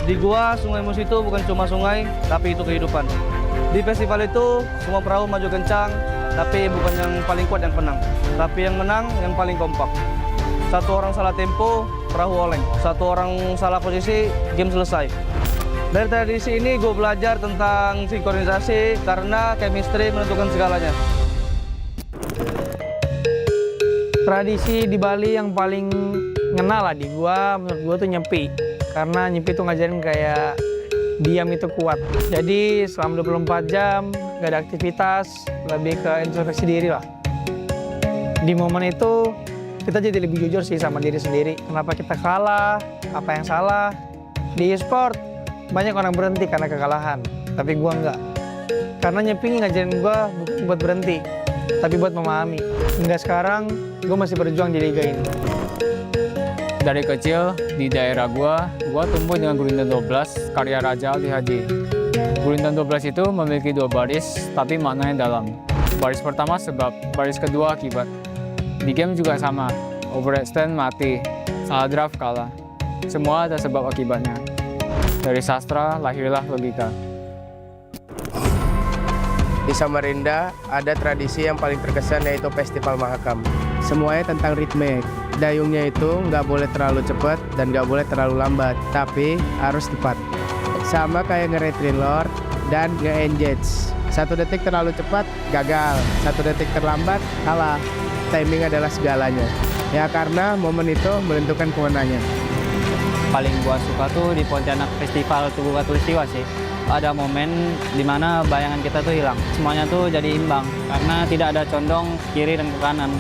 Di gua, Sungai Musi itu bukan cuma sungai, tapi itu kehidupan. Di festival itu, semua perahu maju kencang, tapi bukan yang paling kuat yang menang. Tapi yang menang, yang paling kompak. Satu orang salah tempo, perahu oleng. Satu orang salah posisi, game selesai. Dari tradisi ini, gue belajar tentang sinkronisasi karena chemistry menentukan segalanya. Tradisi di Bali yang paling ngena lah di gua, menurut gua tuh nyepi. Karena nyepi tuh ngajarin kayak diam itu kuat. Jadi selama 24 jam gak ada aktivitas, lebih ke introspeksi diri lah. Di momen itu kita jadi lebih jujur sih sama diri sendiri. Kenapa kita kalah, apa yang salah. Di e-sport banyak orang berhenti karena kekalahan, tapi gua enggak. Karena nyepi ngajarin gua bukan buat berhenti, tapi buat memahami. Hingga sekarang gua masih berjuang di liga ini. Dari kecil di daerah gua tumbuh dengan Gurindam 12 karya Raja Ali Hadi. Gurindam 12 itu memiliki 2 baris, tapi maknanya dalam. Baris pertama sebab, baris kedua akibat. Di game juga sama, overextend mati, salah draft kalah. Semua ada sebab akibatnya. Dari sastra lahirlah logika. Di Samarinda ada tradisi yang paling terkesan yaitu Festival Mahakam. Semuanya tentang ritme. Dayungnya itu nggak boleh terlalu cepat dan nggak boleh terlalu lambat, tapi harus tepat. Sama kayak nge-retry lord dan nge-engage. 1 detik terlalu cepat, gagal. 1 detik terlambat, kalah. Timing adalah segalanya. Ya karena momen itu menentukan kemenangan. Paling gua suka tuh di Pontianak Festival Tugu Katulistiwa sih. Ada momen di mana bayangan kita tuh hilang. Semuanya tuh jadi imbang karena tidak ada condong kiri dan ke kanan.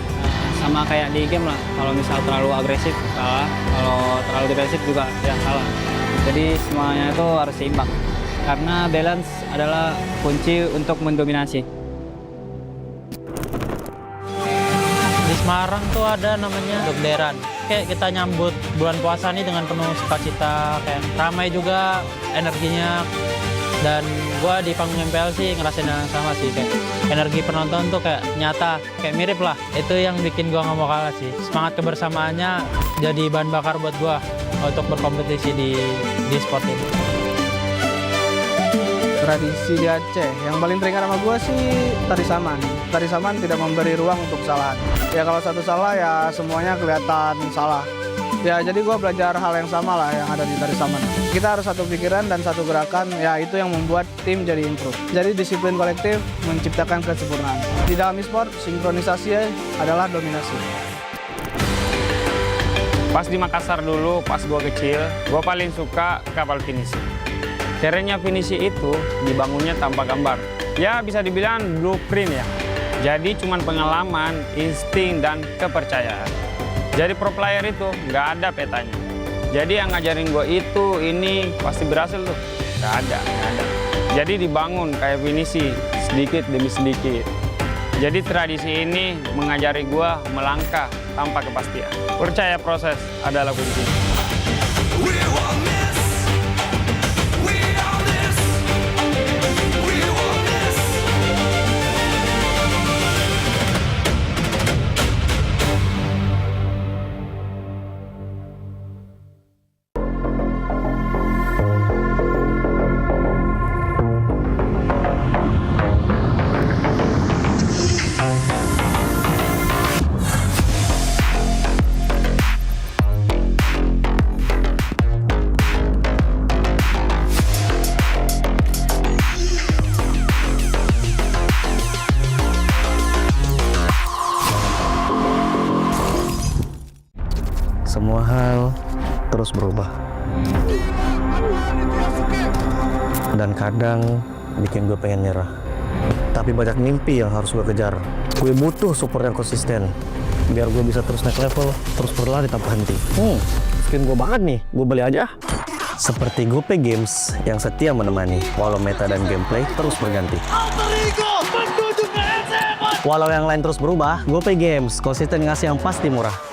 Sama kayak di game lah, kalau misal terlalu agresif kalah, kalau terlalu defensif juga ya kalah. Jadi semuanya itu harus seimbang, karena balance adalah kunci untuk mendominasi. Di Semarang tuh ada namanya Dekderan. Kayak kita nyambut bulan puasa nih dengan penuh sukacita, kayak ramai juga energinya. Dan gua di panggung MPL sih ngerasain yang sama sih, kayak energi penonton tuh kayak nyata, kayak mirip lah. Itu yang bikin gua nggak mau kalah sih. Semangat kebersamaannya jadi bahan bakar buat gua untuk berkompetisi di sport ini. Tradisi di Aceh, yang paling teringat sama gue sih tari saman. Tari saman tidak memberi ruang untuk kesalahan. Ya kalau satu salah ya semuanya kelihatan salah. Ya jadi gue belajar hal yang sama lah yang ada di tari saman. Kita harus satu pikiran dan satu gerakan, ya itu yang membuat tim jadi improve. Jadi disiplin kolektif menciptakan kesempurnaan. Di dalam e-sport, sinkronisasi adalah dominasi. Pas di Makassar dulu, pas gua kecil, gua paling suka kapal finisi. Kerennya finisi itu dibangunnya tanpa gambar. Ya bisa dibilang blueprint ya. Jadi cuman pengalaman, insting, dan kepercayaan. Jadi pro player itu nggak ada petanya. Jadi yang ngajarin gue itu, ini pasti berhasil tuh. Nggak ada. Jadi dibangun kayak finisi, sedikit demi sedikit. Jadi tradisi ini mengajari gue melangkah tanpa kepastian. Percaya proses adalah kunci. Semua hal terus berubah. Dan kadang bikin gue pengen nyerah. Tapi banyak mimpi yang harus gue kejar. Gue butuh support yang konsisten. Biar gue bisa terus naik level, terus berlari tanpa henti. Skin gue banget nih, gue beli aja. Seperti GoPay Games yang setia menemani, walau meta dan gameplay terus berganti. Walau yang lain terus berubah, GoPay Games konsisten ngasih yang pasti murah.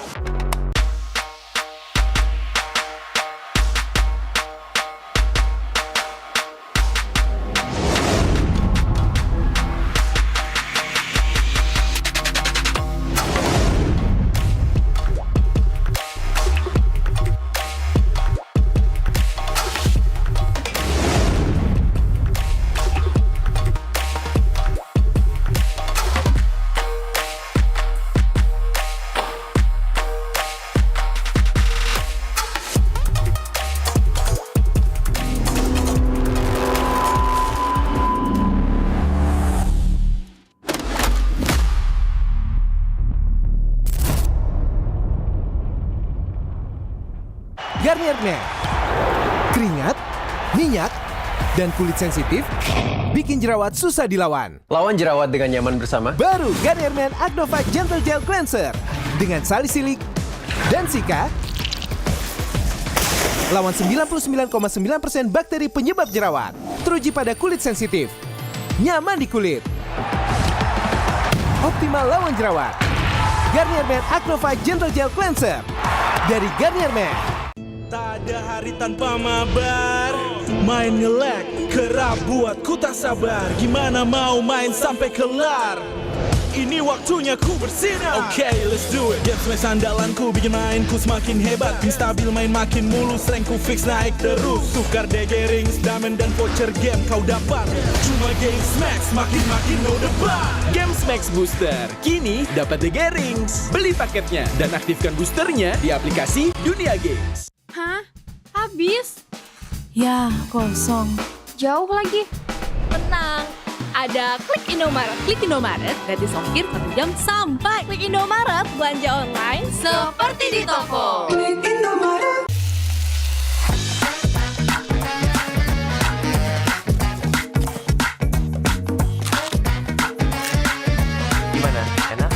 Keringat, minyak, dan kulit sensitif bikin jerawat susah dilawan. Lawan jerawat dengan nyaman bersama. Baru Garnier Men Acno 5 Gentle Gel Cleanser dengan salisilik dan sika. Lawan 99,9% bakteri penyebab jerawat. Teruji pada kulit sensitif. Nyaman di kulit. Optimal lawan jerawat. Garnier Men Acno 5 Gentle Gel Cleanser dari Garnier Men. Tak ada hari tanpa mabar. Main nge-lag, kerap buatku tak sabar. Gimana mau main sampai kelar? Ini waktunya ku bersinar. Okay, let's do it. Game smash andalanku bikin mainku semakin hebat. Tim stabil main makin mulus, rankku fix naik terus. Tukar DG rings, diamond dan voucher game kau dapat. Cuma Game Max makin no debat. Game Max Booster kini dapat DG rings. Beli paketnya dan aktifkan boosternya di aplikasi Dunia Games. Hah? Habis? Ya, kosong. Jauh lagi. Tenang. Ada Klik Indomaret. Klik Indomaret gratis ongkir 1 jam sampai. Klik Indomaret, belanja online seperti di toko. Klik Indomaret. Gimana? Enak?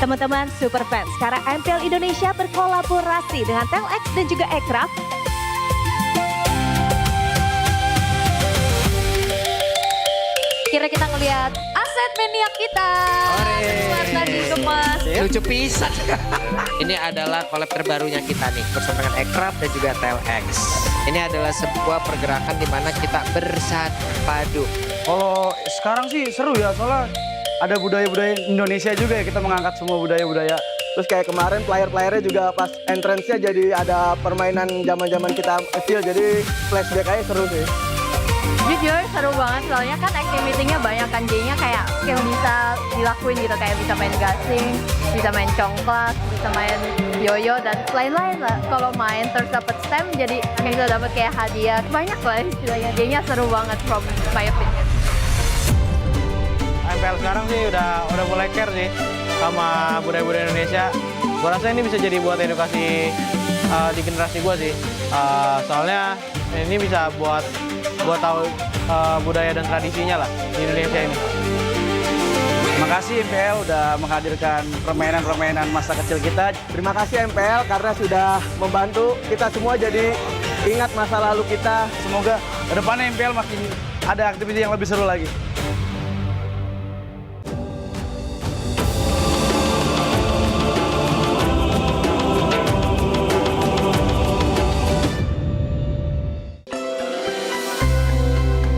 Teman-teman Superfans, sekarang MPL Indonesia berkolaborasi dengan Telx dan juga Aircraft. Kira kita ngelihat aset maniak kita. Tadi gemas. Lucu pisan. Ini adalah collab terbarunya kita nih bersama dengan Aircraft dan juga Telx. Ini adalah sebuah pergerakan di mana kita bersatu padu. Kalau sekarang sih seru ya, soalnya ada budaya-budaya Indonesia juga ya, kita mengangkat semua budaya-budaya. Terus kayak kemarin player-playernya juga pas entrance-nya jadi ada permainan zaman-zaman kita kecil, jadi flashback aja seru sih. Jujur seru banget soalnya kan activity-nya banyak kan, jadinya kayak skill bisa dilakuin gitu, kayak bisa main gasing, bisa main congklak, bisa main yoyo dan lain-lain lah. Kalau main terus dapat stem jadi kita dapat kayak hadiah, banyak lah istilahnya. Jadinya seru banget from my opinion. MPL sekarang sih udah mulai care sih sama budaya-budaya Indonesia. Gua rasa ini bisa jadi buat edukasi di generasi gua sih. Soalnya ini bisa buat tahu budaya dan tradisinya lah di Indonesia ini. Makasih MPL udah menghadirkan permainan-permainan masa kecil kita. Terima kasih MPL karena sudah membantu kita semua jadi ingat masa lalu kita. Semoga kedepannya MPL makin ada aktivitas yang lebih seru lagi.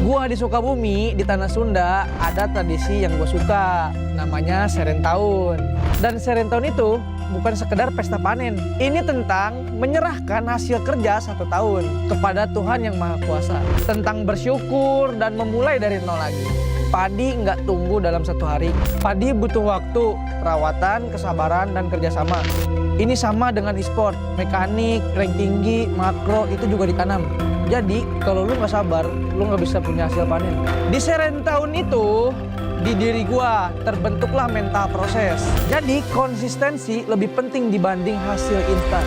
Gua di Sukabumi, di Tanah Sunda, ada tradisi yang gue suka, namanya Serentahun. Dan Serentahun itu bukan sekedar pesta panen. Ini tentang menyerahkan hasil kerja 1 tahun kepada Tuhan Yang Maha Kuasa. Tentang bersyukur dan memulai dari nol lagi. Padi nggak tumbuh dalam 1 hari. Padi butuh waktu, perawatan, kesabaran, dan kerjasama. Ini sama dengan e-sport, mekanik, rank tinggi, makro, itu juga ditanam. Jadi, kalau lu nggak sabar, lu nggak bisa punya hasil panen. Di Serentahun itu, di diri gua terbentuklah mental proses. Jadi, konsistensi lebih penting dibanding hasil instan.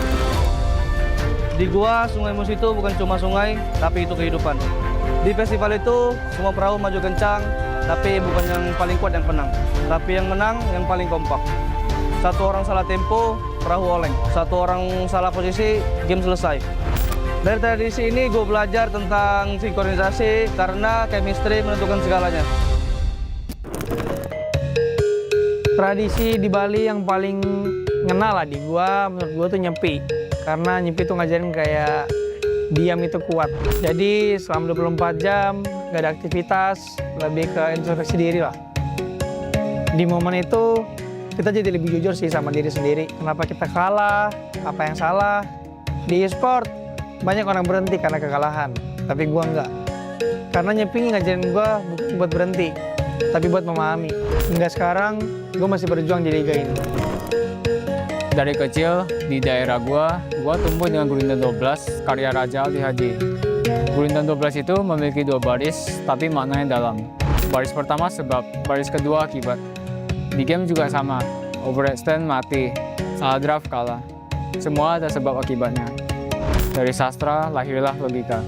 Di gua, Sungai Mus itu bukan cuma sungai, tapi itu kehidupan. Di festival itu, semua perahu maju kencang, tapi bukan yang paling kuat yang menang. Tapi yang menang, yang paling kompak. 1 orang salah tempo, perahu oleng. 1 orang salah posisi, game selesai. Dari tradisi ini gue belajar tentang sinkronisasi karena chemistry menentukan segalanya. Tradisi di Bali yang paling ngena lah di gua, menurut gua tuh nyepi. Karena nyepi tuh ngajarin kayak diam itu kuat. Jadi selama 24 jam nggak ada aktivitas, lebih ke introspeksi diri lah. Di momen itu kita jadi lebih jujur sih sama diri sendiri. Kenapa kita kalah, apa yang salah. Di e-sport banyak orang berhenti karena kekalahan, tapi gua enggak. Karena Nyepi ngajarin gua bukan buat berhenti, tapi buat memahami. Hingga sekarang gua masih berjuang di liga ini. Dari kecil di daerah gua tumbuh dengan Gulindan 12 karya Raja Ali Haji. Gulindan 12 itu memiliki 2 baris, tapi maknanya dalam. Baris pertama sebab, baris kedua akibat. Di game juga sama, overextend mati, salah draft kalah. Semua ada sebab akibatnya. Dari sastra lahirlah logika.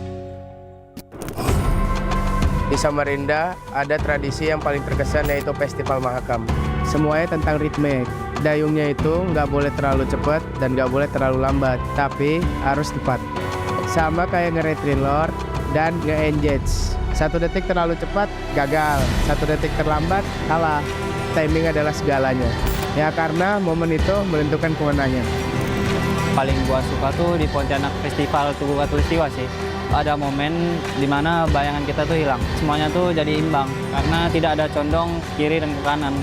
Di Samarinda ada tradisi yang paling terkesan yaitu Festival Mahakam. Semuanya tentang ritme. Dayungnya itu nggak boleh terlalu cepat dan nggak boleh terlalu lambat, tapi harus tepat. Sama kayak nge-retry lord dan nge-engage. 1 detik terlalu cepat, gagal. 1 detik terlambat, kalah. Timing adalah segalanya. Ya karena momen itu menentukan kemenangan. Paling gua suka tuh di Pontianak Festival Tugu Katulistiwa sih. Ada momen dimana bayangan kita tuh hilang. Semuanya tuh jadi imbang karena tidak ada condong kiri dan ke kanan.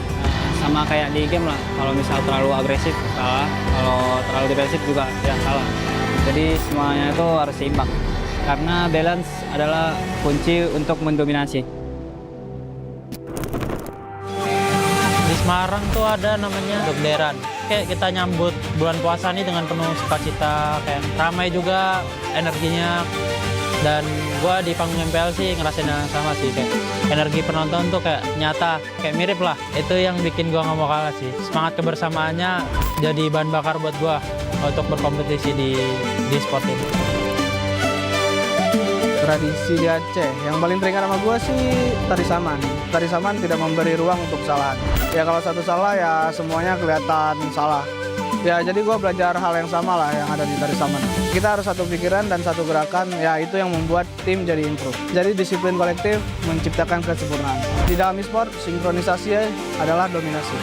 Sama kayak di game lah, kalau misal terlalu agresif salah, kalau terlalu defensif juga ya salah. Jadi semuanya itu harus seimbang. Karena balance adalah kunci untuk mendominasi. Di Semarang tuh ada namanya dekderan. Kayak kita nyambut bulan puasa nih dengan penuh sukacita, kayak ramai juga energinya. Dan gua di panggung MPL sih ngerasain yang sama sih, kayak energi penonton tuh kayak nyata, kayak mirip lah. Itu yang bikin gua nggak mau kalah sih. Semangat kebersamaannya jadi bahan bakar buat gua untuk berkompetisi di sport ini. Tradisi di Aceh yang paling teringat sama gue sih tari saman. Tari saman tidak memberi ruang untuk kesalahan. Ya kalau satu salah ya semuanya kelihatan salah. Ya jadi gue belajar hal yang sama lah yang ada di tari saman. Kita harus satu pikiran dan satu gerakan, ya itu yang membuat tim jadi improve. Jadi disiplin kolektif menciptakan kesempurnaan. Di dalam e-sport, sinkronisasi adalah dominasi.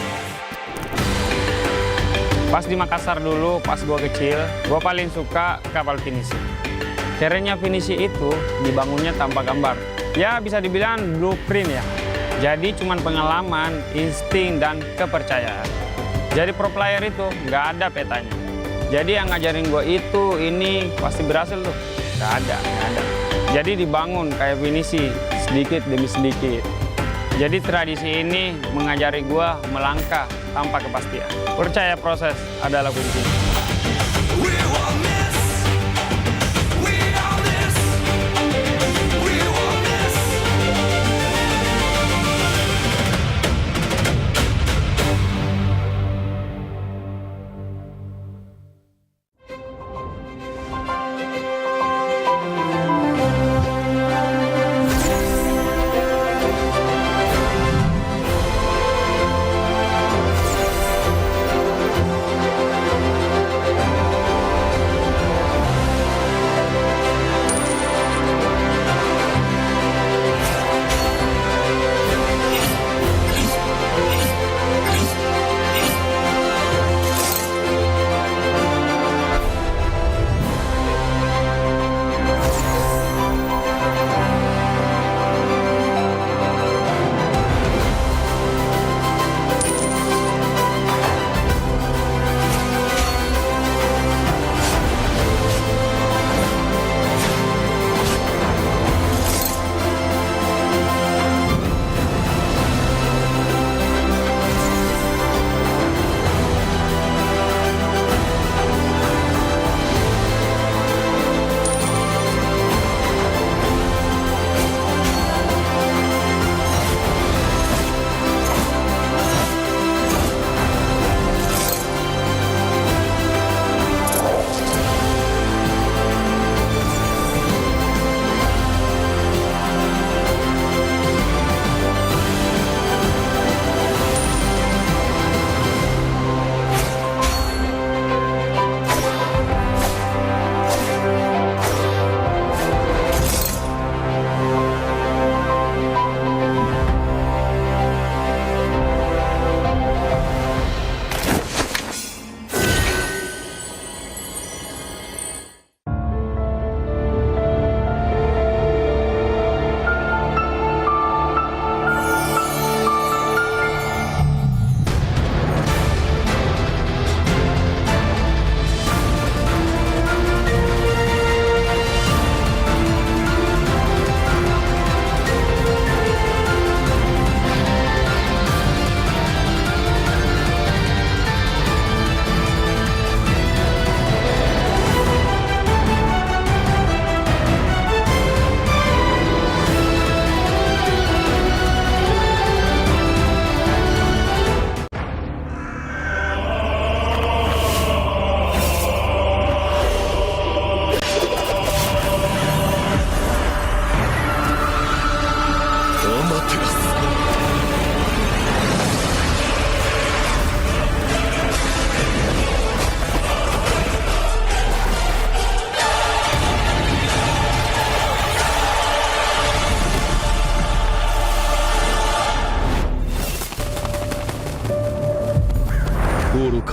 Pas di Makassar dulu, pas gue kecil, gue paling suka kapal finisi. Kerennya finisi itu dibangunnya tanpa gambar. Ya bisa dibilang blueprint ya. Jadi cuman pengalaman, insting, dan kepercayaan. Jadi pro player itu nggak ada petanya. Jadi yang ngajarin gue itu, ini pasti berhasil tuh. Nggak ada. Jadi dibangun kayak finisi, sedikit demi sedikit. Jadi tradisi ini mengajari gue melangkah tanpa kepastian. Percaya proses adalah kunci.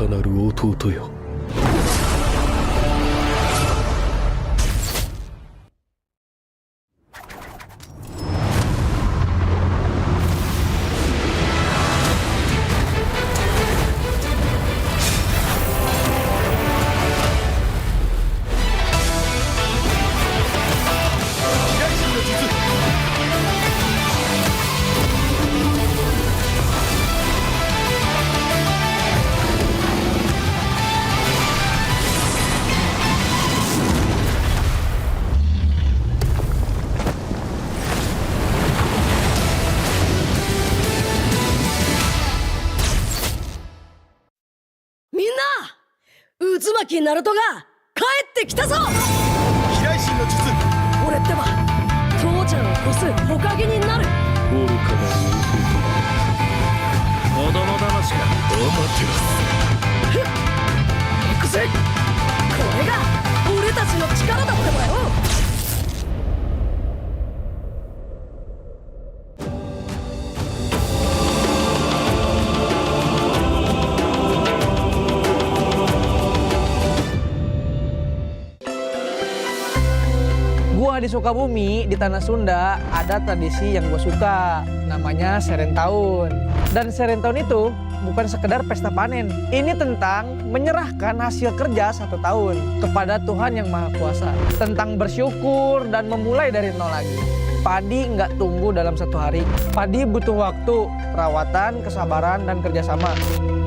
かなる弟よ。渦巻きナルトが帰ってきたぞ。飛来神の術。俺ってば父ちゃんを越すほかげになる。愚かな弟。子供騙しか。アマテラス。ふっ行くぜ。これが俺たちの力だってばよ。Gua di Sukabumi, di Tanah Sunda, ada tradisi yang gue suka, namanya Serentahun. Dan Serentahun itu bukan sekedar pesta panen. Ini tentang menyerahkan hasil kerja 1 tahun kepada Tuhan Yang Maha Kuasa. Tentang bersyukur dan memulai dari nol lagi. Padi nggak tumbuh dalam 1 hari. Padi butuh waktu, perawatan, kesabaran, dan kerjasama.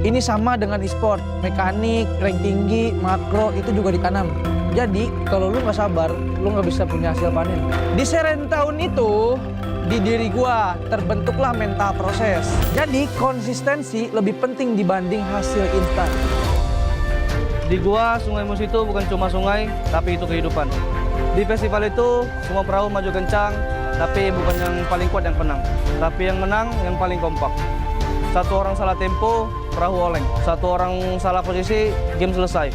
Ini sama dengan e-sport, mekanik, rank tinggi, makro, itu juga ditanam. Jadi kalau lu nggak sabar, lu nggak bisa punya hasil panen. Di Serentahun itu, di diri gua terbentuklah mental proses. Jadi konsistensi lebih penting dibanding hasil instan. Di gua, Sungai Musi itu bukan cuma sungai, tapi itu kehidupan. Di festival itu, semua perahu maju kencang, tapi bukan yang paling kuat yang menang. Tapi yang menang, yang paling kompak. 1 orang salah tempo, perahu oleng. 1 orang salah posisi, game selesai.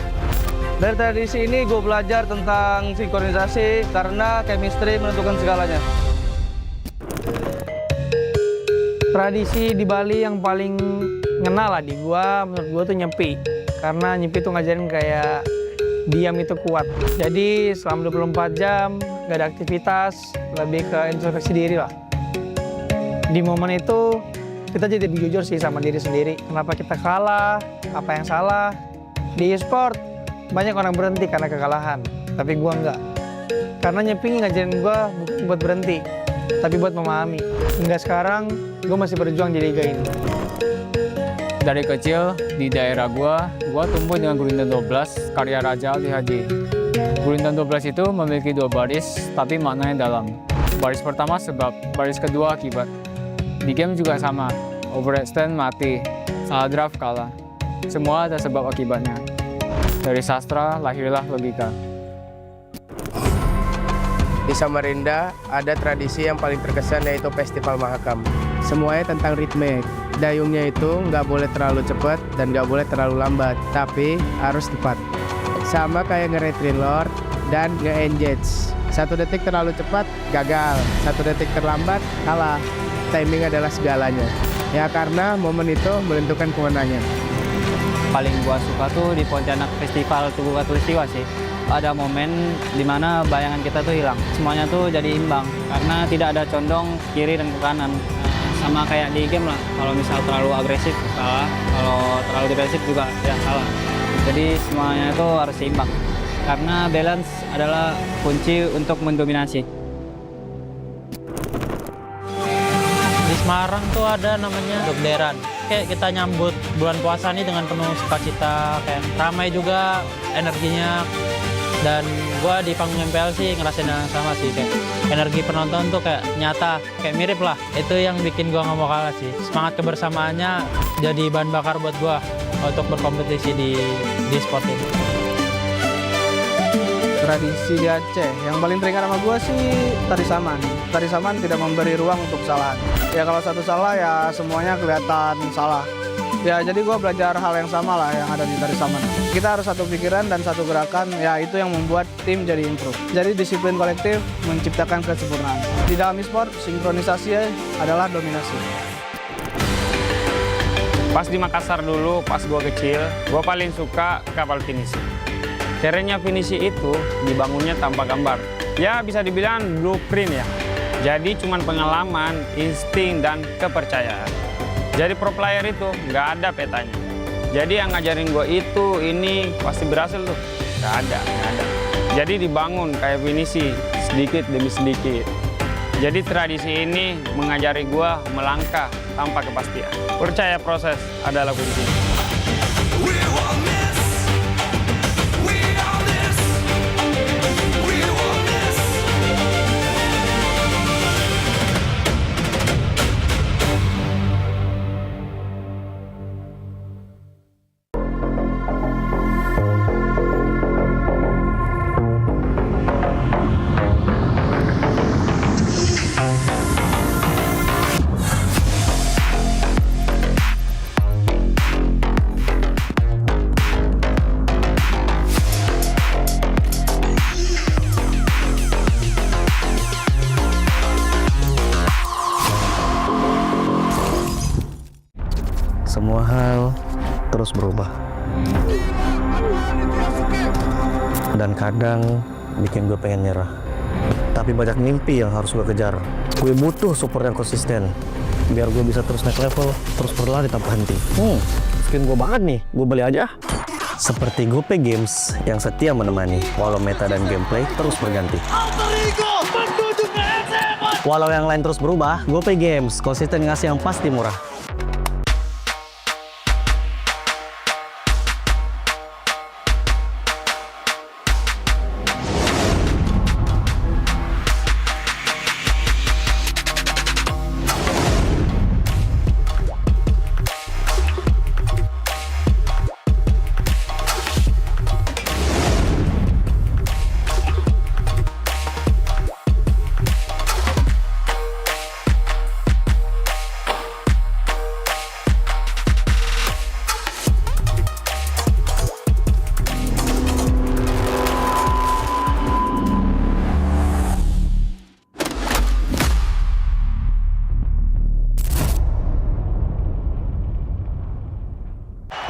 Dari tradisi ini gue belajar tentang sinkronisasi karena chemistry menentukan segalanya. Tradisi di Bali yang paling ngena lah di gua, menurut gua tuh nyepi. Karena nyepi tuh ngajarin kayak diam itu kuat. Jadi selama 24 jam gak ada aktivitas, lebih ke introspeksi diri lah. Di momen itu kita jadi lebih jujur sih sama diri sendiri. Kenapa kita kalah, apa yang salah. Di e-sport banyak orang berhenti karena kekalahan, tapi gua enggak. Karena nyepi ngajarin gua bukan buat berhenti, tapi buat memahami. Hingga sekarang, gua masih berjuang di liga ini. Dari kecil, di daerah gua tumbuh dengan Gurindam 12, karya Raja Ali Haji. Gurindam 12 itu memiliki 2 baris, tapi maknanya dalam. Baris pertama sebab, baris kedua akibat. Di game juga sama, overextend mati, salah draft kalah. Semua ada sebab akibatnya. Dari sastra lahirlah logika. Di Samarinda ada tradisi yang paling terkesan yaitu Festival Mahakam. Semuanya tentang ritme. Dayungnya itu nggak boleh terlalu cepat dan nggak boleh terlalu lambat, tapi harus tepat. Sama kayak nge-retreat lord dan nge-engage. 1 detik terlalu cepat, gagal. 1 detik terlambat, kalah. Timing adalah segalanya. Ya karena momen itu menentukan kemenangan. Paling gua suka tuh di Pontianak Festival Tugu Katulistiwa sih. Ada momen dimana bayangan kita tuh hilang. Semuanya tuh jadi imbang karena tidak ada condong kiri dan ke kanan. Sama kayak di game lah. Kalau misal terlalu agresif salah, kalau terlalu defensif juga ya salah. Jadi semuanya itu harus seimbang. Karena balance adalah kunci untuk mendominasi. Di Semarang tuh ada namanya Deran. Kayak kita nyambut bulan puasa ini dengan penuh sukacita, kayak ramai juga energinya. Dan gua di panggung MPL sih ngerasain yang sama sih, kayak energi penonton tuh kayak nyata, kayak mirip lah. Itu yang bikin gua nggak mau kalah sih. Semangat kebersamaannya jadi bahan bakar buat gua untuk berkompetisi di sport ini. Tradisi di Aceh, yang paling teringat sama gue sih tari saman. Tari saman tidak memberi ruang untuk kesalahan. Ya kalau satu salah ya semuanya kelihatan salah. Ya jadi gue belajar hal yang sama lah yang ada di tari saman. Kita harus satu pikiran dan satu gerakan, ya itu yang membuat tim jadi improve. Jadi disiplin kolektif menciptakan kesempurnaan. Di dalam e-sport, sinkronisasi adalah dominasi. Pas di Makassar dulu, pas gue kecil, gue paling suka kapal finisi. Kerennya finisi itu dibangunnya tanpa gambar. Ya bisa dibilang blueprint ya. Jadi cuman pengalaman, insting, dan kepercayaan. Jadi pro player itu nggak ada petanya. Jadi yang ngajarin gue itu, ini pasti berhasil tuh. Nggak ada. Jadi dibangun kayak finisi, sedikit demi sedikit. Jadi tradisi ini mengajari gue melangkah tanpa kepastian. Percaya proses adalah kuncinya. Semua hal terus berubah. Dan kadang bikin gue pengen nyerah. Tapi banyak mimpi yang harus gue kejar. Gue butuh support yang konsisten. Biar gue bisa terus naik level, terus berlari tanpa henti. Skin gue banget nih, gue beli aja. Seperti GoPay Games yang setia menemani, walau meta dan gameplay terus berganti. Walau yang lain terus berubah, GoPay Games konsisten ngasih yang pasti murah.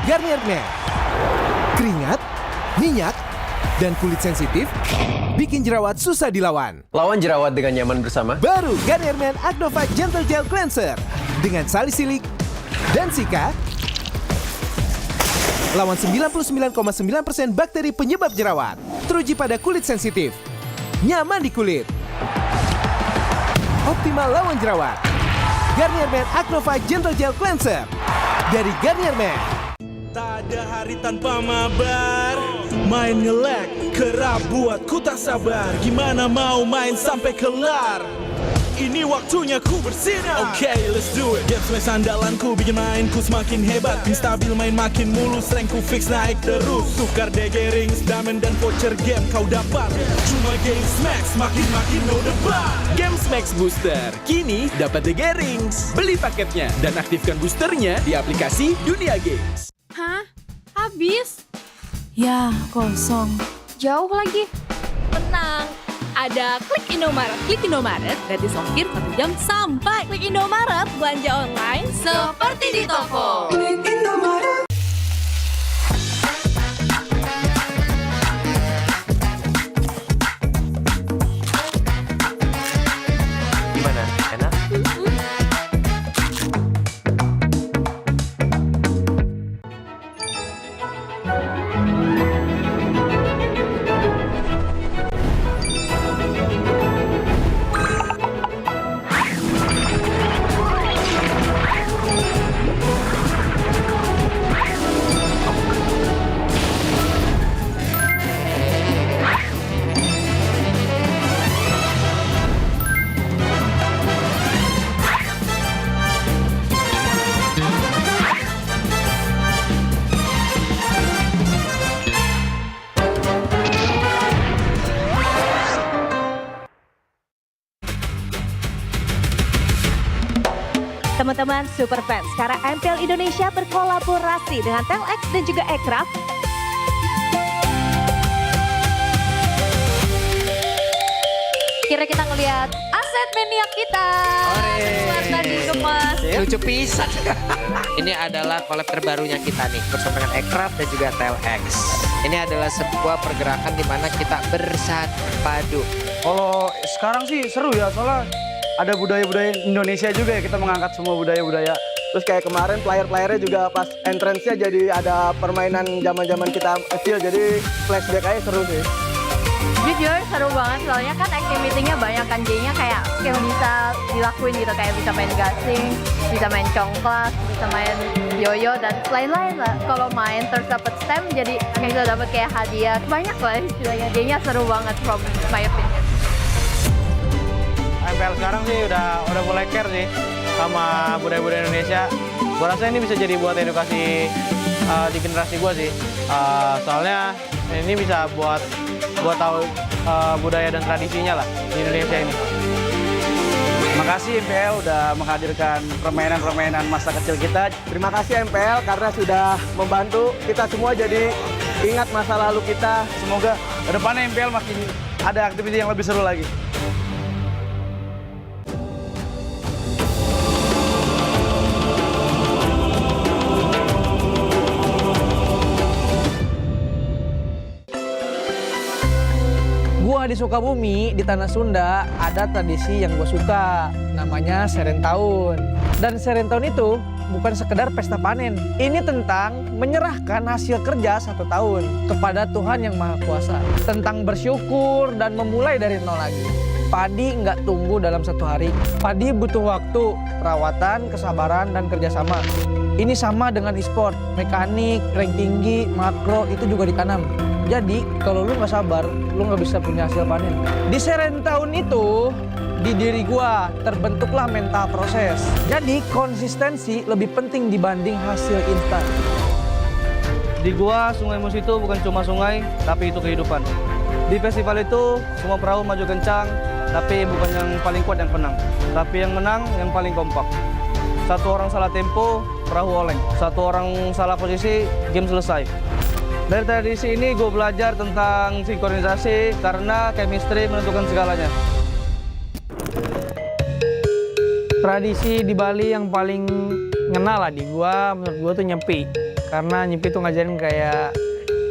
Garnier Men. Keringat, minyak, dan kulit sensitif bikin jerawat susah dilawan. Lawan jerawat dengan nyaman bersama. Baru Garnier Men Acno Fight Gentle Gel Cleanser dengan salisilik dan sika. Lawan 99,9% bakteri penyebab jerawat. Teruji pada kulit sensitif. Nyaman di kulit. Optimal lawan jerawat. Garnier Men Acno Fight Gentle Gel Cleanser dari Garnier Men. Tak ada hari tanpa mabar. Main nge-lag, kerap buat ku tak sabar. Gimana mau main sampai kelar? Ini waktunya ku bersinar. Okay, let's do it. Game smash andalanku bikin mainku semakin hebat. Pin stabil main makin mulus, rankku fix naik terus. Tukar DG rings, diamond dan voucher game kau dapat. Cuma Game Max makin no debat. Games Max Booster, kini dapat DG Rings. Beli paketnya dan aktifkan boosternya di aplikasi Dunia Games. Hah? Habis? Ya, kosong. Jauh lagi. Tenang, ada Klik Indomaret. Klik Indomaret, gratis ongkir 1 jam sampai. Klik Indomaret, belanja online seperti di toko. Klik Indomaret. Gimana? Enak? Teman-teman super fans, sekarang MPL Indonesia berkolaborasi dengan Telx dan juga Aircraft. Kira kita ngelihat AC set maniak kita. Keluar tadi gemas. Lucu pisan. Ini adalah collab terbarunya kita nih bersama dengan Aircraft dan juga TLX. Ini adalah sebuah pergerakan di mana kita bersatu padu. Kalau sekarang sih seru ya, soalnya ada budaya-budaya Indonesia juga ya, kita mengangkat semua budaya-budaya. Terus kayak kemarin player-playernya juga pas entrance-nya jadi ada permainan zaman-zaman kita kecil, jadi flashback aja seru sih. Jujur seru banget, soalnya kan activity-nya banyak kan, jadinya kayak skill bisa dilakuin gitu, kayak bisa main gasing, bisa main congklak, bisa main yoyo dan lain-lain lah. Kalau main terus dapet stem, jadi kayak kita dapet kayak hadiah, banyak lah istilahnya. Jadinya seru banget from my opinion. MPL sekarang sih udah mulai care sih sama budaya-budaya Indonesia. Gua rasa ini bisa jadi buat edukasi di generasi gua sih. Soalnya ini bisa buat tahu budaya dan tradisinya lah di Indonesia ini. Makasih MPL udah menghadirkan permainan-permainan masa kecil kita. Terima kasih MPL karena sudah membantu kita semua jadi ingat masa lalu kita. Semoga kedepannya MPL makin ada aktivitas yang lebih seru lagi. Gua di Sukabumi, di Tanah Sunda, ada tradisi yang gue suka, namanya Seren Tahun. Dan Seren Tahun itu bukan sekedar pesta panen. Ini tentang menyerahkan hasil kerja 1 tahun kepada Tuhan Yang Maha Kuasa. Tentang bersyukur dan memulai dari nol lagi. Padi nggak tumbuh dalam 1 hari. Padi butuh waktu, perawatan, kesabaran, dan kerjasama. Ini sama dengan e-sport, mekanik, rank tinggi, makro, itu juga ditanam. Jadi kalau lu nggak sabar, lu nggak bisa punya hasil panen. Di Seren Tahun itu, di diri gua terbentuklah mental proses. Jadi konsistensi lebih penting dibanding hasil instan. Di gua, Sungai Mus itu bukan cuma sungai, tapi itu kehidupan. Di festival itu, semua perahu maju kencang, tapi bukan yang paling kuat yang menang. Tapi yang menang, yang paling kompak. 1 orang salah tempo, perahu oleng. 1 orang salah posisi, game selesai. Dari tradisi ini gue belajar tentang sinkronisasi karena chemistry menentukan segalanya. Tradisi di Bali yang paling ngena lah di gua, menurut gua tuh nyepi. Karena nyepi tuh ngajarin kayak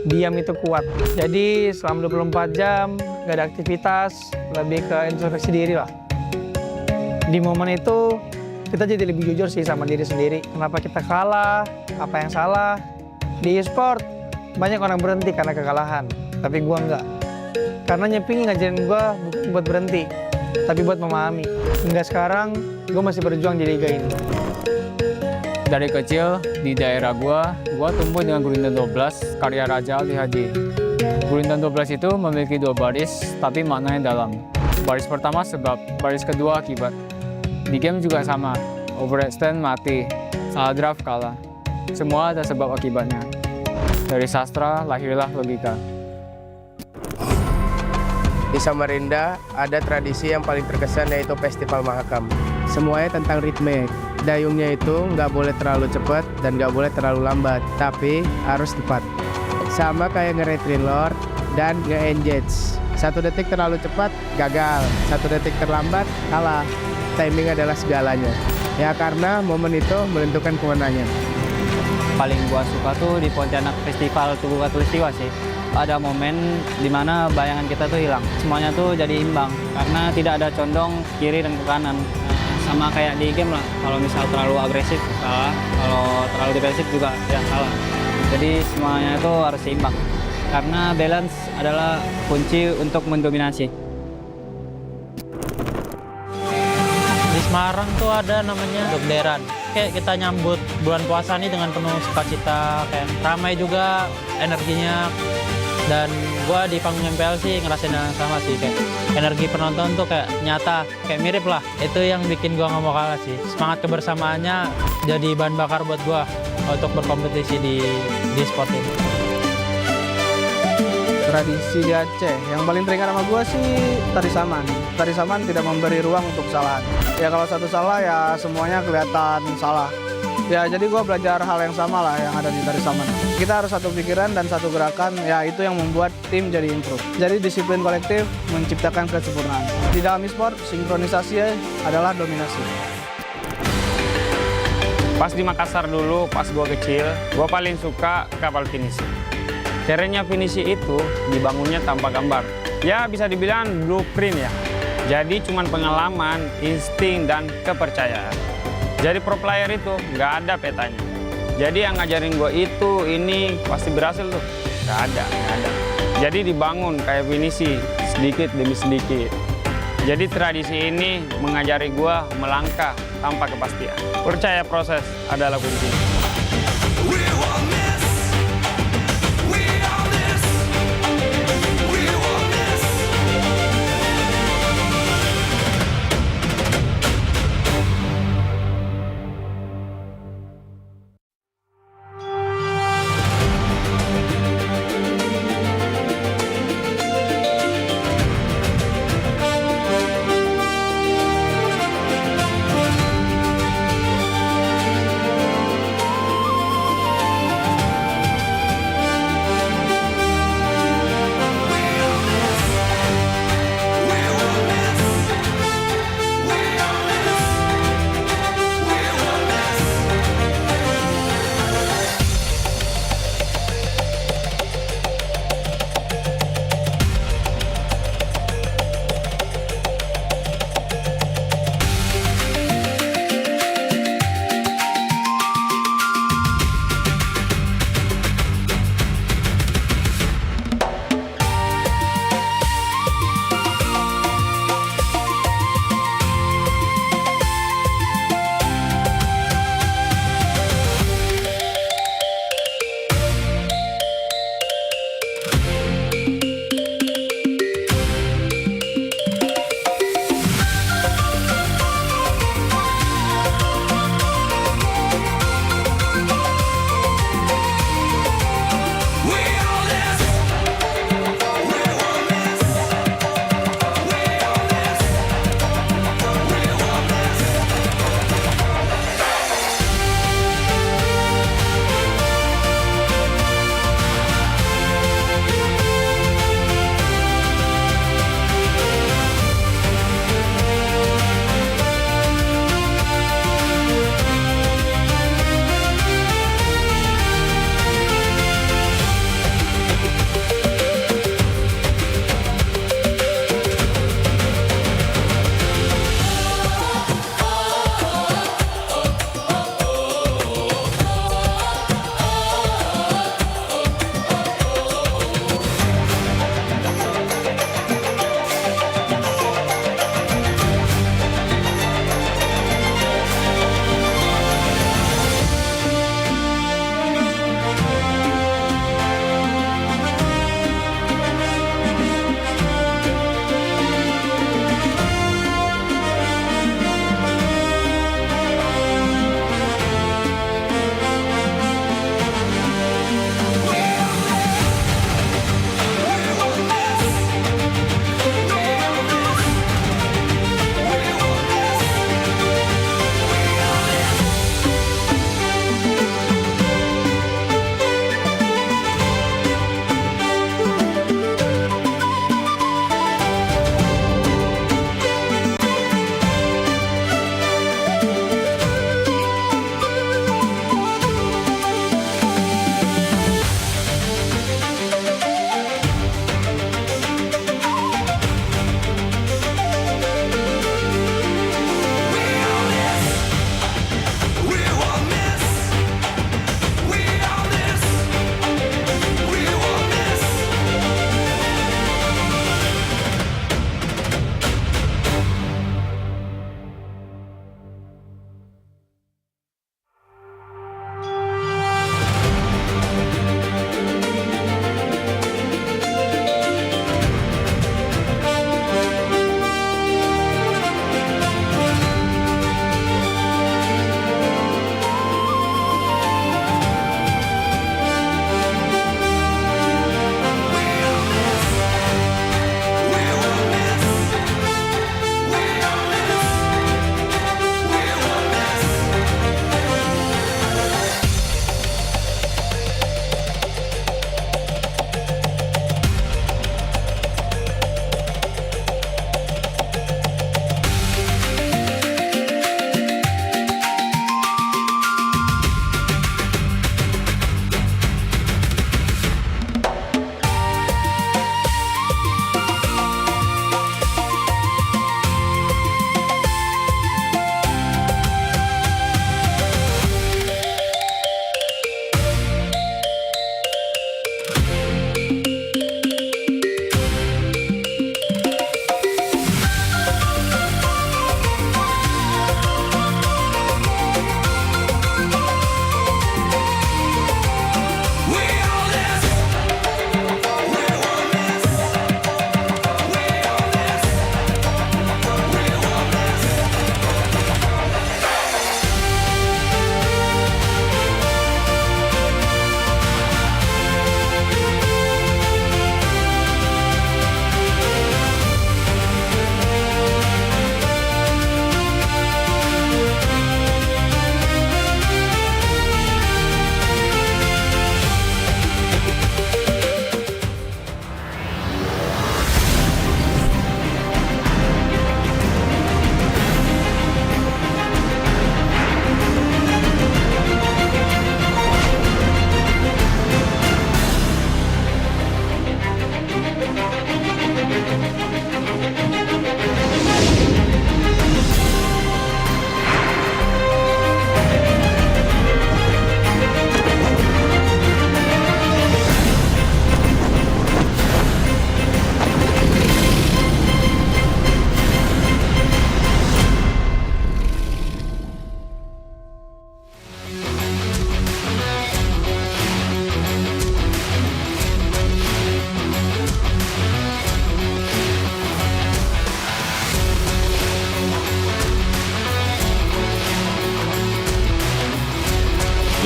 diam itu kuat. Jadi selama 24 jam gak ada aktivitas, lebih ke introspeksi diri lah. Di momen itu kita jadi lebih jujur sih sama diri sendiri. Kenapa kita kalah, apa yang salah. Di e-sport banyak orang berhenti karena kekalahan, tapi gua enggak. Karena nyepi ngajarin gua bukan buat berhenti, tapi buat memahami. Hingga sekarang, gua masih berjuang di liga ini. Dari kecil di daerah gua tumbuh dengan Gurindam 12 karya Raja Ali Haji. Gurindam 12 itu memiliki 2 baris, tapi maknanya dalam. Baris pertama sebab, baris kedua akibat. Di game juga sama, overextend mati, salah draft kalah. Semua ada sebab akibatnya. Dari sastra lahirlah logika. Di Samarinda ada tradisi yang paling terkesan yaitu Festival Mahakam. Semuanya tentang ritme. Dayungnya itu nggak boleh terlalu cepat dan nggak boleh terlalu lambat, tapi harus tepat. Sama kayak nge-retry lord dan nge-engage. 1 detik terlalu cepat, gagal. 1 detik terlambat, kalah. Timing adalah segalanya. Ya karena momen itu menentukan kemenangan. Paling gua suka tuh di Pontianak Festival Tugu Katulistiwa sih. Ada momen dimana bayangan kita tuh hilang. Semuanya tuh jadi imbang karena tidak ada condong kiri dan ke kanan. Sama kayak di game lah. Kalau misal terlalu agresif salah, kalau terlalu defensif juga ya salah. Jadi semuanya itu harus seimbang. Karena balance adalah kunci untuk mendominasi. Di Semarang tuh ada namanya Dekderan. Kayak kita nyambut bulan puasa nih dengan penuh sukacita, kayak ramai juga energinya. Dan gua di panggung MPL sih ngerasain yang sama sih, kayak energi penonton tuh kayak nyata, kayak mirip lah. Itu yang bikin gua nggak mau kalah sih. Semangat kebersamaannya jadi bahan bakar buat gua untuk berkompetisi di sport ini. Tradisi di Aceh yang paling teringat sama gue sih tari saman. Tari saman tidak memberi ruang untuk kesalahan. Ya kalau satu salah ya semuanya kelihatan salah. Ya jadi gue belajar hal yang sama lah yang ada di Tarisaman. Kita harus satu pikiran dan satu gerakan, ya itu yang membuat tim jadi improve. Jadi disiplin kolektif menciptakan kesempurnaan. Di dalam e-sport, sinkronisasi adalah dominasi. Pas di Makassar dulu, pas gue kecil, gue paling suka kapal finisi. Kerennya finisi itu dibangunnya tanpa gambar. Ya bisa dibilang blueprint ya. Jadi cuman pengalaman, insting, dan kepercayaan. Jadi pro player itu nggak ada petanya. Jadi yang ngajarin gue itu, ini pasti berhasil tuh. Nggak ada. Jadi dibangun kayak finisi, sedikit demi sedikit. Jadi tradisi ini mengajari gue melangkah tanpa kepastian. Percaya proses adalah kunci.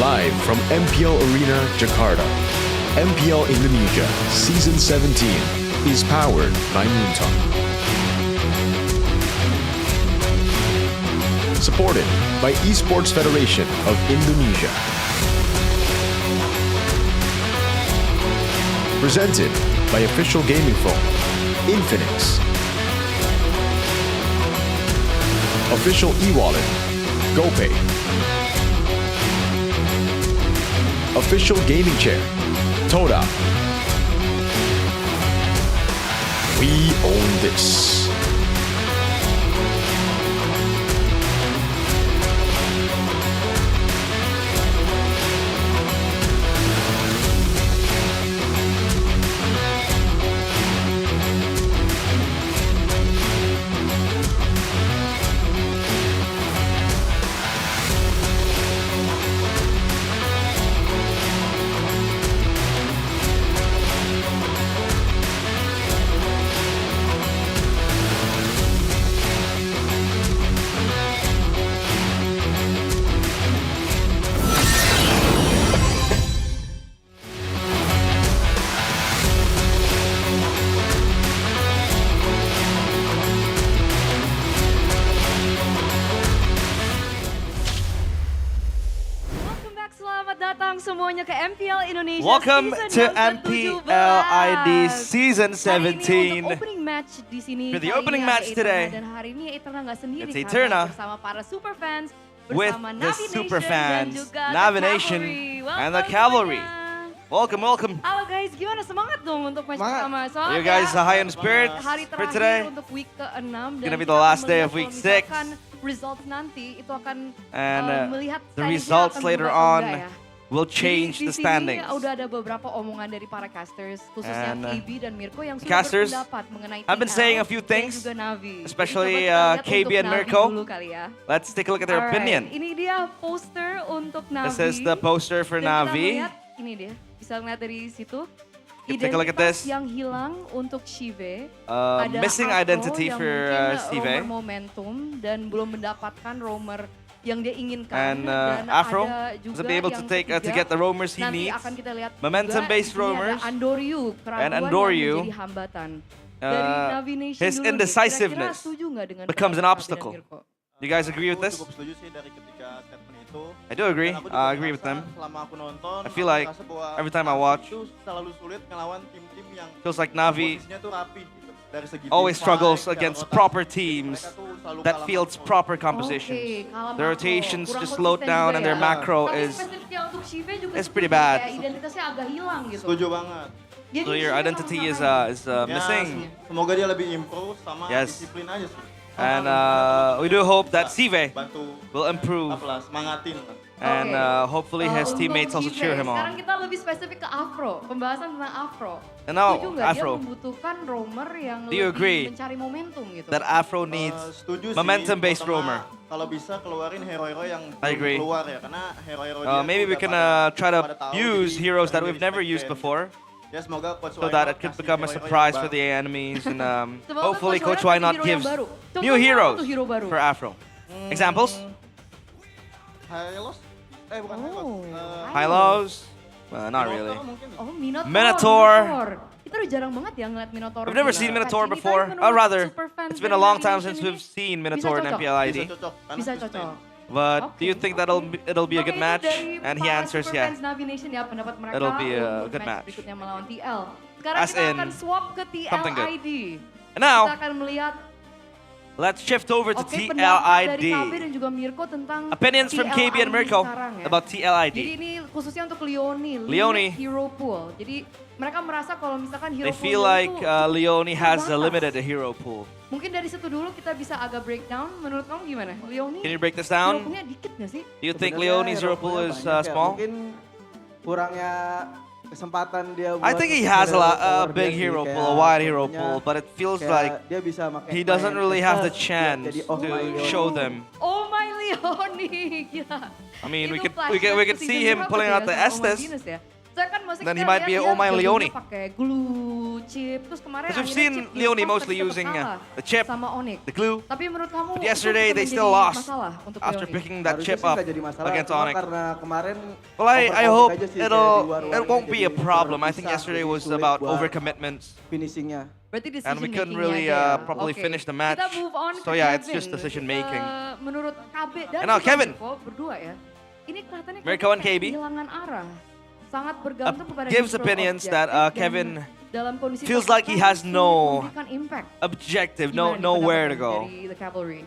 Live from MPL Arena, Jakarta. MPL Indonesia Season 17 is powered by Moontalk. Supported by Esports Federation of Indonesia. Presented by official gaming phone, Infinix. Official e-wallet, GoPay. Official gaming chair, Toda. We own this. Semuanya ke MPL Indonesia. Welcome season to yang MPL ke-17. ID Season 17. Hari ini untuk opening match di sini. For the kali opening ini match ada today. Eterna, dan hari ini Eterna nggak sendiri It's karena Eterna bersama para super fans, with bersama the Navi super Nation fans, dan juga Navi the Nation, Cavalry. and the Welcome Cavalry. semuanya. Welcome, welcome. Halo guys, gimana semangat dong untuk match pertama? Soalnya You guys are high on spirits hari for terakhir today. untuk week ke-6 dan Gonna be kita the akan last day melihat of week kalau 6. misalkan results nanti itu akan And melihat the standingnya results akan later berubah atau on enggak ya. will change Jadi, the standings. Di sini udah ada beberapa omongan dari para casters, khususnya And, KB dan Mirko yang sudah casters, berpendapat mengenai I've been TL saying a few dan things, juga Navi. especially Jadi coba kita lihat KB untuk and Navi Mirko. dulu kali ya. Let's take a look at their Alright, opinion. Ini dia poster untuk Navi. This is the poster for Dan kita Navi. melihat, ini dia, bisa lihat dari situ. Take a look at this. Identitas yang hilang untuk Shive. Missing Afro identity yang for mungkin Steve. roamer momentum dan belum mendapatkan roamer yang dia inginkan. And dan Afro ada juga was able to yang take to ketiga, get the roamers he nanti needs. akan kita lihat Momentum-based juga, ini roamers. ada Andoryu, keraguan And Andoryu, yang menjadi hambatan. Dari Navi Nation his dulu nih, indecisiveness kira-kira setuju nggak dengan becomes an pendapat Navi dan obstacle. Mirko? You guys agree with this? Cukup setuju sih dari ketika statement itu. I do agree. Dan aku juga I agree with them. Selama aku nonton, I feel aku like merasa bahwa every time I Navi watch, itu selalu sulit ngelawan tim-tim yang feels like Navi posisinya tuh rapi gitu. Dari segi always team struggles fight, against cara proper rotasi, teams mereka tuh selalu that kalah fields makro. proper compositions. kalah The makro, rotations kurang just slowed konsisten down juga and their ya. macro Tapi is spesifiknya untuk Shive juga it's pretty setuju, bad. kayak identitasnya agak hilang gitu. Setuju banget. Jadi So your Shive identity is sama-sama missing. Semoga dia lebih improve sama Yes. disiplin aja sih. And we do hope that Sive Bantu will improve. apalah, semangatin. And hopefully his Untuk teammates also Shive, cheer him sekarang on. kita lebih spesifik ke Afro, pembahasan tentang Afro. And now, Setuju nggak Afro. dia membutuhkan roamer yang Do you lebih agree mencari momentum gitu? That Afro needs Setuju sih, momentum-based terutama roamer. Kalau bisa keluarin hero-hero yang I agree. belum keluar ya, karena hero-hero dia Maybe tuh we udah can pada try to tahu, use jadi heroes that lebih we've never respect used band. before, Ya semoga Coach so Why that Not it could kasih become a hero-hero yang surprise for baru. the enemies, and Semoga hopefully Coach Coach Why Why Not Not kasih hero yang gives baru. new Contohnya apa heroes tuh hero baru? for Afro. Examples? Hylos? Bukan Hylos. Hylos? Not really. Oh, Minotaur. Minotaur. Kita udah jarang banget ya ngeliat Minotaur. We've never di seen Minotaur patch ini, before. tapi Or menurut rather, super fans it's been a dari long Navi time Nation since ini we've seen bisa Minotaur in cocok. MPL ID. Bisa cocok. But do you think that'll be a good Oke, match? itu dari And he para answers, super yeah. fans Navi Nation ya, pendapat mereka It'll be a untuk good match. berikutnya melawan TL. Sekarang As kita in, akan swap ke something good. TLID. And now, Kita akan melihat let's shift over to pendapat dari KB TLID. dan juga Mirko tentang Opinions from KB and TLID Mirko sekarang ya. about Jadi TLID. ini khususnya untuk Leone, Leone. Hero Pool. Jadi mereka merasa kalau misalkan Hero They Pool feel like Leone has a limited hero pool. mungkin dari situ dulu kita bisa agak breakdown. Menurut kamu gimana? Leone Can you break this hero down? poolnya dikit nggak sih? Do you think Sebenarnya Leone's hero pool is banyak ya. small? Mungkin kurangnya kesempatan dia I buat think he has a power big dia sih, hero kayak pool, a wide hero contohnya pool, but it feels kayak like dia bisa pakai he doesn't main really have the attack, chance jadi to show them. Oh my Leone, gila. I mean, we Itu could flashback ke see season him berapa pulling tuh out ya the sama Estes. Omadines ya? Saya kan masih Then he kita might lihat be dia Oh My jadinya Leone. pakai glue, blue chip. Terus kemarin Because we've akhirnya seen chip Leone Newcomb mostly tetap using kalah the chip, sama Onyx. the glue. Tapi menurut kamu But itu yesterday tetap they menjadi still lost masalah untuk after Leone? picking that Harusnya chip sih up nggak jadi masalah, against cuma Onyx. karena kemarin Well, I overconfident hope aja sih, kayak di war-warnya it won't be a jadi problem. I think terpisah, yesterday jadi was sulit about buat overcommitments. finishingnya. Berarti And we couldn't decision really making-nya aja ya. properly Oke. finish the match. Kita move on So ke yeah, it's Kevin. just decision making. Menurut KB dan And now juga Kevin. Mirko berdua ya. Ini kelihatannya Mirko and kayak KB. kehilangan arah. Sangat bergantung kepada Gives neutral opinions objective that dan Kevin dalam kondisi feels tertekan like he has sulit no memberikan impact. objective, Gimana nih nowhere to pendapatnya go. dari the cavalry?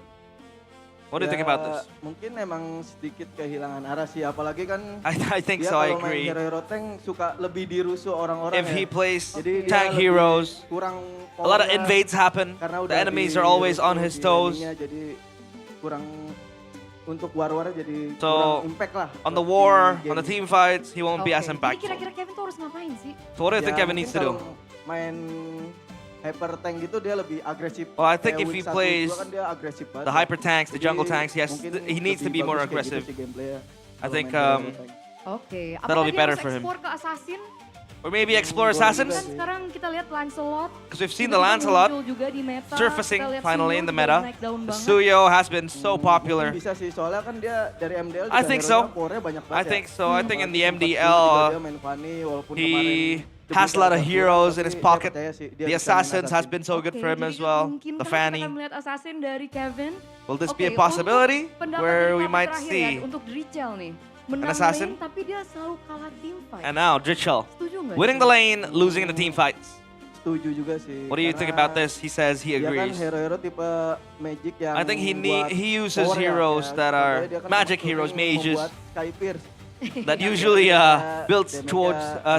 What do you think about this? Mungkin emang sedikit kehilangan arah sih, apalagi kan I think dia so, I kalau main agree. hero tank suka lebih dirusuh orang-orang If ya. he plays Jadi dia tank lebih heroes, kurang a lot of powernya invades happen. karena The udah enemies are always on his di toes. laning-nya, jadi kurang untuk war-war jadi So, kurang impact lah. on the buat war, di on the game. team fights, he won't be as Jadi impactful. kira-kira Kevin tuh harus ngapain sih? So what do you think Ya, Kevin mungkin needs to do? kalau main hyper tank gitu dia lebih agresif. Well, I think Kayak if he Win 1, plays 2 kan dia agresif banget. the hyper tanks, the Jadi jungle tanks, mungkin he needs to lebih be more bagus kayak gitu aggressive. sih gameplaynya I kalau think main hero tank. Oke, That'll apakah be dia better harus for him. explore ke assassin? Or maybe explore assassins? Kan sekarang kita lihat Lancelot. Because we've seen tiba-tiba the Lancelot muncul juga di meta. surfacing Kita lihat finally Suyo in the juga meta. naik daun The banget. Suyo has been so popular. Bisa sih, soalnya kan dia dari MDL I juga think hero-nya so. core-nya banyak banget I ya. think so. I think in the Apalagi MDL, sempat juga dia main funny, walaupun he kemarin has a lot of debutnya heroes agak in his kurang, pocket. tapi saya percaya sih dia The bisa main assassins has assassin. been so good Oke, for him jadi as well. mungkin The kita Fanny. akan melihat assassin dari Kevin. Will this Oke, be a possibility untuk pendapat where dari we kami might terakhir see ya, untuk Drichel nih. Menang assassin? lane, tapi dia selalu kalah team fight. And now Drichel Setuju nggak winning sih? the lane, losing in the team fights. Setuju juga sih. What do you think karena about this? He says he Dia kan agrees. hero-hero tipe magic yang I think he buat uses power ya, heroes kayak that are contohnya dia kan magic sering heroes, mages, membuat Sky Pierce. that usually builds Damage-nya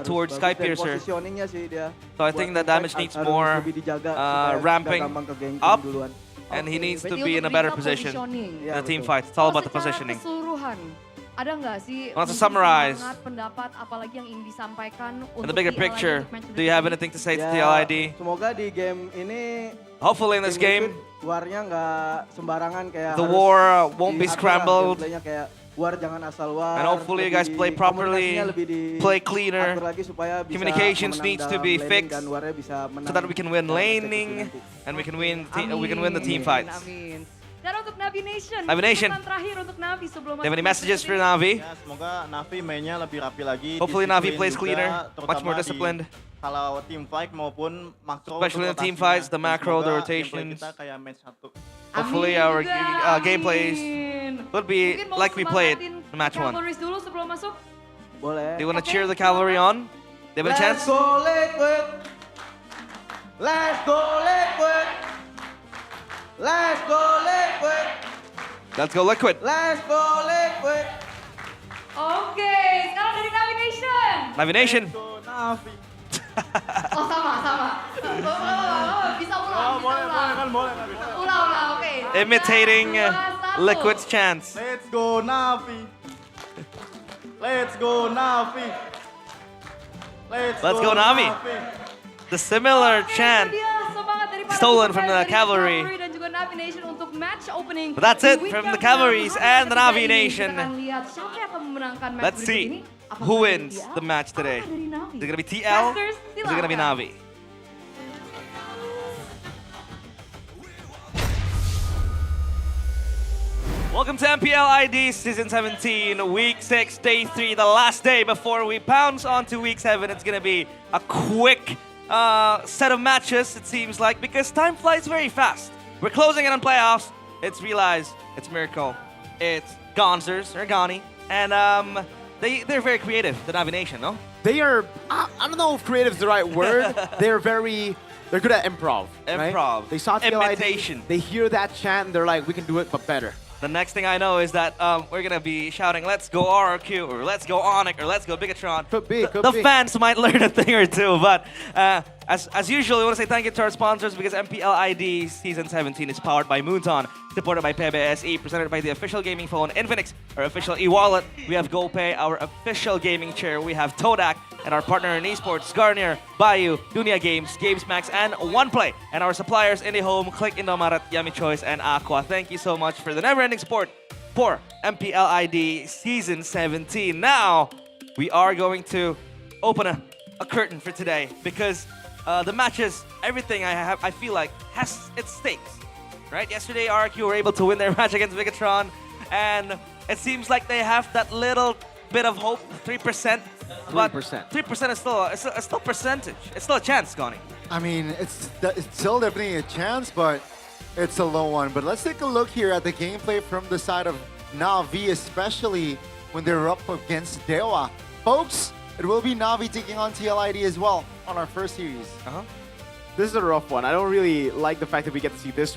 towards harus Sky bagus dan Piercer. positioning-nya sih dia. So I think that damage needs more lebih dijaga supaya nggak ramping gampang ke ganking up, duluan. and he needs to Berarti be in a untuk better recap position positioning. in the team fight. It's all about the Secara positioning. keseluruhan, ada nggak sih Well, to mungkin summarize, semangat, pendapat apalagi yang ingin disampaikan In untuk the bigger TLID picture, untuk match do you have berikutnya? anything to say to Ya, TLID? Semoga di game ini Hopefully in this game, warnya nggak sembarangan kayak the harus war won't be diatur lah scrambled. gameplaynya kayak war jangan asal war. And hopefully you guys play properly, play cleaner. Lagi supaya bisa Communications menang needs to dalam be laning fixed dan warnya bisa menang so that we can win dalam laning eksekusi nanti. and we can win the team fights. Amin. Dan untuk Navi Nation, Navi Nation. pesan terakhir untuk Navi sebelum Do you have any masuk ke messages match for ini. Navi? Ya, semoga Navi mainnya lebih rapi lagi. Hopefully Navi disiplin plays juga, cleaner, much terutama more di disciplined. Kalau team fight maupun makro. Especially in the team rotasinya. fights, the Dan macro, the semoga rotations. gameplay kita kayak match 1. Hopefully our gameplays would be Mungkin mau like we played semangatin in match 1. Cavalries dulu sebelum masuk. Boleh. Do you want to cheer the cavalry on? They have a chance? Let's go liquid. Let's go liquid. Let's go liquid. Let's go liquid. Let's go liquid. Oke, sekarang dari Navi Nation. Navi Nation. Navi. Oh sama. Bisa ulang, Ulang, oke. Imitating 3, 2, 1. Liquid's chance. Let's go Navi. Let's go Navi. Let's go Navi. The similar chant Itu dia semangat dari para stolen super from fans the dari cavalry. dan juga Navi Nation untuk match opening. But that's di it from weekend the cavalries pertama and the ketiga Navi ini. Nation. Kita akan lihat siapa yang akan memenangkan match Let's berikut ini. see Apakah who dari wins TL? the match today. Apakah dari Navi? Is it going to be TL? Casters, Or is it going to be silakan. Navi? Welcome to MPL ID Season 17, Week 6, Day 3, the last day before we bounce on to Week 7. It's going to be a quick set of matches, it seems like, because time flies very fast. We're closing in on playoffs. It's Realize, it's Miracle, it's Gonzers, or Gani, and they're very creative, the Navi Nation, no? They are, I don't know if creative is the right word. they're good at improv. Improv. Right? They saw TLID, Imitation. they hear that chant and they're like, we can do it, but better. The next thing I know is that we're gonna be shouting, "Let's go RRQ," or "Let's go Onyx," or "Let's go Bigatron." Could be. The fans might learn a thing or two, but as usual, we want to say thank you to our sponsors because MPL ID Season 17 is powered by Moonton, supported by PBSE, presented by the official gaming phone Infinix, our official e-wallet. We have GoPay, our official gaming chair. We have Todak, and our partner in esports, Garnier, Bayou, Dunia Games, GamesMax, and OnePlay. And our suppliers, IndyHome, Click Indomaret, Yummy Choice, and Aqua. Thank you so much for the never-ending support for MPL ID Season 17. Now, we are going to open a curtain for today because the matches, everything I feel like has its stakes, right? Yesterday, RRQ were able to win their match against Megatron, and it seems like they have that little bit of hope, 3%. But 3% is still percentage. It's still a chance, Connie. I mean, it's still definitely a chance, but it's a low one. But let's take a look here at the gameplay from the side of Na'Vi, especially when they're up against Dewa. Folks, it will be Na'Vi taking on TLID as well on our first series. This is a rough one. I don't really like the fact that we get to see this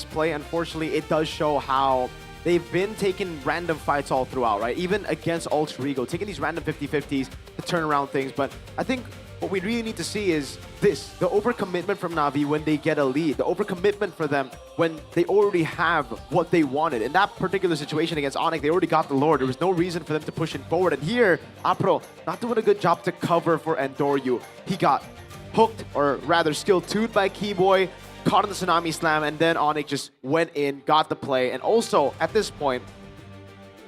play. Unfortunately, it does show how they've been taking random fights all throughout, right? Even against Ultra Ego, taking these random 50-50s to turn around things. But I think what we really need to see is this, the overcommitment from Na'Vi when they get a lead, the overcommitment for them when they already have what they wanted. In that particular situation against Onyx, they already got the Lord. There was no reason for them to push it forward. And here, Apro not doing a good job to cover for Endoryu. He got hooked, or rather skill 2'd by Keyboy, caught in the Tsunami Slam, and then Onyx just went in, got the play. And also, at this point,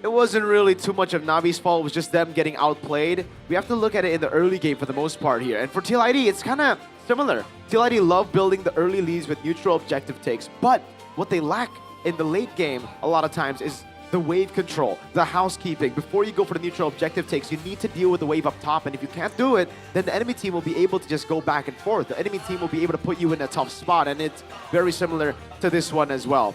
it wasn't really too much of Navi's fault. It was just them getting outplayed. We have to look at it in the early game for the most part here. And for TLID, it's kind of similar. TLID love building the early leads with neutral objective takes. But what they lack in the late game a lot of times is the wave control, the housekeeping. Before you go for the neutral objective takes, you need to deal with the wave up top. And if you can't do it, then the enemy team will be able to just go back and forth. The enemy team will be able to put you in a tough spot. And it's very similar to this one as well.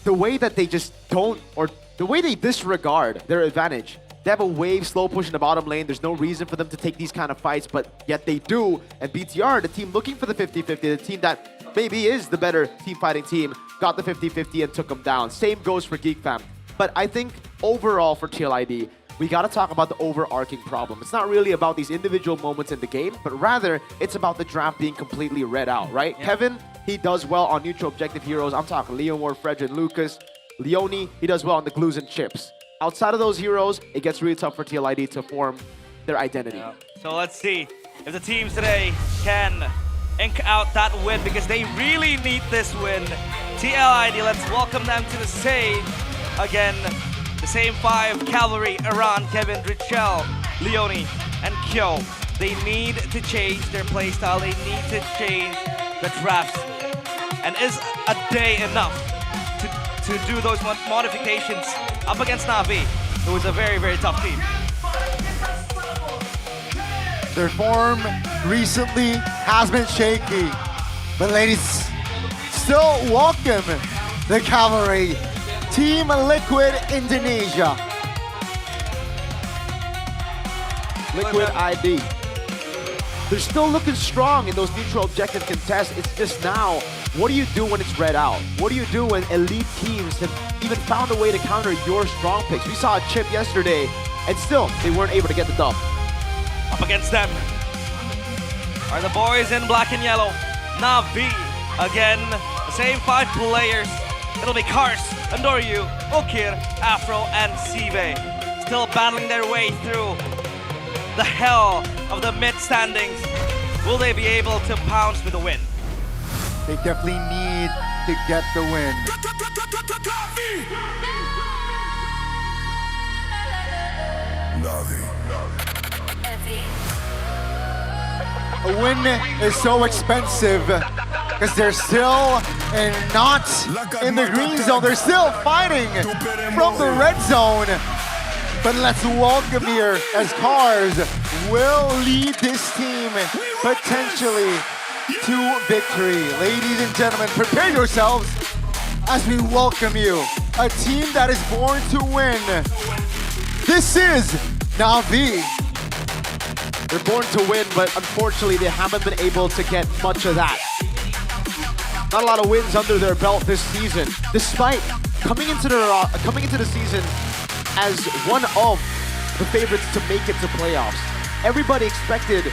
The way that they just don't, or the way they disregard their advantage. They have a wave slow push in the bottom lane. There's no reason for them to take these kind of fights, but yet they do. And BTR, the team looking for the 50-50, the team that maybe is the better team fighting team, got the 50-50 and took them down. Same goes for GeekFam. But I think overall for TLID, we got to talk about the overarching problem. It's not really about these individual moments in the game, but rather it's about the draft being completely read out, right? Yeah. Kevin, he does well on neutral objective heroes. I'm talking Leonor, Fredrin, Lucas. Leone, he does well on the glues and chips. Outside of those heroes, it gets really tough for TLID to form their identity. Yeah. So let's see if the teams today can ink out that win, because they really need this win. TLID, let's welcome them to the stage. Again, the same 5, Cavalry, Iran, Kevin, Richel, Leone, and Kyo. They need to change their playstyle. They need to change the drafts. And is a day enough to do those modifications up against Na'Vi, who is a very, very tough team? Their form recently has been shaky. But ladies, still welcome the Cavalry, Team Liquid Indonesia. Liquid ID. They're still looking strong in those neutral objective contests. It's just now, what do you do when it's read out? What do you do when elite teams have even found a way to counter your strong picks? We saw a chip yesterday, and still, they weren't able to get the dub. Up against them are the boys in black and yellow. Na'Vi, again, the same 5 players. It'll be Kars, Endoryu, Okir, Afro, and Sive. Still battling their way through the hell of the mid standings. Will they be able to pounce with a win? They definitely need to get the win. A win is so expensive because they're still not in the green zone. They're still fighting from the red zone. But let's welcome here as Cars will lead this team potentially to victory. Ladies and gentlemen, prepare yourselves as we welcome you. A team that is born to win. This is Na'Vi. They're born to win, but unfortunately they haven't been able to get much of that. Not a lot of wins under their belt this season, despite coming into the season as one of the favorites to make it to playoffs. Everybody expected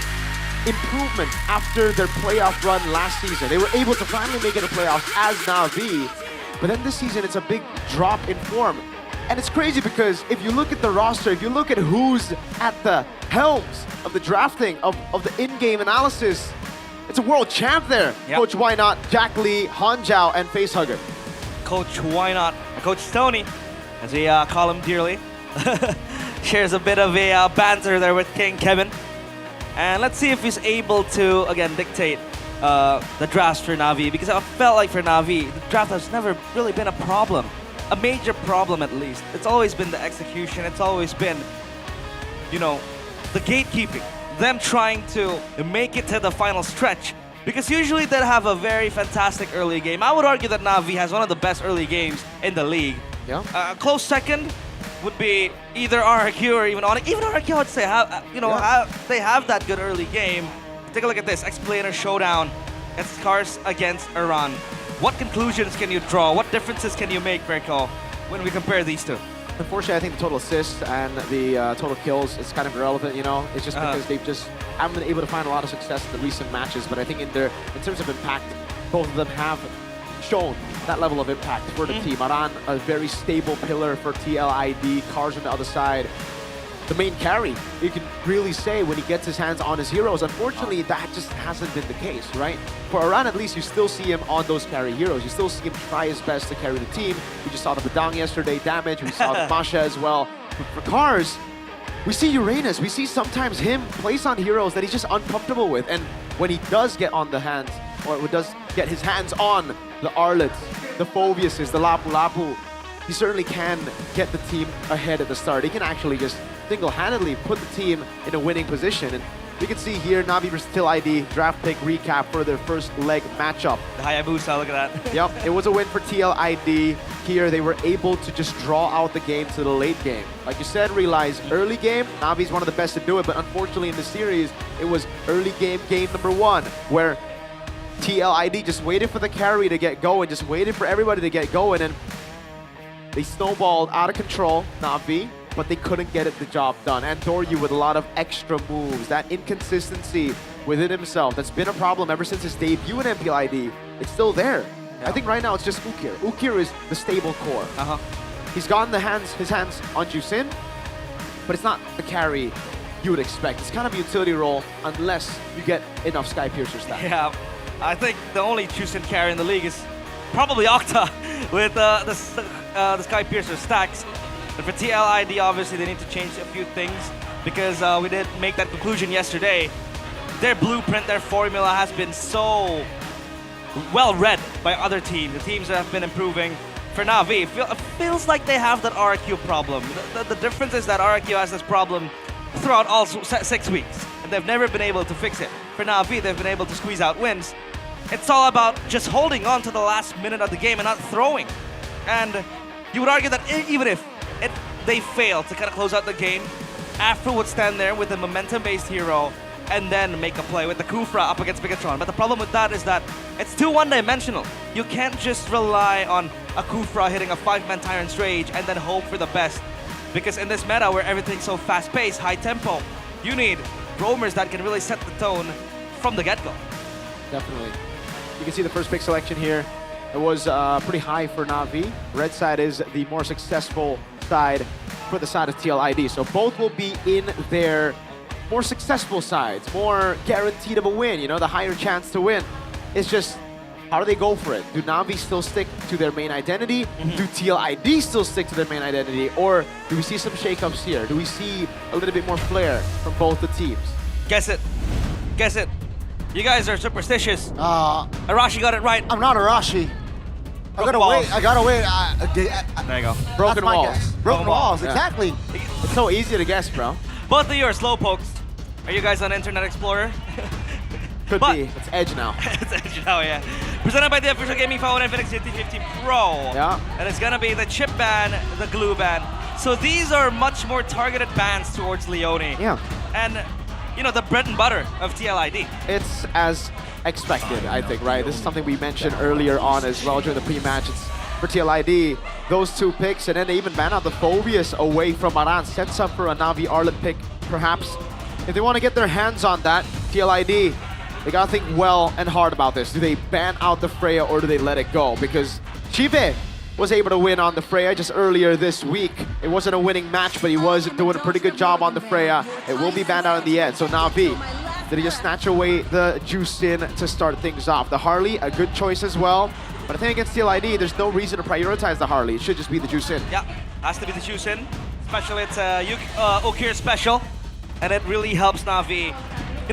improvement after their playoff run last season. They were able to finally make it to playoffs as Na'Vi, but then this season it's a big drop in form. And it's crazy because if you look at the roster, if you look at who's at the helms of the drafting, of the in-game analysis, it's a world champ there. Yep. Coach Why Not, Jack Lee, Han Zhao, and Facehugger. Coach Why Not, Coach Tony, as we call him dearly, shares a bit of a banter there with King Kevin. And let's see if he's able to, again, dictate the drafts for Na'Vi, because I felt like for Na'Vi, the draft has never really been a problem. A major problem, at least. It's always been the execution. It's always been, you know, the gatekeeping. Them trying to make it to the final stretch. Because usually they have a very fantastic early game. I would argue that Na'Vi has one of the best early games in the league. Yeah. A close second would be either RRQ or even Onyx. Even RRQ, I'd say, they have that good early game. Take a look at this. Explainer Showdown. It's Cars against Iran. What conclusions can you draw? What differences can you make, Verko, when we compare these two? Unfortunately, I think the total assists and the total kills is kind of irrelevant, you know? It's just because they've just haven't been able to find a lot of success in the recent matches. But I think in terms of impact, both of them have shown that level of impact for the team. Aran, a very stable pillar for TLID. Cars on the other side. The main carry, you can really say, when he gets his hands on his heroes. Unfortunately, that just hasn't been the case, right? For Aran, at least, you still see him on those carry heroes. You still see him try his best to carry the team. We just saw the Badang yesterday damage. We saw the Masha as well. But for Cars, we see Uranus. We see sometimes him place on heroes that he's just uncomfortable with. And when he does get on the hands, or does get his hands on the Arlets, the Phobiuses, the Lapu Lapu, he certainly can get the team ahead at the start. He can actually just single-handedly put the team in a winning position. And you can see here, Na'Vi versus TLID draft pick recap for their first leg matchup. The Hayabusa, look at that. Yep, it was a win for TLID. Here, they were able to just draw out the game to the late game. Like you said, realize early game, Na'Vi's one of the best to do it, but unfortunately in the series, it was early game number 1, where TLID just waited for the carry to get going, just waited for everybody to get going, and they snowballed out of control, Na'Vi, but they couldn't get the job done. And Doryu with a lot of extra moves. That inconsistency within himself, that's been a problem ever since his debut in MPLID. It's still there. Yeah. I think right now it's just Ukir. Ukir is the stable core. He's gotten his hands on Jusin, but it's not the carry you would expect. It's kind of a utility role unless you get enough Sky Piercer stats. Yeah, I think the only Jusin carry in the league is probably Octa with the Sky Piercer stacks. But for TLID, obviously, they need to change a few things because we did make that conclusion yesterday. Their blueprint, their formula has been so well read by other teams. The teams that have been improving. For Na'Vi, it feels like they have that RRQ problem. The difference is that RRQ has this problem throughout all 6 weeks, and they've never been able to fix it. For Na'Vi, they've been able to squeeze out wins. It's all about just holding on to the last minute of the game and not throwing. And you would argue that even if they fail to kind of close out the game, Afro would stand there with a momentum-based hero and then make a play with the Kufra up against Bigatron. But the problem with that is that it's too one-dimensional. You can't just rely on a Kufra hitting a 5-man Tyrant's Rage and then hope for the best. Because in this meta where everything's so fast-paced, high-tempo, you need roamers that can really set the tone from the get-go. Definitely. You can see the first pick selection here. It was pretty high for Na'Vi. Red side is the more successful side for the side of TLID. So both will be in their more successful sides, more guaranteed of a win, you know, the higher chance to win. It's just, how do they go for it? Do Na'Vi still stick to their main identity? Do TLID still stick to their main identity? Or do we see some shakeups here? Do we see a little bit more flair from both the teams? Guess it. Guess it. You guys are superstitious. Arashi got it right. I'm not Arashi. I gotta wait. There you go. Broken walls. Broken walls, Yeah. exactly. It's so easy to guess, bro. Both of you are slowpokes. Are you guys on Internet Explorer? Could be. It's Edge now. It's Edge now, yeah. Presented by the official gaming phone Infinix GT50 Pro. Yeah. And it's gonna be the chip ban, the glue ban. So these are much more targeted bans towards Leone. Yeah. And, you know, the bread and butter of TLID. It's as expected, I think, right? This is something we mentioned earlier on as well during the pre-match. It's for TLID, those two picks, and then they even ban out the Phobius away from Aran. Sets up for a Na'Vi Arlet pick, perhaps. If they want to get their hands on that, TLID, they gotta think well and hard about this. Do they ban out the Freya or do they let it go? Because Chive was able to win on the Freya just earlier this week. It wasn't a winning match, but he was doing a pretty good job on the Freya. It will be banned out in the end. So Na'Vi, did he just snatch away the Jusin to start things off? The Harley, a good choice as well. But I think against TLID, there's no reason to prioritize the Harley. It should just be the Jusin. Yeah, has to be the Jusin. Especially it's Ukir special. And it really helps Na'Vi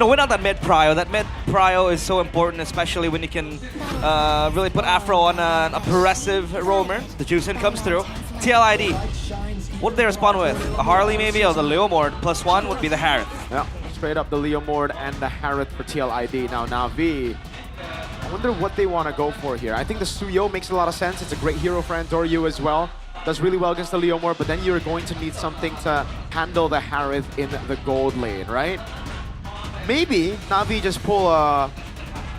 win out that mid prio. That mid prio is so important, especially when you can really put Afro on a progressive roamer. The Juicin comes through. TLID, what did they respond with? A Harley maybe, or the Leomord? +1 would be the Harith. Yeah, straight up the Leomord and the Harith for TLID. Now Na'Vi, I wonder what they want to go for here. I think the Suyo makes a lot of sense. It's a great hero for Andoryu as well. Does really well against the Leomord, but then you're going to need something to handle the Harith in the gold lane, right? Maybe Na'Vi just pull a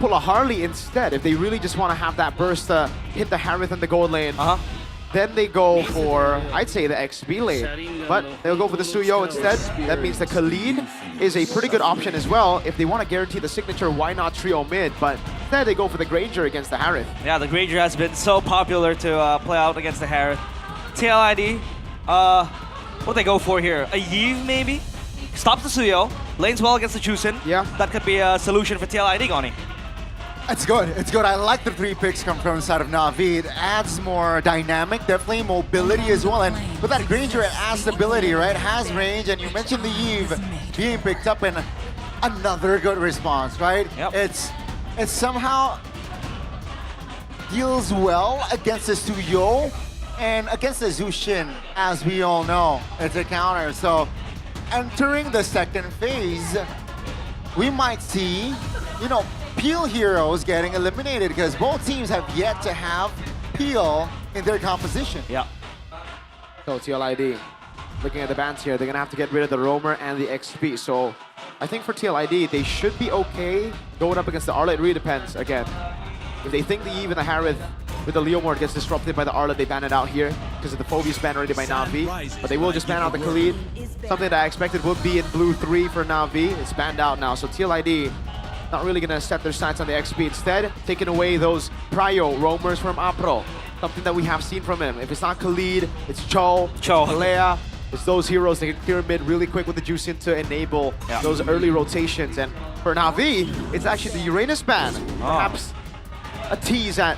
Harley instead if they really just want to have that burst to hit the Harith in the gold lane. Then they go for, I'd say, the XP lane, but they'll go for the Suyo instead. That means the Khalid is a pretty good option as well. If they want to guarantee the signature, why not trio mid? But instead they go for the Granger against the Harith. Yeah, the Granger has been so popular to play out against the Harith. TLID, what they go for here? A Yve maybe? Stops the Suyo, lanes well against the Juicin. Yeah. That could be a solution for TLID, Goni. It's good. It's good. I like the 3 picks come from the side of Na'Vi. It adds more dynamic, definitely mobility as well. And with that Granger, it adds stability, right? Has range, and you mentioned the Eve being picked up, and another good response, right? Yep. It somehow deals well against the Suyo and against the Zushin, as we all know. It's a counter. So entering the second phase, we might see, Peel heroes getting eliminated because both teams have yet to have Peel in their composition. Yeah. So TLID, looking at the bans here, they're going to have to get rid of the Roamer and the XP. So I think for TLID, they should be okay going up against the Arlet. It really depends, again. If they think the Eve and the Harith with the Leomord gets disrupted by the Arlet, they ban it out here because of the Phobius ban already by Na'Vi. But they will just ban out the Khalid. Something that I expected would be in blue 3 for Na'Vi. It's banned out now. So TLID not really going to set their sights on the XP. Instead, taking away those prio roamers from Apro. Something that we have seen from him. If it's not Khalid, it's Cho, Alea. It's those heroes that can clear mid really quick with the Juicin to enable those early rotations. And for Na'Vi, it's actually the Uranus ban. Perhaps a tease at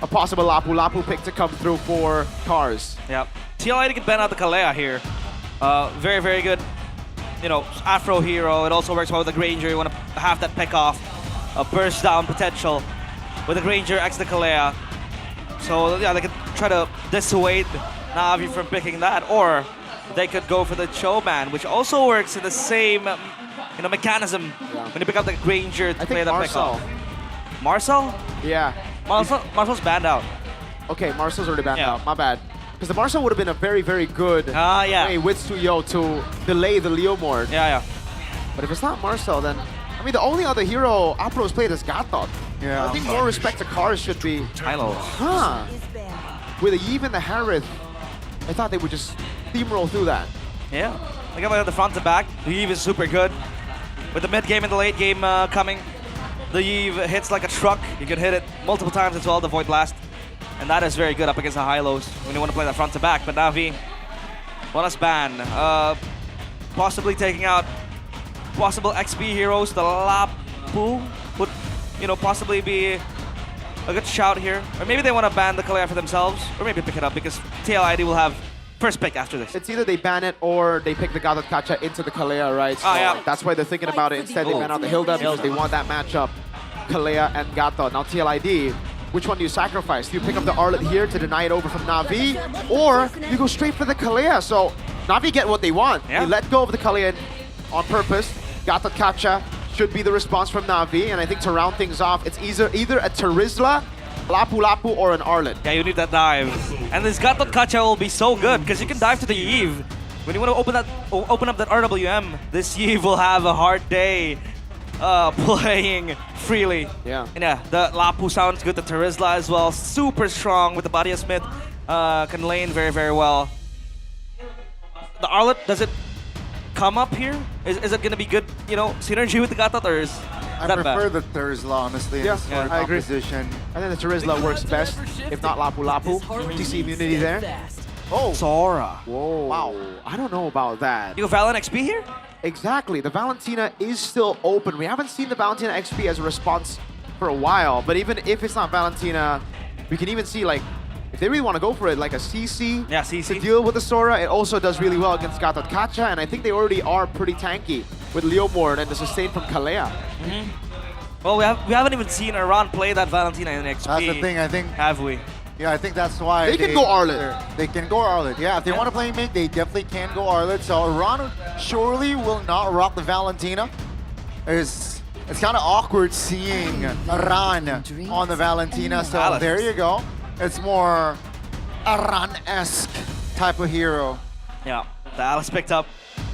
a possible Lapu pick to come through for Cars. Yeah. TLID can ban out the Kalea here. Very, very good. Afro hero. It also works well with the Granger. You want to have that pick off, a burst down potential with the Granger X the Kalea. So yeah, they could try to dissuade Na'Vi from picking that, or they could go for the Cho ban, which also works in the same mechanism when you pick up the Granger to play that pick off. Marcel? Yeah. Marcel's banned out. Okay, Marcel's already banned out. My bad. Because the Marcel would have been a very, very good way with Suyo to delay the Leomord. Yeah. But if it's not Marcel, then I mean the only other hero Apro's played is Gatot. Yeah. I think more respect to Cars should be Hilo. With the Eve and the Harith, I thought they would just steamroll through that. Yeah. Look at the front to back. The Eve is super good. With the mid game and the late game coming, the Eve hits like a truck. You can hit it multiple times as well, the Void Blast. And that is very good up against the high-lows when you want to play that front to back. But Na'Vi, want us ban. Possibly taking out possible XP heroes. The Lapu would, possibly be a good shout here. Or maybe they want to ban the Kalea for themselves. Or maybe pick it up because TLID will have first pick after this. It's either they ban it or they pick the Gatot Kacha into the Kalea, right? So that's why they're thinking about it. Instead, they ban out the Hilda because they want that matchup, Kalea and Gatot. Now TLID, which one do you sacrifice? Do you pick up the Arlet here to deny it over from Na'Vi? Or you go straight for the Kalea? So Na'Vi get what they want. They let go of the Kalea on purpose. Gatot Kacha should be the response from Na'Vi. And I think to round things off, it's either a Terizla, Lapu or an Arlet. Yeah, you need that dive. And this Gatot Kacha will be so good because you can dive to the Eve. When you want to open up that RWM, this Eve will have a hard day playing freely. Yeah. And yeah, the Lapu sounds good. The Terizla as well, super strong with the body of Smith. Can lane very, very well. The Arlet, does it come up here? Is it gonna be good, synergy with the Gatot, or is I that prefer bad? the Terizla, honestly. Yeah, I agree. Composition. I think the Terizla works best, if not Lapu. TC immunity there. Oh, Sora. Whoa. Wow. I don't know about that. You go Valen XP here? Exactly. The Valentina is still open. We haven't seen the Valentina XP as a response for a while, but even if it's not Valentina, we can even see, like, if they really want to go for it, like a CC, CC to deal with the Sora, it also does really well against Gatot Kacha, and I think they already are pretty tanky with Leomord and the sustain from Kalea. Well, we haven't even seen Iran play that Valentina in XP. That's the thing, I think. Have we? Yeah, I think that's why They can go Arlet. They can go Arlet. Yeah, if they want to play mid, they definitely can go Arlet. So Iran surely will not rock the Valentina. It's kind of awkward seeing Iran on the Valentina. So Alice. there you go. It's more Iran-esque type of hero. Yeah, the Alice picked up.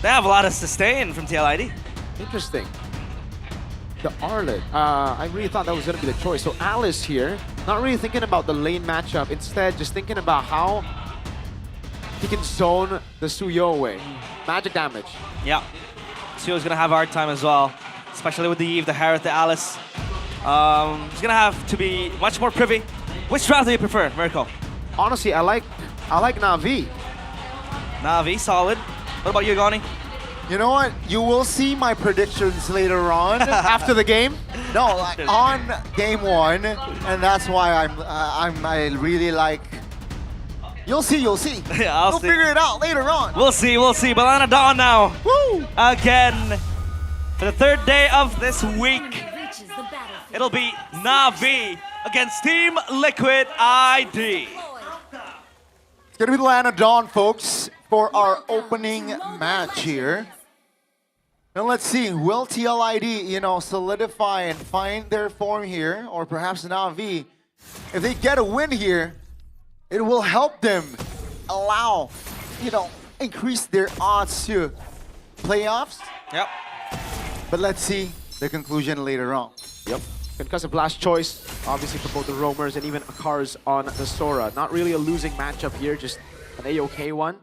They have a lot of sustain from TLID. Interesting. The Arlet. I really thought that was going to be the choice. So Alice here, not really thinking about the lane matchup. Instead, just thinking about how he can zone the Suyo away. Magic damage. Yeah, Suyo's gonna have a hard time as well, especially with the Eve, the Harriet, the Alice. He's gonna have to be much more privy. Which draft do you prefer, Mirko? Honestly, I like Na'Vi. Na'Vi, solid. What about you, Goni? You know what? You will see my predictions later on after the game. No, like on game 1, and that's why I really like. You'll see. Yeah, We'll figure it out later on. We'll see. Balana Dawn now. Woo! Again, for the third day of this week, it'll be Na'Vi against Team Liquid ID. It's gonna be the Lana Dawn, folks, for our opening match here. And let's see, will TLID, solidify and find their form here, or perhaps Na'Vi? If they get a win here, it will help them allow, increase their odds to playoffs. Yep. But let's see the conclusion later on. Yep. Concussive Blast choice, obviously for both the Roamers and even Akars on the Sora. Not really a losing matchup here, just an A-OK one.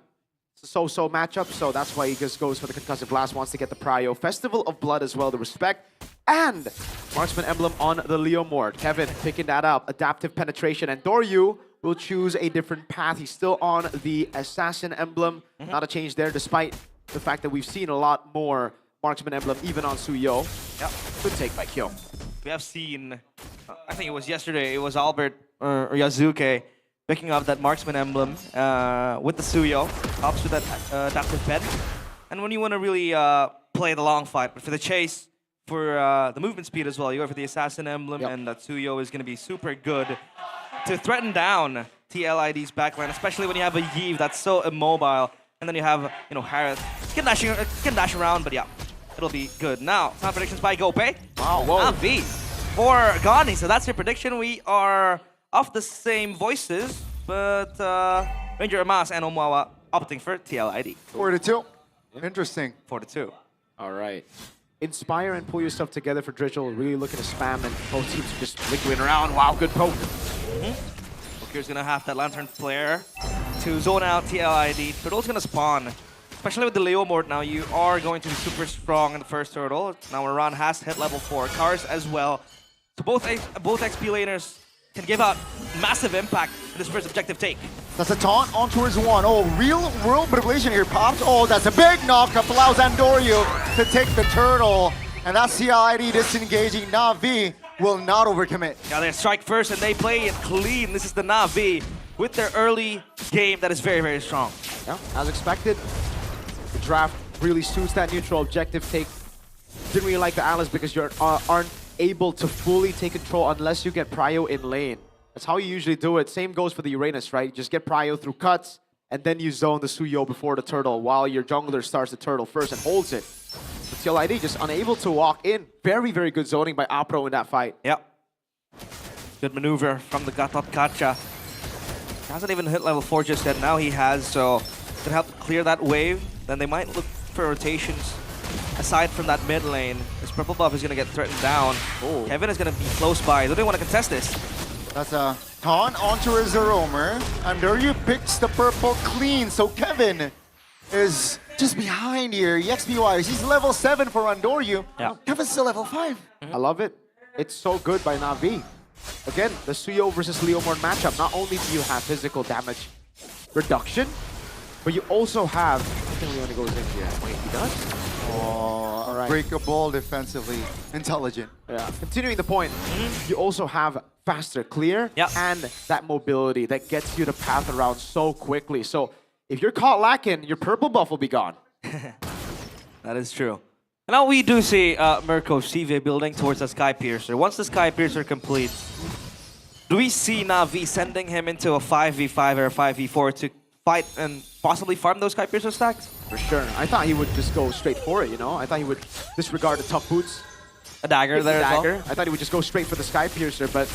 It's a so-so matchup, so that's why he just goes for the Concussive Blast, wants to get the Prio. Festival of Blood as well, the respect. And Marksman Emblem on the Leomord. Kevin picking that up. Adaptive Penetration. And Doryu will choose a different path. He's still on the Assassin Emblem. Not a change there, despite the fact that we've seen a lot more Marksman Emblem, even on Suyo. Yep. Good take by Kyo. We have seen, I think it was yesterday, it was Albert or Yazuke picking up that Marksman Emblem with the Suyo. Helps with that adaptive pen. And when you want to really play the long fight, but for the chase, for the movement speed as well, you go for the Assassin Emblem, and that Suyo is going to be super good to threaten down TLID's backline, especially when you have a Yves that's so immobile. And then you have, Harris can dash around, but yeah, it'll be good. Now, time predictions by Gope. Wow, whoa. Na'Vi for Gani. So that's your prediction. We are of the same voices, but Ranger Amas and Omawa opting for TLID. 4-2. Interesting. 4-2. All right. Inspire and pull yourself together for Drizzle. Really looking to spam, and both teams are just liquid around. Wow, good poke. Okir's gonna have that Lantern Flare to zone out TLID. Turtle's gonna spawn. Especially with the Leomord now, you are going to be super strong in the first turtle. Now Iran has hit level 4. Cars as well. So both XP laners can give out massive impact in this first objective take. That's a taunt on towards 1. Oh, real world manipulation here pops. Oh, that's a big knockup. Allows Andoryu to take the turtle. And that's TLID disengaging. Na'Vi will not overcommit. Yeah, they strike first and they play it clean. This is the Na'Vi with their early game that is very, very strong. Yeah, as expected. The draft really suits that neutral objective take. Didn't really like the Alice because you aren't able to fully take control unless you get Prio in lane. That's how you usually do it. Same goes for the Uranus, right? You just get Prio through cuts, and then you zone the Suyo before the turtle while your jungler starts the turtle first and holds it. But TLID just unable to walk in. Very, very good zoning by Apro in that fight. Yep. Good maneuver from the Gatot Kacha. Hasn't even hit level 4 just yet. Now he has, so to help clear that wave, then they might look for rotations aside from that mid lane. This purple buff is going to get threatened down. Oh. Kevin is going to be close by. Do they want to contest this? That's a taunt onto his Roamer. Andoryu picks the purple clean, so Kevin is just behind here. EXP-wise, he's level 7 for Andoryu. Yeah. Kevin's still level 5. I love it. It's so good by Na'Vi. Again, the Suyo versus Leomord matchup. Not only do you have physical damage reduction, but you also have... I think Leone goes in here. Wait, he does? Oh, all right. Breakable defensively. Intelligent. Yeah. Continuing the point, you also have faster clear and that mobility that gets you the path around so quickly. So if you're caught lacking, your purple buff will be gone. That is true. Now we do see Mirko CV building towards the Sky Piercer. Once the Sky Piercer completes, do we see Na'Vi sending him into a 5v5 or a 5v4 to fight and possibly farm those Sky Piercer stacks? For sure. I thought he would just go straight for it, you know? I thought he would disregard the tough boots. A dagger there as well? I thought he would just go straight for the Sky Piercer, but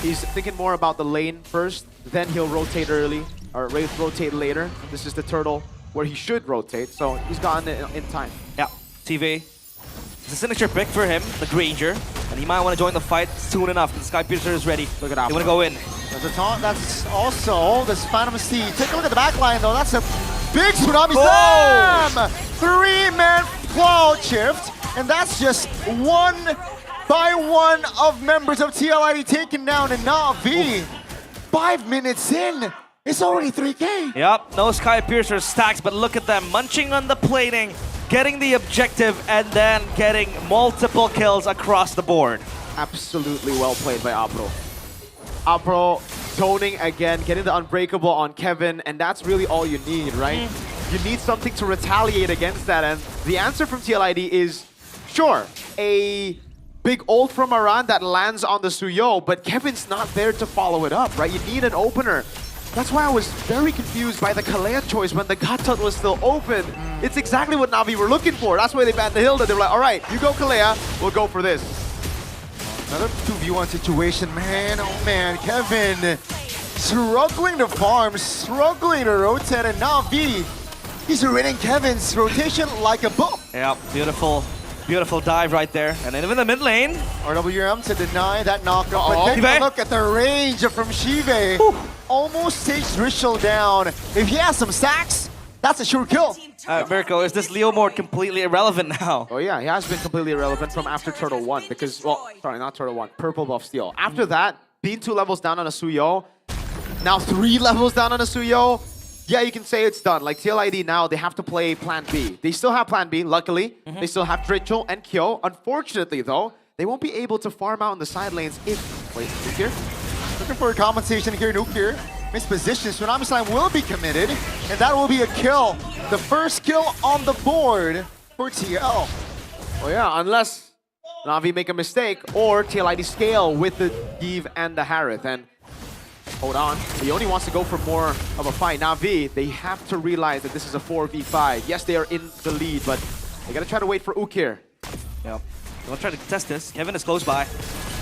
he's thinking more about the lane first, then he'll rotate early, or rotate later. This is the turtle where he should rotate, so he's gotten it in time. Yeah, TV. It's a signature pick for him, the Granger, and he might want to join the fight soon enough. The Sky Piercer is ready. Look at that. They want to go in. There's a taunt. That's also this Phantom Steed. Take a look at the back line, though. That's a big Tsunami Slam! 3-man cloud shift, and that's just one by one of members of TLID taken down, and Na'Vi, 5 minutes in, it's already 3K. Yep, no Sky Piercer stacks, but look at them munching on the plating, getting the objective, and then getting multiple kills across the board. Absolutely well played by Apro. Apro toning again, getting the unbreakable on Kevin, and that's really all you need, right? You need something to retaliate against that, and the answer from TLID is, sure, a big ult from Aran that lands on the Suyo, but Kevin's not there to follow it up, right? You need an opener. That's why I was very confused by the Kalea choice when the Gatot was still open. It's exactly what Na'Vi were looking for. That's why they banned the Hilda. They were like, all right, you go Kalea, we'll go for this. Another 2v1 situation, man. Oh man, Kevin struggling to farm, struggling to rotate, and Na'Vi, he's reading Kevin's rotation like a book. Yeah, beautiful dive right there. And then in the mid lane, RWM to deny that knockup. But take a look at the range from Shive. Almost takes Ritual down. If he has some stacks, that's a sure kill. Mirko, is this Leo mode completely irrelevant now? Oh yeah, he has been completely irrelevant from after Turtle 1 because, well, sorry, not Turtle 1, Purple Buff Steel. After that, being 2 levels down on a Suyo, now 3 levels down on a Suyo, yeah, you can say it's done. Like TLID now, they have to play Plan B. They still have Plan B, luckily. They still have Ritual and Kyo. Unfortunately though, they won't be able to farm out in the side lanes if... Wait, here? Looking for a compensation here, Nuclear. Misposition, Tsunami Slam will be committed, and that will be a kill. The first kill on the board for TL. Oh yeah, unless Na'Vi make a mistake or TLID scale with the Eve and the Harith. And hold on, he only wants to go for more of a fight. Na'Vi, they have to realize that this is a 4v5. Yes, they are in the lead, but they gotta try to wait for Ukir. Yep. They'll try to contest this. Kevin is close by.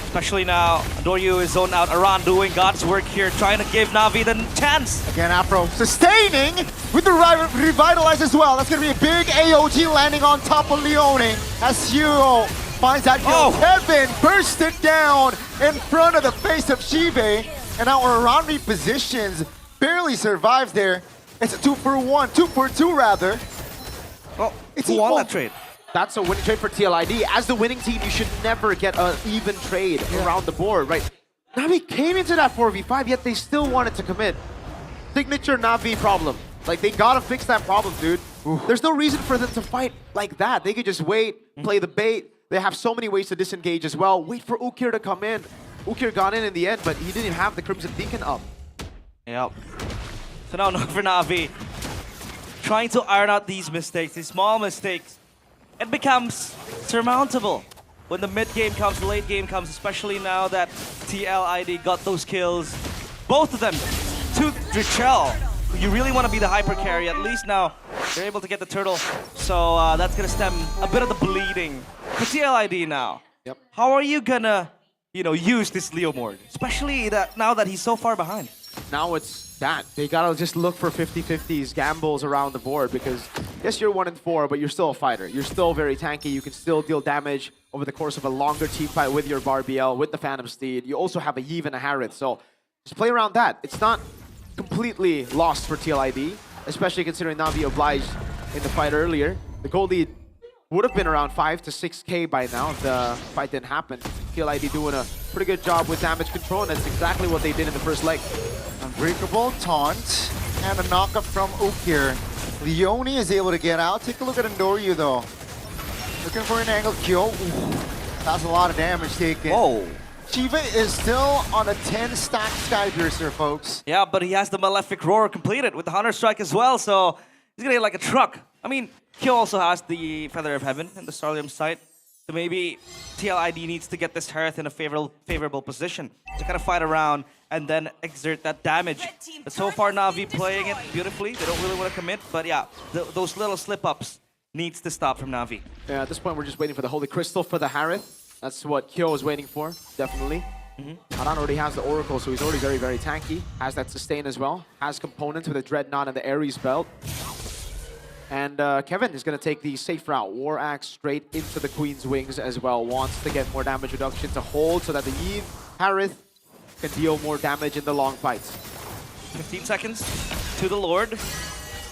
Especially now, Doryu is zoned out. Aran doing God's work here, trying to give Na'Vi the chance. Again, Afro sustaining with the Revitalize as well. That's going to be a big AOG landing on top of Leone as Hugo finds that kill. Kevin burst it down in front of the face of Shive. And now Aran repositions, barely survives there. It's a 2-for-1, 2-for-2 rather. Oh, it's who won that trade? That's a winning trade for TLID. As the winning team, you should never get an even trade around the board, right? Na'Vi came into that 4v5, yet they still wanted to commit. Signature Na'Vi problem. Like, they gotta fix that problem, dude. There's no reason for them to fight like that. They could just wait, play the bait. They have so many ways to disengage as well. Wait for Ukir to come in. Ukir got in the end, but he didn't even have the Crimson Beacon up. Yep. So now for Na'Vi, trying to iron out these mistakes, these small mistakes. It becomes surmountable when the mid game comes, the late game comes, especially now that TLID got those kills. Both of them to Drichel. You really want to be the hyper carry. At least now they're able to get the turtle. So that's going to stem a bit of the bleeding for TLID now. Yep. How are you going to, use this Leo Mord? Especially now that he's so far behind. Now it's that. They gotta just look for 50-50s, gambles around the board because, yes, you're 1-4, but you're still a fighter. You're still very tanky. You can still deal damage over the course of a longer team fight with your Barbiel, with the Phantom Steed. You also have a Yve and a Harith, so just play around that. It's not completely lost for TLID, especially considering Na'Vi obliged in the fight earlier. The goal lead would have been around 5 to 6K by now if the fight didn't happen. TLID doing a pretty good job with damage control, and that's exactly what they did in the first leg. Unbreakable taunt and a knockup from Ukir. Leone is able to get out. Take a look at Endoryu though. Looking for an angle kill. That's a lot of damage taken. Whoa. Shiva is still on a 10-stack Sky Piercer, folks. Yeah, but he has the Malefic Roar completed with the Hunter Strike as well, so he's gonna get like a truck I mean, Kyo also has the Feather of Heaven in the Starlium site. So maybe TLID needs to get this Hearth in a favorable position to kind of fight around and then exert that damage. But so far, Na'Vi playing it beautifully. They don't really want to commit, but yeah, those little slip-ups needs to stop from Na'Vi. Yeah, at this point, we're just waiting for the Holy Crystal for the Harith. That's what Kyo is waiting for, definitely. Aran already has the Oracle, so he's already very, very tanky. Has that sustain as well. Has components with the Dreadnought and the Ares belt. And Kevin is going to take the safe route. War Axe straight into the Queen's Wings as well. Wants to get more damage reduction to hold so that the Eve Harith can deal more damage in the long fights. 15 seconds to the Lord.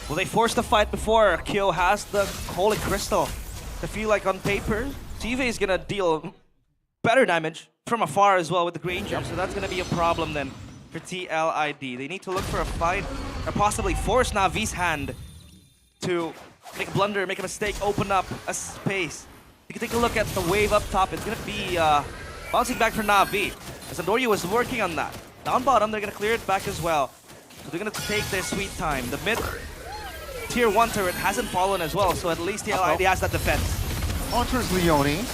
Will they force the fight before Kyo has the Holy Crystal? I feel like on paper, Tive is going to deal better damage from afar as well with the Granger. So that's going to be a problem then for TLID. They need to look for a fight or possibly force Na'Vi's hand to make a blunder, make a mistake, open up a space. You can take a look at the wave up top. It's going to be bouncing back for Na'Vi. As Andoryu was working on that. Down bottom, they're going to clear it back as well. So they're going to take their sweet time. The mid tier 1 turret hasn't fallen as well, so at least TLID has that defense. Enters Leone.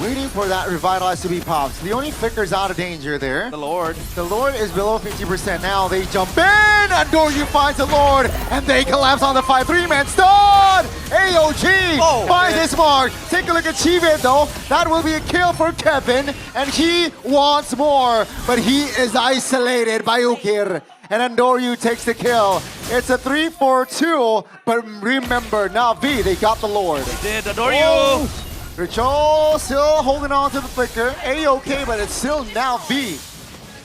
Waiting for that Revitalize to be popped. Leone flickers out of danger there. The Lord. The Lord is below 50% now. They jump in. Andoryu finds the Lord. And they collapse on the fight. 3-man stun. AOG finds his mark. Take a look at Chive though. That will be a kill for Kevin. And he wants more. But he is isolated by Ukir. And Andoryu takes the kill. It's a 3-4-2. But remember, Na'Vi, they got the Lord. They did. Andoryu. Ritual still holding on to the flicker. A-OK, but it's still Na'Vi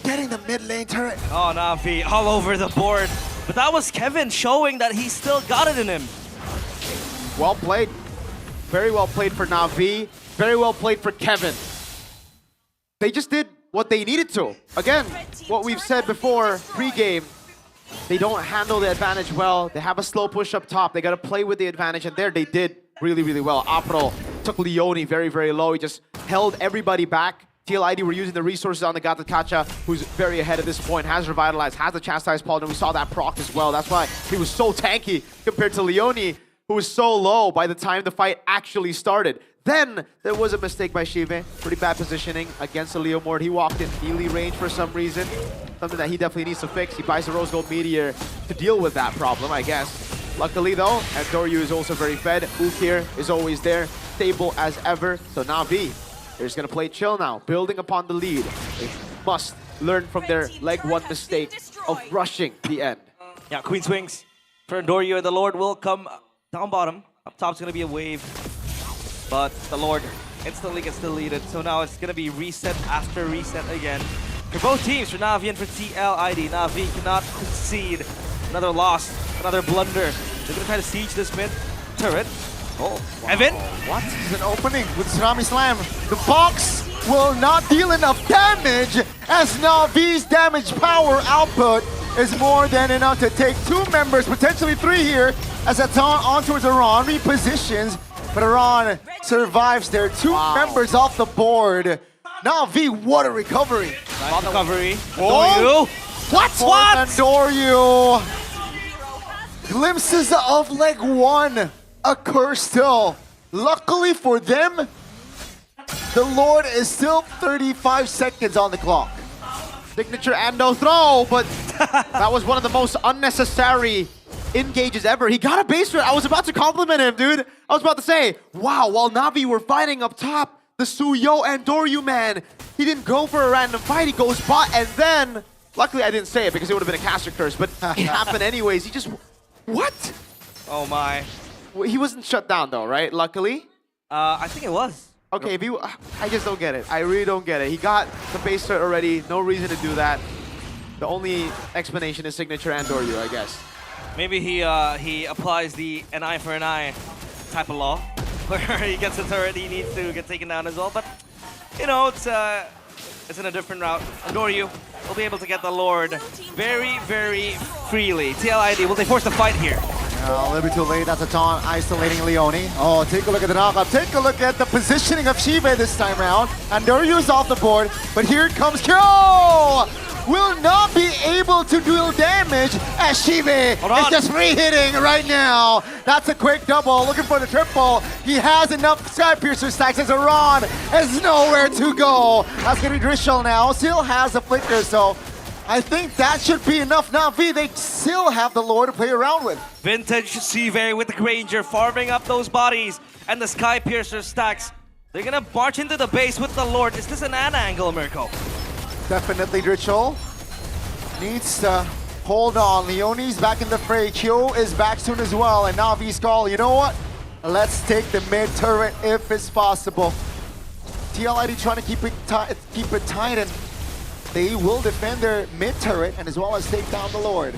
getting the mid lane turret. Oh, Na'Vi all over the board. But that was Kevin showing that he still got it in him. Well played. Very well played for Na'Vi. Very well played for Kevin. They just did what they needed to. Again, what we've said before, pre-game, they don't handle the advantage well. They have a slow push up top. They got to play with the advantage, and there they did really, really well. April took Leone very, very low. He just held everybody back. TLID were using the resources on the Gatakacha, who's very ahead at this point, has Revitalized, has the Chastised Pauldron. We saw that proc as well. That's why he was so tanky compared to Leone, who was so low by the time the fight actually started. Then there was a mistake by Shive. Pretty bad positioning against the Leomord. He walked in melee range for some reason. Something that he definitely needs to fix. He buys the Rose Gold Meteor to deal with that problem, I guess. Luckily though, Andoryu is also very fed. Ukir is always there, stable as ever. So Na'Vi, they're just gonna play chill now, building upon the lead. They must learn from their leg 1 mistake of rushing the end. Yeah, Queen's Wings for Andoryu, and the Lord will come down bottom. Up top's gonna be a wave, but the Lord instantly gets deleted. So now it's gonna be reset after reset again. For both teams, for Na'Vi and for TLID, Na'Vi cannot concede another loss, another blunder. They're gonna try to siege this mid turret. Oh, wow. Evan? What? There's an opening with Tsunami Slam. The box will not deal enough damage as Na'Vi's damage power output is more than enough to take 2 members, potentially 3 here, as Atan on towards Aran, repositions, but Aran survives there. 2 members off the board. Na'Vi, what a recovery. Nice recovery. Oh! What? Andoryu. Glimpses of leg 1 occur still. Luckily for them, the Lord is still 35 seconds on the clock. Signature Ando throw, but that was one of the most unnecessary engages ever. He got a base turret. I was about to compliment him, dude. I was about to say, wow, while Na'Vi were fighting up top, the Suyo Andoryu man, he didn't go for a random fight. He goes bot, and then, luckily I didn't say it because it would have been a caster curse, but it happened anyways. He just, what? Oh my. He wasn't shut down though, right? Luckily? I think it was. Okay, if you, I just don't get it. I really don't get it. He got the base turret already. No reason to do that. The only explanation is signature Andoryu, I guess. Maybe he applies the an eye for an eye type of law, where he gets a turret, he needs to get taken down as well. But you know, it's in a different route. Andoryu will be able to get the Lord very, very freely. TLID, will they force the fight here? A little bit too late. That's a taunt isolating Leone. Oh, take a look at the knockup. Take a look at the positioning of Shive this time around. Andoryu's off the board, but here comes Kyo! will not be able to deal damage as Shive is just re-hitting right now. That's a quick double, looking for the triple. He has enough Sky Piercer stacks as Iran has nowhere to go. That's gonna be Drishel now, still has a flicker, so I think that should be enough. Na'Vi, they still have the lore to play around with. Vintage Sive with the Granger farming up those bodies and the Sky Piercer stacks. They're gonna march into the base with the Lord. Is this an Ana angle, Mirko? Definitely Drichel needs to hold on. Leone's back in the fray. Kyo is back soon as well. And Na'Vi's call, you know what? Let's take the mid turret if it's possible. TLID trying to keep it tight, and they will defend their mid turret and as well as take down the Lord.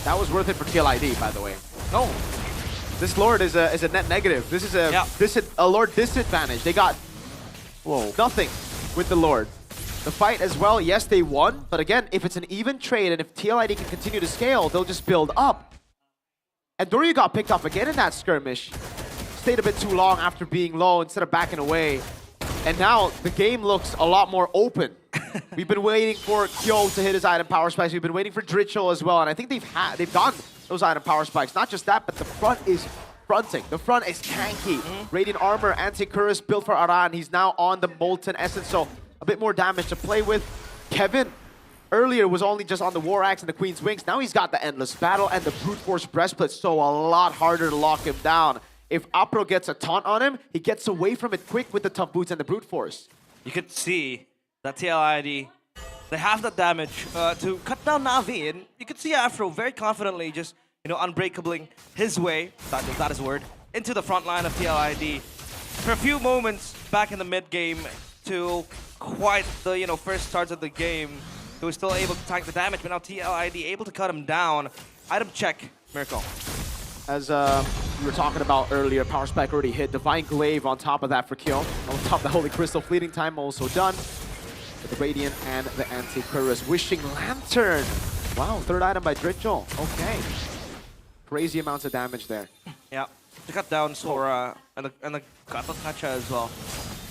That was worth it for TLID, by the way. No, this Lord is a net negative. This is a Lord disadvantage. They got nothing with the Lord. The fight as well, yes, they won, but again, if it's an even trade and if TLID can continue to scale, they'll just build up. And Doryu got picked off again in that skirmish. Stayed a bit too long after being low instead of backing away. And now the game looks a lot more open. We've been waiting for Kyo to hit his item power spikes. We've been waiting for Drichel as well, and I think they've done those item power spikes. Not just that, but the front is fronting. The front is tanky. Radiant armor, anti-Curse built for Aran. He's now on the Molten Essence, so a bit more damage to play with. Kevin earlier was only just on the War Axe and the Queen's Wings. Now he's got the Endless Battle and the Brute Force Breastplate, so a lot harder to lock him down. If Apro gets a taunt on him, he gets away from it quick with the Tough Boots and the Brute Force. You could see that TLID, they have the damage to cut down Na'Vi, and you could see Afro very confidently just, unbreakabling his way, that is a word, into the front line of TLID. For a few moments back in the mid game to quite the, first starts of the game, he was still able to tank the damage, but now TLID able to cut him down. Item check, Mirko. As we were talking about earlier, Power Spike already hit. Divine Glaive on top of that for Kyo. On top of the Holy Crystal, Fleeting Time also done. With the Radiant and the Anti-Curus. Wishing Lantern. Wow, third item by Drichel. Okay. Crazy amounts of damage there. Yeah, to cut down Sora and the Gato Kacha as well.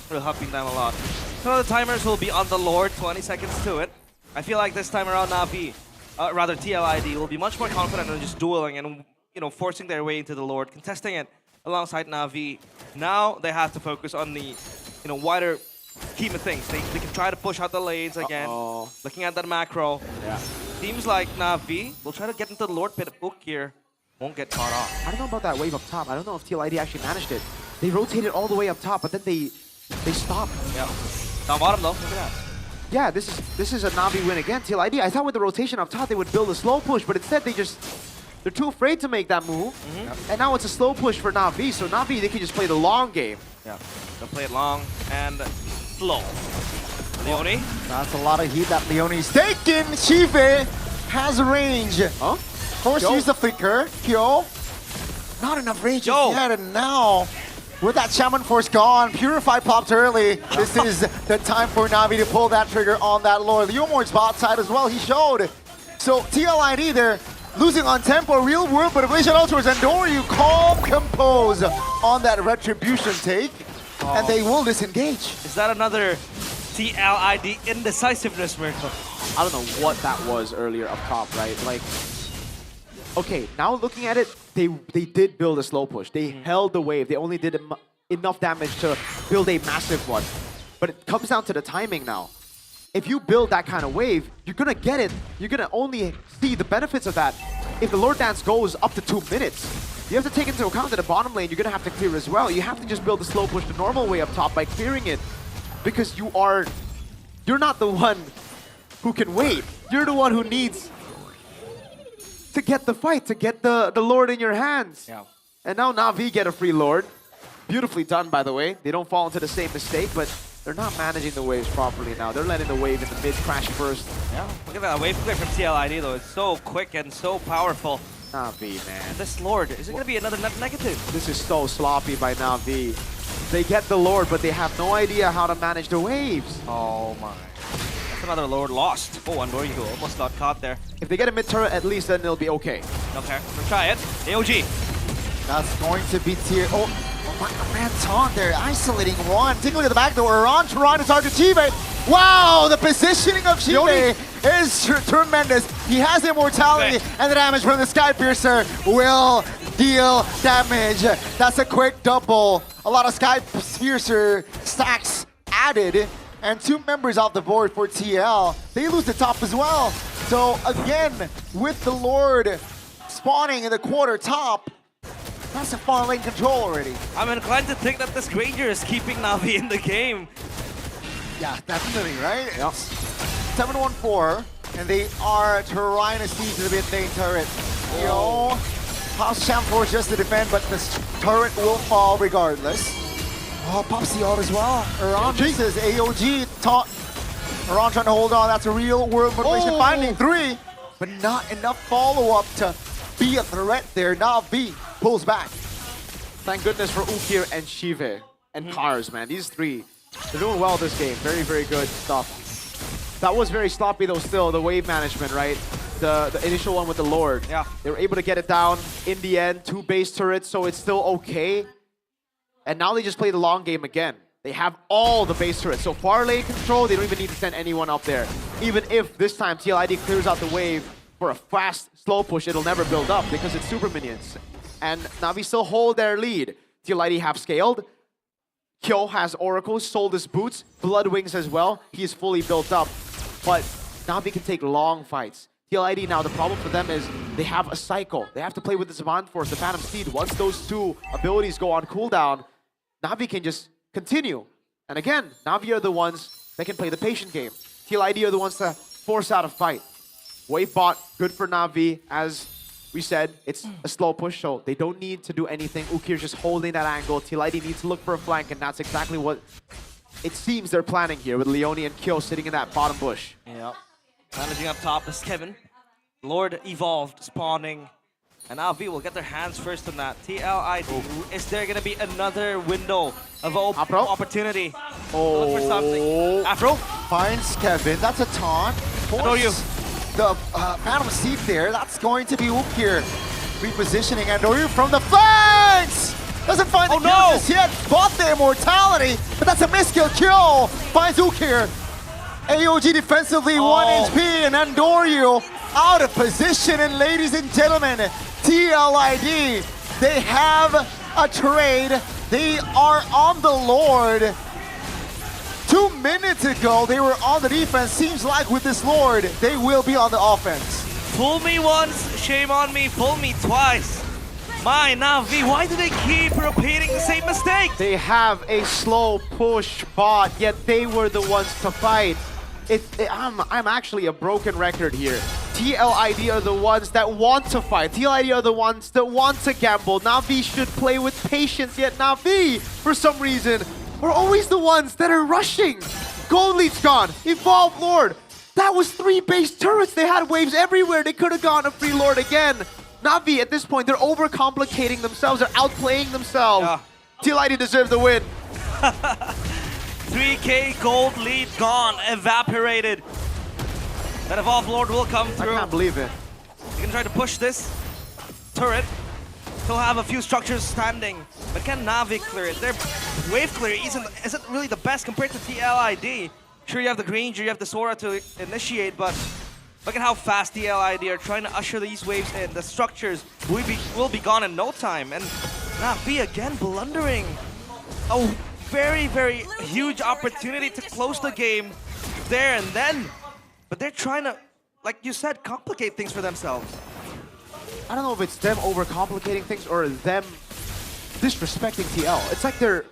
Really helping them a lot. So the timers will be on the Lord, 20 seconds to it. I feel like this time around Na'Vi, rather TLID, will be much more confident in just dueling and forcing their way into the Lord, contesting it alongside Na'Vi. Now they have to focus on the wider scheme of things. They can try to push out the lanes again. Looking at that macro. Yeah. Seems like Na'Vi will try to get into the Lord pit book here. Won't get caught off. I don't know about that wave up top. I don't know if TLID actually managed it. They rotated all the way up top, but then they stopped. Yeah. Down bottom though. Look at that. Yeah, this is a Na'Vi win again. TLID, I thought with the rotation up top they would build a slow push, but instead they're too afraid to make that move. And now it's a slow push for Na'Vi, so Na'Vi, they can just play the long game. Yeah, they'll play it long and slow. Leone? That's a lot of heat that Leone's taking. Shive has range. Huh? Force use the flicker. Kyo, not enough range yet, and now with that Shaman Force gone, Purify popped early. This is the time for Na'Vi to pull that trigger on that Lord. Leomor's bot side as well, he showed. So TLID, they're losing on tempo, real world, but Ablation Ultras and Doryu calm, compose on that Retribution take, and they will disengage. Is that another TLID indecisiveness, Mirko? I don't know what that was earlier up top, right? Like, okay, now looking at it, they did build a slow push. They held the wave. They only did enough damage to build a massive one. But it comes down to the timing now. If you build that kind of wave, you're gonna get it. You're gonna only see the benefits of that if the Lord Dance goes up to 2 minutes. You have to take into account that the bottom lane you're gonna have to clear as well. You have to just build the slow push the normal way up top by clearing it, because you're not the one who can wait. You're the one who needs to get the fight, to get the Lord in your hands. Yeah. And now Na'Vi get a free Lord. Beautifully done, by the way. They don't fall into the same mistake, but they're not managing the waves properly now. They're letting the wave in the mid crash first. Yeah, look at that wave clear from TLID though. It's so quick and so powerful. Na'Vi, man. This Lord, is it going to be another net negative? This is so sloppy by Na'Vi. They get the Lord, but they have no idea how to manage the waves. Oh my. That's another Lord lost. Oh, and Doryu almost got caught there. If they get a mid turret at least, then they'll be okay. Okay, we'll try it. AOG. That's going to be tier. Oh, man, taunt there, isolating one. Take a look at the back door. Ron trying to target Chive. Wow, the positioning of Chive is tremendous. He has immortality, and the damage from the Sky Piercer will deal damage. That's a quick double. A lot of Sky Piercer stacks added, and 2 members off the board for TL. They lose the top as well. So again, with the Lord spawning in the quarter top, that's a far lane control already. I'm inclined to think that this Granger is keeping Na'Vi in the game. Yeah, definitely, right? Yep. 7-1-4, and they are trying to siege the mid lane turret. Yo, House Champ Force just to defend, but this turret will fall regardless. Oh, pops the ult as well. Around misses AOG taught. Around trying to hold on. That's a real world motivation. Finding 3, but not enough follow-up to be a threat there. Na'Vi pulls back. Thank goodness for Ukir and Shive and Cars, man. These 3, they're doing well this game. Very, very good stuff. That was very sloppy though still, the wave management, right? The initial one with the Lord. Yeah. They were able to get it down in the end, 2 base turrets, so it's still okay. And now they just play the long game again. They have all the base turrets. So far lane control, they don't even need to send anyone up there. Even if this time TLID clears out the wave for a fast, slow push, it'll never build up because it's super minions. And Na'Vi still hold their lead. TLID have scaled. Kyo has oracles, sold his boots, blood wings as well. He is fully built up. But Na'Vi can take long fights. TLID now, the problem for them is they have a cycle. They have to play with the Savant Force, the Phantom Steed. Once those 2 abilities go on cooldown, Na'Vi can just continue. And again, Na'Vi are the ones that can play the patient game. TLID are the ones to force out a fight. Wave bot, good for Na'Vi. As we said, it's a slow push, so they don't need to do anything. Ukir's just holding that angle. TLID needs to look for a flank, and that's exactly what it seems they're planning here with Leone and Kyo sitting in that bottom bush. Yep. Managing up top is Kevin. Lord evolved, spawning. And Na'Vi will get their hands first on that. TLID, is there going to be another window of opportunity? Look for something. Afro finds Kevin. That's a taunt. I know you. The Phantom Seed there, that's going to be Ukir. Repositioning Andoryu from the flanks! Doesn't find the kill just yet. Bought the immortality, but that's a miskill kill. Finds Ukir. AOG defensively, 1 HP, and Andoryu out of position. And ladies and gentlemen, TLID, they have a trade. They are on the Lord. 2 minutes ago, they were on the defense. Seems like with this Lord, they will be on the offense. Fool me once, shame on me, fool me twice. My Na'Vi, why do they keep repeating the same mistake? They have a slow push bot, yet they were the ones to fight. I'm actually a broken record here. TLID are the ones that want to fight. TLID are the ones that want to gamble. Na'Vi should play with patience, yet Na'Vi, for some reason, are always the ones that are rushing. Gold Lead's gone. Evolve Lord. That was 3 base turrets. They had waves everywhere. They could have gone a free Lord again. Na'Vi, at this point, they're overcomplicating themselves. They're outplaying themselves. TLID deserve the win. 3K gold lead gone, evaporated. That Evolve Lord will come through. I can't believe it. You can try to push this turret. Still have a few structures standing, but can Na'Vi clear it? Their wave clear isn't really the best compared to TLID. Sure, you have the Granger, you have the Sora to initiate, but look at how fast TLID are trying to usher these waves in. The structures will be gone in no time, and Na'Vi again blundering. A very, very huge opportunity to close the game there and then, but they're trying to, like you said, complicate things for themselves. I don't know if it's them overcomplicating things or them disrespecting TL. It's like they're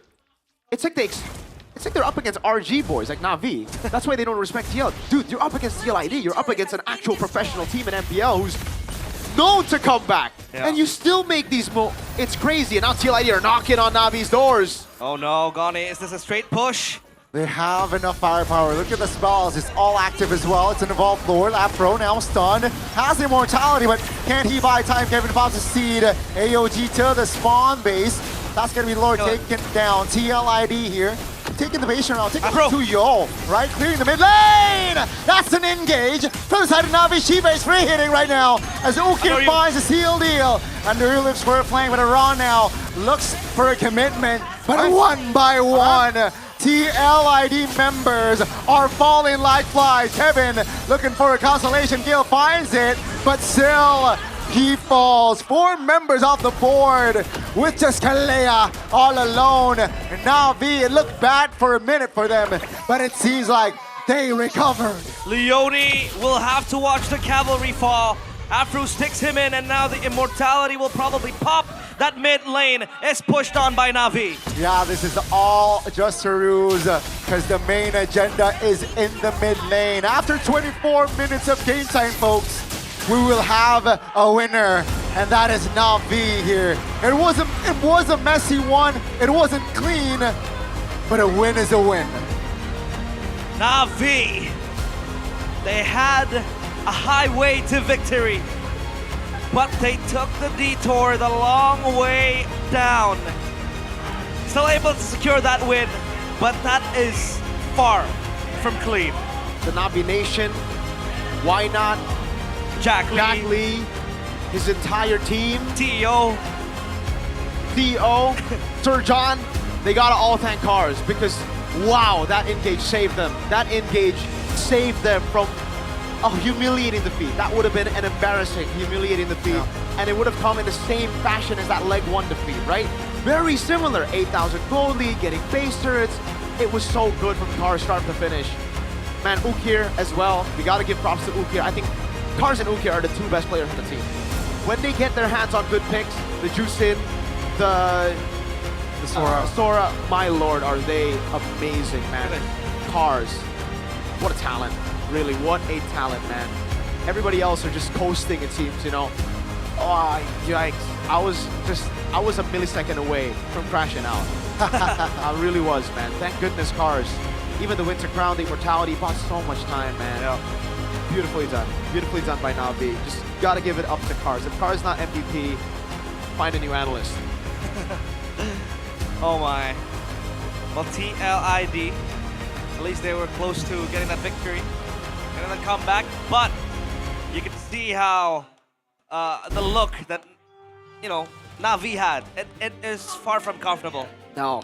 up against RG boys, like Na'Vi. That's why they don't respect TL. Dude, you're up against TLID. You're up against an actual professional team in MPL who's known to come back. Yeah. And you still make these it's crazy. And now TLID are knocking on Na'Vi's doors. Oh no, Gani, is this a straight push? They have enough firepower. Look at the spells. It's all active as well. It's an Evolved Lord. Afro now stunned. Has immortality, but can't he buy time? Kevin pops a seed. AOG to the spawn base. That's going to be Lord taken down. TLID here. Taking the base around. Taking it to Yo. Right? Clearing the mid lane. That's an engage. From the side of Na'Vi, Shiba is free hitting right now. As Ukir finds a seal deal. Andoryu looks for a flank, but Iran now looks for a commitment. But 1 by 1. TLID members are falling like flies. Kevin looking for a consolation kill, finds it, but still he falls. 4 members off the board with just Kalea all alone. Na'Vi, it looked bad for a minute for them, but it seems like they recovered. Leone will have to watch the cavalry fall. Afro sticks him in, and now the immortality will probably pop. That mid lane is pushed on by Na'Vi. Yeah, this is all just a ruse, because the main agenda is in the mid lane. After 24 minutes of game time, folks, we will have a winner, and that is Na'Vi here. It was a messy one. It wasn't clean, but a win is a win. Na'Vi, they had a highway to victory, but they took the detour the long way down. Still able to secure that win, but that is far from clean. The Na'Vi Nation, why not? Jack Lee, his entire team, TEO, Sir John, they gotta all thank Cars because wow, that engage saved them. That engage saved them from a humiliating defeat. That would have been an embarrassing, humiliating defeat. And it would have come in the same fashion as that leg 1 defeat, right? Very similar, 8,000 gold lead, getting base turrets. It was so good from Cars start to finish. Man, Ukir as well. We gotta give props to Ukir. I think Cars and Ukir are the 2 best players on the team. When they get their hands on good picks, the Juicin, the Sora, my lord, are they amazing, man. Cars, what a talent. Really, what a talent, man. Everybody else are just coasting, it seems, you know. Oh, yikes. I was a millisecond away from crashing out. I really was, man. Thank goodness, Cars. Even the Winter Crown, the Immortality bought so much time, man. Yeah. Beautifully done. Beautifully done by Na'Vi. Just gotta give it up to Cars. If Cars not MVP, find a new analyst. Oh my. Well, TLID, at least they were close to getting that victory. And then come back, but you can see how the look that, you know, Na'Vi had, it is far from comfortable. No.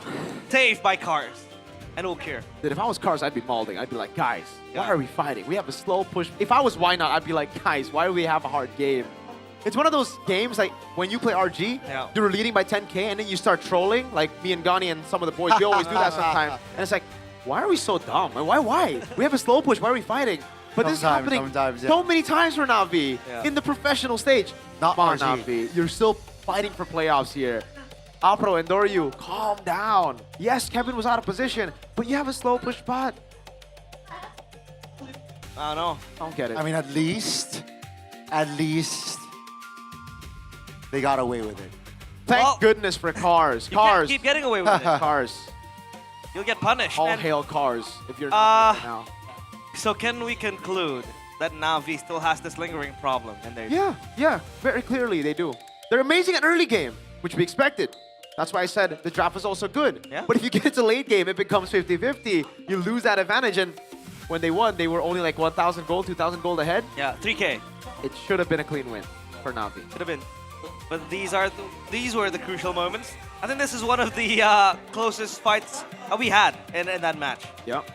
Saved by Cars and Ukir. Dude, if I was Cars, I'd be mauling. I'd be like, guys, why are we fighting? We have a slow push. If I was Why Not, I'd be like, guys, why do we have a hard game? It's one of those games like when you play RG, you're leading by 10K and then you start trolling, like me and Gani and some of the boys, we always do that sometimes. And it's like, why are we so dumb? Why? We have a slow push, why are we fighting? But this is happening so many times for Na'Vi in the professional stage. Not on Na'Vi. You're still fighting for playoffs here. Apro and Doryu, calm down. Yes, Kevin was out of position, but you have a slow push bot. I don't know. I don't get it. I mean, at least they got away with it. Thank goodness for Cars. You can't keep getting away with it. Cars. You'll get punished. All hail Cars if you're not now. So can we conclude that Na'Vi still has this lingering problem in their team? Yeah, very clearly they do. They're amazing at early game, which we expected. That's why I said the draft was also good. Yeah. But if you get into late game, it becomes 50-50. You lose that advantage, and when they won, they were only like 1,000 gold, 2,000 gold ahead. Yeah, 3K. It should have been a clean win for Na'Vi. Should have been. But these were the crucial moments. I think this is one of the closest fights we had in that match. Yep.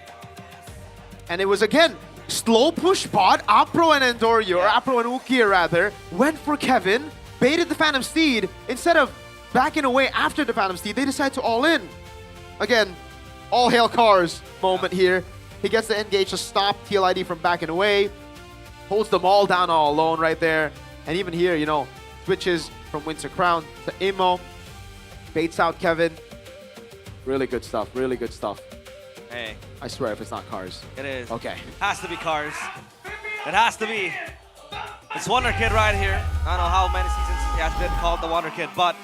And it was, again, slow push bot. Apro and Endoryu, or Apro and Ukir rather, went for Kevin, baited the Phantom Steed. Instead of backing away after the Phantom Steed, they decided to all in. Again, all hail Cars moment here. He gets the engage to stop TLID from backing away. Holds them all down all alone right there. And even here, you know, switches from Winter Crown to Imo. Baits out Kevin. Really good stuff, really good stuff. Hey. I swear if it's not Cars. It is. Okay. Has to be Cars. It has to be. It's Wonder Kid right here. I don't know how many seasons he has been called the Wonder Kid, but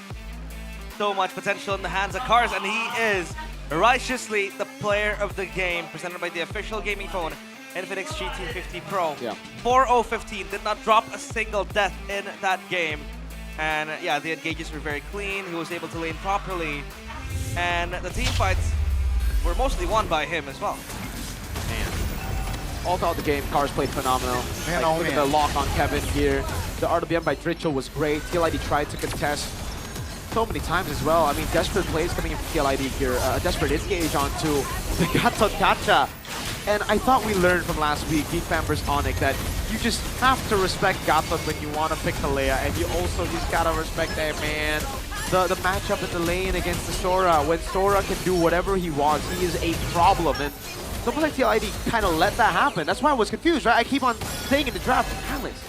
so much potential in the hands of Cars, and he is righteously the player of the game, presented by the official gaming phone, Infinix GT50 Pro. Yeah. 4-0-15, did not drop a single death in that game. And yeah, the engages were very clean. He was able to lane properly. And the team fights were mostly won by him as well. Man. All throughout the game, Cars played phenomenal. Look at the lock on Kevin here. The RWM by Dritchel was great. TLID tried to contest. so many times as well. I mean, desperate plays coming in from TLID here. A desperate engage onto the Gatot Gacha. And I thought we learned from last week, Geek Fan vs Onyx, that you just have to respect Gatot when you want to pick Kalea, and you also just gotta respect that, man. The matchup in the lane against the Sora, when Sora can do whatever he wants, he is a problem. And someone like TLID kind of let that happen. That's why I was confused, right? I keep on saying in the draft, Alice.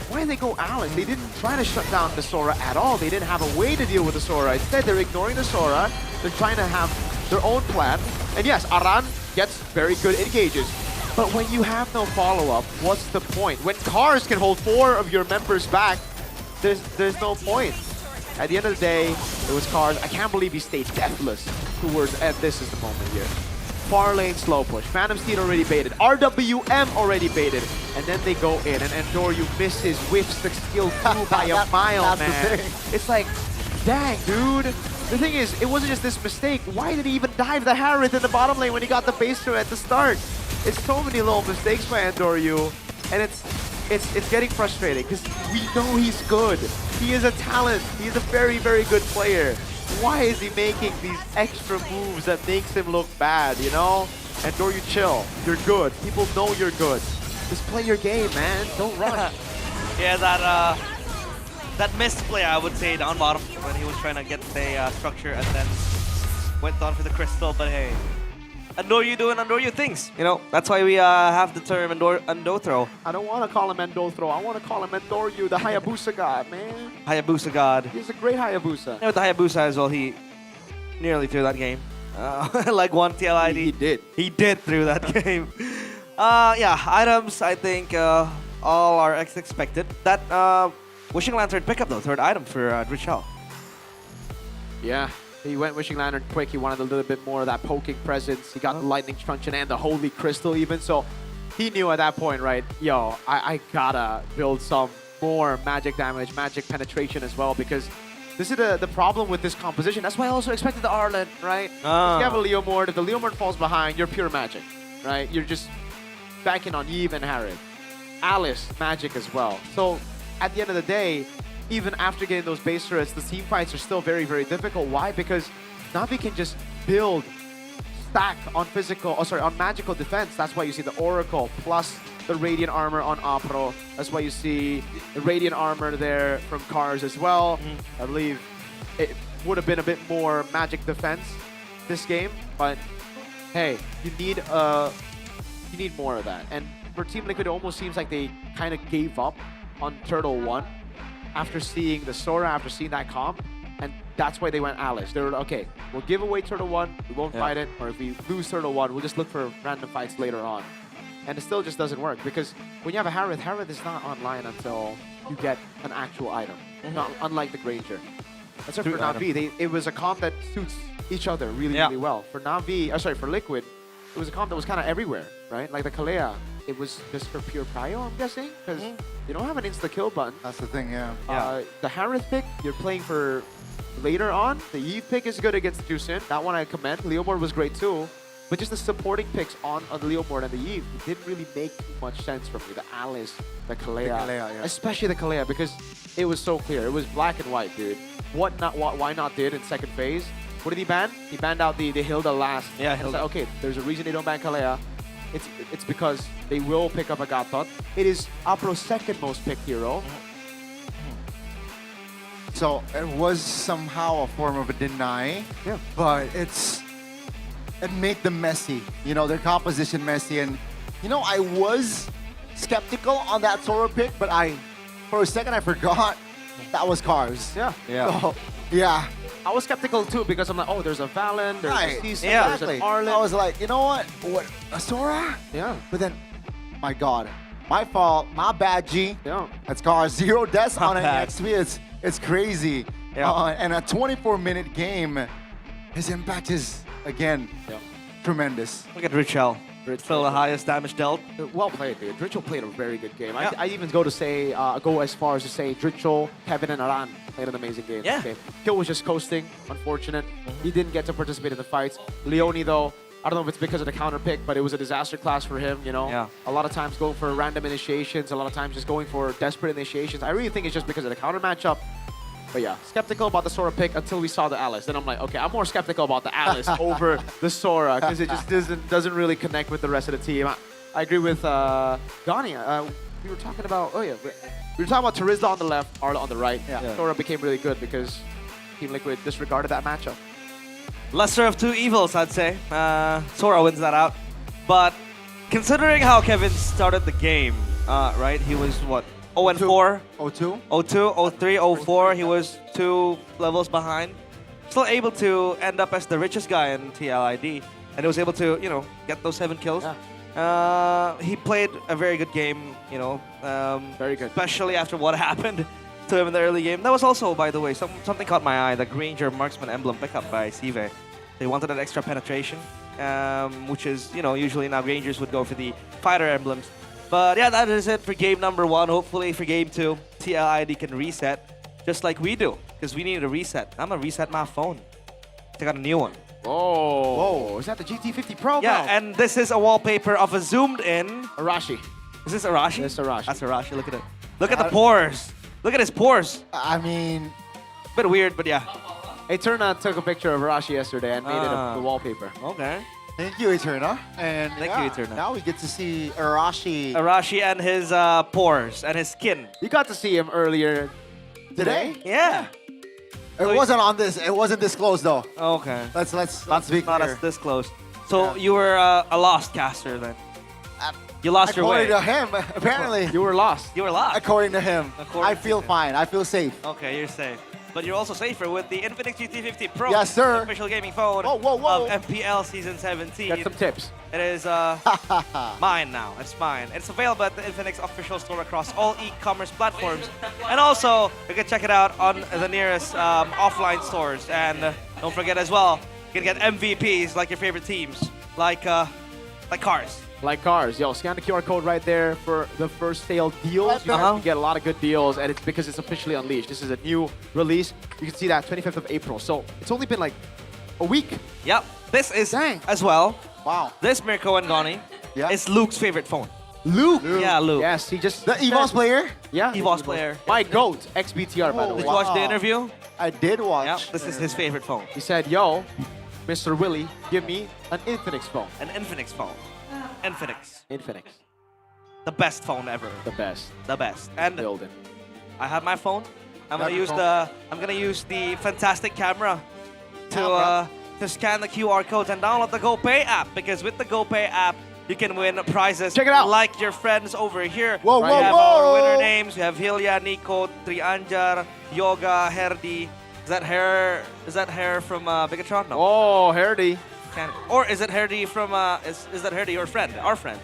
Why did they go Alice? They didn't try to shut down the Sora at all. They didn't have a way to deal with the Sora. Instead, they're ignoring the Sora. They're trying to have their own plan. And yes, Aran gets very good engages. But when you have no follow-up, what's the point? When Cars can hold 4 of your members back, there's no point. At the end of the day, it was Cars. I can't believe he stayed deathless towards, and this is the moment here. Far lane slow push. Phantom Steed already baited. RWM already baited. And then they go in, and Endoryu misses, whiffs the skill through by a mile, man. It's like, dang, dude. The thing is, it wasn't just this mistake. Why did he even dive the Harith in the bottom lane when he got the base throw at the start? It's so many little mistakes by Endoryu, and it's getting frustrating because we know he's good. He is a talent. He's a very, very good player. Why is he making these extra moves that makes him look bad, you know? Endoryu, chill. You're good. People know you're good. Just play your game, man. Don't rush. Yeah, that missed play, I would say, down bottom when he was trying to get the structure and then went on for the crystal. But hey, Endoryu doing Endoryu things. You know, that's why we have the term Endo throw. I don't want to call him Endo throw. I want to call him Endoryu, the Hayabusa god, man. Hayabusa god. He's a great Hayabusa. And with the Hayabusa as well, he nearly threw that game. Like one TLID. He did. He did through that game. Yeah, items, I think all are as expected. That Wishing Lantern pickup though, third item for Drichel. Yeah, he went Wishing Lantern quick. He wanted a little bit more of that poking presence. He got the Lightning Truncheon and the Holy Crystal even. So he knew at that point, right, yo, I gotta build some more magic damage, magic penetration as well, because this is the problem with this composition. That's why I also expected the Arlen, right? If you have a Leomord, if the Leomord falls behind, you're pure magic, right? You're just banking on Eve and Harith. Alice, magic as well. So at the end of the day, even after getting those base turrets, the team fights are still very, very difficult. Why? Because Na'Vi can just build, stack on on magical defense. That's why you see the Oracle plus the Radiant Armor on Apro. That's why you see the Radiant Armor there from Cars as well. I believe it would have been a bit more magic defense this game, but hey, you need more of that. And for Team Liquid, it almost seems like they kind of gave up on Turtle 1 after seeing the Sora, after seeing that comp, and that's why they went Alice. They were like, okay, we'll give away Turtle 1, we won't fight it, or if we lose Turtle 1, we'll just look for random fights later on. And it still just doesn't work, because when you have a Harith, Harith is not online until you get an actual item, not unlike the Granger. That's for Na'Vi. It was a comp that suits each other really, really well. For Na'Vi, for Liquid, it was a comp that was kind of everywhere, right? Like the Kalea, it was just for pure prio, I'm guessing, because you don't have an insta-kill button. That's the thing, yeah. The Harith pick, you're playing for later on. The Eve pick is good against Jusin. That one I commend. Leomord was great too. But just the supporting picks on the Leomord and the Eve didn't really make too much sense for me. The Alice, the Kalea, especially the Kalea, because it was so clear. It was black and white, dude. Why not did in second phase? What did he ban? He banned out the Hilda last. Yeah, Hilda. Like, okay, there's a reason they don't ban Kalea. It's because they will pick up a Gatot. It is Apro's second most picked hero. So it was somehow a form of a deny, but it made them messy. You know, their composition messy. And, you know, I was skeptical on that Sora pick, but for a second I forgot that was Cars. Yeah. So, yeah. I was skeptical too because I'm like, oh, there's a Valen, there's a Cecil, there's an Arlen. I was like, you know what? A Sora? Yeah. But then, my God, my fault, my bad, G. Yeah. That's Cars. 0 deaths on an XP. It's crazy. Yeah. And a 24-minute game, his impact is, again, tremendous. Look at Richel. Still the highest damage dealt. Well played, dude. Dritchel played a very good game. Yeah. I even go as far as to say Dritchel, Kevin, and Aran played an amazing game. Yeah. Kill was just coasting. Unfortunate. He didn't get to participate in the fights. Leone, though, I don't know if it's because of the counter pick, but it was a disaster class for him, you know? Yeah. A lot of times going for random initiations, a lot of times just going for desperate initiations. I really think it's just because of the counter matchup. But yeah, skeptical about the Sora pick until we saw the Alice. Then I'm like, okay, I'm more skeptical about the Alice over the Sora because it just doesn't really connect with the rest of the team. I agree with Donnie. We were talking about, we were talking about Terizla on the left, Arla on the right. Yeah. Sora became really good because Team Liquid disregarded that matchup. Lesser of two evils, I'd say. Sora wins that out. But considering how Kevin started the game, right? He was what? 0-4? 0-2? 0-2, 0-3, 0-4. He was 2 levels behind. Still able to end up as the richest guy in TLID. And he was able to, get those 7 kills. Yeah. He played a very good game, very good. Especially after what happened to him in the early game. That was also, by the way, something caught my eye, the Granger Marksman emblem pickup by Sive. They wanted that extra penetration, which is, usually now Rangers would go for the fighter emblems. But yeah, that is it for game number 1. Hopefully for game 2, TLID can reset, just like we do, because we need a reset. I'm gonna reset my phone. Check out a new one. Whoa, is that the GT50 Pro? Yeah, now? and this is a wallpaper of a zoomed-in Arashi. Is this Arashi? It's Arashi. That's Arashi. Look at it. Look at the pores. Look at his pores. I mean, bit weird, but yeah. Eterna took a picture of Arashi yesterday and made it the wallpaper. Okay. thank you, Eterna. And Thank you, Eterna. Now we get to see Arashi. Arashi and his pores and his skin. You got to see him earlier Today? Yeah. It wasn't on this. It wasn't disclosed though. Okay. Let's be Not clear. as this close. So you were a lost caster then. You lost your way. According to him, apparently. You were lost. You were lost. According to him. According I feel to him. fine. I feel safe. Okay, you're safe. But you're also safer with the Infinix GT50 Pro. Yes, sir. The official gaming phone Whoa, whoa, whoa. of MPL Season 17. Got some tips. It is mine now. It's mine. It's available at the Infinix official store across all e-commerce platforms. And also, you can check it out on the nearest offline stores. And don't forget as well, you can get MVPs like your favorite teams, like cars. Like cars. Yo, scan the QR code right there for the first sale deals. You can get a lot of good deals, and it's because it's officially unleashed. This is a new release. You can see that 25th of April. So it's only been like a week. Yep. This is as well. Wow. This Mirko and Goni is Luke's favorite phone. Luke? Yeah, Luke. Yes, he just... The EVOS player? Yeah. EVOS player. My GOAT, XBTR, by the way. Did you watch the interview? I did watch. Yeah, this is his favorite phone. He said, yo, Mr. Willie, give me an Infinix phone. An Infinix phone. Infinix. Infinix. The best phone ever. The best. The best. And Building. I have my phone. I'm gonna use the fantastic camera to scan the QR codes and download the GoPay app, because with the GoPay app you can win prizes. Check it out. Like your friends over here. Whoa, we whoa, have whoa. our winner names. We have Hilya, Nico, Trianjar, Yoga, Herdi. Is that hair from Bigatron? No. Oh, Herdy. Or is it Herdy from is that Herdy your friend? Our friend?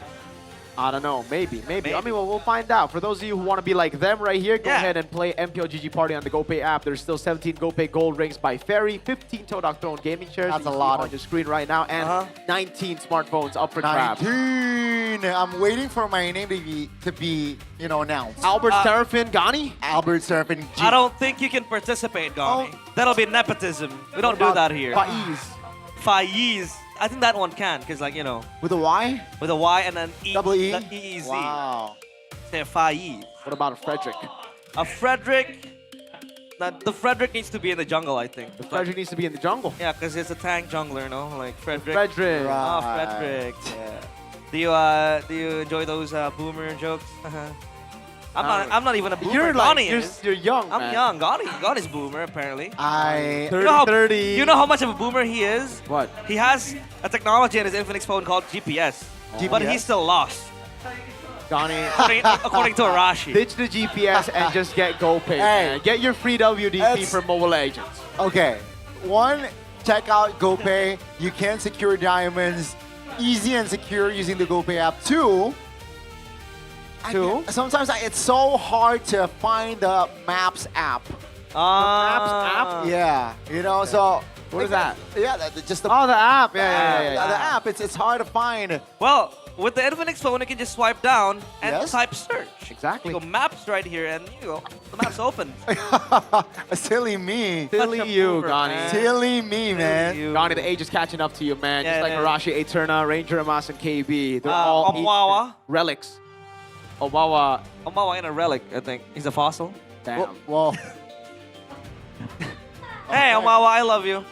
I don't know. Maybe. I mean, we'll find out. For those of you who want to be like them right here, go ahead and play MPL GG Party on the GoPay app. There's still 17 GoPay Gold Rings by Ferry, 15 Toadog Throne gaming chairs. That's you a can lot see on your screen right now, and 19 smartphones up for grabs. 19. I'm waiting for my name to be announced. Albert Serafin Gani? Albert Serafin G. I don't think you can participate, Gani. That'll be nepotism. We don't do that here. Faiz. I think that one can, because With a Y? with a Y and an E. Double E? The E-E-Z. Wow. Say a Faiz. What about a Frederick? A Frederick. The Frederick needs to be in the jungle, I think. The Frederick needs to be in the jungle. Yeah, because it's a tank jungler, no? Like Frederick. Frederick. Oh, Frederick. Yeah. Do you enjoy those boomer jokes? I'm not even a boomer. You're Gani like, is. you're young, I'm man. young. Gani's boomer, apparently. 30. You know how much of a boomer he is? What? He has a technology in his Infinix phone called GPS. But he's still lost. Gani. According to Arashi. Ditch the GPS and just get GoPay, man. Get your free WDP for Mobile Legends. Okay. One, check out GoPay. You can secure diamonds easy and secure using the GoPay app. Two, sometimes it's so hard to find the Maps app. Maps app? Yeah. So... What is that? Yeah, just the... Oh, the app. Yeah. The app. It's hard to find. Well, with the Infinix phone, you can just swipe down and type search. Exactly. You go maps right here, and the map's open. Silly me. Silly you, Gani. Silly me, man. Gani, the age is catching up to you, man. Just like Arashi, Eterna, Ranger, Amas, and KB. They're all Omawa. relics. Omawa. Omawa in a relic, I think. He's a fossil. Damn. Well, Hey, Omawa, I love you.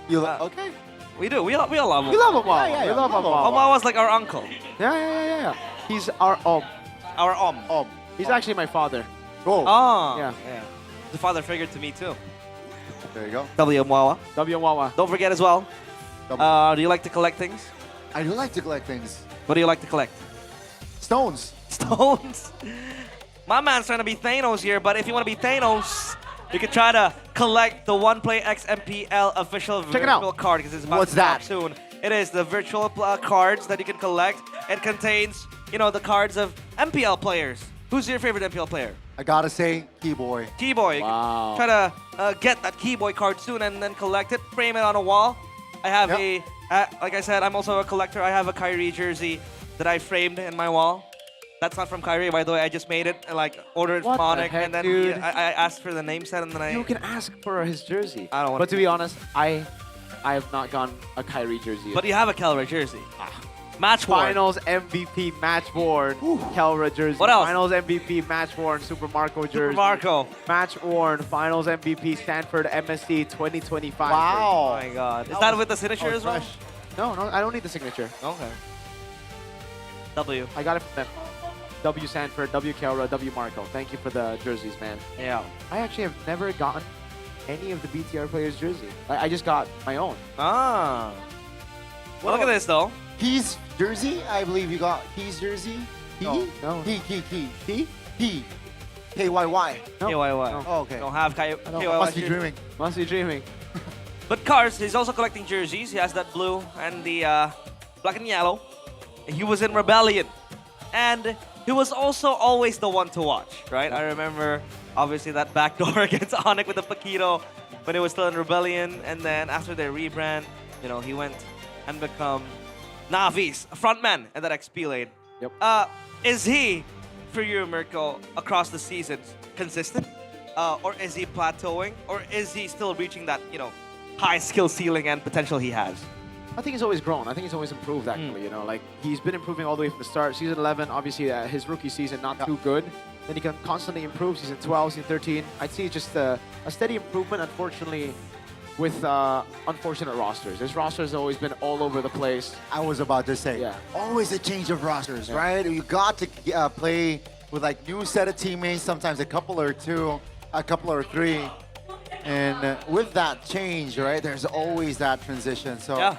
You okay? We do. We all love him. We love Omawa. Yeah. We love Omawa. Omawa's like our uncle. Yeah. He's our Our He's actually my father. Oh. Yeah. The father figure to me too. There you go. W Omawa. W Omawa. Don't forget as well. Do you like to collect things? I do like to collect things. What do you like to collect? Stones. Stones. My man's trying to be Thanos here, but if you want to be Thanos, you can try to collect the One Play X MPL official Check it out. virtual card because it's about What's to drop that? soon. It is the virtual cards that you can collect. It contains, the cards of MPL players. Who's your favorite MPL player? I gotta say, Keyboy. Keyboy. Wow. Try to get that Keyboy card soon and then collect it, frame it on a wall. I have like I said, I'm also a collector. I have a Kyrie jersey that I framed in my wall. That's not from Kyrie, by the way. I just made it and ordered it from What the Onyx, heck, and then dude? I asked for the name set, and then You can ask for his jersey. I don't want But to be honest, I have not gotten a Kyrie jersey. But you have a Kelra jersey. Match worn. Finals MVP match worn Kelra jersey. What else? Finals MVP match worn Super Marco jersey. Marco. Match worn Finals MVP Stanford MSC 2025. Oh my God. Is that with the signature as well? No, I don't need the signature. Okay. W. I got it from them. W Sanford, W Kelra, W Marco. Thank you for the jerseys, man. Yeah. I actually have never gotten any of the BTR players' jersey. I just got my own. Ah. Well, look at this though. He's jersey. I believe you got He's jersey. No. He. KYY. No. KYY. Oh, okay. Don't have KYY. Must be jersey. dreaming. Must be dreaming. But Cars, he's also collecting jerseys. He has that blue and the black and yellow. He was in Rebellion. And he was also always the one to watch, right? I remember, obviously, that backdoor against Onyx with the Paquito when he was still in Rebellion. And then after their rebrand, he went and become Navi's frontman in that XP lane. Yep. Is he, for you, Mirko, across the seasons, consistent? Or is he plateauing? Or is he still reaching that, high skill ceiling and potential he has? I think he's always grown. I think he's always improved, actually. He's been improving all the way from the start. Season 11, obviously, his rookie season, not too good. Then he can constantly improve. Season 12, season 13. I'd say just a steady improvement, unfortunately, with unfortunate rosters. This roster has always been all over the place. I was about to say, always a change of rosters, right? You got to play with new set of teammates, sometimes a couple or two, a couple or three. And with that change, right, there's always that transition. So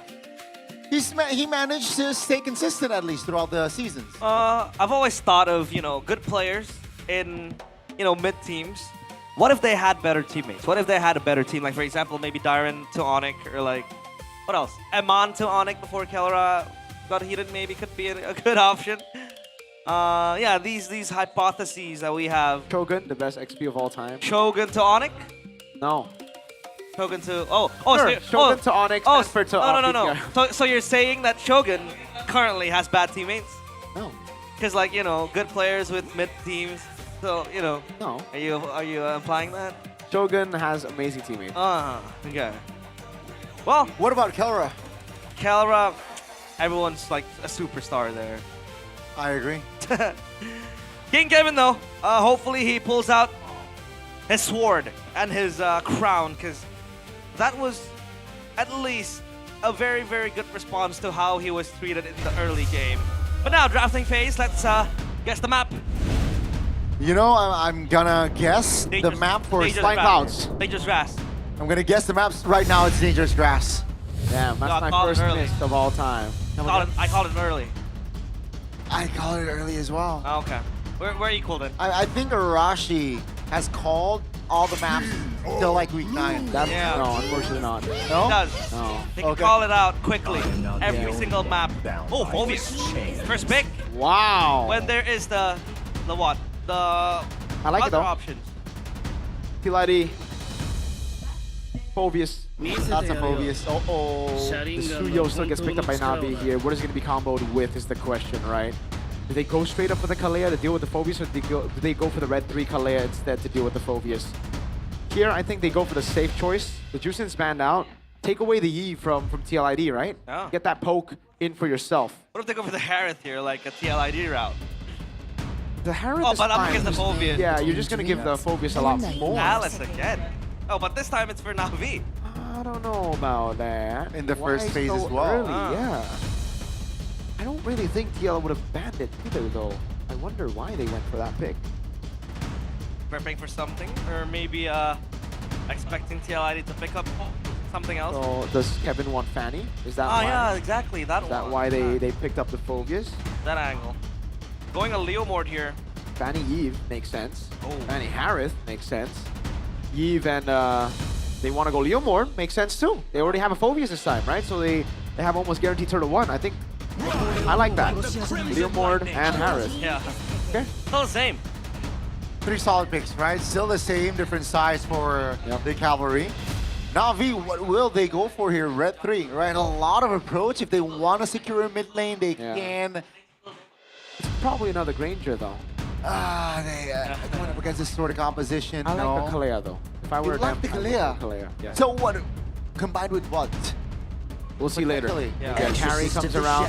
he managed to stay consistent at least throughout the seasons. I've always thought of, good players in, mid teams. What if they had better teammates? What if they had a better team? Like, for example, maybe Darren to Onyx, or what else? Eman to Onyx before Kelra got heated maybe could be a good option. These hypotheses that we have. Shogun, the best XP of all time. Shogun to Onyx? No. Shogun to Shogun to Onyx, Stanford to no. So you're saying that Shogun currently has bad teammates? No. Because good players with mid teams. So No. Are you implying that? Shogun has amazing teammates. Okay. Well, what about Kelra? Kelra, everyone's a superstar there. I agree. King Kevin though, hopefully he pulls out his sword and his crown, because that was at least a very, very good response to how he was treated in the early game. But now, drafting phase, let's guess the map. I'm gonna guess the map for Flying Clouds. Dangerous Grass. I'm gonna guess the maps right now. It's Dangerous Grass. Damn, that's my first miss of all time. I called it early. I called it early as well. Oh, okay. Where you called it? I think Arashi has called all the maps till week 9. No, unfortunately not. He does. No. He can call it out quickly. Every single map. Oh, Phobius. First pick. Wow. When there is the what? The I like other it though. options. Piladi. Phobius. That's a Phobius. The Suyo still gets picked up by Navi here. What is it going to be comboed with is the question, right? Do they go straight up for the Kalea to deal with the Phobius, or do they go for the red 3 Kalea instead to deal with the Phobius? Here, I think they go for the safe choice. The Jusin's banned out. Take away the Yi from TLID, right? Yeah. Get that poke in for yourself. What if they go for the Harith here, like a TLID route? The Harith Oh, is but up fine. against the Phobius. Yeah, you're just going to give the Phobius a lot more. Alice again. Oh, but this time it's for Na'Vi. I don't know about that. In the Why first phase so as well. Early? Yeah. I don't really think TL would have banned it either, though. I wonder why they went for that pick. Prepping for something, or maybe expecting TLID to pick up something else. So does Kevin want Fanny? Is that Oh why? yeah, exactly. That Is that one. why they picked up the Phobias? That angle. Going a Leo mode here. Fanny Eve makes sense. Oh. Fanny Harith makes sense. Eve and they want to go Leomord makes sense too. They already have a Phobias this time, right? So they have almost guaranteed turtle 1. I think I like that. Leomord and Harith. Yeah. Okay. Still the same. 3 solid picks, right? Still the same, different size for the cavalry. Na'Vi, what will they go for here? Red 3, right? A lot of approach. If they want to secure a mid lane, they can. It's probably another Granger though. Going up against this sort of composition. I like the Kalea though. If I were You like the them, I would Kalea? go Kalea. Yeah. So what? Combined with what? We'll see later. Potentially. Yeah, Carry comes around.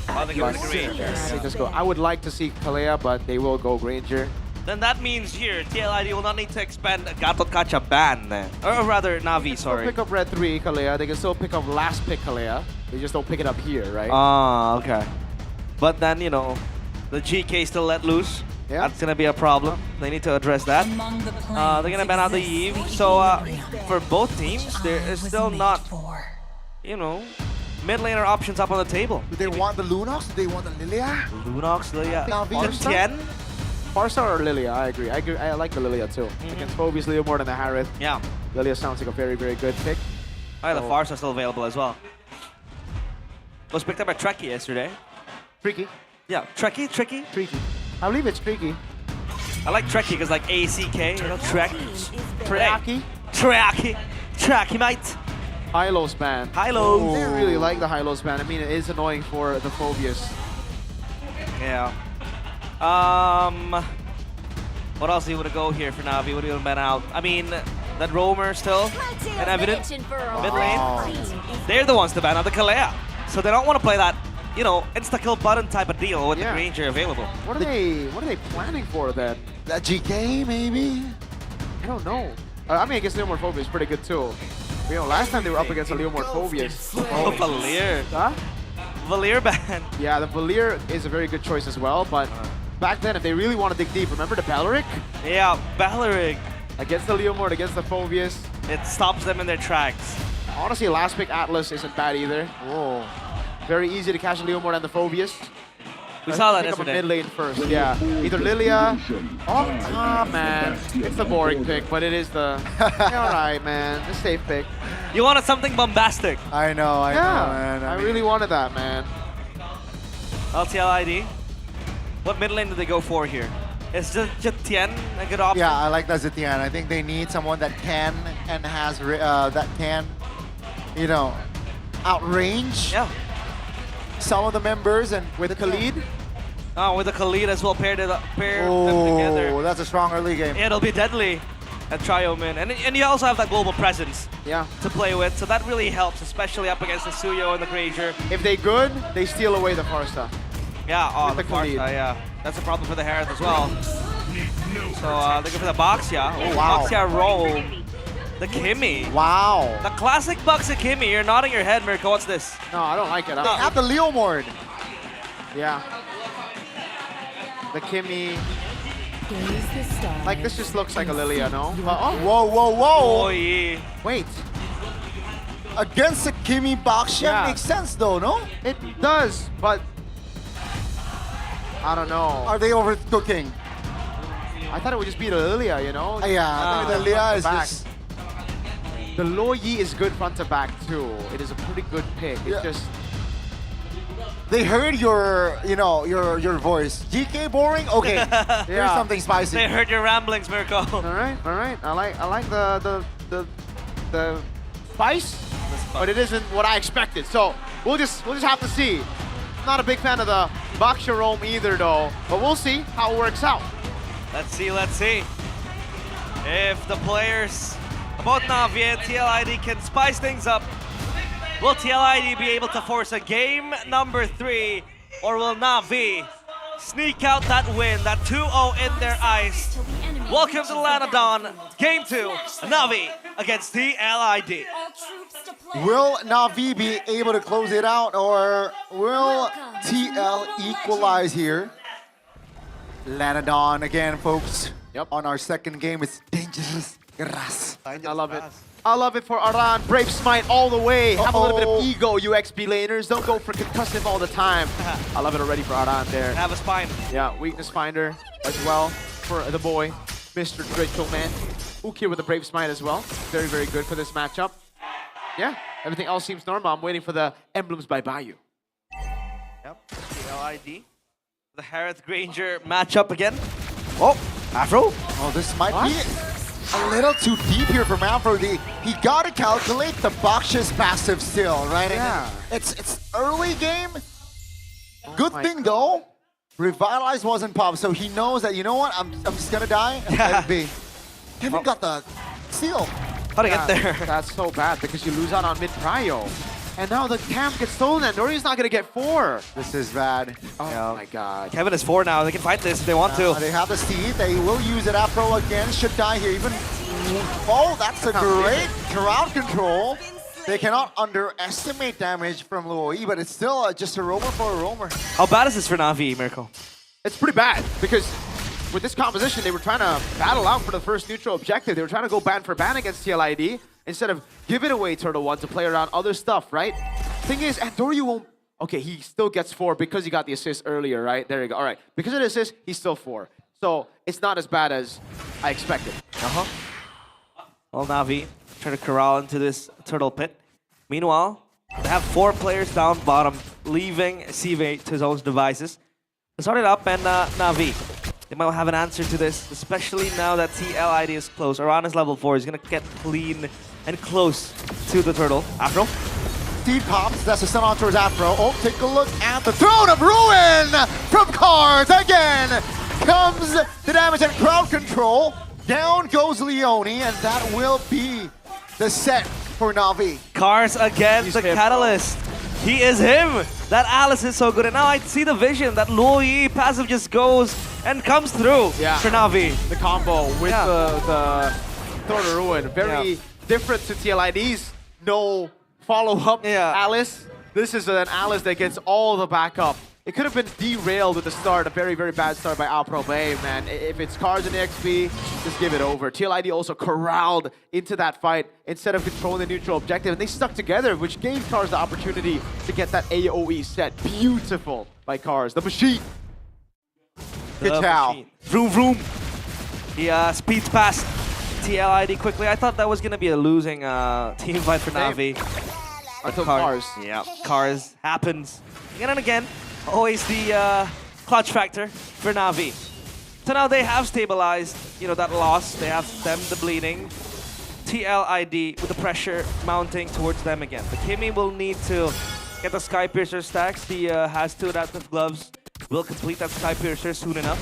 Oh, they go with the Granger. They just go. I would like to see Kalea, but they will go Granger. Then that means here, TLID will not need to expand Gatot Kacha ban. Or rather, Na'Vi, sorry. Pick up Red 3 Kalea. They can still pick up last pick Kalea. They just don't pick it up here, right? Ah, okay. But then, you know, the GK still let loose. Yeah. That's gonna be a problem. They need to address that. They're gonna ban out the Eve. So for both teams, there is still not, you know, mid laner options up on the table. Do they want the Lunox? Do they want the Lilia? Lunox, Lilia, Na'Vi? Tien. Farsa or Lilia? I agree. I like the Lilia too. Against Phobias, Leo more than the Harith. Yeah. Lilia sounds like a very, very good pick. Oh, the Farsa are still available as well. Was picked up by Trekkie yesterday. Tricky. Yeah, Trekkie. Tricky. I believe it's tricky. I like Trekkie because like ACK, you know, Trek. Trekkie. Trekkie, mate. High-low span. High-low. They really like the high-low span. I mean, it is annoying for the Phobias. Yeah. What else do you want to go here for Na'Vi? What do you want to ban out? I mean, that Roamer still in evidence. Mid lane. They're the ones to ban out the Kalea. So they don't want to play that, you know, insta-kill button type of deal with the Granger available. What are they planning for then? That GK maybe? I don't know. I mean, against Leomord Phobias is pretty good too. You know, last time they were up against a Leomord Phobias. Oh, Valir. Huh? Valir ban. Yeah, the Valir is a very good choice as well, but back then, if they really want to dig deep, remember the Balaric? Yeah, Balaric. Against the Leomord, against the Phobias. It stops them in their tracks. Honestly, last pick Atlas isn't bad either. Whoa. Very easy to catch the Leomord and the Phobias. We saw that pick up a yesterday. mid lane first, yeah. Either Lilia. Oh, man. It's the boring pick, but it is the... Alright, man. The safe pick. You wanted something bombastic. I know, man. I really wanted that, man. LTLID. What mid lane do they go for here? Is just Tien a good option? Yeah, I like that Zetian. I think they need someone that can and has that can, you know, outrange some of the members, and with Khalid. Oh, with the Khalid as well, pair them together. Oh, that's a strong early game. It'll be deadly at Trio Min, and you also have that global presence. Yeah. To play with, so that really helps, especially up against the Suyo and the Granger. If they good, they steal away the Farsa. Yeah, oh, With the the Khalid. Farsa, yeah. That's a problem for the Harith as well. So they go for the Boxia. Oh, wow. Boxia roll. The Kimmy. Wow. The classic Boxia Kimmy. You're nodding your head, Mirko. What's this? No, I don't like it. They have the Leomord. Yeah. The Kimmy. Like, this just looks like a Lilia, no? Whoa, whoa, whoa. Oh, yeah. Wait. Against the Kimmy Boxia makes sense though, no? It does, but I don't know. Are they overcooking? I thought it would just be the Lilia, you know? Yeah, I think the Lilia is back. just... The Lo Yi is good front to back too. It is a pretty good pick. It's just... They heard your, you know, your voice. GK boring? Okay, here's something spicy. They heard your ramblings, Mirko. All right. I like the spice, but it isn't what I expected. So we'll just have to see. Not a big fan of the Boxia roam either, though. But we'll see how it works out. Let's see. If the players, both Na'Vi and TLID, can spice things up, will TLID be able to force a game number 3, or will Na'Vi sneak out that win, that 2-0 in their eyes, Welcome to Lanadon, Game 2, Navi against TLID. Will Navi be able to close it out, or will TL equalize here? Lanadon again, folks. Yep. On our second game, it's dangerous. Grass. I love it. I love it for Aran. Brave Smite all the way. Have a little bit of ego, you XP laners. Don't go for concussive all the time. I love it already for Aran there. Have a spine. Yeah, weakness finder as well for the boy, Mr. Draco Man. Ukir with the Brave Smite as well. Very, very good for this matchup. Yeah, everything else seems normal. I'm waiting for the emblems by Bayou. Yep, TLID. The Harith Granger matchup again. Oh, Afro. Oh, this might be a little too deep here from Afro. He got to calculate the Baksh's passive still, right? Yeah. It's early game. Good thing though, Revitalize wasn't popped, so he knows that, you know what, I'm just gonna die. And Kevin got the steal. How to get there? That's so bad because you lose out on mid prio. And now the camp gets stolen and Nori's not gonna get 4. This is bad. Oh my god. Kevin is 4 now. They can fight this if they want to. They have the steed. They will use it. Afro again. Should die here. Even. Oh, that's a great crowd control. They cannot underestimate damage from Luoi, but it's still just a roamer for a roamer. How bad is this for Navi, Mirko? It's pretty bad because with this composition, they were trying to battle out for the first neutral objective. They were trying to go ban for ban against TLID instead of giving away Turtle 1 to play around other stuff, right? Thing is, Andoryu won't... Okay, he still gets 4 because he got the assist earlier, right? There you go. All right. Because of the assist, he's still 4. So it's not as bad as I expected. Well, Navi try to corral into this turtle pit. Meanwhile, they have 4 players down bottom, leaving CV to his own devices. They started up, and Navi, they might have an answer to this, especially now that TLID is close. Aran is level 4. He's going to get clean and close to the turtle. Afro? Steed pops. That's a stun on towards Afro. Oh, take a look at the Throne of Ruin from Cards again. Comes the damage and crowd control. Down goes Leone, and that will be the set for Navi. Cars again, the catalyst. He is him. That Alice is so good. And now I see the vision that Luoi passive just goes and comes through for Navi. The combo with the Throne of Ruin. Very different to TLID's. No follow-up Alice. This is an Alice that gets all the backup. It could have been derailed at the start, a very, very bad start by Alpro Bay, man. If it's Cars and XP, just give it over. TLID also corralled into that fight instead of controlling the neutral objective, and they stuck together, which gave Cars the opportunity to get that AoE set. Beautiful by Cars, the machine. Good job. Vroom, vroom. He speeds past TLID quickly. I thought that was going to be a losing team fight for Navi. Until Cars. Yeah, Cars happens again and again. Always the clutch factor for Navi. So now they have stabilized, you know, that loss. They have stemmed the bleeding. TLID with the pressure mounting towards them again. But Kimmy will need to get the Sky Piercer stacks. He has 2 adaptive gloves. Will complete that Sky Piercer soon enough.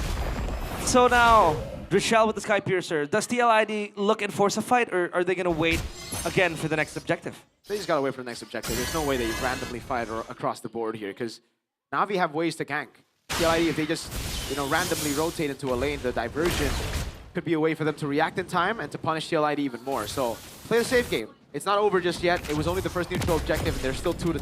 So now, Rochelle with the Sky Piercer. Does TLID look and force a fight, or are they going to wait again for the next objective? They just gotta wait for the next objective. There's no way they randomly fight across the board here, because Navi have ways to gank. TLID, if they just, you know, randomly rotate into a lane, the diversion could be a way for them to react in time and to punish TLID even more. So play the safe game. It's not over just yet. It was only the first neutral objective, and they're still 2-2.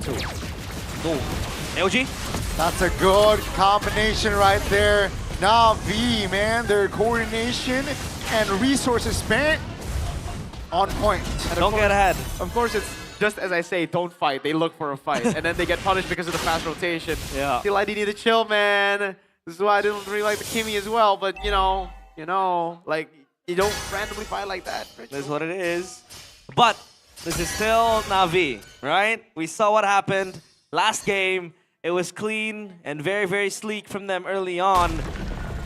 AOG? That's a good combination right there. Navi, man, their coordination and resources spent on point. Don't get ahead. Of course, it's just as I say, don't fight. They look for a fight, and then they get punished because of the fast rotation. Yeah. TLID need to chill, man. This is why I didn't really like the Kimmy as well. But you know, like you don't randomly fight like that. That's what it is. But this is still Navi, right? We saw what happened last game. It was clean and very, very sleek from them early on.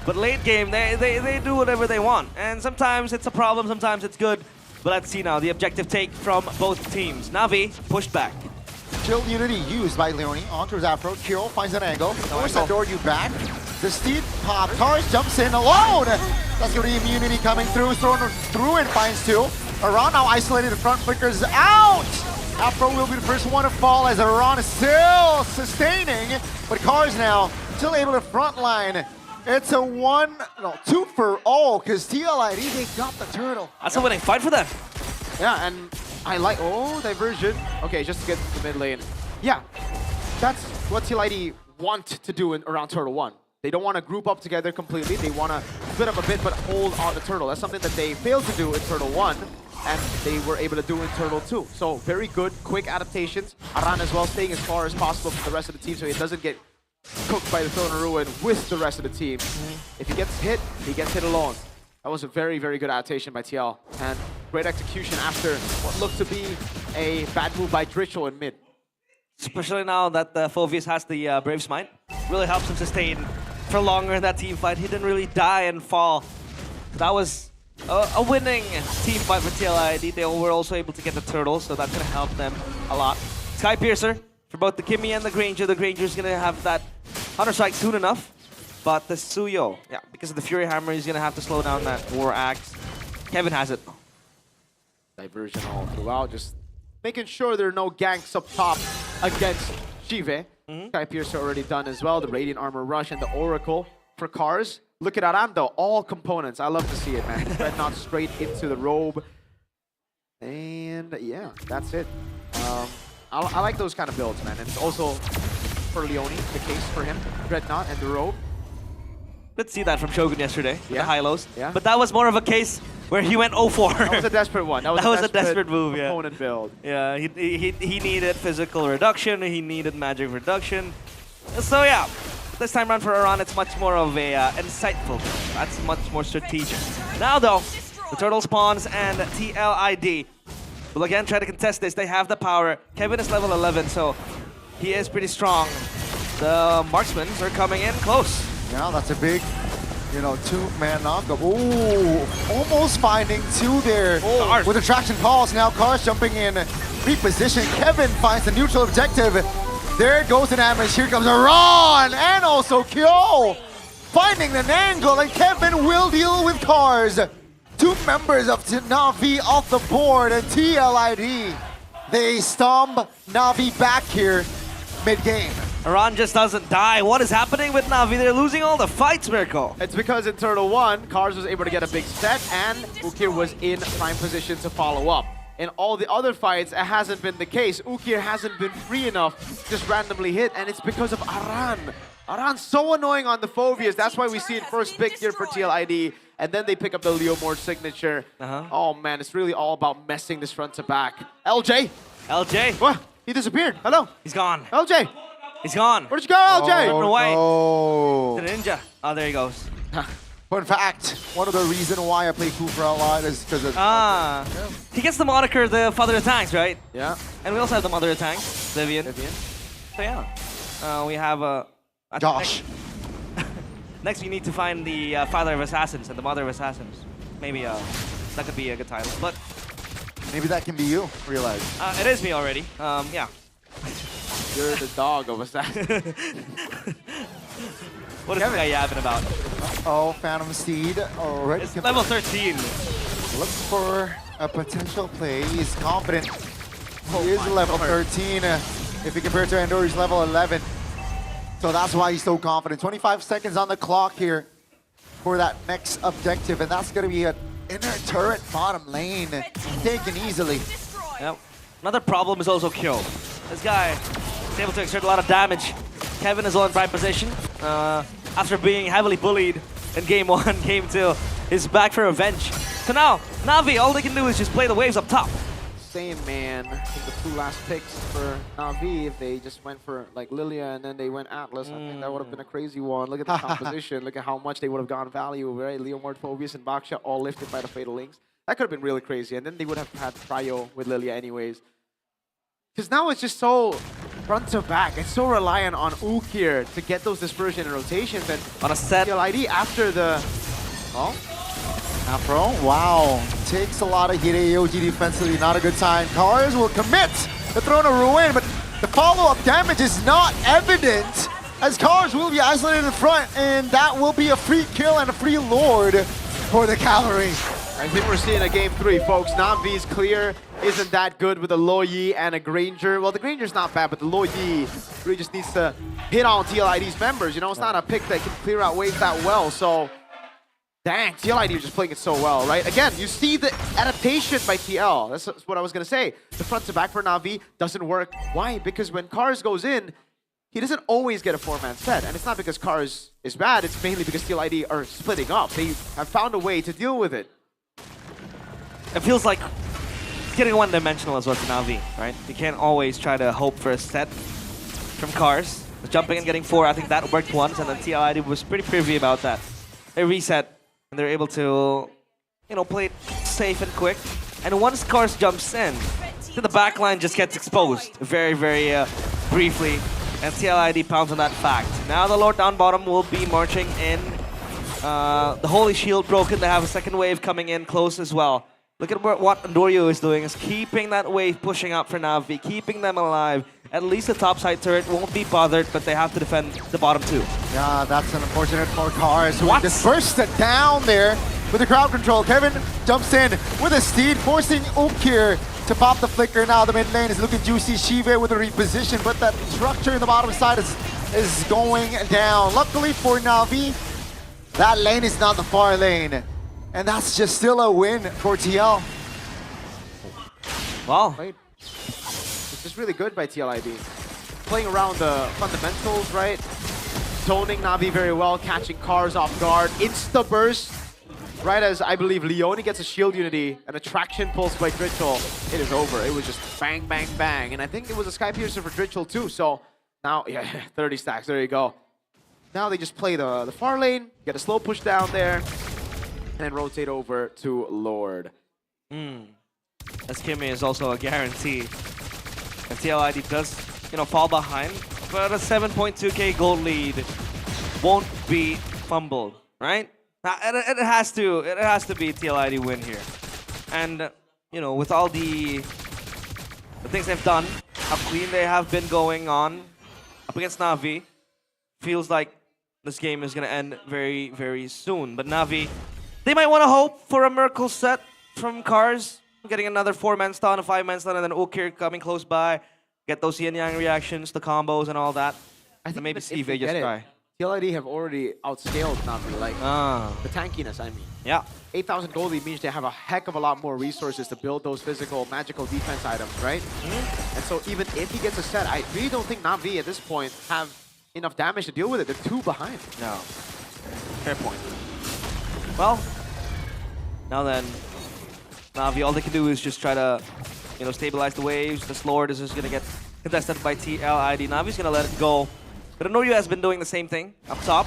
But late game, they do whatever they want. And sometimes it's a problem, sometimes it's good. But let's see now the objective take from both teams. Navi pushed back. Chill Unity used by Leone. Onto his Afro. Kiro finds an angle. Force the door you back. The Steed pop. Tars jumps in alone. That's going to be immunity coming through. Thrown through and finds 2. Aran now isolated. The front flickers out. Afro will be the first one to fall as Aran is still sustaining. But Cars now still able to frontline It's a 2 for all, because TLID, they got the turtle. That's a winning fight for them. Yeah, and I like, diversion. Okay, just to get to the mid lane. Yeah, that's what TLID want to do around Turtle 1. They don't want to group up together completely. They want to split up a bit, but hold on the Turtle. That's something that they failed to do in Turtle 1, and they were able to do in Turtle 2. So very good, quick adaptations. Aran as well staying as far as possible from the rest of the team so he doesn't get cooked by the Throne of Ruin with the rest of the team. If he gets hit alone. That was a very, very good adaptation by TL. And great execution after what looked to be a bad move by Dritchel in mid. Especially now that Phoveus has the Brave Smite. Really helps him sustain for longer in that team fight. He didn't really die and fall. That was a winning team fight for TLID. They were also able to get the turtle, so that's going to help them a lot. Sky Piercer for both the Kimmy and the Granger. The Granger's going to have that Hunter Strike soon enough. But the Suyo, because of the Fury Hammer, he's going to have to slow down that War Axe. Kevin has it. Diversion all throughout, just making sure there are no ganks up top against Shive. Sky Piercer already done as well. The Radiant Armor Rush and the Oracle for Cars. Look at Aran though, all components. I love to see it, man. Dreadnought straight into the robe. And yeah, that's it. I like those kind of builds, man. And it's also for Leone, the case for him. Dreadnought and the robe. Let's see that from Shogun yesterday, with the high-lows. Yeah. But that was more of a case where he went 0-4. That was a desperate one. That was a desperate move, yeah. Opponent build. Yeah, he needed physical reduction, he needed magic reduction. So yeah, this time around for Aran, it's much more of a insightful build. That's much more strategic. Now though, the Turtle spawns and TLID will again try to contest this. They have the power. Kevin is level 11, so he is pretty strong. The marksmen are coming in close. Yeah, that's a big, two-man knockup. Ooh, almost finding two there with the traction calls. Now Cars jumping in, reposition. Kevin finds the neutral objective. There goes the damage. Here comes Aran and also Kyo finding an angle, and Kevin will deal with Cars. Two members of Na'Vi off the board, and TLID, they stomp Na'Vi back here mid-game. Aran just doesn't die. What is happening with Na'Vi? They're losing all the fights, Mirko. It's because in Turtle 1, Cars was able to get a big set, and Ukir was in prime position to follow up. In all the other fights, it hasn't been the case. Ukir hasn't been free enough to just randomly hit, and it's because of Aran. Aran's so annoying on the Phoveus. That's why we see it first pick here for TLID, and then they pick up the Leomord signature. Oh man, it's really all about messing this front to back. LJ! LJ? What? He disappeared. Hello? He's gone. LJ! He's gone. Where'd you go, LJ? Run away. Oh, The ninja. Oh, there he goes. Fun fact, one of the reasons why I play Cooper a lot is because of... He gets the moniker the Father of Tanks, right? Yeah. And we also have the Mother of Tanks, Vivian. So yeah, we have Josh. Next, we need to find the Father of Assassins and the Mother of Assassins. Maybe that could be a good title, but... Maybe that can be you, realize. It is me already, yeah. You're the dog of Assassin. What is this guy yapping about? Oh, Phantom Steed already. It's level 13. Looks for a potential play. He's confident. He is level 13. If you compare to Endor, he's level 11. So that's why he's so confident. 25 seconds on the clock here for that next objective, and that's going to be an inner turret bottom lane taken easily. Yep. Another problem is also Kyo. This guy is able to exert a lot of damage. Kevin is all in prime position. After being heavily bullied in game 1, game 2, is back for revenge. So now, Na'Vi, all they can do is just play the waves up top. Same, man. I think the two last picks for Na'Vi, if they just went for like Lilia and then they went Atlas, I think that would have been a crazy one. Look at the composition. Look at how much they would have gotten value, right? Leomord, Phoveus, and Baksha all lifted by the Fatal Links. That could have been really crazy. And then they would have had Cryo with Lilia anyways. Because now it's just so front to back. It's so reliant on Ukir to get those dispersion and rotations. And on a set TLID after the... Oh? Afro, wow. Takes a lot of hit AOG defensively, not a good time. Cars will commit the Throne of Ruin, but the follow-up damage is not evident as Cars will be isolated in front, and that will be a free kill and a free lord for the cavalry. I think we're seeing a game 3, folks. Na'Vi's clear isn't that good with a Lo Yi and a Granger. Well, the Granger's not bad, but the Lo Yi really just needs to hit on TLID's members. You know, it's not a pick that can clear out waves that well. So, dang, TLID is just playing it so well, right? Again, you see the adaptation by TL. That's what I was going to say. The front to back for Na'Vi doesn't work. Why? Because when Cars goes in, he doesn't always get a 4-man set. And it's not because Cars is bad. It's mainly because TLID are splitting up. They have found a way to deal with it. It feels like it's getting one-dimensional as well to Na'Vi, right? You can't always try to hope for a set from Cars. Jumping and getting 4, I think that worked once, and then TLID was pretty privy about that. They reset, and they're able to, you know, play it safe and quick. And once Cars jumps in, the backline just gets exposed very, very briefly, and TLID pounds on that fact. Now the Lord down bottom will be marching in. The Holy Shield broken, they have a second wave coming in close as well. Look at what Andorio is doing, is keeping that wave pushing up for Na'Vi, keeping them alive. At least the top side turret won't be bothered, but they have to defend the bottom too. Yeah, that's an unfortunate for Cars, who just burst it down there with the crowd control. Kevin jumps in with a steed, forcing Ukir to pop the flicker. Now the mid lane is looking juicy. Shive with a reposition, but that structure in the bottom side is going down. Luckily for Na'Vi, that lane is not the far lane. And that's just still a win for TL. Wow. It's just really good by TLID. Playing around the fundamentals, right? Zoning Na'Vi very well, catching Cars off guard. Insta-burst, right as I believe Leone gets a shield unity, and a traction pulse by Dritchel. It is over. It was just bang, bang, bang. And I think it was a Sky Piercer for Dritchel too. So now, yeah, 30 stacks. There you go. Now they just play the far lane, get a slow push down there, and then rotate over to Lord. Eskimi is also a guarantee. If TLID does, you know, fall behind, but a 7.2k gold lead won't be fumbled, right? It has to be TLID win here. And you know, with all the things they've done, how clean they have been going on up against Na'Vi, feels like this game is gonna end very, very soon. But Na'Vi, they might want to hope for a miracle set from Cars, getting another 4-man stun, a 5-man stun, and then Ukir coming close by, get those yin yang reactions, the combos, and all that. I think maybe Steve just try. TLID have already outscaled Na'Vi, like the tankiness, I mean. Yeah. 8,000 gold lead means they have a heck of a lot more resources to build those physical, magical defense items, right? And so even if he gets a set, I really don't think Na'Vi at this point have enough damage to deal with it. They're 2 behind. No. Fair point. Well, now then, Na'Vi, all they can do is just try to, you know, stabilize the waves. This Lord is just going to get contested by TLID. Na'Vi's going to let it go. But Anorio has been doing the same thing up top,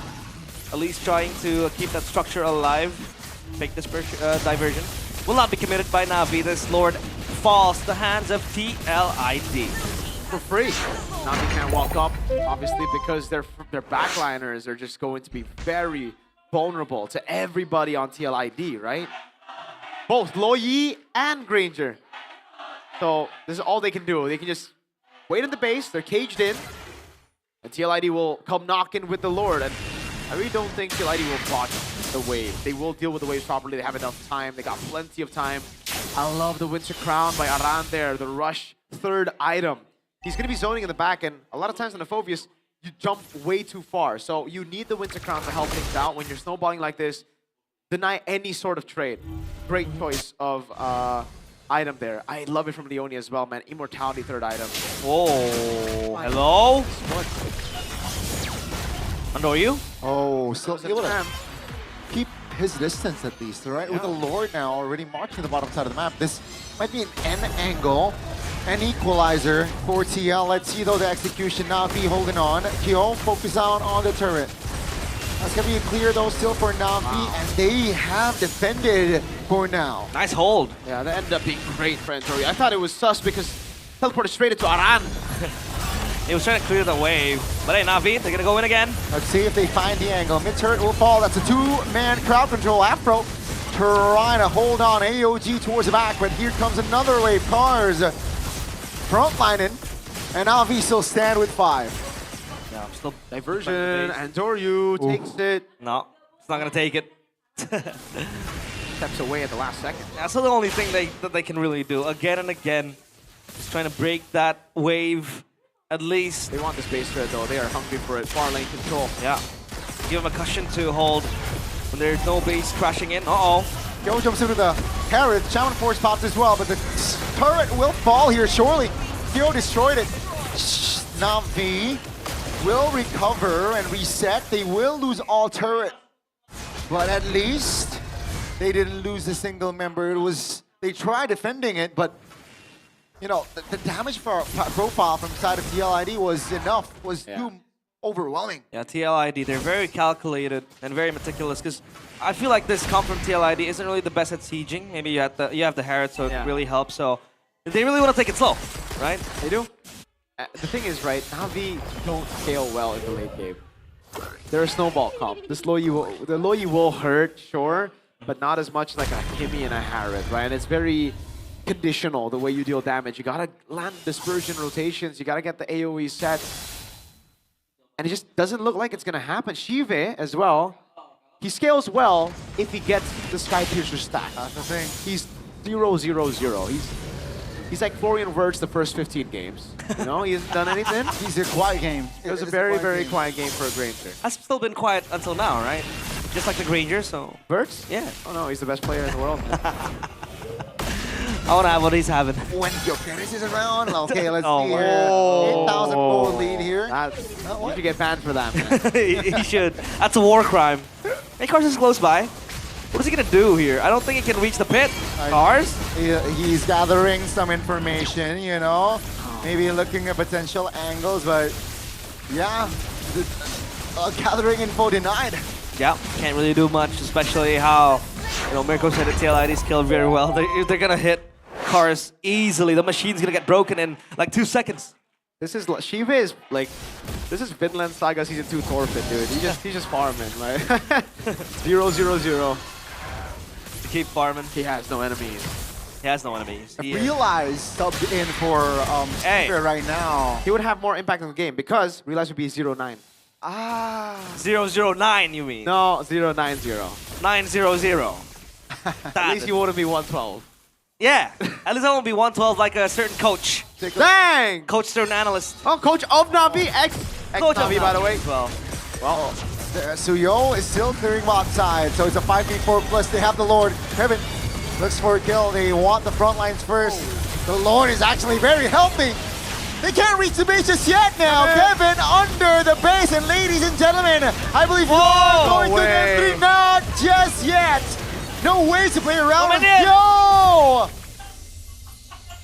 at least trying to keep that structure alive. Fake diversion. Will not be committed by Na'Vi. This Lord falls to the hands of TLID. For free. Na'Vi can't walk up, obviously, because their backliners are just going to be very vulnerable to everybody on TLID, right? Both Loyi and Granger. So this is all they can do. They can just wait in the base. They're caged in. And TLID will come knocking with the Lord. And I really don't think TLID will botch the wave. They will deal with the waves properly. They have enough time. They got plenty of time. I love the Winter Crown by Aran there. The rush 3rd item. He's going to be zoning in the back. And a lot of times in the Phobius, you jump way too far. So you need the Winter Crown to help things out. When you're snowballing like this, deny any sort of trade. Great choice of item there. I love it from Leone as well, man. Immortality 3rd item. Oh, hello? Andorio? Oh, still able to keep his distance at least, right? With the Lord now already marching the bottom side of the map. This might be an N angle. An equalizer for TL. Let's see though the execution. Na'Vi holding on. Kyo focus out on the turret. That's gonna be clear though still for Na'Vi, and they have defended for now. Nice hold. Yeah, that ended up being great for Andorio. I thought it was sus because teleported straight into Aran. He was trying to clear the wave. But hey, Na'Vi, they're gonna go in again. Let's see if they find the angle. Mid turret will fall. That's a 2-man crowd control. Afro trying to hold on AOG towards the back, but here comes another wave. Cars frontlining, and Na'Vi still stand with 5. Yeah, still diversion. Andorio takes it. No, it's not gonna take it. Steps away at the last second. That's the only thing that they can really do. Again and again, just trying to break that wave at least. They want this base threat though. They are hungry for it. Far lane control. Yeah. Give him a cushion to hold when there's no base crashing in. Uh-oh. Yo jumps into the Harris. Shaman Force pops as well, but the turret will fall here surely. Kyo destroyed it. Na'Vi will recover and reset. They will lose all turret. But at least they didn't lose a single member. They tried defending it, but you know, the damage profile from side of TLID was enough, too overwhelming. Yeah, TLID, they're very calculated and very meticulous because I feel like this comp from TLID isn't really the best at sieging. Maybe you have the Harrod, so it really helps. So they really want to take it slow, right? They do. The thing is, right, Na'Vi don't scale well in the late game. They're a snowball comp. The low you will hurt, sure, but not as much like a Himi and a Harrod, right? And it's very conditional the way you deal damage. You gotta land dispersion rotations, you gotta get the AoE sets. And it just doesn't look like it's gonna happen. Shive as well, he scales well if he gets the Sky Piercer stack. That's the thing. He's 0-0-0. He's like Florian Wirtz the first 15 games. You know, he hasn't done anything. He's a quiet game. It was a very quiet game for a Granger. That's still been quiet until now, right? Just like the Granger, so... Wirtz? Yeah. Oh no, he's the best player in the world. I want to have what he's having. When Jokeris is around, okay, let's Oh, see here. wow. 8,000 gold lead here. You should get banned for that, man. He should. That's a war crime. Hey, Cars is close by. What is he gonna do here? I don't think he can reach the pit. Cars? He's gathering some information, you know. Maybe looking at potential angles, but yeah, gathering info denied. Yeah, can't really do much, especially how, you know, Mirko said that TLID skilled very well. They're gonna hit Cars easily. The machine's gonna get broken in like 2 seconds. This is Shiva is like, this is Vinland Saga Season 2 Torfit, dude. He's just farming, right? 0-0-0. To keep farming. He has no enemies. He has no enemies. Realize subbed in for Shiva right now. He would have more impact on the game because Realize would be 0-9. 0-0-9, you mean? No, 0-9-0. 9-0-0. At least you wouldn't be 112. Yeah, at least I won't be 112 like a certain coach. Dang! Coach turned analyst. Oh, coach of Na'Vi, Coach of Na'Vi, by the way. Well, Suyo is still clearing bot side, so it's a 5v4 plus. They have the Lord. Kevin looks for a kill. They want the front lines first. The Lord is actually very healthy. They can't reach the base just yet now. Kevin under the base, and ladies and gentlemen, I believe you are going to the 3. Not just yet. No waves to play around with. Yo!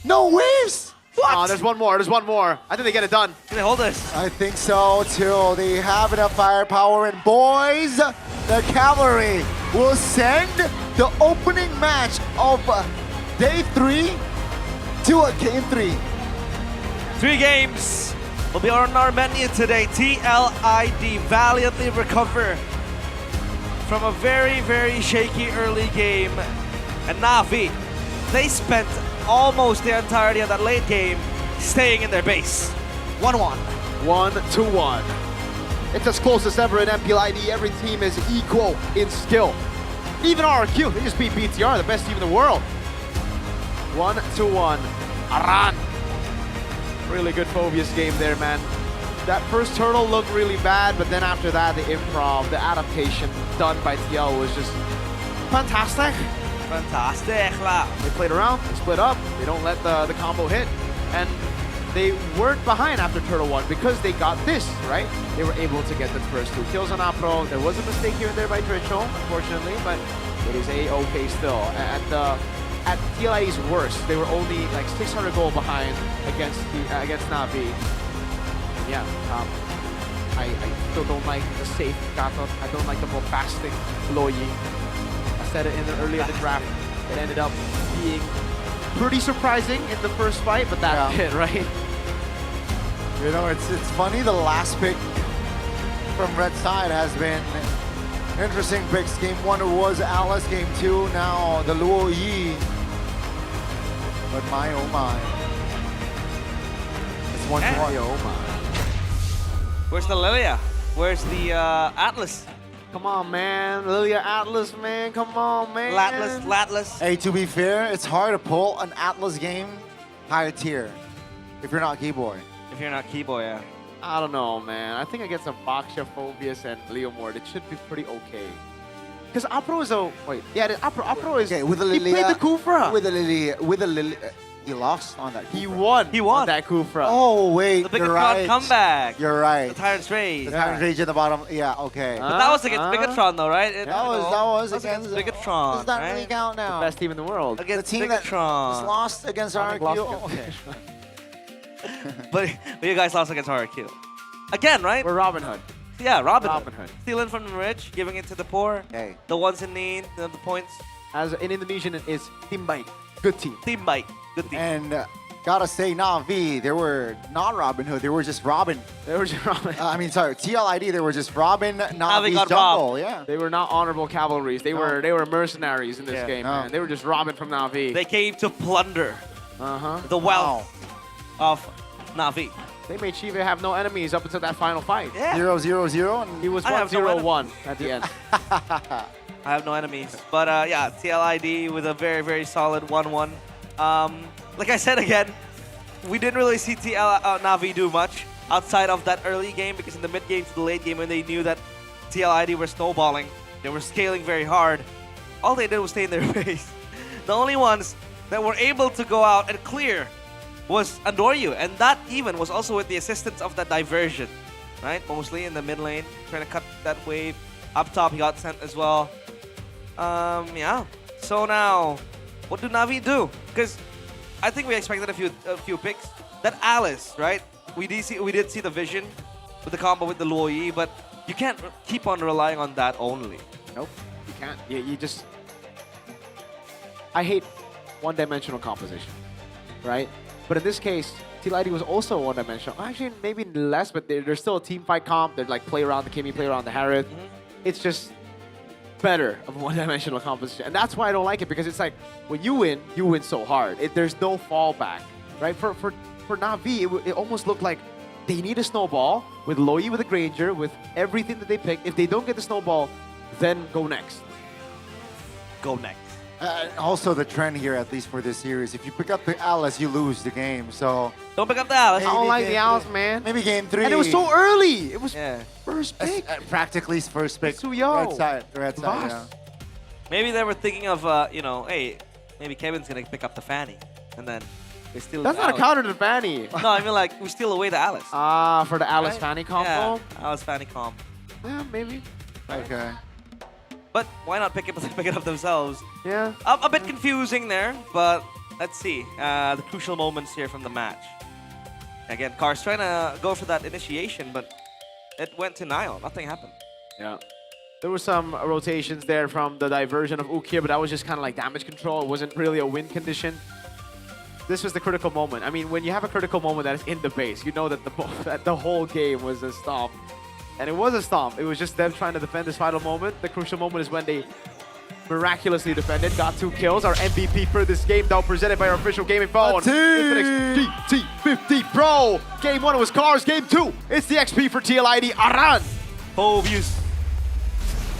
No waves! What? Oh, there's one more. There's one more. I think they get it done. Can they hold this? I think so too. They have enough firepower, and boys, the cavalry will send the opening match of day 3 to a game 3. 3 games will be on our menu today. TLID valiantly recover from a very shaky early game. And Na'Vi, they spent almost the entirety of that late game staying in their base. 1-1. 1-1. It's as close as ever in MPL ID. Every team is equal in skill. Even RRQ, they just beat BTR, the best team in the world. 1-1. Aran. Really good Phobius game there, man. That first turtle looked really bad, but then after that, the improv, the adaptation done by TL was just fantastic. Fantastic lah. They played around, they split up, they don't let the combo hit, and they weren't behind after Turtle 1 because they got this, right? They were able to get the first 2 kills on Apro. There was a mistake here and there by Tricho, unfortunately, but it is a-okay still. At TLI's worst, they were only like 600 gold behind against Na'Vi. Yeah, I still don't like the safe Gatot. I don't like the bombastic Loyi. I said it earlier in the draft. It ended up being pretty surprising in the first fight, but that's it, right? You know, it's funny. The last pick from Red side has been interesting picks. Game 1 was Alice. Game 2 now the Luo Yi. But my oh my, it's 1-1. Oh my. Where's the Lilia? Where's the Atlas? Come on, man. Lilia Atlas, man. Come on, man. Latlas. Hey, to be fair, it's hard to pull an Atlas game higher tier if you're not Keyboy. If you're not Kibo, yeah. I don't know, man. I think against a Baksha, Phobius, and Leomord, it should be pretty okay. Because Apro is a... Wait, yeah, Apro is... Okay, with the he Lilia, played the Kufra. With the Lily, he lost on that. He won. He won on that Kufra. Oh wait, The you're Bigatron right. comeback. You're right. The Tyrant's Rage. The Tyrant's Rage at the bottom. Yeah, okay. But that was against Bigatron, though, right? That was against Bigatron. Does that right? really count now? The best team in the world. Against the team that Bigatron. just lost against Sonic RQ. lost Okay. but you guys lost against RQ. Again, right? We're Robin Hood. Yeah, Robin Hood. Stealing from the rich, giving it to the poor. Hey. The ones in need, the points. As in Indonesian, it is Team Bite. Good team. Team Bite. Good team. And gotta say, Na'Vi, they were not Robin Hood. They were just Robin. They were just Robin. I mean, sorry, TLID. They were just Robin, Na'Vi's got jungle. robbed. Yeah. They were not honorable cavalries. They were mercenaries in this game, man. They were just Robin from Na'Vi. They came to plunder Uh-huh. the wealth of Na'Vi. They made Shiva have no enemies up until that final fight. Yeah. 0-0-0. And He was I have no 1-0-1 at the end. I have no enemies. But yeah, TLID with a very, very solid 1-1. Like I said again, we didn't really see Na'Vi do much outside of that early game, because in the mid game to the late game, when they knew that TLID were snowballing, they were scaling very hard, all they did was stay in their base. The only ones that were able to go out and clear was Andoryu, and that even was also with the assistance of that diversion, right? Mostly in the mid lane, trying to cut that wave. Up top, he got sent as well. Yeah. So now, what do Na'Vi do? Because I think we expected a few picks. That Alice, right? We did see the vision with the combo with the Luoyi, but you can't keep on relying on that only. Nope, you can't. You just... I hate one-dimensional composition, right? But in this case, TLID was also one-dimensional. Actually, maybe less, but there's still a team fight comp. They're like play around the Kimmy, play around the Harith. It's just better of a one-dimensional composition. And that's why I don't like it, because it's like, when you win so hard. There's no fallback, right? For Na'Vi, it almost looked like they need a snowball with Loyi, with a Granger, with everything that they pick. If they don't get the snowball, then go next. Go next. Also, the trend here, at least for this series, if you pick up the Alice, you lose the game. So don't pick up the Alice. I don't like the Alice, man. Maybe game 3. And it was so early. It was first pick. Practically first pick. Suyo. Red side, yeah. Maybe they were thinking of, you know, hey, maybe Kevin's gonna pick up the Fanny, and then they steal. That's not a counter to the Fanny. No, I mean like we steal away the Alice. Ah, for the Alice Right? Fanny combo. Yeah, Alice Fanny comp. Yeah, maybe. Okay. But why not pick it up themselves? Yeah. A bit confusing there, but let's see the crucial moments here from the match. Again, Cars trying to go for that initiation, but it went to Nile. Nothing happened. Yeah. There were some rotations there from the diversion of Ukia, but that was just kind of like damage control. It wasn't really a win condition. This was the critical moment. I mean, when you have a critical moment that is in the base, you know that the whole game was a stomp. And it was a stomp. It was just them trying to defend this final moment. The crucial moment is when they miraculously defended, got 2 kills. Our MVP for this game, though, presented by our official gaming phone, Infinix GT50 Pro. Game 1 was Cars. Game 2, it's the XP for TLID Aran. Phobius.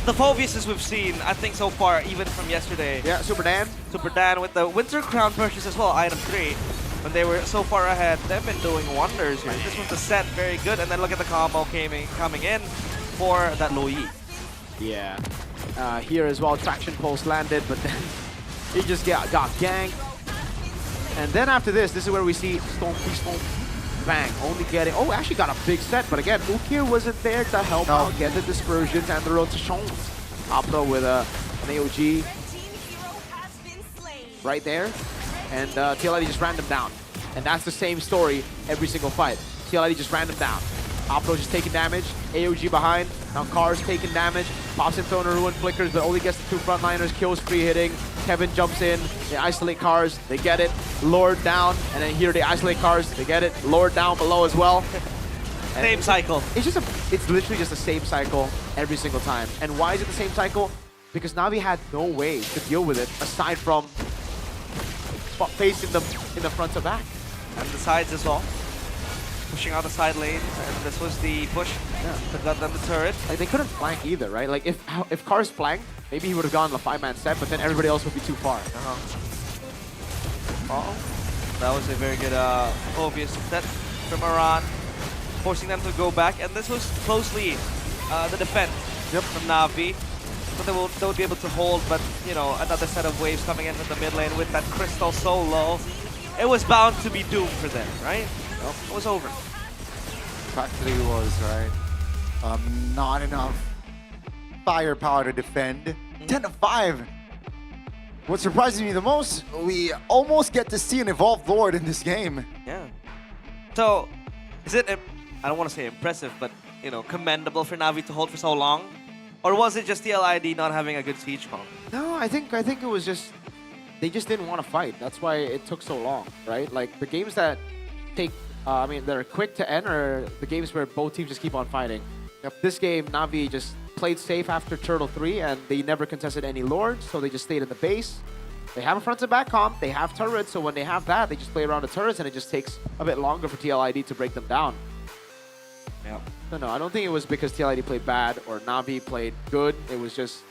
The Phobiuses we've seen, I think so far, even from yesterday. Yeah, Super Dan. Super Dan with the Winter Crown purchase as well, item 3. When they were so far ahead, they've been doing wonders here. This was the set, very good. And then look at the combo coming in for that Loyi. Yeah. Here as well, Traction Pulse landed, but then he just got ganked. And then after this is where we see Stomp, bang, only getting... Oh, actually got a big set, but again, Ukir wasn't there to help out, get the dispersions and the rotations. Apro with an AOG right there. And TLID just ran them down. And that's the same story every single fight. TLID just ran them down. Apro just taking damage, AOG behind, now Cars taking damage, pops into a ruin flickers, but only gets the 2 frontliners, kills free hitting. Kevin jumps in, they isolate Cars, they get it, Lord down, and then here they isolate Cars, they get it, Lord down below as well. Same cycle. It's literally just the same cycle every single time. And why is it the same cycle? Because Na'Vi had no way to deal with it aside from facing them in the front to back. And the sides as well. Pushing out the side lanes, and this was the push that got them the turret. Like, they couldn't flank either, right? Like, if Cars flanked, maybe he would have gone the 5-man set, but then everybody else would be too far. That was a very good obvious set. from Iran, forcing them to go back. And this was closely the defense from Na'Vi. So they would be able to hold, but you know, another set of waves coming in from the mid lane with that crystal so low. It was bound to be doomed for them, right? Well, it was over. Practically was, right? Not enough firepower to defend. 10-5. What surprises me the most, we almost get to see an evolved Lord in this game. Yeah. So, is it, I don't want to say impressive, but, you know, commendable for Na'Vi to hold for so long? Or was it just the LID not having a good siege comp? No, I think it was just, they just didn't want to fight. That's why it took so long, right? Like, the games that take, that are quick to end are the games where both teams just keep on fighting. This game, Na'Vi just played safe after Turtle 3, and they never contested any Lords, so they just stayed in the base. They have a front and back comp, they have turrets, so when they have that, they just play around the turrets, and it just takes a bit longer for TLID to break them down. Yeah. No, I don't think it was because TLID played bad or Na'Vi played good. It was just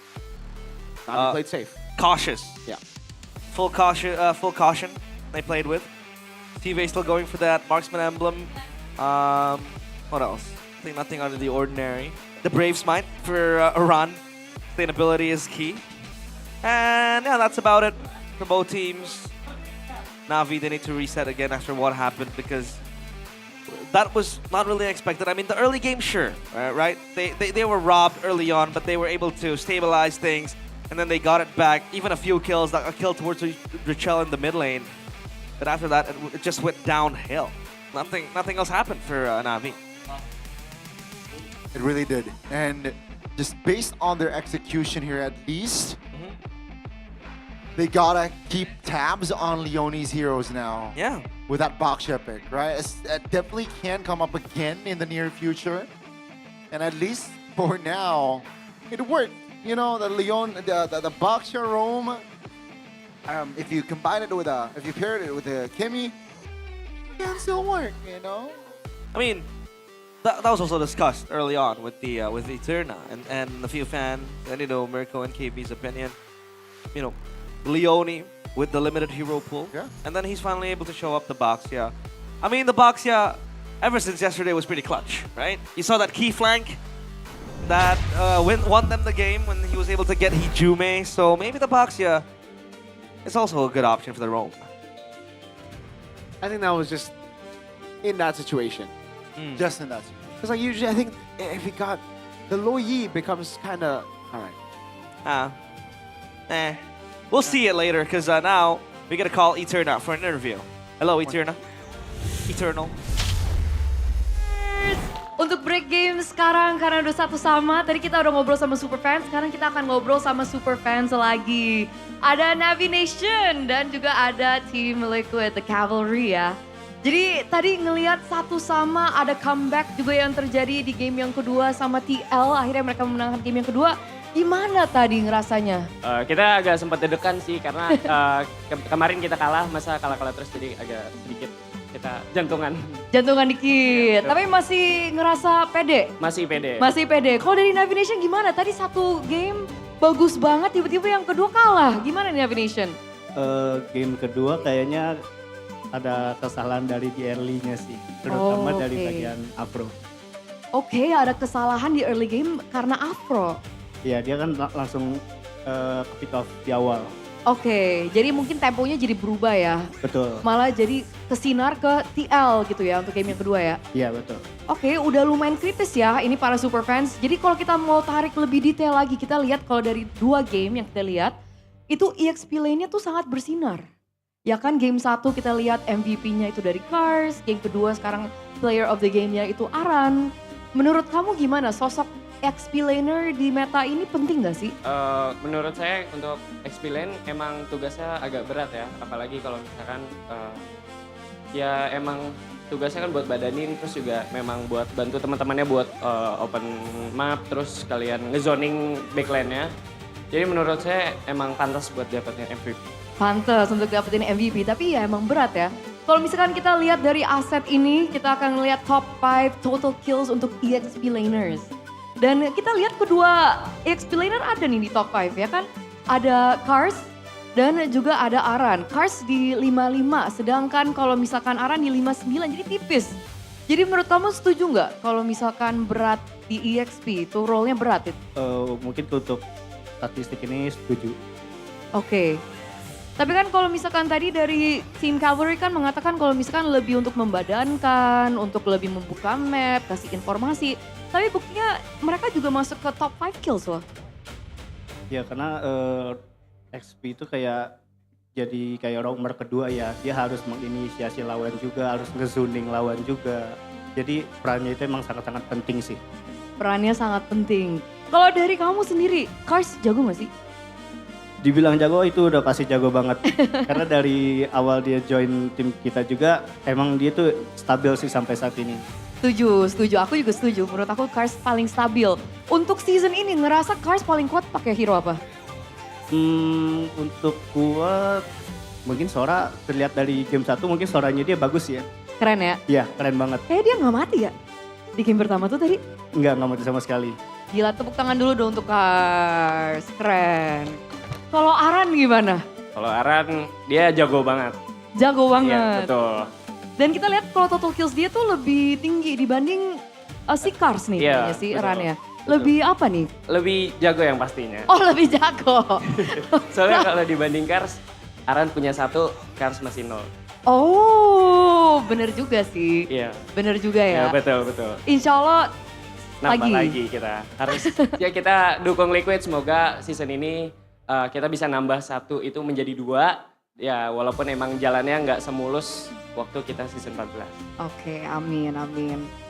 Na'Vi played safe. Cautious. Yeah. Full caution they played with. TV still going for that marksman emblem. What else? I think nothing out of the ordinary. The Brave Smite for Iran. Sustainability is key. And yeah, that's about it for both teams. Na'Vi, they need to reset again after what happened because that was not really expected. I mean, the early game, sure, right? They were robbed early on, but they were able to stabilize things, and then they got it back. Even a few kills, like a kill towards Richel in the mid lane. But after that, it just went downhill. Nothing else happened for Na'Vi. It really did. And just based on their execution here at least, they gotta keep tabs on Leone's heroes now. Yeah. With that box epic, right? It definitely can come up again in the near future. And at least for now, it worked. You know, the Leon, the Boxer roam, if you combine it with if you paired it with a Kimmy, it can still work, you know? I mean, that was also discussed early on with the Eterna and a few fans, and you know, Mirko and KB's opinion. You know, Leone with the limited hero pool, and then he's finally able to show up the Boxia. I mean, the Boxia, ever since yesterday, was pretty clutch, right? You saw that key flank that won them the game when he was able to get Hijume, so maybe the Boxia is also a good option for the roam. I think that was just in that situation. Just in that situation. Because like usually I think if he got the Lo Yi becomes kind of alright. We'll see it later because now we gotta call Eterna for an interview. Hello, Eterna. Eternal. Untuk break game sekarang karena udah 1-1, tadi kita udah ngobrol sama Superfans, sekarang kita akan ngobrol sama Superfans lagi. Ada Na'Vi Nation dan juga ada Team Liquid, The Cavalry ya. Jadi tadi ngelihat 1-1, ada comeback juga yang terjadi di game yang kedua sama TL, akhirnya mereka memenangkan game yang kedua. Gimana tadi ngerasanya? Kita agak sempat deg-degan sih karena kemarin kita kalah, masa kalah-kalah terus jadi agak sedikit kita jantungan. Jantungan dikit, tapi masih ngerasa pede? Masih pede. Masih pede. Kalau dari Na'Vi Nation gimana? Tadi satu game bagus banget, tiba-tiba yang kedua kalah. Gimana nih Na'Vi Nation? Game kedua kayaknya ada kesalahan dari di early-nya sih, terutama dari bagian Afro. Oke, ada kesalahan di early game karena Afro. Iya, dia kan langsung pick off di awal. Oke, jadi mungkin temponya jadi berubah ya. Betul. Malah jadi kesinar ke TL gitu ya untuk game yang kedua ya. Iya, betul. Oke, udah lumayan kritis ya ini para super fans. Jadi kalau kita mau tarik lebih detail lagi, kita lihat kalau dari 2 game yang kita lihat, itu EXP lane-nya tuh sangat bersinar. Ya kan game 1 kita lihat MVP-nya itu dari Cars, game kedua sekarang player of the game-nya itu Aran. Menurut kamu gimana sosok XP laner di meta ini penting gak sih? Menurut saya untuk XP lane emang tugasnya agak berat ya. Apalagi kalau misalkan ya emang tugasnya kan buat badanin, terus juga memang buat bantu teman-temannya buat open map, terus kalian ngezoning backline-nya. Jadi menurut saya emang pantas buat dapetin MVP. Pantas untuk dapetin MVP, tapi ya emang berat ya. Kalau misalkan kita lihat dari aset ini, kita akan lihat top 5 total kills untuk EXP laners. Dan kita lihat kedua EXP laner ada nih di top 5 ya kan. Ada Cars dan juga ada Aran. Cars di 55, sedangkan kalau misalkan Aran di 59, jadi tipis. Jadi menurut kamu setuju nggak kalau misalkan berat di EXP itu role-nya berat itu? Mungkin untuk statistik ini setuju. Oke. Tapi kan kalau misalkan tadi dari tim Cavalry kan mengatakan kalau misalkan lebih untuk membadankan, untuk lebih membuka map, kasih informasi. Tapi buktinya mereka juga masuk ke top 5 kills loh. Ya karena XP itu kayak jadi kayak roamer kedua ya. Dia harus menginisiasi lawan juga, harus ngezoning lawan juga. Jadi perannya itu emang sangat-sangat penting sih. Perannya sangat penting. Kalau dari kamu sendiri, Cars jago gak sih? Dibilang jago itu udah pasti jago banget. Karena dari awal dia join tim kita juga emang dia tuh stabil sih sampai saat ini. Setuju. Aku juga setuju. Menurut aku Cars paling stabil. Untuk season ini ngerasa Cars paling kuat pakai hero apa? Untuk kuat mungkin Sora terlihat dari game 1 mungkin Soranya dia bagus ya. Keren ya? Iya keren banget. Dia gak mati ya? Di game pertama tuh tadi? Enggak mati sama sekali. Gila, tepuk tangan dulu dong untuk Cars. Keren. Kalau Aran gimana? Kalau Aran dia jago banget. Jago banget. Iya, betul. Dan kita lihat kalau total kills dia tuh lebih tinggi dibanding si Cars nih kayaknya si betul. Aran ya. Lebih apa nih? Lebih jago yang pastinya. Oh lebih jago. Soalnya kalau dibanding Cars, Aran punya 1, Cars masih 0. Oh bener juga sih. Iya. Bener juga ya. Iya betul. Insya Allah Nambah lagi kita. Harus ya kita dukung Liquid, semoga season ini kita bisa nambah 1 itu menjadi 2. Ya walaupun emang jalannya nggak semulus waktu kita season 14. Oke, amin.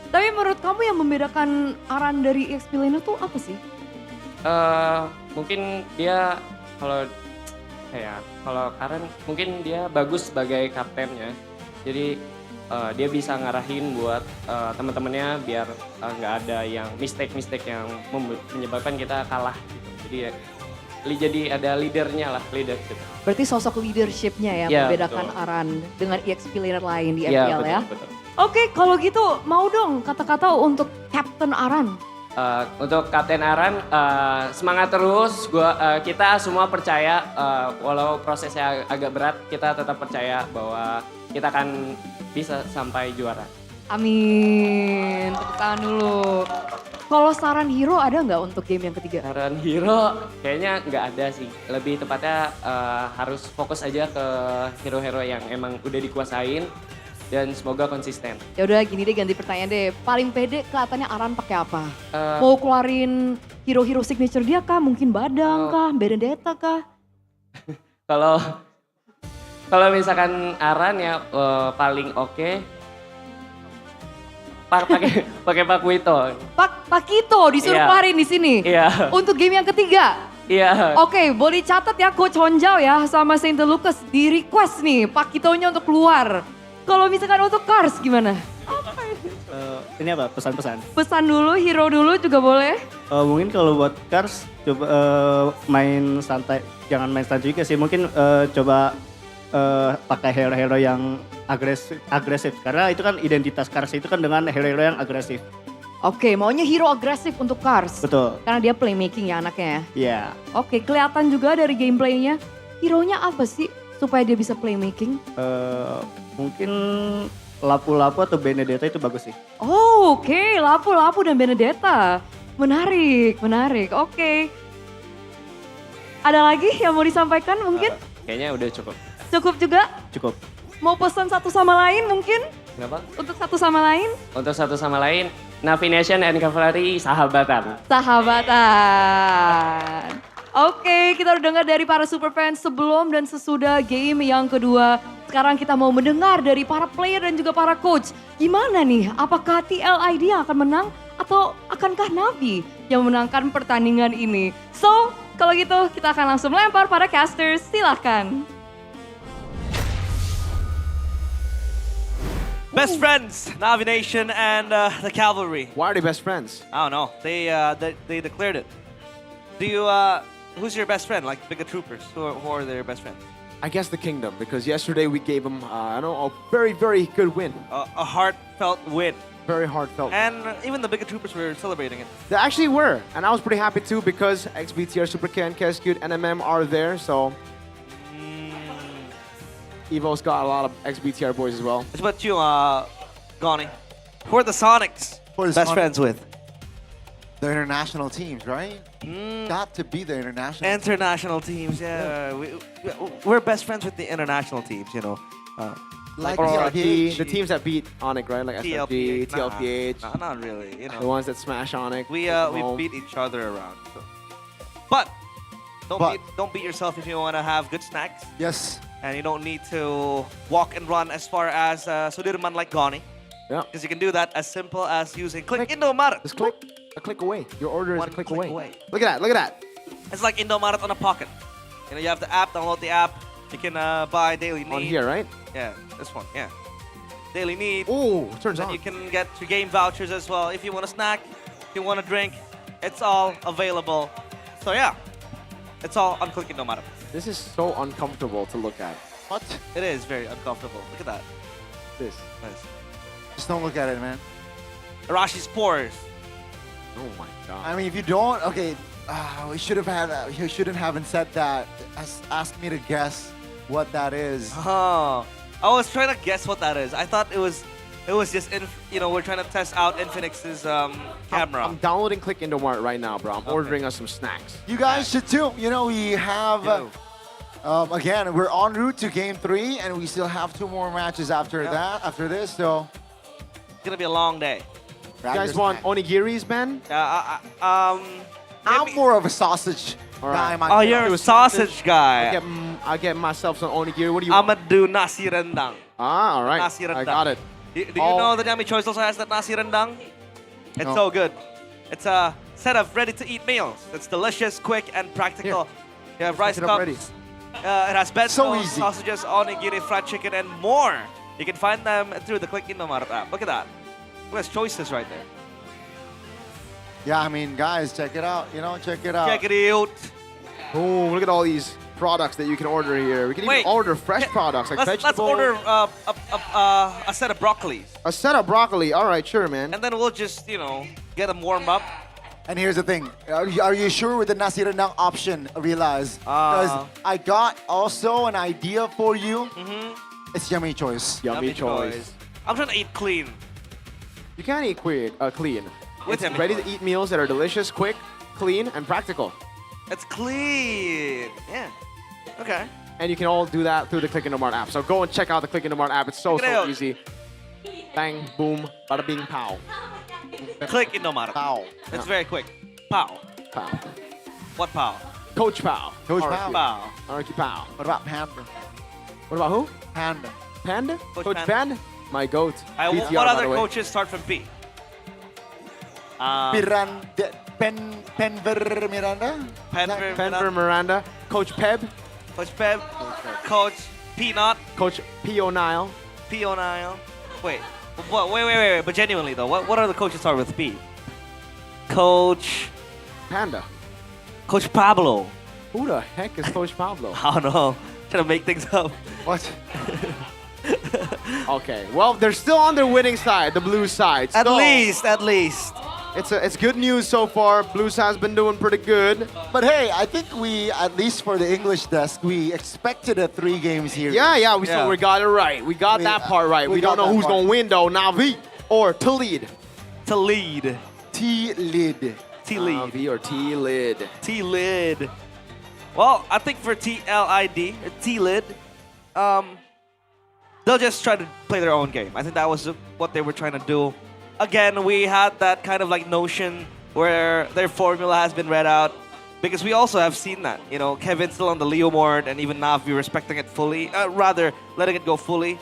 Tapi menurut kamu yang membedakan Aran dari EXP lainnya tuh apa sih? Mungkin dia kalau Aran mungkin dia bagus sebagai kaptennya. Jadi dia bisa ngarahin buat teman-temannya biar nggak ada yang mistake yang menyebabkan kita kalah gitu. Jadi ada leadernya lah, leadership. Berarti sosok leadershipnya ya, membedakan betul. Aran dengan EXP laner lain di Iya, MPL ya. betul. Oke, kalau gitu mau dong kata-kata untuk Captain Aran. Untuk Kapten Aran, semangat terus. Kita semua percaya, walau prosesnya agak berat, kita tetap percaya bahwa kita akan bisa sampai juara. Amin. Tepuk tangan dulu. Kalau saran hero ada nggak untuk game yang ketiga? Saran hero kayaknya nggak ada sih. Lebih tepatnya harus fokus aja ke hero-hero yang emang udah dikuasain dan semoga konsisten. Ya udah gini deh, ganti pertanyaan deh. Paling pede kelihatannya Aran pakai apa? Mau keluarin hero-hero signature dia kah? Mungkin Badang kah? Benedetta kah? Kalau misalkan Aran ya paling oke. Pakai Pak Wito. Pak Kito disuruh keluarin di sini. Iya. Untuk game yang ketiga. Iya. Oke, boleh catat ya Coach Honjao ya sama Saint Lucas di request nih Pak Kitonya untuk keluar. Kalau misalkan untuk Cars gimana? Ini apa pesan-pesan? Pesan dulu, hero dulu juga boleh. Mungkin kalau buat Cars coba main santai, jangan main santai juga sih. Mungkin coba pakai hero-hero yang agresif karena itu kan identitas Cars itu kan dengan hero-hero yang agresif. Oke, maunya hero agresif untuk Cars. Betul. Karena dia playmaking ya anaknya ya. Iya. Oke, kelihatan juga dari gameplaynya. Hero-nya apa sih supaya dia bisa playmaking? Mungkin Lapu-Lapu atau Benedetta itu bagus sih. Oh, oke, Lapu-Lapu dan Benedetta. Menarik. Oke. Ada lagi yang mau disampaikan mungkin? Kayaknya udah cukup. Cukup juga? Cukup. Mau pesan satu sama lain mungkin? Kenapa? Untuk satu sama lain? Untuk satu sama lain, Navi Nation and Cavalry sahabatan. Oke, kita udah dengar dari para super fans sebelum dan sesudah game yang kedua. Sekarang kita mau mendengar dari para player dan juga para coach. Gimana nih, apakah TLID yang akan menang atau akankah Navi yang memenangkan pertandingan ini? So, kalau gitu kita akan langsung lempar para casters, silahkan. Best friends, Navi Nation and the Cavalry. Why are they best friends? I don't know. They declared it. Do you? Who's your best friend? Like bigger troopers? Who are their best friends? I guess the Kingdom, because yesterday we gave them, a very, very good win. A heartfelt win. Very heartfelt. And even the bigger troopers were celebrating it. They actually were, and I was pretty happy too because XBTR, Super K, and KSQ, and NMM are there, so Evo's got a lot of XBTR boys as well. What about you, Gani? Who are the Sonics best friends with? The international teams, right? Got to be the international International teams, yeah. We're best friends with the international teams, you know. Like Or TLPH. the teams that beat Onic, right? Like SFG, TLPH. Nah, not really, you know. The ones that smash Onic. We beat each other around. So. But don't beat yourself if you want to have good snacks. Yes. And you don't need to walk and run as far as Sudirman like Goni. Yeah. Because you can do that as simple as using Click Indomaret. Just click. A click away. Your order is One a click click away. away. Look at that. Look at that. It's like Indomaret on a pocket. You know, you have the app, download the app. You can buy daily need. On here, right? Yeah, this one, yeah. Daily need. Oh, turns Then on. you can get your game vouchers as well. If you want a snack, if you want a drink, it's all available. So yeah, it's all on Click Indomaret. This is so uncomfortable to look at. What? It is very uncomfortable. Look at that. This. Nice. Just don't look at it, man. Arashi Spores. Oh my god. I mean, if you don't, okay, we should have had. You shouldn't have said that. Asked me to guess what that is. Oh, I was trying to guess what that is. I thought it was just we're trying to test out Infinix's camera. I'm downloading Click Indomaret right now, bro. I'm ordering us some snacks. You guys should too. You know, we have. Again, we're en route to Game 3, and we still have 2 more matches after that. After this, so It's gonna be a long day. You guys want onigiris, man? I'm more of a sausage guy. Oh, you're a sausage guy. I get myself some onigiri. What do you want? I'ma do nasi rendang. Ah, all right. Nasi rendang. I got it. Do you know that Yummy Choice also has that nasi rendang? It's No. so good. It's a set of ready-to-eat meals. It's delicious, quick, and practical. You have rice it up cups. ready. It has bento, So easy. sausages, onigiri, fried chicken, and more. You can find them through the Click Indomaret app. Look at that. There's choices right there. Yeah, I mean, guys, check it out. You know, check it out. Check it out. Oh, look at all these products that you can order here. We can even order fresh products like Let's vegetable. order a set of broccolis. A set of broccoli. All right, sure, man. And then we'll just, get them warmed up. And here's the thing. Are you sure with the nasi rendang option, Realize? Because I got also an idea for you. It's Yummy Choice. Yummy choice. I'm trying to eat clean. You can eat clean. With It's Yummy ready-to-eat meals that are delicious, quick, clean, and practical. It's clean. Yeah. Okay. And you can all do that through the Click Indomaret app. So go and check out the Click Indomaret app. It's so Check it out. easy. Bang, boom, bada bing, pow. Click Indomaret. Pow. It's very quick. Pow. Pow. What pow? Coach Pow. Coach Pow. Pow. Arky Pow. What about Panda? What about who? Panda. Panda? Coach Panda? My goat. What PTR, by other the way. coaches start from P? Penver Miranda? Penver Miranda. Coach Peb. Coach Peb. Coach Peanut. Coach P. O'Neill. P. O'Neill. Wait. Wait. But genuinely though, what are the coaches start with P? Coach. Panda. Coach Pablo. Who the heck is Coach Pablo? I don't know. Trying to make things up. What? Okay. Well, they're still on their winning side, the blue side. At So, least. It's good news so far. Blues has been doing pretty good. But hey, I think we, at least for the English desk, we expected a 3 games here. Yeah, we got it right. We got that part right. We don't know who's going to win, though. Navi or T-Lead. T-Lead. T-Lid. T-Lead. Navi or T-Lid. T-Lid. Well, I think for TLID, or T-Lid, they'll just try to play their own game. I think that was what they were trying to do. Again, we had that kind of like notion where their formula has been read out because we also have seen that. Kevin's still on the Leo Mord and even Navi respecting it fully, rather letting it go fully.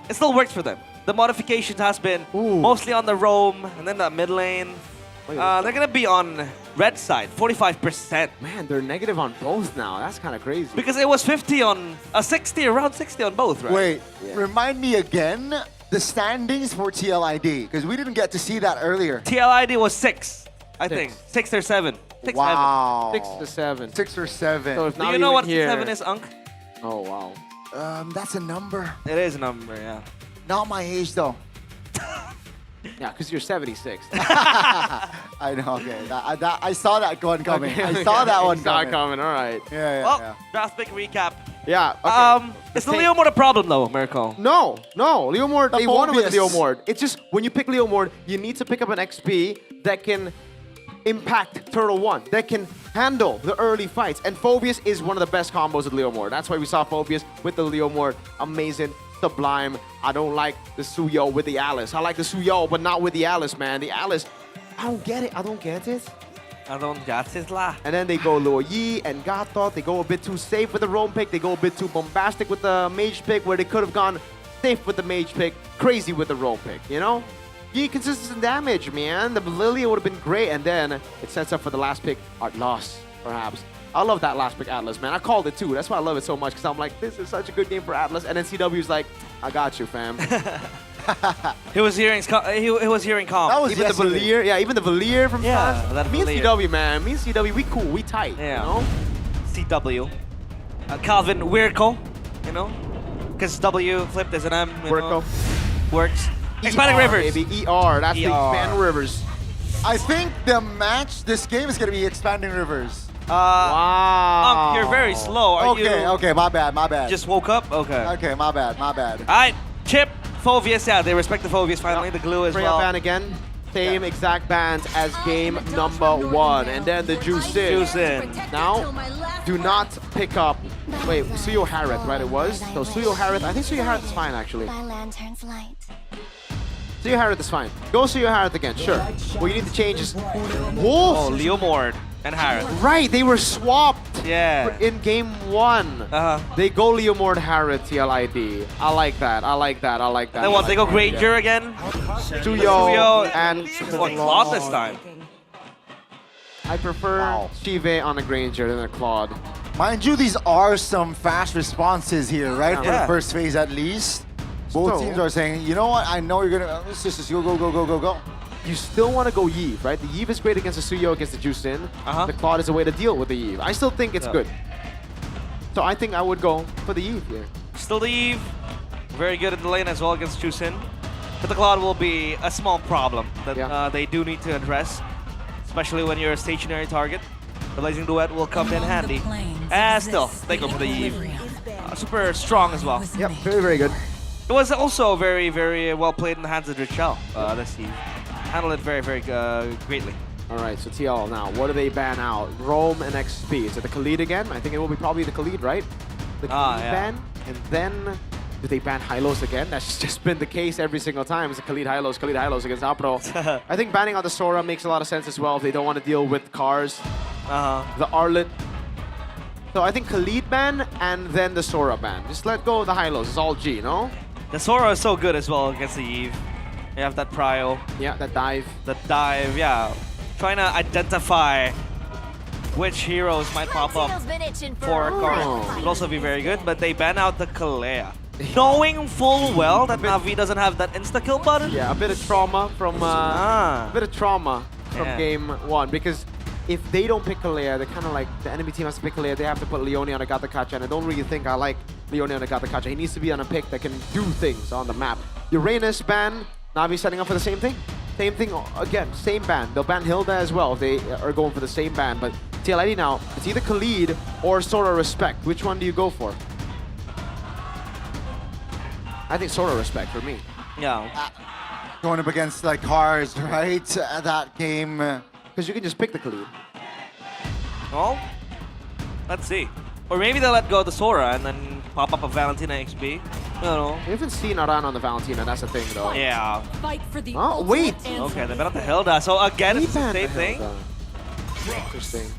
It still works for them. The modifications has been mostly on the roam and then the mid lane. They're going to be on red side, 45%. Man, they're negative on both now. That's kind of crazy. Because it was 50 on, 60, around 60 on both, right? Wait, remind me again the standings for TLID, because we didn't get to see that earlier. TLID was 6, I think. 6 or 7. 6, Wow. 6 to 7. 6 or 7. So if Do not you know even what here, 7 is, Unk? Oh, wow. That's a number. It is a number, yeah. Not my age, though. Yeah, because you're 76. I know, okay. I saw that one coming. Okay, I saw that one Saw it coming. coming, all right. Yeah. Draft pick recap. Yeah. Okay. Is the Leomord a problem though, Miracle? No. Leomord, The they won with Phobius. Leomord. It's just when you pick Leomord, you need to pick up an XP that can impact Turtle 1, that can handle the early fights. And Phobius is one of the best combos with Leomord. That's why we saw Phobius with the Leomord. Amazing, sublime. I don't like the Suyo with the Alice. I like the Suyo, but not with the Alice, man. The Alice, I don't get it. I don't get it. And then they go Luo Yi and Gato. They go a bit too safe with the Roam pick. They go a bit too bombastic with the Mage pick, where they could have gone safe with the Mage pick, crazy with the Roam pick, you know? Yi consistent damage, man. The Lilia would have been great. And then it sets up for the last pick, Art Loss, perhaps. I love that last pick, Atlas, man. I called it too. That's why I love it so much, because I'm like, this is such a good game for Atlas. And then CW's like, I got you, fam. He was hearing calm. That was Even the Valier, yeah, even the Valier from Fast. that Me and Valier. CW, man. Me and CW, we cool, we tight, Yeah. you know? CW. Calvin Wirko, you know? Because W flipped as an M. you know? Wirko. Works. Expanding Rivers. Baby, ER, that's the Expand Rivers. I think the match, this game is going to be Expanding Rivers. Wow. You're very slow. Are you? Okay, my bad. Just woke up? Okay. Okay, my bad. All right, Chip, Phobius, yeah, they respect the Phobius finally, the glue as Freya well. ban again. Same exact bans as game number 1. And then the Juice in. Now, do not pick up. Wait, Suyo Harith, right? It was? So Suyo Harith, I think Suyo Harith is fine actually. Suyo Harith is fine. Go Suyo Harith again, sure. What you need to change is. Oh, Leomord and Harith. Right, they were swapped Yeah. in game 1. They go Leomord Harith TLID. I like that. Then what, they go Granger again? Suyo and Claude this time. I prefer Shive on a Granger than a Claude. Mind you, these are some fast responses here, right? For Yeah. the first phase at least. Both So- teams are saying, you know what, I know you're going to, let's just go. You still want to go Yve, right? The Yve is great against the Suyo, against the Juicin. The Claude is a way to deal with the Yve. I still think it's good. So I think I would go for the Yve here. Still the Eve. Very good in the lane as well against Chusin. But the Claude will be a small problem that they do need to address, especially when you're a stationary target. The Blazing Duet will come in handy. And still, they go for the Eve. Super strong as well. Yep, very, very good. It was also very, very well played in the hands of Richel, this Eve. Handled it very, very greatly. All right, so TL now, what do they ban out? Roam and XP. Is it the Khalid again? I think it will be probably the Khalid, right? The Khalid ban, and then do they ban Hylos again? That's just been the case every single time. It's a Khalid Hylos against Apro. I think banning out the Sora makes a lot of sense as well if they don't want to deal with cars. The Arlet. So I think Khalid ban and then the Sora ban. Just let go of the Hylos. It's all G, no? The Sora is so good as well against the Eve. You have that prio. Yeah, that dive. The dive, yeah. Trying to identify which heroes might pop up for cars would also be very good, but they ban out the Kalea. Knowing full well that Navi doesn't have that insta-kill button. Yeah, a bit of trauma from game 1, because if they don't pick Kalea, they're kind of like, the enemy team has to pick Kalea, they have to put Leone on Agatha Kacha, and I don't really think I like Leone on Agatha Kacha. He needs to be on a pick that can do things on the map. Uranus ban, Navi setting up for the same thing. Same thing again, same ban. They'll ban Hilda as well if they are going for the same ban, but TLID now, it's either Khalid or Sora Respect. Which one do you go for? I think Sora Respect for me. Yeah. Going up against like cars, right? That game. Because you can just pick the Khalid. Well, let's see. Or maybe they'll let go of the Sora and then pop up a Valentina XP. I don't know. We haven't seen Aran on the Valentina, that's the thing though. Yeah. Fight for the Oh, wait! Okay, they bet the Hilda. So again, it's the same thing. Interesting.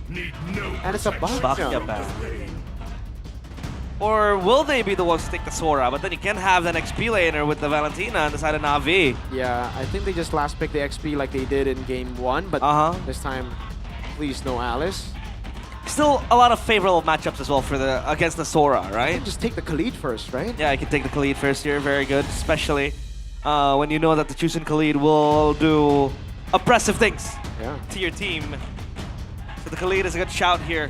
And it's a bug Bakya jump. ban. Or will they be the ones to take the Sora? But then you can have an XP laner with the Valentina on the side of Navi. Yeah, I think they just last picked the XP like they did in game 1, but this time, please no Alice. Still a lot of favorable matchups as well for the against the Sora, right? Just take the Khalid first, right? Yeah, I can take the Khalid first here. Very good, especially when you know that the Chusin Khalid will do oppressive things to your team. So the Khalid is a good shout here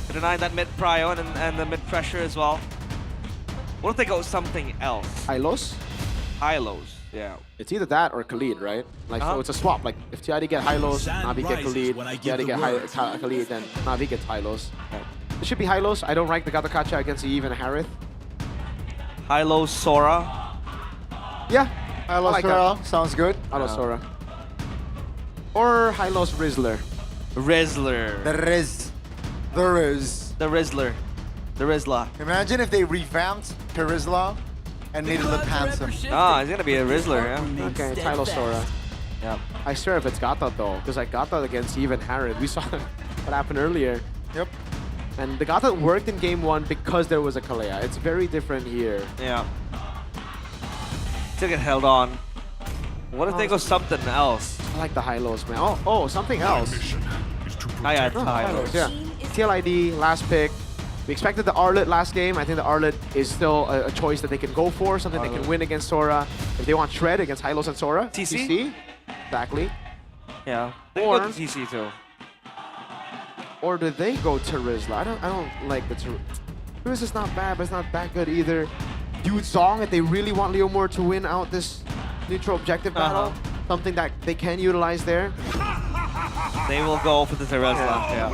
to deny that mid prio and the mid pressure as well. What if they go something else? Hylos? Hylos, yeah. It's either that or Khalid, right? Like, so it's a swap. Like, if TID get Hylos, Navi get Khalid. TID get Khalid, then Navi gets Hylos. It should be Hylos. I don't rank the Gatakacha against Eve and Harith. Hylo Sora. Yeah. Hylos like Sora, that. sounds good. Hylos Sora. Or Hylos Rizzler. Rizzler. The Riz. The Riz. The Rizzler. The Rizzler. Imagine if they revamped Perizla and made it look handsome. Ah, it's gonna be a Rizzler, yeah. Okay, it's Hylos Sora. Yeah. I swear if it's Gata though, because like Gata against Eve and Harith, we saw what happened earlier. Yep. And the Gata worked in game 1 because there was a Kalea. It's very different here. Yeah. Still get held on. What if they go something else? I like the Hylos, man. Oh, something else. I had Hylos, yeah. TLID, last pick. We expected the Arlet last game. I think the Arlet is still a choice that they can go for, something they can win against Sora. If they want Shred against Hylos and Sora. TC? Exactly. Yeah. They Or- go to TC too. Or do they go to Rizla? I don't like the Riz is not bad, but it's not that good either. Dude Zong, if they really want Leomord to win out this neutral objective battle, something that they can utilize there. They will go for the Rizzler. Yeah.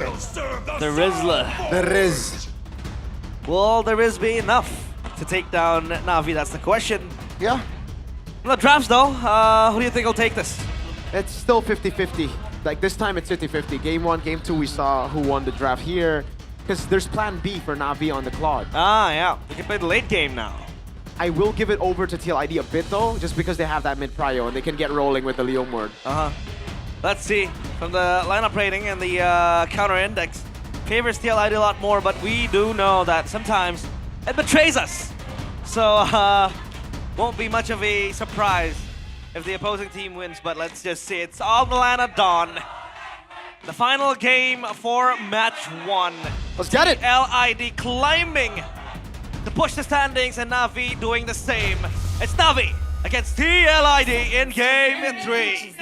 The Rizzler. The Riz. Will the Riz be enough to take down Na'Vi? That's the question. Yeah. The drafts though, who do you think will take this? It's still 50-50. Like this time it's 50-50. Game 1, Game 2 we saw who won the draft here. Because there's plan B for Na'Vi on the Claude. Ah, yeah. We can play the late game now. I will give it over to TLID a bit though, just because they have that mid prio and they can get rolling with the Leomord. Let's see. From the lineup rating and the counter index, favors TLID a lot more, but we do know that sometimes it betrays us. So, won't be much of a surprise if the opposing team wins, but let's just see. It's on the line of Dawn. The final game for match 1. Let's get it. TLID climbing to push the standings and Na'Vi doing the same. It's Na'Vi against TLID in game 3.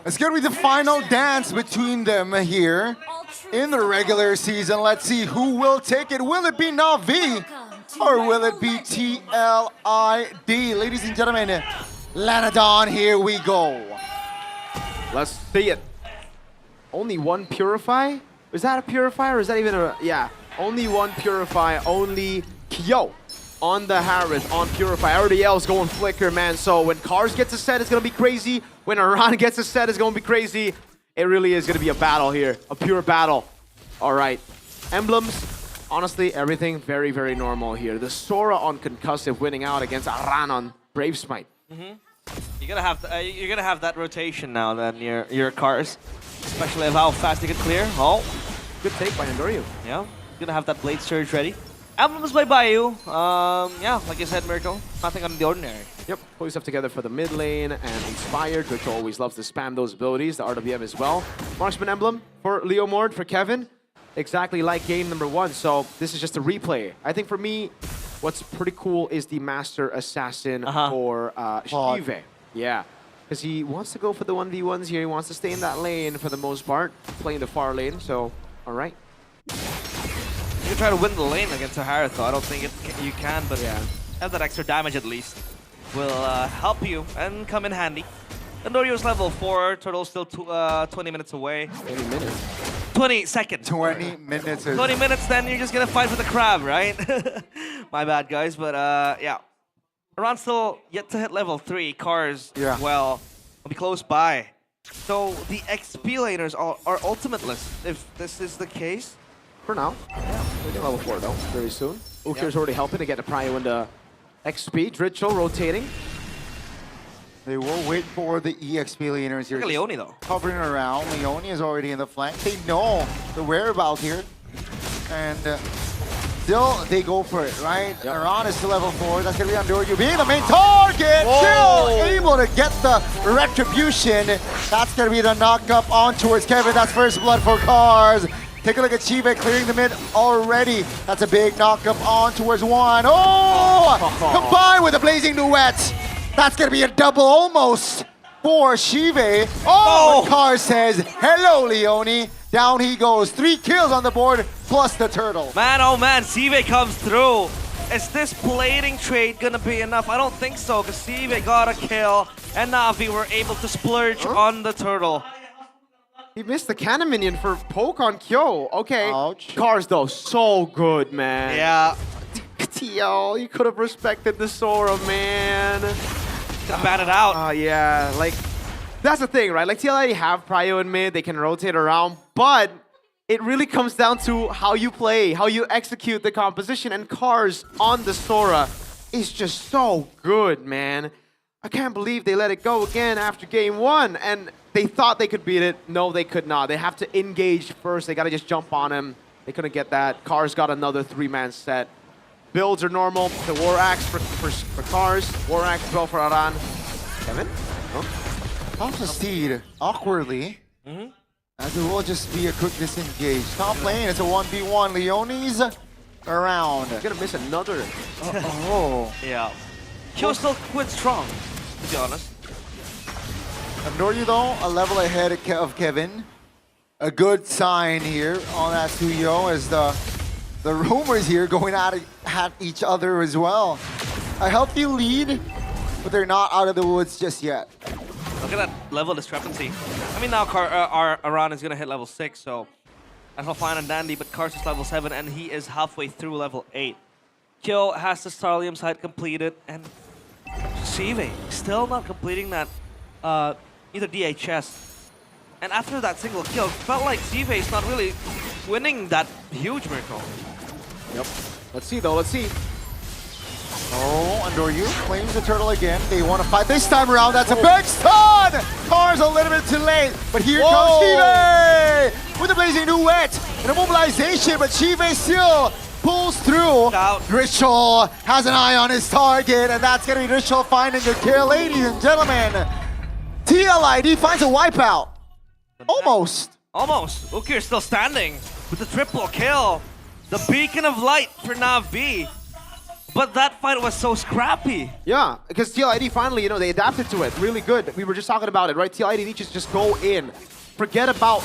It's gonna be the final dance between them here in the regular season. Let's see who will take it. Will it be Na'Vi or will it be TLID? Ladies and gentlemen, Lanadon, here we go. Let's see it. Only one Purify? Is that a Purify or is that even a... Yeah, only one Purify, only Kyo on the Harith, on Purify. Everybody else going Flicker, man. So when Cars gets a set, it's going to be crazy. When Aran gets a set, it's going to be crazy. It really is going to be a battle here, a pure battle. All right. Emblems, honestly, everything very, very normal here. The Sora on Concussive winning out against Aran on Brave Smite. You're gonna have that rotation now then, your cars. Especially of how fast you can clear. Oh. Good take by Andoryu. Yeah. You're gonna have that Blade Surge ready. Emblems by Bayou. Yeah, like you said, Miracle. Nothing out of the ordinary. Yep, pull yourself together for the mid lane and Inspired, which always loves to spam those abilities, the RWM as well. Marksman Emblem for Leomord, for Kevin. Exactly like game number 1, so this is just a replay. I think for me, what's pretty cool is the Master Assassin for Shive. Yeah, because he wants to go for the 1v1s here. He wants to stay in that lane for the most part, playing the far lane, so all right. You can try to win the lane against a Harith, though. I don't think you can, but yeah, have that extra damage at least. Will help you and come in handy. Andorio's level 4, Turtle's still 20 minutes away. 20 minutes? 20 seconds. 20 minutes. 20 minutes, then you're just gonna fight with the crab, right? My bad, guys, but yeah. Aran's still yet to hit level 3. Cars, well, will be close by. So the XP laners are ultimateless, if this is the case. For now. Yeah, we're getting level 4 though, very soon. Ukir's already helping to get the prio into XP. Dritchel rotating. They will wait for the EXP laners here. Look at Leone, though. Hovering around. Leone is already in the flank. They know the whereabouts here. And still, they go for it, right? Aran is still level 4. That's going to be Andoryu being the main target. Still able to get the retribution. That's going to be the knock up on towards Kevin. That's first blood for Cars. Take a look at Chive clearing the mid already. That's a big knock up on towards 1. Oh! Combined with a blazing duet. That's going to be a double almost for Shive. Oh! Cars says, hello, Leone. Down he goes. 3 kills on the board, plus the turtle. Man, oh man, Sive comes through. Is this blading trade gonna be enough? I don't think so, because Sive got a kill, and Na'Vi were able to splurge on the turtle. He missed the cannon minion for poke on Kyo. Okay. Ouch. Cars though, so good, man. Yeah. TL, you could have respected the Sora, man. To bat it out. Yeah, like, that's the thing, right? Like, TL have prio in mid, they can rotate around, but it really comes down to how you play, how you execute the composition, and Cars on the Sora is just so good, man. I can't believe they let it go again after game 1, and they thought they could beat it. No, they could not. They have to engage first. They got to just jump on him. They couldn't get that. Cars got another 3-man set. Builds are normal. The War Axe for Cars. War Axe as well for Aran. Kevin? Off the steed, awkwardly. As it will just be a quick disengage. Top lane, it's a 1v1. Leone's around. He's gonna miss another. Oh. Yeah. Kyo still quite strong, to be honest. Noryu though, a level ahead of Kevin. A good sign here on that Suyo as the rumors here going at each other as well. A healthy lead, but they're not out of the woods just yet. Look at that level discrepancy. I mean, now Aran is going to hit level 6, so that's all fine and dandy, but Kars is level 7, and he is halfway through level 8. Kyo has the Starlium side completed, and Sive still not completing that either DHS. And after that single kill, felt like Sive is not really winning that huge miracle. Yep. Let's see, though. Let's see. Oh, Noryu claims the turtle again. They want to fight this time around. That's a big stun! Cars a little bit too late, but here comes Chive with a blazing duet and a mobilization, but Chive still pulls through. Ritual has an eye on his target, and that's going to be Ritual finding the kill, ladies and gentlemen. TLID finds a wipeout. Almost. Almost. Ukir still standing with the triple kill. The beacon of light for Na'Vi. But that fight was so scrappy. Yeah, because TLID finally, you know, they adapted to it. Really good. We were just talking about it, right? TLID needs to just go in. Forget about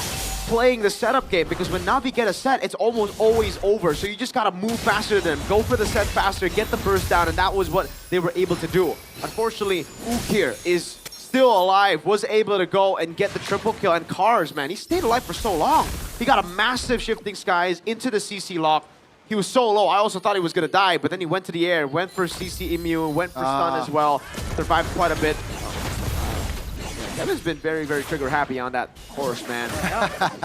playing the setup game, because when Na'Vi get a set, it's almost always over. So you just gotta move faster than them, go for the set faster, get the burst down, and that was what they were able to do. Unfortunately, Ukir is still alive, was able to go and get the triple kill, and Cars, man, he stayed alive for so long. He got a massive shifting skies into the CC lock. He was so low, I also thought he was gonna die, but then he went to the air, went for CC immune, went for stun as well, survived quite a bit. Kevin's been very, very trigger happy on that horse, man.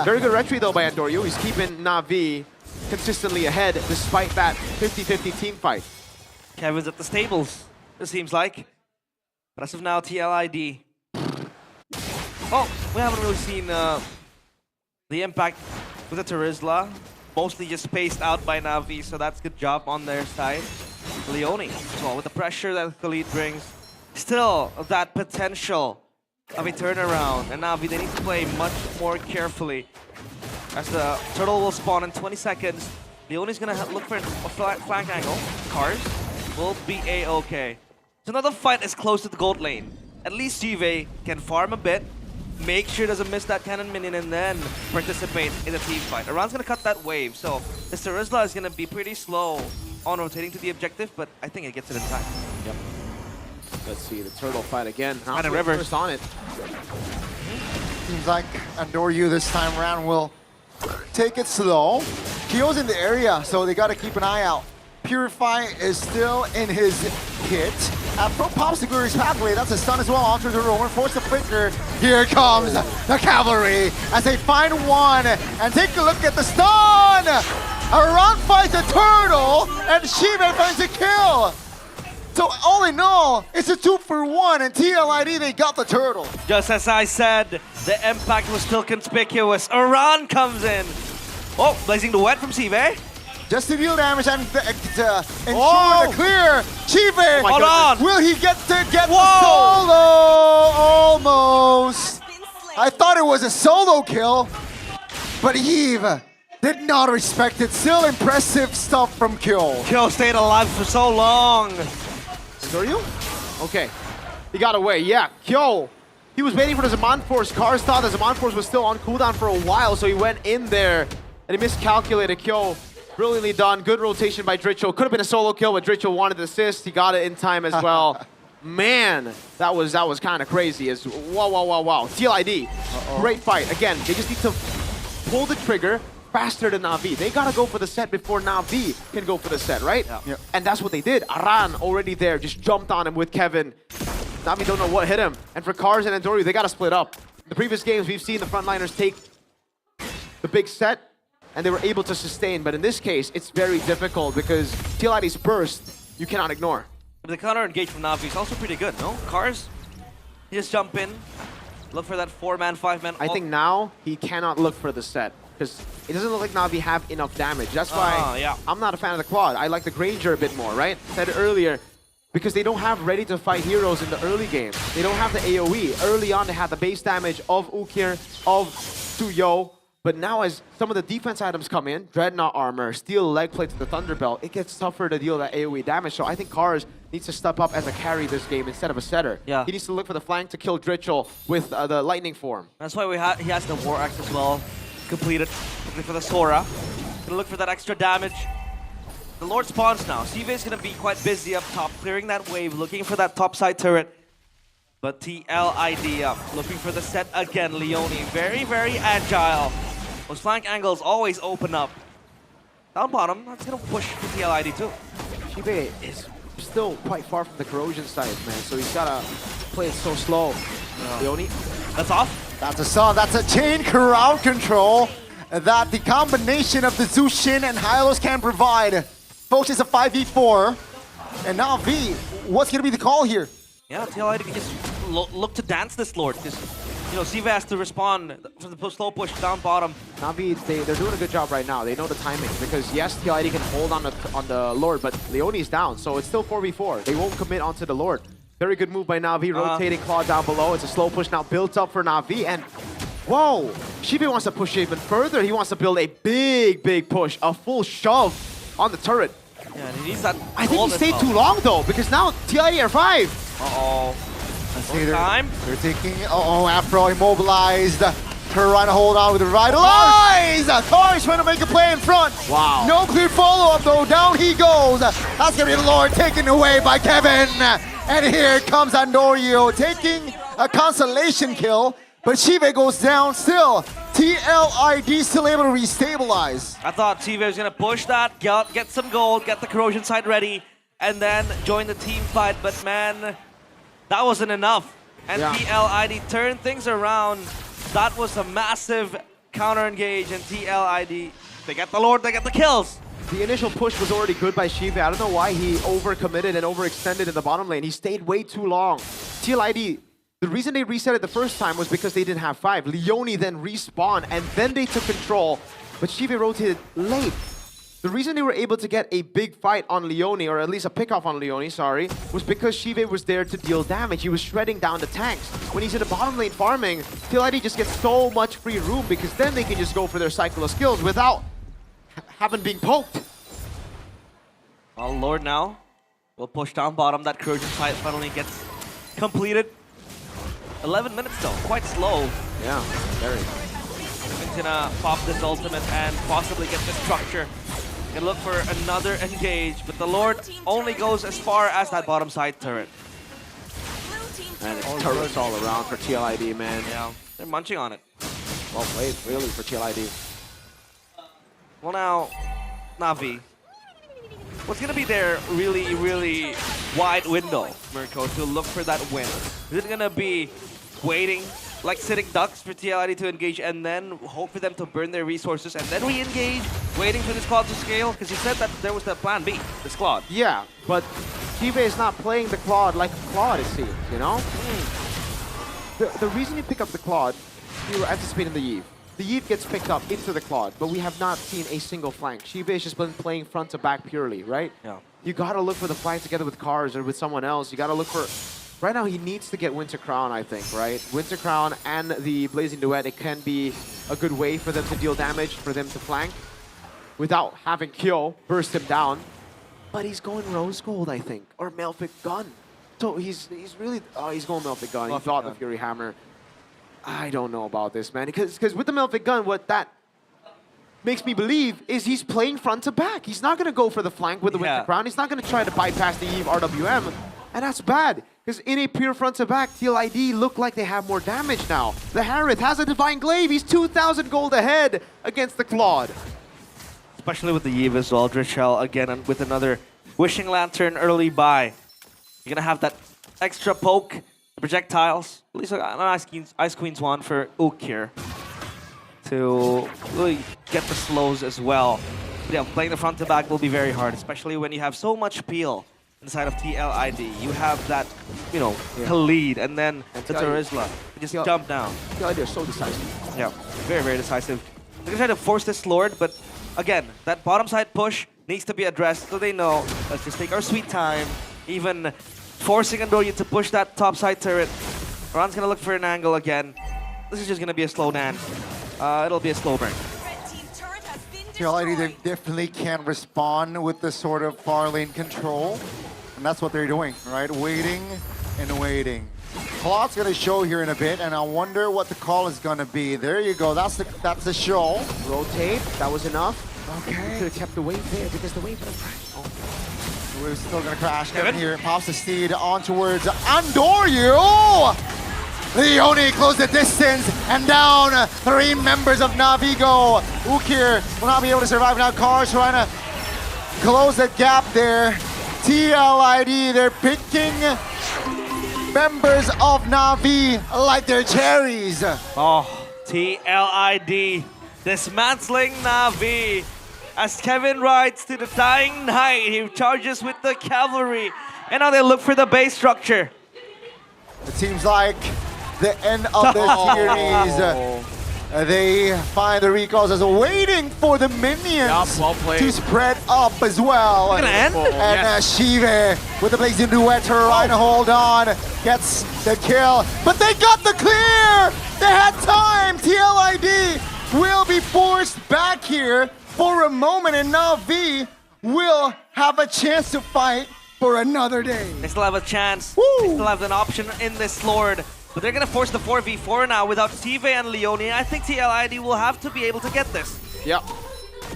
Very good retry though by Andoryu. He's keeping Na'Vi consistently ahead despite that 50-50 team fight. Kevin's at the stables, it seems like. But as of now, TLID. Oh, we haven't really seen the impact with the Terizla. Mostly just spaced out by Na'Vi, so that's good job on their side. Leone as well, with the pressure that Khalid brings. Still, that potential of a turnaround. And Na'Vi, they need to play much more carefully. As the turtle will spawn in 20 seconds. Leone's gonna look for a flank angle. Cars will be A-okay. So another fight is close to the gold lane. At least Jive can farm a bit, make sure doesn't miss that cannon minion, and then participate in the team fight. Aran's gonna cut that wave, so the Terizla is gonna be pretty slow on rotating to the objective, but I think it gets it in time. Yep. Let's see the turtle fight again. And a river. First on it. Seems like Andoryu this time around will take it slow. Kyo's in the area, so they got to keep an eye out. Purify is still in his hit. Pro pops the Guru's pathway. That's a stun as well. Onto the rover. Force the flicker. Here comes the cavalry as they find one. And take a look at the stun. Aran fights the turtle. And Shive finds a kill. So all in all, it's a 2-for-1. And TLID, they got the turtle. Just as I said, the impact was still conspicuous. Aran comes in. Oh, blazing the wet from Sive. Just to deal damage and ensure the clear. Chive, hold on. Will he get the solo? Almost. I thought it was a solo kill, but Eve did not respect it. Still impressive stuff from Kyo. Kyo stayed alive for so long. Andoryu? Okay. He got away. Yeah, Kyo. He was waiting for the Zaman Force. Cars thought the Zaman Force was still on cooldown for a while, so he went in there and he miscalculated. Kyo, brilliantly done. Good rotation by Drichel. Could have been a solo kill, but Drichel wanted the assist. He got it in time as well. Man, that was kind of crazy. Wow. TLID, great fight. Again, they just need to pull the trigger faster than Na'Vi. They gotta go for the set before Na'Vi can go for the set, right? Yeah. And that's what they did. Aran already there, just jumped on him with Kevin. Na'Vi don't know what hit him. And for Cars and Andori, they gotta split up. The previous games, we've seen the frontliners take the big set, and they were able to sustain. But in this case, it's very difficult because TLID's burst, you cannot ignore. The counter engage from Na'Vi is also pretty good, no? Cars, he just jump in, look for that 4-man, 5-man. I think now he cannot look for the set because it doesn't look like Na'Vi have enough damage. That's why I'm not a fan of the quad. I like the Granger a bit more, right? Said it earlier, because they don't have ready-to-fight heroes in the early game. They don't have the AoE. Early on, they had the base damage of Ukir, of Suyo. But now as some of the defense items come in, Dreadnought armor, steel leg plate to the Thunderbelt, it gets tougher to deal that AoE damage. So I think Cars needs to step up as a carry this game instead of a setter. Yeah. He needs to look for the flank to kill Dritchel with the lightning form. That's why he has the War Axe as well, completed. Looking for the Sora. Gonna look for that extra damage. The Lord spawns now. CV is gonna be quite busy up top, clearing that wave, looking for that top side turret. But TLID up, looking for the set again. Leone, very agile. Those flank angles always open up. Down bottom, that's gonna push for TLID too. Shibe is still quite far from the corrosion side, man, so he's gotta play it so slow. Leone, that's off. That's a song. That's a chain crowd control that the combination of the Zushin and Hylos can provide. Folks, it's a 5v4. And now V, what's gonna be the call here? Yeah, TLID can just look to dance this Lord. Just, you know, Siva has to respond from the slow push down bottom. Na'Vi, they're doing a good job right now. They know the timing because yes, TLID can hold on the Lord, but Leone's down, so it's still 4v4. They won't commit onto the Lord. Very good move by Na'Vi, rotating Claw down below. It's a slow push now built up for Na'Vi, and whoa! Shibe wants to push even further. He wants to build a big push, a full shove on the turret. Yeah, and he needs that. I think he stayed too long though, because now TLID are 5. Uh-oh. They're taking, Afro immobilized. Trying to hold on with the Revitalize! Cars trying to make a play in front. Wow. No clear follow-up though, down he goes. That's gonna be the Lord taken away by Kevin. And here comes Andorio taking a consolation kill, but Shive goes down still. TLID still able to restabilize. I thought Siva was gonna push that, get some gold, get the corrosion side ready, and then join the team fight, but man, that wasn't enough. And TLID turned things around. That was a massive counter engage, and TLID, they get the Lord, they get the kills. The initial push was already good by Shive. I don't know why he overcommitted and overextended in the bottom lane. He stayed way too long. TLID, the reason they reset it the first time was because they didn't have 5. Leone then respawned, and then they took control, but Shive rotated late. The reason they were able to get a big fight on Leone, or at least a pick-off on Leone, sorry, was because Shive was there to deal damage. He was shredding down the tanks. When he's in the bottom lane farming, TLID just gets so much free room because then they can just go for their cycle of skills without having been poked. Well, Lord now will push down bottom. That corrosion fight finally gets completed. 11 minutes though, quite slow. Yeah, very. He's gonna pop this ultimate and possibly get the structure. Gonna look for another engage, but the Lord only goes as far as that bottom side turret. And it's turrets all around for TLID, man. Yeah, they're munching on it. Well played, really, for TLID. Well now, Na'Vi. What's gonna be their really wide window, Mirko, to look for that win? Is it gonna be waiting, like sitting ducks for TLID to engage and then hope for them to burn their resources and then re-engage, waiting for this Claude to scale? Because you said that there was the plan B, this Claude. Yeah, but Shive is not playing the Claude like a Claude, it seems, you know? The reason you pick up the Claude, you were anticipating the Eve. The Eve gets picked up into the Claude, but we have not seen a single flank. Shive has just been playing front to back purely, right? Yeah. You gotta look for the flank together with Cars or with someone else. You gotta look for... Right now, he needs to get Winter Crown, I think, right? Winter Crown and the Blazing Duet, it can be a good way for them to deal damage, for them to flank, without having Kyo burst him down. But he's going Rose Gold, I think, or Melfic Gun. So he's really... Oh, he's going Melfic Gun. He thought the Fury Hammer. I don't know about this, man. Because with the Melfic Gun, what that makes me believe is he's playing front to back. He's not going to go for the flank with the Winter Crown. He's not going to try to bypass the Eve RWM. And that's bad. Because in a pure front to back, TLID look like they have more damage now. The Harith has a Divine Glaive. He's 2,000 gold ahead against the Claude. Especially with the Eve as well. Drichel again and with another Wishing Lantern early buy. You're going to have that extra poke, projectiles. At least an Ice Queen's one for Ook here to really get the slows as well. But yeah, playing the front to back will be very hard, especially when you have so much peel inside of TLID. You have that, you know, Khalid and then the Terizla. Just jump down. TLID are so decisive. Yeah, very, very decisive. They're going to try to force this Lord, but again, that bottom side push needs to be addressed so they know, let's just take our sweet time. Even forcing Andoryu to push that top side turret. Ron's going to look for an angle again. This is just going to be a slow dance. It'll be a slow burn. TLID, they definitely can't respond with this sort of far lane control. And that's what they're doing, right? Waiting and waiting. Claude's going to show here in a bit, and I wonder what the call is going to be. There you go. That's the show. Rotate. That was enough. Okay. Could have kept the wave there because the wave would have crashed. The wave's still going to crash. Kevin here pops the steed on towards Andoryu. Leone closed the distance and down 3 members of Navigo. Ukir will not be able to survive now. Cars trying to close the gap there. TLID, they're picking members of Navi like they're cherries. Oh, TLID dismantling Navi. As Kevin rides to the dying knight, he charges with the cavalry. And now they look for the base structure. It seems like the end of the series. They find the recalls as waiting for the minions to spread up as well. And Shive with the blazing duet trying to hold on, gets the kill, but they got the clear! They had time! TLID will be forced back here for a moment, and Navi will have a chance to fight for another day. They still have a chance. They still have an option in this Lord. But they're going to force the 4v4 now without Steve and Leone. I think TLID will have to be able to get this. Yeah.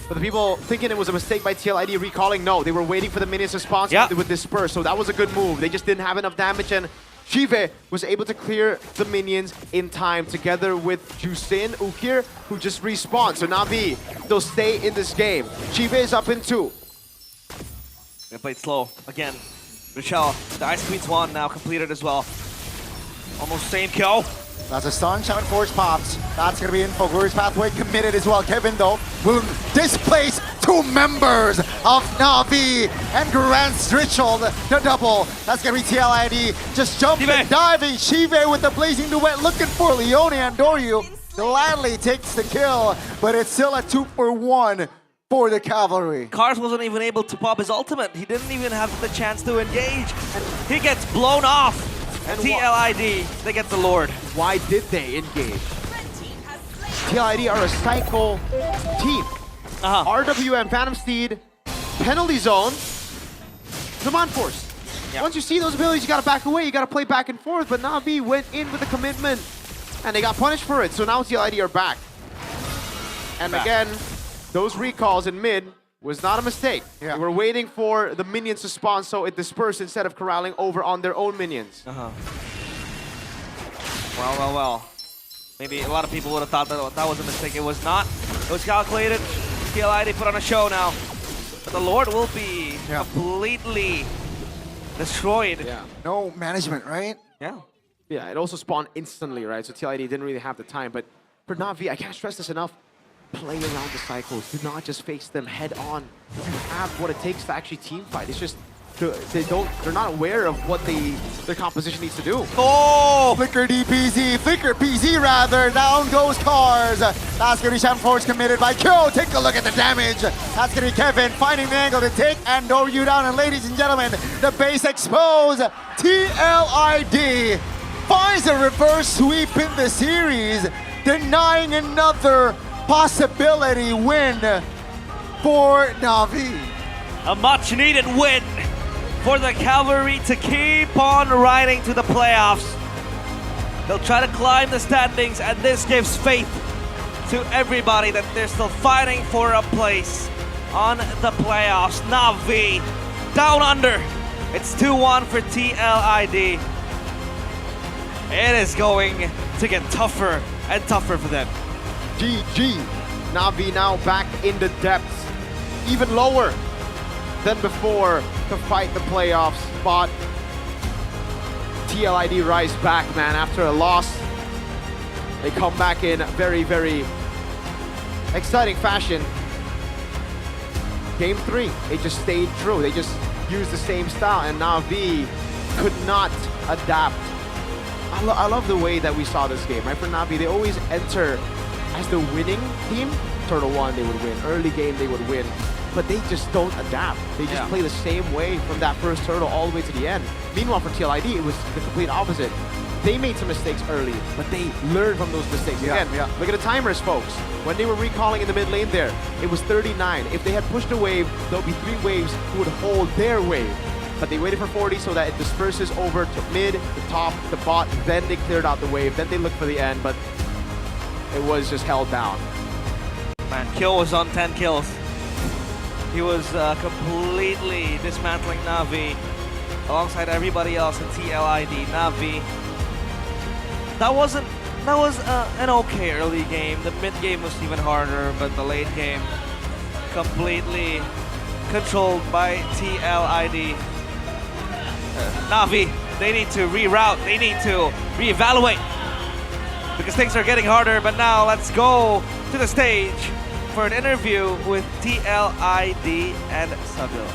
But the people thinking it was a mistake by TLID recalling, no, they were waiting for the minions response with disperse, so that was a good move. They just didn't have enough damage, and Shive was able to clear the minions in time together with Jusin, Ukir, who just respawned. So Navi, they'll stay in this game. Shive is up in 2. They played slow again. Rochelle, the Ice Queen's one now completed as well. Almost same kill. That's a stun, Shaman Force pops. That's gonna be info. Glorious Pathway committed as well. Kevin, though, will displace 2 members of Navi and grants Richel the double. That's gonna be TLID just jumping, diving. Shive with the blazing duet looking for Leone. Andoryu gladly takes the kill, but it's still a 2-for-1 for the cavalry. Cars wasn't even able to pop his ultimate. He didn't even have the chance to engage. And he gets blown off. And TLID, they get the Lord. Why did they engage? TLID are a cycle team. RWM, Phantom Steed, penalty zone, command force. Once you see those abilities, you gotta back away, you gotta play back and forth, but Navi went in with a commitment, and they got punished for it, so now TLID are back. And again, those recalls in mid was not a mistake. They were waiting for the minions to spawn, so it dispersed instead of corralling over on their own minions. Well. Maybe a lot of people would have thought that was a mistake. It was not. It was calculated. TLID put on a show now. But the Lord will be completely destroyed. No management, right? Yeah, it also spawned instantly, right? So TLID didn't really have the time. But for Navi, I can't stress this enough. Play around the cycles. Do not just face them head on. You have what it takes to actually team fight. It's just they're not aware of what their composition needs to do. Oh! Flicker DPZ, Flicker PZ rather. Down goes Cars. That's gonna be Shaman Force committed by Kyo. Take a look at the damage. That's gonna be Kevin finding the angle to take Andoryu down. And ladies and gentlemen, the base exposed. TLID finds a reverse sweep in the series, denying another possibility win for Navi. A much needed win for the Cavalry to keep on riding to the playoffs. They'll try to climb the standings, and this gives faith to everybody that they're still fighting for a place on the playoffs. Navi down under. It's 2-1 for TLID. it is going to get tougher and tougher for them. GG. Navi now back in the depths, even lower than before to fight the playoff spot. TLID rise back, man, after a loss. They come back in very, very exciting fashion. Game 3, they just stayed true. They just used the same style, and Navi could not adapt. I love the way that we saw this game, right? For Navi, they always enter as the winning team. Turtle 1, they would win. Early game, they would win. But they just don't adapt. They just play the same way from that first turtle all the way to the end. Meanwhile, for TLID, it was the complete opposite. They made some mistakes early, but they learned from those mistakes. Again, look at the timers, folks. When they were recalling in the mid lane there, it was 39. If they had pushed a wave, there'll be 3 waves who would hold their wave. But they waited for 40 so that it disperses over to mid, the top, the bot, then they cleared out the wave, then they looked for the end, but it was just held down. Man, Kill was on 10 kills. He was completely dismantling Navi alongside everybody else in TLID. Navi, that was an okay early game. The mid game was even harder, but the late game completely controlled by TLID. Navi, they need to reroute, they need to reevaluate because things are getting harder. But now let's go to the stage for an interview with TLID and Sabil.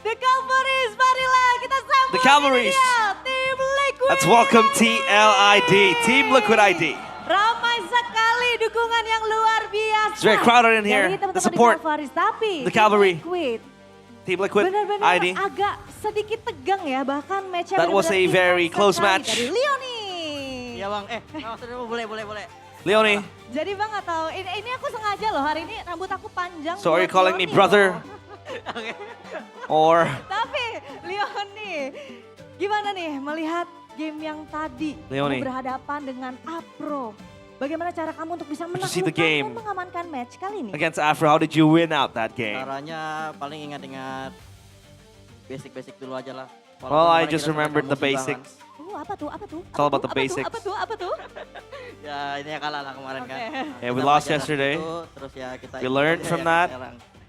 The Cavalries, marilah kita sambut The Cavalries. Tim Liquid. Let's welcome TLID, Team Liquid ID. Ramai sekali dukungan yang luar biasa. It's very crowded in here. Dari teman-teman The support, di Cavalries, tapi the Cavalry, Tim Liquid Team Liquid benar-benar ID. agak sedikit tegang ya, bahkan match-nya That was a benar-benar very intens close sekali. match. Dari Leoni. Iya bang, boleh. Leoni, Jadi bang nggak tahu, ini aku sengaja loh hari ini rambut aku panjang. so are you buat calling me Leoni brother? loh. Or Tapi Leoni, gimana nih melihat game yang tadi Leoni. kamu berhadapan dengan Apro? Bagaimana cara kamu untuk bisa Did you see the menaklukkan game? dan mengamankan match kali ini? against Afro, how did you win out that game? Caranya paling ingat-ingat basic-basic dulu aja lah. Well, I just remembered the basics. Apa tuh? It's all about the basics. Apa tuh? Ya ini ya kalah lah kemarin kan. Yeah, we Kita lost belajar dari yesterday. situ, terus ya kita We learned from that,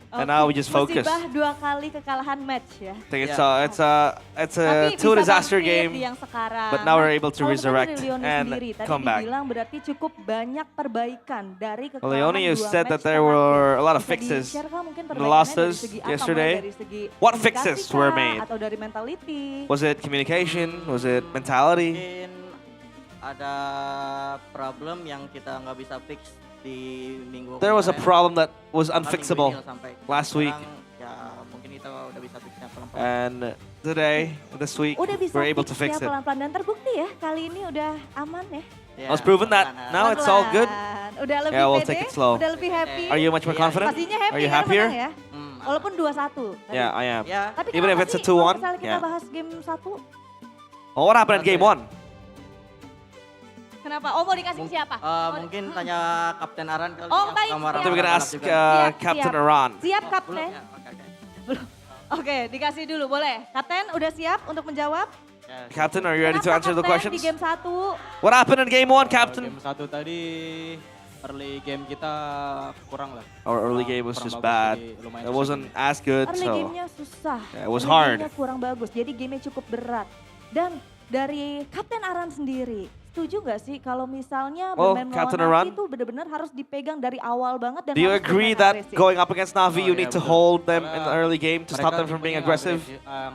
and now we just focus. Musibah 2 kali kekalahan match ya. I think it's a two bisa disaster bangkit game, di yang sekarang. but now we're able to Kalau resurrect dari Leoni and sendiri, tadi come back. dibilang berarti cukup banyak perbaikan dari Well, kekalahan Leoni, you 2 said match that there terakhir. were a lot of Bisa fixes di-share kah mungkin in the perbaikannya dari losses segi apa, yesterday. mulai dari segi What komunikasi fixes kah, were made? atau dari mentality? Was it communication? Was it mentality? Mungkin ada problem yang kita nggak bisa fix di minggu There was a kemarin. problem that was Bahkan unfixable minggu ini sampai last week, sekarang, ya mungkin kita udah bisa fixnya pelan-pelan. and today, this week, Udah bisa we're able to fix fix ya it. pelan-pelan dan terbukti ya kali ini udah aman ya. I was proven that now it's all good. Pelan-pelan. Udah lebih Yeah, we'll pede, take it slow. udah lebih happy. Are you much more confident? Pastinya happy Are you karena happier? menang ya. Walaupun 2-1. tadi. Yeah, I am. Tapi Even if kenapa it's a sih kalau 2-1, misalnya kita yeah. bahas game 1, Oh, what happened in game 1? kenapa? Oh mau dikasih siapa? Mungkin tanya Kapten Aran kali. Oh, yang tanya kamar I think we're gonna ask Siap, Captain siap. Aran. Siap Kapten? Belum. Oke, dikasih dulu boleh. Kapten udah siap untuk menjawab? Captain, are you ready to Kenapa answer the Kapten questions? di game 1? What happened in game 1, Captain? Game 1 tadi early game kita kurang lah. Our early game was Kurang just bagus, bad. jadi lumayan It susah wasn't as good, Early so game-nya susah. yeah, it was Early hard. game-nya kurang bagus, jadi game-nya cukup berat. Dan dari Kapten Aran sendiri, setuju nggak sih kalau misalnya Well, bermain Captain melawan Navi Aran, itu benar-benar harus dipegang dari awal banget dan Do you harus agree bermain that agresif? going up against Navi, you Oh, need iya, to betul. hold them in Karena the early game to stop mereka them from being tipenya aggressive?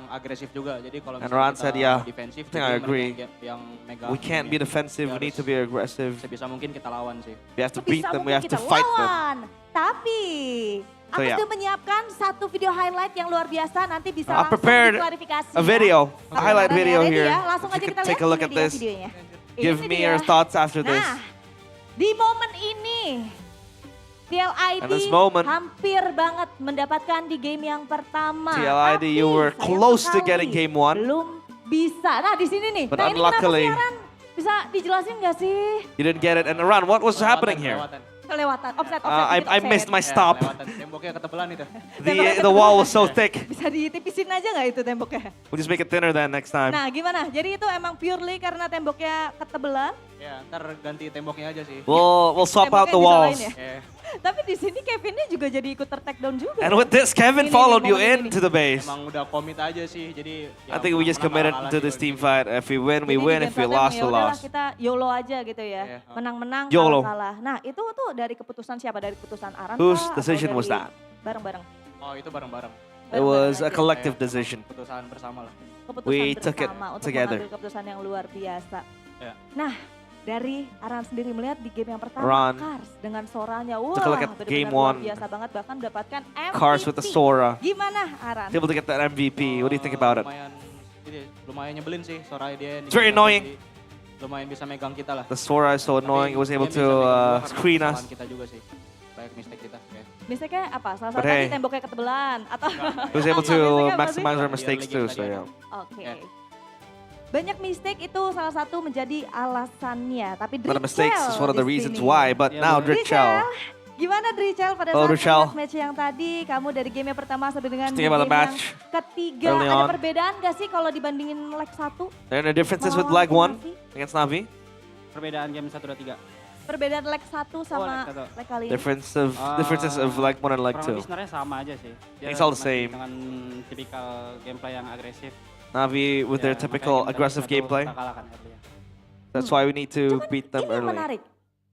agresif juga. Jadi kalau And misalnya Ran kita said, yeah, defensif, I think jadi I mereka agree. yang megang We can't be gamenya. defensive, we need to be aggressive. Sebisa mungkin kita lawan sih. We have to beat Sebisa them, we mungkin have to kita fight them. lawan. Tapi So, aku yeah. sudah menyiapkan satu video highlight yang luar biasa, nanti bisa I langsung prepared diklarifikasi a ya. video, a Oke, highlight Aran ya, video ready here. ya? Langsung If aja you kita could take a lihat, look ini at dia this. videonya. Give Ini me dia. your thoughts after this. Nah, di momen ini TLID At this moment, hampir banget mendapatkan di game yang pertama. TLID, you Tapi were sayang close to sekali getting game 1. belum bisa. Nah di sini nih. But Nah ini kenapa unluckily- sih Aran? Bisa dijelasin nggak sih? You didn't get it. And Aran, what was happening here? Kelewatan, offset, I missed my stop. Kelewatan temboknya ketebelan itu. The wall was so thick. Bisa ditipisin aja nggak itu temboknya? We'll just make it thinner then next time. Nah gimana? Jadi itu emang purely karena temboknya ketebelan? Ya, ntar ganti temboknya aja sih. We'll swap out the walls. Tapi di sini Kevinnya juga jadi ikut ter-take down juga. And with this, Kevin followed you into the base. Emang udah komit aja sih, jadi I think we just committed to this team fight. If we win, we win. If we lost, we lost. Kita YOLO aja gitu ya. Menang-menang, YOLO. kalah-kalah. Nah itu tuh dari keputusan siapa? Dari keputusan Aran Whose kah? decision Atau was dari that? Bareng-bareng. Oh itu bareng-bareng. It was a collective decision. Keputusan bersama lah. Keputusan We took it bersama untuk together. mengambil keputusan yang luar biasa. Ya. Nah, dari Aran sendiri melihat di game yang pertama, Ran. Cars dengan soranya, wah Took a look at benar-benar game luar one. biasa banget, bahkan mendapatkan MVP. Cars with the Sora. Gimana Aran? Able to get that MVP. What do you think about it? Lumayan nyebelin sih, Sora dia. It's very annoying. Lumayan bisa megang kita lah. The Sora is so annoying. It was able to screen us. Kita juga sih. Banyak mistake kita. Mistake-nya apa? Salah satu But hey. tadi temboknya ketebelan atau? It was able to maximize our mistakes too. So yeah. Oke. Banyak mistake itu salah satu menjadi alasannya, tapi But the mistakes is one of the di reasons sini. why. But now Drichel. Gimana Drichel pada Hello, saat Drichel. melihat match yang tadi, kamu dari game yang pertama sampai dengan Think game about the yang match ketiga, early ada on. perbedaan gak sih kalau dibandingin leg 1? There are differences with leg 1 against Navi. Perbedaan game 1 dan 3. Perbedaan leg 1 sama leg 1. leg kali ini? Differences of leg 1 and leg Kurang 2. lebih sebenarnya sama aja sih. Dia It's all the masih same. Dengan tipikal gameplay yang agresif. Navi with their typical aggressive gameplay. That's why we need to beat them Ini yang early. menarik.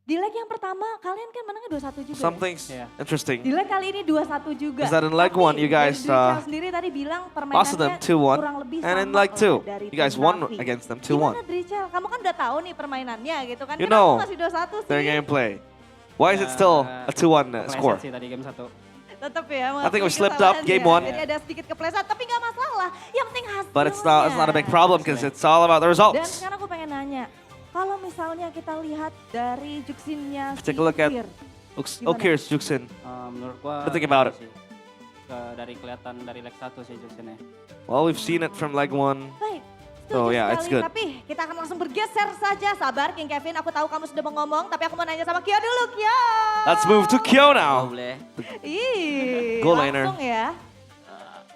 Di leg yang pertama kalian kan menangnya 2-1 juga. Something's ya? interesting. Di leg kali ini 2-1 juga. Is that in leg Tapi 1 you guys dari Drichel sendiri tadi bilang lost to them permainannya 2-1, kurang lebih and in sama leg 2 dari you guys tim won Navi. against them Gimana 2-1. Drichel? Kamu kan udah tahu nih permainannya gitu kan. You Kenapa know masih 2-1 sih? their gameplay. Why is it still a 2-1 score? Sih tadi game 1. Tetap ya. I think we mengakui slipped up kesalahan game ya. 1. Jadi ada sedikit kepleset tapi nggak masalah. Yang penting hasilnya. But it's not a big problem because it's all about the Dan results. sekarang aku pengen nanya. Kalau misalnya kita lihat dari Juxinnya Take a look at Fir, Okir's Juxin. Menurut gua What do you think about it? sih. Dari kelihatan dari leg 1 sih Juxinnya. Well, we've seen it from leg 1. Baik. So Setuju yeah, it's sekali, good. Tapi kita akan langsung bergeser saja. Sabar King Kevin, aku tahu kamu sudah mau ngomong. Tapi aku mau nanya sama Kyo dulu, Kyo. Let's move to Kyo now. Ih, Goal laner. langsung ya.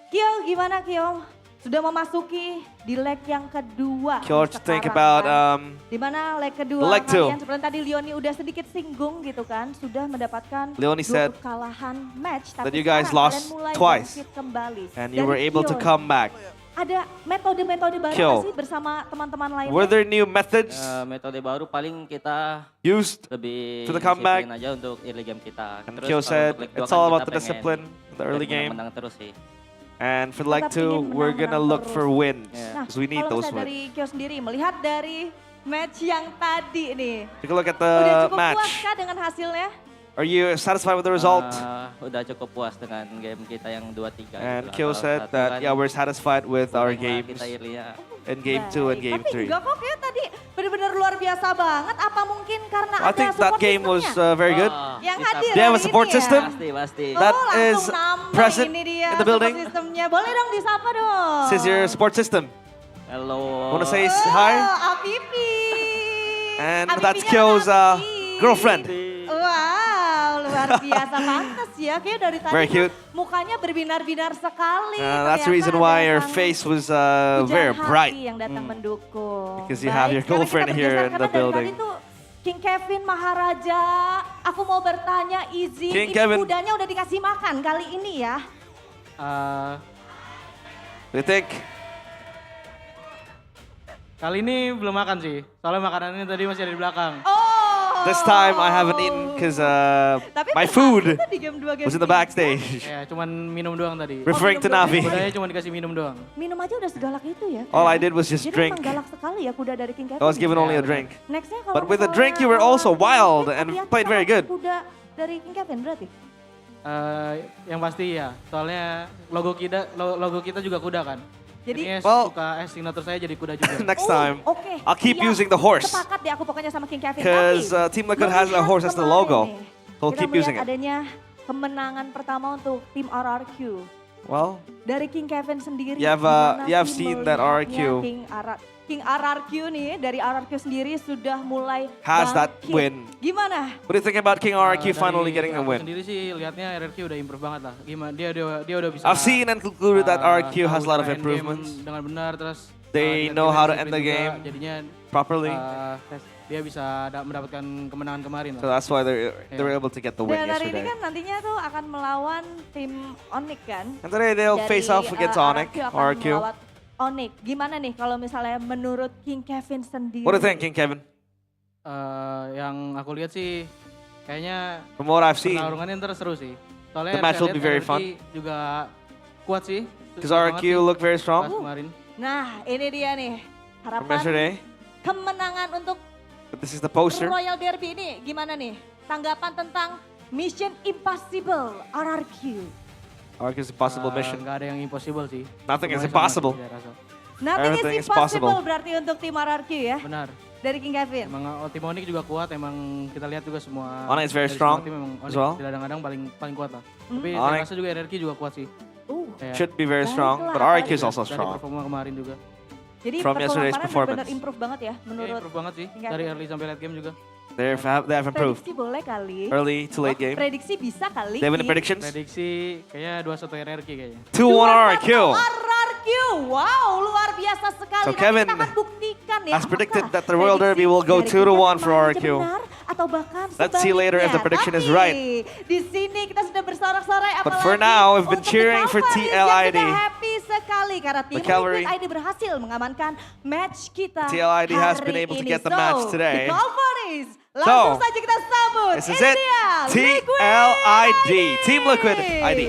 Kyo, gimana Kyo? Sudah memasuki di leg yang kedua. Kyo, nih to think sekarang, about kan? Di mana leg kedua the leg two. kalian seperti tadi Leoni udah sedikit singgung gitu kan. Sudah mendapatkan Leoni said kekalahan match. Tapi that you guys sekarang lost kalian mulai twice. bangkit kembali. And you were Dari able to Kyo come nih, back. Ada metode-metode baru Kyo. nggak sih bersama teman-teman lainnya? Were there new methods Metode baru paling kita used lebih to the comeback? disiplin aja untuk early game kita. And Terus Kyo kalau said untuk leg 2 it's kan all kita about the pengen discipline, the early game. menang terus sih. And for leg Tetap 2, ingin we're gonna menang look terus. for wins Nah, because we need kalau those misalnya dari wins. Kyo sendiri, melihat dari match yang tadi nih. Take a look at Udah the cukup match. puas kah dengan hasilnya? Are you satisfied with the result? Udah cukup puas dengan game kita yang 2-3. And gitu Kyo lah. Kalau said satu that kan yeah, we're satisfied with our games kita early-nya. in game 2 and game Tapi 3. enggak kok Kyo tadi benar-benar luar biasa banget. Apa mungkin karena I ada think that support game was systemnya? very good. Yang hadir They have a hari support ini ya? system Pasti. that Oh, is langsung nambah present ini dia in the building. support systemnya. Boleh dong disapa dong. This is your support system. Hello. Wanna say hi? Apipi. And Apipinya that's Kyo's girlfriend. Wow, luar biasa pantas ya. Kayak dari tadi Very cute. mukanya berbinar-binar sekali. That's the reason why her face was very bright. Yang datang mendukung. Because you have your Baik, sekarang girlfriend kita here bergeser in karena the dari building. Tadi tuh King Kevin Maharaja, aku mau bertanya izin, King ini Kevin. kudanya udah dikasih makan kali ini ya? What do you think? Kali ini belum makan sih, soalnya makanannya tadi masih ada di belakang. This time I haven't eaten because my food was in the backstage. Ya, cuman minum doang tadi. Referring to Navi. Kudanya cuma dikasih minum doang. Minum aja udah segalak itu ya? All I did was just Jadi drink. emang galak sekali ya kuda dari King Kevin. I was given only a drink. Nextnya kalau But with a misalnya drink you were also wild and played very good. Kuda dari King Kevin berarti? Yang pasti ya, soalnya logo kita juga kuda kan. Jadi suka signature saya jadi kuda juga. Next time, Oke. I'll keep Siap. using the horse. Sepakat deh aku pokoknya sama King Kevin. Because Tapi, Team Liquid has a horse as the logo. So we'll kita keep melihat using it. adanya kemenangan pertama untuk tim RRQ. Well, Dari King Kevin sendiri. You have, gimana you have sih seen that melihatnya RRQ. King RRQ nih, dari RRQ sendiri sudah mulai Has that bangkit. win. Gimana? What do you think about King RRQ finally getting the win? Sendiri sih lihatnya RRQ udah improve banget lah. Gimana dia udah bisa. I've seen and concluded that RRQ has a lot of tahu cara end game improvements. dengan benar, terus They lihat know game how to discipline end the juga, game jadinya properly. dia bisa mendapatkan kemenangan kemarin So lah. that's why they were able to get the win Dan hari ini yesterday. kan nantinya tuh akan melawan tim Onyx kan? And today they'll Dari, face off against Onyx, RRQ akan RRQ. melawat Onyx. Gimana nih kalau misalnya menurut King Kevin sendiri? What do you think, King Kevin? Yang aku lihat sih kayaknya From what I've seen, pertarungannya ntar seru sih. Soalnya the match saya will be lihat very RRQ fun. juga kuat sih. Because Semangat RRQ sih look very pas strong kemarin. Nah ini dia nih from harapan yesterday. kemenangan untuk But this is the poster. Royal Derby ini gimana nih? Tanggapan tentang Mission Impossible RRQ. RRQ is a possible mission. Nggak ada yang impossible sih. Nothing is Semuanya sama impossible. sih, saya rasa. Nothing Everything is is possible. impossible berarti untuk tim RRQ ya? Benar. Dari King Kevin. Emang tim Onyx juga kuat, emang kita lihat juga semua. Onyx is very dari strong semua tim emang as Onyx well. kadang-kadang paling kuat lah. Tapi Onyx saya rasa juga RRQ juga kuat sih. Kayak should be very strong, but RRQ is also dari strong. performa kemarin juga. Jadi From yesterday's kemarin performance. benar-benar improve banget ya Iya, menurut improve banget sih. King Kevin. Dari early sampai late game juga. They have improved. Prediksi boleh kali. Early to late game. Prediksi bisa kali. They have any King. predictions? Prediksi kayaknya 2-1 RRQ kayaknya. 2-1 RRQ. RRQ, wow luar biasa sekali. So Nanti Kevin kita akan buktikan ya. has predicted apakah that the Royal Derby will go prediksi 2-1 for dari King RRQ. Kevin benar atau bahkan Let's see later if the sebaliknya. prediction is Tapi, right. Di sini kita sudah bersorak-sorai But apalagi for now, we've been untuk cheering The for Cavalry TLID. yang sudah happy sekali karena tim Cavalry. Liquid ID berhasil mengamankan match kita TLID has hari been able to ini. get the match today. The Cavalries, langsung saja kita sambut. This is Ini it. dia, Liquid TLID. Team Liquid ID.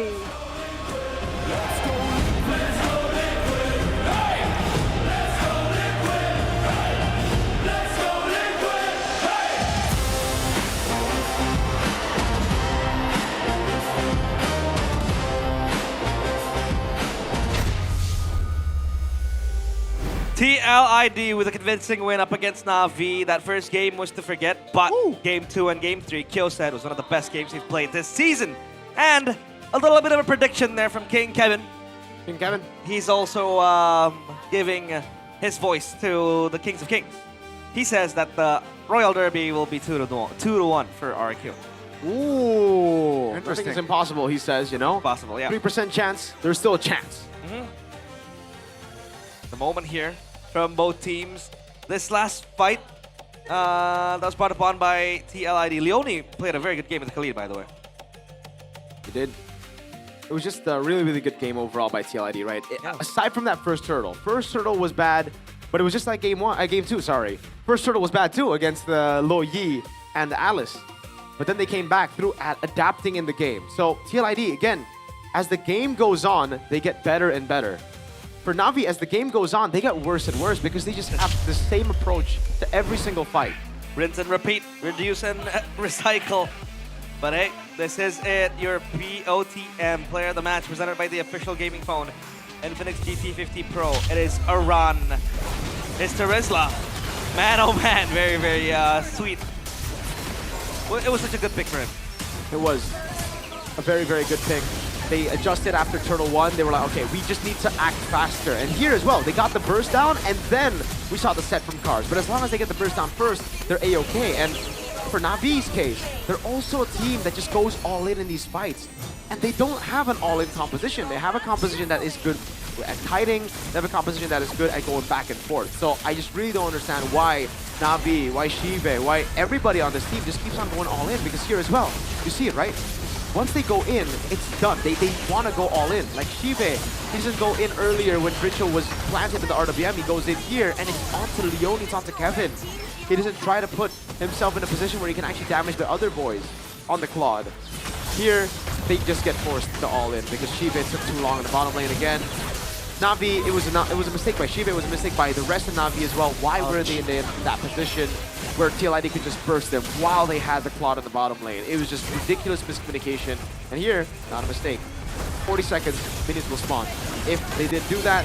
TLID with a convincing win up against Na'Vi. That first game was to forget, but Game 2 and Game 3, Kill said, was one of the best games he's played this season. And a little bit of a prediction there from King Kevin. King Kevin. He's also giving his voice to the Kings of Kings. He says that the Royal Derby will be 2-1 for RQ. Ooh. I think Interesting. it's impossible, he says, you know? Possible, yeah. 3% chance, there's still a chance. The moment here from both teams. This last fight that was brought upon by TLID. Leone played a very good game with Khalid, by the way. He did. It was just a really, really good game overall by TLID, right? Aside from that first turtle was bad, but it was just like game 2, sorry. First turtle was bad too against the Lo Yi and the Alice. But then they came back through adapting in the game. So TLID, again, as the game goes on, they get better and better. For Na'Vi, as the game goes on, they get worse and worse because they just have the same approach to every single fight. Rinse and repeat, reduce and recycle. But hey, this is it. Your POTM Player of the Match presented by the official gaming phone, Infinix GT50 Pro. It is Aran. Mr. Rizla. Man, oh man, very, very sweet. Well, it was such a good pick for him. It was a very, very good pick. They adjusted after Turtle 1. They were like, okay, we just need to act faster. And here as well, they got the burst down, and then we saw the set from Cars. But as long as they get the burst down first, they're A-okay. And for Navi's case, they're also a team that just goes all in these fights. And they don't have an all-in composition. They have a composition that is good at kiting. They have a composition that is good at going back and forth. So I just really don't understand why Navi, why Shive, why everybody on this team just keeps on going all in. Because here as well, you see it, right? Once they go in, it's done. They want to go all in. Like Shive, he doesn't go in earlier when Ritual was planted in the RWM. He goes in here, and it's onto Leone, it's onto Kevin. He doesn't try to put himself in a position where he can actually damage the other boys on the Claude. Here, they just get forced to all in because Shive took too long in the bottom lane again. Na'Vi, it was a mistake by Shive, it was a mistake by the rest of Na'Vi as well. Why were they in that position where TLID could just burst them while they had the Claude in the bottom lane? It was just ridiculous miscommunication. And here, not a mistake. 40 seconds, minions will spawn. If they didn't do that,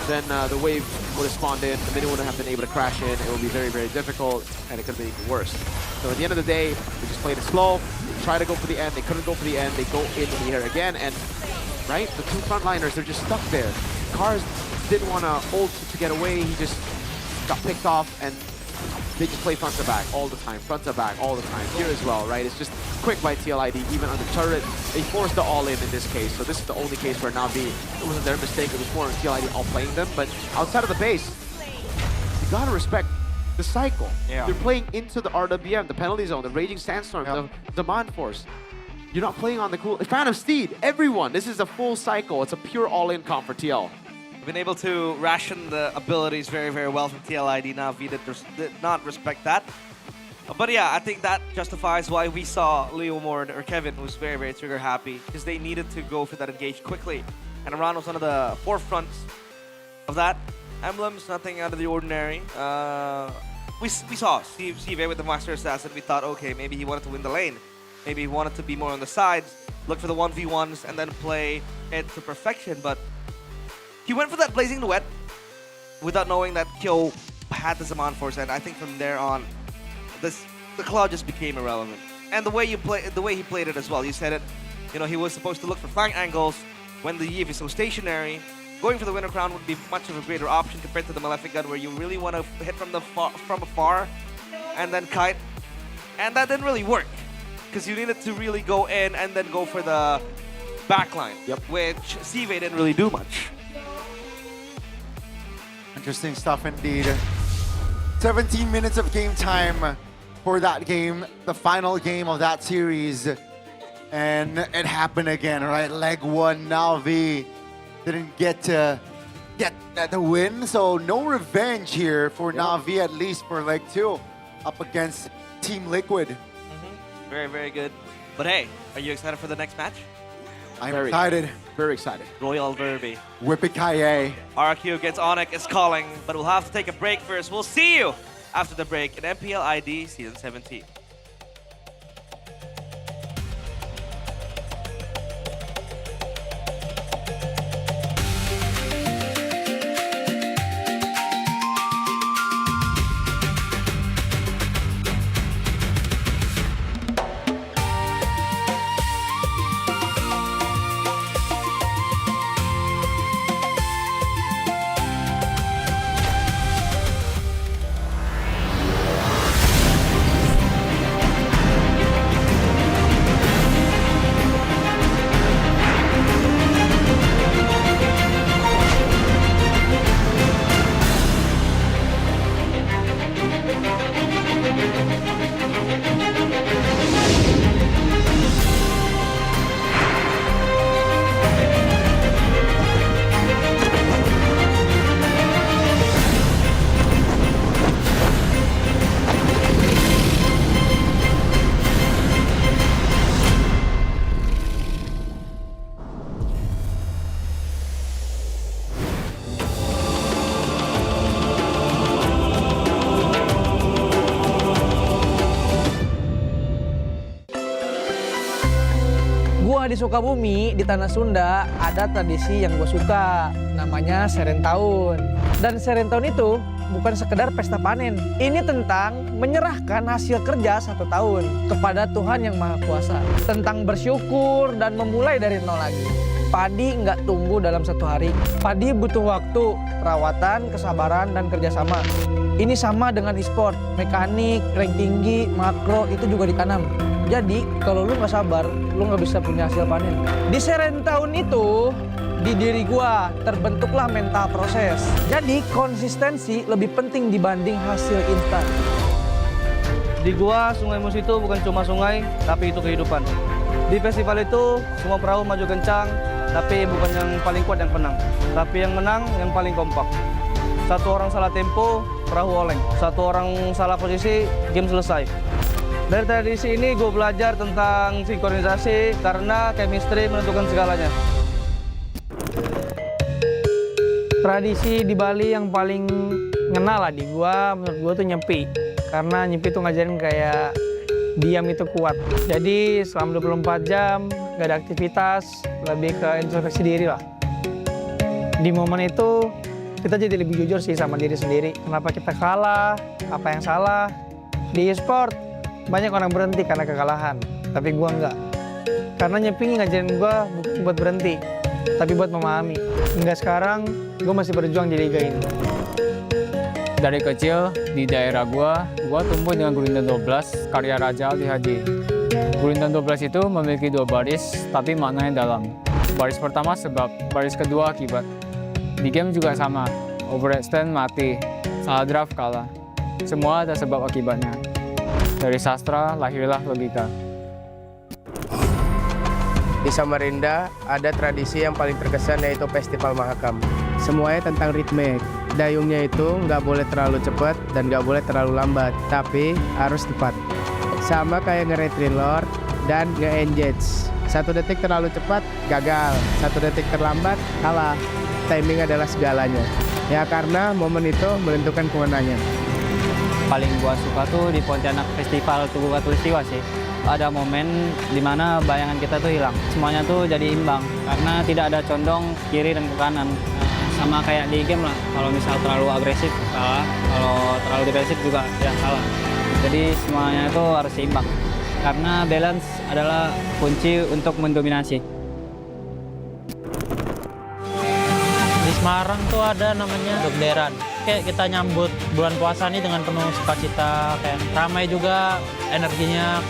then the wave would have spawned in, the minion wouldn't have been able to crash in. It would be very, very difficult, and it could have been even worse. So at the end of the day, they just played it slow, tried to go for the end, they couldn't go for the end, they go in here again, and right, the two frontliners, they're just stuck there. Cars didn't want to ult to get away, he just got picked off, and they just play front to back all the time, front to back all the time. Here as well, right? It's just quick by TLID, even on the turret. They forced the all in this case, so this is the only case where Na'Vi, it wasn't their mistake, it was more on TLID outplaying them. But outside of the base, you gotta respect the cycle. Yeah. You're playing into the RWM, the penalty zone, the Raging Sandstorm, the Demand Force. You're not playing on the cool Phantom Steed. Everyone, this is a full cycle. It's a pure all-in comp for TL. We've been able to ration the abilities very, very well from TLID. Na'Vi did not respect that. But yeah, I think that justifies why we saw Leo Mord or Kevin was very, very trigger happy because they needed to go for that engage quickly. And Aran was one of the forefronts of that. Emblems, nothing out of the ordinary. We saw CV with the Master Assassin. We thought, okay, maybe he wanted to win the lane. Maybe he wanted to be more on the sides, look for the 1v1s, and then play it to perfection. But he went for that Blazing Duet without knowing that Kyo had the Zaman Force, and I think from there on, the Cloud just became irrelevant. And the way he played it as well. You said it. You know, he was supposed to look for flank angles when the Eve is so stationary. Going for the Winter Crown would be much of a greater option compared to the Malefic Gun, where you really want to hit from afar and then kite. And that didn't really work because you needed to really go in and then go for the backline, which CV didn't really do much. Interesting stuff indeed. 17 minutes of game time for that game, the final game of that series. And it happened again, right? Leg 1, Na'Vi didn't get the win, so no revenge here for Na'Vi, at least for leg 2, up against Team Liquid. Very, very good. But hey, are you excited for the next match? I'm excited. Very excited. Royal Derby. Whippy-Kaye. RQ gets Onyx is calling, but we'll have to take a break first. We'll see you after the break in MPL ID Season 17. Di Sukabumi, di Tanah Sunda, ada tradisi yang gue suka, namanya Seren Tahun. Dan Seren Tahun itu bukan sekedar pesta panen. Ini tentang menyerahkan hasil kerja 1 tahun kepada Tuhan Yang Maha Kuasa. Tentang bersyukur dan memulai dari nol lagi. Padi nggak tumbuh dalam 1 hari. Padi butuh waktu, perawatan, kesabaran, dan kerjasama. Ini sama dengan e-sport, mekanik, rank tinggi, makro, itu juga ditanam. Jadi, kalau lu nggak sabar, lu nggak bisa punya hasil panen. Di Seren Tahun itu, di diri gua terbentuklah mental proses. Jadi, konsistensi lebih penting dibanding hasil instan. Di gua, Sungai Musi itu bukan cuma sungai, tapi itu kehidupan. Di festival itu, semua perahu maju kencang, tapi bukan yang paling kuat yang menang. Tapi yang menang, yang paling kompak. 1 orang salah tempo, perahu oleng. 1 orang salah posisi, game selesai. Dari tradisi ini gue belajar tentang sinkronisasi karena chemistry menentukan segalanya. Tradisi di Bali yang paling ngena lah di gua, menurut gua tuh nyepi. Karena nyepi tuh ngajarin kayak diam itu kuat. Jadi selama 24 jam gak ada aktivitas, lebih ke introspeksi diri lah. Di momen itu kita jadi lebih jujur sih sama diri sendiri. Kenapa kita kalah, apa yang salah. Di e-sport banyak orang berhenti karena kekalahan, tapi gua enggak. Karena nyepi ngajarin gua bukan buat berhenti, tapi buat memahami. Hingga sekarang, gua masih berjuang di liga ini. Dari kecil di daerah gua tumbuh dengan gurindam 12 karya Raja Ali Haji. Gurindam 12 itu memiliki 2 baris tapi maknanya dalam. Baris pertama sebab, baris kedua akibat. Di game juga sama, overextend mati, salah draft kalah. Semua ada sebab akibatnya. Dari sastra lahirlah logika. Di Samarinda ada tradisi yang paling terkesan yaitu Festival Mahakam. Semuanya tentang ritme. Dayungnya itu nggak boleh terlalu cepat dan nggak boleh terlalu lambat, tapi harus tepat. Sama kayak nge-retry lord dan nge-engage. 1 detik terlalu cepat, gagal. 1 detik terlambat, kalah. Timing adalah segalanya. Ya karena momen itu menentukan kemenangan. Paling gua suka tuh di Pontianak Festival Tugu Katulistiwa sih. Ada momen dimana bayangan kita tuh hilang. Semuanya tuh jadi imbang karena tidak ada condong kiri dan ke kanan. Sama kayak di game lah, kalau misal terlalu agresif salah, kalau terlalu defensif juga ya salah. Jadi semuanya itu harus seimbang. Karena balance adalah kunci untuk mendominasi. Di Semarang tuh ada namanya dekderan. Kayak kita nyambut bulan puasa ini dengan penuh sukacita, kayak ramai juga energinya.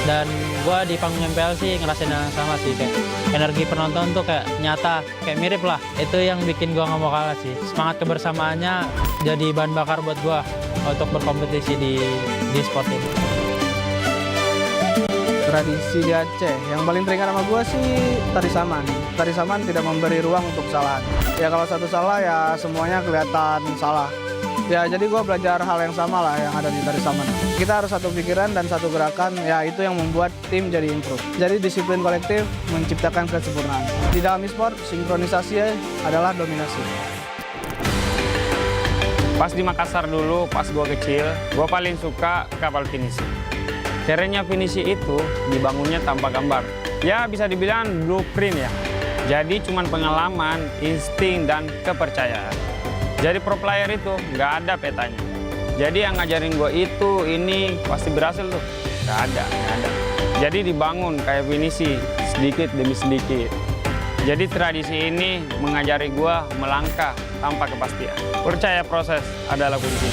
Dan gua di panggung MPL sih ngerasain yang sama sih, kayak energi penonton tuh kayak nyata, kayak mirip lah. Itu yang bikin gua nggak mau kalah sih. Semangat kebersamaannya jadi bahan bakar buat gua untuk berkompetisi di sport ini. Tradisi di Aceh yang paling teringat sama gue sih tari saman. Tari saman tidak memberi ruang untuk kesalahan. Ya kalau satu salah ya semuanya kelihatan salah. Ya jadi gue belajar hal yang sama lah yang ada di tari saman. Kita harus satu pikiran dan satu gerakan, ya itu yang membuat tim jadi improve. Jadi disiplin kolektif menciptakan kesempurnaan. Di dalam e-sport, sinkronisasi adalah dominasi. Pas di Makassar dulu, pas gue kecil, gue paling suka kapal finisi. Kerennya finisi itu dibangunnya tanpa gambar. Ya bisa dibilang blueprint ya. Jadi cuman pengalaman, insting, dan kepercayaan. Jadi pro player itu nggak ada petanya. Jadi yang ngajarin gue itu, ini pasti berhasil tuh. Nggak ada. Jadi dibangun kayak finisi, sedikit demi sedikit. Jadi tradisi ini mengajari gue melangkah tanpa kepastian. Percaya proses adalah kunci.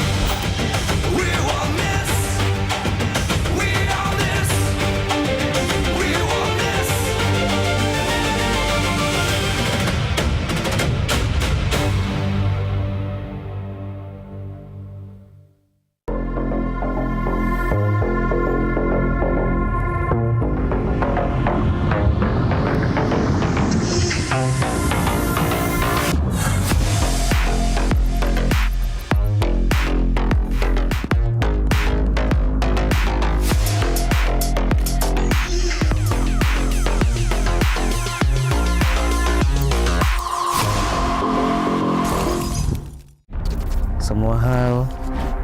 Semua hal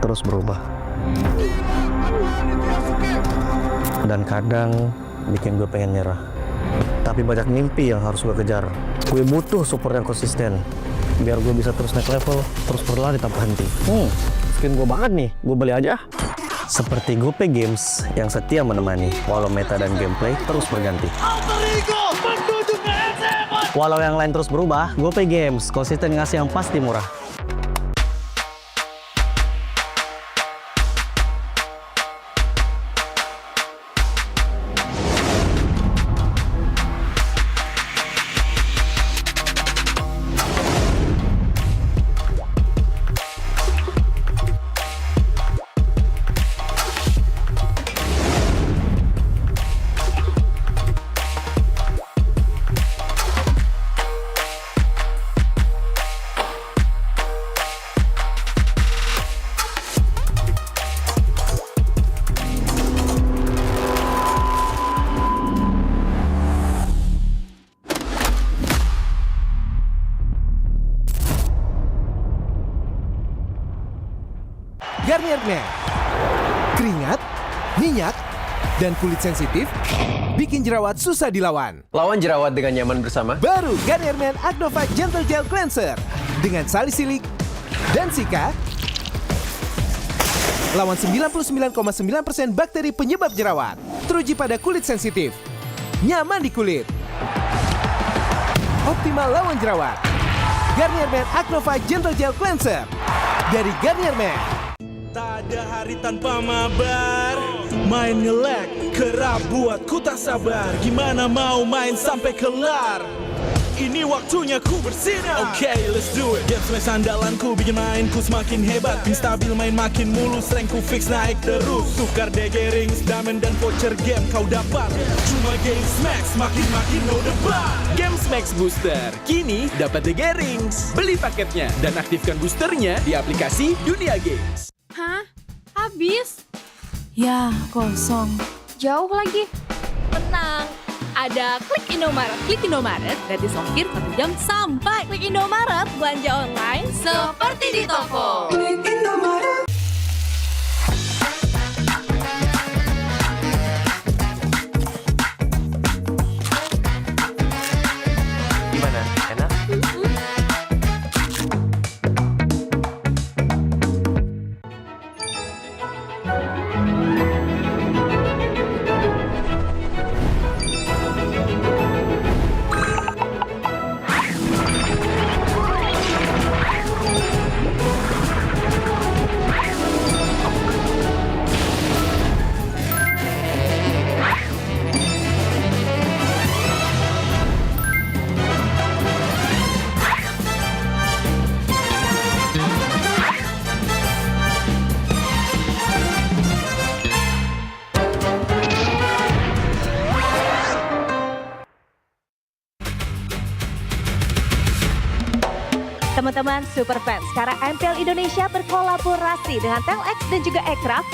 terus berubah. Dan kadang bikin gue pengen nyerah. Tapi banyak mimpi yang harus gue kejar. Gue butuh support yang konsisten. Biar gue bisa terus naik level, terus berlari tanpa henti. Skin gue banget nih, gue beli aja. Seperti GoPay Games yang setia menemani, walau meta dan gameplay terus berganti. Walau yang lain terus berubah, GoPay Games konsisten ngasih yang pasti murah. Garnier Men. Keringat, minyak, dan kulit sensitif bikin jerawat susah dilawan. Lawan jerawat dengan nyaman bersama. Baru Garnier Men Acno Fight Gentle Gel Cleanser dengan salisilik dan sika. Lawan 99,9% bakteri penyebab jerawat. Teruji pada kulit sensitif. Nyaman di kulit. Optimal lawan jerawat. Garnier Men Acno Fight Gentle Gel Cleanser dari Garnier Man. Tak ada hari tanpa mabar, main nge-lag, kerap buatku tak sabar. Gimana mau main sampai kelar? Ini waktunya ku bersinar. Okay, let's do it. Game smash andalanku bikin mainku semakin hebat. Pin stabil main makin mulus, rankku fix naik terus. Tukar DG rings, diamond dan voucher game kau dapat. Cuma Game Smash makin no debat. Game Smash Booster, kini dapat DG rings. Beli paketnya dan aktifkan boosternya di aplikasi Dunia Games. Hah? Habis? Ya, kosong. Jauh lagi. Tenang. Ada Klik Indomaret. Klik Indomaret gratis ongkir 1 jam sampai. Klik Indomaret, belanja online seperti di toko. Klik Indomaret. Gimana? Enak? Teman-teman Superfans, sekarang MPL Indonesia berkolaborasi dengan Telx dan juga Aircraft.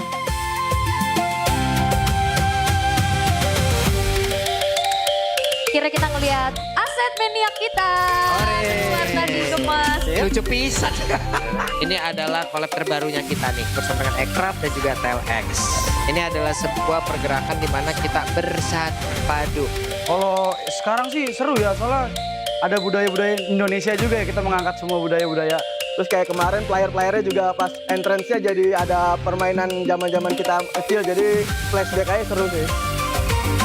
Kira kita ngelihat aset maniak kita. Keluar tadi gemas. Lucu pisan. Ini adalah collab terbarunya kita nih bersama dengan Aircraft dan juga Telx. Ini adalah sebuah pergerakan di mana kita bersatu padu. Kalau sekarang sih seru ya, soalnya ada budaya-budaya Indonesia juga ya, kita mengangkat semua budaya-budaya. Terus kayak kemarin player-playernya juga pas entrance-nya jadi ada permainan zaman-zaman kita kecil, jadi flashback aja seru sih.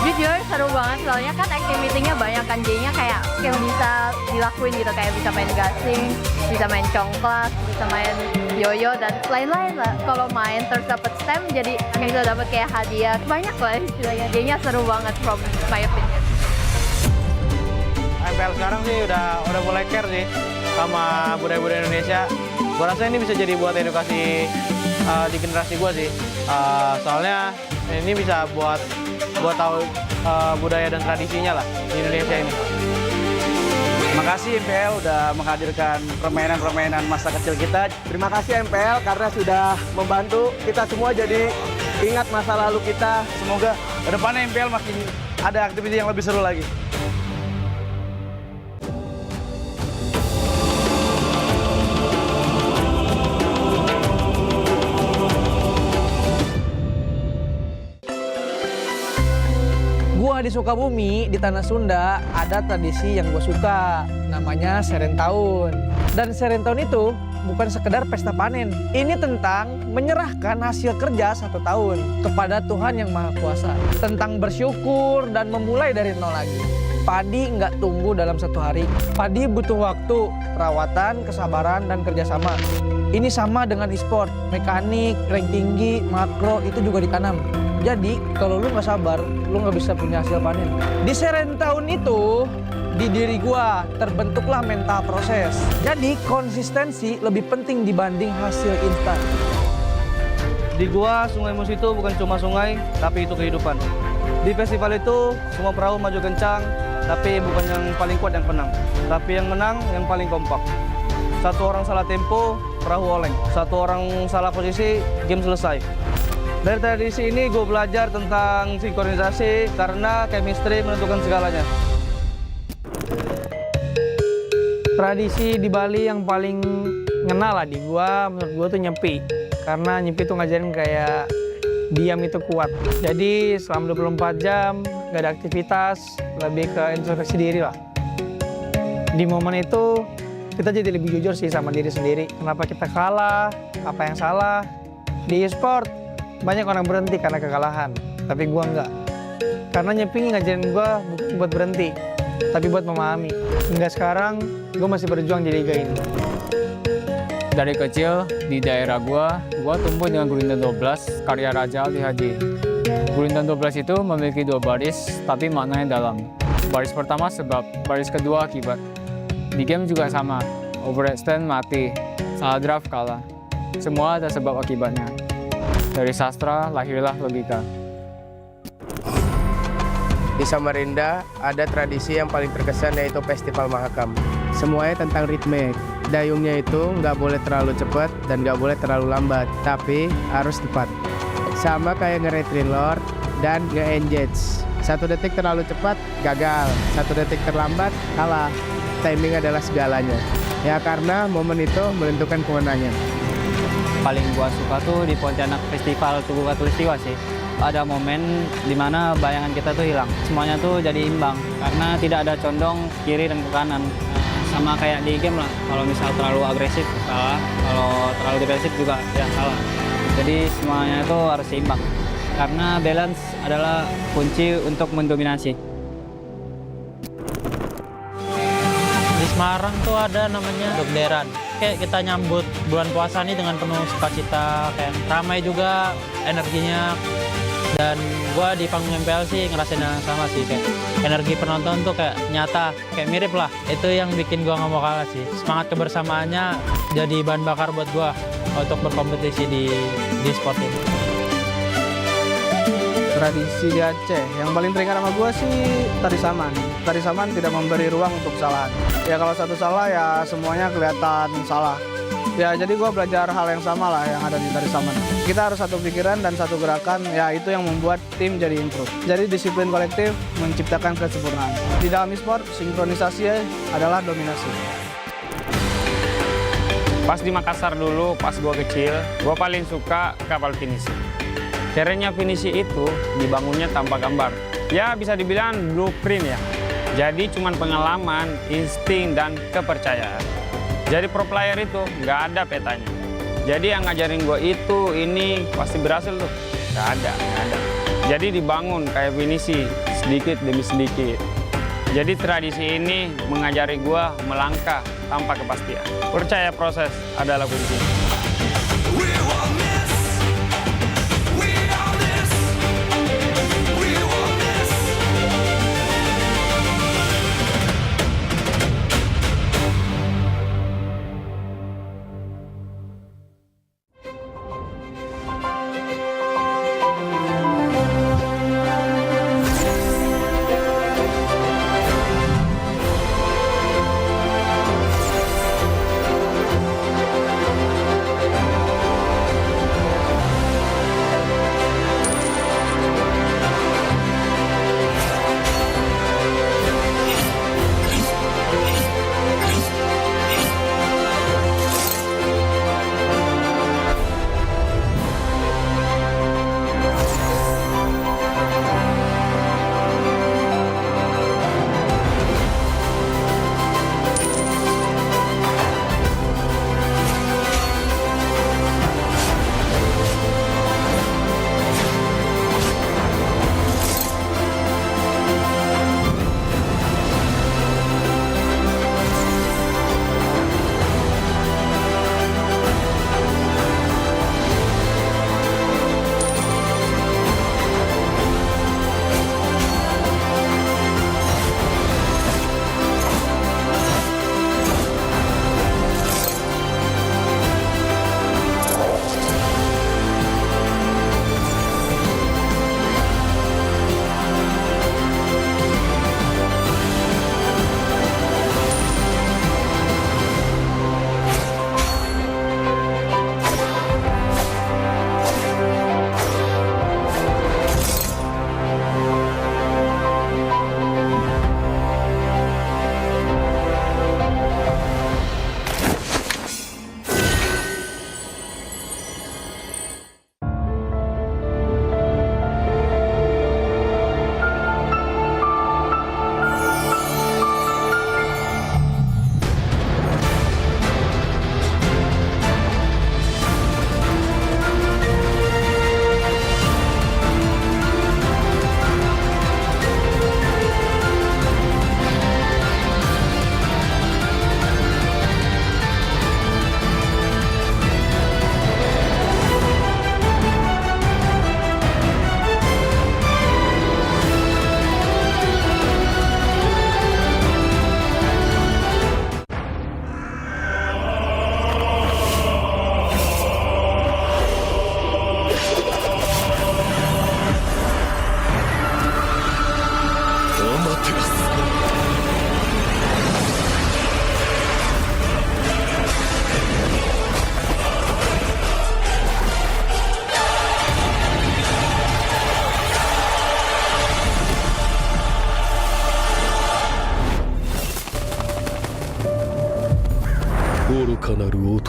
Jujur seru banget soalnya kan activity-nya banyak kan, jadinya kayak yang bisa dilakuin gitu, kayak bisa main gasing, bisa main congklak, bisa main yoyo dan lain-lain lah. Kalau main terus dapat stem jadi kita dapat kayak hadiah, banyak lah istilahnya. Jadinya seru banget from my opinion. MPL sekarang sih udah mulai care sih sama budaya-budaya Indonesia. Gua rasa ini bisa jadi buat edukasi di generasi gua sih. Soalnya ini bisa buat tahu budaya dan tradisinya lah di Indonesia ini. Makasih MPL udah menghadirkan permainan-permainan masa kecil kita. Terima kasih MPL karena sudah membantu kita semua jadi ingat masa lalu kita. Semoga Kedepannya MPL makin ada aktivitas yang lebih seru lagi. Gua di Sukabumi, di Tanah Sunda, ada tradisi yang gue suka, namanya Serentahun. Dan Serentahun itu bukan sekedar pesta panen. Ini tentang menyerahkan hasil kerja 1 tahun kepada Tuhan Yang Maha Kuasa. Tentang bersyukur dan memulai dari nol lagi. Padi nggak tumbuh dalam 1 hari. Padi butuh waktu, perawatan, kesabaran, dan kerjasama. Ini sama dengan e-sport, mekanik, rank tinggi, makro, itu juga ditanam. Jadi kalau lu nggak sabar, lu nggak bisa punya hasil panen. Di Serentahun itu, di diri gua terbentuklah mental proses. Jadi konsistensi lebih penting dibanding hasil instan. Di gua, Sungai Mus itu bukan cuma sungai, tapi itu kehidupan. Di festival itu, semua perahu maju kencang, tapi bukan yang paling kuat yang menang. Tapi yang menang, yang paling kompak. 1 orang salah tempo, perahu oleng. 1 orang salah posisi, game selesai. Dari tradisi ini gue belajar tentang sinkronisasi karena chemistry menentukan segalanya. Tradisi di Bali yang paling ngena lah di gua, menurut gua tuh nyepi. Karena nyepi tuh ngajarin kayak diam itu kuat. Jadi selama 24 jam gak ada aktivitas, lebih ke introspeksi diri lah. Di momen itu kita jadi lebih jujur sih sama diri sendiri. Kenapa kita kalah, apa yang salah. Di e-sport banyak orang berhenti karena kekalahan, tapi gua enggak. Karena nyepi ngajarin gua bukan buat berhenti, tapi buat memahami. Hingga sekarang gua masih berjuang di liga ini. Dari kecil di daerah gua tumbuh dengan gurindam 12 karya Raja Ali Haji. Gurindam 12 itu memiliki 2 baris tapi maknanya dalam. Baris pertama sebab, baris kedua akibat. Di game juga sama, overextend mati, salah draft kalah. Semua ada sebab akibatnya. Dari sastra lahirlah logika. Di Samarinda ada tradisi yang paling terkesan yaitu Festival Mahakam. Semuanya tentang ritme. Dayungnya itu nggak boleh terlalu cepat dan nggak boleh terlalu lambat, tapi harus tepat. Sama kayak nge-retry lord dan nge-engage. 1 detik terlalu cepat, gagal. 1 detik terlambat, kalah. Timing adalah segalanya. Ya karena momen itu menentukan kemenangan. Paling gua suka tuh di Pontianak Festival Tugu Katulistiwa sih. Ada momen dimana bayangan kita tuh hilang. Semuanya tuh jadi imbang karena tidak ada condong kiri dan ke kanan. Sama kayak di game lah, kalau misal terlalu agresif salah, kalau terlalu defensif juga ya salah. Jadi semuanya itu harus seimbang. Karena balance adalah kunci untuk mendominasi. Di Semarang tuh ada namanya Dokderan. Kayak kita nyambut bulan puasa ini dengan penuh sukacita, kayak ramai juga energinya. Dan gua di panggung MPL sih ngerasain yang sama sih, kayak energi penonton tuh kayak nyata, kayak mirip lah. Itu yang bikin gua nggak mau kalah sih. Semangat kebersamaannya jadi bahan bakar buat gua untuk berkompetisi di sport ini. Tradisi di Aceh yang paling teringat sama gue sih tari saman. Tari saman tidak memberi ruang untuk kesalahan. Ya kalau satu salah ya semuanya kelihatan salah. Ya jadi gue belajar hal yang sama lah yang ada di tari saman. Kita harus satu pikiran dan satu gerakan, ya itu yang membuat tim jadi improve. Jadi disiplin kolektif menciptakan kesempurnaan. Di dalam e-sport, sinkronisasi adalah dominasi. Pas di Makassar dulu, pas gue kecil, gue paling suka kapal finisi. Kerennya finisi itu dibangunnya tanpa gambar. Ya bisa dibilang blueprint ya. Jadi cuman pengalaman, insting, dan kepercayaan. Jadi pro player itu nggak ada petanya. Jadi yang ngajarin gue itu, ini pasti berhasil tuh. Nggak ada. Jadi dibangun kayak finisi, sedikit demi sedikit. Jadi tradisi ini mengajari gue melangkah tanpa kepastian. Percaya proses adalah kunci.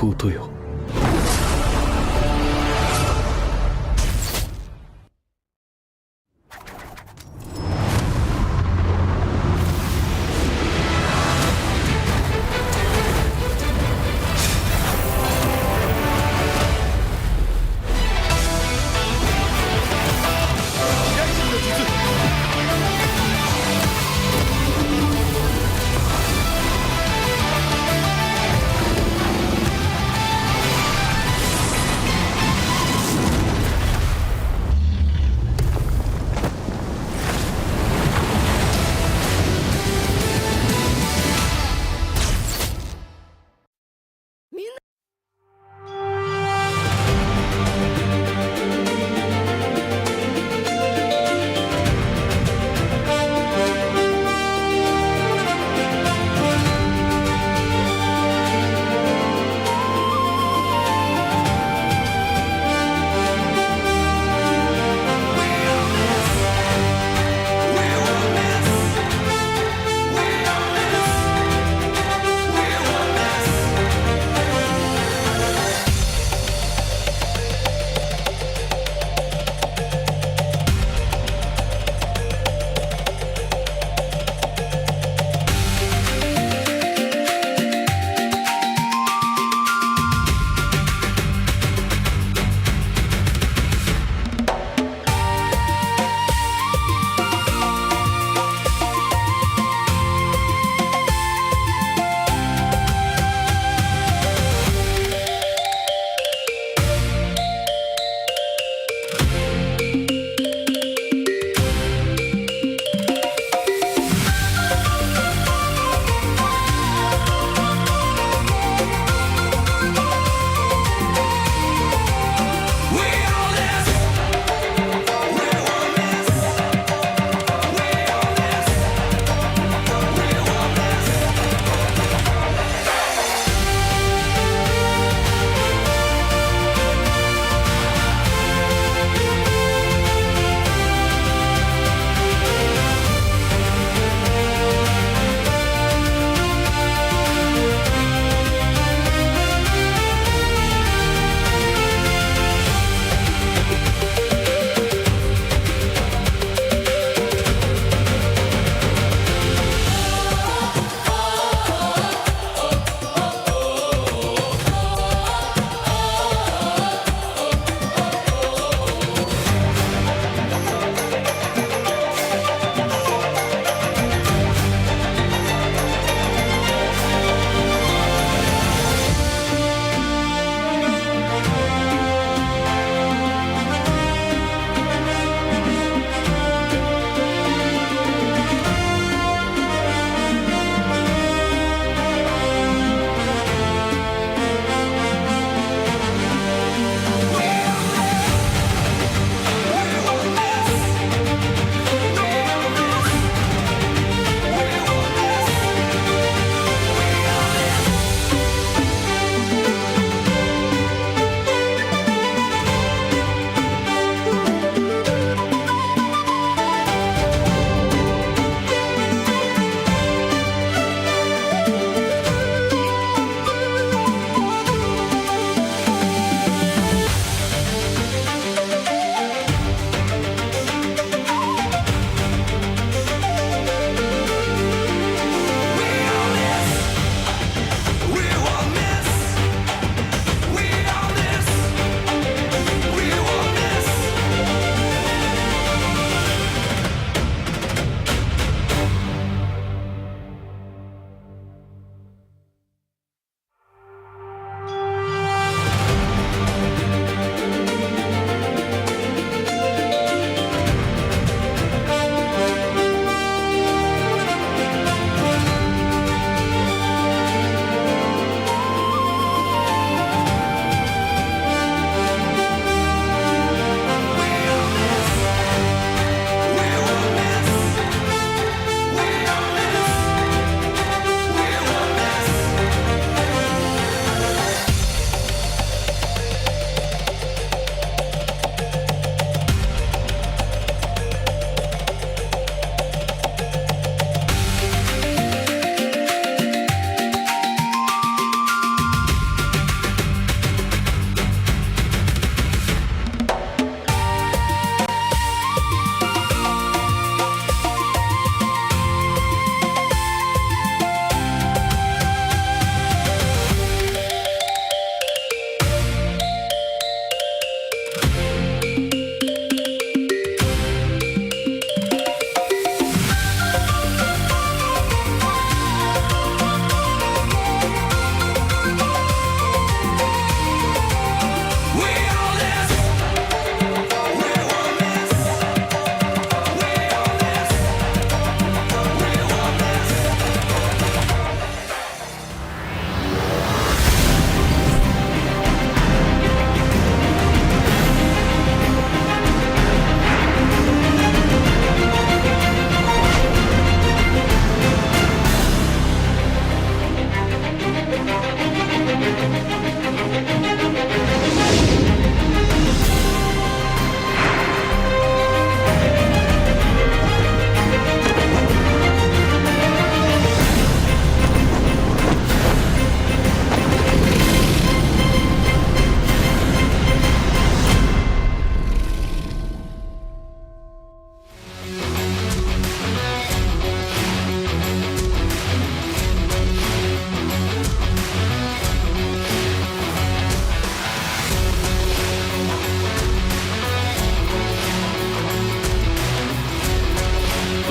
尊よ。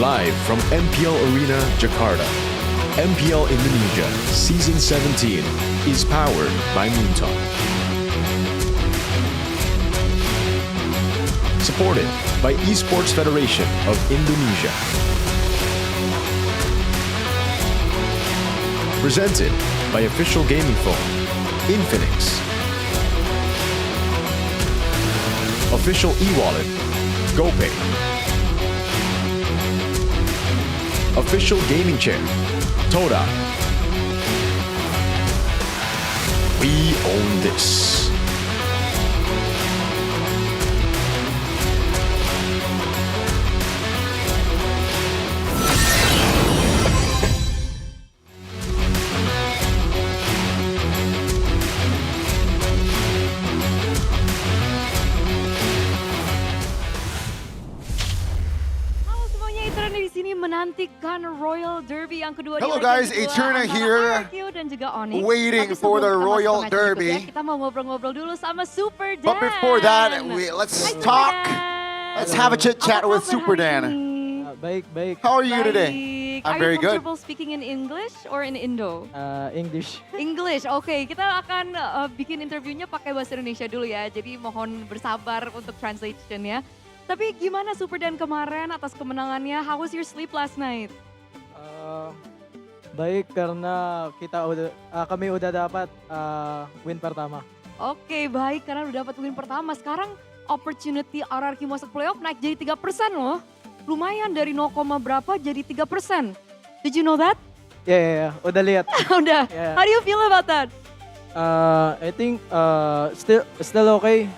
Live from MPL Arena, Jakarta. MPL Indonesia Season 17 is powered by Moonton. Supported by Esports Federation of Indonesia. Presented by official gaming phone, Infinix. Official e-wallet, GoPay. Official gaming chair, Toda. We own this. Menantikan Royal Derby yang kedua. Hello guys, Eterna here, waiting for the Royal Derby. Kita mau ngobrol-ngobrol dulu sama Super Dan. But before that, let's talk. Let's have a chit chat with Super Dan. Baik. How are you today? I'm very good. Are you comfortable speaking in English or in Indo? English. English, oke. Kita akan bikin interviewnya pakai bahasa Indonesia dulu ya. Jadi mohon bersabar untuk translation ya. Tapi gimana Super Dan kemarin atas kemenangannya? How was your sleep last night? Baik karena kami udah dapat win pertama. Oke, baik karena udah dapat win pertama. Sekarang opportunity RRQ masuk playoff naik jadi 3% loh. Lumayan dari 0, berapa jadi 3%. Did you know that? Yeah, udah lihat. Udah. Yeah. How do you feel about that? I think still okay.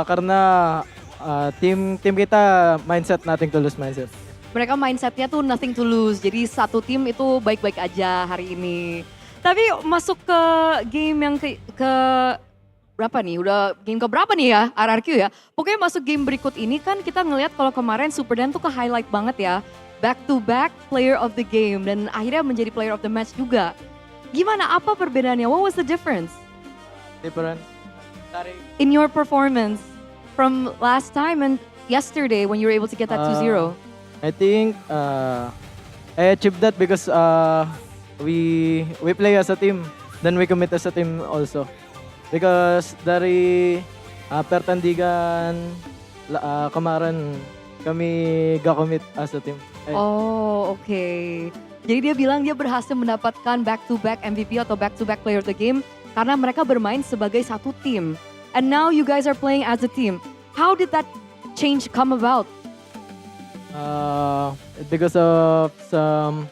Karena tim kita mindset nothing to lose mindset. Mereka mindsetnya tuh nothing to lose. Jadi satu tim itu baik-baik aja hari ini. Tapi masuk ke game yang ke berapa nih? Udah game ke berapa nih ya RRQ ya? Pokoknya masuk game berikut ini kan kita ngelihat kalau kemarin Super Dan tuh ke highlight banget ya. Back to back player of the game dan akhirnya menjadi player of the match juga. Gimana? Apa perbedaannya? What was the difference? In your performance from last time and yesterday when you were able to get that 2-0? I think I achieved that because we play as a team, then we commit as a team also. Because dari pertandingan kemarin kami gak commit as a team. Oh, oke. Jadi dia bilang dia berhasil mendapatkan back-to-back MVP atau back-to-back player of the game karena mereka bermain sebagai satu tim. And now you guys are playing as a team. How did that change come about? Because of some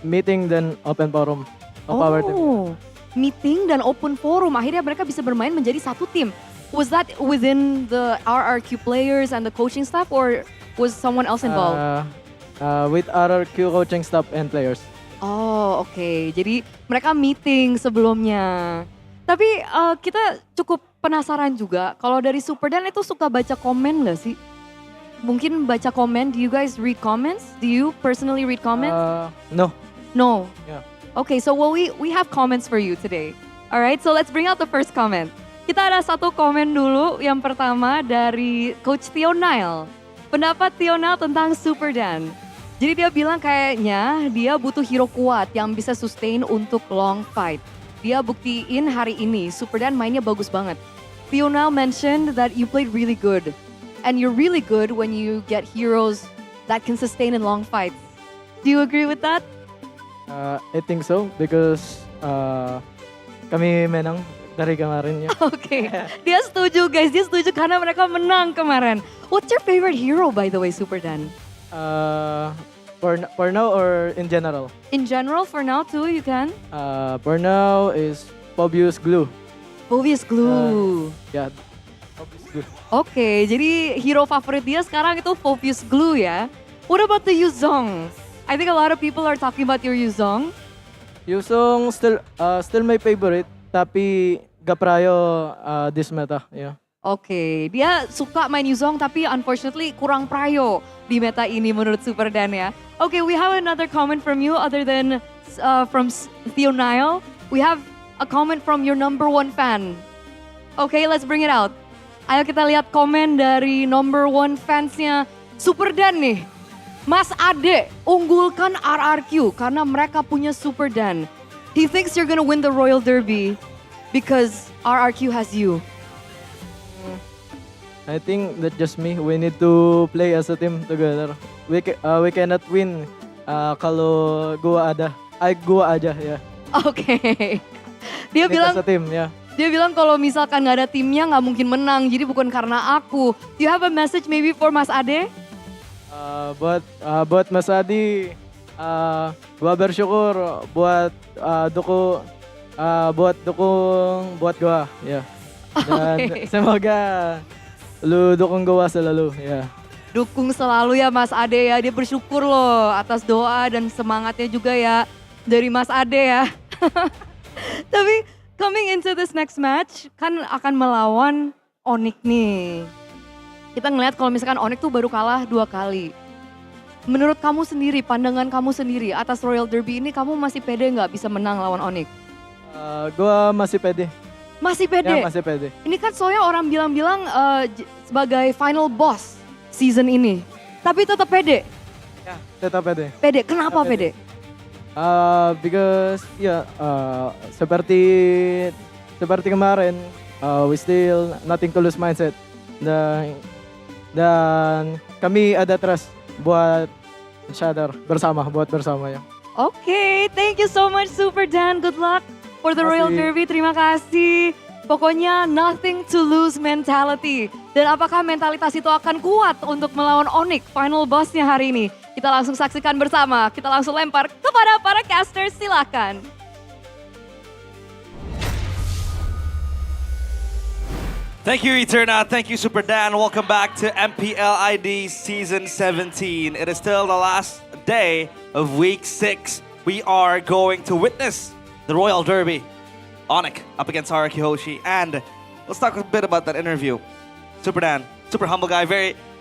meeting dan open forum of our team. Meeting dan open forum. Akhirnya mereka bisa bermain menjadi satu tim. Was that within the RRQ players and the coaching staff or was someone else involved? With RRQ coaching staff and players. Oh, oke. Jadi mereka meeting sebelumnya. Tapi kita cukup penasaran juga, kalau dari Super Dan itu suka baca komen gak sih? Mungkin baca komen, do you guys read comments? Do you personally read comments? No. No? Yeah. Okay, so we have comments for you today. Alright, so let's bring out the first comment. Kita ada satu komen dulu, yang pertama dari Coach Theo Nile. Pendapat Theo Nile tentang Super Dan. Jadi dia bilang kayaknya dia butuh hero kuat yang bisa sustain untuk long fight. Dia buktiin hari ini, Super Dan mainnya bagus banget. Theo now mentioned that you played really good. And you're really good when you get heroes that can sustain in long fights. Do you agree with that? I think so because kami menang dari kemarin ya. Oke, dia setuju guys, dia setuju karena mereka menang kemarin. What's your favorite hero by the way, Super Dan? For now or in general? In general, for now too, you can? For now is Phobius Glue. Phobius Glue. Yeah, Phobius Glue. Oke, jadi hero favorit dia sekarang itu Phobius Glue ya. What about the Yuzong? I think a lot of people are talking about your Yuzong. Yuzong still my favorite, tapi gak prayo this meta, yeah. Oke, dia suka main Yuzong tapi unfortunately kurang prayo di meta ini menurut Super Dan ya. Oke, we have another comment from you other than from Theo Nile. We have a comment from your number one fan. Oke, let's bring it out. Ayo kita lihat komen dari number one fansnya Super Dan nih. Mas Ade unggulkan RRQ karena mereka punya Super Dan. He thinks you're gonna win the Royal Derby because RRQ has you. I think that just me. We need to play as a team together. We cannot win kalau gua aja ya. Oke. Dia Need bilang as a team ya. Dia bilang kalau misalkan nggak ada timnya nggak mungkin menang, jadi bukan karena aku. Do you have a message maybe for Mas Ade? Buat Mas Adi, gua bersyukur buat dukung buat gua ya. Dan semoga lu dukung gua selalu ya. Dukung selalu ya Mas Ade ya, dia bersyukur loh atas doa dan semangatnya juga ya dari Mas Ade ya. Tapi coming into this next match kan akan melawan Onyx nih. Kita ngeliat kalau misalkan Onyx tuh baru kalah 2 kali. Menurut kamu sendiri, pandangan kamu sendiri atas Royal Derby ini, kamu masih pede nggak bisa menang lawan Onyx? Gua masih pede. Masih pede? Ya, masih pede. Ini kan soalnya orang bilang-bilang sebagai final boss season ini. Tapi tetap pede? Ya, tetap pede. Pede, kenapa pede? Because seperti kemarin, we still nothing to lose mindset. Dan kami ada trust buat bersama ya. Oke, thank you so much Super Dan. Good luck for the Royal Derby. Terima kasih. Pokoknya nothing to lose mentality. Dan apakah mentalitas itu akan kuat untuk melawan Onyx, final bossnya hari ini? Kita langsung saksikan bersama. Kita langsung lempar kepada para casters, silakan. Thank you, Eterna. Thank you, Super Dan. Welcome back to MPL ID Season 17. It is still the last day of Week 6. We are going to witness the Royal Derby. Onyx up against Haraki Hoshi. And let's talk a bit about that interview. Super Dan, super humble guy.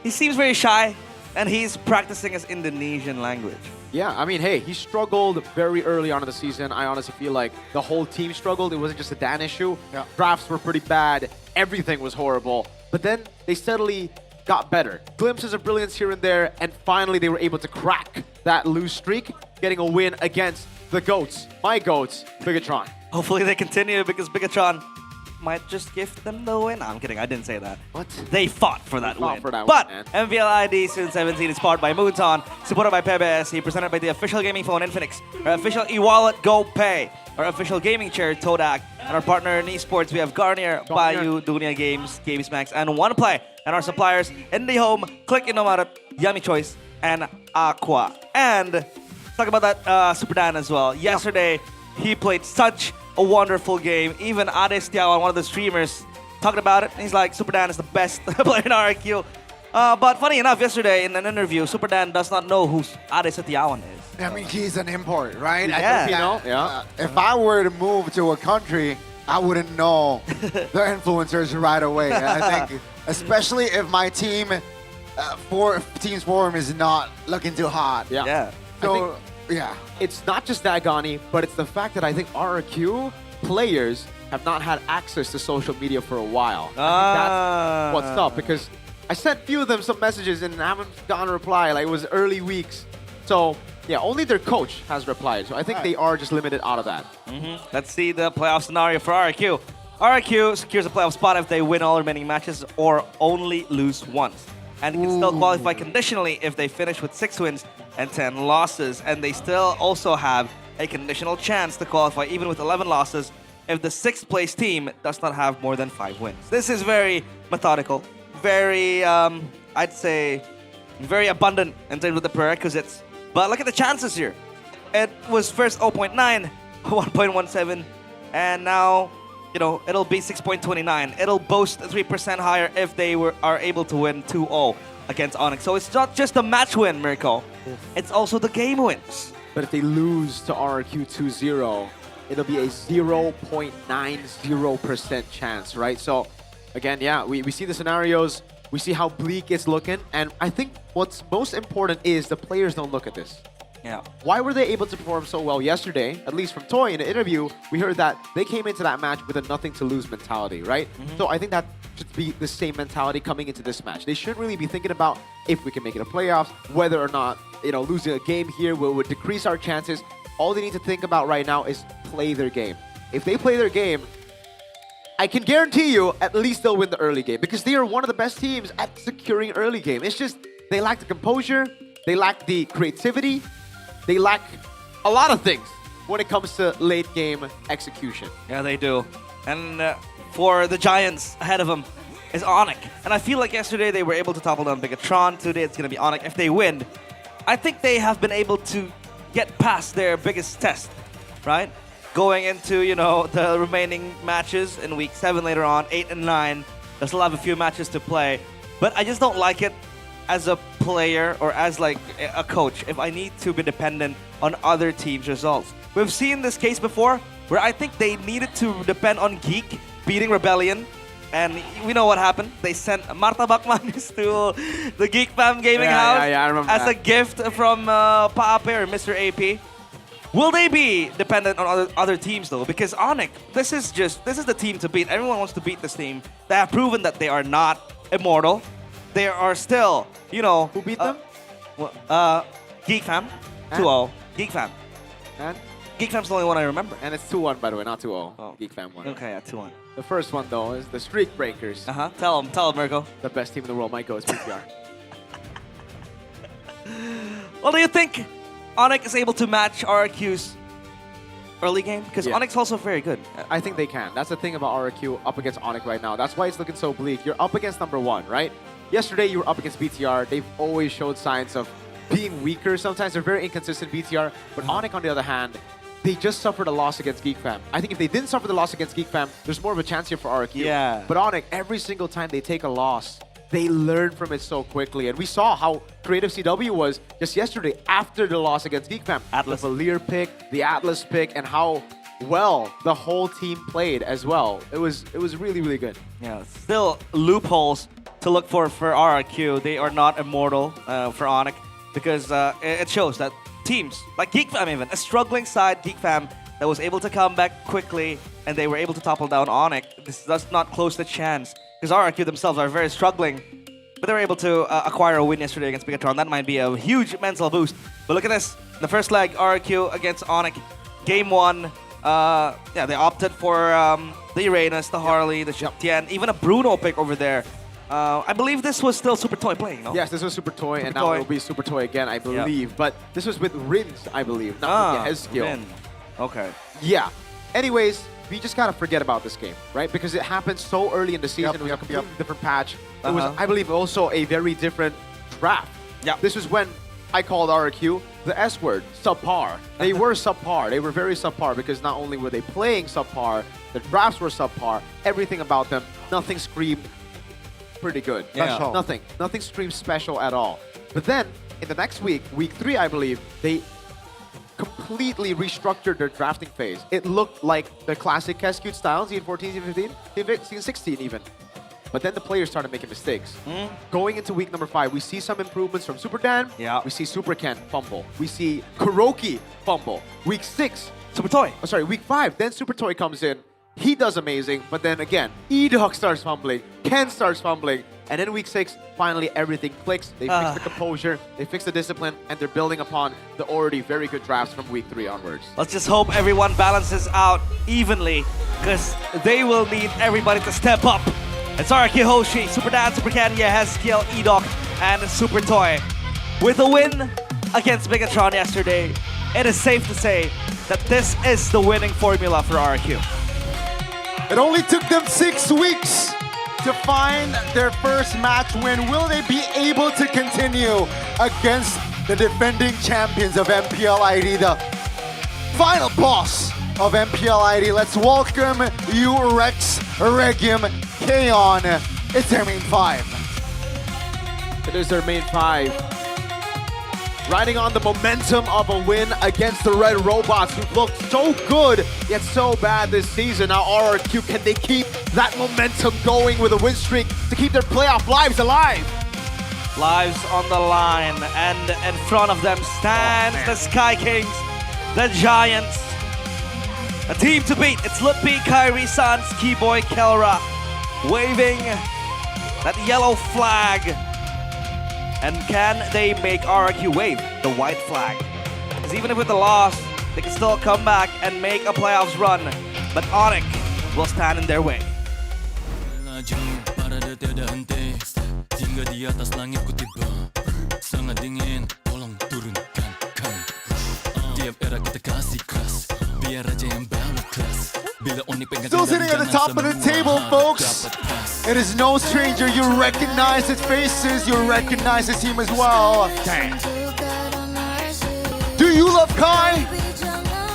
He seems very shy, and he's practicing his Indonesian language. Yeah, I mean, hey, he struggled very early on in the season. I honestly feel like the whole team struggled. It wasn't just a Dan issue. Yeah. Drafts were pretty bad. Everything was horrible. But then they steadily got better. Glimpses of brilliance here and there, and finally they were able to crack that lose streak, getting a win against the GOATs. My GOATs, Bigatron. Hopefully they continue because Bigatron might just give them the win. No, I'm kidding, I didn't say that. What? They fought for that win. But MPL ID Season 17 is powered by Moonton, supported by PBSE, presented by the official gaming phone Infinix, our official e-wallet GoPay, our official gaming chair Todak, and our partner in esports we have Garnier, Bayou, Dunia Games, GamesMax, and OnePlay, and our suppliers IndyHome, Click Innomarat, Yummy Choice, and Aqua. And talk about that Super Dan as well. Yesterday, he played such a wonderful game. Even Ade Setiawan, one of the streamers, talked about it. He's like, Super Dan is the best player in RRQ. But funny enough, yesterday in an interview, Super Dan does not know who Ade Setiawan is. I mean, he's an import, right? Yeah. If I were to move to a country, I wouldn't know the influencers right away. I think, especially if my team's form is not looking too hot. Yeah. So, yeah. It's not just that, Gani, but it's the fact that I think RRQ players have not had access to social media for a while. I think that's what's up, because I sent a few of them some messages and haven't gotten a reply. Like, it was early weeks. So, yeah, only their coach has replied. So I think they are just limited out of that. Let's see the playoff scenario for RRQ. RRQ secures a playoff spot if they win all remaining matches or only lose once. And they can still qualify conditionally if they finish with 6 wins and 10 losses. And they still also have a conditional chance to qualify even with 11 losses if the 6th place team does not have more than 5 wins. This is very methodical, very, I'd say, very abundant in terms of the prerequisites. But look at the chances here. It was first 0.9, 1.17, and now, you know, it'll be 6.29. It'll boast 3% higher if they are able to win 2-0 against Onyx. So it's not just a match win, Mirko. It's also the game wins. But if they lose to RRQ 2-0, it'll be a 0.90% chance, right? So, again, yeah, we see the scenarios. We see how bleak it's looking. And I think what's most important is the players don't look at this. Yeah. Why were they able to perform so well yesterday? At least from Toy in an interview, we heard that they came into that match with a nothing to lose mentality, right? So I think that should be the same mentality coming into this match. They shouldn't really be thinking about if we can make it a playoffs, whether or not, losing a game here would decrease our chances. All they need to think about right now is play their game. If they play their game, I can guarantee you at least they'll win the early game because they are one of the best teams at securing early game. It's just they lack the composure, they lack the creativity, they lack a lot of things when it comes to late game execution. Yeah, they do. And for the Giants ahead of them is Onyx. And I feel like yesterday they were able to topple down Bigatron. Today it's going to be Onyx. If they win, I think they have been able to get past their biggest test, right? Going into, the remaining matches in week 7 later on, 8 and 9. They still have a few matches to play. But I just don't like it as a player or as like a coach if I need to be dependent on other teams' results. We've seen this case before where I think they needed to depend on Geek beating Rebellion. And we know what happened. They sent martabak manis to the Geek Fam Gaming House I remember as that. a gift from Paape or Mr. AP. Will they be dependent on other teams though? Because Onyx, this is the team to beat. Everyone wants to beat this team. They have proven that they are not immortal. They are still, Who beat them? Geek Fam, 2-0. Geek Fam. And? Geek Fam's the only one I remember. And it's 2-1 by the way, not 2-0. Geek Fam won. Okay, yeah, 2-1. The first one though is the Streak Breakers. Tell them, Mirko. The best team in the world might go as PPR. Well, do you think Onyx is able to match RRQ's early game? Because Onyx also very good. I think they can. That's the thing about RRQ up against Onyx right now. That's why it's looking so bleak. You're up against number 1, right? Yesterday you were up against BTR. They've always showed signs of being weaker. Sometimes they're very inconsistent, BTR. But Onyx, on the other hand, they just suffered a loss against Geek Fam. I think if they didn't suffer the loss against Geek Fam, there's more of a chance here for RRQ. Yeah. But Onyx, every single time they take a loss, they learn from it so quickly. And we saw how creative CW was just yesterday after the loss against Geek Fam. Atlas. The Valir pick, the Atlas pick, and how well the whole team played as well. It was really, really good. Yeah, still loopholes to look for RRQ. They are not immortal for Onyx because it shows that teams like Geek Fam, even a struggling side, Geek Fam, that was able to come back quickly and they were able to topple down Onyx. This does not close the chance because RRQ themselves are very struggling, but they were able to acquire a win yesterday against Bigatron. That might be a huge mental boost. But look at this, the first leg, RRQ against Onyx, game 1. They opted for the Uranus, the Harley, the Shiptian, even a Bruno pick over there. I believe this was still Super Toy playing, no? Yes, this was Super Toy, and Super now Toy. it will be Super Toy again, I believe. But this was with Rins, I believe, not with the Hez skill. Rin. Okay. Yeah. Anyways, we just gotta forget about this game, right? Because it happened so early in the season. It was a completely different patch. It was, I believe, also a very different draft. Yeah. This was when I called RRQ the S word, subpar. They were subpar. They were very subpar because not only were they playing subpar, the drafts were subpar. Everything about them, nothing screamed pretty good. Yeah. Special. Nothing screamed special at all. But then, in the next week, week 3, I believe, they completely restructured their drafting phase. It looked like the classic Cascute style, Season 14, Season 15, Season 16 even. But then the players started making mistakes. Going into week number 5, we see some improvements from Super Dan. Yeah. We see Super Ken fumble. We see Kuroki fumble. Week 6, Super Toy. Oh, sorry, week 5, then Super Toy comes in. He does amazing, but then again, E-Dog starts fumbling, Ken starts fumbling, and then week 6, finally everything clicks. They fix the composure, they fix the discipline, and they're building upon the already very good drafts from week 3 onwards. Let's just hope everyone balances out evenly because they will need everybody to step up. It's RRQ Hoshi, Super Dan, Super Kenya, Haskiel, E-Dog, and Super Toy. With a win against Bigatron yesterday, it is safe to say that this is the winning formula for RRQ. It only took them 6 weeks to find their first match win. Will they be able to continue against the defending champions of MPL ID, the final boss of MPL ID? Let's welcome you, Rex, Regium, Kaon. It's their main 5. It is their main 5. Riding on the momentum of a win against the Red Robots, who looked so good, yet so bad this season. Now RRQ, can they keep that momentum going with a win streak to keep their playoff lives alive? Lives on the line, and in front of them stands the Sky Kings, the Giants. A team to beat. It's Lutpi, Kyrie, Sans, Keyboy, Kelra, waving that yellow flag. And can they make RRQ wave the white flag? Because even if with the loss, they can still come back and make a playoffs run. But Onyx will stand in their way. Hingga di atas langit ku tiba, sangat dingin, tolong turunkan kami. Tiap era kita kasih keras, biar aja yang bawa kelas. Bila Onyx pegang Still sitting at the top of the table, folks. It is no stranger. You recognize his faces. You recognize his team as well. Dang. Do you love Kai?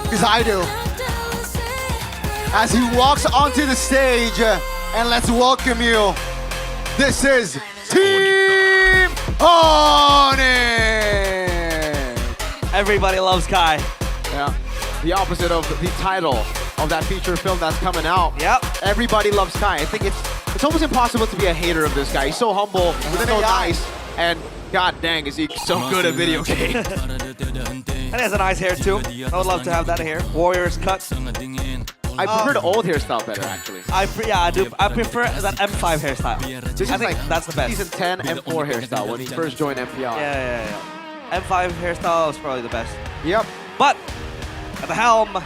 Because I do. As he walks onto the stage, and let's welcome you. This is Team Onyx! Everybody loves Kai. Yeah, the opposite of the title of that feature film that's coming out. Yep. Everybody loves Kai. I think it's almost impossible to be a hater of this guy. He's so humble, so nice, and god dang, is he so good at video games. And he has a nice hair too. I would love to have that hair. Warriors cut. I prefer the old hairstyle better, actually. I do. I prefer that M5 hairstyle. This I is think like that's the best. Season 10 M4 hairstyle when he first joined MPL. Yeah. M5 hairstyle is probably the best. Yep. But at the helm,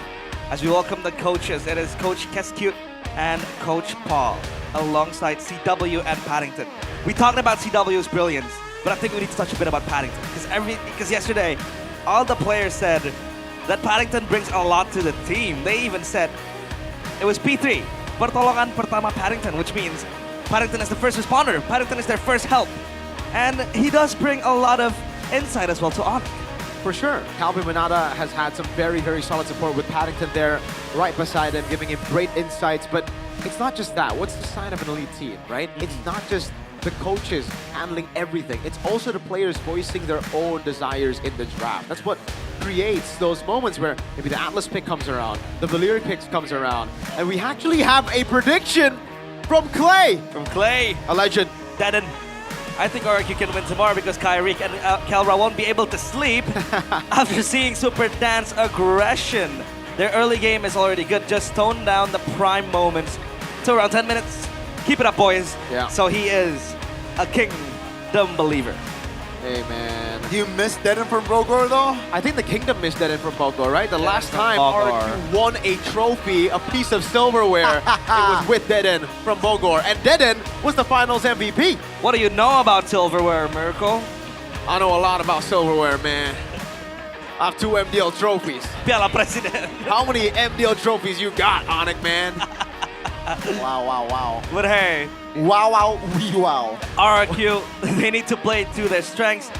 as we welcome the coaches, it is Coach Keskute and Coach Paul, alongside CW and Paddington. We talked about CW's brilliance, but I think we need to touch a bit about Paddington because yesterday, all the players said that Paddington brings a lot to the team. They even said it was P3, pertolongan pertama Paddington, which means Paddington is the first responder. Paddington is their first help. And he does bring a lot of insight as well to Onyx. For sure. Calvin Manada has had some very, very solid support with Paddington there right beside him, giving him great insights. But it's not just that. What's the sign of an elite team, right? It's not just the coaches handling everything. It's also the players voicing their own desires in the draft. That's what creates those moments where maybe the Atlas pick comes around, the Valyric pick comes around, and we actually have a prediction from Clay. From Clay. A legend. Deaden. I think RRQ can win tomorrow because Kyrie and Kelra won't be able to sleep after seeing Super Dance aggression. Their early game is already good. Just tone down the prime moments to around 10 minutes. Keep it up, boys. Yeah. So he is a kingdom believer. Hey, man. You missed Deaden from Bogor, though? I think the Kingdom missed Deaden from Bogor, right? The last time Bogor. RRQ won a trophy, a piece of silverware, it was with Deaden from Bogor. And Deaden was the finals MVP. What do you know about silverware, Miracle? I know a lot about silverware, man. I have 2 MDL trophies. Piala Presiden. How many MDL trophies you got, Onyx, man? Wow. But hey. Wow. RRQ, they need to play to their strengths.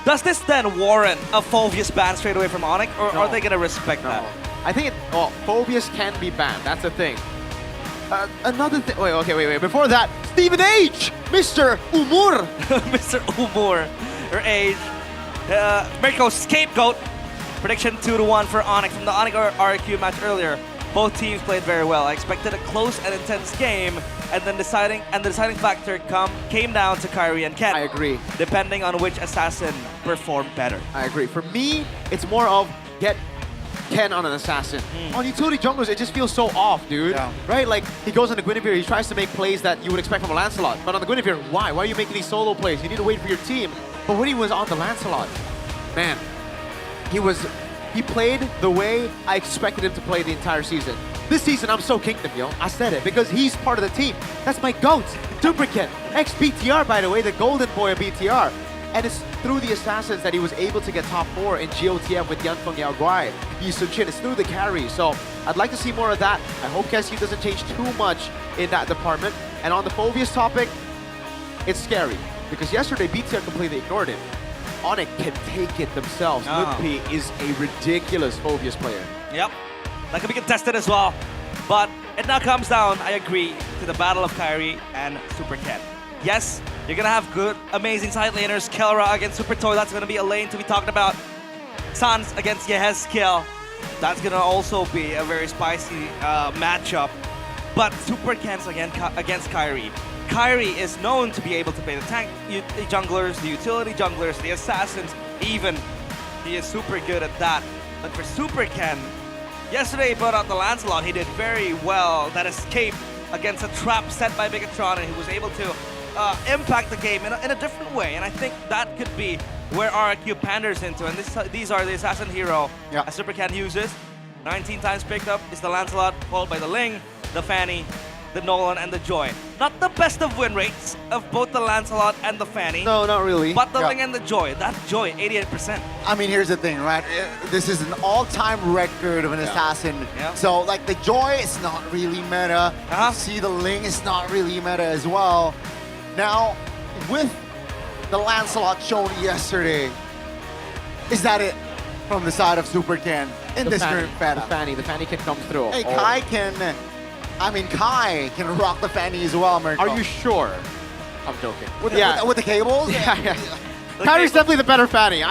Does this then warrant a Phoveus ban straight away from Onyx, or are they going to respect that? I think Phoveus can be banned. That's the thing. Another thing. Wait. Before that, Stephen H, Mr. Umur. Mr. Umur, or Age. Mirko's scapegoat. Prediction 2-1 for Onyx from the Onyx RRQ match earlier. Both teams played very well. I expected a close and intense game, and then the deciding factor came down to Kyrie and Ken. I agree. Depending on which assassin performed better. I agree. For me, it's more of get Ken on an assassin. On utility junglers, it just feels so off, dude. Yeah. Right? Like, he goes on the Guinevere, he tries to make plays that you would expect from a Lancelot. But on the Guinevere, why? Why are you making these solo plays? You need to wait for your team. But when he was on the Lancelot, man, he played the way I expected him to play the entire season. This season, I'm so Kingdom, yo. I said it, because he's part of the team. That's my GOAT, Duplicate, ex-BTR, by the way, the golden boy of BTR. And it's through the assassins that he was able to get top 4 in GOTF with Yanfeng Yao Guai, Yi Sun Chin. It's through the carry. So I'd like to see more of that. I hope Kessie doesn't change too much in that department. And on the Phoveus topic, it's scary, because yesterday BTR completely ignored it. Onyx can take it themselves. Lutpi is a ridiculous Phoveus player. Yep, that can be contested as well. But it now comes down, I agree, to the battle of Kyrie and Super Ken. Yes, you're gonna have good, amazing side laners. Kelra against Super Toy, that's gonna be a lane to be talked about. Sans against Yehezkiel, that's gonna also be a very spicy matchup. But Super Ken's against Kyrie. Kairi is known to be able to play the tank junglers, the utility junglers, the assassins, even. He is super good at that. But for Super Ken, yesterday he brought out the Lancelot. He did very well. That escape against a trap set by Bigatron, and he was able to impact the game in a different way. And I think that could be where RRQ panders into. And these are the assassin hero Super Ken uses. 19 times picked up is the Lancelot, followed by the Ling, the Fanny, the Nolan, and the Joy. Not the best of win rates of both the Lancelot and the Fanny. No, not really. But the Ling and the Joy. That Joy, 88%. I mean, here's the thing, right? This is an all-time record of an assassin. So, like, the Joy is not really meta. See, the Ling is not really meta as well. Now, with the Lancelot shown yesterday, is that it from the side of Super Ken in this current meta? The Fanny can come through. Hey, Kai can... I mean, Kai can rock the Fanny as well, Mirko. Are you sure? I'm joking. With the cables? Yeah. Kyrie's definitely the better Fanny.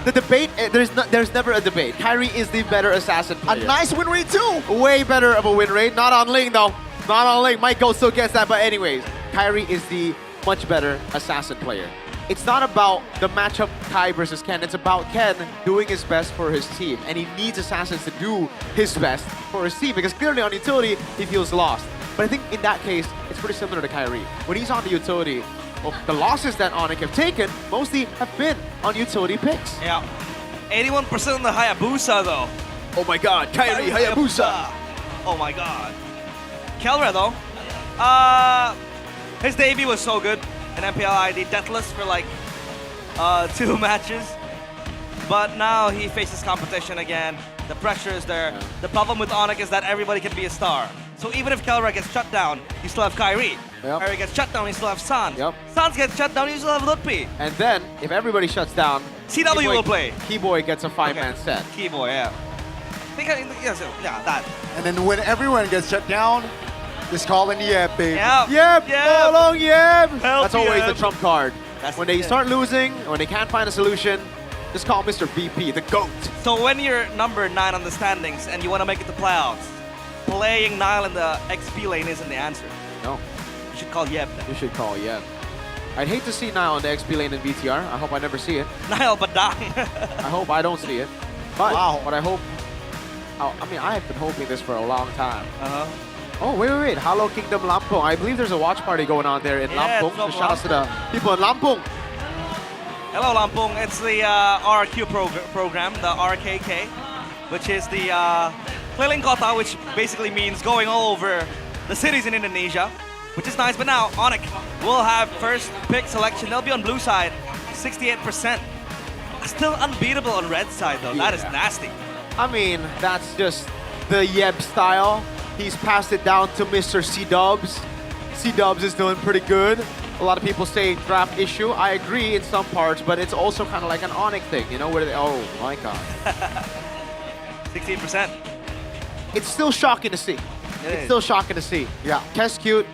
The debate, there's never a debate. Kyrie is the better assassin player. A nice win rate too. Way better of a win rate. Not on Ling though. Not on Ling. Might go still gets that, but anyways, Kyrie is the much better assassin player. It's not about the matchup Kai versus Ken. It's about Ken doing his best for his team. And he needs assassins to do his best for his team because clearly on utility, he feels lost. But I think in that case, it's pretty similar to Kyrie. When he's on the utility, well, the losses that Onyx have taken mostly have been on utility picks. Yeah. 81% on the Hayabusa though. Oh my god, Kyrie Hayabusa. Oh my god. Kelra though, his debut was so good. An MPL ID deathless for like 2 matches. But now he faces competition again. The pressure is there. The problem with Onyx is that everybody can be a star. So even if Kelra gets shut down, you still have Kyrie. Kyrie gets shut down, you still have Sans. Sans gets shut down, you still have Lutpi. And then, if everybody shuts down, CW will play. Keyboy gets a 5-man set. Keyboy, yeah. That. And then when everyone gets shut down, just call in Yep, baby. Yep, go along, Yep. That's always Yep. the trump card. That's when they start losing, when they can't find a solution, just call Mr. VP, the GOAT. So when you're number 9 on the standings and you want to make it to playoffs, playing Nile in the XP lane isn't the answer. No. You should call Yep. You should call Yep. I'd hate to see Nile in the XP lane in VTR. I hope I never see it. Nile Badang. I hope I don't see it. But, but I hope... I mean, I have been hoping this for a long time. Oh, wait. Hello Kingdom Lampung. I believe there's a watch party going on there in Lampung. So shout out to the people in Lampung. Hello Lampung. It's the RQ program, the RKK, which is the Keliling Kota, which basically means going all over the cities in Indonesia, which is nice. But now Onyx will have first pick selection. They'll be on blue side, 68%. Still unbeatable on red side though. That is nasty. I mean, that's just the Yeb style. He's passed it down to Mr. C-Dubs. C-Dubs is doing pretty good. A lot of people say draft issue. I agree in some parts, but it's also kind of like an Onyx thing, you know, where they, oh my god. 16%. It's still shocking to see. It's still shocking to see. Yeah. Kescute,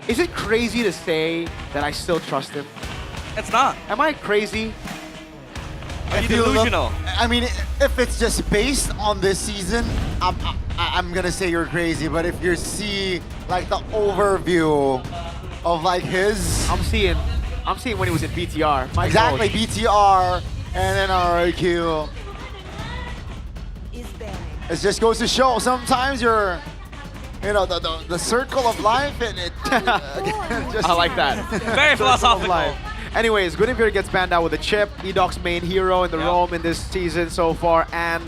is it crazy to say that I still trust him? It's not. Am I crazy? Are you delusional? I mean, if it's just based on this season, I'm gonna say you're crazy. But if you see like the overview of like his, I'm seeing when he was in BTR. Exactly, BTR and then RIQ. It just goes to show sometimes you're, you know, the circle of life and it. I like that. Very philosophical. Anyways, Guinevere gets banned out with a chip. Edoc's main hero in the Rome in this season so far, and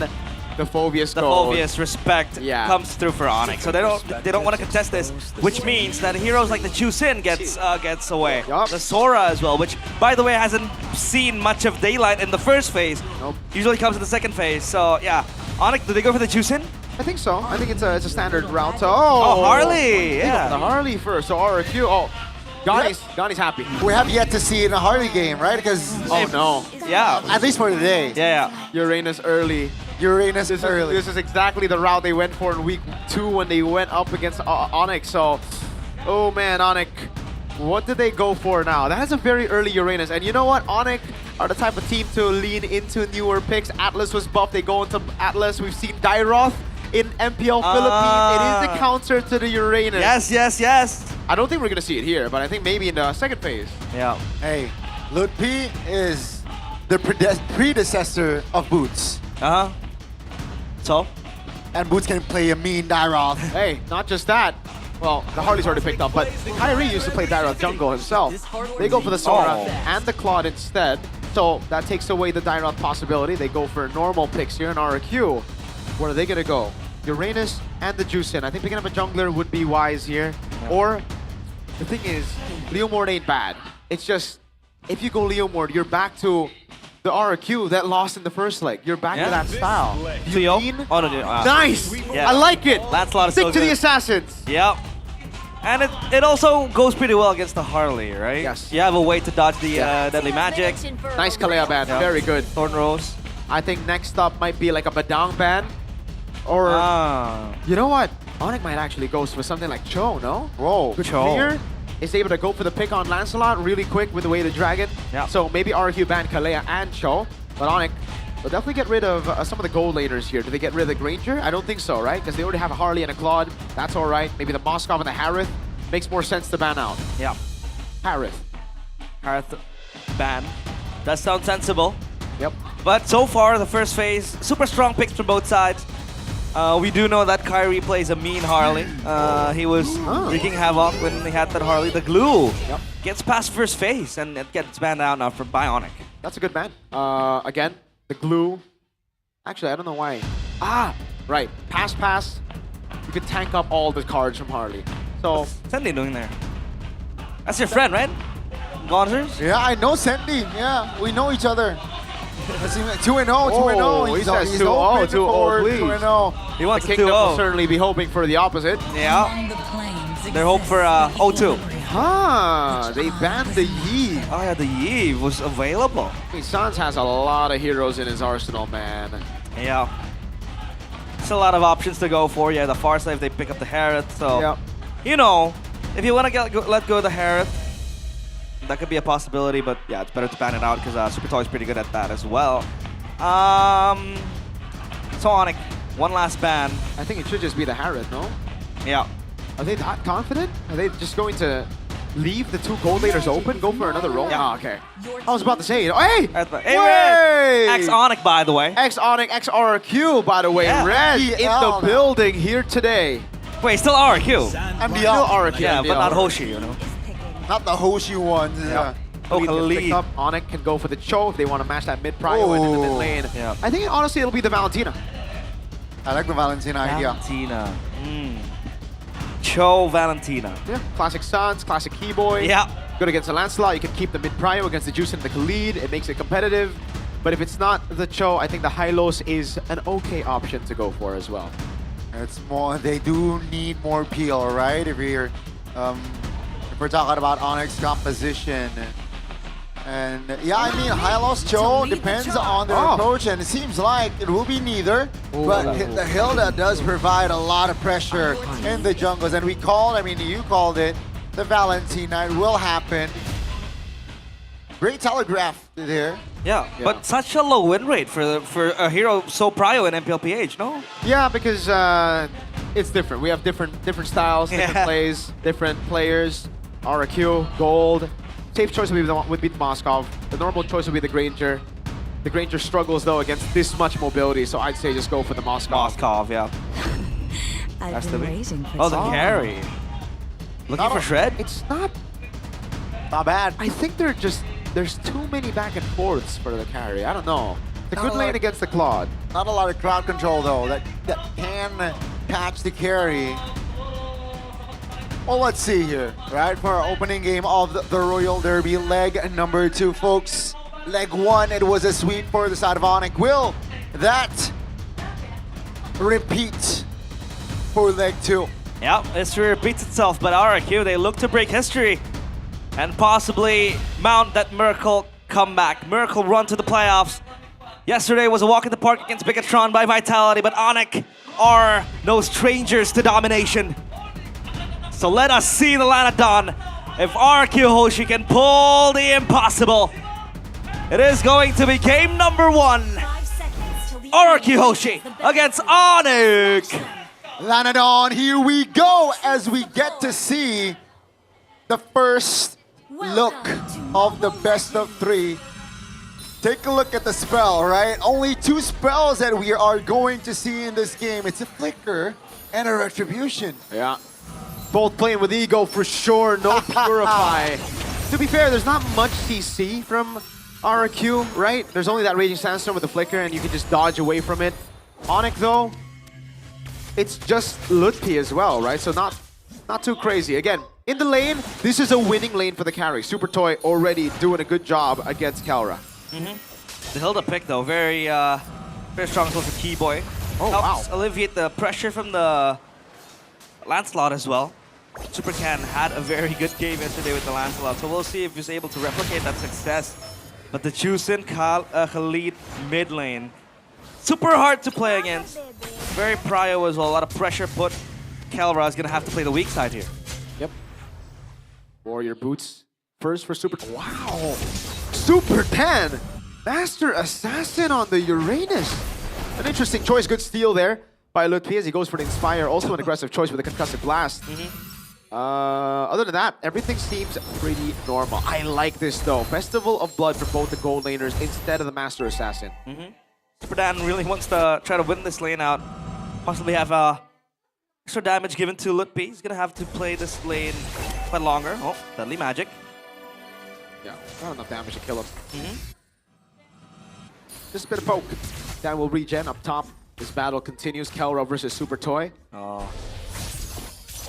the Phobius gold. Phobius respect comes through for Onyx, so they don't want to contest this, which means that heroes like the Chusin gets away. The Sora as well, which by the way hasn't seen much of daylight in the first phase. Usually comes in the second phase. So yeah, Onyx, do they go for the Chusin? I think so. I think it's a standard route. Oh, Harley, yeah. The Harley first. So RQ. Oh. Ghani's happy. We have yet to see it in a Harley game, right? Because oh no, yeah, at least for today. Yeah, Uranus early. Uranus is early. This is exactly the route they went for in week 2 when they went up against Onyx. So, oh man, Onyx, what did they go for now? That is a very early Uranus, and you know what? Onyx are the type of team to lean into newer picks. Atlas was buffed. They go into Atlas. We've seen Dairoth in MPL Philippines. It is a counter to the Uranus. Yes, yes, yes. I don't think we're gonna see it here, but I think maybe in the second phase. Yeah. Hey, Lud P is the predecessor of Boots. So? And Boots can play a mean Dairoth. Hey, not just that. Well, the Harley's already picked up, but Kyrie used to play Dairoth jungle himself. They go for the Sora and the Claude instead, so that takes away the Dairoth possibility. They go for normal picks here in RQ. Where are they gonna go? Uranus and the Juicin. I think picking up a jungler would be wise here. Or, the thing is, Leomord ain't bad. It's just, if you go Leomord, you're back to the RQ that lost in the first leg. You're back to that style. Nice! Yeah. I like it! Lancelot is Stick so to the good. assassins! Yep. And it also goes pretty well against the Harley, right? Yes. You have a way to dodge the deadly magic. Nice Kalea ban, very good. Thorn Rose. I think next up might be like a Badang ban. Or, you know what? Onyx might actually go for something like Cho, no? Whoa, Good Cho. clear. Is able to go for the pick on Lancelot really quick with the way the dragon. Yeah. So maybe RQ ban Kalea and Cho. But Onyx will definitely get rid of some of the gold laners here. Do they get rid of the Granger? I don't think so, right? Because they already have a Harley and a Claude. That's all right. Maybe the Moskov and the Harith. Makes more sense to ban out. Yeah. Harith. Harith ban. Does sound sensible. Yep. But so far, the first phase, super strong picks from both sides. We do know that Kyrie plays a mean Harley. He was wreaking havoc when he had that Harley. The glue gets past first phase and it gets banned out now from Bionic. That's a good ban. Again, the glue. Actually, I don't know why. Right. Pass. You could tank up all the cards from Harley. So, what's Sandy doing there? That's your friend, right? Gonzers? Yeah, I know Sandy. Yeah, we know each other. 2-0, 2-0. Oh, he says 2-0, 2-0, please. 2-0. He wants the a Kingdom 2-0. will certainly be hoping for the opposite. Yeah. They're hoping for 0-2. They banned the Yi. Oh yeah, the Yi was available. I mean, Sans has a lot of heroes in his arsenal, man. Yeah. It's a lot of options to go for. Yeah, the far side if they pick up the Harith. So, you know, if you want to let go of the Harith, that could be a possibility. But yeah, it's better to ban it out because Super Toy is pretty good at that as well. Sonic, one last ban. I think it should just be the Harith, no? Yeah. Are they that confident? Are they just going to leave the two gold laners open, go for another roll? Yeah. Okay. I was about to say, hey! Hey, Red! X-Onyx, by the way. X-Onyx, X-RQ, by the way. Yeah. Red in the building here today. Wait, still RQ? MPL. Still RQ. Yeah, MPL. but not Hoshi, you know. Not the Hoshi ones. Yeah. Oh, Khalid gets picked up. Onyx can go for the Cho if they want to match that mid prio into the mid lane. Yeah. I think honestly it'll be the Valentina. I like the Valentina idea. Valentina. Cho Valentina. Yeah, classic Sans, classic Keyboy. Yeah. Good against the Lancelot. You can keep the mid prio against the Juice and the Khalid. It makes it competitive. But if it's not the Cho, I think the Hylos is an okay option to go for as well. It's more. They do need more peel, right? If we're talking about Onyx composition. And yeah, I mean, Hylos Cho depends on their approach, and it seems like it will be neither. But the Hilda does provide a lot of pressure in the jungles, and we called, I mean, you called it, the Valentina. It will happen. Great telegraph there. Yeah, but such a low win rate for a hero so prio in MPLPH, no? Yeah, because it's different. We have different styles, different plays, different players. RQ, gold. Safe choice would be the Moskov. The normal choice would be the Granger. The Granger struggles though against this much mobility, so I'd say just go for the Moskov. Moskov, yeah. I've been waiting for the carry. Looking for Shred? It's not bad. I think there's too many back and forths for the carry. I don't know. The good lane against the Claude. Not a lot of crowd control though. That can catch the carry. Well, let's see here, right? For our opening game of the Royal Derby, leg number 2, folks. Leg 1, it was a sweep for the side of Onyx. Will that repeat for leg 2? Yeah, history repeats itself, but RQ, they look to break history and possibly mount that miracle comeback. Miracle run to the playoffs. Yesterday was a walk in the park against Bigatron by Vitality, but Onyx are no strangers to domination. So let us see the Lanadon. If RQ Hoshi can pull the impossible, it is going to be game number 1. 5 seconds till the Oraki Hoshi against Onyx. Landed on, here we go as we get to see the first look of the best of 3. Take a look at the spell, right? Only 2 spells that we are going to see in this game. It's a Flicker and a Retribution. Yeah. Both playing with ego for sure, no Purify. To be fair, there's not much CC from RRQ, right? There's only that Raging Sandstorm with the Flicker and you can just dodge away from it. Onyx though, it's just Lutpi as well, right? So not too crazy. Again, in the lane, this is a winning lane for the carry. Super Toy already doing a good job against Kalra. The Hilda pick though, very strong as well for Keyboy. Helps alleviate the pressure from the Lancelot as well. Supercan had a very good game yesterday with the Lancelot, so we'll see if he's able to replicate that success. But the Chusin Khalid mid lane, super hard to play against. Very prio as well, a lot of pressure put. Kalra is gonna have to play the weak side here. Yep. Warrior boots first for Super. Wow! Super 10! Master Assassin on the Uranus. An interesting choice, good steal there by Lutpi as he goes for the Inspire. Also an aggressive choice with a Concussive Blast. Other than that, everything seems pretty normal. I like this though. Festival of Blood for both the gold laners instead of the Master Assassin. Super Dan really wants to try to win this lane out. Possibly have extra damage given to Lutpi. He's gonna have to play this lane quite longer. Oh, Deadly Magic. Yeah, not enough damage to kill him. Just a bit of poke. Dan will regen up top. This battle continues. Kalra versus Super Toy.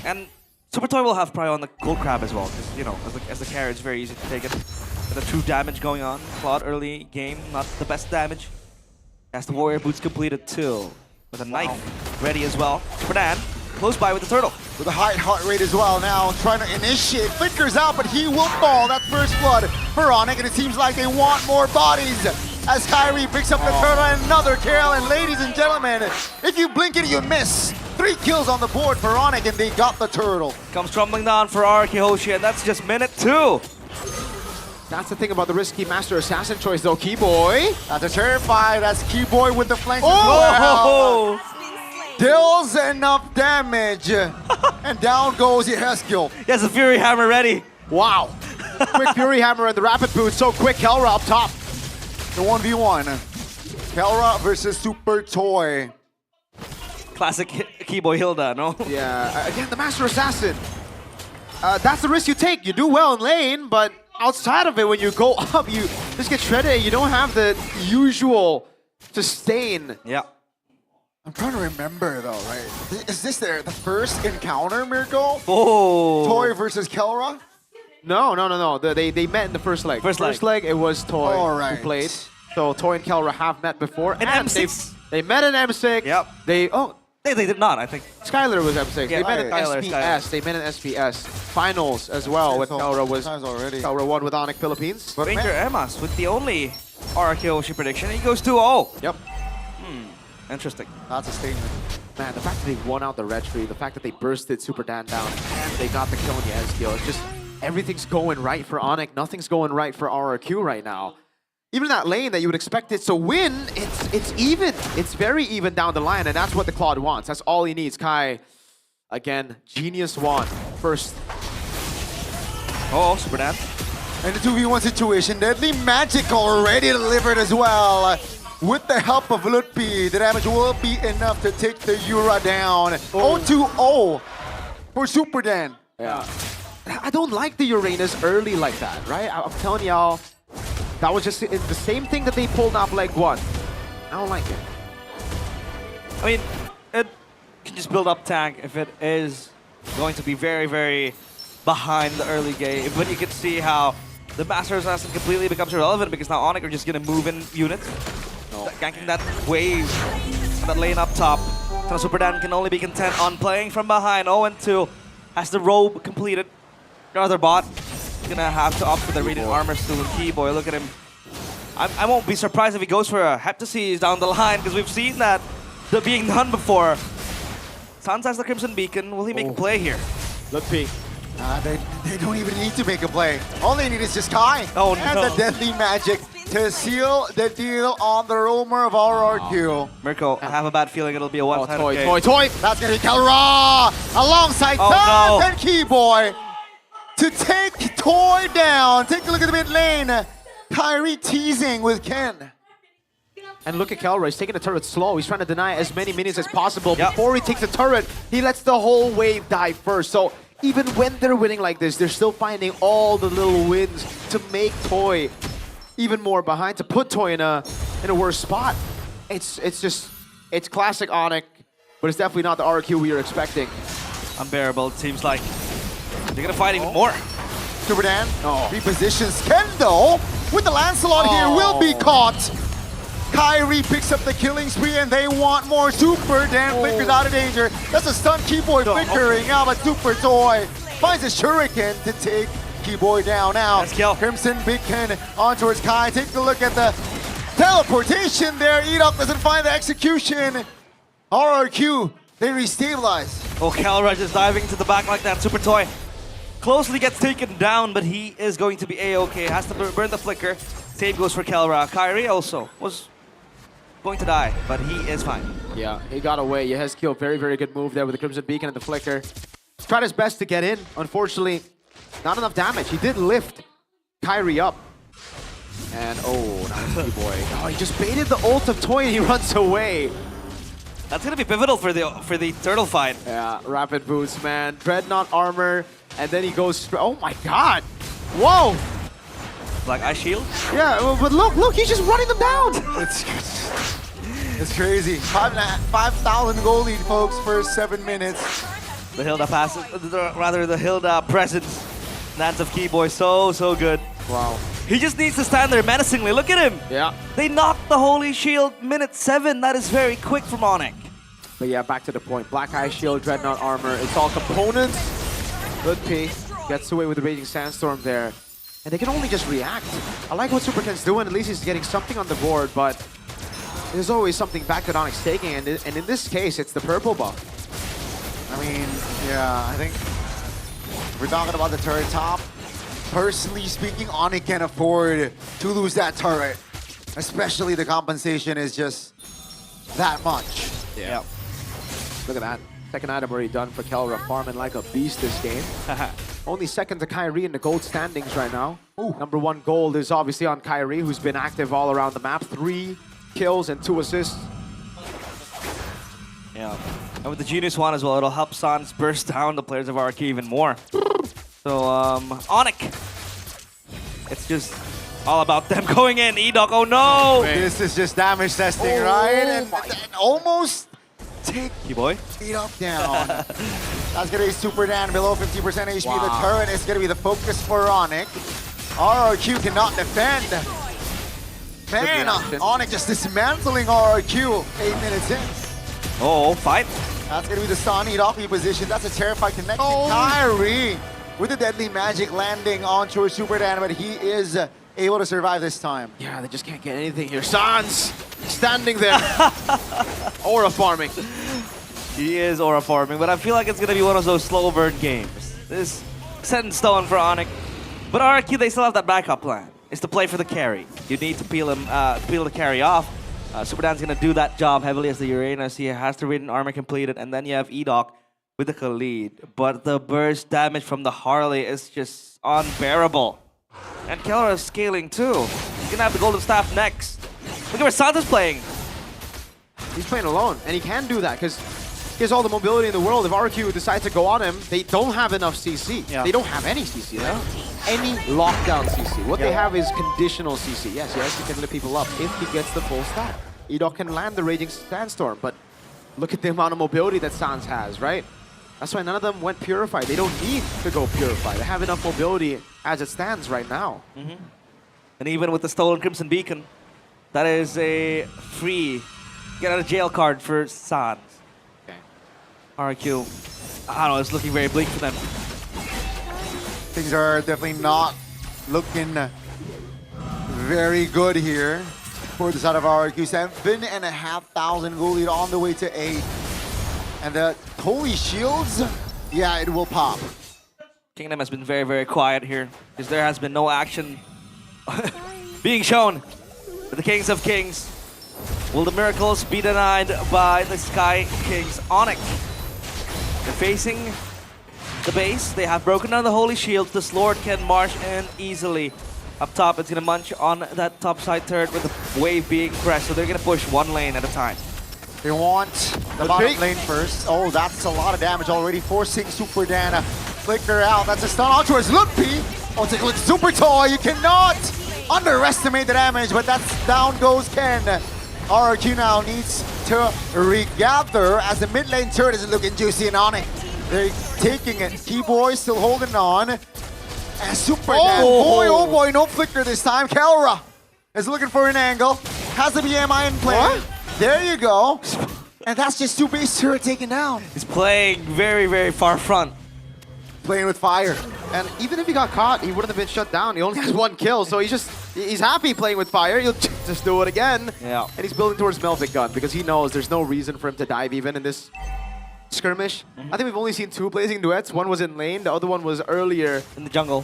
And Super Toy will have prio on the Gold Crab as well, because, you know, as the carry, it's very easy to take it. But the true damage going on. Claude early game, not the best damage. Has the Warrior Boots completed too. With a knife ready as well. Super Dan, close by with the turtle. With a high heart rate as well now, trying to initiate. Flickers out, but he will fall. That first blood for Onyx, and it seems like they want more bodies. As Kyrie picks up the turtle and another kill. And ladies and gentlemen, if you blink it, you miss. 3 kills on the board for Onyx, and they got the turtle. Comes tumbling down for Oraki Hoshi, and that's just minute 2. That's the thing about the risky Master Assassin choice though, Keyboy. That's a terrified. That's Keyboy with the flanks as well. Deals enough damage. And down goes Yeheskiel. He has a Fury Hammer ready. Wow. Quick Fury Hammer and the Rapid Boot. So quick, Kalra up top. The 1v1. Kalra versus Super Toy. Classic Keyboy Hilda, no? Yeah, again, the Master Assassin. That's the risk you take. You do well in lane, but outside of it, when you go up, you just get shredded. You don't have the usual sustain. Yeah. I'm trying to remember though, right? Is this the first encounter, Mirko? Oh. Toy versus Kalra? No. They met in the first leg. First leg, it was Toy who played. So Toy and Kalra have met before. In M6. They met in M6. Yep. They did not, I think. Skylar was M6. Yeah, they met in SPS. They met in SPS. Finals as well when Kalra was Kalra won with Onyx Philippines. But Ranger Emas with the only Oraki Hoshi prediction. He goes 2-0. Yep. Interesting. That's a statement. Man, the fact that they won out the red tree, the fact that they bursted Super Dan down, and they got the kill on Yeheskiel, it's just everything's going right for Onyx. Nothing's going right for RRQ right now. Even that lane that you would expect it to win, it's even. It's very even down the line, and that's what the Claude wants. That's all he needs. Kai, again, Genius won first. Oh, Super Dan. And the 2v1 situation, Deadly Magic already delivered as well. With the help of Lutpi, the damage will be enough to take the Yura down. 0-2-0 for Super Dan. Yeah. I don't like the Uranus early like that, right? I'm telling y'all, that was just the same thing that they pulled off leg 1. I don't like it. I mean, it can just build up tank if it is going to be very, very behind the early game. But you can see how the Master Assassin completely becomes irrelevant because now Onyx are just going to move in units. Ganking that wave, that lane up top. So Super Dan can only be content on playing from behind. 0-2 has the robe completed. The other bot is gonna have to opt for the Radiant Armor still with Keyboy. Look at him. I won't be surprised if he goes for a Heptasies down the line because we've seen that being done before. Sans has the Crimson Beacon. Will he make a play here? Lutpi. They don't even need to make a play. All they need is just Kai and the deadly magic to seal the deal on the roamer of RRQ. Mirko, I have a bad feeling it'll be a one-sided game. Toy. That's gonna be Kalra alongside Sans and Keyboy to take Toy down. Take a look at the mid lane. Kyrie teasing with Ken. And look at Kelroy, he's taking the turret slow. He's trying to deny as many minions as possible. Before he takes the turret, he lets the whole wave die first. So even when they're winning like this, they're still finding all the little wins to make Toy even more behind, to put Toy in a worse spot. It's classic Onyx, but it's definitely not the RQ we were expecting. Unbearable, it seems like. They're gonna fight even more. Super Dan repositions Ken though, with the Lancelot here, will be caught. Kyrie picks up the killing spree and they want more. Super Dan flickers out of danger. That's a stun Keyboy flickering out, but Super Toy finds a shuriken to take Keyboy down. Now, Crimson Beacon on towards Kai. Take a look at the teleportation there. Edok doesn't find the execution. RRQ, they restabilize. Oh, Calra just diving to the back like that. Super Toy closely gets taken down, but he is going to be A-okay. Has to burn the flicker. Same goes for Calra. Kyrie also was going to die, but he is fine. Yeah, he got away. Yehezkiel, very, very good move there with the Crimson Beacon and the flicker. Tried his best to get in. Unfortunately, not enough damage. He did lift Kyrie up. And nice boy. Oh, he just baited the ult of Toy and he runs away. That's gonna be pivotal for the turtle fight. Yeah, rapid boots, man. Dreadnought armor, and then he goes. Oh my god! Whoa! Like ice shield? Yeah, but look, he's just running them down. It's crazy. 5,000 goal lead, folks, for 7 minutes. The Hilda passes, rather the Hilda presence. Nance of Keyboy, so good. Wow. He just needs to stand there menacingly. Look at him. Yeah. They knocked the Holy Shield minute 7. That is very quick from Onyx. But yeah, back to the point. Black Eye Shield, Dreadnought armor. It's all components. Good piece. Gets away with the Raging Sandstorm there. And they can only just react. I like what Super Ken's doing. At least he's getting something on the board, but there's always something back that Onyx taking. And in this case, it's the purple buff. I mean, yeah, I think we're talking about the turret top. Personally speaking, Onyx can't afford to lose that turret. Especially the compensation is just that much. Yeah. Look at that. Second item already done for Kelra, farming like a beast this game. Only second to Kyrie in the gold standings right now. Number 1 gold is obviously on Kyrie, who's been active all around the map. 3 kills and 2 assists. Yeah. And with the Genius one as well, it'll help Sans burst down the players of RRQ even more. So, Onyx. It's just all about them going in. Edok, oh no! This is just damage testing, right? And almost take Keyboy Edok down. That's gonna be Super Dan below 50% HP. Wow. The turret is gonna be the focus for Onyx. RRQ cannot defend. Man, Onyx just dismantling RRQ 8 minutes in. Oh, fight. That's gonna be the stun Edok position. That's a terrified connection. Kyrie with the deadly magic landing on towards Super Dan, but he is able to survive this time. Yeah, they just can't get anything here. Sans standing there. Aura farming. He is aura farming, but I feel like it's going to be one of those slow burn games. This set in stone for Onyx. But RRQ, they still have that backup plan. It's to play for the carry. You need to peel the carry off. Super Dan's going to do that job heavily as the Uranus. He has the Radiant armor completed, and then you have Edok with the Khalid. But the burst damage from the Harley is just unbearable. And Kelra is scaling too. He's going to have the Golden Staff next. Look at where Santa's playing. He's playing alone, and he can do that because he has all the mobility in the world. If RQ decides to go on him, they don't have enough CC. Yeah. They don't have any CC. They don't have any lockdown CC. What they have is conditional CC. Yes, he can lift people up if he gets the full stack. Edok can land the Raging Sandstorm, but look at the amount of mobility that Sans has, right? That's why none of them went Purify. They don't need to go Purify. They have enough mobility as it stands right now. And even with the stolen Crimson Beacon, that is a free get out of jail card for Sans. Okay. RQ, I don't know, it's looking very bleak for them. Things are definitely not looking very good here for the side of RRQ. 7,500 gold lead on the way to 8. And the Holy Shields, yeah, it will pop. Kingdom has been very, very quiet here because there has been no action being shown. But the Kings of Kings, will the miracles be denied by the Sky Kings? Onyx, they're facing the base. They have broken down the Holy Shield. This Lord can march in easily. Up top, it's gonna munch on that top side turret with the wave being pressed. So they're gonna push one lane at a time. They want the bottom lane first. Oh, that's a lot of damage already, forcing Super Dan flicker out. That's a stun onto his Loopy. Oh, take a look, Super Toy. You cannot underestimate the damage, but that's down goes Ken. RRQ now needs to regather as the mid lane turret is looking juicy and on it. They're taking it. Keyboy still holding on. And Super Dan, oh boy, no flicker this time. Kelra is looking for an angle. Has the BMI in play. What? There you go. And that's just two base turret taken down. He's playing very, very far front. Playing with fire. And even if he got caught, he wouldn't have been shut down. He only has 1 kill, so he's happy playing with fire. He'll just do it again. Yeah. And he's building towards Melted Gun because he knows there's no reason for him to dive even in this skirmish. I think we've only seen 2 blazing duets. One was in lane, the other one was earlier in the jungle.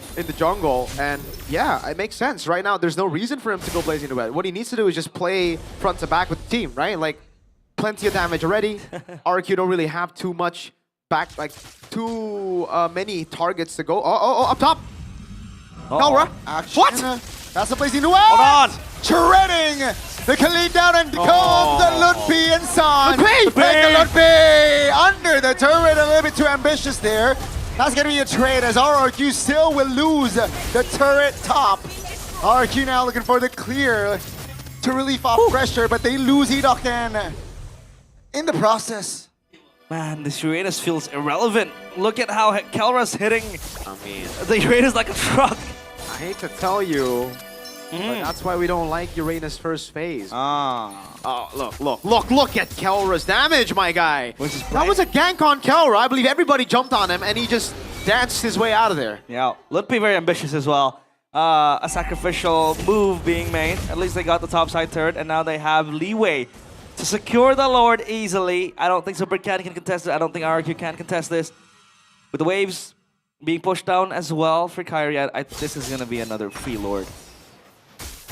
And yeah, it makes sense. Right now, there's no reason for him to go blazing duet. What he needs to do is just play front to back with the team, right? Like, plenty of damage already. RQ don't really have too much back, like too many targets to go. Oh, up top. Kelra. What? That's the blazing duet. Hold on. Shredding. They can lead down and come the Ludpi inside. Take the Ludpi under the turret, a little bit too ambitious there. That's gonna be a trade as RRQ still will lose the turret top. RRQ now looking for the clear to relieve off pressure, but they lose Edoken in the process. Man, this Uranus feels irrelevant. Look at how Kelra's hitting. I mean, the Uranus like a truck. I hate to tell you, but that's why we don't like Uranus first phase. Oh, look at Kelra's damage, my guy. That was a gank on Kelra. I believe everybody jumped on him, and he just danced his way out of there. Yeah, Ludpi very ambitious as well. A sacrificial move being made. At least they got the top side turret, and now they have leeway to secure the Lord easily. I don't think Super Cat can contest it. I don't think RRQ can contest this. With the waves being pushed down as well for Kyrie, this is going to be another free Lord.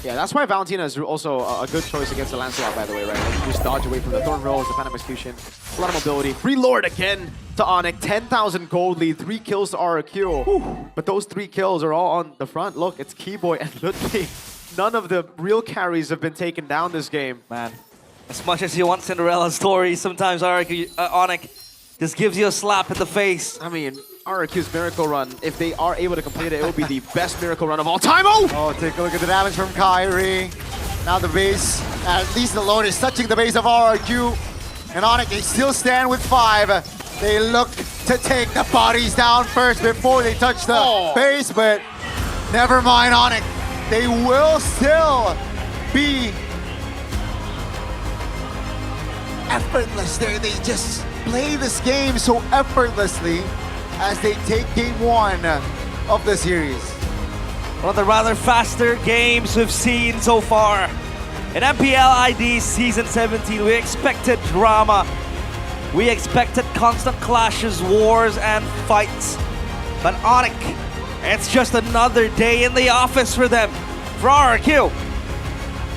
Yeah, that's why Valentina is also a good choice against the Lancelot, by the way, right? Like, you just dodge away from the Thorn Rolls, the Phantom Execution. A lot of mobility. Free Lord again to Onyx. 10,000 gold lead, 3 kills to RRQ. Whew. But those 3 kills are all on the front. Look, it's Keyboy and Ludwig. None of the real carries have been taken down this game. Man, as much as you want Cinderella stories, sometimes Onyx just gives you a slap in the face. I mean, RRQ's Miracle Run, if they are able to complete it, it will be the best Miracle Run of all time. Oh, take a look at the damage from Kyrie. Now the base, at least the Lord is touching the base of RRQ. And Onyx, they still stand with 5. They look to take the bodies down first before they touch the base, but never mind Onyx. They will still be effortless there. They just play this game so effortlessly as they take game 1 of the series. One of the rather faster games we've seen so far. In MPL ID Season 17, we expected drama. We expected constant clashes, wars, and fights. But Onyx, it's just another day in the office for them. For RRQ,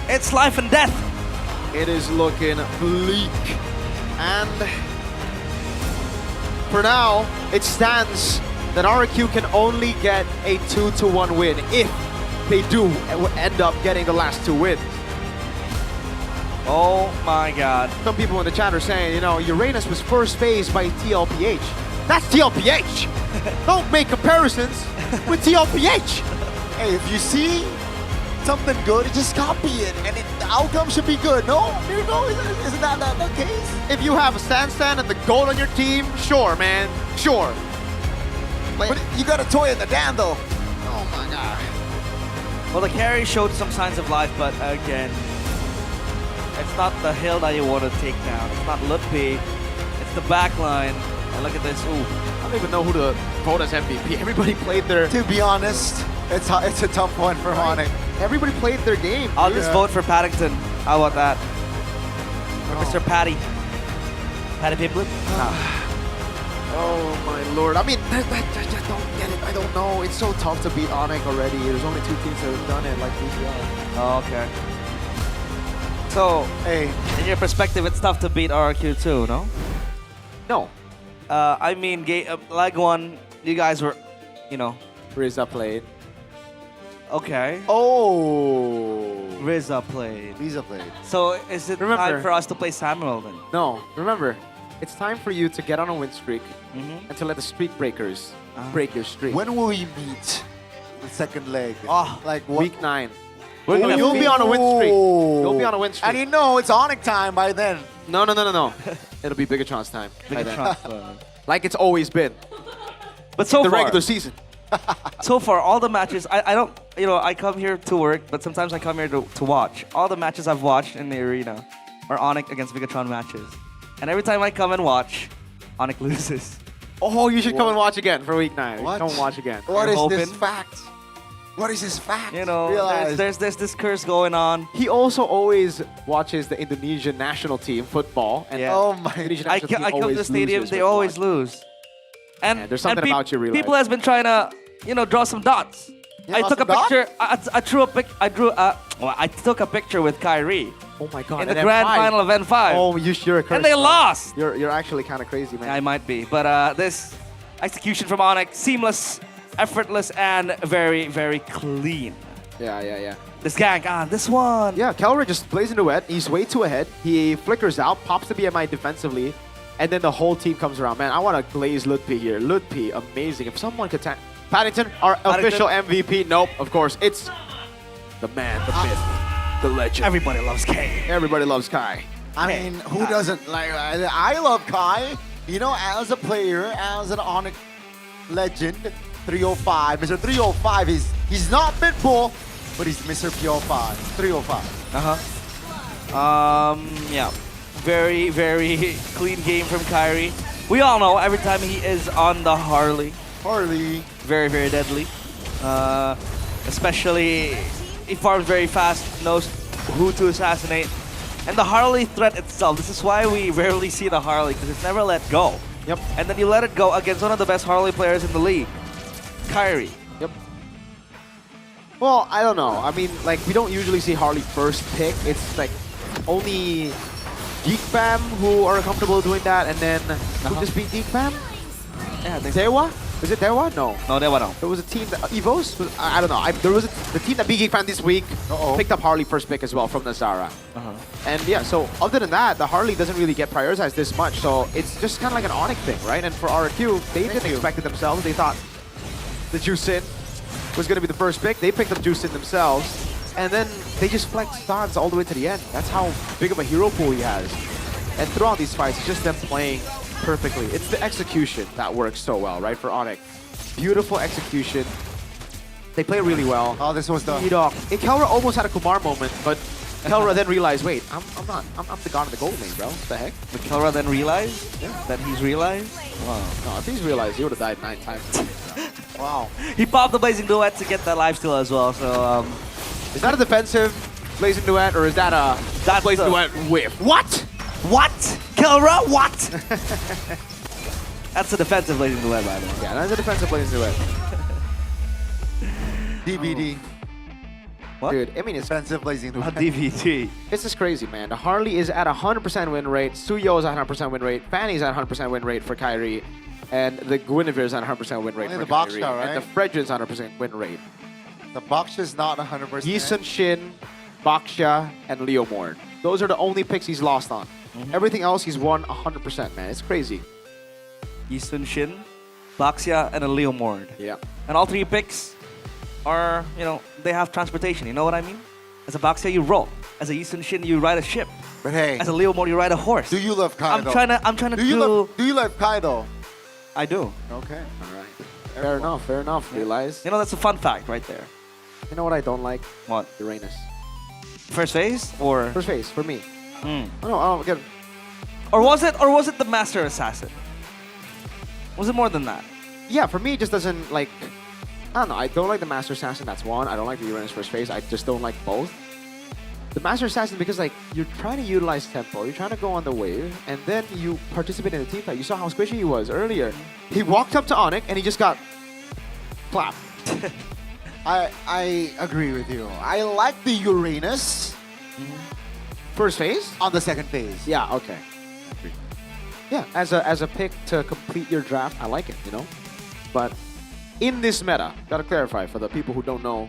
it's life and death. It is looking bleak. And for now, it stands that RRQ can only get a 2-1 win if they do end up getting the last 2 wins. Oh my god. Some people in the chat are saying, you know, Uranus was first phased by TLPH. That's TLPH! Don't make comparisons with TLPH! Hey, if you see something good, just copy it, and the outcome should be good. No? There you go. Isn't that the case? If you have a Stand and the gold on your team, sure, man. Sure. But you got a toy in the dam, though. Oh my god. Well, the carry showed some signs of life, but again, it's not the hill that you want to take down. It's not Ludpi. It's the back line. And look at this. Ooh. I don't even know who to vote as MVP. Everybody played their... To be honest, it's a tough one for Onyx. Everybody played their game. I'll just vote for Paddington. How about that? For Mr. Patty. Patty Pimblett? Oh my lord. I mean, I don't get it. I don't know. It's so tough to beat Onyx already. There's only 2 teams that have done it like BPL. Oh, okay. So, hey, in your perspective, it's tough to beat RRQ too, no? No. I mean, leg 1, you guys were, you know. Rizza played. Okay. Oh. Rizza played. Rizza played. So, is it time for us to play Samuel then? No. Remember, it's time for you to get on a win streak and to let the streak breakers break your streak. When will we meet the second leg? Oh, like what? week 9. You'll be on a win streak. You'll be on a win streak. And you know it's Onyx time by then. No. It'll be Bigatron's time. by then. Bigatron. Like it's always been. But so the far, regular season. so far, all the matches, I don't, you know, I come here to work, but sometimes I come here to watch. All the matches I've watched in the arena are Onyx against Bigatron matches. And every time I come and watch, Onyx loses. Oh, you should come and watch again for week 9. What? Come and watch again. What is this fact? What is this fact? You know, there's this curse going on. He also always watches the Indonesian national team football. And oh my! Indonesian I national team come to the stadium, they always lose. And there's something about you, realize. People has been trying to, you know, draw some dots. I took a picture. I took a picture with Kyrie. Oh my God! In the grand final of N5. Oh, you're a curse. And they lost. You're actually kind of crazy, man. I might be, but this execution from Onyx, seamless, effortless, and very, very clean. Yeah. This gank, this one. Yeah, Kelra just plays into it. He's way too ahead. He flickers out, pops the BMI defensively, and then the whole team comes around. Man, I want to glaze Lutpi here. Lutpi, amazing. If someone could tag Paddington, our official MVP. Nope, of course. It's the man, the myth, the legend. Everybody loves Kai. Everybody loves Kai. I mean, who doesn't? Like, I love Kai. You know, as a player, as an Onyx legend, 305. Mr. 305, he's not Pitbull, but he's Mr. P05. 305. Yeah. Very, very clean game from Kyrie. We all know every time he is on the Harley. Very, very deadly. Especially, he farms very fast, knows who to assassinate. And the Harley threat itself, this is why we rarely see the Harley, because it's never let go. Yep. And then you let it go against one of the best Harley players in the league, Kyrie. Yep. Well, I don't know. I mean, like, we don't usually see Harley first pick. It's like only Geek Fam who are comfortable doing that, and then who just beat Geek Fam? Yeah, I think Dewa? Is it Dewa? No. No, Dewa no. There was a team that Evos. I don't know. There was the team that beat Geek Fam this week picked up Harley first pick as well from Nazara. And yeah, so other than that, the Harley doesn't really get prioritized this much. So it's just kind of like an Onyx thing, right? And for RQ, they didn't expect it themselves. They thought the Juicin was going to be the first pick. They picked up Juicin themselves. And then they just flexed Stans all the way to the end. That's how big of a hero pool he has. And throughout these fights, it's just them playing perfectly. It's the execution that works so well, right, for Onyx. Beautiful execution. They play really well. Oh, this was the... Kelra almost had a Kumar moment, but Kelra then realized, wait, I'm the god of the gold lane, bro. What the heck? But Kelra then realized that he's realized? Wow. No, if he's realized, he would have died 9 times. Wow. He popped the Blazing Duet to get that lifesteal as well, so... Is that a defensive Blazing Duet, or is that a Blazing Duet whiff? What? What? Kelra, what? That's a defensive Blazing Duet, by the way. Yeah, that's a defensive Blazing Duet. DVD. What? Dude, I mean, it's defensive Blazing Duet. DVD. This is crazy, man. The Harley is at 100% win rate. Suyo is at 100% win rate. Fanny's at 100% win rate for Kyrie. And the Guinevere is at 100% win rate Only for the Kyrie. Boxstar, right? And the Fredrin's 100% win rate. The Boxstar is not 100%. Yisun Shin, Baksha, and Leo Morn. Those are the only picks he's lost on. Everything else he's won 100%, man. It's crazy. Yisun Shin, Baxia, and a Leo Mord. Yeah. And all 3 picks are, you know, they have transportation. You know what I mean? As a Baxia, you roll. As a Yisun Shin, you ride a ship. But hey. As a Leo Mord, you ride a horse. Do you love Kaido? I'm trying to do you love Kaido? I do. Okay. All right. Fair enough. Realize. You know, that's a fun fact right there. You know what I don't like? What? Uranus. First phase or first phase for me. Mm. Oh, again. Or was it the Master Assassin? Was it more than that? Yeah, for me it just doesn't like. I don't know. I don't like the Master Assassin. That's one. I don't like the Uranus first phase. I just don't like both. the Master Assassin, because like you're trying to utilize tempo, you're trying to go on the wave, and then you participate in the team fight. You saw how squishy he was earlier. He walked up to Onyx and he just got clapped. I agree with you. I like the Uranus First phase? on the second phase. Yeah, okay. Yeah, as a pick to complete your draft, I like it, you know? But in this meta, gotta clarify for the people who don't know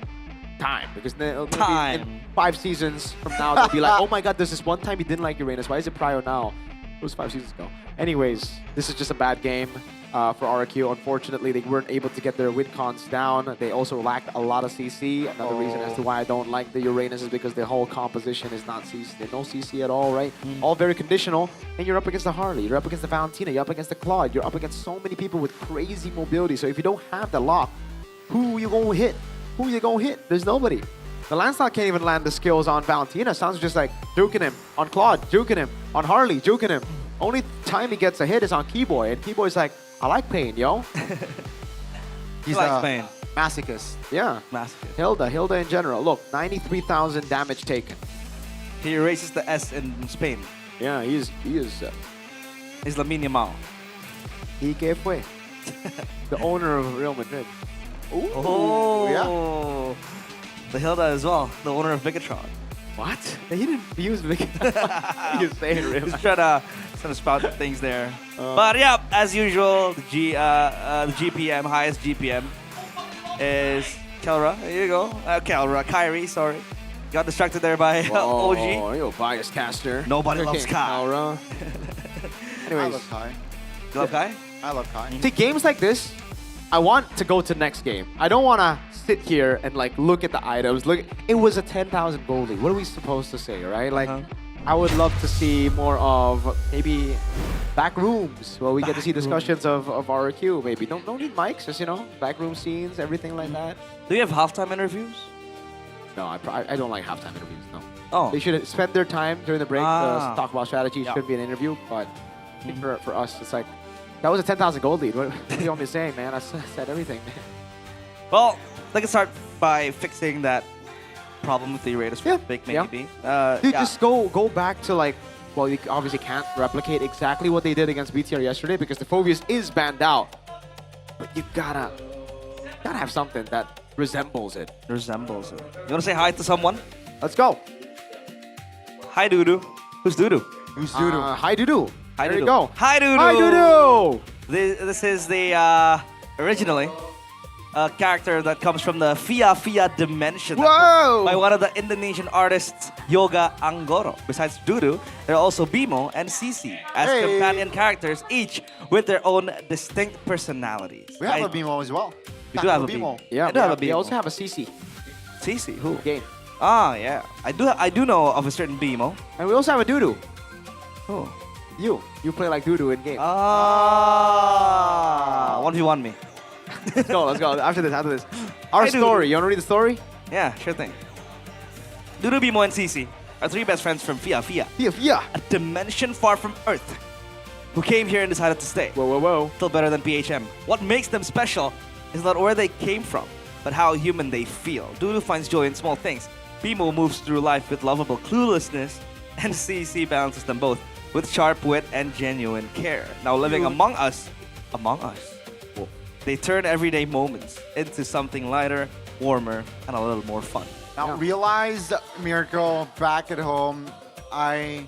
time, because maybe in 5 seasons from now, they'll be like, oh my god, there's this one time you didn't like Uranus. Why is it Prio now? It was 5 seasons ago. Anyways, this is just a bad game for RQ. Unfortunately, they weren't able to get their win cons down. They also lacked a lot of CC. Another reason as to why I don't like the Uranus is because the whole composition is not CC. There's no CC at all, right? All very conditional. And you're up against the Harley. You're up against the Valentina. You're up against the Claude. You're up against so many people with crazy mobility. So if you don't have the lock, who you gonna hit? Who you gonna hit? There's nobody. The Lancelot can't even land the skills on Valentina. Sounds just like juking him. On Claude, juking him. On Harley, juking him. Only time he gets a hit is on Keyboy. And Keyboy's like, I like pain, yo. He likes pain. Masochist. Yeah. Masochist. Hilda in general. Look, 93,000 damage taken. He erases the S in Spain. Yeah, he is. He's Lamine Yamal. Y que fue? The owner of Real Madrid. Ooh, Oh, yeah. The Hilda as well, the owner of Megatron. What? He didn't use Megatron. You're saying real. He's trying to spout things there. But yeah, as usual, the GPM, highest GPM is Kelra. There you go. Kyrie, sorry. Got distracted there by OG. Oh, you bias caster. Nobody loves Kai. Kelra. Anyways. I love Kai. You love Kai? I love Kai. See, games like this, I want to go to next game. I don't want to sit here and like look at the items. Look, it was a 10,000 gold league. What are we supposed to say, right? Like, I would love to see more of maybe back rooms where we get to see discussions of RQ. Maybe no need mics, just back room scenes, everything like that. Do you have halftime interviews? No, I don't like halftime interviews. No. Oh. They should spend their time during the break to talk about strategy. It shouldn't be an interview, but I think for us, it's like that was a 10,000 gold lead. What do you want me to say, man? I said everything, man. Well, they can start by fixing that problem with the Raiders pick, maybe. Dude, just go back to like, well, you obviously can't replicate exactly what they did against BTR yesterday because the Phobius is banned out. But you gotta have something that resembles it. You wanna say hi to someone? Let's go. Hi, Dudu. Who's Dudu? Who's Dudu? Hi, Dudu. Hi, There Dudu. you go. Hi, Dudu. Hi, Dudu. This is the originally a character that comes from the Fia dimension. Whoa! By one of the Indonesian artists, Yoga Anggoro. Besides Dudu, there are also Bimo and Cici as companion characters, each with their own distinct personalities. We have a Bimo as well. We do have a Bimo. Yeah, I do have a Bimo. We also have a CC. Cici, who? Game. Ah, yeah. I do know of a certain Bimo. And we also have a Dudu. Who? You play like Dudu in game. Ah, 1v1 me. Let's go. After this. Our story. You want to read the story? Yeah, sure thing. Dudu, Bimo, and Cici are 3 best friends from Fia. A dimension far from Earth, who came here and decided to stay. Whoa. Still better than PHM. What makes them special is not where they came from, but how human they feel. Dudu finds joy in small things. Bimo moves through life with lovable cluelessness, and Cici balances them both with sharp wit and genuine care. Now living among us, they turn everyday moments into something lighter, warmer, and a little more fun. Now realize, Miracle, back at home, I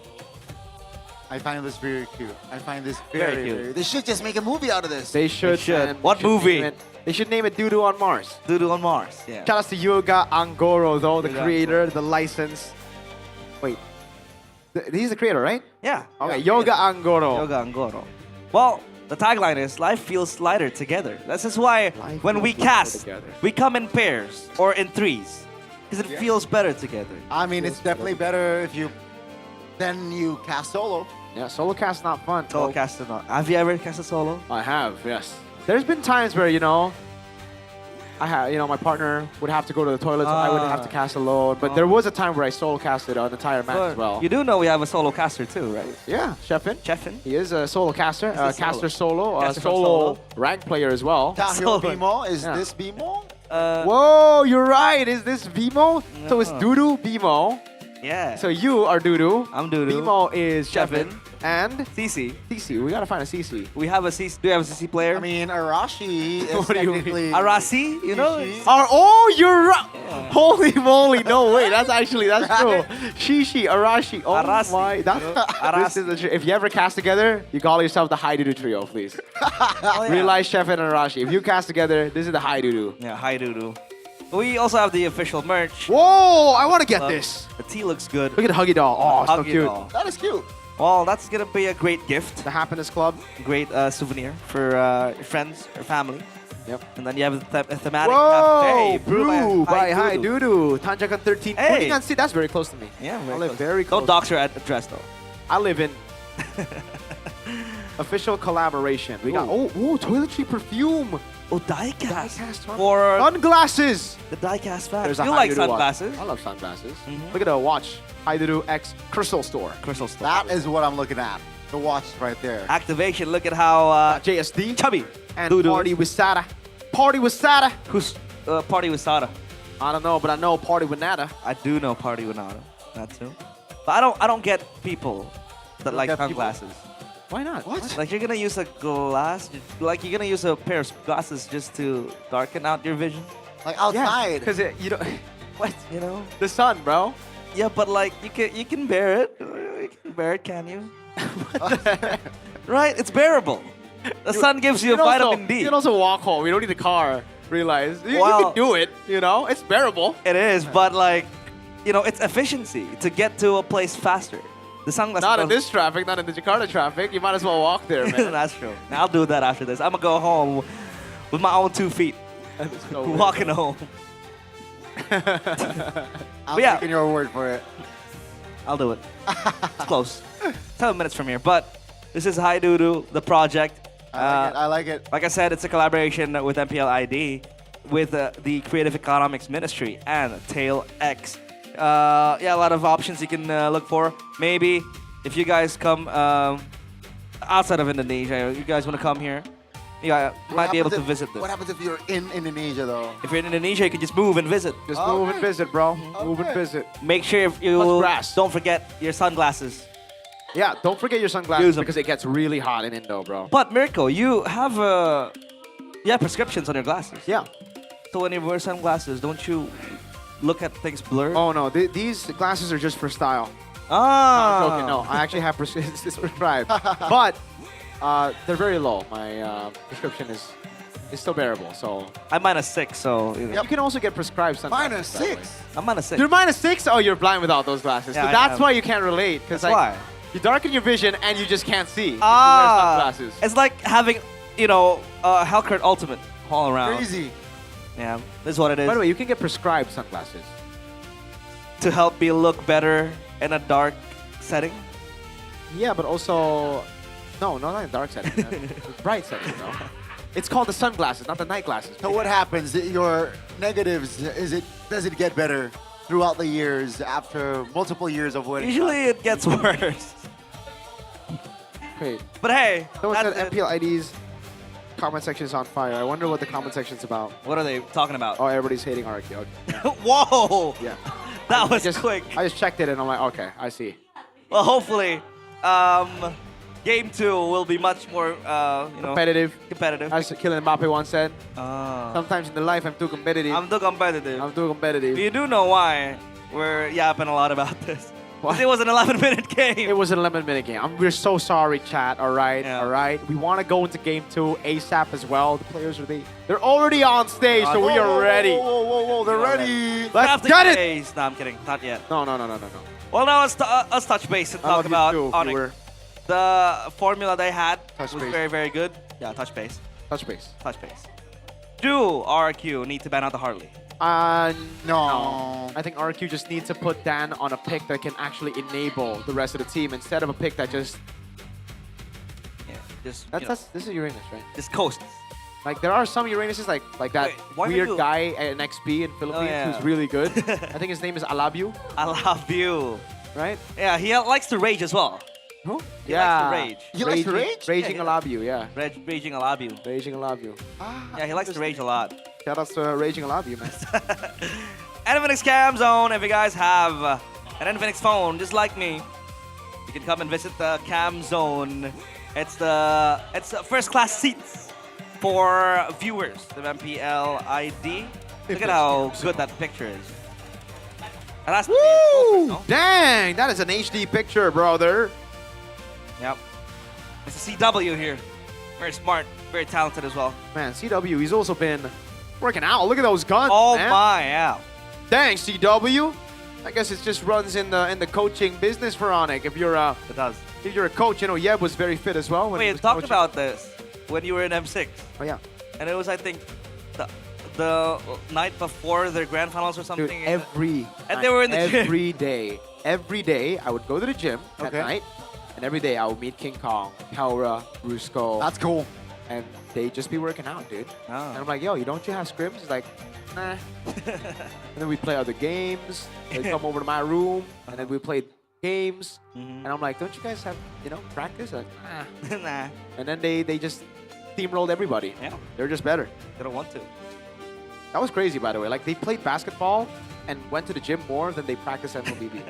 find this very cute. I find this very cute. They should just make a movie out of this. They should. What movie? They should name it Dudu on Mars. Dudu on Mars, yeah. Shout out to Yoga Anggoro, though, the creator, the license. Wait. He's the creator, right? Yeah. Okay, Yoga Anggoro. Yoga Anggoro. Well, the tagline is, life feels lighter together. This is why when we cast, we come in pairs or in threes. Because it feels better together. I mean, it's definitely better if you cast solo. Yeah, solo cast not fun. Solo cast is not. Have you ever cast a solo? I have, yes. There's been times where, my partner would have to go to the toilet, so I would have to cast alone. But there was a time where I solo casted an entire match as well. You do know we have a solo caster too, right? Yeah, Chefin. He is a solo caster, caster solo, Caster solo rank player as well. Tahil Bimo, is this Bimo? Whoa, you're right. Is this Bimo? So it's Dudu Bimo. Yeah. So you are Dudu. I'm Dudu. Bimo is Shevin. Shevin. And CC. CC. We gotta find a CC. We have a CC. Do you have a CC player? I mean, Arashi is What do you mean? technically... Arasi, you know? Oh, you're right. Holy moly. No, wait. That's true. Shishi, Arashi. Oh Arasi. my. This is the if you ever cast together, you call yourself the High Dudu trio, please. Realize Shevin and Arashi. If you cast together, this is the High Dudu. Yeah, hi Dudu. We also have the official merch. Whoa, I want to get this. The tee looks good. Look at the Huggy doll. Oh, so Huggy cute. doll. That is cute. Well, that's gonna be a great gift. The Happiness Club. Great souvenir for your friends or family. Yep. And then you have a thematic Whoa, cafe. brew by Hi Dudu. Dudu. Tanjakan 13. Hey. See, that's very close to me. Yeah, I live very close. Don't dox your address though. I live in official collaboration. We got toiletry perfume. Oh, diecast. Diecast For sunglasses. the diecast fan. There's a You Hi like Dudu watch. sunglasses? I love sunglasses. Look at the watch. Hi Dudu X Crystal Store. Crystal Store. That is what I'm looking at. The watch right there. Activation. Look at how JSD. chubby. And Dudu Party is. with Sada. Party with Sada. Who's Party with Sada? I don't know, but I know Party with Nada. I do know Party with Nada. That too. But I don't get people that like get people? sunglasses. Why not? What? Like you're gonna use a glass, like you're gonna use a pair of glasses just to darken out your vision. Like outside. Because you don't. What? You know? The sun, bro. Yeah, but like you can bear it. You can bear it, can you? Right? It's bearable. The sun gives you vitamin D. You can also walk home. You don't need a car. Realize you Well- can do it. You know, it's bearable. It is, but like, you know, it's efficiency to get to a place faster. The sunglasses. Not in this traffic. Not in the Jakarta traffic. You might as well walk there, man. That's true. Now I'll do that after this. I'm gonna go home with my own 2 feet, walking home. I'm yeah. taking your word for it. I'll do it. It's close. 7 minutes from here, but this is Hi Dudu, the project. I like it. Like I said, it's a collaboration with MPL ID, with the Creative Economics Ministry and Tail X. Yeah, a lot of options you can look for. Maybe if you guys come outside of Indonesia, you guys want to come here, you might be able to visit this. What happens if you're in Indonesia, though? If you're in Indonesia, you can just move and visit. Just move and visit, bro. Move and visit. Make sure you grass. don't forget your sunglasses. Yeah, don't forget your Use sunglasses 'em. because it gets really hot in Indo, bro. But Mirko, you have prescriptions on your glasses. Yeah. So when you wear sunglasses, don't you look at things blurred? Oh no, these glasses are just for style. Ah. I'm joking. No, I actually have it's prescribed, but they're very low. My prescription is still bearable. So I'm -6, so you can also get prescribed sunglasses. -6. I'm -6. You're -6. Oh, you're blind without those glasses. Yeah, so I that's am. why you can't relate. Because That's why. you darken your vision and you just can't see. If you wear sunglasses. It's like having, Hellcurt Ultimate all around. Crazy. Yeah, this is what it is. By the way, you can get prescribed sunglasses. To help me look better in a dark setting. Yeah, but also, no, not in a dark setting. Bright setting, you know. It's called the sunglasses, not the night glasses. So what happens? Your negatives, does it get better throughout the years after multiple years of wearing? Usually it gets worse. Wait. But hey, Someone said that's it. MPL ID's comment section is on fire. I wonder what the comment section's about. What are they talking about? Oh, everybody's hating RQ. Okay. Whoa! Yeah. That was just, quick. I just checked it and I'm like, okay, I see. Well, hopefully, game 2 will be much more, Competitive. competitive. As Kylian Mbappe once said, sometimes in the life I'm too competitive. I'm too competitive. I'm too competitive. You do know why we're yapping a lot about this. 'Cause it was an 11-minute game. It was an 11-minute game. We're so sorry, chat. All right, Yeah. all right. We want to go into game 2 ASAP as well. The players they're already on stage, so we are ready. Whoa, they're ready. Let's Crafting get it. phase. No, I'm kidding. Not yet. No. Well, now let's touch base and I talk love you about too, Onyx. viewer. The formula they had Touch was base. very, very good. Yeah, touch base. Touch base. Touch base. Do RQ need to ban out the Harley? No. I think RQ just needs to put Dan on a pick that can actually enable the rest of the team instead of a pick that just. Yeah, just. This is Uranus, right? Just coast. Like there are some Uranuses like that Wait, why weird do- guy at NXP in Philippines yeah. who's really good. I think his name is Alabu, I love you. right? Yeah, he likes to rage as well. Who? He likes to rage. He likes to rage? Raging Yeah, Alabu, yeah. Raging Alabu. Raging Alabu. Yeah, he likes to rage a lot. Shout out to Raging Alabu, man. Infinix Cam Zone, if you guys have an Infinix phone, just like me, you can come and visit the cam zone. It's the first-class seats for viewers of MPL ID. Look at how good that picture is. And that's Woo! Dang, that is an HD picture, brother. Yep. It's a CW here. Very smart, very talented as well. Man, CW, he's also been working out. Look at those guns, Oh man. my, yeah. Dang, CW. I guess it just runs in the coaching business for Onyx. If you're It does. if you're a coach, you know, Yeb was very fit as well. When he Wait, was talk coaching. about this when you were in M6. Oh yeah. And it was, I think, the night before their grand finals or something. Dude, every And they were in the gym. every day I would go to the gym at night, and every day I would meet King Kong, Kaura, Rusco. That's cool. And they'd just be working out, dude. And I'm like, yo, don't you have scrims? He's like, nah. And then we play other games. They'd come over to my room, and then we played games. And I'm like, don't you guys have, practice? Like, nah. Nah. And then they just steamrolled everybody. Yeah. They're just better. They don't want to. That was crazy, by the way. Like, they played basketball and went to the gym more than they practiced MLBB.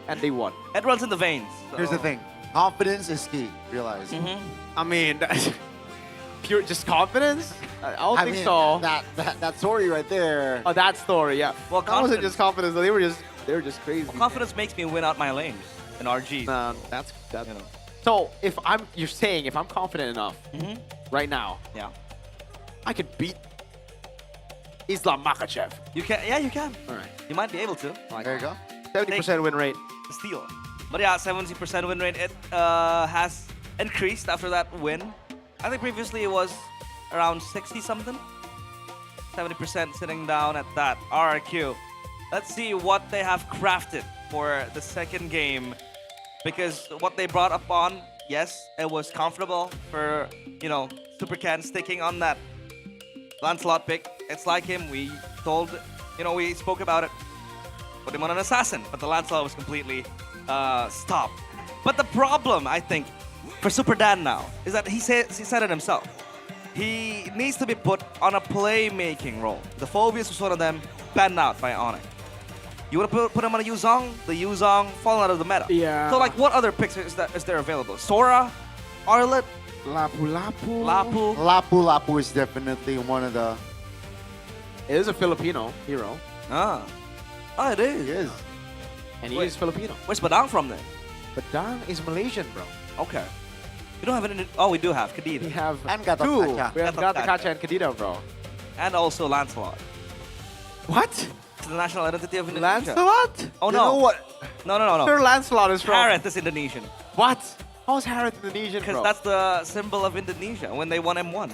And they won. It runs in the veins. Here's the thing. Confidence is key, realize. I mean, pure just confidence? I don't think mean, so. That story right there. Oh, that story, yeah. Well, that wasn't just confidence. They were just crazy. Well, confidence makes me win out my lanes in RG. That's So you're saying if I'm confident enough right now, yeah, I could beat Islam Makhachev. You can, yeah, you can. All right, you might be able to. There you go. 70% win rate. Steal. But yeah, 70% win rate. It has increased after that win. I think previously it was around 60 something. 70% sitting down at that. RRQ. Let's see what they have crafted for the second game. Because what they brought up on, yes, it was comfortable for, Super Ken sticking on that Lancelot pick. It's like him. We told, we spoke about it. Put him on an assassin, but the Lancelot was completely stopped. But the problem, I think, for Super Dan now is that he said it himself. He needs to be put on a playmaking role. The Phobius was one of them, banned out by Onyx. You want to put him on a Yuzong? The Yuzong fallen out of the meta. Yeah. So like, what other picks is there available? Sora, Arlet, Lapu is definitely one of the. It is a Filipino hero. Oh, it is. He is. And he is Filipino. Where's Badang from then? Badang is Malaysian, bro. Okay. We don't have any. Oh, we do have Kadida. We have and Gatot two. Kacha. We have Gatot Kacha and Kadida, bro. And also Lancelot. What? It's the national identity of Indonesia. Lancelot? Oh, You no. know what? No. Where Lancelot is from? Harith is Indonesian. What? How's Harith Indonesian, Because bro? that's the symbol of Indonesia when they won M1.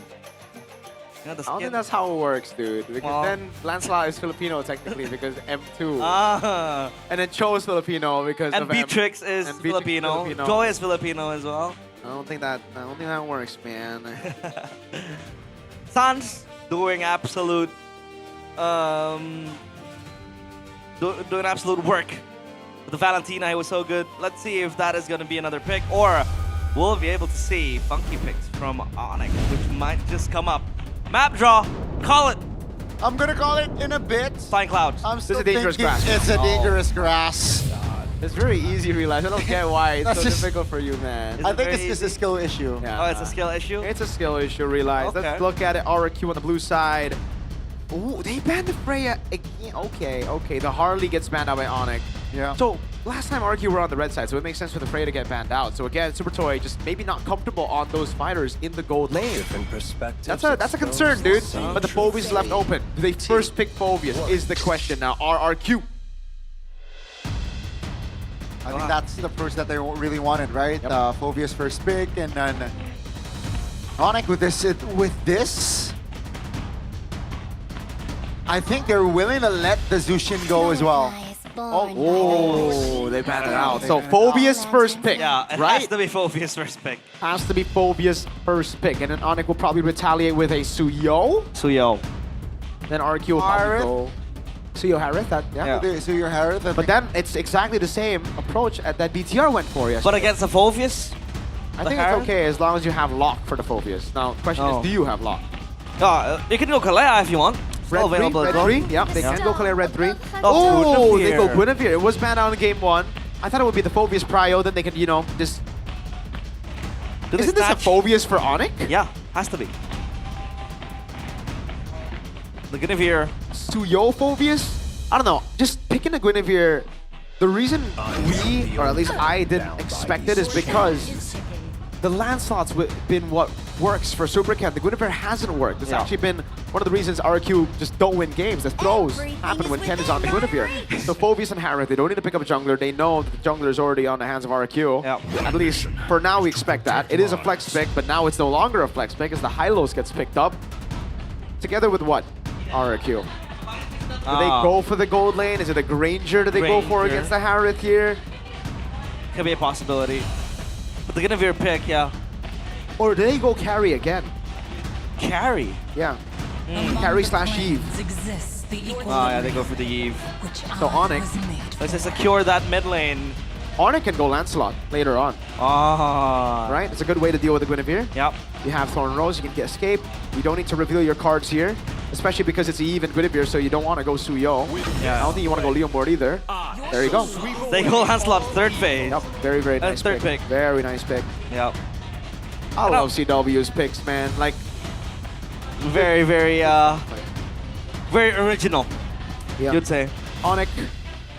I don't think that's how it works, dude. Because then Lancelot is Filipino technically because M2. Ah. And then Cho is Filipino because And of Beatrix is and Beatrix Filipino. Joy is Filipino as well. I don't think that works, man. Sans doing absolute doing absolute work. The Valentina, he was so good. Let's see if that is going to be another pick, or we'll be able to see funky picks from Onyx, which might just come up. Map draw, call it. I'm gonna call it in a bit. Flying Clouds. I'm still a dangerous thinking grass. it's a dangerous grass. It's very easy, realize. I don't get why it's That's so just- difficult for you, man. I think it's just a skill issue. Yeah. Oh, it's a skill issue? It's a skill issue, realize. Okay. Let's look at it. RQ on the blue side. Ooh, they banned the Freya again. Okay. The Harley gets banned out by Onyx. Yeah. So last time RQ were on the red side, so it makes sense for the Freya to get banned out. So again, Super Toy just maybe not comfortable on those fighters in the gold lane. That's a concern, dude. But the Phobius is left open. Do they first pick Phobius is the question now. RRQ. I think that's the approach that they really wanted, right? Phobia's first pick, and then Onyx with this. I think they're willing to let the Zushin go as well. Oh, they banned it out. So Phobius first pick, Yeah, it right? has to be Phobius first pick. Has to be Phobius first pick, and then Onyx will probably retaliate with a Suyo. Then RQ will probably go Suyo Harith. Suyo Harith. But then it's exactly the same approach that DTR went for yesterday. But against the Phobius? I think it's okay as long as you have lock for the Phobius. Now, the question is, do you have lock? You can go Kalea if you want. Still available red as well. 3. Yep, they can go clear red 3. Oh, Oh, they go Guinevere. It was banned out in game 1. I thought it would be the Phobius Prio, then they can, you know, just... Isn't this a Phobius for Onyx? Yeah, has to be. The Guinevere. Suyo Phobius? I don't know, just picking a Guinevere, the reason we, or at least I, didn't expect it is because the Lancelot's been what works for Super Ken. The Guinevere hasn't worked. It's actually been one of the reasons RQ just don't win games. The throws happen when Ken is on the Guinevere. So Phobius and Harith, they don't need to pick up a jungler. They know that the jungler is already on the hands of RQ. At least for now we expect that. It is a flex pick, but now it's no longer a flex pick as the Hylos gets picked up. Together with what? RQ. Do they go for the gold lane? Is it a Granger do they go for against the Harith here? Could be a possibility. But the Guinevere pick, yeah. Or do they go carry again? Carry? Yeah. Carry slash Eve. Oh yeah, they go for the Eve. So Onyx. Let's just secure that mid lane. Onyx can go Lancelot later on. Right? It's a good way to deal with the Guinevere. Yep. You have Thorn Rose, you can get escape. You don't need to reveal your cards here, especially because it's Eve and Guinevere, so you don't want to go Suyo. Yeah. I don't think you want to go Leomord either. There you go. They go Lancelot third phase. Yep. Very, very nice third pick. Very nice pick. Yep. I love CW's picks, man. Like, very, very original. Yeah. You'd say. Onyx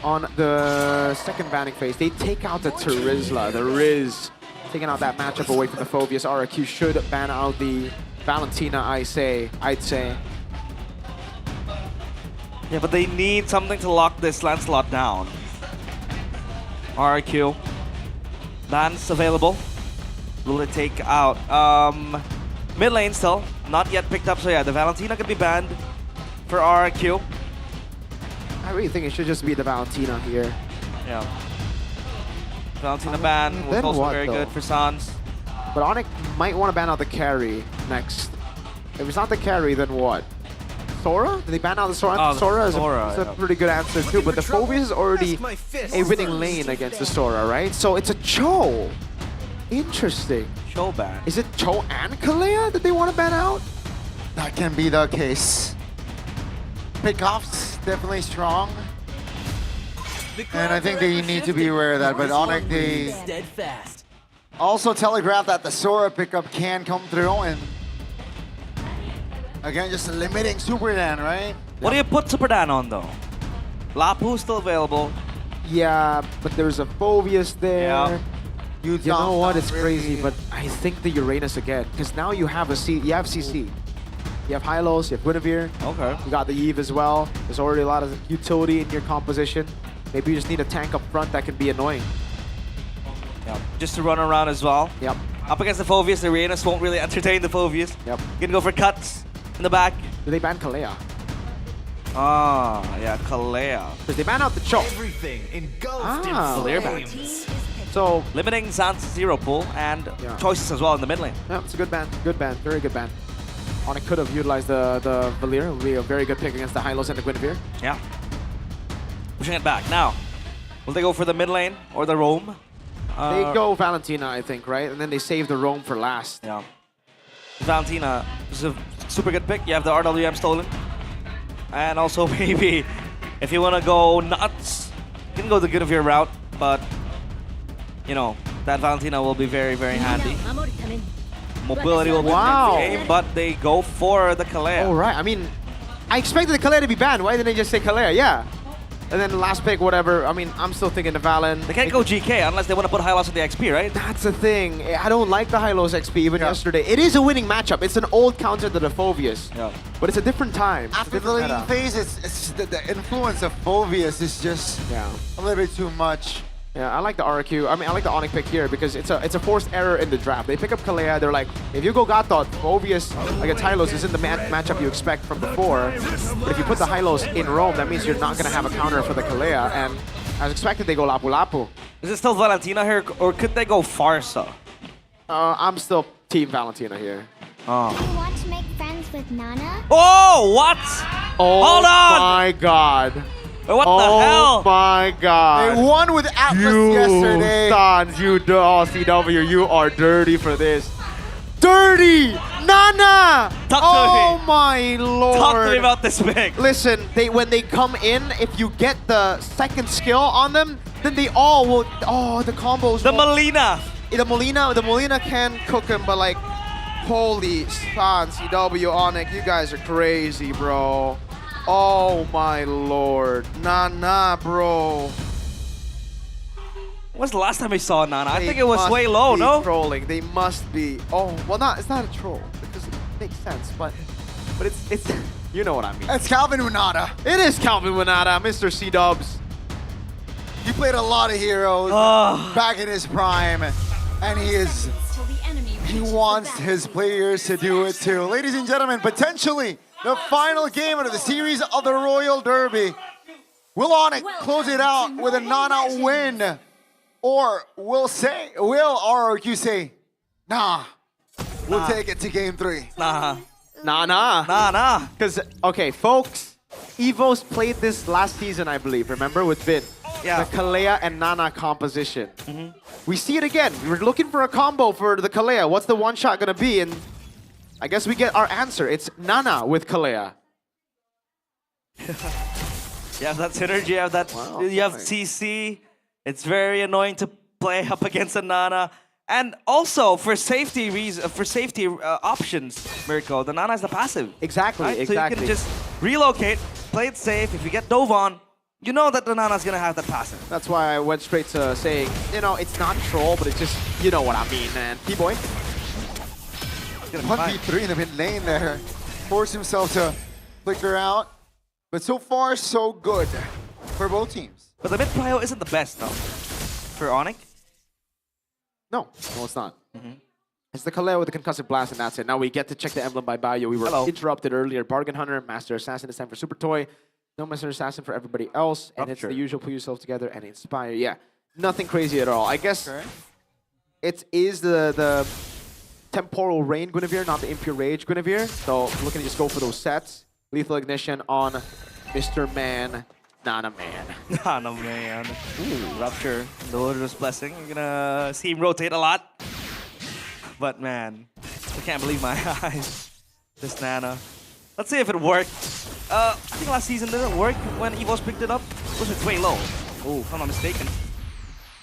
on the second banning phase, they take out the Terizla, the Riz, taking out that matchup away from the Phobius. RQ should ban out the Valentina, I'd say. Yeah, but they need something to lock this Lancelot down. RQ. Bans available. Will it take out? Mid lane still, not yet picked up. So yeah, the Valentina could be banned for RQ. I really think it should just be the Valentina here. Yeah. Valentina ban was also very good for Sans. But Onyx might want to ban out the carry next. If it's not the carry, then what? Sora? Did they ban out the Sora? Oh, Sora is Sora, a pretty good answer too, but the Phobius is already a winning lane against the Sora, right? So it's a Cho. Interesting. Cho ban. Is it Cho and Kalea that they want to ban out? That can be the case. Pickoffs definitely strong. And I think they need to be aware of that, but Onyx, they also telegraph that the Sora pickup can come through, and again, just limiting Super Dan, right? What do you put Super Dan on though? Lapu still available. Yeah, but there's a Phobius there. Yeah. You know what? It's crazy, but I think the Uranus again, because now you have you have CC. You have Hylos, you have Guinevere. Okay. You got the Eve as well. There's already a lot of utility in your composition. Maybe you just need a tank up front that can be annoying. Yep. Just to run around as well. Yep. Up against the Phobius, the Uranus won't really entertain the Phobius. Yep. You can go for cuts in the back. Do they ban Kalea? Ah, yeah, Kalea. Because they ban out the Cho. Everything engulfed Clear ban. So limiting Sans zero pool and choices as well in the mid lane. Yeah, it's a good ban. Good ban. Very good ban. Onyx could have utilized the Valir. It would be a very good pick against the Hylos and the Guinevere. Yeah. Pushing it back. Now, will they go for the mid lane or the roam? They go Valentina, I think, right? And then they save the roam for last. Yeah. Valentina is a super good pick. You have the RWM stolen. And also maybe if you want to go nuts, you can go the Guinevere route, but you know, that Valentina will be very, very handy. Mobility will be in the game, but they go for the Kalea. Oh, right. I mean, I expected the Kalea to be banned. Why didn't they just say Kalea? Yeah. And then the last pick, whatever. I mean, I'm still thinking the Valen. They can't go GK unless they want to put Hylos on the XP, right? That's the thing. I don't like the Hylos XP even yesterday. It is a winning matchup. It's an old counter to the Phobius. Yeah. But it's a different time. After the lane phase, it's the influence of Phobius is just a little bit too much. Yeah, I like the RQ. I mean, I like the Onyx pick here because it's a forced error in the draft. They pick up Kalea. They're like, if you go Gatot, Phobius against Hylos isn't the matchup you expect from before. But if you put the Hylos in Rome, that means you're not going to have a counter for the Kalea. And as expected, they go Lapu Lapu. Is it still Valentina here, or could they go Farsa? I'm still Team Valentina here. Oh. You want to make friends with Nana? Oh, what? Oh, hold on! My God. What the hell? Oh my God. They won with Atlas yesterday. Sans, CW, you are dirty for this. Dirty! Nana! Talk to oh me. my lord. Talk to me about this pick. Listen, when they come in, if you get the second skill on them, then they all will. Oh, the combos. The Molina. The Molina can cook him, but like, holy son, CW, Onyx, you guys are crazy, bro. Oh my lord. Nah, bro. When's the last time we saw Nana? I think it was way low, no? Trolling. They must be. Oh, well, it's not a troll because it makes sense, but it's you know what I mean. It's Calvin Winata. It is Calvin Winata, Mr. C-Dubs. He played a lot of heroes back in his prime, and he wants his players to do it too. Ladies and gentlemen, potentially the final game of the series of the Royal Derby. Will Onyx close it out with a Nana win? Or will RRQ say, nah, we'll take it to game 3? Nah. Because, okay, folks, Evos played this last season, I believe, remember, with Vin? Yeah. The Kalea and Nana composition. We see it again. We're looking for a combo for the Kalea. What's the one shot going to be? And I guess we get our answer. It's Nana with Kalea. You have that synergy, you have that, you have CC. It's very annoying to play up against a Nana. And also, for safety options, Mirko, the Nana is the passive. Exactly, right? exactly. So you can just relocate, play it safe. If you get dove on, you know that the Nana's gonna have that passive. That's why I went straight to saying, you know, it's not troll, but it's just, you know what I mean, man. P-Boy. 1v3 in the mid lane there. Forced himself to flicker out. But so far, so good for both teams. But the mid prio isn't the best, though, for Onyx. No, it's not. It's the Kaleo with the concussive blast, and that's it. Now we get to check the emblem by Bayo. We were interrupted earlier. Bargain Hunter, Master Assassin this time for Super Toy. No Master Assassin for everybody else. And it's the usual pull yourself together and inspire. Yeah, nothing crazy at all. I guess it is the Temporal Rain Guinevere, not the Impure Rage Guinevere. So looking to just go for those sets. Lethal Ignition on Mr. Man. Nana Man. Nana Man. Ooh, Rupture. The Order's Blessing. You're gonna see him rotate a lot. But man, I can't believe my eyes. This Nana. Let's see if it worked. I think last season didn't work when Evos picked it up. It was way low. Oh, if I'm not mistaken.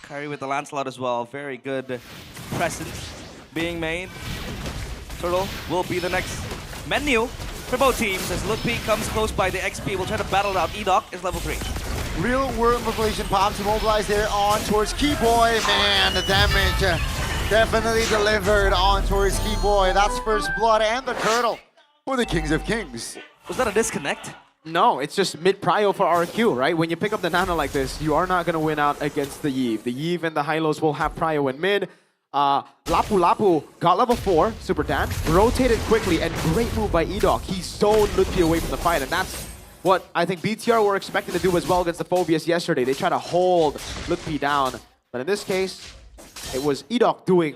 Kyrie with the Lancelot as well. Very good presence being made. Turtle will be the next menu for both teams as Ludwig comes close by the XP. We'll try to battle it out. Edoc is level 3. Real world mobilization pops immobilized there on towards Keyboy. Man, the damage definitely delivered on towards Keyboy. That's first blood and the turtle for the Kings of Kings. Was that a disconnect? No, it's just mid-prio for RQ, right? When you pick up the Nana like this, you are not going to win out against the Yve. The Yve and the Hylos will have prio in mid. Lapu got level 4, Super Dan, rotated quickly, and great move by Edoc. He zoned Ludwig away from the fight, and that's what I think BTR were expecting to do as well against the Phobius yesterday. They try to hold Ludwig down, but in this case, it was Edoc doing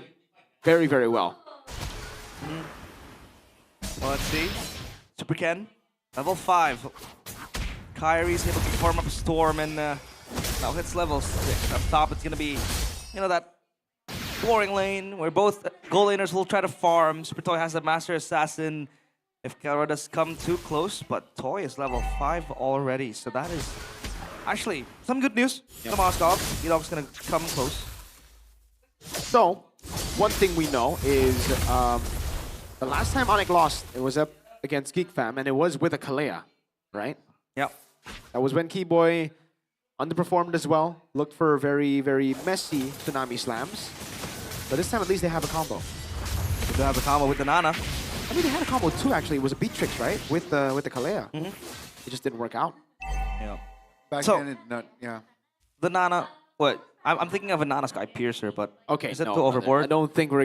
very, very well. Well, let's see. Super Ken, level 5. Kyrie's able to form up a storm, and now hits level 6. Up top, it's going to be, you know, that boring lane where both goal laners will try to farm. Super Toy has the Master Assassin if Kara does come too close, but Toy is level 5 already, so that is actually some good news. The Moskov, Edoc's gonna come close. So, one thing we know is the last time Onyx lost, it was up against Geek Fam, and it was with a Kalea, right? Yep. That was when Keyboy underperformed as well, looked for very, very messy Tsunami Slams. But this time, at least they have a combo. They do have a combo with the Nana. I mean, they had a combo too, actually. It was a Beatrix, right? With the Kalea. It just didn't work out. Yeah. Back So- then, yeah. The Nana, what? I'm thinking of a Nana Sky Piercer, but Okay, is it no, too overboard? I don't think we're...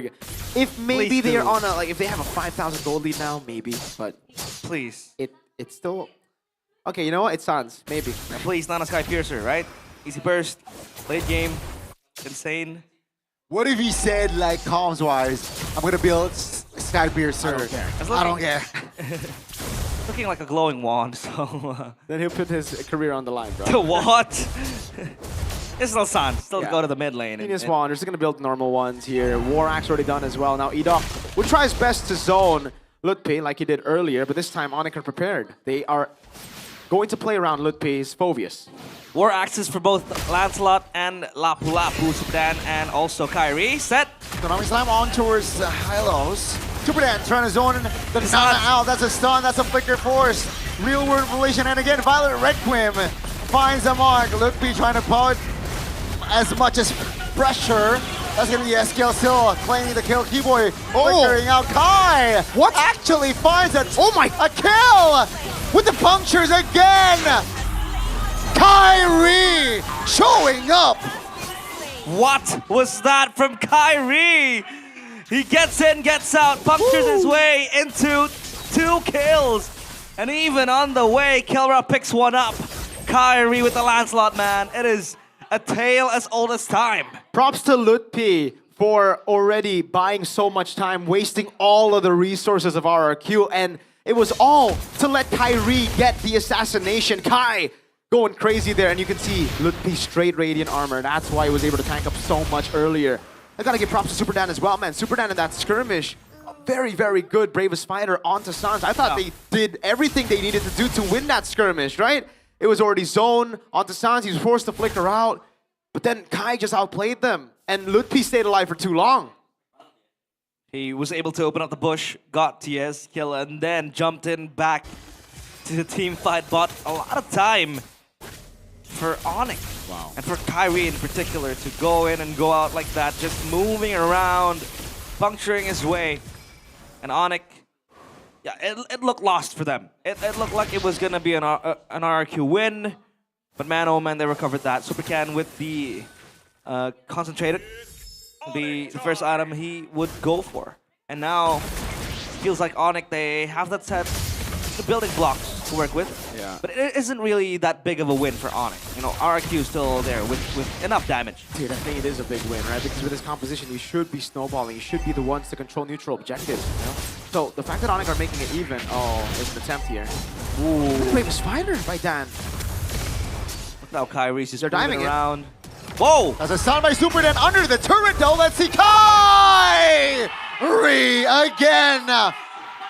If maybe Please they're do. on a... Like, if they have a 5,000 gold lead now, maybe. But Please. it's still... Okay, you know what? It sounds. Maybe. Please, Nana Sky Piercer, right? Easy burst, late game, insane. What if he said, like, comms-wise, I'm going to build Sky Piercer? I don't care. Looking like a glowing wand, so... Then he'll put his career on the line, bro. What? It's still Sans. Still Yeah. go to the mid lane. Genius Wand. They're just going to build normal ones here. War Axe already done as well. Now Edoc will try his best to zone Lutpi like he did earlier, but this time Onyx are prepared. They are going to play around Lutpi's Phoveus. War Axis for both Lancelot and Lapu Lapu, Superdan, and also Kyrie. Set. Konami Slam on towards Hylos. Superdan trying to zone the Nana out. That's a stun, that's a flicker force. Real world relation, and again, Violet Requiem finds a mark. Lutpi trying to put as much as pressure. That's gonna be SKL still claiming the kill. Keyboy flickering out. Kai what actually finds a kill with the punctures again. Kyrie showing up. What was that from Kyrie? He gets in, gets out, punctures his way into 2 kills. And even on the way, Kelra picks one up. Kyrie with the Lancelot, man. It is a tale as old as time. Props to Lutpi for already buying so much time, wasting all of the resources of RRQ, and it was all to let Kyrie get the assassination. Kai going crazy there, and you can see Lutpi straight Radiant armor. That's why he was able to tank up so much earlier. I gotta give props to Superdan as well, man. Superdan in that skirmish, a very, very good bravest fighter onto Sans. I thought they did everything they needed to do to win that skirmish, right? It was already zoned onto Sans. He was forced to flicker out, but then Kai just outplayed them, and Lutpi stayed alive for too long. He was able to open up the bush, got TS kill, and then jumped in back to the team fight. Bought a lot of time for Onyx. Wow. And for Kyrie in particular to go in and go out like that, just moving around, puncturing his way. And Onyx, yeah, it looked lost for them. It looked like it was gonna be an RRQ win, but man, oh man, they recovered that. Supercan with the concentrated, the first item he would go for. And now, feels like Onyx, they have that set, the building blocks to work with. Yeah. But it isn't really that big of a win for Onyx. You know, RRQ is still there with enough damage. Dude, I think it is a big win, right? Because with this composition, you should be snowballing. You should be the ones to control neutral objectives, you know? So the fact that Onyx are making it even, there's an attempt here. Ooh. Bravest fighter by Dan. Now Kyrie's just They're diving around. Whoa! That's a stun by Superdan under the turret though. Let's see Kai! Again!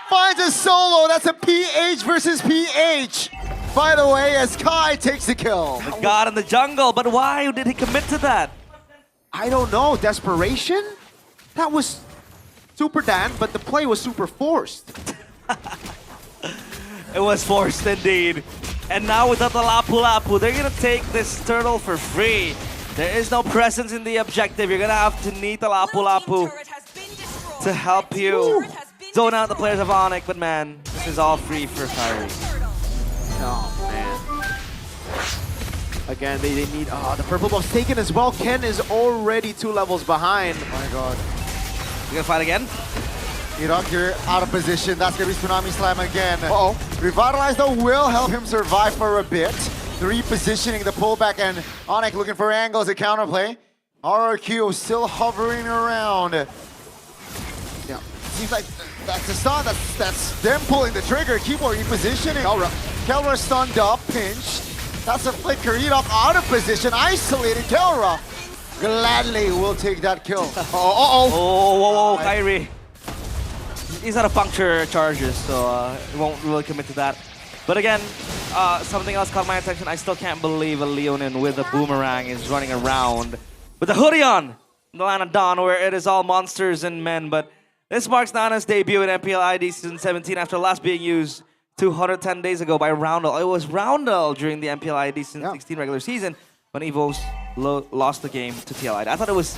Finds a solo. That's a PH versus PH. By the way, as Kai takes the kill. The god in the jungle, but why did he commit to that? I don't know. Desperation? That was Superdan, but the play was super forced. It was forced indeed. And now without the Lapu Lapu, they're gonna take this turtle for free. There is no presence in the objective. You're gonna have to need the Lapu Lapu to help you zone out the players of Onyx, but man, this is all free for Kyrie. Oh, man. Again, they need... the purple buff's taken as well. Ken is already 2 levels behind. Oh my god. You gonna fight again? Iraq, you're out of position. That's gonna be Tsunami Slam again. Uh-oh. Revitalize though will help him survive for a bit. The repositioning, the pullback, and Onyx looking for angles at counterplay. RRQ still hovering around. Yeah, seems like that's a stun. That's them pulling the trigger. Keyboard repositioning. Kelra stunned up, pinched. That's a flicker. Iraq out of position, isolated. Kelra gladly will take that kill. Whoa, Kyrie. He's out of puncture charges, so he won't really commit to that. But again, something else caught my attention. I still can't believe a Leonin with a boomerang is running around with a hoodie on in the land of Dawn, where it is all monsters and men. But this marks Nana's debut in MPL ID Season 17 after last being used 210 days ago by Roundel. It was Roundel during the MPL ID Season 16 regular season when Evos lost the game to TLID. I thought it was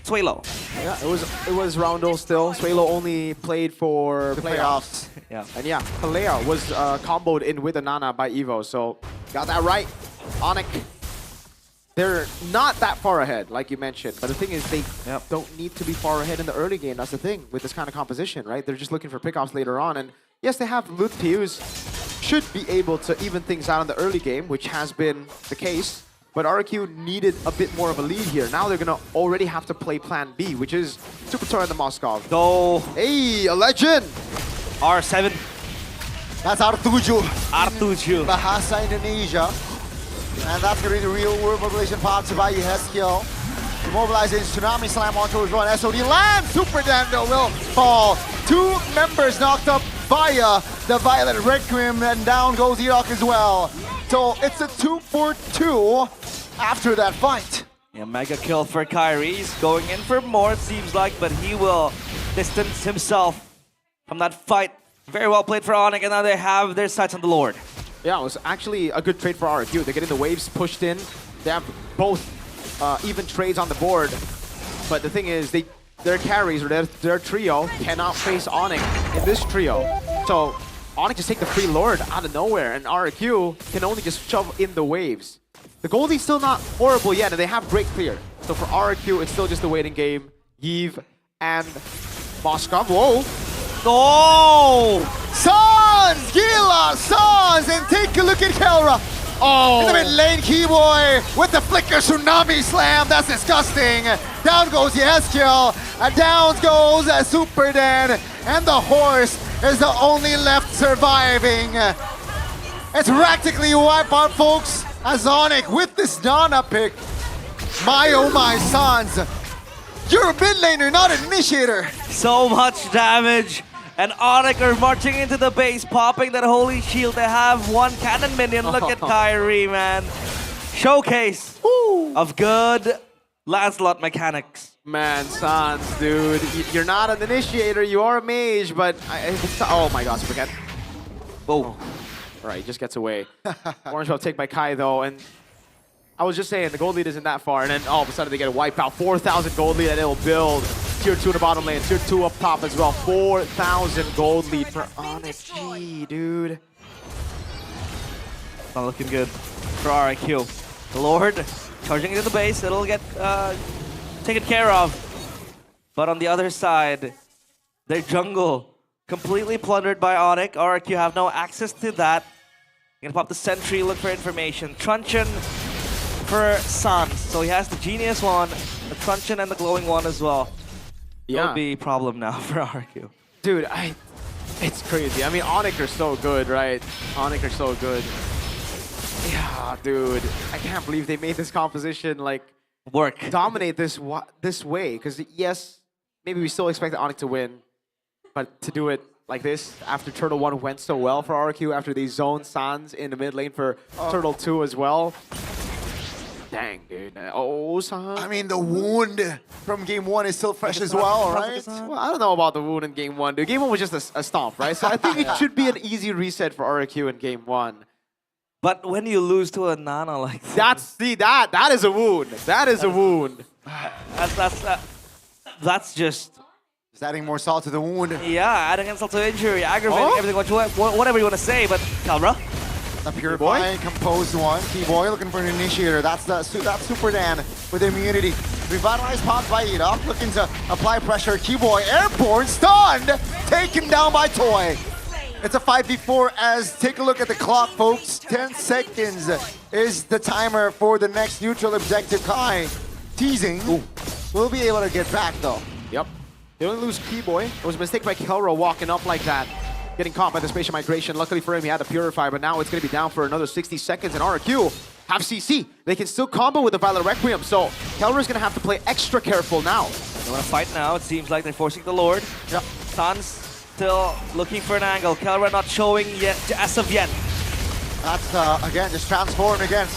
Suelo. Yeah, it was Roundel still. Suelo only played for the playoffs. Yeah. And yeah, Kalea was comboed in with a Nana by Evo, so got that right. Onyx, they're not that far ahead, like you mentioned. But the thing is, they don't need to be far ahead in the early game. That's the thing with this kind of composition, right? They're just looking for pickoffs later on. And yes, they have Lutpi, who should be able to even things out in the early game, which has been the case. But RRQ needed a bit more of a lead here. Now they're gonna already have to play Plan B, which is Super Tor and the Moskov. No. Hey, a legend! R7. That's Artuju. Artuju. Bahasa Indonesia. And that's gonna be the real world population powered by Yeskiel. Mobilizing Tsunami Slam onto his run. SOD lands. Super Dando will fall. 2 members knocked up via the Violet Requiem, and down goes Enoch as well. So it's a 2-for-2 after that fight. Yeah, mega kill for Kyrie. He's going in for more, it seems like, but he will distance himself from that fight. Very well played for Onyx, and now they have their sights on the Lord. Yeah, it was actually a good trade for RQ. They're getting the waves pushed in. They have both even trades on the board. But the thing is, their carries, or their trio, cannot face Onyx in this trio. So Onyx just take the free Lord out of nowhere, and RQ can only just shove in the waves. The Goldie's still not horrible yet, and they have great clear. So for RQ, it's still just a waiting game. Yves and Moskov. Whoa! Oh! Sans! Gila! Sans! And take a look at Kelra. Oh! In the mid lane, Keyboy with the flicker tsunami slam. That's disgusting. Down goes Yeskiel. Down goes Super Dan. And the horse is the only left surviving. It's practically a wipeout, folks. Azonic with this Nana pick. My oh my, Sans. You're a mid laner, not an initiator. So much damage. And Onyx are marching into the base, popping that holy shield. They have one cannon minion. Look at Kyrie, man. Showcase of good Lancelot mechanics. Man, Sans, dude. You're not an initiator, you are a mage, but... oh my god, Supercat. Oh. Alright, he just gets away. Orange Belt take by Kai, though, and... I was just saying, the gold lead isn't that far, and then all of a sudden they get a wipeout. 4,000 gold lead, and it'll build. Tier 2 in the bottom lane, Tier 2 up top as well. 4,000 gold lead for Onyx. Gee, dude. Not looking good for RIQ. The Lord charging into the base, it'll get taken care of. But on the other side, their jungle completely plundered by Onyx. RIQ have no access to that. Gonna pop the sentry, look for information. Truncheon for Sans. So he has the Genius one, the Truncheon, and the Glowing one as well. Yeah. It'll be a problem now for RQ. Dude, it's crazy. I mean, Onyx are so good, right? Onyx are so good. Yeah, dude. I can't believe they made this composition, like, work. Dominate this way. Because, yes, maybe we still expected Onyx to win. But to do it like this, after Turtle 1 went so well for RQ, after they zoned Sans in the mid lane for Turtle 2 as well. Dang, dude. Oh, Sans. I mean, the wound from game 1 is still fresh as well, right? Well, I don't know about the wound in game 1, dude. Game 1 was just a stomp, right? So I think it should be an easy reset for RQ in game 1. But when you lose to a Nana like that... that is a wound. That is a wound. That's just... It's adding more salt to the wound. Yeah, adding insult to injury, aggravating everything, whatever you want to say, but Calra? The purifying, composed one. Keyboy looking for an initiator. That's Super Dan with immunity. Revitalized popped by Enoch, looking to apply pressure. Keyboy airborne, stunned, taken down by Toy. It's a 5v4 as, take a look at the clock, folks. 10 seconds is the timer for the next neutral objective. Kai teasing. We'll be able to get back though. Yep. They only lose Keyboy. It was a mistake by Kelro walking up like that. Getting caught by the spatial migration. Luckily for him, he had to purify, but now it's going to be down for another 60 seconds. And RQ have CC. They can still combo with the Violet Requiem, so Kelro's going to have to play extra careful now. They want to fight now. It seems like they're forcing the Lord. Yep. Sans still looking for an angle. Kelra not showing yet as of yet. That's, again, just transformed against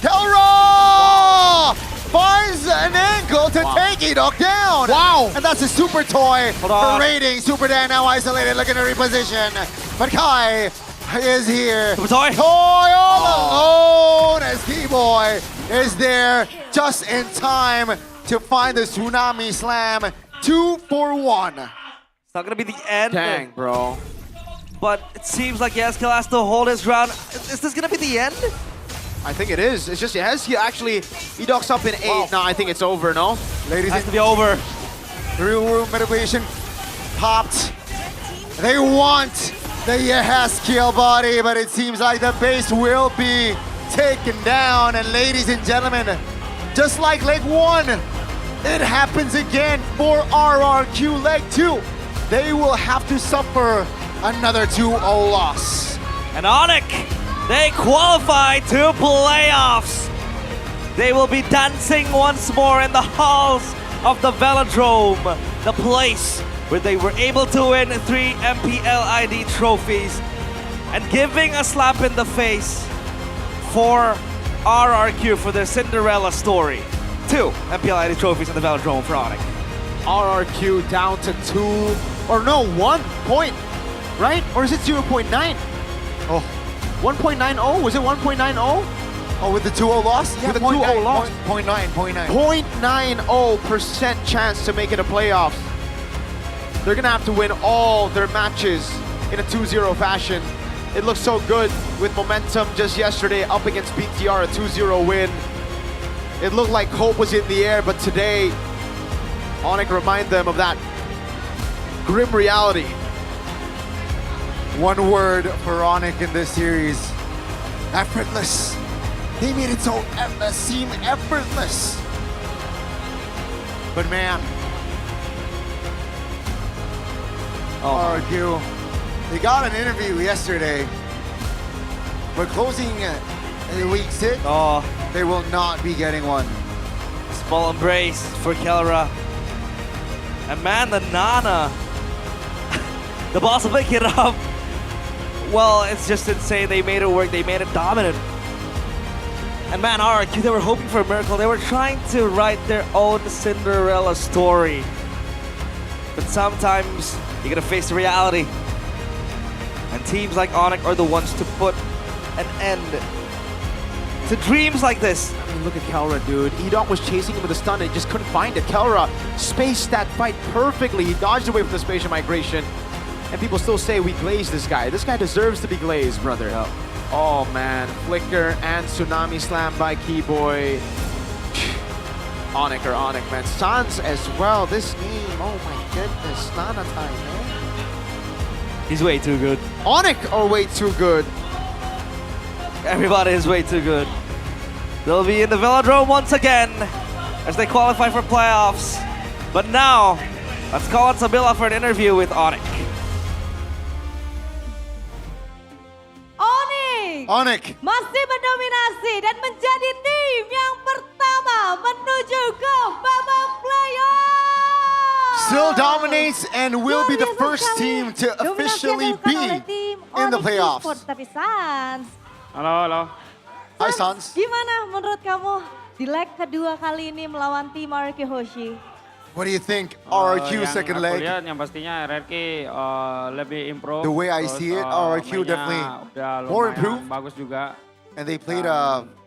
Kelra! Finds an ankle to take Enoch down! Wow! And that's a super toy for raiding. Super Dan now isolated, looking to reposition. But Kai is here. Super toy! Toy all alone as Keyboy is there just in time to find the Tsunami Slam. 2 for 1. It's not gonna be the end. Dang, bro. But it seems like Yeskiel has to hold his ground. Is this gonna be the end? I think it is. It's just Yeskiel actually, he docks up in 8. Wow. No, I think it's over, no? Ladies, it has to be over. Real room manipulation popped. They want the Yeskiel body, but it seems like the base will be taken down. And ladies and gentlemen, just like leg 1, it happens again for RRQ leg 2. They will have to suffer another 2-0 loss. And Onyx, they qualify to playoffs. They will be dancing once more in the halls of the Velodrome, the place where they were able to win 3 MPL ID trophies, and giving a slap in the face for RRQ for their Cinderella story. 2 MPL ID trophies in the Velodrome for Onyx. RRQ down to 2, or no, 1 point, right? Or is it 0.9? Oh, 1.90? Was it 1.90? Oh, with the 2-0 loss? Yeah, with the 2-0 loss. 0.9. 0.90% chance to make it a playoffs. They're gonna have to win all their matches in a 2-0 fashion. It looks so good with momentum just yesterday up against BTR, a 2-0 win. It looked like hope was in the air, but today, Onyx remind them of that grim reality. One word for Onyx in this series: effortless. They made it so seem effortless. But man, RRQ, they got an interview yesterday. We're closing week 6. They will not be getting one. Small embrace for Kelra. And man, the Nana. The boss will pick it up. Well, it's just insane. They made it work. They made it dominant. And man, RRQ, they were hoping for a miracle. They were trying to write their own Cinderella story. But sometimes you gotta face the reality. And teams like Onyx are the ones to put an end to dreams like this. I mean, look at Kelra, dude. Edom was chasing him with a stun and just couldn't find it. Kelra spaced that fight perfectly. He dodged away from the spatial migration. And people still say we glazed this guy. This guy deserves to be glazed, brother. Yep. Oh man, Flicker and Tsunami Slam by Keyboy. Onyx, man. Sans as well. This game, oh my goodness. Nana time, man. He's way too good. Onyx are way too good. Everybody is way too good. They'll be in the Velodrome once again as they qualify for playoffs. But now, let's call on Sabila for an interview with Onyx. Onyx masih mendominasi dan menjadi tim yang pertama menuju ke babak playoff. Still dominates and will be the first team to officially be in the playoffs. Tapi Sans. Halo. Hai Sans. Gimana menurut kamu di leg kedua kali ini melawan tim RRQ Hoshi? What do you think? RRQ second leg? Lihat yang pastinya RRQ lebih improve. The way I see it, RRQ definitely more improved. Bagus juga. And they played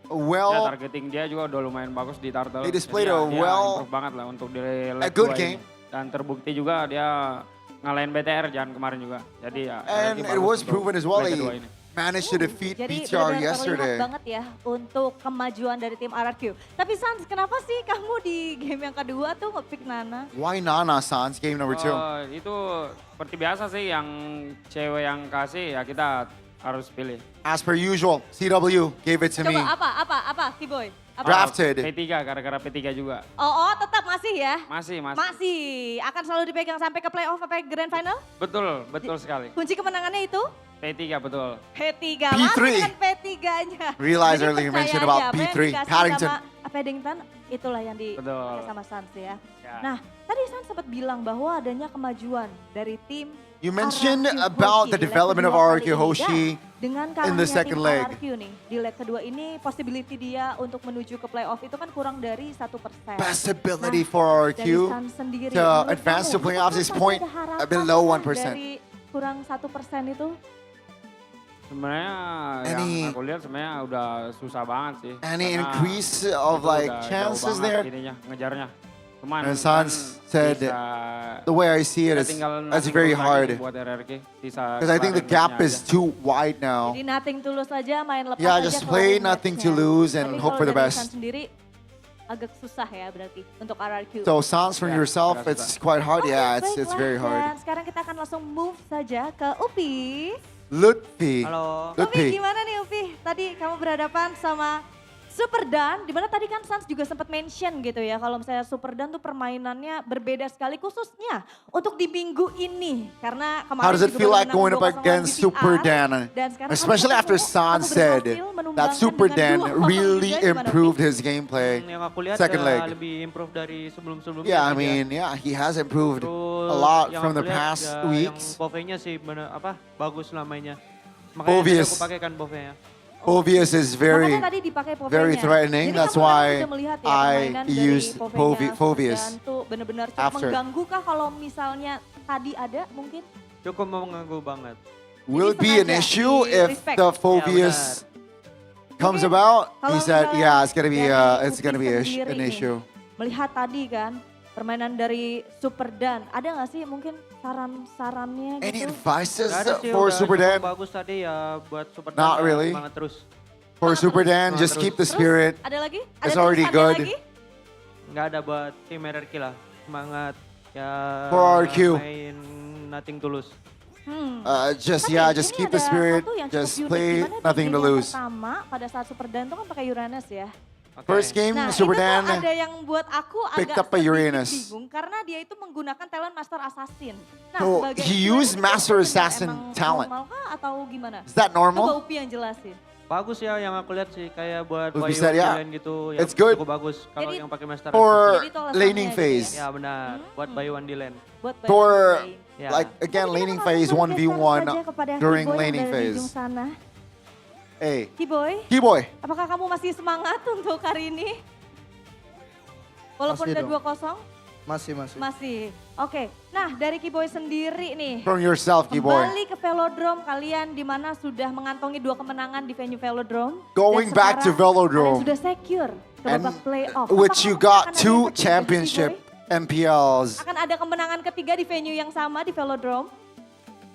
well. Ya, targeting dia juga udah lumayan bagus di turtle. They displayed Jadi, a well, improve banget lah untuk di leg a good 2 game. ini. Dan terbukti juga dia ngalahin BTR jangan kemarin juga. Jadi ya. And it was proven as well. They managed to defeat BTR yesterday. Terlihat banget ya untuk kemajuan dari tim RRQ. Tapi Sans, kenapa sih kamu di game yang kedua tuh nge-pick Nana? Why Nana, Sans, game number 2? Itu seperti biasa sih, yang cewek yang kasih ya kita harus pilih. As per usual, CW gave it to me. Coba apa, Keyboy? Drafted. P3, gara-gara P3 juga. Oh, tetap masih ya? Masih. Masih. Akan selalu dipegang sampai ke playoff, sampai grand final? Betul sekali. Kunci kemenangannya itu? P3, betul. P3, P3. masih dengan P3-nya. Realize Jadi earlier you mentioned percaya about aja, apa yang P3, dikasih Paddington. sama Paddington, itulah yang dipakai sama Sans ya. Nah, tadi Sans sempat bilang bahwa adanya kemajuan dari tim You mentioned RRQ about Hoshi the di leg development of kedua RRQ kali ini. Hoshi Dengan in the kalahnya second tim leg. RRQ nih, di leg kedua ini possibility dia untuk menuju ke playoff itu kan kurang dari 1%. Possibility for RRQ dari Sans sendiri, to menurut advance to kamu, playoffs is apakah ada harapan below nggak 1%. dari kurang 1% itu? Sebenarnya yang aku lihat sebenarnya udah susah banget sih. Any Karena increase of itu like udah jauh chances banget there? ininya, ngejarnya. Cuman And Sans said, the way I see it is, it's very hard. Because I think the gap is too wide now. Jadi nothing tulus aja, main lepas Yeah, aja just kalau play main nothing to matchnya. lose and Tapi hope kalau for the dari best. Sans sendiri agak susah ya berarti untuk RRQ. So Sans from yourself, it's quite hard. Yeah, it's Baiklah, very Dan hard. sekarang kita akan langsung move saja ke Upi. Lutfi. Upi Lutfi. gimana nih Upi? Tadi kamu berhadapan sama Super Dan, dimana tadi kan Sans juga sempat mention gitu ya, kalau misalnya Super Dan tuh permainannya berbeda sekali khususnya untuk di minggu ini. Karena kemarin How does it juga feel baru like menang going up 2-0 lawan against BPR, Super Dan? dan sekarang Especially kamu after San said that Super Dan really improved his gameplay. Yang aku lihat Second leg. lebih improve dari sebelum-sebelumnya. Yeah, I sih dia. mean, yeah, he has improved Terus a lot yang from the aku lihat, past ya, weeks. Yang Bove-nya sih bagus lah mainnya. Makanya Bovius. aku pakai kan Bove-nya. Bovius is very, Makanya tadi dipakai Povenya. very threatening. Jadi That's kamu why udah melihat ya, I permainan dari used Povenya, Bovius. Dan tuh benar-benar cukup after. mengganggu kah kalau misalnya tadi ada mungkin? Cukup mengganggu banget. Will it be an sengaja issue if di-respect. the Phobius comes about? He Kalau said, misalnya yeah, it's gonna dari be Upi an sendiri issue. nih, melihat tadi kan permainan dari Super Dan, ada nggak sih mungkin saran-sarannya Any gitu? advices Nggak ada sih, for udah Super cukup Dan? bagus tadi ya buat Super Dan. Not ya, really. Semangat terus. For Super Dan, just Terus. keep the spirit. Ada lagi? Ada It's already tulisannya good. lagi? Nggak ada buat tim RRQ lah. Semangat ya. For RRQ. Main nothing tulus. Just Ini keep the ada spirit. satu yang Just cukup unik, play dimana di nothing to game yang lose. Pertama pada saat Super Dan itu kan pakai Uranus ya. First game, Nah Super itu Dan tuh ada yang buat aku picked agak up a sedikit Uranus. bingung karena dia itu menggunakan talent Master Assassin. Nah So, sebagai he influencer used itu Master benar Assassin emang talent. normal kah atau gimana? Is that normal? Coba Upi yang jelasin. Bagus ya yang aku lihat sih kayak buat Lebih Bayu said, yeah. Dylan gitu. Ya, It's good. Cukup bagus kalau yang pakai Master For Assassin. Jadi laning gitu phase. Ya benar, buat Bayu Dylan. Buat For, Ya. like, again, laning phase, Langsung 1v1 saja kepada during Kiboy yang laning ada di ujung phase. sana. Hey, Kiboy, Keyboy. apakah kamu masih semangat untuk hari ini? Walaupun Masih udah dong. 2-0? Masih. Masih. Oke. Nah, dari Kiboy sendiri nih. From yourself, Keyboy. Kembali ke Velodrome kalian di mana sudah mengantongi 2 kemenangan di venue Velodrome. Going Dan back to sekarang Velodrome. kalian sudah secure ke And babak playoff. which you Apakah got akan ada 2 yang ketiga, championship Kiboy? MPLs. Akan ada kemenangan ketiga di venue yang sama di Velodrome?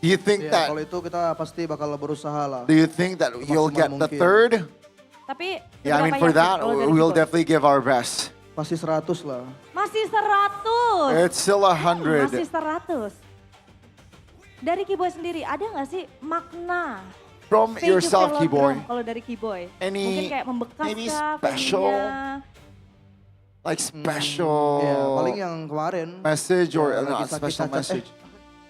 Do you think Ya, that? kalau itu kita pasti bakal berusaha lah. Do you think that you'll get the mungkin. third? Tapi Yeah, I mean seberapa for yakin that, kalau dari we'll Kiboy? definitely give our best. Pasti 100 lah. Masih 100. It's still 100. Masih 100. Dari Kiboy sendiri ada nggak sih makna From venue yourself, Velodrome Keyboy. kalau dari Kiboy? Any- Mungkin kayak membekas maybe kah special venue-nya? Like special Ya, paling yang kemarin. message or Ya, lagi not sakit special cacar. message?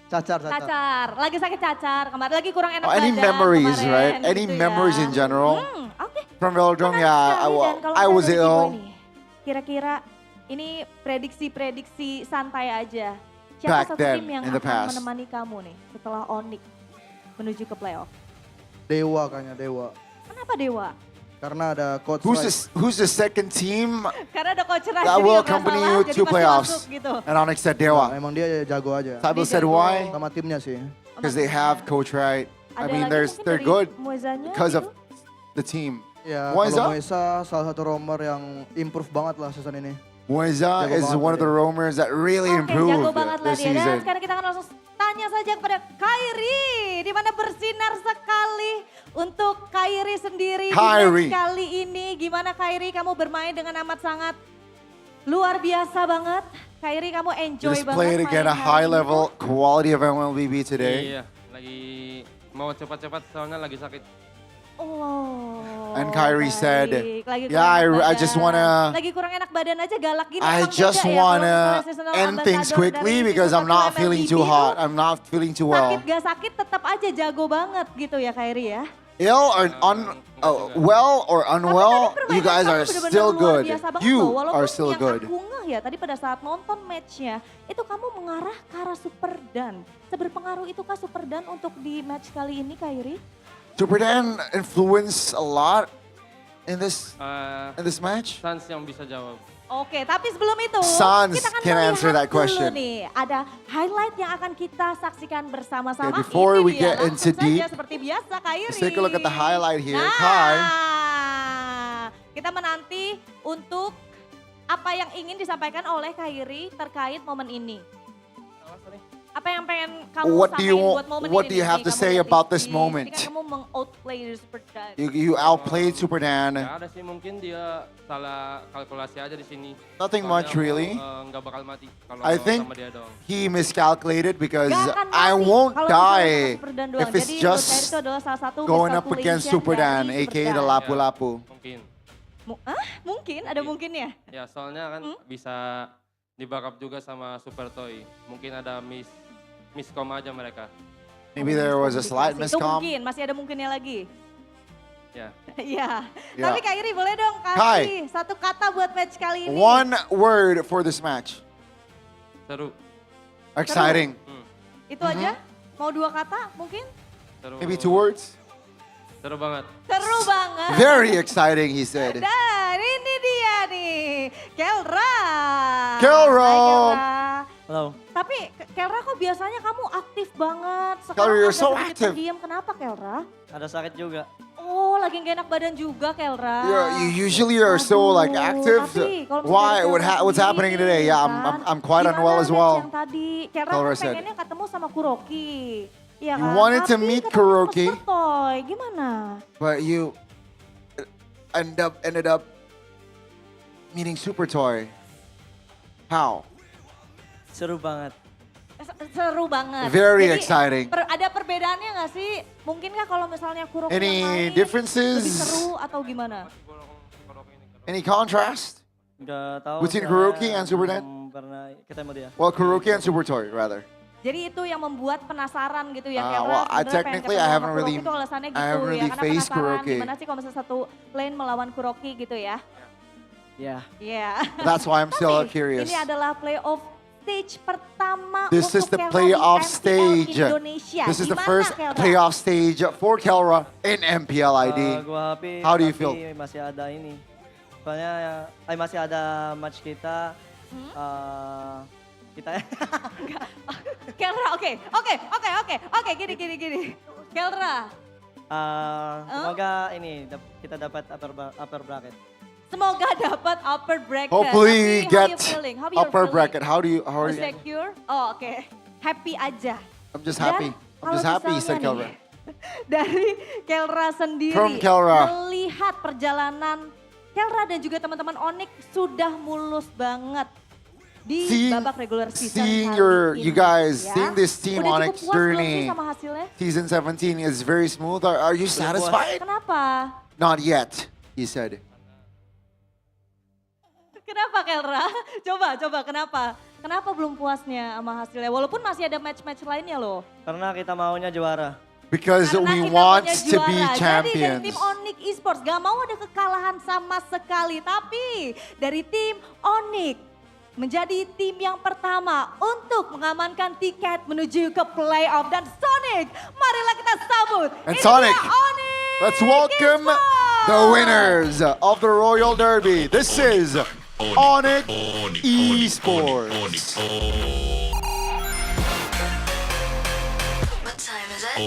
Cacar. Cacar, lagi sakit cacar, kemarin lagi kurang enak Oh, any badan memories, kemarin, right? Any gitu memories ya. in general? Oke. From Velodrome, Menarik yeah, sekali, dan kalau I misalnya was dari Kiboy ill. nih, kira-kira ini prediksi-prediksi santai aja. Siapa Back satu then, tim yang in the akan past. menemani kamu nih setelah Onyx menuju ke playoff? Dewa kayaknya, Dewa. Kenapa Dewa? Karena ada coach Who's the second team Karena ada coach Raj, that jadi will nggak accompany masalah, you jadi to pasti playoffs? masuk gitu. And Onyx said Dewa. Emang dia jago aja. Sabil Dia said jago. why? Sama timnya sih. Because they have Coach Right. I Ada mean, lagi they're mungkin they're dari good Muezanya because gitu? of the team. Ya, Moeza? kalau Moeza salah satu romer yang improve banget lah season ini. Moeza Jago is banget one of the dia. roamers that really Oke, jago improved banget lah this dia. Dan season. sekarang kita akan langsung tanya saja kepada Kairi. Di mana bersinar sekali untuk Kairi sendiri di Kairi. match kali ini. Gimana Kairi, kamu bermain dengan amat sangat luar biasa banget. Kairi, kamu enjoy Just banget played again a main high hari ini. level quality of MLBB today. Iya, lagi mau cepat-cepat soalnya lagi sakit. Oh, And Kyrie said, baik. Lagi yeah, kurang enak I just badan. wanna, Lagi kurang enak badan aja galak gini. I emang just beda ya kalau wanna misalnya seasonal end things ambassador quickly dari because I'm season not 1 feeling MLBB too tuh hot. I'm not feeling too well. Sakit gak sakit tetap aja jago banget gitu ya Kairi ya. Ill or well or unwell, you guys are Bener-bener still luar good. biasa banget You loh. Walaupun are still yang good. aku ngeh ya tadi pada saat nonton matchnya, itu kamu mengarah ke arah Super Dan. Seberpengaruh itukah Super Dan untuk di match kali ini Kairi? Super Dan influenced a lot in this match. Sans yang bisa jawab. Oke, tapi sebelum itu Sans kita akan can melihat answer that dulu question. nih. Ada highlight yang akan kita saksikan bersama-sama. Okay, before Ini we dia, get into langsung saja deep, seperti biasa Kairi. Let's take a look at the highlight here. Nah, Kai. kita menanti untuk apa yang ingin disampaikan oleh Kairi terkait momen ini. Apa yang pengen kamu What do you sampaikan buat momen what ini do you nih? have to Kamu say lihat about di- this Ini moment? kan kamu meng-outplay di Super Dan. You outplayed Super Dan. Ya ada sih mungkin dia salah kalkulasi aja di sini. Nothing Soalnya much really. Nggak bakal mati kalau I think sama dia doang. he miscalculated because Gak akan I mati won't kalau misalnya die sama Super Dan doang. if it's Jadi menurut saya just itu adalah salah satu going up against miscalculation Super Dan, dari aka Super the Dan. Lapu-Lapu. Mungkin. Mungkin, ada mungkinnya. Ya soalnya kan bisa di backup juga sama Super Toy. Mungkin ada miscom aja mereka. Maybe there was a slight Itu miscom. mungkin, masih ada mungkinnya lagi. Ya. Iya. Ya. Tapi Kak Iri boleh dong kasih Kai. satu kata buat match kali ini. One word for this match. Seru. Exciting. Itu aja? Mau 2 kata mungkin? Seru. Maybe 2 words. Seru banget. Seru banget. Very exciting, he said. Dan ini dia nih, Kelra. Kelra. Hai, Kelra. Halo. Tapi Kelra kok biasanya kamu aktif banget. Kelra, you're agak so sedikit active. pendiam. Kenapa Kelra? Ada sakit juga. Oh, lagi gak enak badan juga Kelra. You usually are so like active. tapi kalau Why? misalnya What's happening today? Yeah, I'm quite unwell as well. Yang tadi, Kelra Kelra kan said. pengennya ketemu sama Kuroki. Iya You kan? wanted to Tapi meet ketemu Kuroki. Super Toy, gimana? But you ended up meeting Super Toy. How? Seru banget. Seru banget. Very Jadi, exciting. Ada perbedaannya nggak sih? Mungkinkah kalau misalnya Kuroki yang Any main differences? lebih seru atau gimana? Any contrast Nggak tahu. between soalnya Kuroki and Super Net? belum pernah ketemu dia. Well, Kuroki and Super Toy rather. Jadi itu yang membuat penasaran gitu ya, Kelra. well, sebenarnya pengen technically ketemu I sama haven't Kuroki really- itu alasannya I gitu haven't ya, really karena faced penasaran Kuroki. gimana sih kalau misalnya satu lane melawan Kuroki gitu ya. Ya. Iya. That's why I'm still Tapi curious. ini adalah playoff stage pertama This is untuk the Kelra di playoff MPL stage. Indonesia. This is the Gimana, first Kelra? playoff stage for Kelra in MPL ID. Gua happy. How do you tapi feel? Masih ada ini. Soalnya masih ada match kita. Kita Kelra, oke, gini. Kelra, semoga ini kita dapat upper bracket. semoga dapat upper bracket. Hopefully we Tapi how get you feeling? How you upper feeling? bracket. How are you? Secure? Oh, oke. Happy aja. I'm just Dan happy. I'm kalau just happy, misalnya said nih, Kelra. Dari Kelra sendiri, From Kelra. melihat perjalanan Kelra dan juga teman-teman Onyx sudah mulus banget di babak regular season Seeing kali ini, you guys, ya. seeing this team Udah Onyx cukup puas belum sih journey, sama hasilnya? season 17 is very smooth. Are you satisfied? Kenapa? Not yet, he said. Kenapa Kelra? Coba kenapa? Kenapa belum puasnya sama hasilnya? Walaupun masih ada match-match lainnya loh. Karena kita maunya juara. Because Karena we kita want punya to be juara. Jadi dari champions. tim Onyx Esports gak mau ada kekalahan sama sekali. Tapi dari tim Onyx menjadi tim yang pertama untuk mengamankan tiket menuju ke playoff. Dan Sonic, marilah kita sambut. And Ini Sonic, dia Onyx let's welcome the winners of the Royal Derby. This is Onyx Esports. What time is it?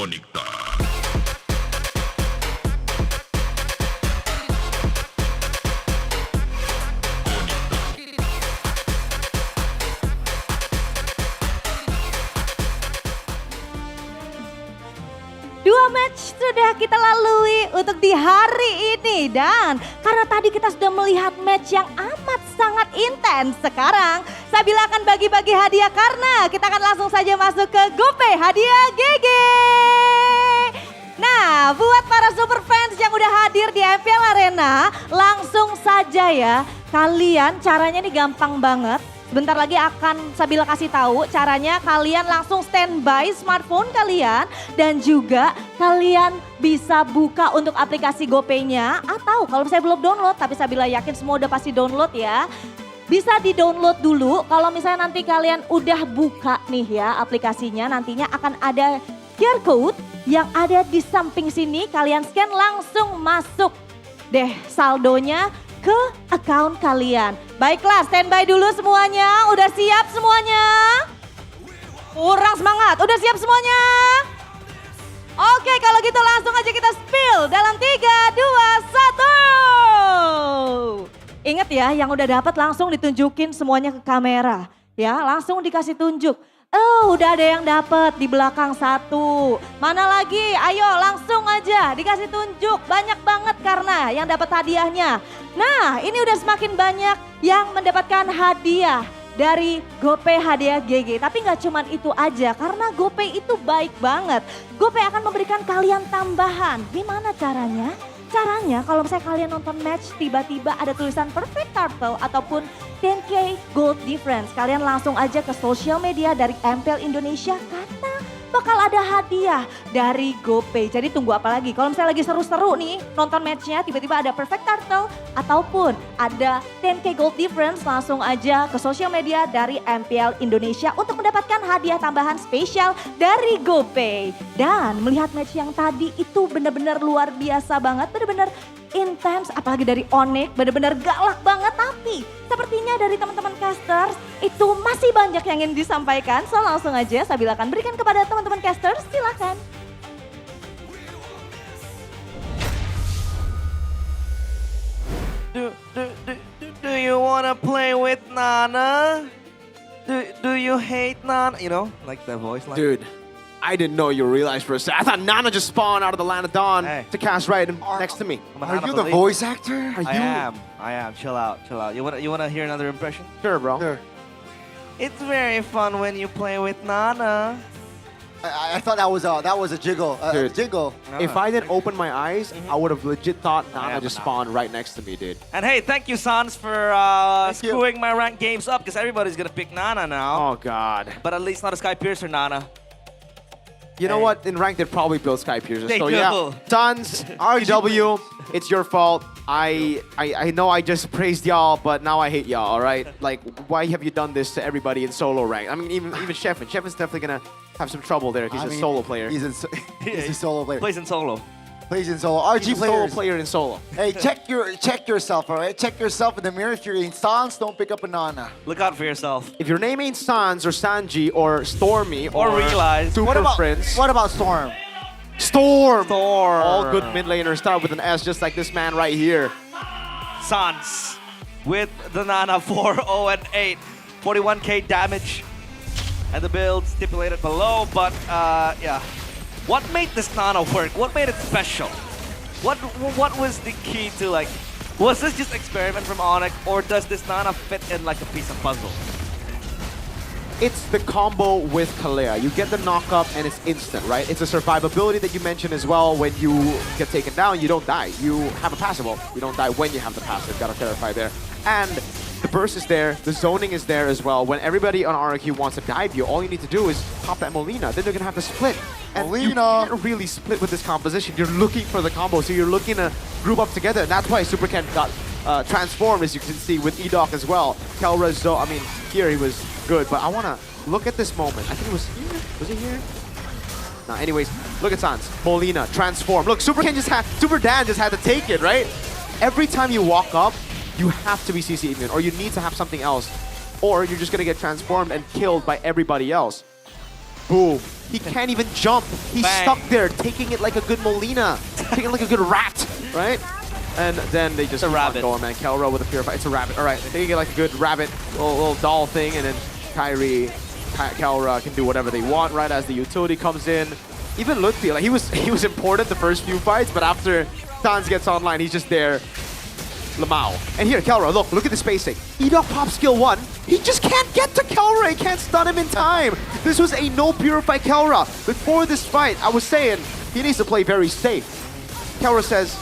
Dua match sudah kita lalui untuk di hari ini. Dan karena tadi kita sudah melihat match yang amat sangat intens. Sekarang Sabila akan bagi-bagi hadiah karena kita akan langsung saja masuk ke GoPay hadiah GG. Nah, buat para super fans yang udah hadir di MPL Arena, langsung saja ya. Kalian caranya nih gampang banget. Sebentar lagi akan Sabila kasih tahu caranya. Kalian langsung standby smartphone kalian dan juga kalian bisa buka untuk aplikasi GoPay-nya, atau kalau misalnya belum download tapi Sabila yakin semua udah pasti download ya. Bisa di-download dulu. Kalau misalnya nanti kalian udah buka nih ya aplikasinya, nantinya akan ada QR code yang ada di samping sini. Kalian scan langsung masuk deh saldonya ke account kalian. Baiklah, standby dulu semuanya. Udah siap semuanya? Kurang semangat. Udah siap semuanya? Oke, kalau gitu langsung aja kita spill dalam 3, 2, 1. Ingat ya, yang udah dapat langsung ditunjukin semuanya ke kamera. Ya, langsung dikasih tunjuk. Oh, udah ada yang dapat di belakang 1. Mana lagi? Ayo langsung aja dikasih tunjuk. Banyak banget karena yang dapat hadiahnya. Nah, ini udah semakin banyak yang mendapatkan hadiah dari GoPay hadiah GG. Tapi nggak cuman itu aja, karena GoPay itu baik banget. GoPay akan memberikan kalian tambahan. Gimana caranya? Caranya kalau misalnya kalian nonton match tiba-tiba ada tulisan perfect turtle ataupun 10K gold difference. Kalian langsung aja ke sosial media dari MPL Indonesia karena bakal ada hadiah dari GoPay. Jadi tunggu apa lagi? Kalau misalnya lagi seru-seru nih nonton matchnya tiba-tiba ada perfect turtle ataupun ada 10K gold difference, langsung aja ke sosial media dari MPL Indonesia untuk mendapatkan hadiah tambahan spesial dari GoPay. Dan melihat match yang tadi itu benar-benar luar biasa banget, benar-benar intens, apalagi dari Onyx, benar-benar galak banget. Tapi sepertinya dari teman-teman casters itu masih banyak yang ingin disampaikan. So langsung aja Sabila akan berikan kepada teman-teman casters, silakan. Do you wanna play with Nana? Do you hate Nana? You know, like that voice line. Dude, I didn't know you realized for a second. I thought Nana just spawned out of the land of dawn to cast right next to me. Are you the voice actor? Are you? I am. Chill out. You wanna hear another impression? Sure, bro. Sure. It's very fun when you play with Nana. I thought that was a jiggle. Dude, jingle. If I didn't open my eyes, I would have legit thought Nana just spawned right next to me, dude. And hey, thank you, Sans, for screwing my ranked games up because everybody's gonna pick Nana now. Oh, God. But at least not a Sky Piercer Nana. You know what? In ranked, they'd probably build Sky Piercers. They So, do. yeah. Tons, RW, it's your fault. I know I just praised y'all, but now I hate y'all, all right? Like, why have you done this to everybody in solo rank? I mean, even Sheffin. Sheffin's definitely going to have some trouble there. He's a solo player. He's a solo player. Plays in solo. Plays in solo. RG He's a solo players. player in solo. Hey, check yourself, all right? Check yourself in the mirror. If you're in Sans, don't pick up a Nana. Look out for yourself. If your name ain't Sans or Sanji or Stormy Or Realize. Super Prince. What about Storm? Storm! All good mid laners start with an S just like this man right here. Sans with the Nana 4-0-8. 41k damage. And the build stipulated below, but yeah. What made this Nana work? What made it special? What was the key to, like, was this just experiment from Onyx, or does this Nana fit in like a piece of puzzle? It's the combo with Kalea. You get the knock-up and it's instant, right? It's a survivability that you mentioned as well. When you get taken down, you don't die. You have a passive. Well, you don't die when you have the passive. Gotta clarify there. And the burst is there. The zoning is there as well. When everybody on RQ wants to dive you, all you need to do is pop that Molina. Then they're gonna have to split. And you can't really split with this composition. You're looking for the combo, so you're looking to group up together. And that's why Super Ken got transformed, as you can see, with Edoc as well. Kelra's, I mean, here he was good, but I want to look at this moment. I think it was here. Was it here? No, anyways, look at Sans. Molina, transform. Look, Super Dan just had to take it, right? Every time you walk up, you have to be CC immune, or you need to have something else, or you're just going to get transformed and killed by everybody else. Boom. He can't even jump. He's stuck there, taking it like a good Molina, taking it like a good rat, right? And then they just keep on going, man. Kelra with a Purify. It's a rabbit. All right, taking it like a good rabbit, little doll thing, and then Kyrie, Kelra can do whatever they want right as the utility comes in. Even Lutfi, like he was important the first few fights, but after Sans gets online, he's just there. Lamau. And here, Kelra, look at the spacing. Edoc pop skill 1. He just can't get to Kelra. He can't stun him in time. This was a no Purify Kelra. Before this fight, I was saying he needs to play very safe. Kelra says,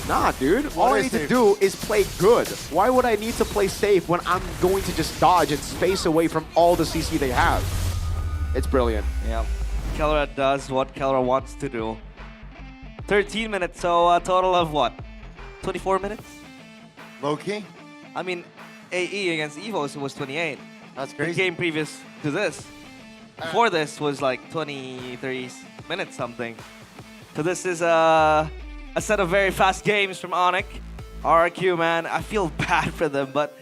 nah, dude. All I need to do is play good. Why would I need to play safe when I'm going to just dodge and space away from all the CC they have? It's brilliant. Yeah. Kelra does what Kelra wants to do. 13 minutes, so a total of what? 24 minutes? Low-key? I mean, AE against EVOS was 28. That's crazy. The game previous to this. Before this was like 20, 30 minutes something. So this is a set of very fast games from Onyx. RQ, man, I feel bad for them, but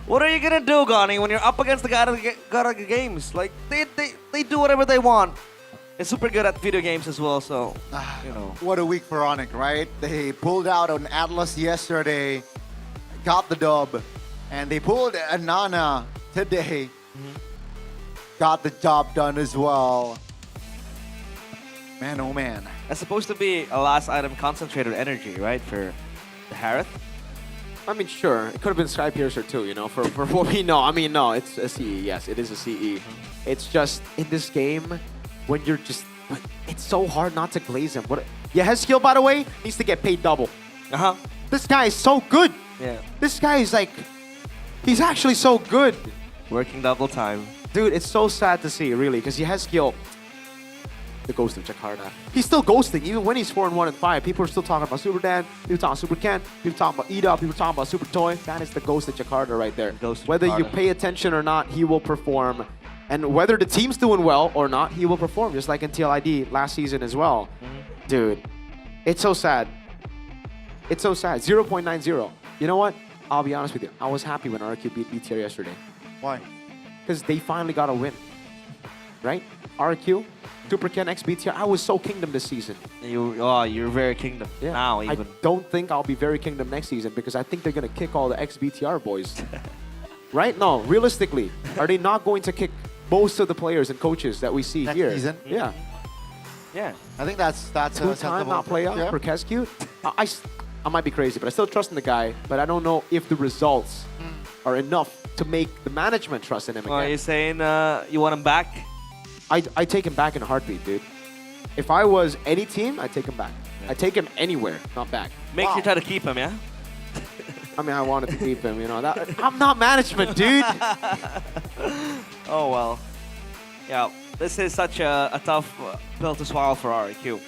what are you gonna do, Gani, when you're up against the Garaga games? Like, they do whatever they want. They're super good at video games as well, so, you know. What a week for Onyx, right? They pulled out on Atlas yesterday, got the dub, and they pulled a Nana today, got the job done as well. Man, oh man. That's supposed to be a last item concentrated energy, right, for the Harith? I mean, sure. It could have been Sky Piercer too, you know, for what we know. I mean, no, it's a CE. Yes, it is a CE. It's just, in this game, when you're just, it's so hard not to glaze him. Yeah, his skill, by the way, needs to get paid double. This guy is so good. Yeah. This guy is like, he's actually so good. Working double time. Dude, it's so sad to see, really, because he has skill. The ghost of Jakarta. He's still ghosting, even when he's 4-1 and 5. People are still talking about Super Dan, people talking about Super Ken, people talking about Ida, people talking about Super Toy. That is the ghost of Jakarta right there. Whether you pay attention or not, he will perform. And whether the team's doing well or not, he will perform, just like in TLID last season as well. Dude, it's so sad. It's so sad. 0.90. You know what? I'll be honest with you. I was happy when RQ beat BTR yesterday. Why? Because they finally got a win. Right? RQ, Super Ken X BTR. I was so Kingdom this season. You're very Kingdom now even. I don't think I'll be very Kingdom next season because I think they're going to kick all the X BTR boys. Right? No, realistically, are they not going to kick most of the players and coaches that we see Next here? season? Yeah. Yeah. I think that's Two-time not playoff for Kescute. I might be crazy, but I still trust in the guy. But I don't know if the results are enough to make the management trust in him again. Are you saying you want him back? I take him back in a heartbeat, dude. If I was any team, I'd take him back. I'd take him anywhere, not back. Make sure you try to keep him, yeah? I mean, I wanted to keep him, you know. I'm not management, dude. Oh, well. Yeah, this is such a tough pill to swallow for RQ.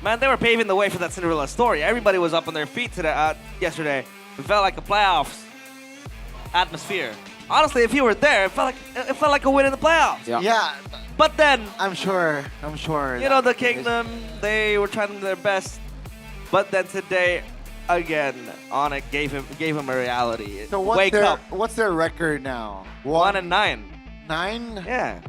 Man, they were paving the way for that Cinderella story. Everybody was up on their feet today, yesterday. It felt like a playoffs atmosphere. Honestly, if you were there, it felt like a win in the playoffs. Yeah. But then, I'm sure. you know, the Kingdom, they were trying their best. But then today, again, Onyx gave him a reality. So Wake up. What's their record now? 1-9. 9? Yeah.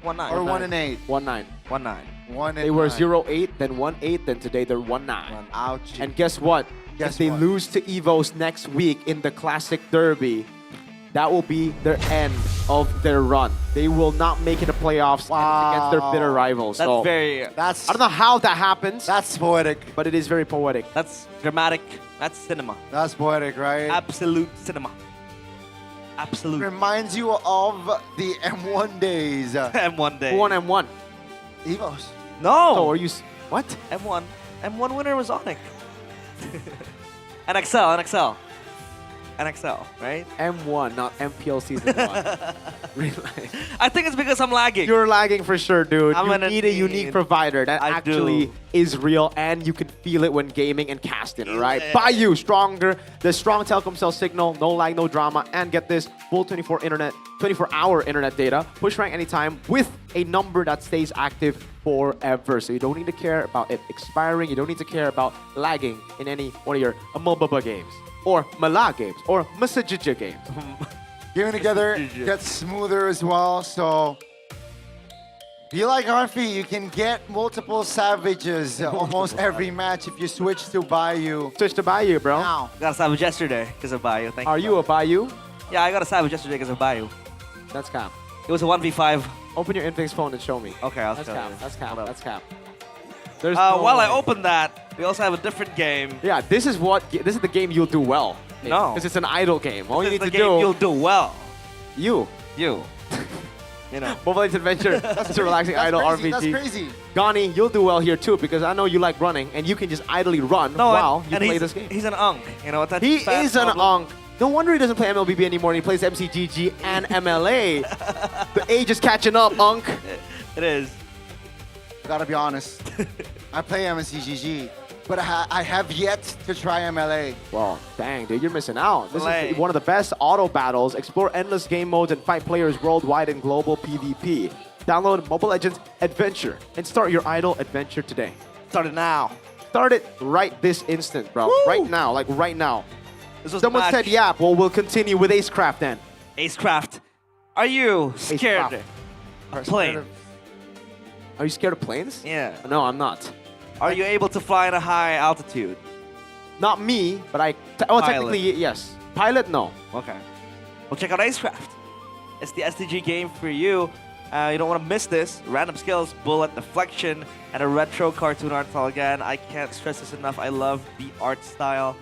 1-9. Or 1-8? 1-9. 1-9. They were 0-8, then 1-8, then today they're 1-9. Ouch. And guess what? If they lose to EVOS next week in the Classic Derby, that will be their end of their run. They will not make it to playoffs against their bitter rivals. That's so That's. I don't know how that happens. That's poetic. But it is very poetic. That's dramatic. That's cinema. That's poetic, right? Absolute cinema. Absolute. Reminds you of the M1 days. M1 days. Who won M1? EVOS. No. Oh, are you... What? M1. M1 winner was Onyx. And XL. Right? M1, not MPL Season 1. Really? I think it's because I'm lagging. You're lagging for sure, dude. I'm you gonna need a unique need- provider that I actually do. is real and you can feel it when gaming and casting, right? Bayou, stronger. The strong telecom cell signal, no lag, no drama, and get this, full 24-hour internet data, push rank anytime with a number that stays active forever. So you don't need to care about it expiring. You don't need to care about lagging in any one of your MOBA games. Or Mala games, or Masajija games. Gaming together gets smoother as well, so be like Arfi, you can get multiple Savages almost every match if you switch to Bayou. Switch to Bayou, bro. Now. Got a Savage yesterday because of Bayou. Thank Are you a Bayou? Yeah, I got a Savage yesterday because of Bayou. That's cap. It was a 1v5. Open your Infinix phone and show me. Okay, I'll That's show cap. you. That's cap. Hold up. That's cap. There's While I way. open that, we also have a different game. Yeah, this is the game you'll do well. No. Because it's an idle game. All you This need is to the game do... you'll do well. You. You know. Mobile Legends Adventure. That's a relaxing idle crazy, RPG. That's crazy. Gani, you'll do well here too because I know you like running and you can just idly run while you play this game. He's an unk. You know, He is an unk. No wonder he doesn't play MLBB anymore and he plays MCGG and MLA. The age is catching up, unk. It is. I gotta be honest. I play MSCGG, but I have yet to try MLA. Well, dang, dude, you're missing out. This Play. is one of the best auto battles. Explore endless game modes and fight players worldwide in global PvP. Download Mobile Legends Adventure and start your idle adventure today. Start it now. Start it right this instant, bro. Woo! Right now, like right now. This was Someone the said, match. yeah, well, we'll continue with Acecraft then. Acecraft. Are you scared of plane? Are you scared of planes? Yeah. No, I'm not. Are you able to fly at a high altitude? Not me, but technically, yes. Pilot, no. Okay. Well, check out Acecraft. It's the STG game for you. You don't want to miss this. Random skills, bullet, deflection, and a retro cartoon art style again. I can't stress this enough. I love the art style.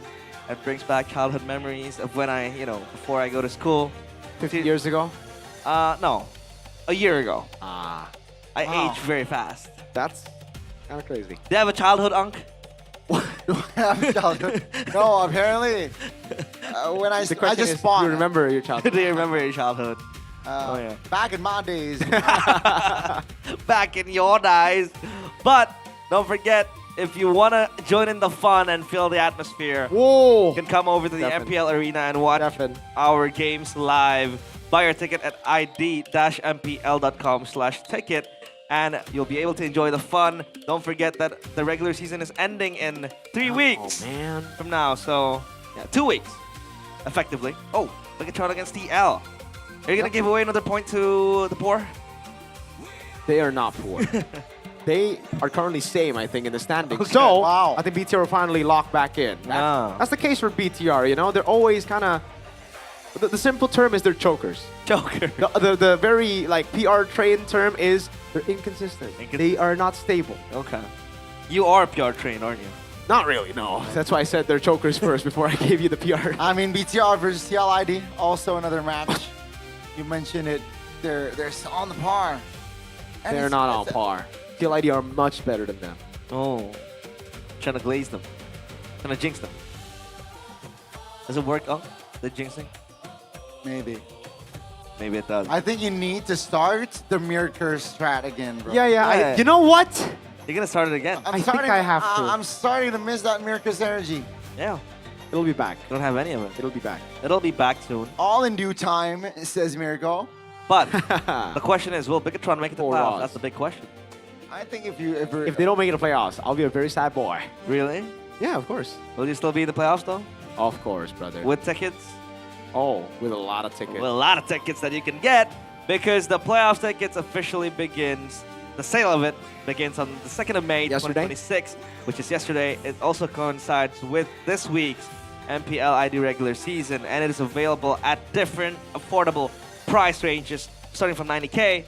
It brings back childhood memories of when before I go to school. 50 years ago? No. A year ago. Ah. I aged very fast. That's kind of crazy. Do you have a childhood unk? Do I have childhood? No, apparently. When I The question just is, spawned. do you remember your childhood? Do you remember your childhood? Back in my days. Back in your days. But don't forget, if you want to join in the fun and feel the atmosphere, you can come over to the MPL Arena and watch our games live. Buy your ticket at id-mpl.com/ticket and you'll be able to enjoy the fun. Don't forget that the regular season is ending in 3 weeks from now. So, yeah, 2 weeks, effectively. Oh, Megatron against TL. Are you going to give away another point to the poor? They are not poor. They are currently same, I think, in the standings. Okay. So, I think BTR will finally lock back in. That's the case for BTR, you know? They're always kind of... The simple term is they're chokers. Choker. The very, like, PR trained term is they're inconsistent. They are not stable. Okay. You are PR trained, aren't you? Not really, no. That's why I said they're chokers first before I gave you the PR. I mean, BTR versus TLID, also another match. You mentioned it. They're on the par. And They're not on par. TLID are much better than them. Oh. Trying to glaze them. Trying to jinx them. Does it work, the jinxing? Maybe. Maybe it does. I think you need to start the mirror curse strat again, bro. Yeah. You know what? You're going to start it again. I think I have to. I'm starting to miss that mirror curse energy. Yeah. It'll be back. Don't have any of it. It'll be back. It'll be back soon. All in due time, says Miracle. But the question is, will Bigatron make it to playoffs? That's the big question. I think if they don't make it to playoffs, I'll be a very sad boy. Really? Yeah, of course. Will you still be in the playoffs, though? Of course, brother. With tickets? Oh, with a lot of tickets. With a lot of tickets that you can get because the playoff tickets officially begins. The sale of it begins on the 2nd of May, 2026, which is yesterday. It also coincides with this week's MPL ID regular season, and it is available at different affordable price ranges, starting from 90K,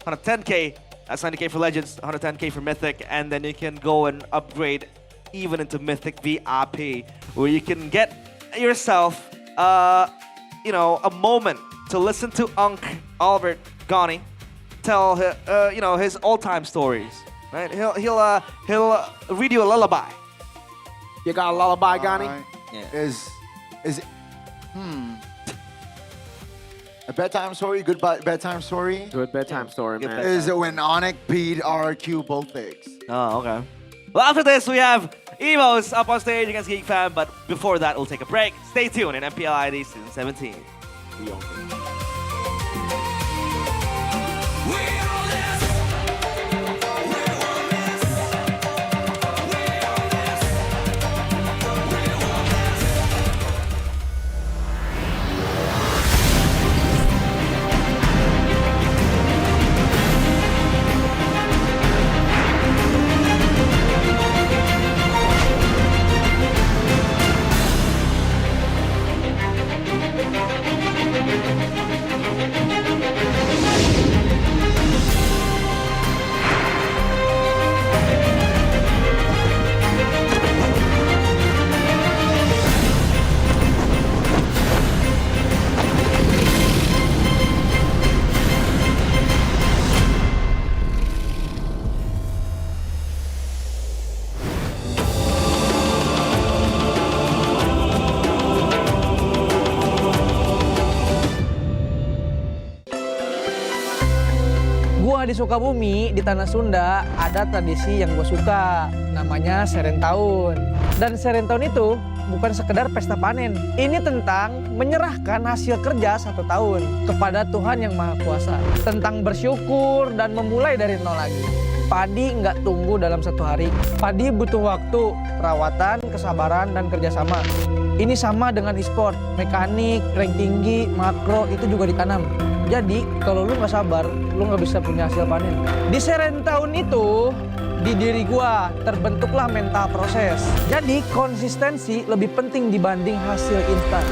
110K, that's 90K for Legends, 110K for Mythic, and then you can go and upgrade even into Mythic VIP, where you can get yourself you know, a moment to listen to Albert Ghani tell his old-time stories. Right? He'll read you a lullaby. You got a lullaby, Ghani? Yeah. Is a bedtime story? Good bedtime story? Good bedtime story, man. Is it when Onyx beat RQ both legs? Oh, okay. Well, after this, we have Evos up on stage against Geek Fam, but before that, we'll take a break. Stay tuned in MPL ID Season 17. Di Sukabumi, di Tanah Sunda, ada tradisi yang gue suka, namanya Seren Tahun. Dan Seren Tahun itu bukan sekedar pesta panen. Ini tentang menyerahkan hasil kerja 1 tahun kepada Tuhan Yang Maha Kuasa. Tentang bersyukur dan memulai dari nol lagi. Padi nggak tumbuh dalam 1 hari. Padi butuh waktu, perawatan, kesabaran, dan kerjasama. Ini sama dengan e-sport, mekanik, rank tinggi, makro, itu juga ditanam. Jadi, kalau lu nggak sabar, lu nggak bisa punya hasil panen. Di Seren Tahun itu, di diri gua terbentuklah mental proses. Jadi, konsistensi lebih penting dibanding hasil instan.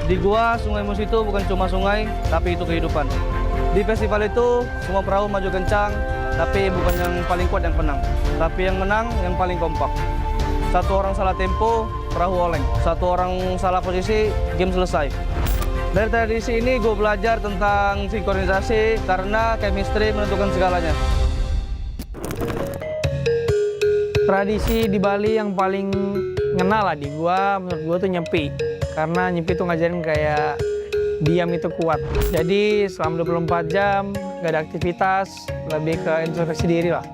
Di gua, Sungai Musi itu bukan cuma sungai, tapi itu kehidupan. Di festival itu, semua perahu maju kencang, tapi bukan yang paling kuat yang menang. Tapi yang menang, yang paling kompak. 1 orang salah tempo, perahu oleng. 1 orang salah posisi, game selesai. Dari tradisi ini gue belajar tentang sinkronisasi karena chemistry menentukan segalanya. Tradisi di Bali yang paling ngena lah di gua, menurut gua tuh nyepi. Karena nyepi tuh ngajarin kayak diam itu kuat. Jadi selama 24 jam gak ada aktivitas, lebih ke introspeksi diri lah.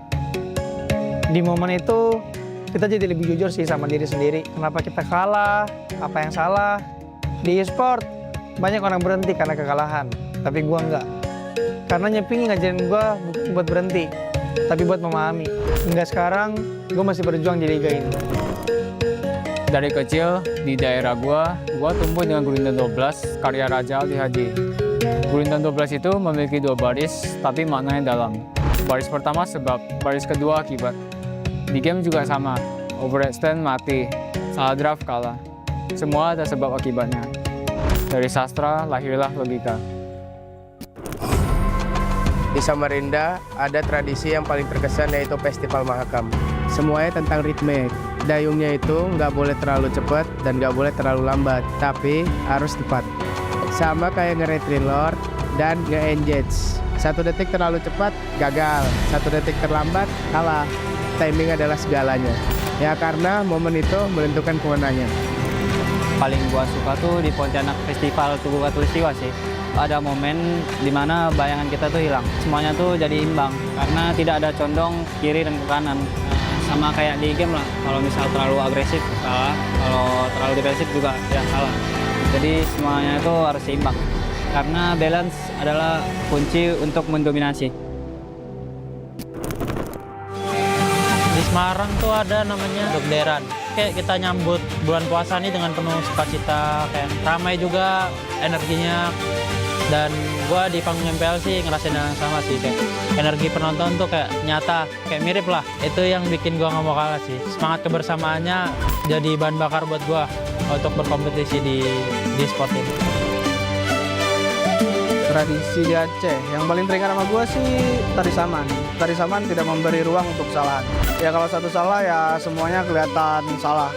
Di momen itu kita jadi lebih jujur sih sama diri sendiri. Kenapa kita kalah, apa yang salah. Di e-sport banyak orang berhenti karena kekalahan, tapi gua enggak. Karena nyepi ngajarin gua bukan buat berhenti, tapi buat memahami. Hingga sekarang gue masih berjuang di liga ini. Dari kecil di daerah gua tumbuh dengan Gurindam 12 karya Raja Ali Haji. Gurindam 12 itu memiliki 2 baris tapi maknanya dalam. Baris pertama sebab, baris kedua akibat. Di game juga sama, overextend mati, salah draft kalah. Semua ada sebab akibatnya. Dari sastra lahirlah logika. Di Samarinda ada tradisi yang paling terkesan yaitu Festival Mahakam. Semuanya tentang ritme. Dayungnya itu nggak boleh terlalu cepat dan nggak boleh terlalu lambat, tapi harus tepat. Sama kayak nge-retry lord dan nge-engage. 1 detik terlalu cepat, gagal. 1 detik terlambat, kalah. Timing adalah segalanya. Ya karena momen itu menentukan kemenangan. Paling gua suka tuh di Pontianak Festival Tugu Katulistiwa sih. Ada momen di mana bayangan kita tuh hilang. Semuanya tuh jadi imbang karena tidak ada condong kiri dan ke kanan. Sama kayak di game lah. Kalau misal terlalu agresif salah, kalau terlalu defensif juga ya salah. Jadi semuanya itu harus seimbang. Karena balance adalah kunci untuk mendominasi. Di Semarang tuh ada namanya Dekderan. Kayak kita nyambut bulan puasa nih dengan penuh sukacita, kayak ramai juga energinya. Dan gua di panggung MPL sih ngerasain yang sama sih, kayak energi penonton tuh kayak nyata, kayak mirip lah. Itu yang bikin gua nggak mau kalah sih. Semangat kebersamaannya jadi bahan bakar buat gua untuk berkompetisi di sport ini. Tradisi di Aceh yang paling teringat sama gue sih tari saman. Tari saman tidak memberi ruang untuk kesalahan. Ya kalau satu salah ya semuanya kelihatan salah.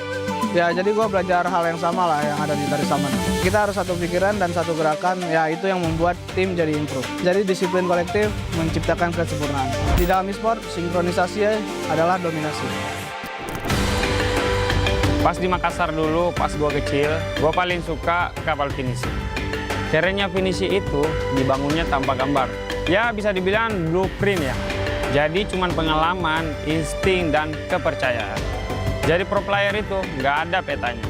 Ya jadi gue belajar hal yang sama lah yang ada di tari saman. Kita harus satu pikiran dan satu gerakan, ya itu yang membuat tim jadi improve. Jadi disiplin kolektif menciptakan kesempurnaan. Di dalam e-sport, sinkronisasi adalah dominasi. Pas di Makassar dulu, pas gue kecil, gue paling suka kapal finisi. Kerennya finisi itu dibangunnya tanpa gambar. Ya bisa dibilang blueprint ya. Jadi cuman pengalaman, insting, dan kepercayaan. Jadi pro player itu nggak ada petanya.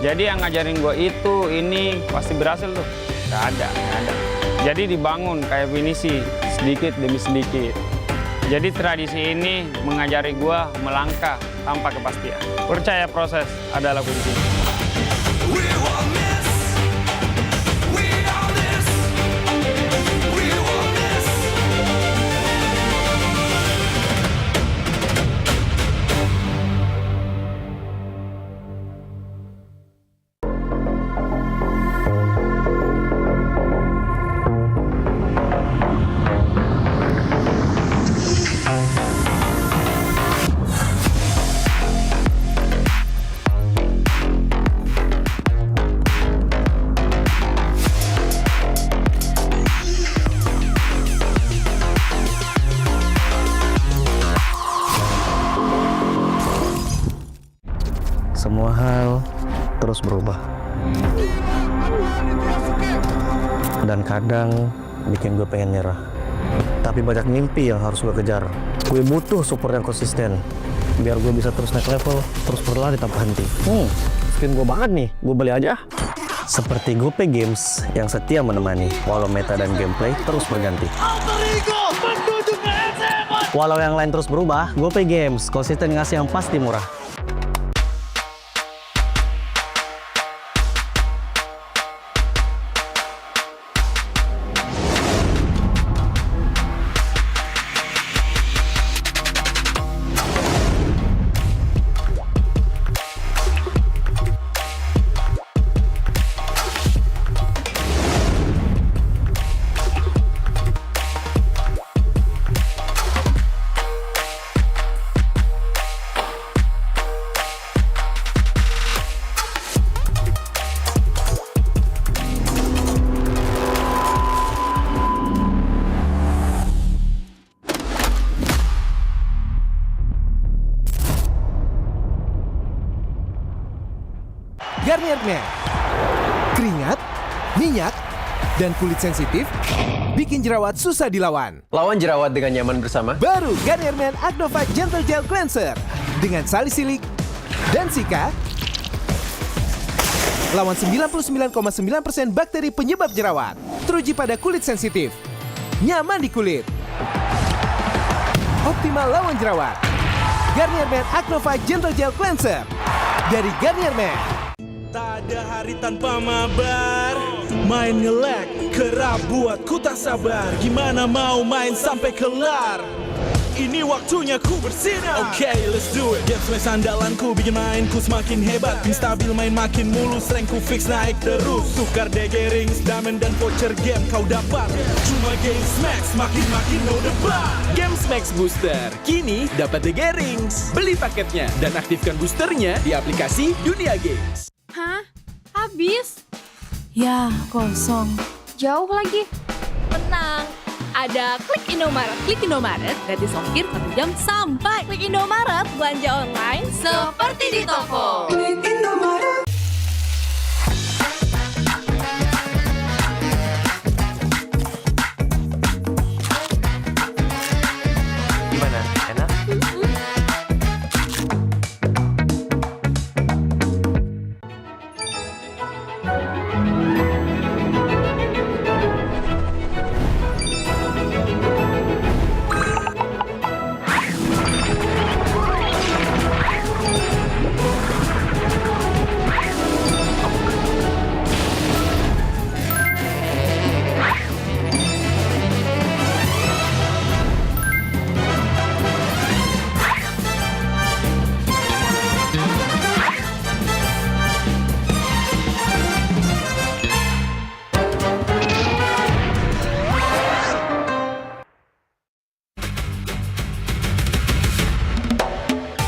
Jadi yang ngajarin gue itu, ini pasti berhasil tuh. Nggak ada. Jadi dibangun kayak finisi, sedikit demi sedikit. Jadi tradisi ini mengajari gue melangkah tanpa kepastian. Percaya proses adalah kunci. Semua hal terus berubah. Dan kadang bikin gue pengen nyerah. Tapi banyak mimpi yang harus gue kejar. Gue butuh support yang konsisten. Biar gue bisa terus naik level, terus berlari tanpa henti. Skin gue banget nih, gue beli aja. Seperti GoPay Games yang setia menemani, walau meta dan gameplay terus berganti. Walau yang lain terus berubah, GoPay Games konsisten ngasih yang pasti murah. dan kulit sensitif, bikin jerawat susah dilawan. Lawan jerawat dengan nyaman bersama. Baru Garnier Men Acno Fight Gentle Gel Cleanser dengan salisilik dan sika. Lawan 99,9% bakteri penyebab jerawat. Teruji pada kulit sensitif. Nyaman di kulit. Optimal lawan jerawat. Garnier Men Acno Fight Gentle Gel Cleanser dari Garnier Men. Tak ada hari tanpa mabar. Main nge-lag, kerap buatku tak sabar. Gimana mau main sampai kelar? Ini waktunya ku bersinar. Okay, let's do it. Games main sandalanku, bikin mainku semakin hebat. Pin stabil main makin mulus, rankku fix naik terus. Tukar DG rings, diamond dan voucher game kau dapat. Cuma Games Max, makin no debat. Games Max Booster, kini dapat DG rings. Beli paketnya dan aktifkan boosternya di aplikasi Dunia Games. Hah? Habis? Ya, kosong. Jauh lagi. Tenang. Ada Klik Indomaret. Klik Indomaret, gratis ongkir 1 jam sampai. Klik Indomaret, belanja online seperti di toko. Klik Indomaret. Gimana? Enak?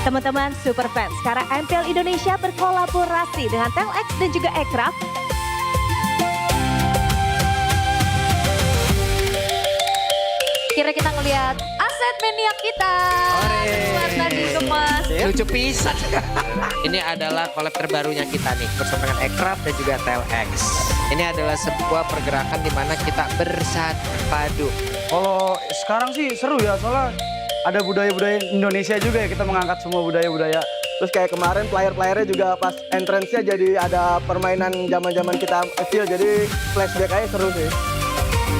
Teman-teman super fans, sekarang MPL Indonesia berkolaborasi dengan Telx dan juga Aircraft. Kira kita ngelihat aset mania kita. Warna dikemas. Lucu pisan. Ini adalah collab terbarunya kita nih bersama dengan Aircraft dan juga Telx. Ini adalah sebuah pergerakan di mana kita bersatu padu. Kalau sekarang sih seru ya, soalnya ada budaya-budaya Indonesia juga ya, kita mengangkat semua budaya-budaya. Terus kayak kemarin player-playernya juga pas entrance-nya jadi ada permainan zaman-zaman kita kecil, jadi flashback aja seru sih.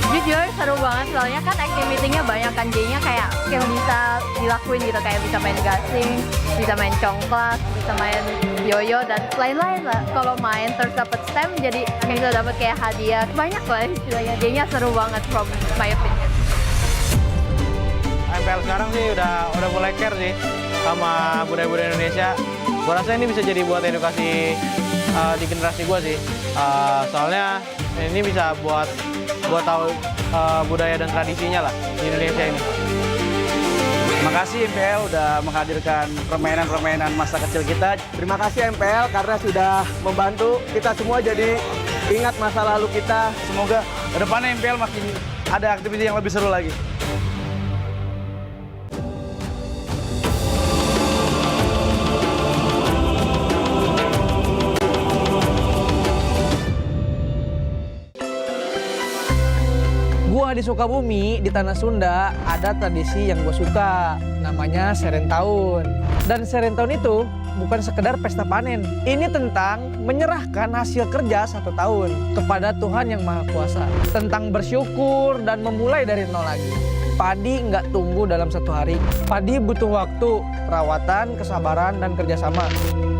Jujur seru banget, soalnya kan activity-nya banyak kan, jadinya kayak yang bisa dilakuin gitu, kayak bisa main gasing, bisa main congklak, bisa main yoyo dan lain-lain lah. Kalau main terus dapat stem jadi bisa dapat kayak hadiah, banyak lah istilahnya, jadinya seru banget from my opinion. MPL sekarang sih udah mulai care sih sama budaya-budaya Indonesia. Gua rasa ini bisa jadi buat edukasi di generasi gua sih. Soalnya ini bisa buat tahu budaya dan tradisinya lah di Indonesia ini. Terima kasih MPL udah menghadirkan permainan-permainan masa kecil kita. Terima kasih MPL karena sudah membantu kita semua jadi ingat masa lalu kita. Semoga kedepannya MPL makin ada aktivitas yang lebih seru lagi. Gua di Sukabumi, di Tanah Sunda, ada tradisi yang gue suka, namanya Serentahun. Dan Serentahun itu bukan sekedar pesta panen. Ini tentang menyerahkan hasil kerja 1 tahun kepada Tuhan Yang Maha Kuasa. Tentang bersyukur dan memulai dari nol lagi. Padi nggak tumbuh dalam 1 hari. Padi butuh waktu, perawatan, kesabaran, dan kerjasama.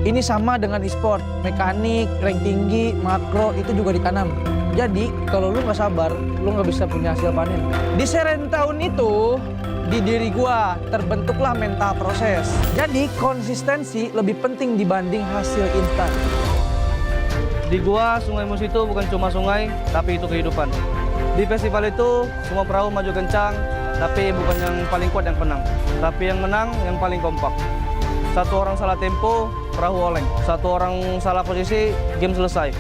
Ini sama dengan e-sport, mekanik, rank tinggi, makro, itu juga ditanam. Jadi kalau lu nggak sabar, lu nggak bisa punya hasil panen. Di Serentahun itu, di diri gua terbentuklah mental proses. Jadi konsistensi lebih penting dibanding hasil instan. Di gua, Sungai Musi itu bukan cuma sungai, tapi itu kehidupan. Di festival itu, semua perahu maju kencang, tapi bukan yang paling kuat yang menang. Tapi yang menang, yang paling kompak. 1 orang salah tempo, perahu oleng. 1 orang salah posisi, game selesai.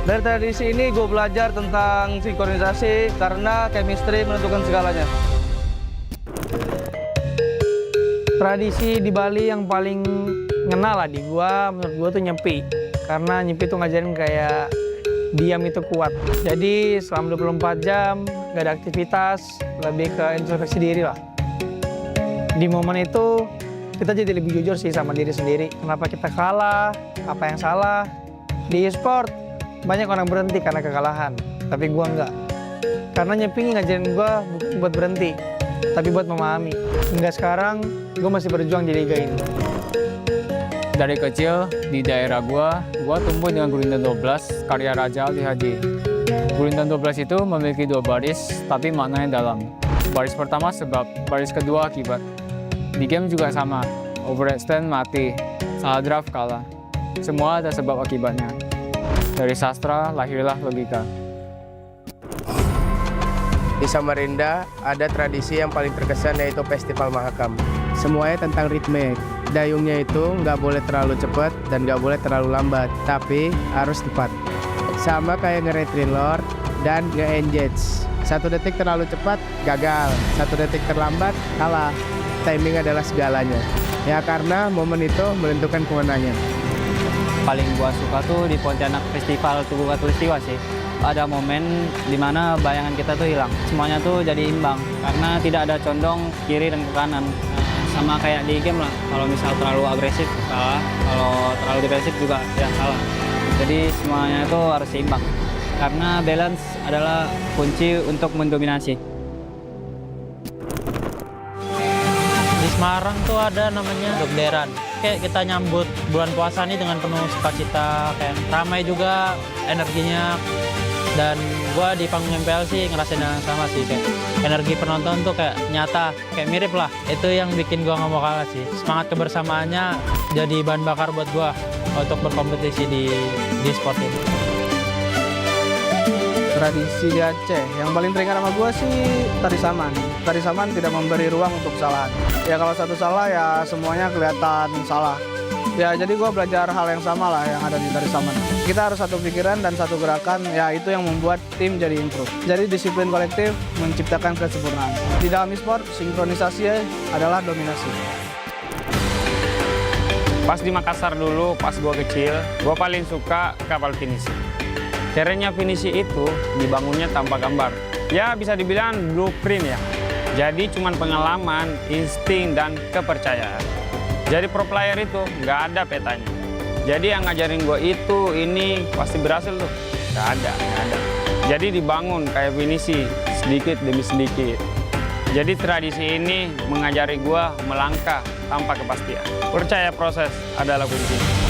Dari tradisi ini gue belajar tentang sinkronisasi karena chemistry menentukan segalanya. Tradisi di Bali yang paling ngena lah di gua, menurut gua tuh nyepi. Karena nyepi tuh ngajarin kayak diam itu kuat. Jadi selama 24 jam nggak ada aktivitas, lebih ke introspeksi diri lah. Di momen itu kita jadi lebih jujur sih sama diri sendiri. Kenapa kita kalah, apa yang salah. Di e-sport banyak orang berhenti karena kekalahan, tapi gua enggak. Karena Nyepi ngajarin gua bukan buat berhenti, tapi buat memahami. Hingga sekarang gua masih berjuang di liga ini. Dari kecil di daerah gua tumbuh dengan Gurindam 12 karya Raja Ali Haji. Gurindam 12 itu memiliki 2 baris, tapi maknanya dalam. Baris pertama sebab, baris kedua akibat. Di game juga sama, overextend mati, salah draft kalah. Semua ada sebab akibatnya. Dari sastra lahirlah logika. Di Samarinda ada tradisi yang paling terkesan yaitu Festival Mahakam. Semuanya tentang ritme. Dayungnya itu nggak boleh terlalu cepat dan nggak boleh terlalu lambat, tapi harus tepat. Sama kayak nge-retry lord dan nge-engage. 1 detik terlalu cepat, gagal. 1 detik terlambat, kalah. Timing adalah segalanya. Ya karena momen itu menentukan kemenangan. Paling gua suka tuh di Pontianak Festival Tugu Katulistiwa sih. Ada momen dimana bayangan kita tuh hilang. Semuanya tuh jadi imbang karena tidak ada condong kiri dan ke kanan. Sama kayak di game lah, kalau misal terlalu agresif salah, kalau terlalu defensif juga ya salah. Jadi semuanya itu harus seimbang. Karena balance adalah kunci untuk mendominasi. Di Semarang tuh ada namanya Dokderan. Kayak kita nyambut bulan puasa ini dengan penuh sukacita, kayak ramai juga energinya. Dan gua di panggung MPL sih ngerasain yang sama sih, kayak energi penonton tuh kayak nyata, kayak mirip lah. Itu yang bikin gua nggak mau kalah sih. Semangat kebersamaannya jadi bahan bakar buat gua untuk berkompetisi di sport ini. Tradisi di Aceh yang paling teringat sama gue sih tari saman. Tari saman tidak memberi ruang untuk kesalahan. Ya kalau satu salah ya semuanya kelihatan salah. Ya jadi gue belajar hal yang sama lah yang ada di tari saman. Kita harus satu pikiran dan satu gerakan, ya itu yang membuat tim jadi improve. Jadi disiplin kolektif menciptakan kesempurnaan. Di dalam e-sport, sinkronisasi adalah dominasi. Pas di Makassar dulu, pas gue kecil, gue paling suka kapal finisi. Caranya finisi itu dibangunnya tanpa gambar. Ya bisa dibilang blueprint ya. Jadi cuman pengalaman, insting, dan kepercayaan. Jadi pro player itu nggak ada petanya. Jadi yang ngajarin gue itu, ini pasti berhasil tuh. Nggak ada. Jadi dibangun kayak finisi, sedikit demi sedikit. Jadi tradisi ini mengajari gue melangkah tanpa kepastian. Percaya proses adalah kunci.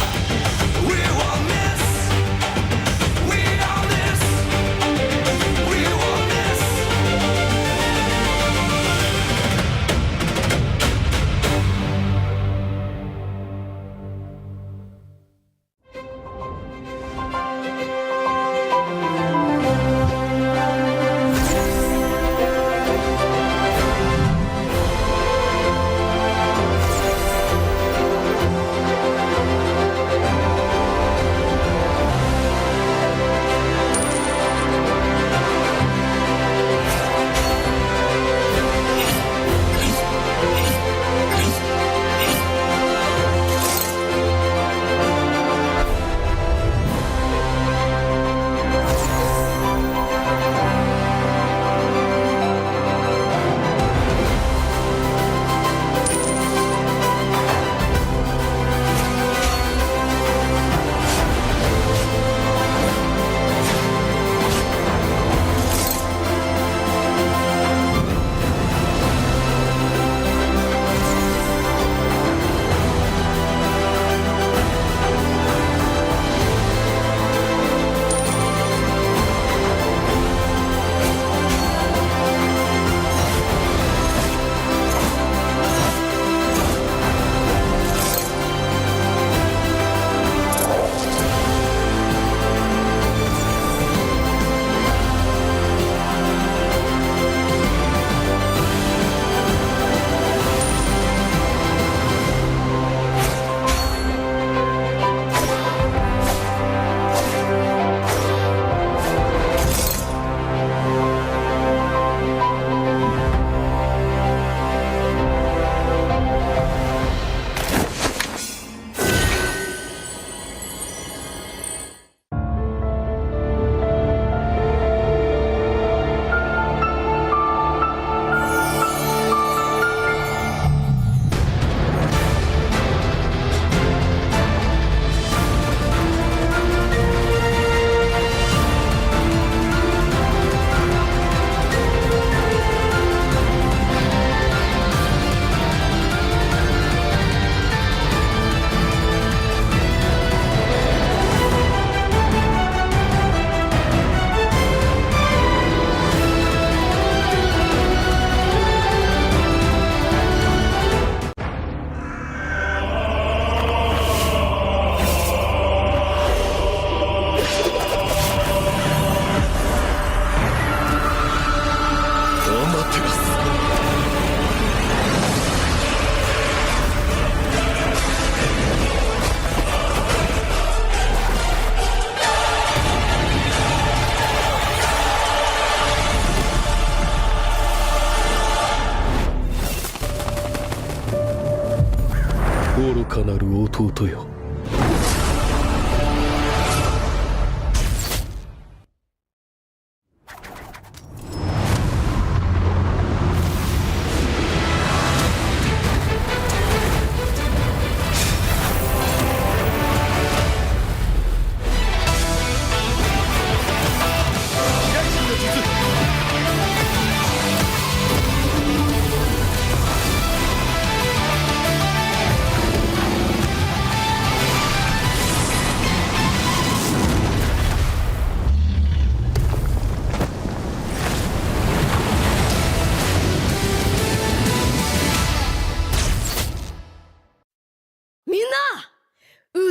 愚かなる弟よ。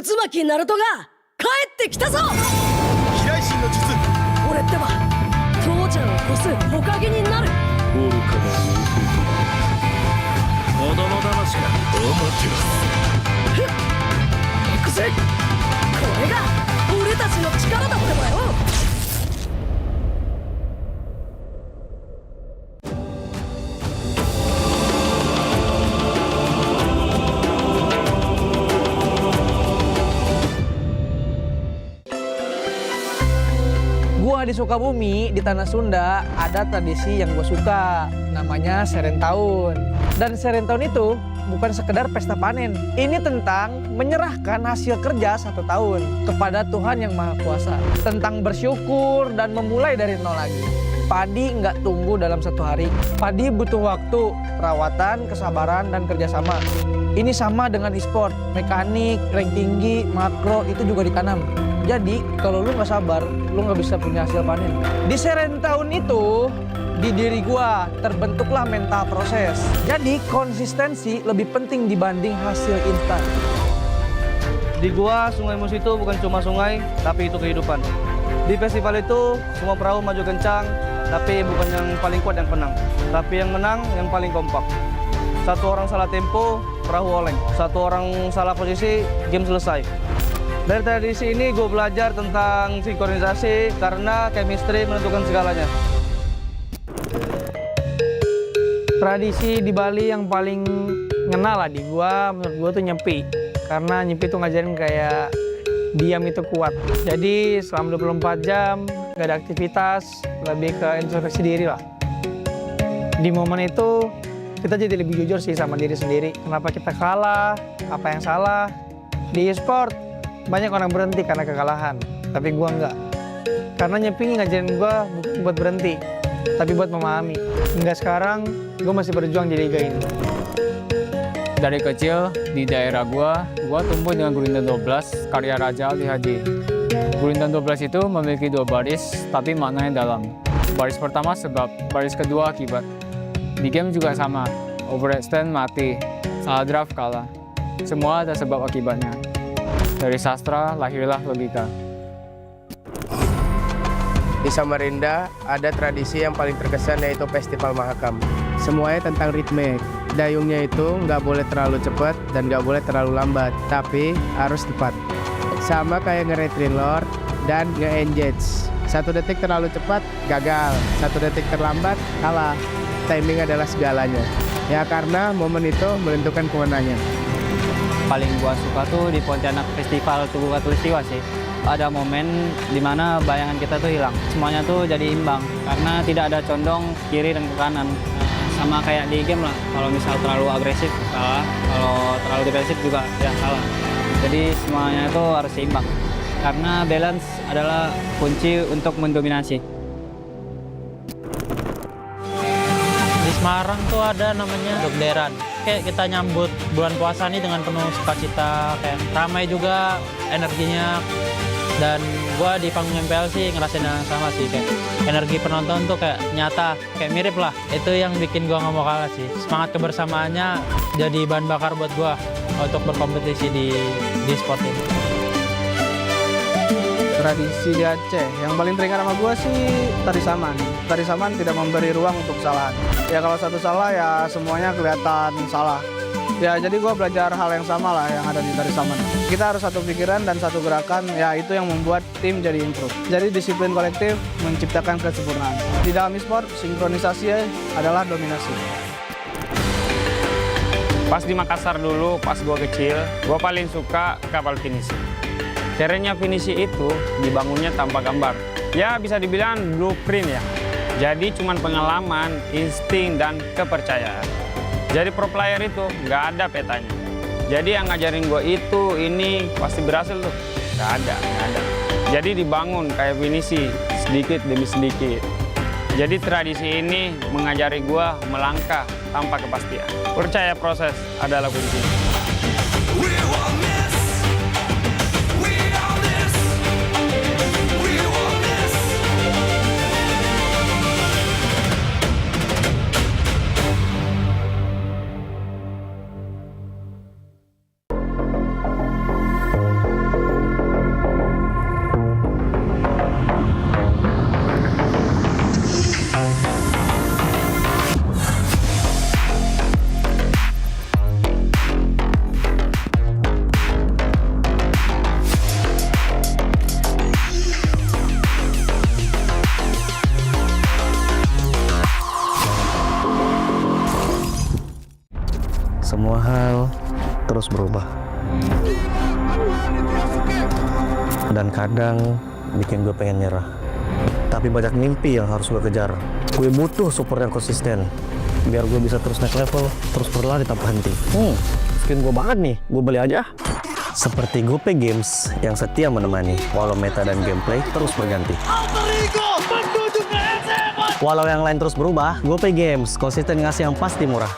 渦巻きナルトが帰ってきたぞ。飛来神の術。俺ってば父ちゃんを越す火影になる。愚かなる弟。子供騙しか。アマテラス。行くぜ。これが俺たちの力だってばよ。Gua di Sukabumi, di Tanah Sunda, ada tradisi yang gue suka, namanya Serentahun. Dan Serentahun itu bukan sekedar pesta panen. Ini tentang menyerahkan hasil kerja 1 tahun kepada Tuhan Yang Maha Kuasa. Tentang bersyukur dan memulai dari nol lagi. Padi nggak tumbuh dalam 1 hari. Padi butuh waktu, perawatan, kesabaran, dan kerjasama. Ini sama dengan e-sport, mekanik, rank tinggi, makro, itu juga ditanam. Jadi kalau lu nggak sabar, lu nggak bisa punya hasil panen. Di Serentahun itu, di diri gua terbentuklah mental proses. Jadi konsistensi lebih penting dibanding hasil instan. Di gua, Sungai Musi itu bukan cuma sungai, tapi itu kehidupan. Di festival itu, semua perahu maju kencang, tapi bukan yang paling kuat yang menang. Tapi yang menang, yang paling kompak. 1 orang salah tempo, perahu oleng. 1 orang salah posisi, game selesai. Dari tradisi ini gue belajar tentang sinkronisasi karena chemistry menentukan segalanya. Tradisi di Bali yang paling ngena lah di gua, menurut gua tuh nyepi. Karena nyepi tuh ngajarin kayak diam itu kuat. Jadi selama 24 jam gak ada aktivitas, lebih ke introspeksi diri lah. Di momen itu kita jadi lebih jujur sih sama diri sendiri. Kenapa kita kalah, apa yang salah. Di e-sport banyak orang berhenti karena kekalahan, tapi gua enggak. Karena nyepi ngajarin gua bukan buat berhenti, tapi buat memahami. Hingga sekarang gua masih berjuang di liga ini. Dari kecil di daerah gua tumbuh dengan Gurindam 12 karya Raja Ali Haji. Gurindam 12 itu memiliki 2 baris, tapi maknanya dalam. Baris pertama sebab, baris kedua akibat. Di game juga sama, overextend mati, salah draft kalah. Semua ada sebab akibatnya. Dari sastra lahirlah logika. Di Samarinda ada tradisi yang paling terkesan yaitu Festival Mahakam. Semuanya tentang ritme. Dayungnya itu nggak boleh terlalu cepat dan nggak boleh terlalu lambat, tapi harus tepat. Sama kayak nge-retrin lord dan nge-engage. 1 detik terlalu cepat, gagal. 1 detik terlambat, kalah. Timing adalah segalanya. Ya karena momen itu menentukan kemenangan. Paling gua suka tuh di Pontianak Festival Tugu Katulistiwa sih. Ada momen dimana bayangan kita tuh hilang. Semuanya tuh jadi imbang karena tidak ada condong kiri dan ke kanan. Sama kayak di game lah. Kalau misal terlalu agresif salah, kalau terlalu defensif juga ya salah. Jadi semuanya itu harus seimbang. Karena balance adalah kunci untuk mendominasi. Di Semarang tuh ada namanya Dokderan. Kayak kita nyambut bulan puasa nih dengan penuh sukacita, kayak ramai juga energinya. Dan gua di panggung MPL sih ngerasain yang sama sih, kayak energi penonton tuh kayak nyata, kayak mirip lah. Itu yang bikin gua nggak mau kalah sih. Semangat kebersamaannya jadi bahan bakar buat gua untuk berkompetisi di sport ini. Tradisi di Aceh yang paling teringat sama gue sih Tarisaman. Tarisaman tidak memberi ruang untuk kesalahan. Ya kalau satu salah ya semuanya kelihatan salah. Ya jadi gue belajar hal yang sama lah yang ada di Tarisaman. Kita harus satu pikiran dan satu gerakan, ya itu yang membuat tim jadi improve. Jadi disiplin kolektif menciptakan kesempurnaan. Di dalam e-sport, sinkronisasi adalah dominasi. Pas di Makassar dulu, pas gue kecil, gue paling suka kapal finisi. Caranya finisi itu dibangunnya tanpa gambar. Ya bisa dibilang blueprint ya. Jadi cuman pengalaman, insting, dan kepercayaan. Jadi pro player itu nggak ada petanya. Jadi yang ngajarin gue itu, ini pasti berhasil tuh. Nggak ada. Jadi dibangun kayak finisi, sedikit demi sedikit. Jadi tradisi ini mengajari gue melangkah tanpa kepastian. Percaya proses adalah kuncinya. Semua hal terus berubah. Dan kadang bikin gue pengen nyerah. Tapi banyak mimpi yang harus gue kejar. Gue butuh support yang konsisten. Biar gue bisa terus naik level, terus berlari tanpa henti. Skin gue banget nih, gue beli aja. Seperti GoPay Games yang setia menemani, walau meta dan gameplay terus berganti. Walau yang lain terus berubah, GoPay Games konsisten ngasih yang pasti murah.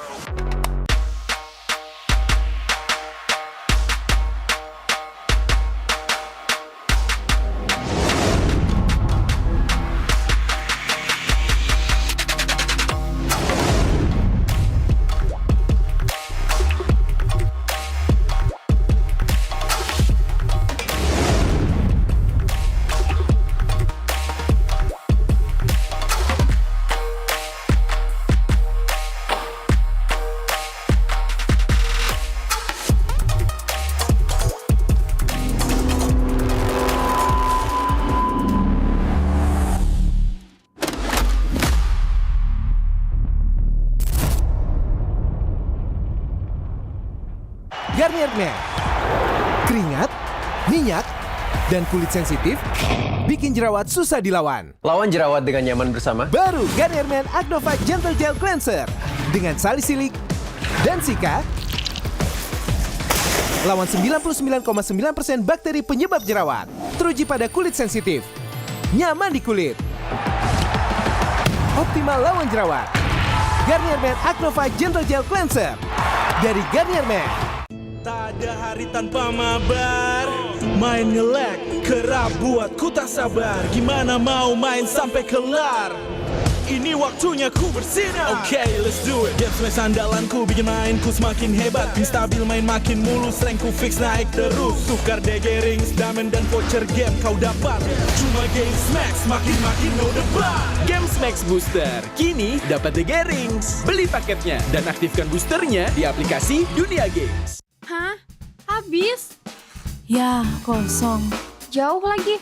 Garnier Men. Keringat, minyak, dan kulit sensitif bikin jerawat susah dilawan. Lawan jerawat dengan nyaman bersama. Baru Garnier Men Acnova Gentle Gel Cleanser dengan salisilik dan sika. Lawan 99,9% bakteri penyebab jerawat. Teruji pada kulit sensitif. Nyaman di kulit. Optimal lawan jerawat. Garnier Men Acnova Gentle Gel Cleanser dari Garnier Men. Tak ada hari tanpa mabar. Main nge-lag, kerap buatku tak sabar. Gimana mau main sampai kelar? Ini waktunya ku bersinar. Okay, let's do it. Game smash andalanku bikin mainku semakin hebat. Pin stabil main makin mulus, rankku fix naik terus. Tukar DG rings, diamond dan voucher game kau dapat. Cuma Game Smash makin no debat. Game Max Booster, kini dapat DG Rings. Beli paketnya dan aktifkan boosternya di aplikasi Dunia Games. Hah? Habis? Ya, kosong. Jauh lagi.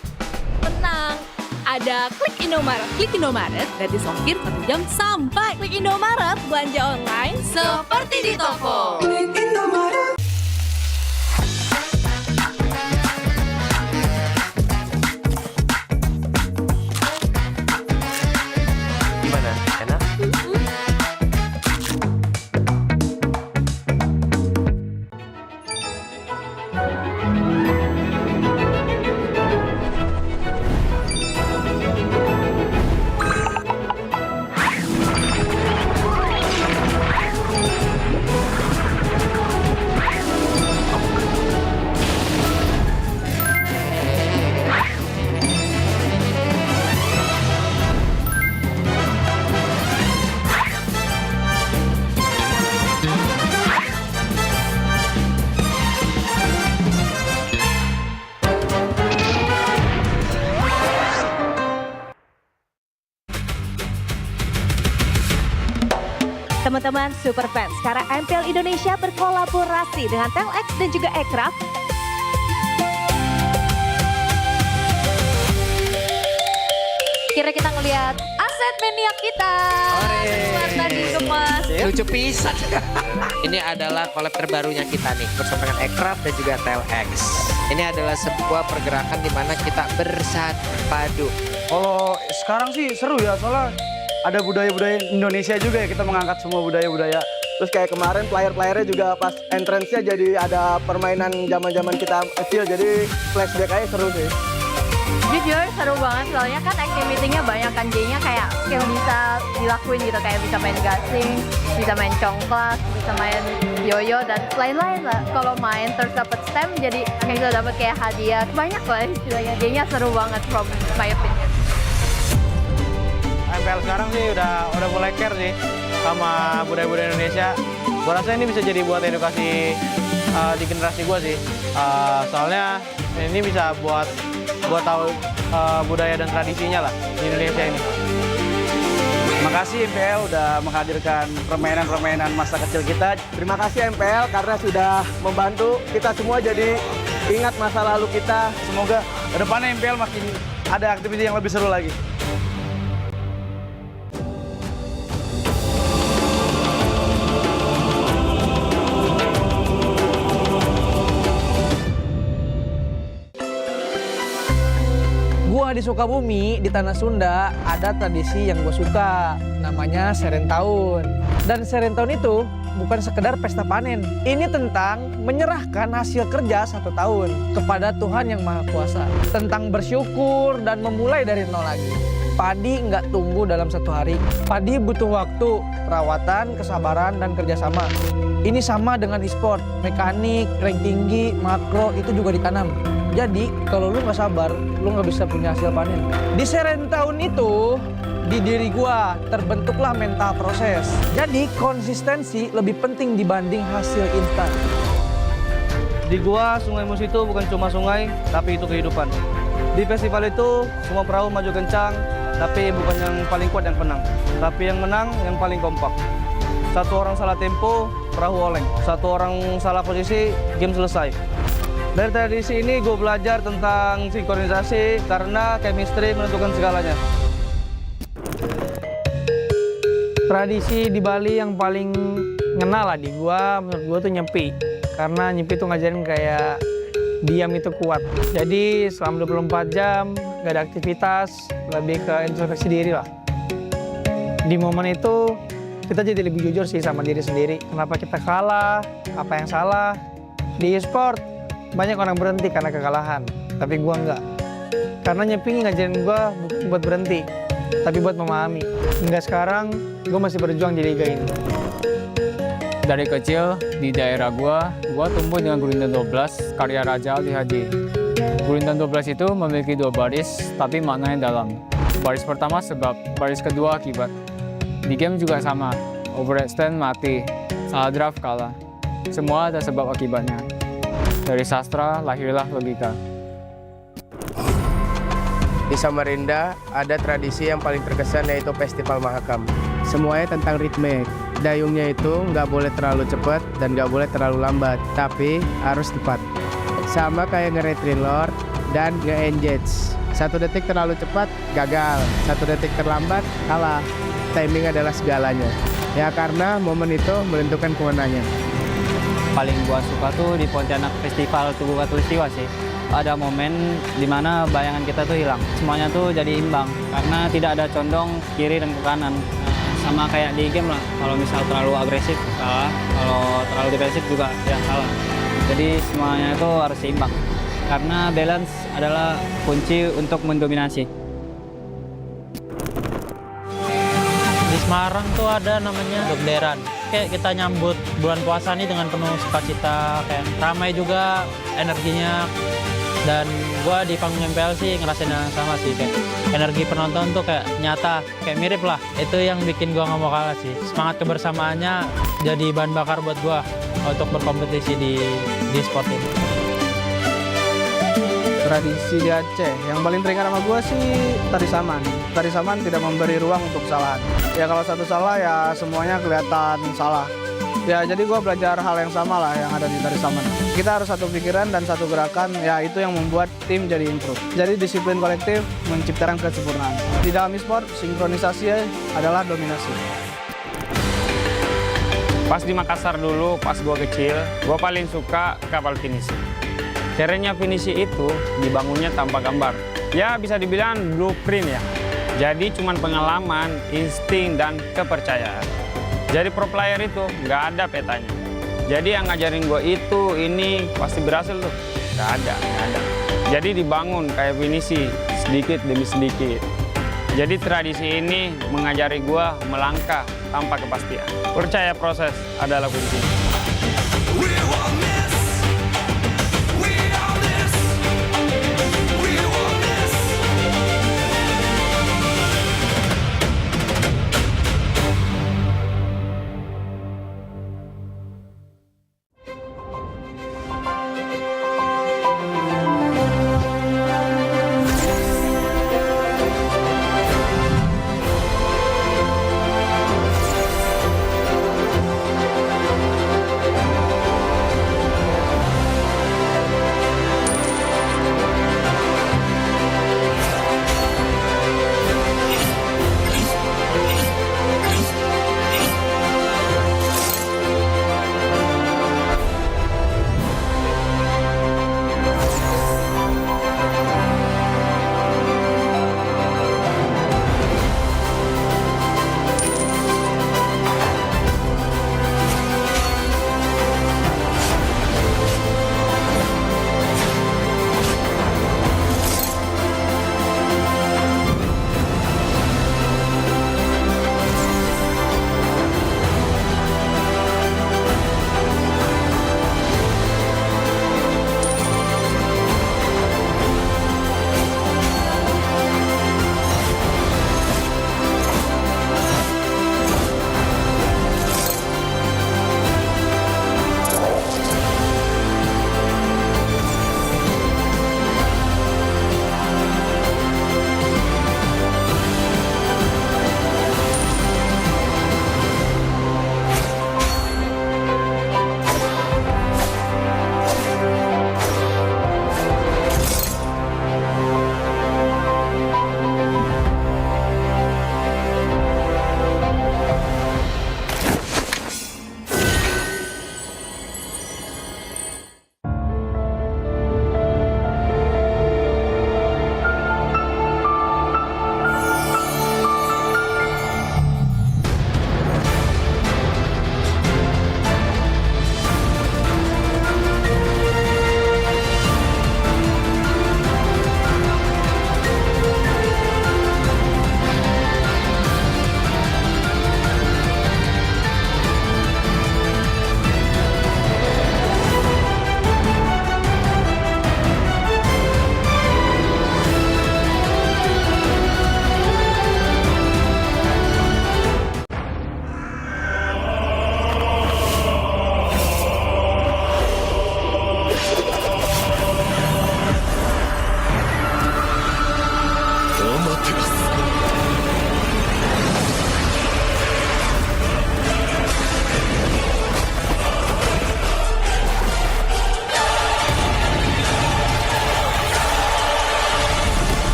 Tenang, ada Klik Indomaret. Klik Indomaret, gratis ongkir 1 jam sampai. Klik Indomaret, belanja online seperti di toko. Klik Indomaret. Gimana? Enak? Teman-teman super fans, sekarang MPL Indonesia berkolaborasi dengan Telex dan juga Aircraft. Kira kita ngelihat aset maniak kita. Tadi gemas. Lucu pisan. Ini adalah collab terbarunya kita nih bersama dengan Aircraft dan juga Telex. Ini adalah sebuah pergerakan di mana kita bersatu padu. Kalau sekarang sih seru ya, soalnya ada budaya-budaya Indonesia juga ya, kita mengangkat semua budaya-budaya. Terus kayak kemarin player-playernya juga pas entrance-nya jadi ada permainan zaman-zaman kita kecil, jadi flashback aja seru sih. Jujur seru banget, soalnya kan activity-nya banyak kan, jadinya kayak yang bisa dilakuin gitu, kayak bisa main gasing, bisa main congklak, bisa main yoyo dan lain-lain lah. Kalau main terus dapat stem, jadi kita dapat kayak hadiah, banyak lah istilahnya, jadinya seru banget from my opinion. MPL sekarang sih udah mulai care sih sama budaya-budaya Indonesia. Gue rasa ini bisa jadi buat edukasi di generasi gue sih. Soalnya ini bisa buat tahu budaya dan tradisinya lah di Indonesia ini. Makasih MPL udah menghadirkan permainan-permainan masa kecil kita. Terima kasih MPL karena sudah membantu kita semua jadi ingat masa lalu kita. Semoga kedepannya MPL makin ada aktivitas yang lebih seru lagi. Gua di Sukabumi, di Tanah Sunda, ada tradisi yang gue suka, namanya Serentahun. Dan Serentahun itu bukan sekedar pesta panen. Ini tentang menyerahkan hasil kerja 1 tahun kepada Tuhan Yang Maha Kuasa. Tentang bersyukur dan memulai dari nol lagi. Padi nggak tumbuh dalam 1 hari. Padi butuh waktu, perawatan, kesabaran, dan kerjasama. Ini sama dengan e-sport, mekanik, rank tinggi, makro, itu juga ditanam. Jadi kalau lu nggak sabar, lu nggak bisa punya hasil panen. Di Serentahun itu, di diri gua terbentuklah mental proses. Jadi konsistensi lebih penting dibanding hasil instan. Di gua, Sungai Musi itu bukan cuma sungai, tapi itu kehidupan. Di festival itu, semua perahu maju kencang, tapi bukan yang paling kuat yang menang. Tapi yang menang, yang paling kompak. 1 orang salah tempo, perahu oleng. 1 orang salah posisi, game selesai. Dari tradisi ini gue belajar tentang sinkronisasi karena chemistry menentukan segalanya. Tradisi di Bali yang paling ngena lah di gua, menurut gua tuh nyepi. Karena nyepi tuh ngajarin kayak diam itu kuat. Jadi selama 24 jam gak ada aktivitas, lebih ke introspeksi diri lah. Di momen itu kita jadi lebih jujur sih sama diri sendiri. Kenapa kita kalah, apa yang salah. Di e-sport banyak orang berhenti karena kekalahan, tapi gua enggak. Karena nyepi ngajarin gua bukan buat berhenti, tapi buat memahami. Hingga sekarang, gua masih berjuang di liga ini. Dari kecil, di daerah gua tumbuh dengan Gurindam 12, karya Raja Ali Hadi. Gurindam 12 itu memiliki 2 baris, tapi maknanya dalam. Baris pertama sebab, baris kedua akibat. Di game juga sama, overextend mati, salah draft kalah. Semua ada sebab akibatnya. Dari sastra lahirlah logika. Di Samarinda ada tradisi yang paling terkesan yaitu Festival Mahakam. Semuanya tentang ritme. Dayungnya itu nggak boleh terlalu cepat dan nggak boleh terlalu lambat, tapi harus tepat. Sama kayak nge-retrin lord dan nge-engage. 1 detik terlalu cepat, gagal. 1 detik terlambat, kalah. Timing adalah segalanya. Ya karena momen itu menentukan kemenangan. Paling gua suka tuh di Pontianak Festival Tugu Katulistiwa sih. Ada momen dimana bayangan kita tuh hilang. Semuanya tuh jadi imbang karena tidak ada condong kiri dan ke kanan. Sama kayak di game lah, kalau misal terlalu agresif kalah, kalau terlalu defensif juga ya kalah. Jadi semuanya itu harus seimbang. Karena balance adalah kunci untuk mendominasi. Di Semarang tuh ada namanya Dekderan. Kayak kita nyambut bulan puasa nih dengan penuh sukacita, kayak ramai juga energinya. Dan gua di panggung MPL sih ngerasain yang sama sih, kayak energi penonton tuh kayak nyata, kayak mirip lah. Itu yang bikin gua nggak mau kalah sih. Semangat kebersamaannya jadi bahan bakar buat gua untuk berkompetisi di sport ini. Tradisi di Aceh yang paling teringat sama gue sih tari saman. Tari saman tidak memberi ruang untuk kesalahan. Ya kalau satu salah ya semuanya kelihatan salah. Ya jadi gue belajar hal yang sama lah yang ada di tari saman. Kita harus satu pikiran dan satu gerakan, ya itu yang membuat tim jadi improve. Jadi disiplin kolektif menciptakan kesempurnaan. Di dalam e-sport, sinkronisasi adalah dominasi. Pas di Makassar dulu, pas gue kecil, gue paling suka kapal finishing. Kerennya finishing itu dibangunnya tanpa gambar. Ya bisa dibilang blueprint ya. Jadi cuman pengalaman, insting, dan kepercayaan. Jadi pro player itu nggak ada petanya. Jadi yang ngajarin gue itu, ini pasti berhasil tuh. Nggak ada. Jadi dibangun kayak finishing, sedikit demi sedikit. Jadi tradisi ini mengajari gue melangkah tanpa kepastian. Percaya proses adalah kuncinya.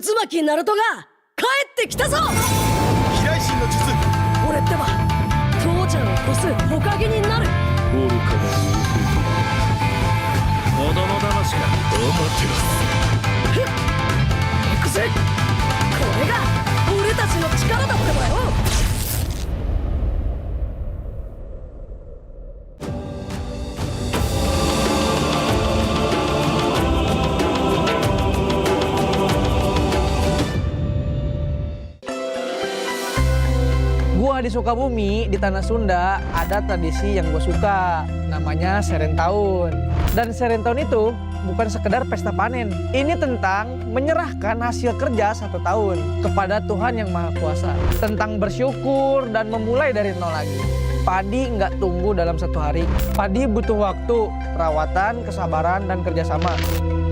渦巻きナルトが帰ってきたぞ。飛来神の術。俺ってば殺す火影になる。愚かな子供騙しか。アマテラス。行くぜ。これが俺たちの力だってばよ。Gua di Sukabumi, di Tanah Sunda, ada tradisi yang gue suka, namanya Seren Tahun. Dan Seren Tahun itu bukan sekedar pesta panen. Ini tentang menyerahkan hasil kerja 1 tahun kepada Tuhan Yang Maha Kuasa. Tentang bersyukur dan memulai dari nol lagi. Padi nggak tumbuh dalam 1 hari. Padi butuh waktu, perawatan, kesabaran, dan kerjasama.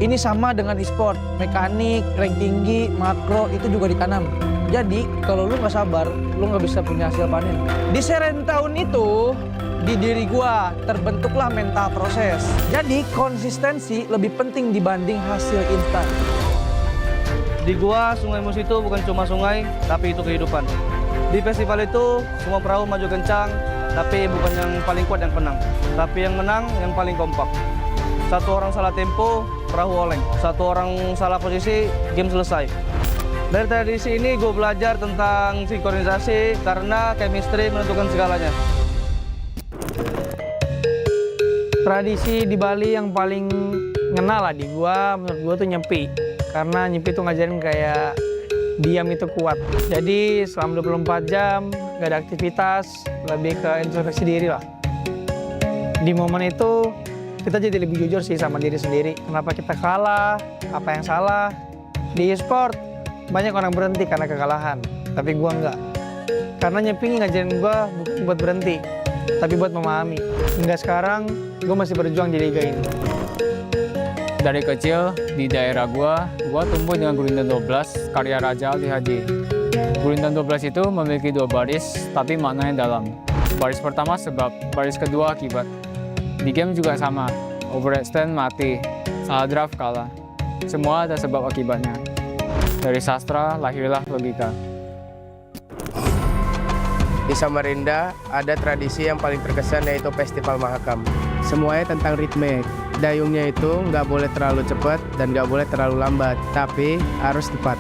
Ini sama dengan e-sport, mekanik, rank tinggi, makro, itu juga ditanam. Jadi kalau lu nggak sabar, lu nggak bisa punya hasil panen. Di Seren Tahun itu, di diri gua terbentuklah mental proses. Jadi konsistensi lebih penting dibanding hasil instan. Di gua, Sungai Musi itu bukan cuma sungai, tapi itu kehidupan. Di festival itu, semua perahu maju kencang, tapi bukan yang paling kuat yang menang. Tapi yang menang, yang paling kompak. 1 orang salah tempo, perahu oleng. 1 orang salah posisi, game selesai. Dari tradisi ini gue belajar tentang sinkronisasi karena chemistry menentukan segalanya. Tradisi di Bali yang paling ngena lah di gua, menurut gua tuh nyepi. Karena nyepi tuh ngajarin kayak diam itu kuat. Jadi selama 24 jam gak ada aktivitas, lebih ke introspeksi diri lah. Di momen itu kita jadi lebih jujur sih sama diri sendiri. Kenapa kita kalah, apa yang salah. Di e-sport banyak orang berhenti karena kekalahan, tapi gua enggak. Karena nyepi ngajarin gua bukan buat berhenti, tapi buat memahami. Hingga sekarang, gua masih berjuang di liga ini. Dari kecil, di daerah gua tumbuh dengan Gurindam 12, karya Raja Ali Haji. Gurindam 12 itu memiliki 2 baris, tapi maknanya dalam. Baris pertama sebab, baris kedua akibat. Di game juga sama, overextend mati, salah draft kalah. Semua ada sebab akibatnya. Dari sastra lahirlah logika. Di Samarinda ada tradisi yang paling terkesan yaitu Festival Mahakam. Semuanya tentang ritme. Dayungnya itu nggak boleh terlalu cepat dan nggak boleh terlalu lambat, tapi harus tepat.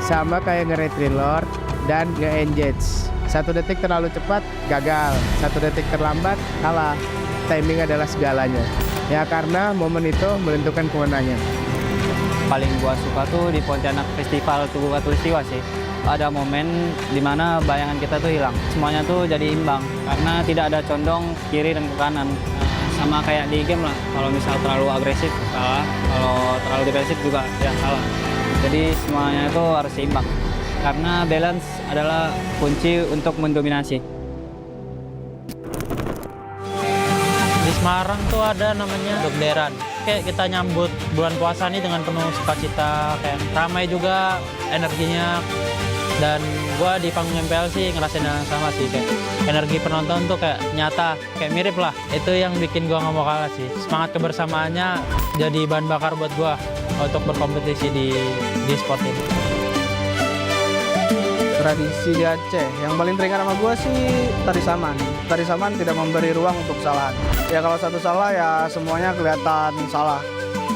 Sama kayak nge-retrelord dan nge-engage. 1 detik terlalu cepat, gagal. 1 detik terlambat, kalah. Timing adalah segalanya. Ya karena momen itu menentukan kemenangan. Paling gua suka tuh di Pontianak Festival Tugu Katulistiwa sih. Ada momen dimana bayangan kita tuh hilang. Semuanya tuh jadi imbang karena tidak ada condong kiri dan ke kanan. Sama kayak di game lah. Kalau misal terlalu agresif kalah, kalau terlalu defensif juga ya kalah. Jadi semuanya itu harus seimbang. Karena balance adalah kunci untuk mendominasi. Di Semarang tuh ada namanya Dekderan. Kayak kita nyambut bulan puasa nih dengan penuh sukacita, kayak ramai juga energinya. Dan gua di panggung MPL sih ngerasain yang sama sih, kayak energi penonton tuh kayak nyata, kayak mirip lah. Itu yang bikin gua nggak mau kalah sih. Semangat kebersamaannya jadi bahan bakar buat gua untuk berkompetisi di sport ini. Tradisi di Aceh yang paling teringat sama gue sih tari saman. Tari saman tidak memberi ruang untuk kesalahan. Ya kalau satu salah ya semuanya kelihatan salah.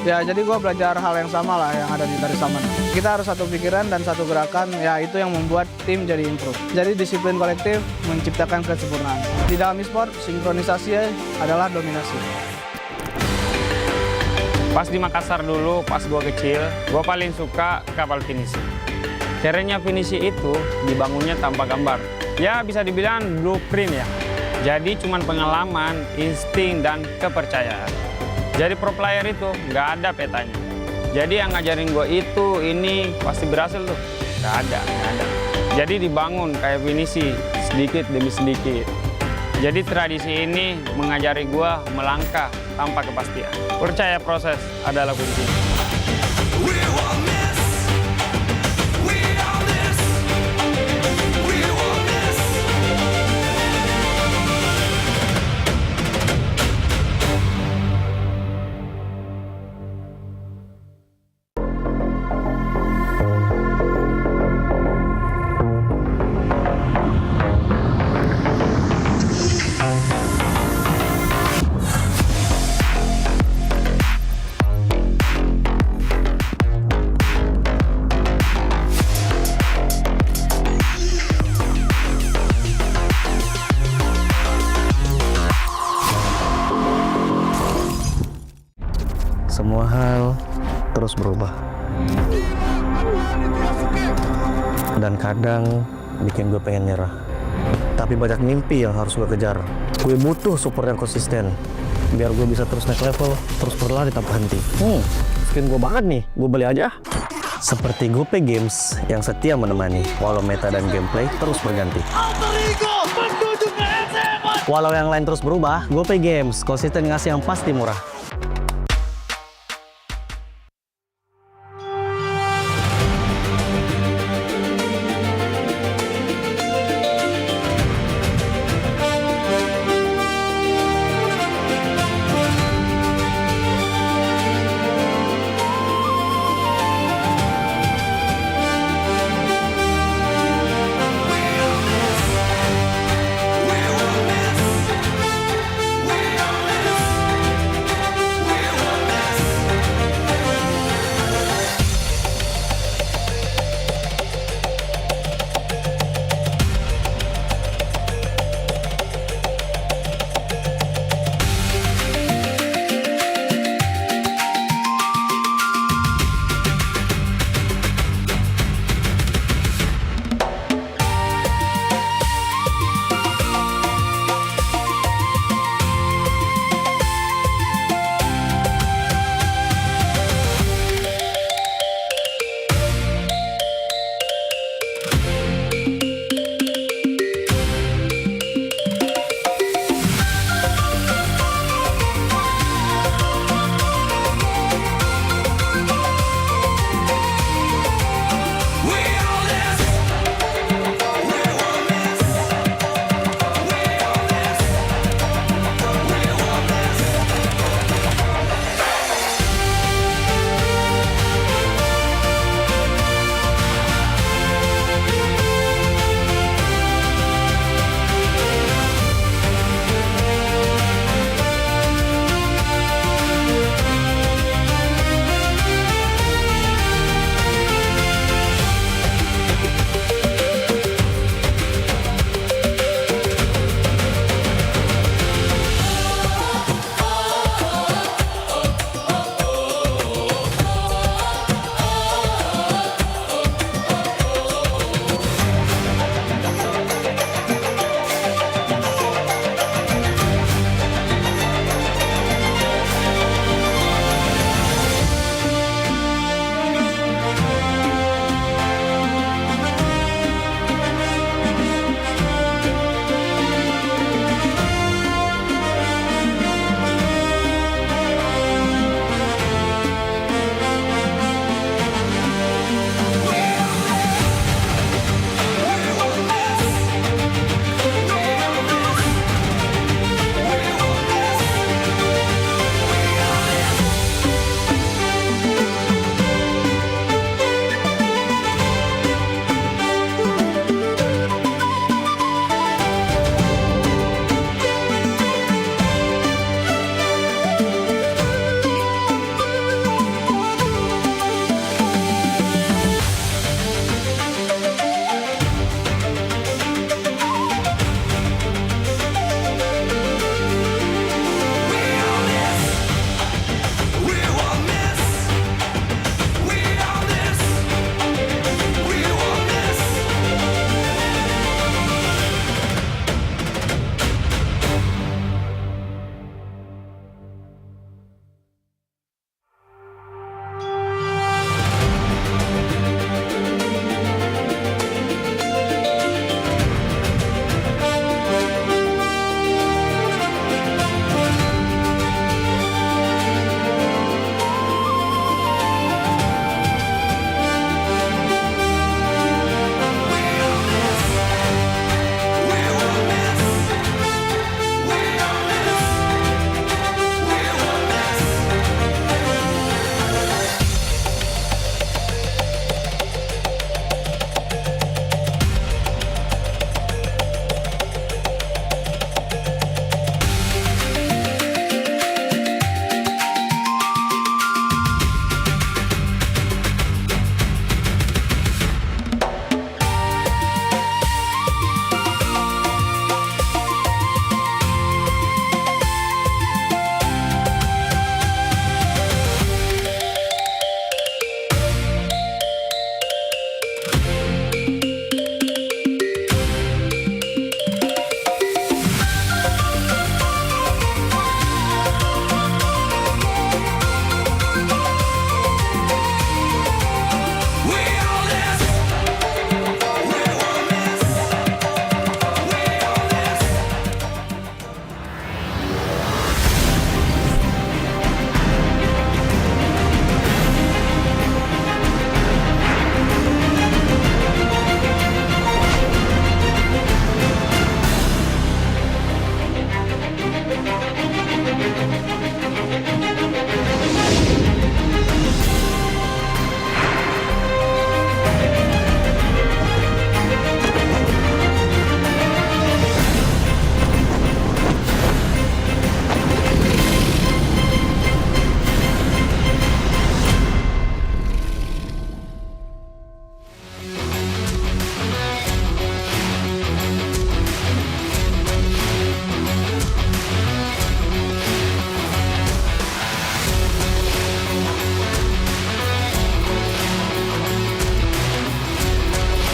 Ya jadi gue belajar hal yang sama lah yang ada di tari saman. Kita harus satu pikiran dan satu gerakan, ya itu yang membuat tim jadi improve. Jadi disiplin kolektif menciptakan kesempurnaan. Di dalam e-sport, sinkronisasi adalah dominasi. Pas di Makassar dulu, pas gue kecil, gue paling suka kapal finisi. Kerennya finisi itu dibangunnya tanpa gambar. Ya bisa dibilang blueprint ya. Jadi cuman pengalaman, insting, dan kepercayaan. Jadi pro player itu nggak ada petanya. Jadi yang ngajarin gue itu, ini pasti berhasil tuh. Nggak ada. Jadi dibangun kayak finisi, sedikit demi sedikit. Jadi tradisi ini mengajari gue melangkah tanpa kepastian. Percaya proses adalah kunci. Semua hal terus berubah. Dan kadang bikin gue pengen nyerah. Tapi banyak mimpi yang harus gue kejar. Gue butuh support yang konsisten. Biar gue bisa terus naik level, terus berlari tanpa henti. Skin gue banget nih, gue beli aja. Seperti GoPay Games yang setia menemani, walau meta dan gameplay terus berganti. Walau yang lain terus berubah, GoPay Games konsisten ngasih yang pasti murah.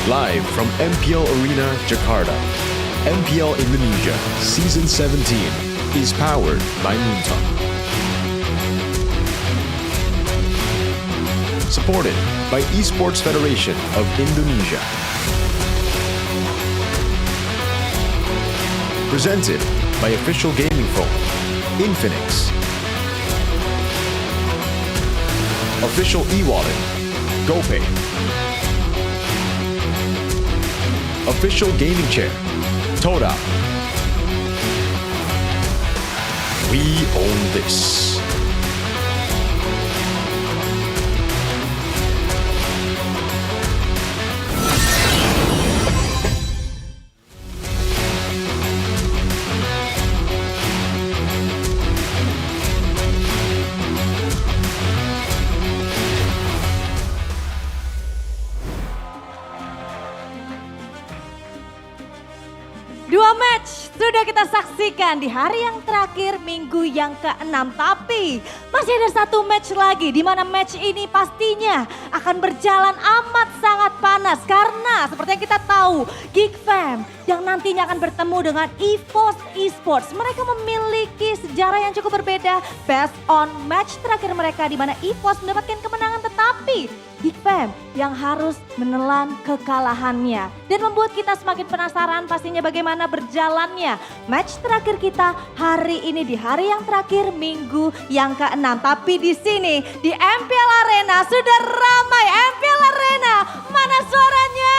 Live from MPL Arena, Jakarta. MPL Indonesia Season 17 is powered by Moonton. Supported by Esports Federation of Indonesia. Presented by official gaming phone, Infinix. Official e-wallet, GoPay. Official gaming chair, Toda. We own this. Dua match sudah kita saksikan di hari yang terakhir minggu yang ke-6. Tapi masih ada satu match lagi di mana match ini pastinya akan berjalan amat sangat panas. Karena seperti yang kita tahu Geek Fam yang nantinya akan bertemu dengan EVOS Esports. Mereka memiliki sejarah yang cukup berbeda based on match terakhir mereka di mana EVOS mendapatkan kemenangan tetapi Geek Fam yang harus menelan kekalahannya. Dan membuat kita semakin penasaran pastinya bagaimana berjalannya match terakhir kita hari ini di hari yang terakhir minggu yang ke-6. Tapi di sini di MPL Arena sudah ramai. MPL Arena, mana suaranya?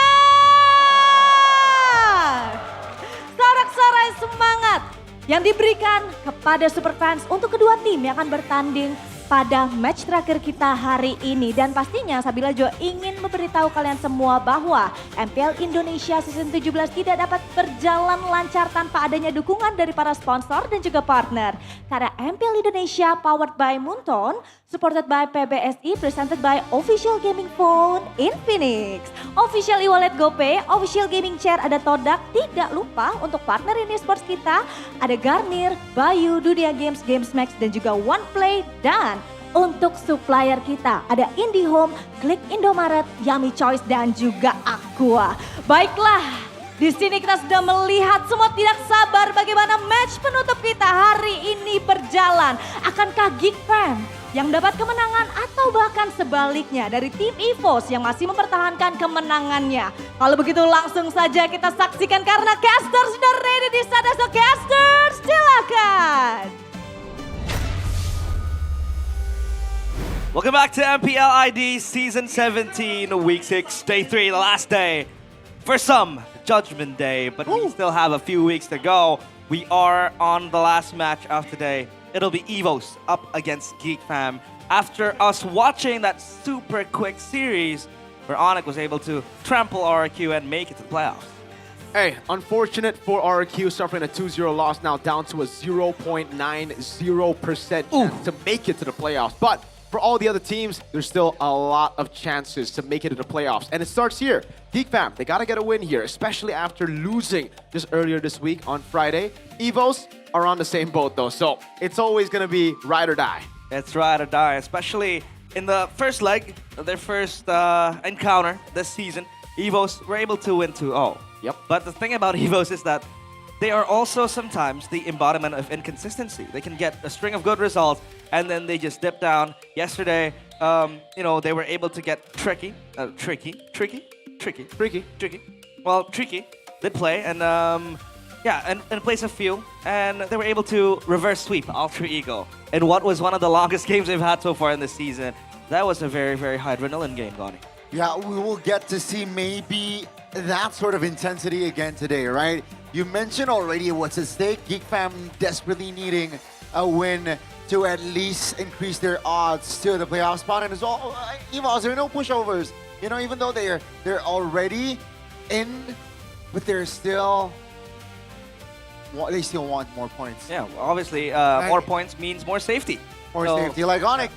Sorak-sorai semangat yang diberikan kepada Superfans untuk kedua tim yang akan bertanding pada match terakhir kita hari ini. Dan pastinya Sabila Jo ingin memberitahu kalian semua bahwa MPL Indonesia Season 17 tidak dapat berjalan lancar tanpa adanya dukungan dari para sponsor dan juga partner. Karena MPL Indonesia powered by Moonton, supported by PBSI, presented by official gaming phone Infinix, official e-wallet GoPay, official gaming chair ada Todak. Tidak lupa untuk partner ini sports kita ada Garnier, Bayu, Dunia Games, Games Max dan juga OnePlay. Dan untuk supplier kita ada IndiHome, Klik Indomaret, Yummy Choice dan juga Aqua. Baiklah, di sini kita sudah melihat semua tidak sabar bagaimana match penutup kita hari ini berjalan. Akankah Geek Fam yang dapat kemenangan atau bahkan sebaliknya dari tim EVOS yang masih mempertahankan kemenangannya? Kalau begitu langsung saja kita saksikan karena caster sudah ready di sana. So caster silakan. Welcome back to MPL ID Season 17, Week 6, Day 3, the last day. For some, Judgment Day, but we still have a few weeks to go. We are on the last match of today. It'll be EVOS up against Geek Fam. After us watching that super quick series where Onyx was able to trample RQ and make it to the playoffs. Hey, unfortunate for RQ suffering a 2-0 loss, now down to a 0.90% chance to make it to the playoffs. But for all the other teams, there's still a lot of chances to make it to the playoffs. And it starts here. Geek Fam, they gotta get a win here, especially after losing just earlier this week on Friday. EVOS are on the same boat though, so it's always gonna be ride or die. It's ride or die, especially in the first leg, their first encounter this season. EVOS were able to win 2-0. Yep. But the thing about EVOS is that they are also sometimes the embodiment of inconsistency. They can get a string of good results and then they just dip down. Yesterday, they were able to get tricky. Well, Tricky did play and and place a few, and they were able to reverse sweep Alter Ego in what was one of the longest games they've had so far in this season. That was a very, very high adrenaline game, Goni. Yeah, we will get to see maybe that sort of intensity again today, right? You mentioned already what's at stake. Geek Fam desperately needing a win to at least increase their odds to the playoff spot. And as well, EVOS, there are no pushovers. Even though they're already in, but they still want more points. Yeah, obviously, more points means more safety. More safety, like Onyx.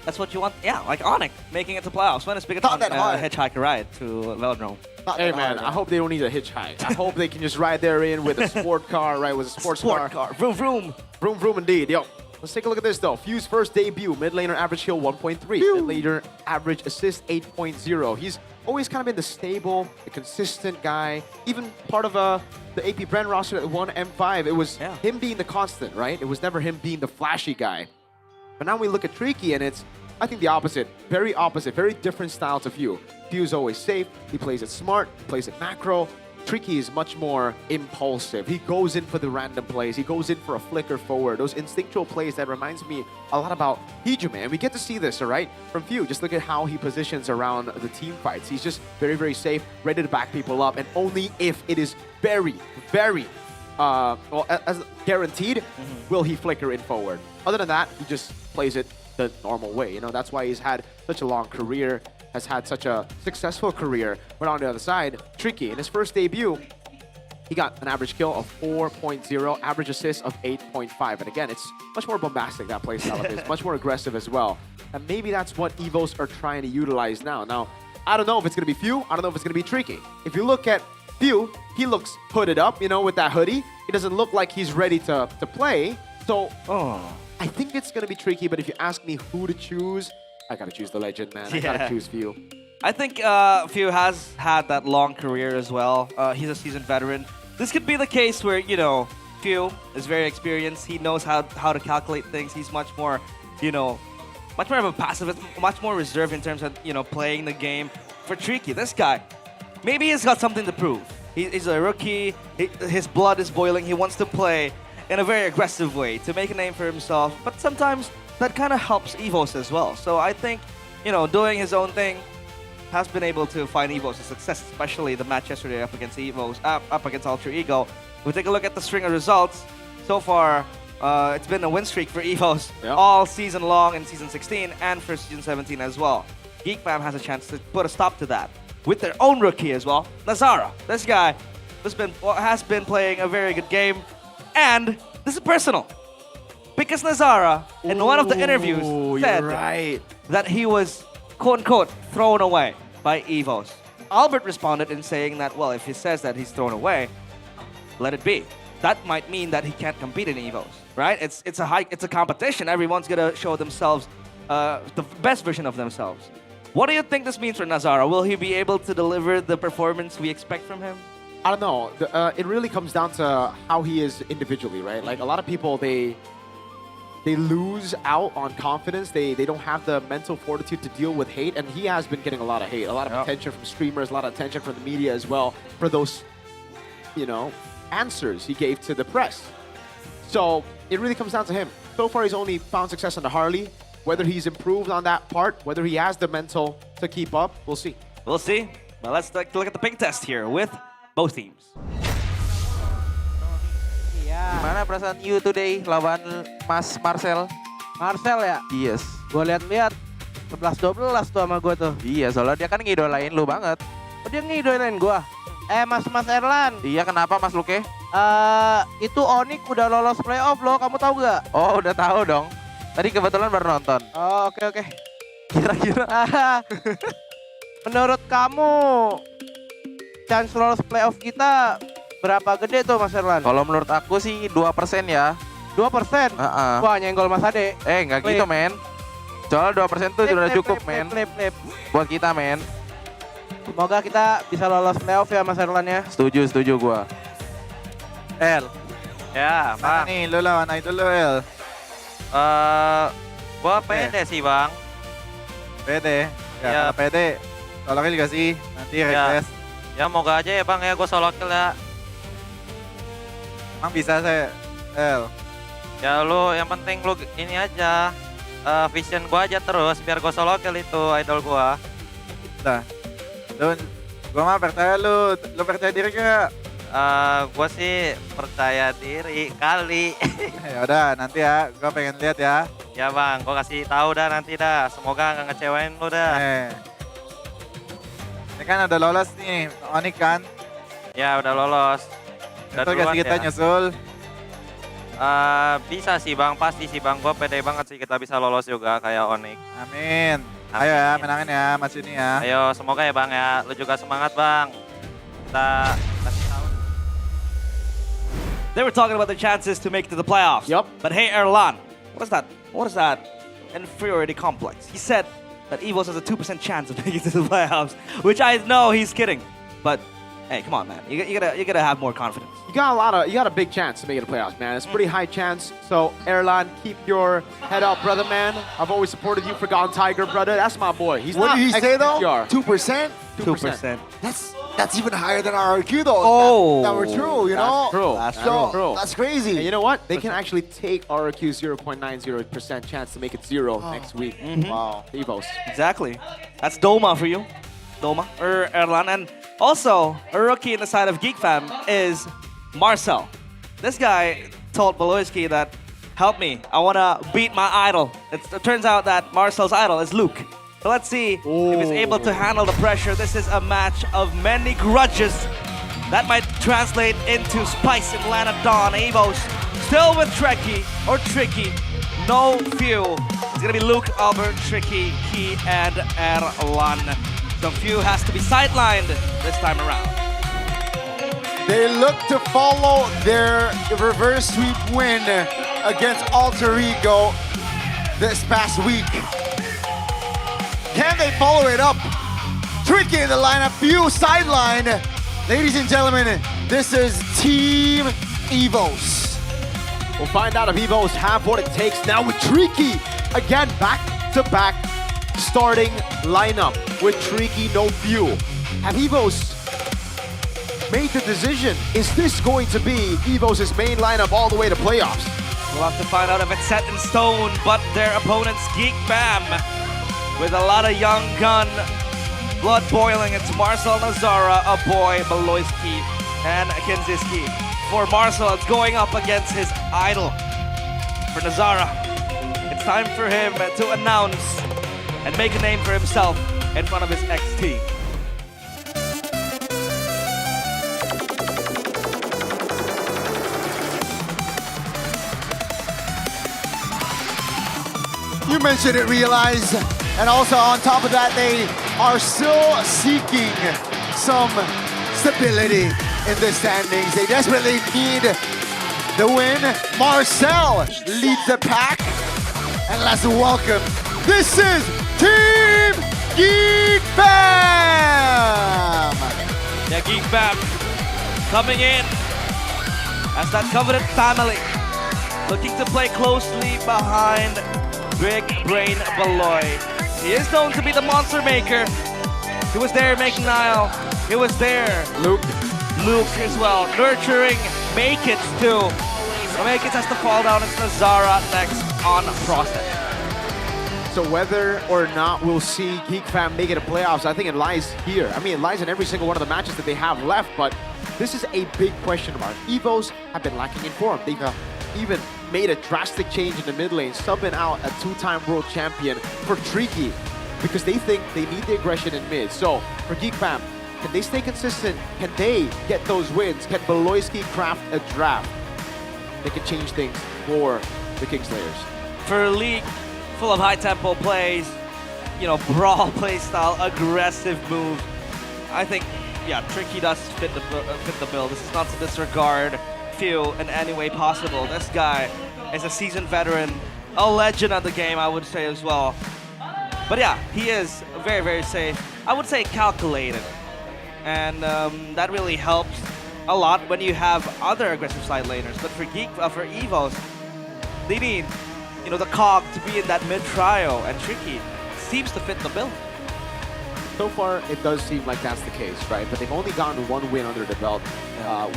That's what you want. Yeah, like Onyx making it to playoffs. When it's big enough hitchhiker ride to Velodrome. Hey man, I hope they don't need a hitchhike. I hope they can just ride there in with a sport car, right? With a sports car. Vroom vroom. Vroom vroom indeed, yo. Let's take a look at this though. Few's first debut, mid laner average kill 1.3, mid laner average assist 8.0. He's always kind of been the stable, the consistent guy. Even part of the AP brand roster that won M5, it was him being the constant, right? It was never him being the flashy guy. But now we look at Tricky and it's, I think the opposite, very different style to Few. Few's always safe, he plays it smart, plays it macro. Tricky is much more impulsive. He goes in for the random plays. He goes in for a flicker forward. Those instinctual plays that reminds me a lot about Hijime. And we get to see this, all right, from Few. Just look at how he positions around the team fights. He's just very safe, ready to back people up. And only if it is very, as guaranteed, will he flicker in forward. Other than that, he just plays it the normal way. You know, that's why he's had such a long career, has had such a successful career. But on the other side, Tricky, in his first debut, he got an average kill of 4.0, average assist of 8.5. And again, it's much more bombastic, that playstyle of his, much more aggressive as well. And maybe that's what EVOs are trying to utilize now. Now, I don't know if it's going to be Few, I don't know if it's going to be Tricky. If you look at Few, he looks hooded up, you know, with that hoodie. He doesn't look like he's ready to play. So, I think it's going to be Tricky, but if you ask me who to choose, I got to choose the legend, man. I got to choose Few. I think Few has had that long career as well. He's a seasoned veteran. This could be the case where, you know, Few is very experienced. He knows how to calculate things. He's much more, you know, much more of a pacifist, much more reserved in terms of, you know, playing the game. For Tricky, this guy, maybe he's got something to prove. He's a rookie. His blood is boiling. He wants to play in a very aggressive way to make a name for himself. But sometimes that kind of helps EVOS as well. So I think, you know, doing his own thing has been able to find EVOS a success, especially the match yesterday up against EVOS, up against Ultra Ego. We take a look at the string of results. So far, it's been a win streak for EVOS all season long in Season 16 and for Season 17 as well. GeekFam has a chance to put a stop to that with their own rookie as well, Nazara. This guy has been playing a very good game, and this is personal. Because Nazara, in one of the interviews, said that he was, quote-unquote, thrown away by EVOS. Albert responded in saying that, well, if he says that he's thrown away, let it be. That might mean that he can't compete in EVOS, right? It's a competition. Everyone's gonna show themselves the best version of themselves. What do you think this means for Nazara? Will he be able to deliver the performance we expect from him? I don't know. It really comes down to how he is individually, right? Like a lot of people, they lose out on confidence. They don't have the mental fortitude to deal with hate, and he has been getting a lot of hate, a lot of attention from streamers, a lot of attention from the media as well for those, you know, answers he gave to the press. So it really comes down to him. So far, he's only found success on the Harley. Whether he's improved on that part, whether he has the mental to keep up, we'll see. We'll see. Well, let's take a look at the ping test here with both teams. Gimana perasaan you today lawan Mas Marcel? Marcel ya? Yes. Gue lihat-lihat 11-12 tuh sama gue tuh. Iya, soalnya dia kan ngidolain lu banget. Oh, dia ngidolain gue? Mas Erlan. Iya, kenapa Mas Luke? Itu Onyx udah lolos playoff loh, kamu tahu gak? Oh, udah tahu dong. Tadi kebetulan baru nonton. Oh, oke. Kira-kira. Menurut kamu, chance lolos playoff kita berapa gede tuh Mas Erlan? Kalau menurut aku sih 2% ya. 2%? Wah, nyenggol Mas Ade. Nggak gitu, men. Soalnya 2% tuh sudah cukup, men. Buat kita, men. Semoga kita bisa lolos playoff ya Mas Erlan ya. Setuju gua. El. Ya, Bang. Nih, lu lawan idol lu, El. Gua pede sih, Bang. Pede? Ya, kalau pede, solo kill gak sih? Nanti request. Ya, moga aja ya, Bang. Ya, gua solo kill ya. Emang bisa saya, El? Ya, lu yang penting lu ini aja. Vision gua aja terus, biar gua solo kill itu idol gua. Nah, gua mah percaya lu percaya diri gak? Gua sih percaya diri kali. Ya udah, nanti ya, gua pengen lihat ya. Ya Bang, gua kasih tahu dah nanti dah. Semoga nggak ngecewain lu dah. Ini kan udah lolos nih, Onyx kan? Ya udah lolos. Nyusul gak sih kita nyusul? Bisa sih Bang, pasti sih Bang. Gua pede banget sih kita bisa lolos juga kayak Onyx. Amin. Ayo ya, menangin ya, Mas ini ya. Ayo, semoga ya Bang ya. Lu juga semangat Bang. Kita kasih tahu. They were talking about their chances to make it to the playoffs. Yep. But hey, Erlan, What is that? What is that? Inferiority complex. He said that EVOS has a 2% chance of making it to the playoffs, which I know he's kidding. But hey, come on, man. You gotta have more confidence. You got a big chance to make it to playoffs, man. It's a pretty high chance. So Erlan, keep your head up, brother, man. I've always supported you, Forgotten Tiger, brother. That's my boy. He's What not did he say though? XPR. 2%? 2%. That's even higher than RRQ though. Oh, that were true, you know? That's So, that's crazy. And you know what? They can actually take RRQ's 0.90% chance to make it 0 next week. Wow. EVOS. Exactly. That's Doma for you. Doma or Erlan. And also, a rookie in the side of Geek Fam is Marcel. This guy told Beloyski that, help me, I want to beat my idol. It turns out that Marcel's idol is Luke. So let's see if he's able to handle the pressure. This is a match of many grudges. That might translate into Spice and Lana Dawn. EVOS still with Tricky. No Few. It's going to be Luke, Albert, Tricky, Key, and Erlan. So Few has to be sidelined this time around. They look to follow their reverse sweep win against Alter Ego this past week. Can they follow it up? Tricky in the lineup, Few sideline. Ladies and gentlemen, this is Team EVOS. We'll find out if EVOS have what it takes now with Tricky. Again, back-to-back starting lineup with Tricky, no Few. Have EVOS made the decision? Is this going to be EVOS' main lineup all the way to playoffs? We'll have to find out if it's set in stone, but their opponents, Geek Bam, with a lot of young gun, blood boiling. It's Marcel Nazara, a boy, Beloyski, and Kinziski. For Marcel, it's going up against his idol. For Nazara, it's time for him to announce and make a name for himself in front of his ex-team. You mentioned it, Realize. And also on top of that, they are still seeking some stability in the standings. They desperately need the win. Marcel leads the pack. And let's welcome, this is Team Geek Bam! Yeah, Geek Bam coming in as that coveted family, looking to play closely behind Big Brain Beloy. He is known to be the monster maker. He was there making Nile. He was there. Luke as well, nurturing Make-It too. So Make-It has to fall down. It's Nazara next on Process. So whether or not we'll see Geek Fam make it to playoffs, I think it lies here. I mean, it lies in every single one of the matches that they have left, but this is a big question mark. EVOS have been lacking in form. They've even made a drastic change in the mid lane, subbing out a two-time world champion for Tricky because they think they need the aggression in mid. So for Geek Fam, can they stay consistent? Can they get those wins? Can Beloyski craft a draft? They can change things for the Kingslayers. For a league full of high-tempo plays, you know, brawl play style, aggressive move, I think, yeah, Tricky does fit the bill. This is not to disregard Few in any way possible. This guy is a seasoned veteran, a legend of the game, I would say as well. But yeah, he is very, very safe. I would say calculated. And that really helps a lot when you have other aggressive side laners. But for for EVOS, they need, you know, the cog to be in that mid trio, and Tricky seems to fit the bill. So far, it does seem like that's the case, right? But they've only gotten one win under the belt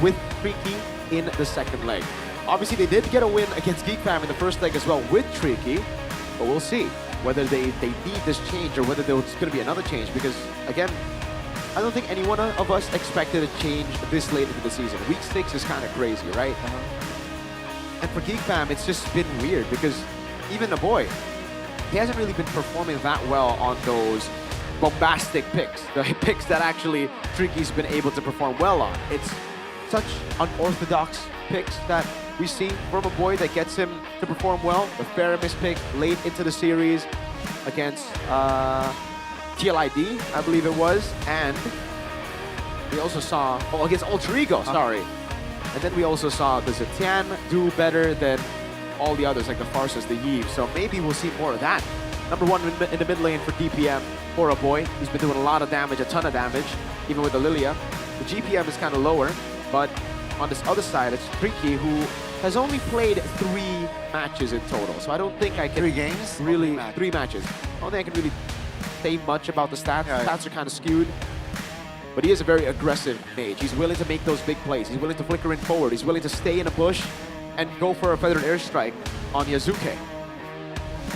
with Tricky in the second leg. Obviously, they did get a win against Geek Fam in the first leg as well with Tricky, but we'll see whether they need this change or whether there's going to be another change because, again, I don't think any one of us expected a change this late into the season. Week 6 is kind of crazy, right? And for Geek Fam, it's just been weird because even the boy, he hasn't really been performing that well on those bombastic picks, the picks that actually Tricky's been able to perform well on. It's such unorthodox picks that we see from a boy that gets him to perform well. The Faramis pick late into the series against TLID, I believe it was, and we also saw, against Alter Ego, sorry. And then we also saw the Zetian do better than all the others, like the Farsus, the Yves. So maybe we'll see more of that. Number one in the mid lane for DPM, for a boy. He's been doing a lot of damage, a ton of damage, even with the Lilia. The GPM is kind of lower, but on this other side, it's Tricky, who has only played 3 matches in total. So I don't think I can 3 games? really 3 matches. I don't think I can really say much about the stats. The stats are kind of skewed. But he is a very aggressive mage. He's willing to make those big plays. He's willing to flicker in forward. He's willing to stay in a bush and go for a feathered airstrike on Yazuke.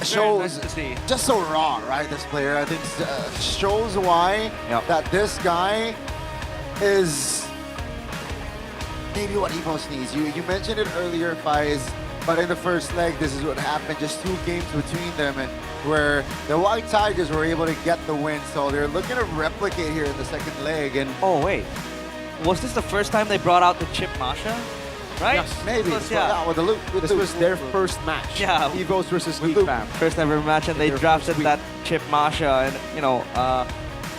Shows just so raw, right? This player, I think, shows why that this guy is maybe what EVOS needs. You mentioned it earlier, Faiz, but in the first leg, this is what happened. Just 2 games between them, and where the White Tigers were able to get the win. So they're looking to replicate here in the second leg. And oh wait, was this the first time they brought out the Chip Masha? Right? Yes, maybe. This was, This was their first match. Yeah. EVOS versus Geek Fam. First ever match, and they drafted that Chip Masha, and you know, a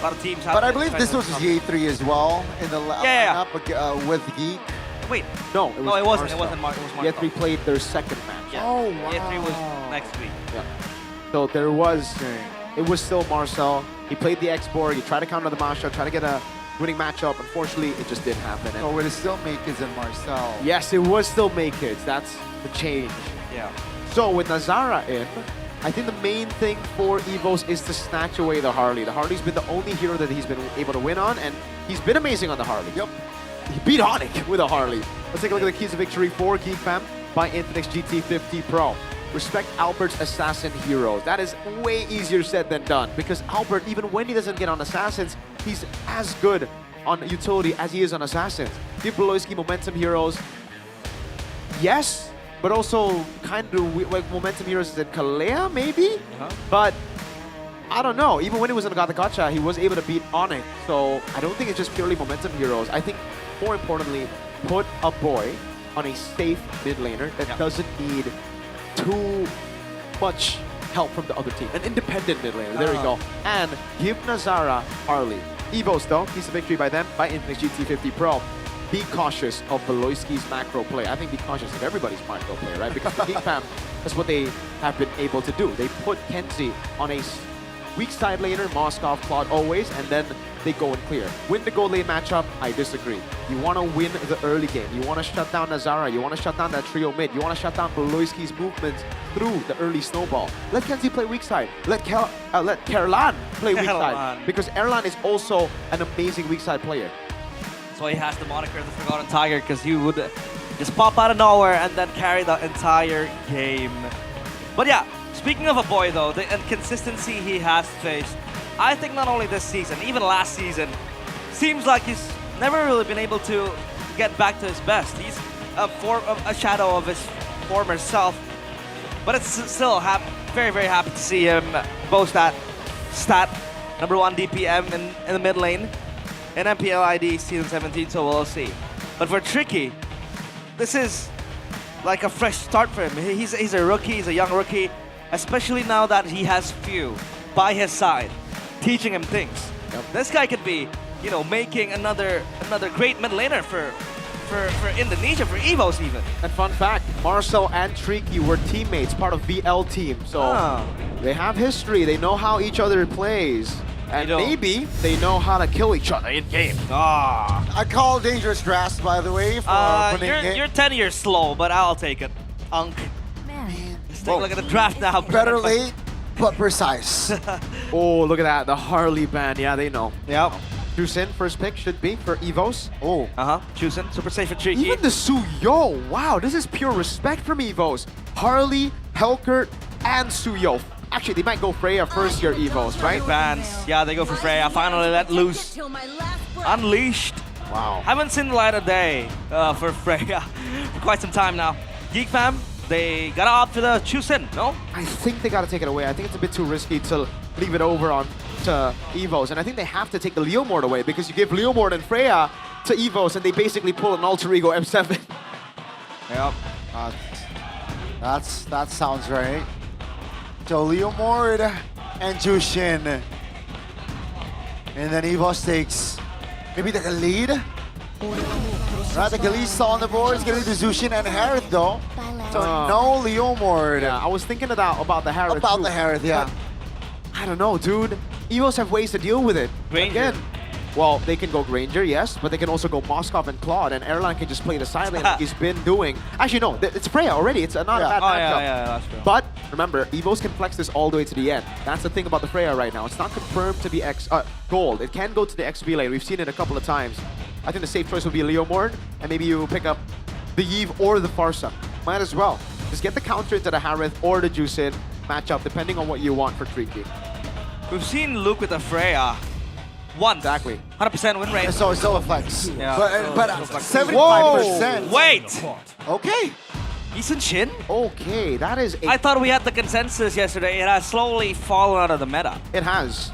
lot of teams have. But I believe this was Ye3 as well in the lineup with Geek. Wait, no, it wasn't. It wasn't Mark. It was Mark. Ye3 played their second match. Yeah. Oh, wow. Ye3 was next week. Yeah. So there was, it was still Marcel. He played the X-Borg. He tried to counter the Masha, tried to get a winning matchup. Unfortunately, it just didn't happen. Oh, it is still Makids and Marcel. Yes, it was still Makids. That's the change. Yeah. So with Nazara in, I think the main thing for EVOS is to snatch away the Harley. The Harley's been the only hero that he's been able to win on, and he's been amazing on the Harley. Yep. He beat Onic with a Harley. Let's take a look at the keys of victory for Geek Fam by Infinix GT50 Pro. Respect Albert's assassin heroes. That is way easier said than done, because Albert, even when he doesn't get on assassins, he's as good on utility as he is on assassins. Give Beloyski momentum heroes, yes, but also kind of like momentum heroes in Kalea, maybe? But I don't know. Even when he was in Gata Gacha, he was able to beat Onic. So I don't think it's just purely momentum heroes. I think, more importantly, put a boy on a safe mid laner that doesn't need too much help from the other team. An independent mid laner, there we go. And give Nazara Harley. EVOS though, piece of victory by them, by Infinix GT50 Pro. Be cautious of Beloyski's macro play. I think be cautious of everybody's macro play, right? Because the Geek Fam, that's what they have been able to do. They put Kenzie on a weak side laner, Moskov, Claude always, and then they go and clear. Win the gold lane matchup, I disagree. You want to win the early game. You want to shut down Nazara. You want to shut down that trio mid. You want to shut down Beloyski's movements through the early snowball. Let Kenzie play weak side. Let Kerlan play weak side. Because Erlan is also an amazing weak side player. That's why he has the moniker the Forgotten Tiger, because he would just pop out of nowhere and then carry the entire game. But yeah, speaking of a boy though, the inconsistency he has faced, I think not only this season, even last season, seems like he's never really been able to get back to his best. He's a shadow of his former self, but it's still very, very happy to see him boast that stat, #1 DPM in the mid lane in MPL ID Season 17, so we'll see. But for Tricky, this is like a fresh start for him. He's a rookie, he's a young rookie, especially now that he has Few by his side, teaching him things. This guy could be, you know, making another great mid laner for Indonesia, for EVOS even. And fun fact, Marcel and Tricky were teammates, part of VL team. So they have history, they know how each other plays. And maybe they know how to kill each other in game. I call dangerous grasp, by the way. For you're 10 years slow, but I'll take it. Unk. Let's take a look at the draft now. Better late, but precise. Oh, look at that. The Harley band. Yeah, they know. Yep. Chusin, first pick should be for EVOS. Oh. Chusin, super safe for Tricky. Even the Suyo. Wow, this is pure respect from EVOS. Harley, Helkert, and Suyo. Actually, they might go Freya first here, EVOS, right? Bands. Yeah, they go for Freya. Finally let loose. Unleashed. Wow. Haven't seen the light of day for Freya for quite some time now. Geek Fam, they gotta opt for the Chusin, no? I think they gotta take it away. I think it's a bit too risky to leave it over on to EVOS. And I think they have to take the Leomord away, because you give Leomord and Freya to EVOS and they basically pull an alter ego M7. Yep. That sounds right. So Leomord and Jushin. And then EVOS takes maybe like a lead. Right, the Kalista on the board is going to be the Zushin and Harith though. So no Leomord. Yeah, I was thinking about the Harith. About the Harith, yeah. I don't know, dude. Evos have ways to deal with it. Granger. Again, well, they can go Granger, yes, but they can also go Moskov and Claude, and Erlan can just play the side lane like he's been doing. Actually, no, it's Freya already. It's not a bad matchup. Yeah, that's true. But remember, Evos can flex this all the way to the end. That's the thing about the Freya right now. It's not confirmed to be gold. It can go to the XP lane. We've seen it a couple of times. I think the safe choice would be Leomord, and maybe you pick up the Eve or the Farsa. Might as well. Just get the counter into the Harith or the Juicin matchup, depending on what you want for Tricky. We've seen Luke with a Freya once. Exactly. 100% win rate. It's still a flex. Yeah. But 75%. Wait! Okay. Decent Shin? Okay, that is I thought we had the consensus yesterday. It has slowly fallen out of the meta. It has.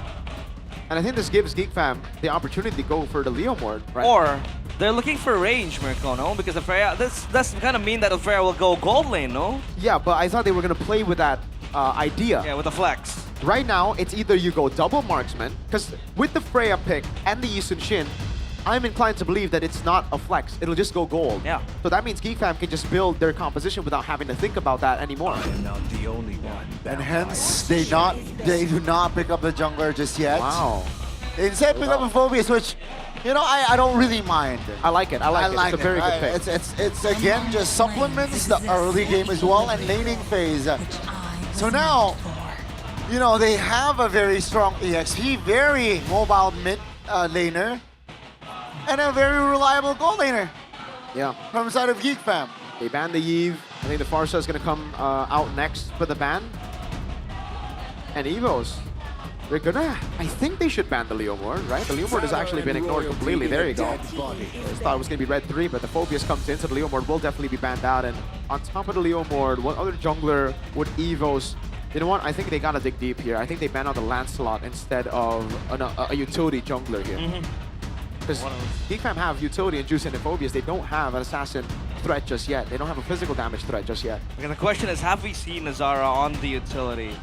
And I think this gives Geek Fam the opportunity to go for the Leomord, right? Or they're looking for range, Mirko, no? Because the Freya, that's kind of mean that the Freya will go gold lane, no? Yeah, but I thought they were going to play with that idea. Yeah, with the flex. Right now, it's either you go double marksman, because with the Freya pick and the Yisun Shin, I'm inclined to believe that it's not a flex. It'll just go gold. Yeah. So that means Geek Fam can just build their composition without having to think about that anymore. I am not the only one. And hence, they do not pick up the jungler just yet. Wow. They instead pick up a Phobius, which, you know, I don't really mind. I like it. I like it. It's a very good pick. It's again, just supplements the early game as well and laning phase. So now, you know, they have a very strong EXP, very mobile mid laner, and a very reliable goal laner. Yeah. From the side of Geek Fam. They banned the Eve. I think the Farsa is going to come out next for the ban. And Evos. They're gonna, I think they should ban the Leomord, right? The Leomord has actually been ignored completely. There you go. I just thought it was gonna be red 3, but the Phobius comes in, so the Leomord will definitely be banned out. And on top of the Leomord, what other jungler would Evos? You know what? I think they gotta dig deep here. I think they ban out the Lancelot instead of a utility jungler here. Because Geek Fam have utility and Juicin and Phobius. They don't have an assassin threat just yet. They don't have a physical damage threat just yet. Okay, the question is, have we seen Nazara on the utility?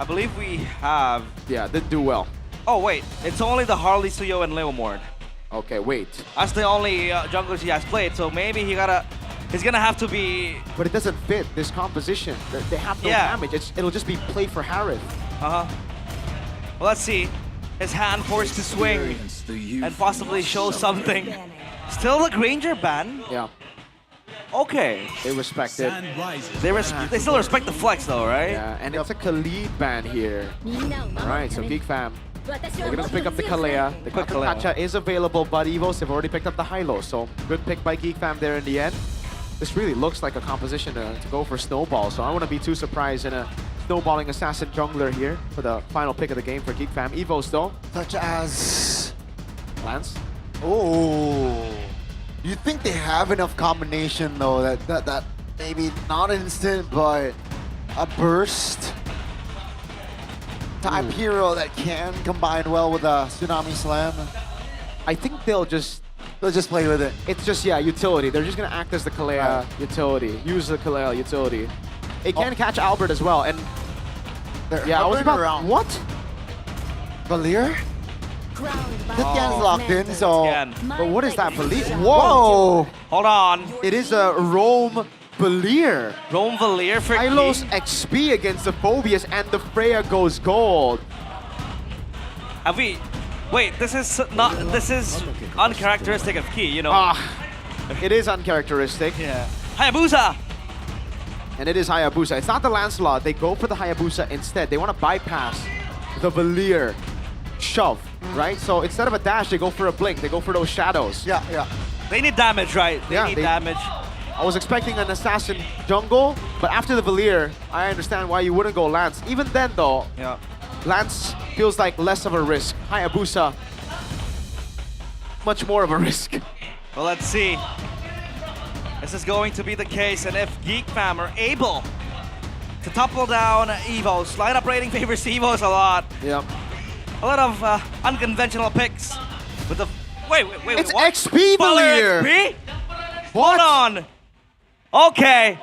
I believe we have. Yeah, they do well. Oh, wait. It's only the Harley, Suyo, and Leomord. Okay, wait. That's the only junglers he has played, so maybe he's gonna have to be... But it doesn't fit this composition. They have no damage. It'll just be played for Harith. Well, let's see. His hand forced to swing and possibly show something. Still the Granger ban? Yeah. Okay. They respect it. They still respect the flex though, right? Yeah, and it's a Khalid ban here. Alright, so Geek Fam, they're gonna pick up the Kalea. The Kacha is available, but Evos have already picked up the Hylo, so good pick by Geek Fam there in the end. This really looks like a composition to go for Snowball, so I wouldn't be too surprised in a snowballing assassin jungler here for the final pick of the game for Geek Fam. Evos though. Such as... Lance? Oh. You think they have enough combination though that maybe not instant but a burst type hero that can combine well with a Tsunami Slam? I think they'll just play with it. It's just utility. They're just gonna act as the Kalea utility. Use the Kalea utility. It can catch Albert as well, and I was about around. What? Valier? Tityan's locked in, so... But what is that, Valier? Whoa! Hold on. It is a Rome Valier. Rome Valier for Hylos XP against the Phobius, and the Freya goes gold. Have we... Wait, this is uncharacteristic of Key, you know. It is uncharacteristic. Yeah. Hayabusa! And it is Hayabusa. It's not the Lancelot. They go for the Hayabusa instead. They want to bypass the Valier shove, right? So instead of a dash, they go for a blink. They go for those shadows. Yeah. They need damage, right? They need damage. I was expecting an assassin jungle, but after the Valier, I understand why you wouldn't go Lance. Even then, though, Lance feels like less of a risk. Hayabusa, much more of a risk. Well, let's see. This is going to be the case, and if Geek Fam are able to topple down Evos, lineup rating favors Evos a lot. Yep. A lot of unconventional picks with the... Wait, it's what? XP Valier! XP? Hold on. Okay.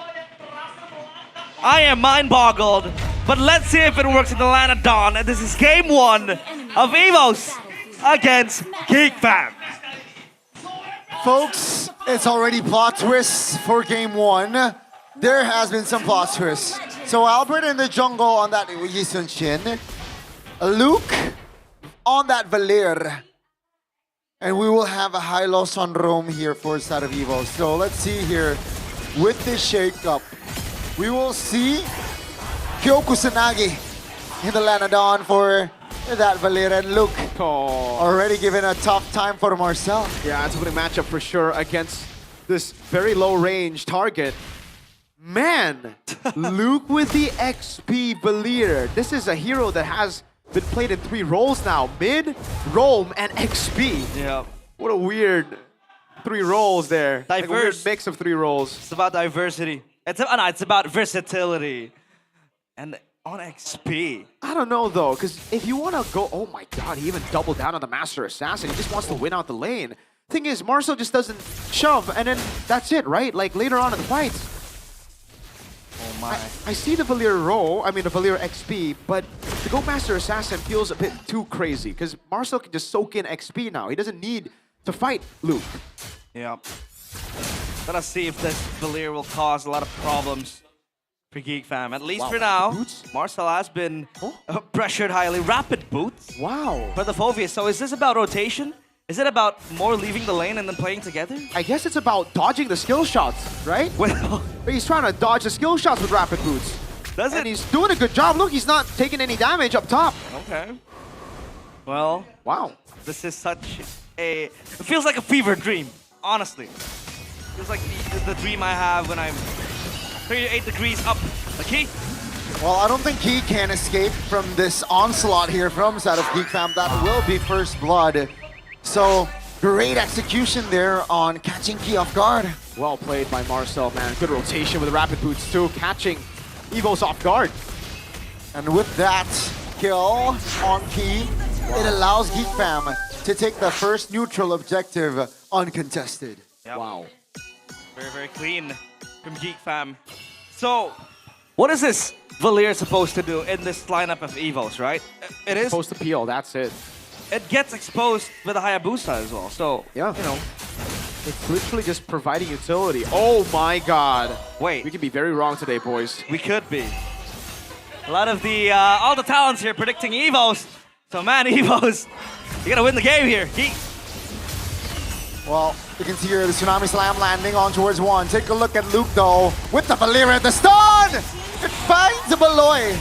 I am mind-boggled, but let's see if it works in the land of Dawn. And this is game 1 of Evos against Geek Fam. Folks, it's already plot twists for game 1. There has been some plot twists. So Albert in the jungle on that Yi Sun-shin. Luke on that Valir. And we will have a high-loss on Rome here for side of Evo. So let's see here with this shake-up. We will see Kyo Kusanagi in the Lanadon for that Valir, and Luke already given a tough time for Marcel. Yeah, it's a winning matchup for sure against this very low-range target. Man, Luke with the XP Valir. This is a hero that has been played in 3 roles now. Mid, roam, and XP. Yeah. What a weird 3 roles there. Diverse. Like a weird mix of 3 roles. It's about diversity. It's about versatility. And on XP. I don't know though, because if you want to go, oh my god, he even doubled down on the Master Assassin. He just wants to win out the lane. Thing is, Marcel just doesn't shove, and then that's it, right? Like later on in the fight. Oh my. I see the Valir roll, I mean the Valir XP, but to go Master Assassin feels a bit too crazy, because Marcel can just soak in XP now. He doesn't need to fight Luke. Yeah. Let us see if this Valir will cause a lot of problems for Geek Fam. At least for now, Marcel has been pressured highly. Rapid boots. Wow. For the Phoveus. So is this about rotation? Is it about more leaving the lane and then playing together? I guess it's about dodging the skill shots, right? Well, he's trying to dodge the skill shots with rapid boots. Does it? And he's doing a good job. Look, he's not taking any damage up top. Okay. Well, wow. This is such a... It feels like a fever dream, honestly. Feels like the dream I have when I'm 38 degrees up. Okay? Well, I don't think he can escape from this onslaught here from side of Geek Fam. That will be first blood. So, great execution there on catching Key off guard. Well played by Marcel, man. Good rotation with the rapid boots too, catching Evo's off guard. And with that kill on Key, it allows Geek Fam to take the first neutral objective uncontested. Yep. Wow. Very, very clean from Geek Fam. So, what is this Valir supposed to do in this lineup of Evos, right? It is supposed to peel, that's it. It gets exposed with a Hayabusa as well, so, yeah, you know. It's literally just providing utility. Oh my god. Wait. We could be very wrong today, boys. We could be. A lot of the, all the talents here predicting Evos. So man, Evos, you gotta win the game here. Well, you can see here the Tsunami Slam landing on towards 1. Take a look at Luke though, with the Valir at the stun! It finds the Beloy.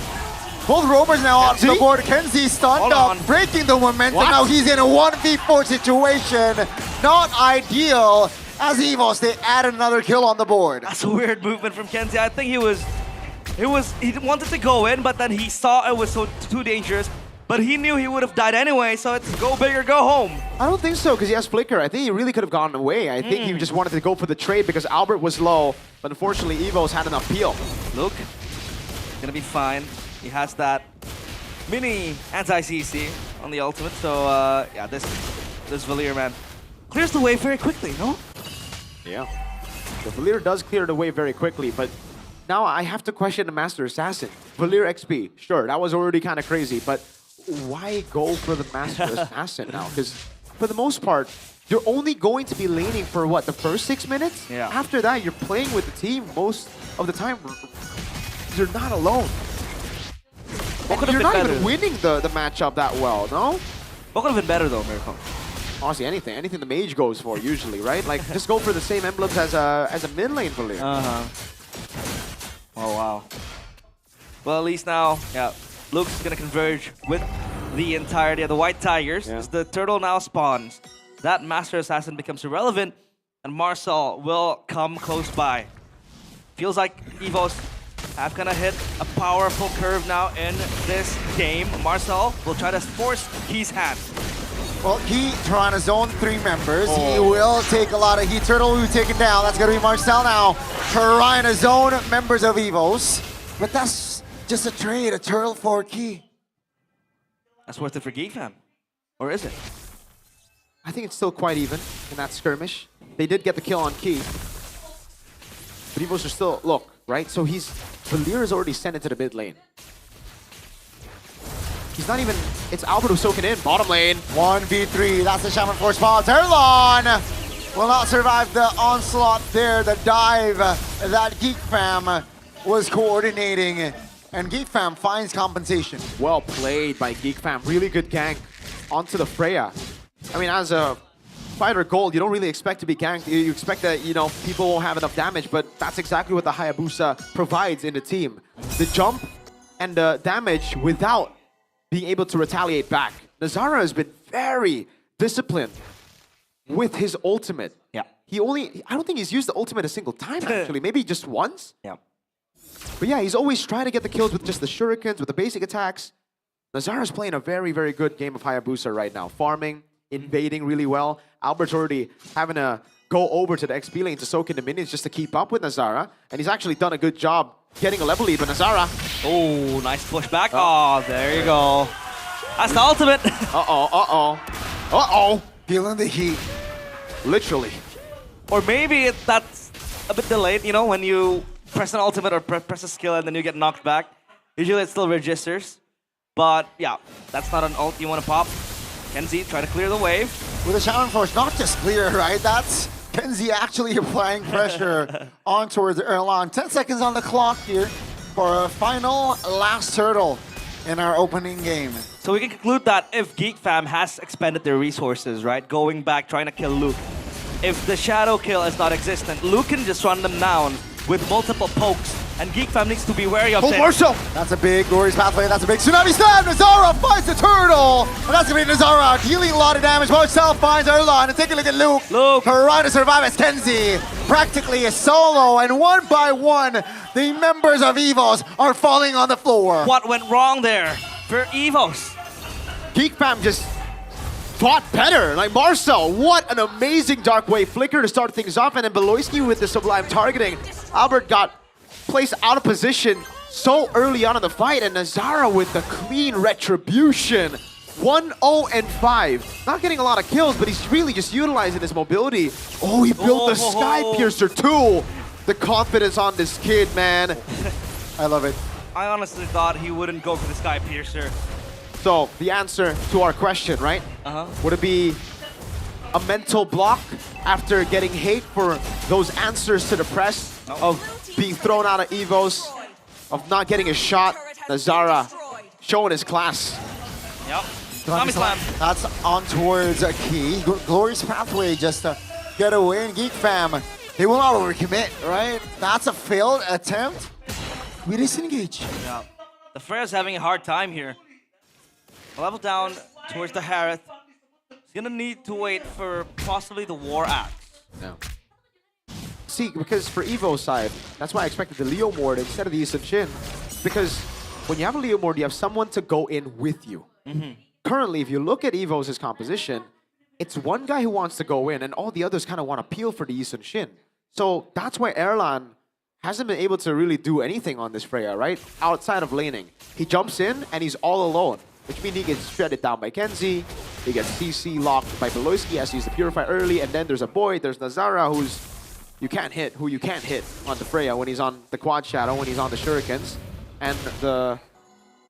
Both roamers now on the board. Kenzie stunned up, breaking the momentum. What? Now he's in a 1v4 situation. Not ideal. As Evos, they add another kill on the board. That's a weird movement from Kenzie. I think he wanted to go in, but then he saw it was too dangerous. But he knew he would have died anyway, so it's go big or go home. I don't think so, because he has Flicker. I think he really could have gone away. I think he just wanted to go for the trade because Albert was low, but unfortunately Evo's had enough peel. Luke, gonna be fine. He has that mini anti-CC on the ultimate, so yeah, this Valir, man, clears the way very quickly, no? Yeah. The Valir does clear the way very quickly, but now I have to question the Master Assassin. Valir XP, sure, that was already kind of crazy, but why go for the Master Assassin now? Because for the most part, you're only going to be laning for what, the first 6 minutes? Yeah. After that, you're playing with the team most of the time. You're not alone. You're not even winning the matchup that well, no? What could have been better though, Miracle? Honestly, anything the mage goes for usually, right? Like just go for the same emblems as a mid lane Valir. Oh wow. Well, at least now, yeah, Luke's gonna converge with the entirety of the White Tigers. As the turtle now spawns, that Master Assassin becomes irrelevant, and Marcel will come close by. Feels like Evos have kind of hit a powerful curve now in this game. Marcel will try to force Key's hand. Well, Key trying to zone 3 members. He will take a lot of heat. Turtle will be taken down. That's going to be Marcel now. Trying to zone members of Evos. But that's just a trade, a turtle for Key. That's worth it for Geek Fam. Or is it? I think it's still quite even in that skirmish. They did get the kill on Key. But Evos are still, look, right? So Valir is already sent into the mid lane. He's not even, it's Albert who's soaking in, bottom lane. 1v3, that's the Shaman Force Ball. Turlon will not survive the onslaught there, the dive that Geek Fam was coordinating. And Geek Fam finds compensation. Well played by Geek Fam. Really good gank onto the Freya. I mean, as a fighter gold, you don't really expect to be ganked. You expect that, people won't have enough damage, but that's exactly what the Hayabusa provides in the team. The jump and the damage without being able to retaliate back. Nazara has been very disciplined with his ultimate. Yeah. I don't think he's used the ultimate a single time, actually. Maybe just once. Yeah. But yeah, he's always trying to get the kills with just the shurikens, with the basic attacks. Nazara's playing a very, very good game of Hayabusa right now. Farming, invading really well. Albert's already having to go over to the XP lane to soak in the minions just to keep up with Nazara. And he's actually done a good job getting a level lead with Nazara. Oh, nice pushback. Oh, there you go. That's the ultimate. Uh-oh, uh-oh. Uh-oh. Feeling the heat. Literally. Or maybe that's a bit delayed, when you press an ultimate or press a skill and then you get knocked back. Usually it still registers. But yeah, that's not an ult you want to pop. Kenzie, try to clear the wave. With a Shaman Force, not just clear, right? That's Kenzie actually applying pressure on towards Erlan. 10 seconds on the clock here for a final last hurdle in our opening game. So we can conclude that if Geek Fam has expended their resources, right, going back, trying to kill Luke, if the shadow kill is not existent, Luke can just run them down with multiple pokes, and Geek Fam needs to be wary of it. That's a big Glorious Pathway, that's a big Tsunami Slam! Nazara finds the turtle! And that's gonna be Nazara dealing a lot of damage. Himself finds Erlan, and take a look at Luke. Trying to survive as Kenzie practically a solo, and one by one, the members of EVOS are falling on the floor. What went wrong there for EVOS? Geek Fam just fought better. Like Marcel, what an amazing Dark Wave flicker to start things off, and then Beloyski with the Sublime targeting. Albert got placed out of position so early on in the fight, and Nazara with the clean retribution. 1-0-5. Not getting a lot of kills, but he's really just utilizing his mobility. Oh, he built the Sky Piercer too. The confidence on this kid, man. I love it. I honestly thought he wouldn't go for the Sky Piercer. So, the answer to our question, right? Would it be a mental block after getting hate for those answers to the press of being thrown out of EVOS, of not getting a shot? Nazara showing his class. Yep. Tsunami Slam. That's on towards a key. Glorious Pathway just to get away, and Geek Fam, they will not overcommit, right? That's a failed attempt. We disengage. Yeah. The Freya's having a hard time here. Level down towards the Harith. He's gonna need to wait for possibly the War Axe. No. See, because for Evo's side, that's why I expected the Leo Mord instead of the Yisun Shin. Because when you have a Leo Mord, you have someone to go in with you. Currently, if you look at Evo's composition, it's one guy who wants to go in, and all the others kind of want to peel for the Yisun Shin. So that's why Erlan hasn't been able to really do anything on this Freya, right? Outside of laning. He jumps in, and he's all alone. Which means he gets shredded down by Kenzie, he gets CC locked by Beloyski as he used the Purify early, and then there's a boy, there's Nazara who you can't hit on the Freya when he's on the Quad Shadow, when he's on the Shurikens, and the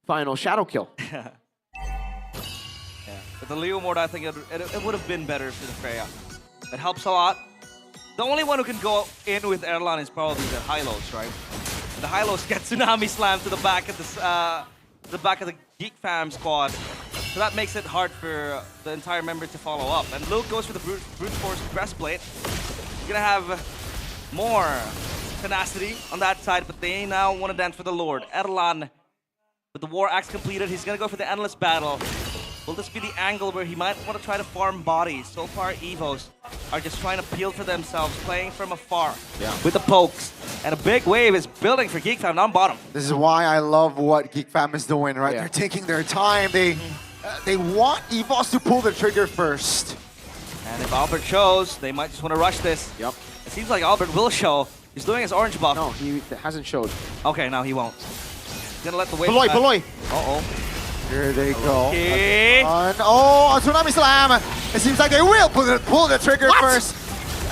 final Shadow kill. Yeah. With the Leo Mord, I think it would have been better for the Freya. It helps a lot. The only one who can go in with Erlan is probably the Hylos, right? The Hylos get Tsunami Slam to the back of the Geek Fam squad. So that makes it hard for the entire member to follow up. And Luke goes for the Brute Force Breastplate. He's gonna have more tenacity on that side, but they now want to dance for the Lord. Erlan, with the War Axe completed, he's gonna go for the Endless Battle. Will this be the angle where he might want to try to farm bodies? So far, EVOs are just trying to peel for themselves, playing from afar with the pokes. And a big wave is building for Geek Fam down bottom. This is why I love what Geek Fam is doing, right? They're taking their time. They want EVOS to pull the trigger first. And if Albert shows, they might just want to rush this. Yep. It seems like Albert will show. He's doing his orange buff. No, he hasn't showed. Okay, now he won't. He's gonna let the wave. Beloy. Uh-oh. Here they go. Okay. Oh, a Tsunami Slam. It seems like they will pull the trigger first.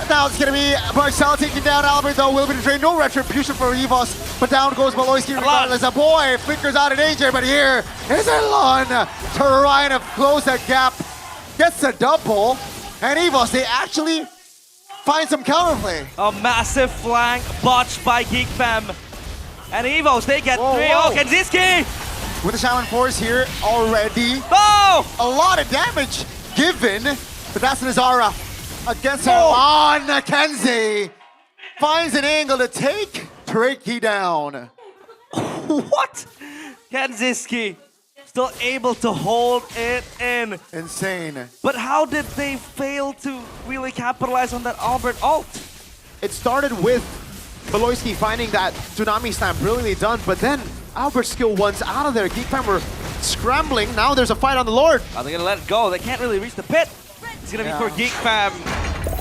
Now it's going to be Marcel taking down Albert, though. Will be betrayed. No retribution for EVOS. But down goes Beloyski regardless. A boy flickers out of danger, but here is Erlan trying to close that gap. Gets a double. And EVOS, they actually find some counterplay. A massive flank botched by Geek Fam. And Evos, they get three. whoa. Oh, Kenziski! With the Shaman Force here already. Oh! A lot of damage given, but that's Nazara against on Kenzie. Finds an angle to take Tricky down. What? Kenziski still able to hold it in. Insane. But how did they fail to really capitalize on that Albert ult? It started with Beloyski finding that Tsunami Slam brilliantly done, but then Albert's skill once out of there. Geek Fam were scrambling. Now there's a fight on the Lord. Are they gonna let it go? They can't really reach the pit. It's gonna be for Geek Fam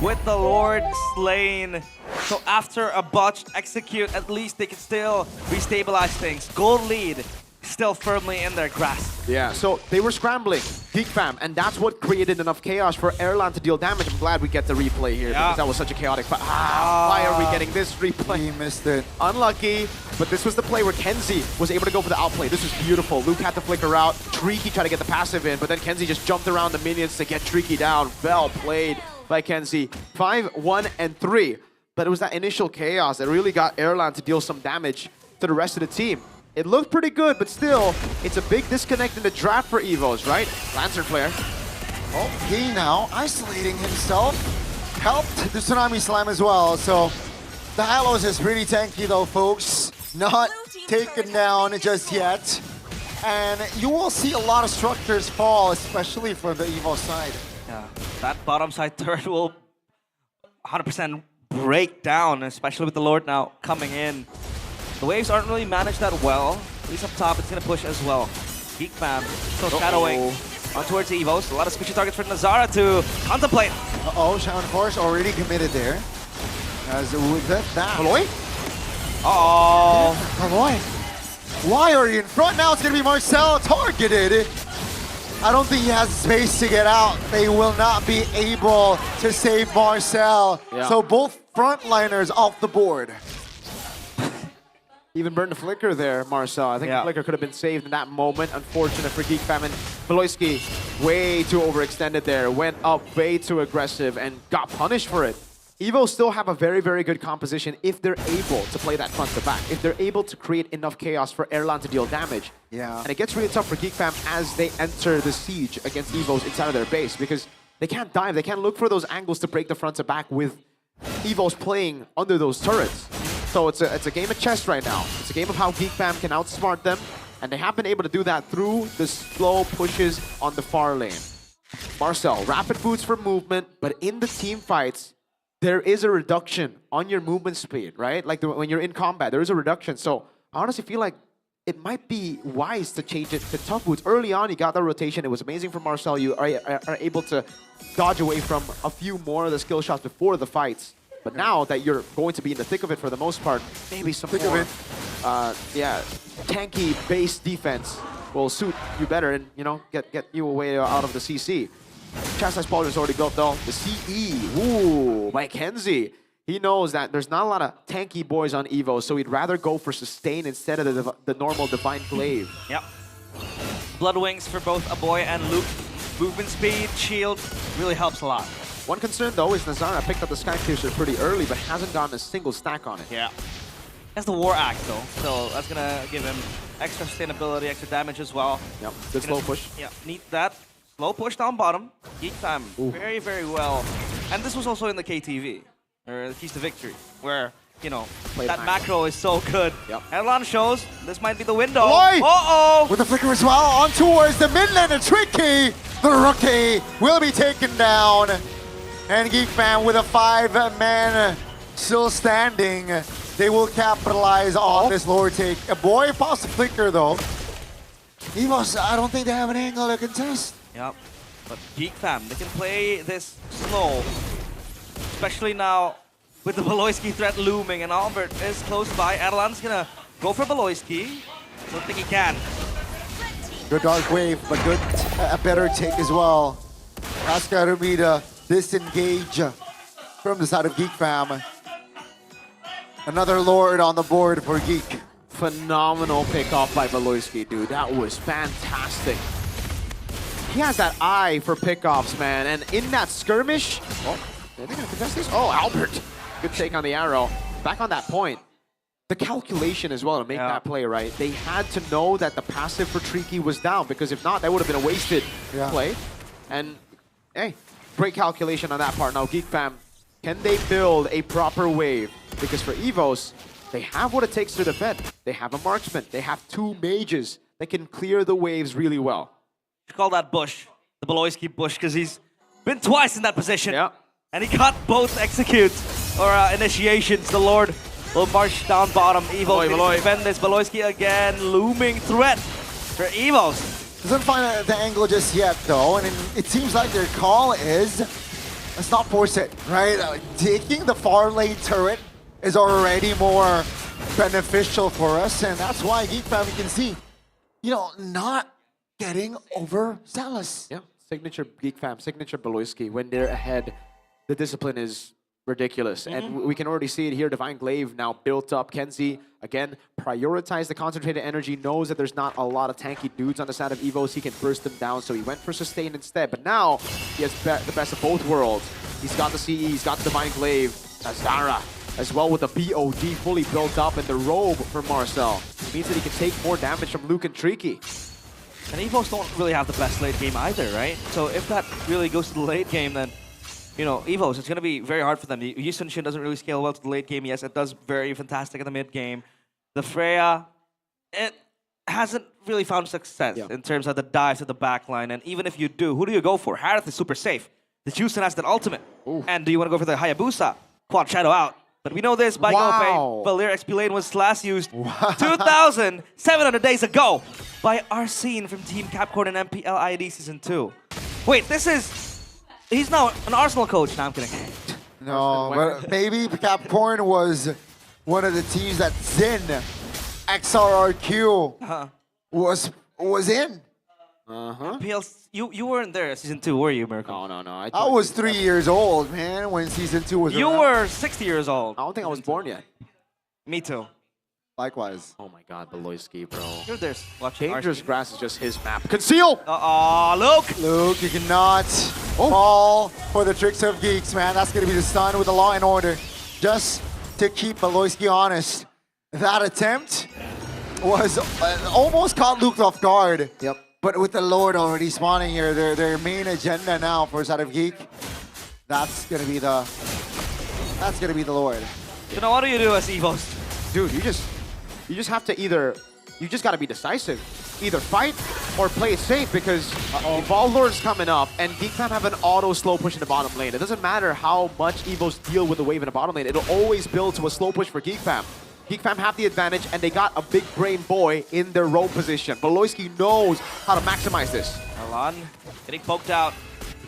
with the Lord slain. So after a botched execute, at least they can still restabilize things. Gold lead still firmly in their grasp. Yeah, so they were scrambling, Geek Fam, and that's what created enough chaos for Erlan to deal damage. I'm glad we get the replay here because that was such a chaotic fight. Why are we getting this replay? He missed it. Unlucky, but this was the play where Kenzie was able to go for the outplay. This was beautiful. Luke had to flicker out. Tricky tried to get the passive in, but then Kenzie just jumped around the minions to get Tricky down. Well played by Kenzie. 5, 1, and 3. But it was that initial chaos that really got Erlan to deal some damage to the rest of the team. It looked pretty good, but still, it's a big disconnect in the draft for Evos, right? Lantern player. Oh, he now isolating himself. Helped the Tsunami Slam as well. So the Halos is pretty tanky though, folks. Not taken down just yet. And you will see a lot of structures fall, especially from the Evo side. Yeah, that bottom side turret will 100% break down, especially with the Lord now coming in. The waves aren't really managed that well. At least up top, it's gonna push as well. Geek Fam still shadowing on towards Evos. A lot of squishy targets for Nazara to contemplate. Uh-oh, Shaman Force already committed there. As with that. Aloy? Uh-oh. Aloy. Why are you in front now? It's gonna be Marcel targeted. I don't think he has space to get out. They will not be able to save Marcel. Yeah. So both frontliners off the board. Even burned the flicker there, Marcel. I think the flicker could have been saved in that moment. Unfortunate for Geek Fam. And Beloyski, way too overextended there. Went up way too aggressive and got punished for it. Evo still have a very, very good composition if they're able to play that front to back. If they're able to create enough chaos for Erlan to deal damage. Yeah. And it gets really tough for Geek Fam as they enter the siege against Evos inside of their base because they can't dive. They can't look for those angles to break the front to back with Evos playing under those turrets. So it's a game of chess right now. It's a game of how Geek Fam can outsmart them, and they have been able to do that through the slow pushes on the far lane. Marcel, rapid boots for movement, but in the team fights, there is a reduction on your movement speed, right? Like when you're in combat, there is a reduction. So I honestly feel like it might be wise to change it to tough boots. Early on, you got that rotation. It was amazing for Marcel. You are able to dodge away from a few more of the skill shots before the fights. But now that you're going to be in the thick of it for the most part, maybe some more, tanky base defense will suit you better and, you know, get you away out of the CC. Chastise Pauldron is already built though. The CE, ooh, by Kenzie. He knows that there's not a lot of tanky boys on Evo, so he'd rather go for sustain instead of the normal Divine Glaive. Yep. Blood Wings for both Aboy and Luke. Movement speed, shield, really helps a lot. One concern though is Nazara picked up the Sky Piercer pretty early, but hasn't gotten a single stack on it. Yeah. Has the War Axe though, so that's gonna give him extra sustainability, extra damage as well. Yep, good slow push. Yeah, need that. Slow push down bottom. Geek Fam, very, very well. And this was also in the KTV, or the Keys to Victory, where, you know, that macro is so good. Yep. Erlan shows this might be the window. Aloy! Uh-oh! With the flicker as well, on towards the mid lane, and Tricky, the rookie, will be taken down. And Geek Fam with a 5-man still standing. They will capitalize on this lower take. A boy pops the flicker though. Evos, I don't think they have an angle to contest. Yep. But Geek Fam, they can play this slow. Especially now with the Beloyski threat looming and Albert is close by. Erlan's gonna go for Beloyski. Don't think he can. Good dark wave, but good, a better take as well. Aska Rumida disengage from the side of Geek Fam. Another Lord on the board for Geek. Phenomenal pick off by Beloyski, dude. That was fantastic. He has that eye for pickoffs, man. And in that skirmish, Are they gonna contest this? Oh, Albert. Good take on the arrow. Back on that point. The calculation as well to make that play, right? They had to know that the passive for Tricky was down, because if not, that would have been a wasted play. And hey, great calculation on that part. Now, Geek Fam, can they build a proper wave? Because for EVOS, they have what it takes to defend. They have a marksman. They have 2 mages that can clear the waves really well. You call that Bush, the Beloyski Bush, because he's been twice in that position. And he got both executes or initiations. The Lord will march down bottom. Evo can defend this. Beloyski again, looming threat for EVOS. Doesn't find the angle just yet, though, and it seems like their call is, let's not force it, right? Taking the far lane turret is already more beneficial for us, and that's why Geek Fam, you can see, you know, not getting overzealous. Yeah, signature Geek Fam, signature Beloyski. When they're ahead, the discipline is ridiculous. And we can already see it here. Divine Glaive now built up. Kenzie, again, prioritize the concentrated energy, knows that there's not a lot of tanky dudes on the side of EVOS. He can burst them down, so he went for sustain instead. But now, he has the best of both worlds. He's got the CE, he's got the Divine Glaive. Azara, as well with the BOD fully built up, and the robe for Marcel. Means that he can take more damage from Luke and Tricky. And EVOS don't really have the best late game either, right? So if that really goes to the late game, then you know, EVOS, it's going to be very hard for them. Yushin Shin doesn't really scale well to the late game. Yes, it does very fantastic in the mid game. The Freya, it hasn't really found success in terms of the dives at the back line. And even if you do, who do you go for? Harith is super safe. The Yushin has that ultimate. And do you want to go for the Hayabusa? Quad Shadow out. But we know this, by Valir XP lane was last used 2,700 days ago by Arsene from Team Capcorn and MPL ID Season 2. Wait, this is... He's now an Arsenal coach. No, I'm kidding. No, but maybe Capcorn was one of the teams that Zin, XRRQ, was in. MPL, you weren't there Season 2, were you, Miracle? No. I was 3 years old, man, when Season 2 was You around. were 60 years old. I don't think I was born yet. Me too. Likewise. Oh my god, Beloyski, bro. You're there watching Dangerous Grass is just his map. Conceal! Luke! Luke, you cannot fall for the tricks of geeks, man. That's going to be the stun with the Law and Order. Just to keep Beloyski honest. That attempt was almost caught Luke off guard. Yep. But with the Lord already spawning here, their main agenda now for side of Geek, that's going to be the Lord. So now what do you do as EVOS? Dude, you just have to you just gotta be decisive. Either fight or play it safe, because Evolve Lord's coming up and Geek Fam have an auto slow push in the bottom lane. It doesn't matter how much EVOs deal with the wave in the bottom lane, it'll always build to a slow push for Geek Fam. Geek Fam have the advantage, and they got a big brain boy in their roam position. Beloyski knows how to maximize this. Alan getting poked out.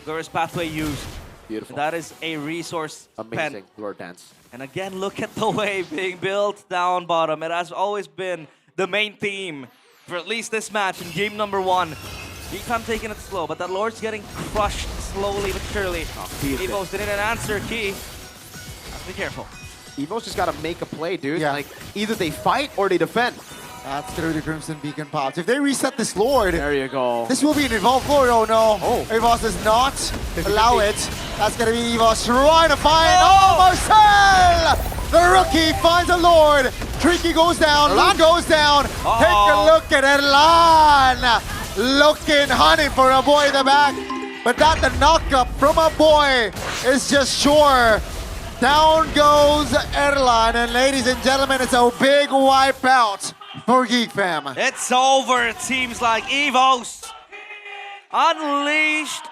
Glorious pathway used. Beautiful. And that is a resource Amazing spent. Lord Dance. And again, look at the wave being built down bottom. It has always been the main theme for at least this match in game number 1. Geek Fam taking it slow, but that Lord's getting crushed slowly but surely. EVOS didn't answer key. Have to be careful. EVOS just gotta make a play, dude. Like, either they fight or they defend. That's through the Crimson Beacon pops. If they reset this Lord, there you go. This will be an Evolved Lord. Oh no. EVOS does not allow it. That's gonna be EVOS trying to find. Marcel! The rookie finds a Lord. Tricky goes down. Luke goes down. Take a look at Erlan. Looking, hunting for a boy in the back. But that the knockup from a boy is just sure. Down goes Erlan. And ladies and gentlemen, it's a big wipeout for Geek Fam. It's over, it seems like. EVOS unleashed,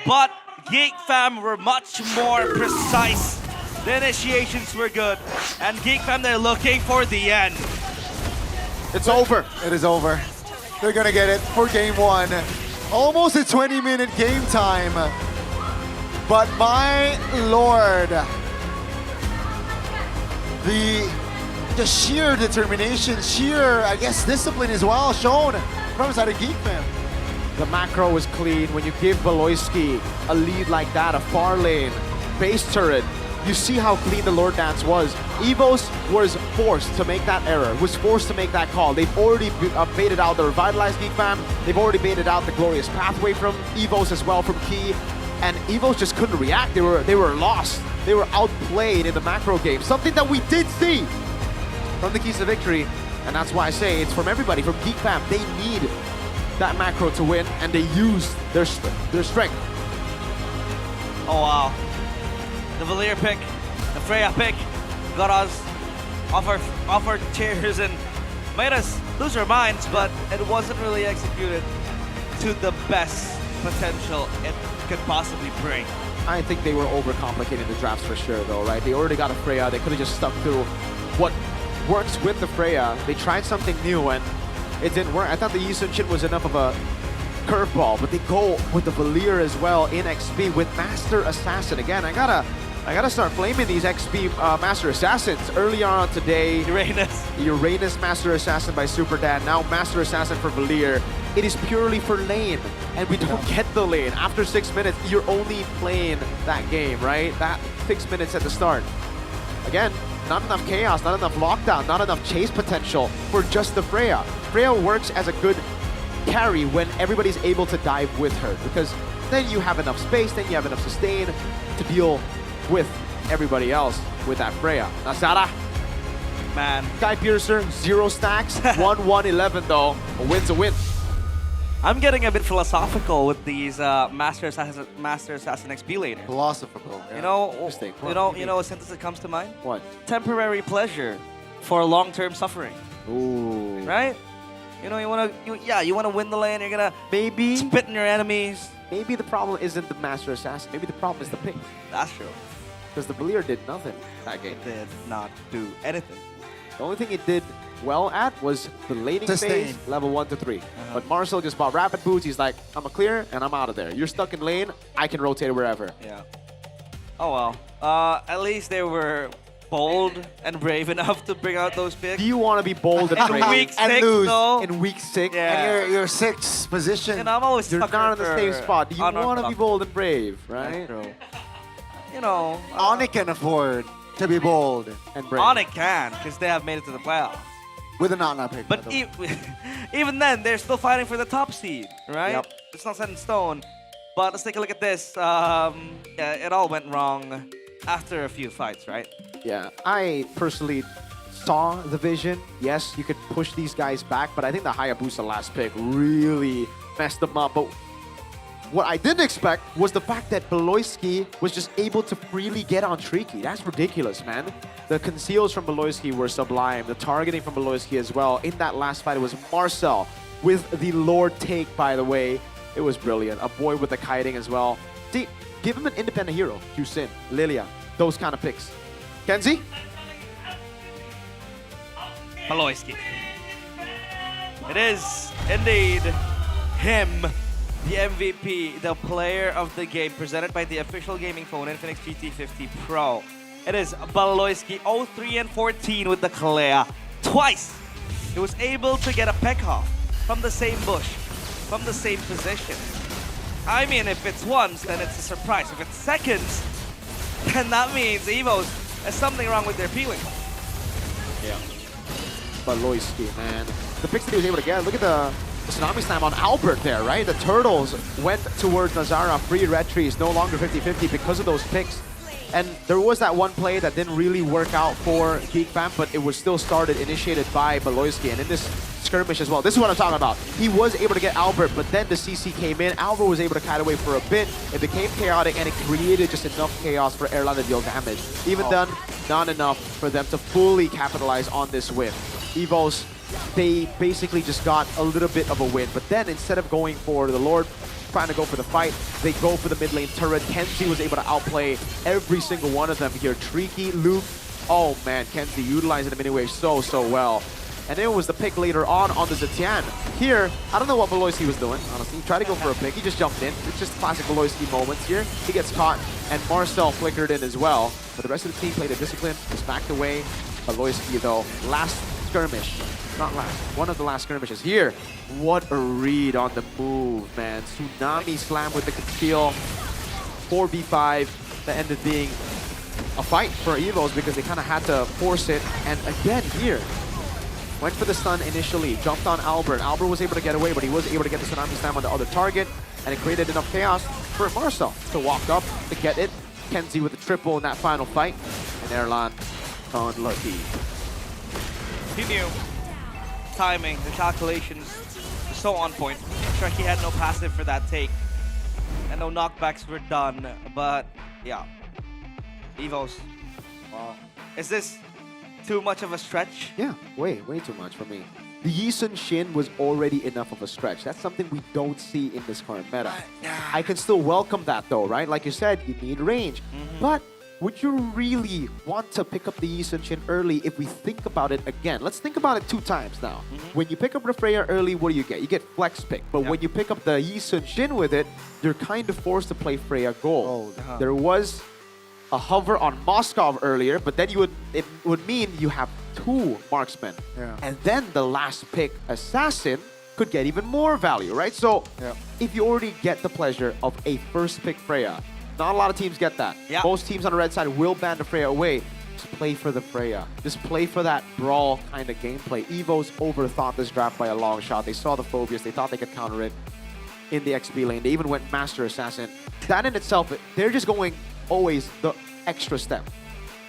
but Geek Fam were much more precise. The initiations were good, and Geek Fam, they're looking for the end. It's over. It is over. They're gonna get it for game 1. Almost a 20-minute game time. But my lord, the sheer determination, sheer, I guess, discipline as well shown from the side of Geek Fam. The macro was clean. When you give Beloyski a lead like that, a far lane, base turret, you see how clean the Lord Dance was. EVOS was forced to make that error, was forced to make that call. They've already baited out the revitalized Geek Fam. They've already baited out the glorious pathway from EVOS as well from Key. and Evos just couldn't react. They were lost. They were outplayed in the macro game. Something that we did see from the keys to victory, and that's why I say it's from everybody, from Geek Fam. They need that macro to win, and they used their strength. Oh wow. The Valier pick, the Freya pick, got us off our chairs and made us lose our minds, but it wasn't really executed to the best potential it could possibly bring. I think they were overcomplicating the drafts for sure though, right? They already got a Freya, they could have just stuck through what works with the Freya. They tried something new and it didn't work. I thought the Yi Sun-shin was enough of a curveball, but they go with the Valier as well in XP with Master Assassin. Again, I gotta start flaming these XP Master Assassins. Earlier on today, Uranus Master Assassin by Super Dan, now Master Assassin for Valier. It is purely for lane, and we don't get the lane. After 6 minutes, you're only playing that game, right? That 6 minutes at the start. Again, not enough chaos, not enough lockdown, not enough chase potential for just the Freya. Freya works as a good carry when everybody's able to dive with her, because then you have enough space, then you have enough sustain to deal with everybody else with that Freya. Nasara, man. Sky Piercer, 0 stacks, 1-1-11 though. A win's a win. I'm getting a bit philosophical with these Master Assassin XP laners. Philosophical. Yeah. You know, Interesting. you know a sentence that comes to mind? What? Temporary pleasure for long-term suffering. Ooh. Right? You know, you wanna win the lane. You're gonna maybe spit in your enemies. Maybe the problem isn't the Master Assassin. Maybe the problem is the pick. That's true. Because the Valier did nothing that game. It did not do anything. The only thing it did well at was the laning phase, level 1 to 3. But Marcel just bought rapid boots. He's like, I'm a clear and I'm out of there. You're stuck in lane. I can rotate wherever. Yeah. Oh well. At least they were bold and brave enough to bring out those picks. Do you want to be bold and brave? Week 6, and lose though. In week 6? Yeah. And your 6th position. And I'm always You're not in the same spot. Do you want to be bold and brave, right? You know, Onyx can afford to be bold and brave. Onyx can, because they have made it to the playoffs. With a not pick. But even then, they're still fighting for the top seed, right? Yep. It's not set in stone. But let's take a look at this. Yeah, it all went wrong after a few fights, right? Yeah, I personally saw the vision. Yes, you could push these guys back, but I think the Hayabusa last pick really messed them up. But what I didn't expect was the fact that Beloyski was just able to freely get on Tricky. That's ridiculous, man. The conceals from Beloyski were sublime. The targeting from Beloyski as well. In that last fight, it was Marcel with the Lord take, by the way. It was brilliant. A boy with the kiting as well. See, give him an independent hero. Yusin, Lilia, those kind of picks. Kenzie? Beloyski. It is indeed him. The MVP, the player of the game, presented by the official gaming phone, Infinix GT50 Pro. It is Beloyski, 0-3-14 with the Kalea. Twice, he was able to get a peck off from the same bush, from the same position. I mean, if it's once, then it's a surprise. If it's seconds, then that means Evos has something wrong with their peeling. Yeah. Beloyski, man. The picks that he was able to get, look at the Tsunami Slam on Albert there, right? The Turtles went towards Nazara. Free red trees, no longer 50-50 because of those picks. And there was that one play that didn't really work out for Geek Fam, but it was still initiated by Beloyski. And in this skirmish as well, this is what I'm talking about. He was able to get Albert, but then the CC came in. Albert was able to kite away for a bit. It became chaotic, and it created just enough chaos for Erlan to deal damage. Even then, not enough for them to fully capitalize on this win. Evos, they basically just got a little bit of a win, but then instead of going for the Lord, trying to go for the fight, they go for the mid lane turret. Kenzie was able to outplay every single one of them here. Tricky, Luke, oh man, Kenzie utilizing him anyway so well. And then it was the pick later on the Zetian. Here, I don't know what Beloyski was doing, honestly. He tried to go for a pick, he just jumped in. It's just classic Beloyski moments here. He gets caught, and Marcel flickered in as well. But the rest of the team played a discipline, was backed away. Beloyski though, last skirmish. Not last, one of the last skirmishes here. What a read on the move, man. Tsunami Slam with the conceal. 4v5 that ended up being a fight for Evos because they kind of had to force it. And again here, went for the stun initially, jumped on Albert. Albert was able to get away, but he was able to get the Tsunami Slam on the other target, and it created enough chaos for Marcel to walk up to get it. Kenzie with the triple in that final fight. And Erlan unlucky. He knew. Timing, the calculations were so on point. Shreki had no passive for that take. And no knockbacks were done. But yeah. Evos. Wow. Is this too much of a stretch? Yeah, way too much for me. The Yisun Shin was already enough of a stretch. That's something we don't see in this current meta. I can still welcome that though, right? Like you said, you need range. But would you really want to pick up the Yisun Shin early if we think about it again? Let's think about it 2 times now. When you pick up the Freya early, what do you get? You get flex pick. But when you pick up the Yisun Shin with it, you're kind of forced to play Freya Gold. There was a hover on Moskov earlier, but then it would mean you have 2 marksmen. And then the last pick, Assassin, could get even more value, right? So if you already get the pleasure of a first pick Freya, not a lot of teams get that. Most teams on the red side will ban the Freya away. Just play for the Freya. Just play for that brawl kind of gameplay. Evos overthought this draft by a long shot. They saw the Phobias. They thought they could counter it in the XP lane. They even went Master Assassin. That in itself, they're just going always the extra step.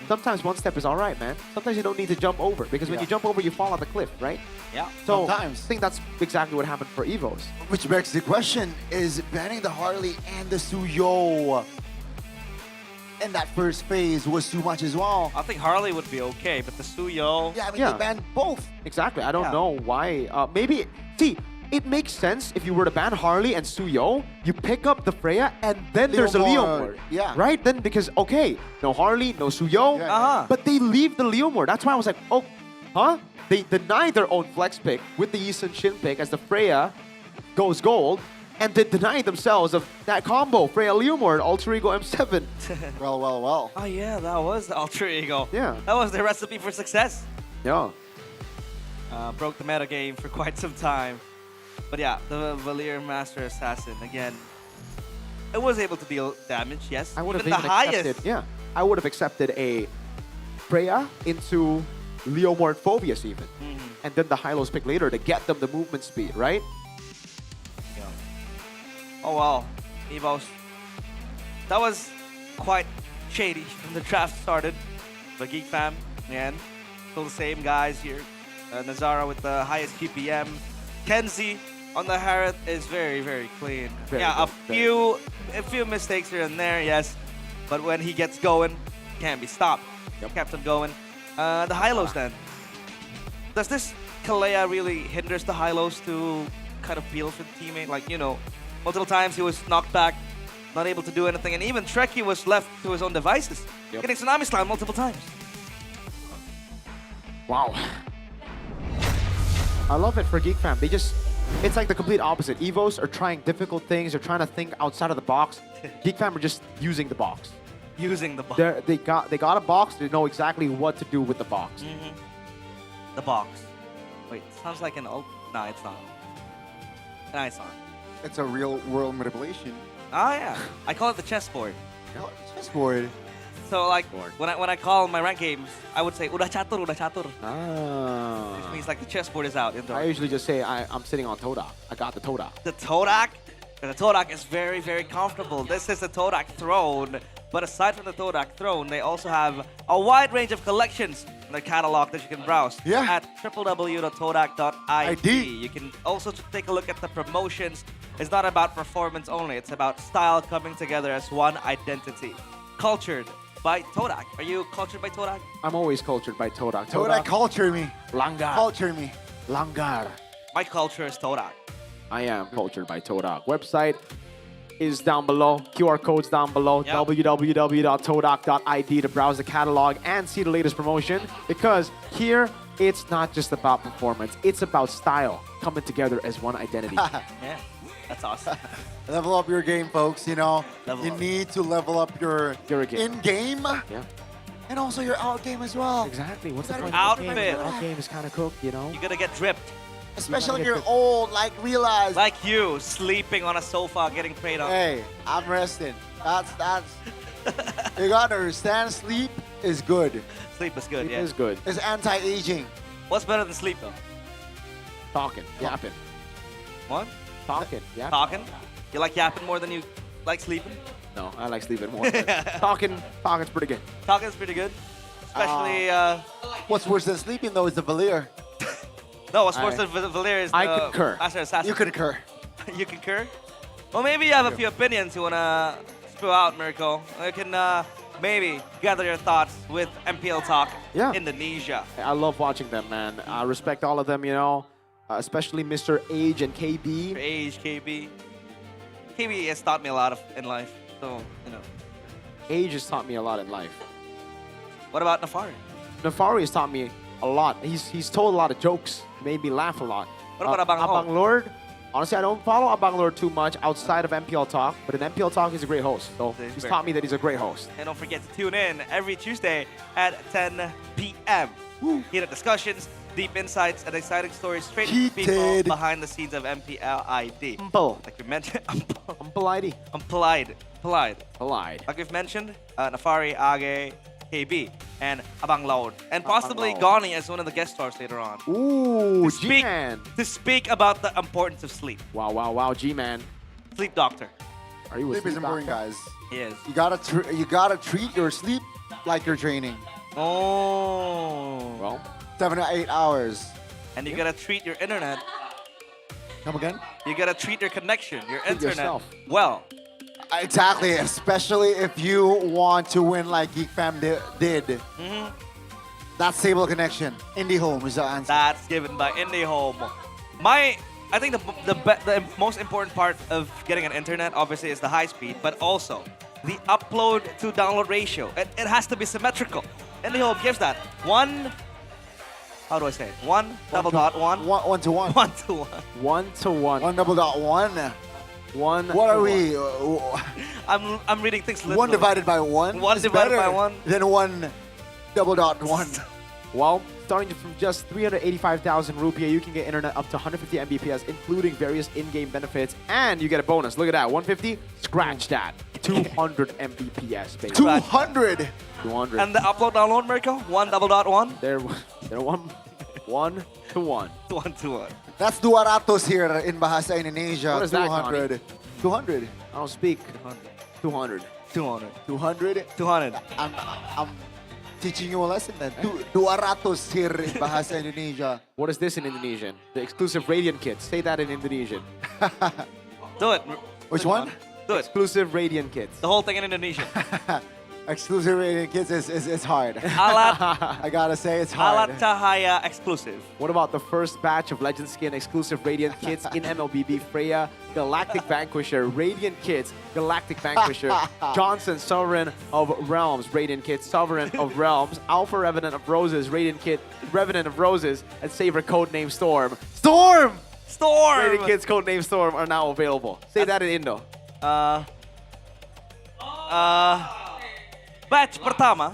Sometimes 1 step is all right, man. Sometimes you don't need to jump over, because when you jump over, you fall off the cliff, right? Yeah. So Sometimes. I think that's exactly what happened for Evos. Which begs the question, is banning the Harley and the Suyo in that first phase was too much as well? I think Harley would be okay, but the Suyo... Yeah, I mean, they banned both. Exactly. I don't know why. Maybe, see, it makes sense if you were to ban Harley and Suyo, you pick up the Freya, and then there's a Leomord. Yeah. Right? Then, because, okay, no Harley, no Suyo, but they leave the Leomord. That's why I was like, oh, huh? They deny their own flex pick with the Yisun Shin pick as the Freya goes gold, and they deny themselves of that combo, Freya Leomord, Alter Ego M7. Well. Oh yeah, that was the Alter Ego. Yeah. That was the recipe for success. Yeah. Broke the meta game for quite some time. But yeah, the Valir Master Assassin, again, it was able to deal damage, yes. I would have even the highest. accepted, I would have accepted a Freya into Leomord Phobias even. And then the Hylos pick later to get them the movement speed, right? Yeah. Oh wow, Evos. That was quite shady when the draft started. But Geek Fam, again, still the same guys here. Nazara with the highest QPM. Kenzie on the Harriet is very clean. A few mistakes here and there, yes. But when he gets going, can't be stopped. Kept on going. The Hylos then. Does this Kalea really hinders the Hylos to kind of peel for the teammate? Like, you know, multiple times he was knocked back, not able to do anything. And even Trekkie was left to his own devices. Getting Tsunami Slam multiple times. Wow. I love it for Geek Fam. It's like the complete opposite. Evos are trying difficult things. They're trying to think outside of the box. Geek Fam are just using the box. Using the box. They got a box. They know exactly what to do with the box. The box. Wait, sounds like an old... No, it's not. No, it's not. It's a real world manipulation. Oh yeah, I call it the chessboard. Chessboard. So like when I call my rank games, I would say udah catur. Which means like the chessboard is out. I usually just say I'm sitting on Todak. I got the Todak. The Todak? The Todak is very comfortable. This is the Todak throne. But aside from the Todak throne, they also have a wide range of collections in their catalog that you can browse at www.todak.id. You can also take a look at the promotions. It's not about performance only. It's about style coming together as one identity. Cultured by Todak. Are you cultured by Todak? I'm always cultured by Todak. Todak culture me. Langar. Culture me. Langar. My culture is Todak. I am cultured by Todak. Website is down below. QR code's down below. www.todak.id to browse the catalog and see the latest promotion. Because here, it's not just about performance. It's about style coming together as one identity. Yeah, that's awesome. Level up your game, folks. You know, you need to level up your in-game and also your out-game as well. Exactly. What's the point Outfit. Out-game is kind of cooked, you know? You're gonna get dripped. Especially if you're old, like realize. Like you, sleeping on a sofa, getting preyed on. Hey, I'm resting. That's. You gotta understand, sleep is good. Sleep is good, Sleep is good. It's anti-aging. What's better than sleep, though? Talking, yapping. What? Talking, yapping. Talking? You like yapping more than you like sleeping? No, I like sleeping more. Talking's pretty good. Talking's pretty good. Especially, What's worse than sleeping though is the Valir. no, what's worse than Valir is I concur. Master Assassin. You concur. You concur? Well, maybe you have a few opinions you want to spill out, Miracle. You can maybe gather your thoughts with MPL Talk Indonesia. I love watching them, man. I respect all of them, you know, especially Mr. Age and KB. Age, KB. KB has taught me a lot in life, so, you know. Age has taught me a lot in life. What about Nafari? Nafari has taught me a lot. He's told a lot of jokes, made me laugh a lot. What about Abang Ho? Abang Lord? Honestly, I don't follow Abang Lord too much outside of MPL Talk, but in MPL Talk, he's a great host. So he's taught me that he's a great host. And don't forget to tune in every Tuesday at 10 p.m. Heated discussions, deep insights, and exciting stories straight from people behind the scenes of MPL ID. Like we mentioned, Polite. Like we've mentioned, Nafari, Age, KB, and Abang Laud, and possibly Gani as one of the guest stars later on. Ooh, G-Man. To speak about the importance of sleep. Wow, G-Man. Sleep doctor. Are you a Sleep is important, doctor? guys. Yes. You gotta treat your sleep like you're training. Oh. Well, 7 to 8 hours. And you gotta treat your internet. Come again? You gotta treat your connection, your Treat internet yourself. well. Exactly, especially if you want to win like Geek Fam did. That stable connection. IndyHome is the answer. That's given by IndyHome. I think the most important part of getting an internet obviously is the high speed, but also the upload to download ratio. It has to be symmetrical. IndyHome gives that. How do I say it? 1 double dot 1. 1 to 1. 1 to 1. 1 to 1. 1 double dot 1. 1. What are we? I'm reading things literally. 1 divided by 1. 1 is divided better by 1. Than 1 double dot 1. Well, starting from just 385,000 rupiah, you can get internet up to 150 Mbps, including various in-game benefits, and you get a bonus. Look at that, 150, scratch that. 200 Mbps, baby. 200! 200. And the upload download, Mirko? 1 double dot 1? They're 1 to 1. 1 to 1. That's 200 here in Bahasa Indonesia. What is that, 200. 200. I don't speak. 200. 200. 200. 200. I'm teaching you a lesson then. 200 here in Bahasa Indonesia. What is this in Indonesian? The exclusive Radiant kits. Say that in Indonesian. Do it. Which one? Do it. Exclusive Radiant kits. The whole thing in Indonesian. Exclusive rating kids is hard. Alat. I gotta say it's hard. Alat Cahaya exclusive. What about the first batch of Legend Skin exclusive Radiant kits in MLBB? Freya, Galactic Vanquisher, Radiant kits, Galactic Vanquisher, Johnson, Sovereign of Realms, Radiant kits, Sovereign of Realms, Alpha Revenant of Roses, Radiant kit, Revenant of Roses, and Saber Codename Storm. Storm! Radiant kits Codename Storm are now available. Say that in Indo. Batch pertama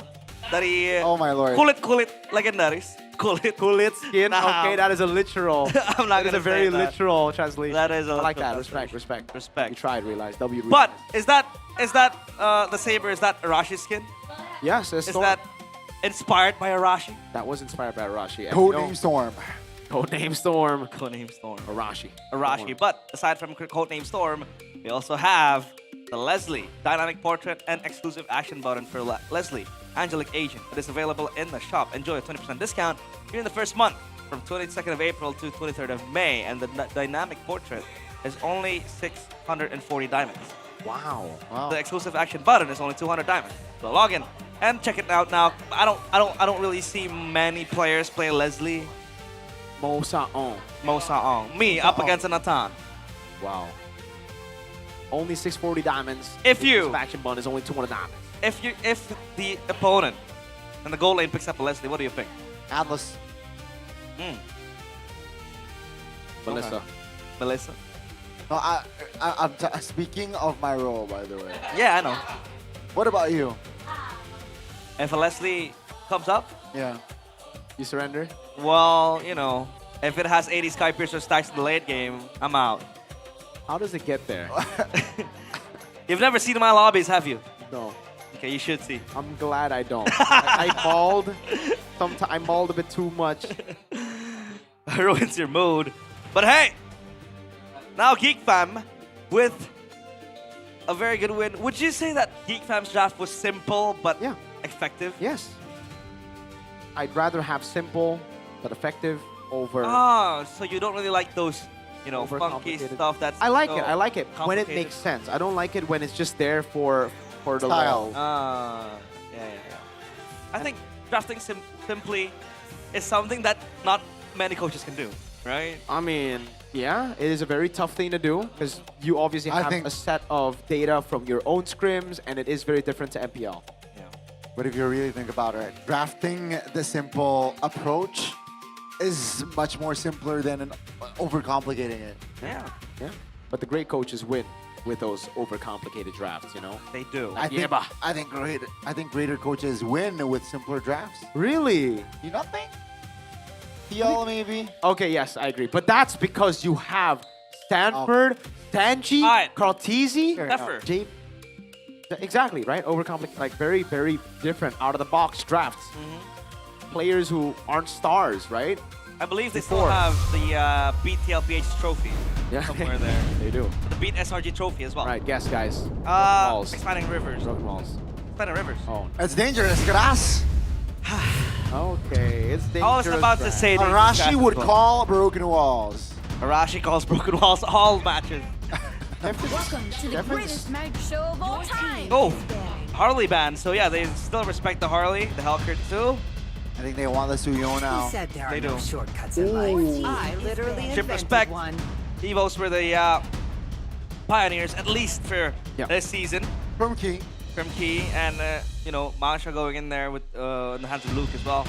dari oh my lord. kulit legendaris. Kulit skin. Nah. Okay, that is a literal. I'm not that is gonna a very say that. literal translation. That is a I like literal that. Respect. You tried, realize. But is that the saber? Is that Arashi skin? Yes, Is that inspired by Arashi? That was inspired by Arashi. Codename Storm. Codename Storm. Codename Storm. Arashi. But aside from Codename Storm, we also have the Leslie dynamic portrait and exclusive action button for Leslie Angelic Agent. It is available in the shop. Enjoy a 20% discount during the first month from 22nd of April to 23rd of May. And the dynamic portrait is only 640 diamonds. Wow. The exclusive action button is only 200 diamonds. So log in and check it out now. I don't really see many players play Leslie. Mo Saong. Me up against Nathan. Wow. Only 640 diamonds. If The you exclusive action button is only 200 diamonds. If the opponent in the goal lane picks up a Leslie, what do you think? Atlas. Melissa. Melissa. No, I'm speaking of my role, by the way. Yeah, I know. What about you? If a Leslie comes up, Yeah. You surrender? well, you know, if it has 80 Sky Piercer stacks in the late game, I'm out. How does it get there? You've never seen my lobbies, have you? No. Okay, you should see. I'm glad I don't. I mauled. I mauled a bit too much. Ruins your mood. But hey, now Geek Fam with a very good win. Would you say that Geek Fam's draft was simple but effective? Yes. I'd rather have simple but effective over. Ah, so you don't really like those, you know, funky stuff. That's I like so it. I like it when it complicated. makes sense. I don't like it when it's just there for the Style. law. Yeah. I think drafting simply is something that not many coaches can do, right? I mean, yeah, it is a very tough thing to do because you obviously have a set of data from your own scrims, and it is very different to MPL. But if you really think about it, drafting the simple approach is much more simpler than overcomplicating it. Yeah. But the great coaches win with those overcomplicated drafts, you know? They do. I think greater coaches win with simpler drafts. Really? You not think? TL maybe? Okay, yes, I agree. But that's because you have Stanford, Tanji, Cartesi, Effer. Exactly, right? Overcomplicated, like very, very different out-of-the-box drafts. Players who aren't stars, right? I believe they still have the Beat TLPH trophy somewhere there. They do. The Beat SRG trophy as well. Right, guess, guys. Broken walls. Expanding Rivers. Broken walls. Expanding Rivers. Oh. It's dangerous, grass. Okay, it's dangerous. I was about to say that Arashi would call broken walls. Arashi calls broken walls all matches. Welcome to the greatest mag show of all time. Oh, Harley band. So yeah, they still respect the Harley, the Hellcurt too. I think they want the Suyo now. He said there They are no do. shortcuts in life. I literally Chip invented respect. one. Evos were the pioneers, at least for this season. From Key. From Key, and you know, Masha going in there with in the hands of Luke as well.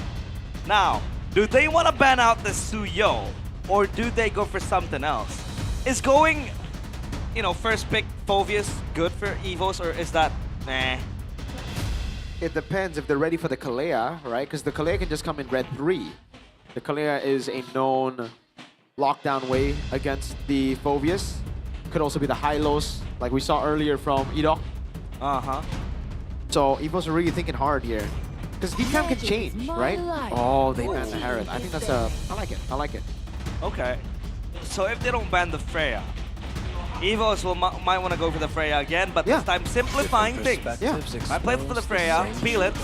Now, do they want to ban out the Suyo, or do they go for something else? Is going, you know, first pick Phoveus good for Evos, or is that nah? It depends if they're ready for the Kalea, right? Because the Kalea can just come in red 3. The Kalea is a known lockdown way against the Phoveus. Could also be the Hylos, like we saw earlier from Edok. So Evos are really thinking hard here. Because Geekcam can change, right? Oh, they banned the Harith. I think that's I like it. I like it. Okay. So if they don't ban the Freya, Evos might want to go for the Freya again, but this time simplifying things. I played for the Freya, peel it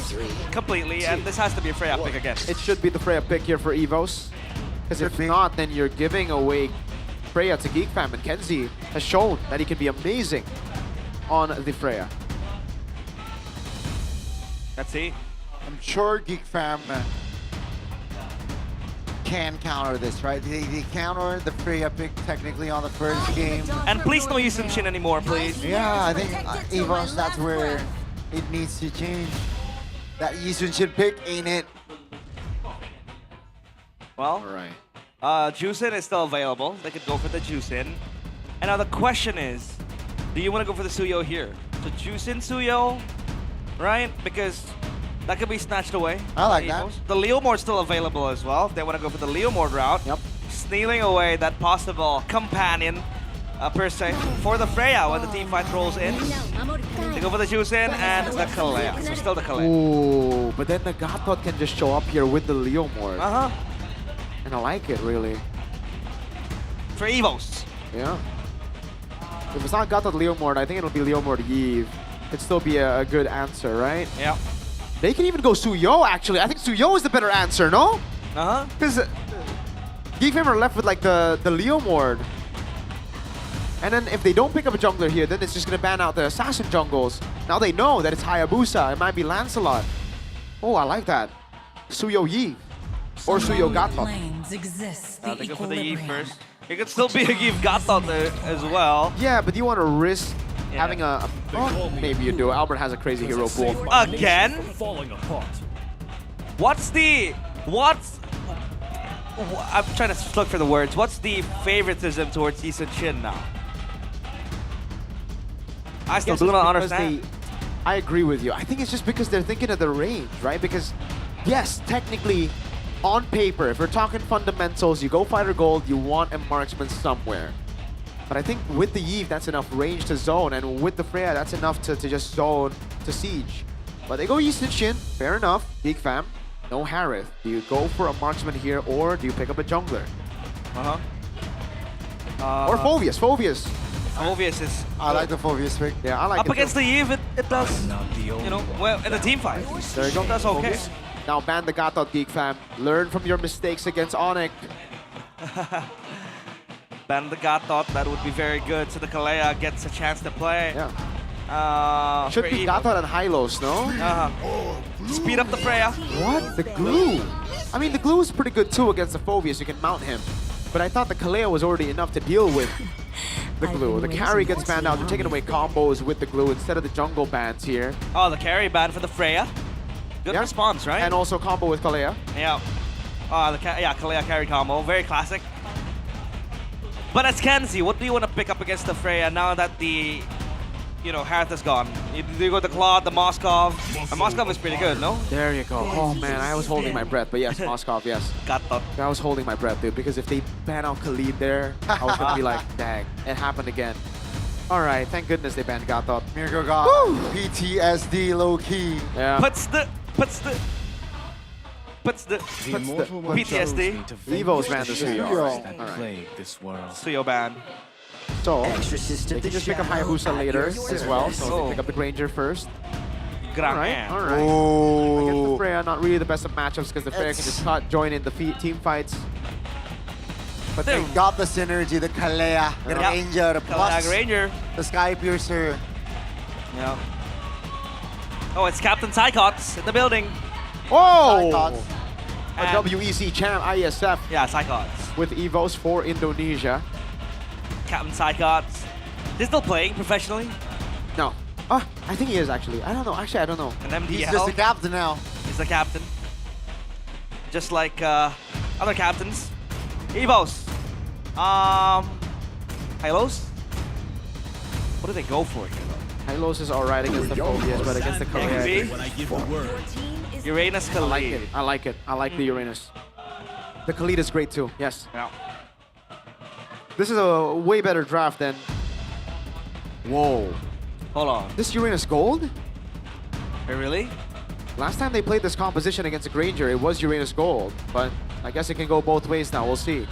completely, and this has to be a Freya pick again. It should be the Freya pick here for Evos. Because if not, then you're giving away Freya to Geekfam, and Kenzie has shown that he can be amazing on the Freya. Let's see. I'm sure Geek Fam can counter this, right? They counter the Freya pick technically on the first game. And please no use Shin anymore, please. Yeah, I think Evos, that's where it needs to change. That Yisun pick, ain't it? Well, Juicin is still available. They could go for the Juicin. And now the question is, do you want to go for the Suyo here? So Juicin Suyo, right? Because that could be snatched away. I like that. The Leomord still available as well. If they want to go for the Leomord route. Stealing away that possible companion, per se, for the Freya when the team fight rolls in. They go for the Juicin and the Kalea. So still the Kalea. Ooh, but then the Gatot can just show up here with the Leomord. And I like it, really. For Evos. Yeah. If it's not Gatot Leomord, I think it'll be Leomord Yves. It'd still be a good answer, right? Yeah. They can even go Suyo, actually. I think Suyo is the better answer, no? Because Geekfam are left with like the Leomord. And then if they don't pick up a jungler here, then it's just going to ban out the assassin jungles. Now they know that it's Hayabusa. It might be Lancelot. Oh, I like that. Suyo Yi. Or Suyo Gatot. They go for the Yi first. It could still be a Yi Gatot as well. Yeah, but you want to risk having a... Oh, maybe you do. Albert has a crazy hero pool. Again? I'm trying to look for the words. What's the favoritism towards Yisun Shin now? I still do not understand. I agree with you. I think it's just because they're thinking of the range, right? Because, yes, technically, on paper, if we're talking fundamentals, you go fighter gold, you want a marksman somewhere. But I think with the Yves, that's enough range to zone, and with the Freya, that's enough to just zone to siege. But they go Yisun Shin, fair enough. Big fam, no Harith. Do you go for a marksman here, or do you pick up a jungler? Or Phoveus. Phobius is. I like the Phobius pick. Yeah, I like Up it against too. the Eve, it does. You know, well, in the team fight. There you go. That's okay. Focus. Now ban the Gatot, Geek Fam. Learn from your mistakes against Onyx. Ban the Gatot, that would be very good. So the Kalea gets a chance to play. Yeah. Should be Gatot and Hylos, no? Speed up the Freya. What? The glue? I mean, the glue is pretty good too against the Phobius. You can mount him. But I thought the Kalea was already enough to deal with the glue. The carry gets banned out. They're taking away combos with the glue instead of the jungle bans here. Oh, the carry ban for the Freya. Good response, right? And also combo with Kalea. Yeah. Kalea carry combo. Very classic. But as Kenzie, what do you want to pick up against the Freya now that the, Hearth is gone? You go the Claude, the Moskov. And Moskov is pretty good, no? There you go. Oh man, I was holding my breath. But yes, Moskov, yes. Gatot. I was holding my breath, dude, because if they ban out Khalid there, I was gonna be like, dang, it happened again. All right, thank goodness they banned Gatot. Miracle God. PTSD low key. Yeah. Puts the PTSD. Evo's banned the Suyo. Suyo ban. So, they can just pick up Hayabusa later as well. So they pick up the Granger first. Alright. Against the Freya, not really the best of matchups because the Freya can just join in the team fights. But they got the synergy, the Kalea, the Ranger, plus Ranger. the Sky Piercer. Yeah. Oh, it's Captain Psychots in the building. Oh! A WEC champ, ISF. Yeah, Psychots. With Evos for Indonesia. Captain Psychots. He's still playing professionally? No. Oh, I think he is actually. I don't know. Actually, I don't know. An MPL. He's just the captain now. He's the captain. Just like other captains. Evos. Hylos? What do they go for here, though? Hylos is alright against the Phobias, but against the Kalea. Uranus Khalid. I like it. I like it. I like the Uranus. The Khalid is great too. Yes. Yeah. This is a way better draft than. Whoa. Hold on. This Uranus Gold? Really? Last time they played this composition against a Granger, it was Uranus Gold. But I guess it can go both ways now. We'll see.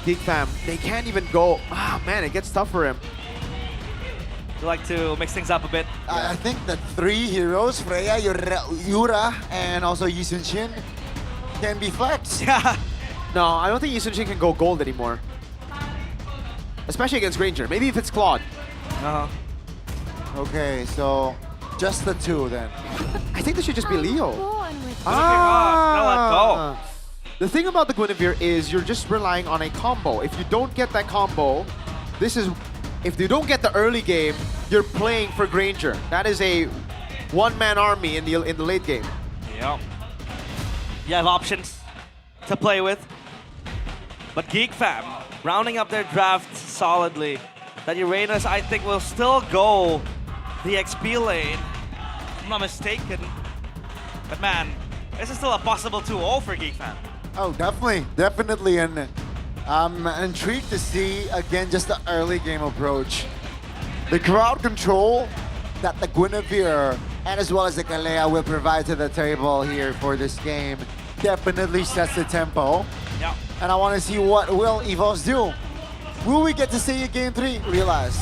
Geek Fam, they can't even go. Ah, man, it gets tough for him. You like to mix things up a bit? I think the three heroes, Freya, Yura, and also Yi Sun-shin, can be flexed. No, I don't think Yi Sun-shin can go gold anymore. Especially against Granger. Maybe if it's Claude. Okay, so just the two then. I think this should just be Leo. The thing about the Guinevere is you're just relying on a combo. If you don't get that combo, if you don't get the early game, you're playing for Granger. That is a one-man army in the late game. Yeah. You have options to play with. But Geek Fam, rounding up their draft solidly. That Uranus, I think, will still go the XP lane. If I'm not mistaken. But man, this is still a possible 2-0 for Geek Fam. Oh, definitely, and I'm intrigued to see, again, just the early game approach. The crowd control that the Guinevere and as well as the Kalea will provide to the table here for this game definitely sets the tempo. Yeah. And I want to see what will Evos do. Will we get to see a Game 3? Realize.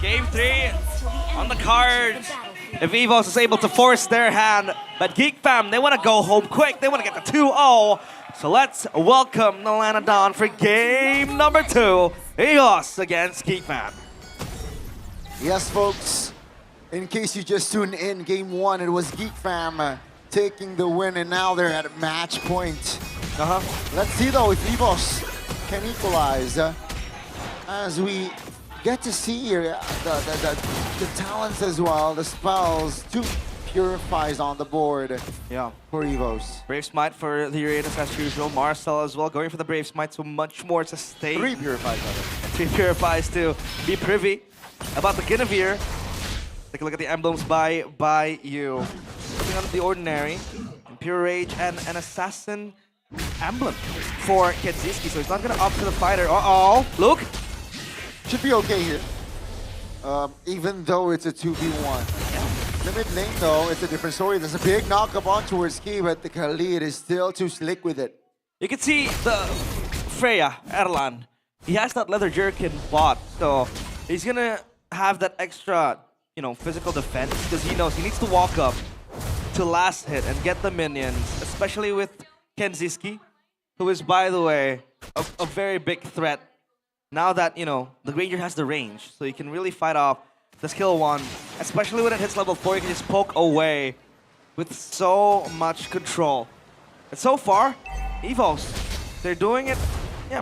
Game 3 on the cards. If Evos is able to force their hand, but Geek Fam, they want to go home quick. They want to get the 2-0. So let's welcome the Lanadon for game number 2. Evos against Geek Fam. Yes, folks. In case you just tuned in, Game 1, it was Geek Fam taking the win, and now they're at match point. Let's see, though, if Evos can equalize. As we get to see here the talents as well, the spells, 2 purifies on the board. Yeah. For Evos. Brave Smite for the Uranus as usual. Marcel as well, going for the Brave Smite, so much more to stay. 3 purifies. 3 purifies to be privy about the Guinevere. Take a look at the emblems by you. Something out of the ordinary. Pure Rage and an Assassin emblem for Kenziski, so he's not going to opt for the fighter. Uh-oh, Luke? Should be okay here. Even though it's a 2v1. The mid lane, though, it's a different story. There's a big knock-up on towards Ki, but the Khalid is still too slick with it. You can see the Freya, Erlan. He has that leather jerkin bot, so he's gonna have that extra, physical defense because he knows he needs to walk up to last hit and get the minions, especially with Kenziski, who is, by the way, a very big threat. Now that, the Ranger has the range, so he can really fight off the skill 1, especially when it hits level 4, you can just poke away with so much control. And so far, Evos, they're doing it,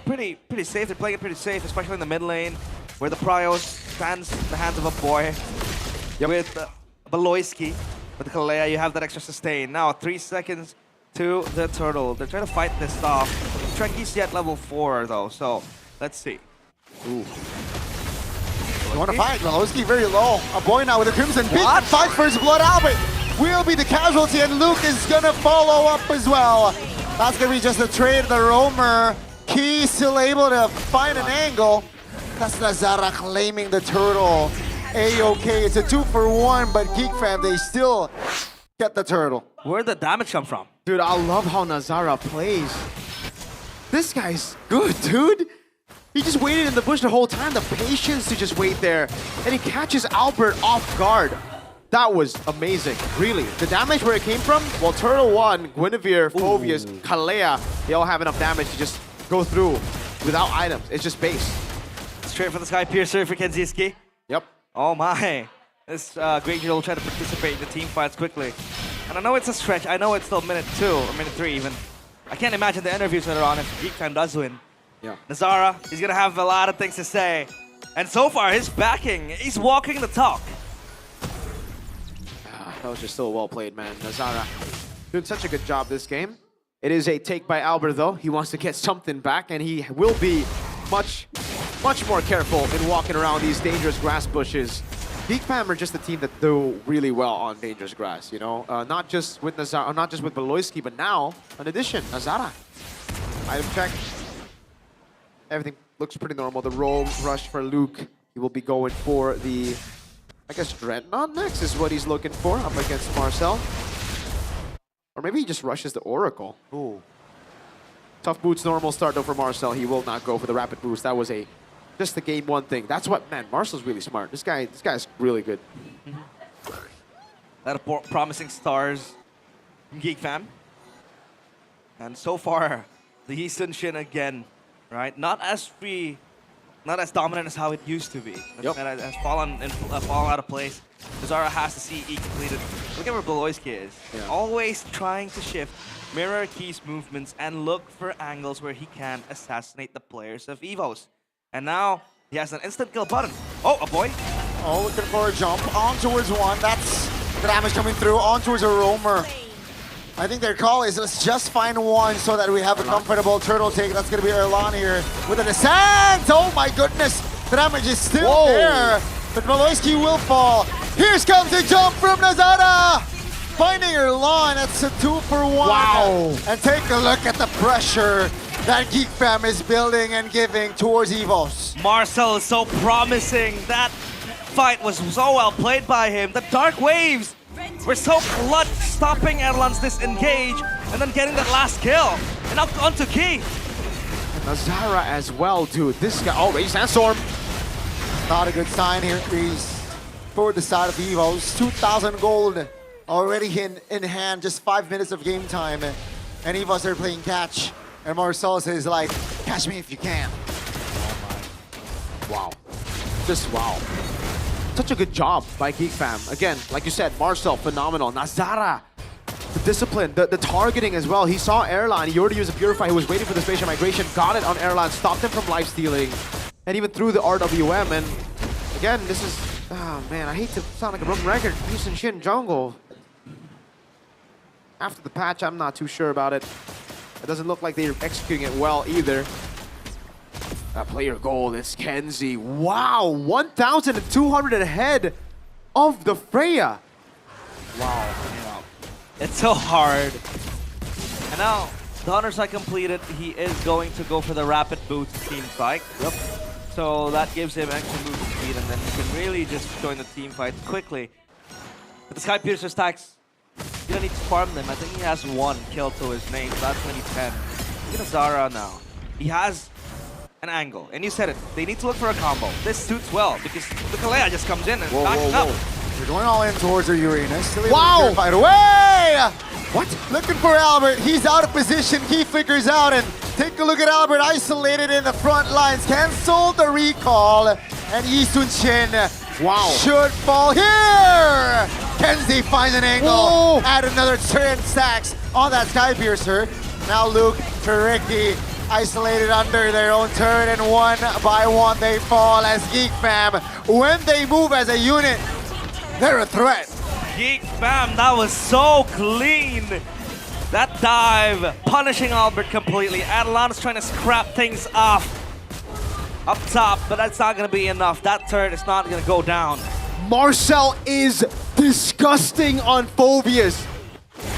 pretty safe. They're playing it pretty safe, especially in the mid lane, where the Pryos stands in the hands of a boy. With Beloyski, with Kalea, you have that extra sustain. Now, 3 seconds to the turtle. They're trying to fight this off. Trekky's yet level 4, though, so let's see. Ooh. You want to fight? Beloyski very low. A boy now with a Crimson Peak. Fight for his blood. Albert will be the casualty, and Luke is going to follow up as well. That's going to be just a trade. The roamer. Key still able to find an angle. That's Nazara claiming the turtle. A-okay. It's a 2-for-1, but Geek Fam, they still get the turtle. Where'd the damage come from? Dude, I love how Nazara plays. This guy's good, dude. He just waited in the bush the whole time. The patience to just wait there. And he catches Albert off guard. That was amazing, really. The damage where it came from, well, Turtle 1, Guinevere, Phobius, Kalea, they all have enough damage to just go through without items. It's just base. Straight for the Sky Piercer for Kenziski. Yep. Oh my. This Granger will try to participate in the team fights quickly. And I know it's a stretch. I know it's still minute 2 or minute 3 even. I can't imagine the interviews that are on if Geek Time does win. Yeah. Nazara, he's gonna have a lot of things to say. And so far, his backing, he's walking the talk. That was just so well played, man. Nazara doing such a good job this game. It is a take by Albert, though. He wants to get something back, and he will be much more careful in walking around these dangerous grass bushes. Geek Fam are just a team that do really well on dangerous grass, not just with Nazara, not just with Beloyski, but now, in addition, Nazara. Item check. Everything looks pretty normal. The roll rush for Luke. He will be going for the, I guess, Dreadnought next is what he's looking for up against Marcel. Or maybe he just rushes the Oracle. Ooh. Tough boots, normal start though for Marcel. He will not go for the rapid boost. That was just the game 1 thing. That's what, man, Marcel's really smart. This guy's really good. A lot of promising stars from Geek Fam. And so far, the Eastern Shin again. Right, not as free, not as dominant as how it used to be. It has fallen out of place. Nazara has to see E completed. Look at where Beloyski is. Yeah. Always trying to shift, mirror Key's movements, and look for angles where he can assassinate the players of Evos. And now he has an instant kill button. Oh, a boy. Oh, looking for a jump on towards 1. That's the damage coming through on towards a roamer. I think their call is let's just find 1 so that we have a comfortable turtle take. That's going to be Erlan here with a descent. Oh my goodness. The damage is still there. But Beloyski will fall. Here comes a jump from Nazara. Finding Erlan. That's a 2-for-1. Wow. And take a look at the pressure that Geek Fam is building and giving towards Evos. Marcel is so promising. That fight was so well played by him. The Dark Waves were so clutch, stopping Erlan's disengage and then getting that last kill. And now onto Key. And Nazara as well, dude. This guy, oh, Rage Sandstorm. Not a good sign here, Chris, for the side of Evos. 2,000 gold already in hand, just 5 minutes of game time. And Evos are playing catch. And Marcel says like, catch me if you can. Wow. Just wow. Such a good job by Geek Fam. Again, like you said, Marcel, phenomenal. Nazara, the discipline, the targeting as well. He saw Erlan, he already used a Purify, he was waiting for the spatial migration, got it on Erlan, stopped him from lifestealing, and even threw the RWM. And again, this is, oh man, I hate to sound like a broken record. Houston Shin jungle. After the patch, I'm not too sure about it. It doesn't look like they're executing it well either. Player gold, it's Kenzie. Wow, 1,200 ahead of the Freya. Wow. It's so hard. And now, the Hunters are completed. He is going to go for the rapid boost team fight. Yep. So that gives him extra move speed, and then he can really just join the team fight quickly. But the Sky Piercer stacks, you don't need to farm them. I think he has 1 kill to his name, so that's 2010. Look at Zara now. He has an angle. And you said it, they need to look for a combo. This suits well because the Kalea just comes in and backs up. They're going all in towards their Uranus. Still able Wow! to purify it away! What? Looking for Albert. He's out of position. He figures out and take a look at Albert isolated in the front lines. Cancel the recall. And Yi Sun-shin should fall here. Kenzie finds an angle. Add another turret stacks on that Sky Piercer. Now Luke, Tariki isolated under their own turret, and one by one they fall as Geek Fam. When they move as a unit, they're a threat. Geek Fam, that was so clean. That dive, punishing Albert completely. Adelan's trying to scrap things off up top, but that's not going to be enough. That turret is not going to go down. Marcel is disgusting on Phobias.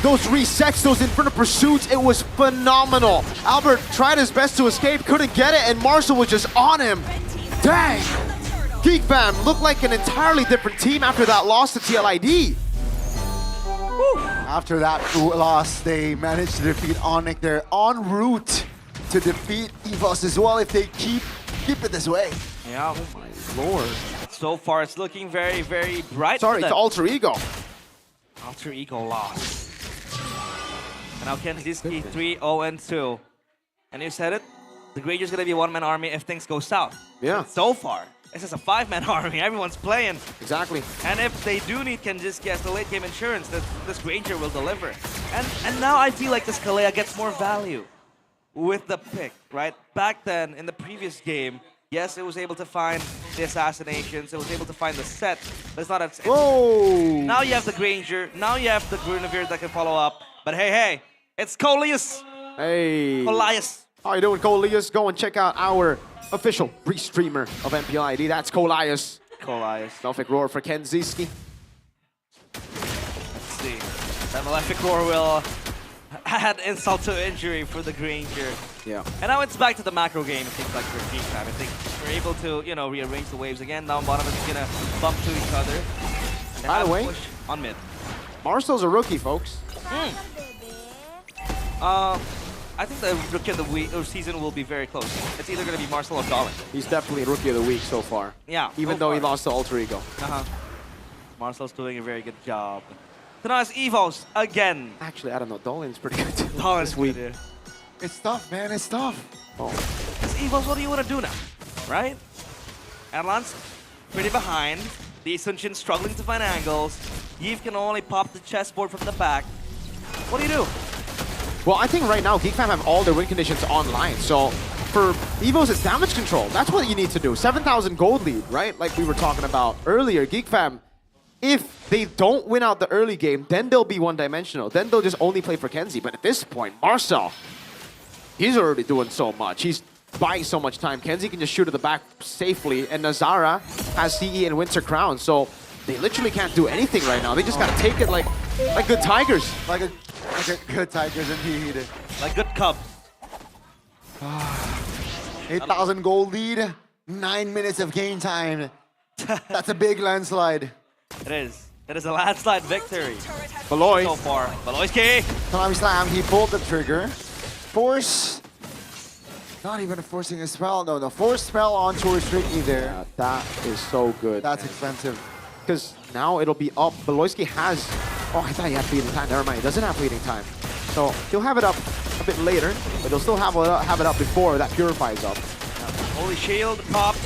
Those resets, those Inferno Pursuits, it was phenomenal. Albert tried his best to escape, couldn't get it, and Marcel was just on him. Dang! Geek Fam looked like an entirely different team after that loss to TLID. After that loss, they managed to defeat Onyx. They're en route to defeat EVOS as well if they keep it this way. Yeah. Oh my lord. So far, it's looking very, very bright. Sorry, it's Alter Ego. Alter Ego lost. And now Kenziski 3-0-2. And you said it, the Granger's gonna be a one-man army if things go south. Yeah. So far, this is a five-man army. Everyone's playing. Exactly. And if they do need Kenziski as the late-game insurance, this Granger will deliver. And now I feel like this Kalea gets more value with the pick, right? Back then, in the previous game, yes, it was able to find the assassinations, it was able to find the set, but it's not as... Whoa! Now you have the Granger, now you have the Grunavir that can follow up, but hey, it's Coleus! Hey! Coleus! How you doing, Coleus? Go and check out our official re-streamer of MPL ID. That's Coleus. Coleus. Malefic Roar for Kenziski. Let's see. That Malefic Roar will add insult to injury for the Granger. Yeah. And now it's back to the macro game, it seems like for Geek Fam. I think we're able to, you know, rearrange the waves again. Down bottom is gonna bump to each other. And by the way, push on mid. Marcel's a rookie, folks. I think the Rookie of the Week or season will be very close. It's either going to be Marcel or Colin. He's definitely Rookie of the Week so far. Yeah. Even though he lost to Alter Ego. Marcel's doing a very good job. So now it's Evos again. Actually, I don't know. Dolan's pretty good too. Dolan's this week. good, It's tough, man. It's tough. Oh. It's Evos, what do you want to do now? Right? Adelan's pretty behind. The Sun-shin struggling to find angles. Yves can only pop the chessboard from the back. What do you do? Well, I think right now Geek Fam have all their win conditions online. So for Evos, it's damage control. That's what you need to do. 7,000 gold lead, right? Like we were talking about earlier. Geek Fam, if they don't win out the early game, then they'll be one-dimensional. Then they'll just only play for Kenzie. But at this point, Marcel, he's already doing so much. He's buying so much time. Kenzie can just shoot at the back safely. And Nazara has CE and Winter Crown. So they literally can't do anything right now. They just gotta take it like good Tigers. Like a good Tigers indeed. Like good Cubs. 8,000 gold lead, 9 minutes of game time. That's a big landslide. It is. It is a landslide victory. Beloy. So far. Beloy's key. Konami Slam, he pulled the trigger. Force. Not even forcing a spell. No, the force spell on Tourist Ricky there. Yeah, that is so good. That's expensive. Because now it'll be up. Beloyski has... Oh, I thought he had fleeting time. Never mind, he doesn't have fleeting time. So he'll have it up a bit later, but he'll still have it up before that purifies up. Holy Shield popped.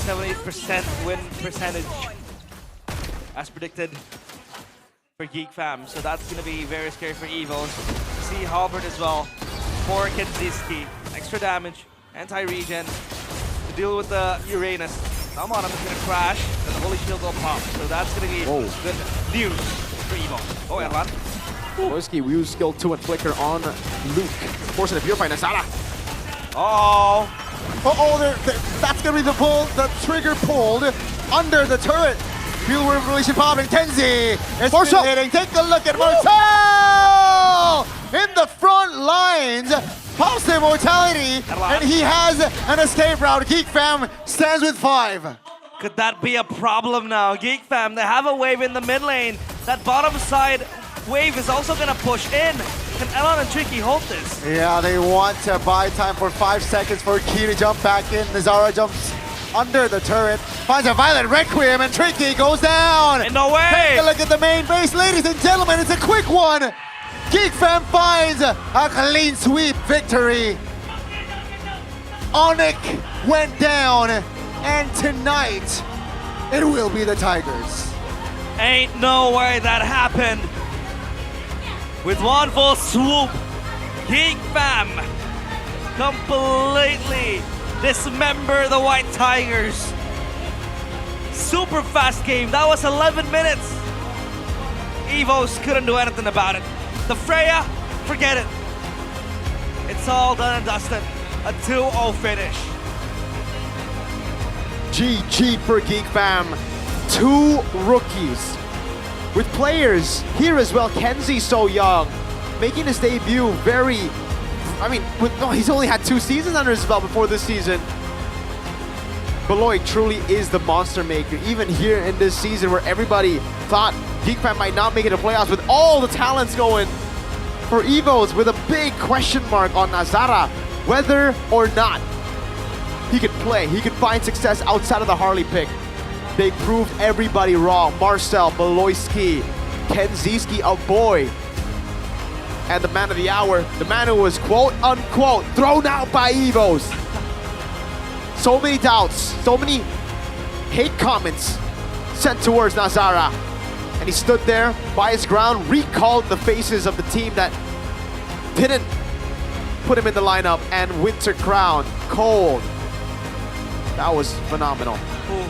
78% win percentage. As predicted for Geek Fam. So that's going to be very scary for Evos. See Halbert as well. For Kenziski. Extra damage. Anti-regen. To deal with the Uranus. Some on him is going to crash. And the Holy Shield will pop. So that's going to be good news for Evos. Oh, Adelan. Beloyski will use skill 2 and flicker on Luke. Forcing a purify Nasala. Oh. That's going to be the pull. The trigger pulled under the turret. Field Revelation popping. Kenzie is hitting. Take a look at Marcel in the front lines. Pops the immortality, and he has an escape route. Geek Fam stands with 5. Could that be a problem now? Geek Fam, they have a wave in the mid lane. That bottom side wave is also gonna push in. Can Elon and Tricky hold this? Yeah, they want to buy time for 5 seconds for Key to jump back in. Nazara jumps under the turret, finds a Violet Requiem, and Tricky goes down. No way! Take a look at the main base, ladies and gentlemen. It's a quick one. Geek Fam finds a clean sweep victory. Onyx went down, and tonight it will be the Tigers. Ain't no way that happened. With one full swoop, Geek Fam completely dismember the White Tigers. Super fast game. That was 11 minutes. Evos couldn't do anything about it. The Freya, forget it. It's all done and dusted. A 2-0 finish. GG for Geek Fam. 2 rookies. With players here as well, Kenzie so young, making his debut he's only had 2 seasons under his belt before this season. Beloy truly is the monster maker, even here in this season where everybody thought Geek Fam might not make it to playoffs with all the talents going for Evos, with a big question mark on Nazara, whether or not he could play, he could find success outside of the Harley pick. They proved everybody wrong. Marcel, Beloyski, Kenziski, a boy. And the man of the hour, the man who was quote unquote thrown out by Evos. So many doubts, so many hate comments sent towards Nazara. And he stood there by his ground, recalled the faces of the team that didn't put him in the lineup, and Winter Crown, Cold. That was phenomenal. Ooh.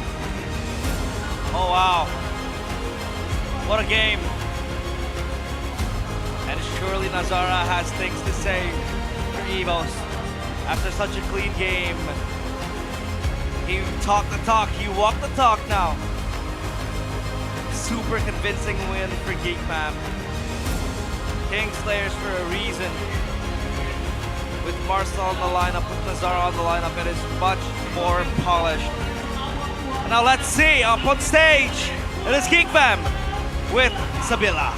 Oh wow. What a game. And surely Nazara has things to say for Evos. After such a clean game, he talked the talk, he walked the talk now. Super convincing win for Geek Fam. Kingslayers for a reason. With Marcel on the lineup, with Nazara on the lineup, it is much more polished. And now let's see, up on stage, it is Geek Fam with Sabila.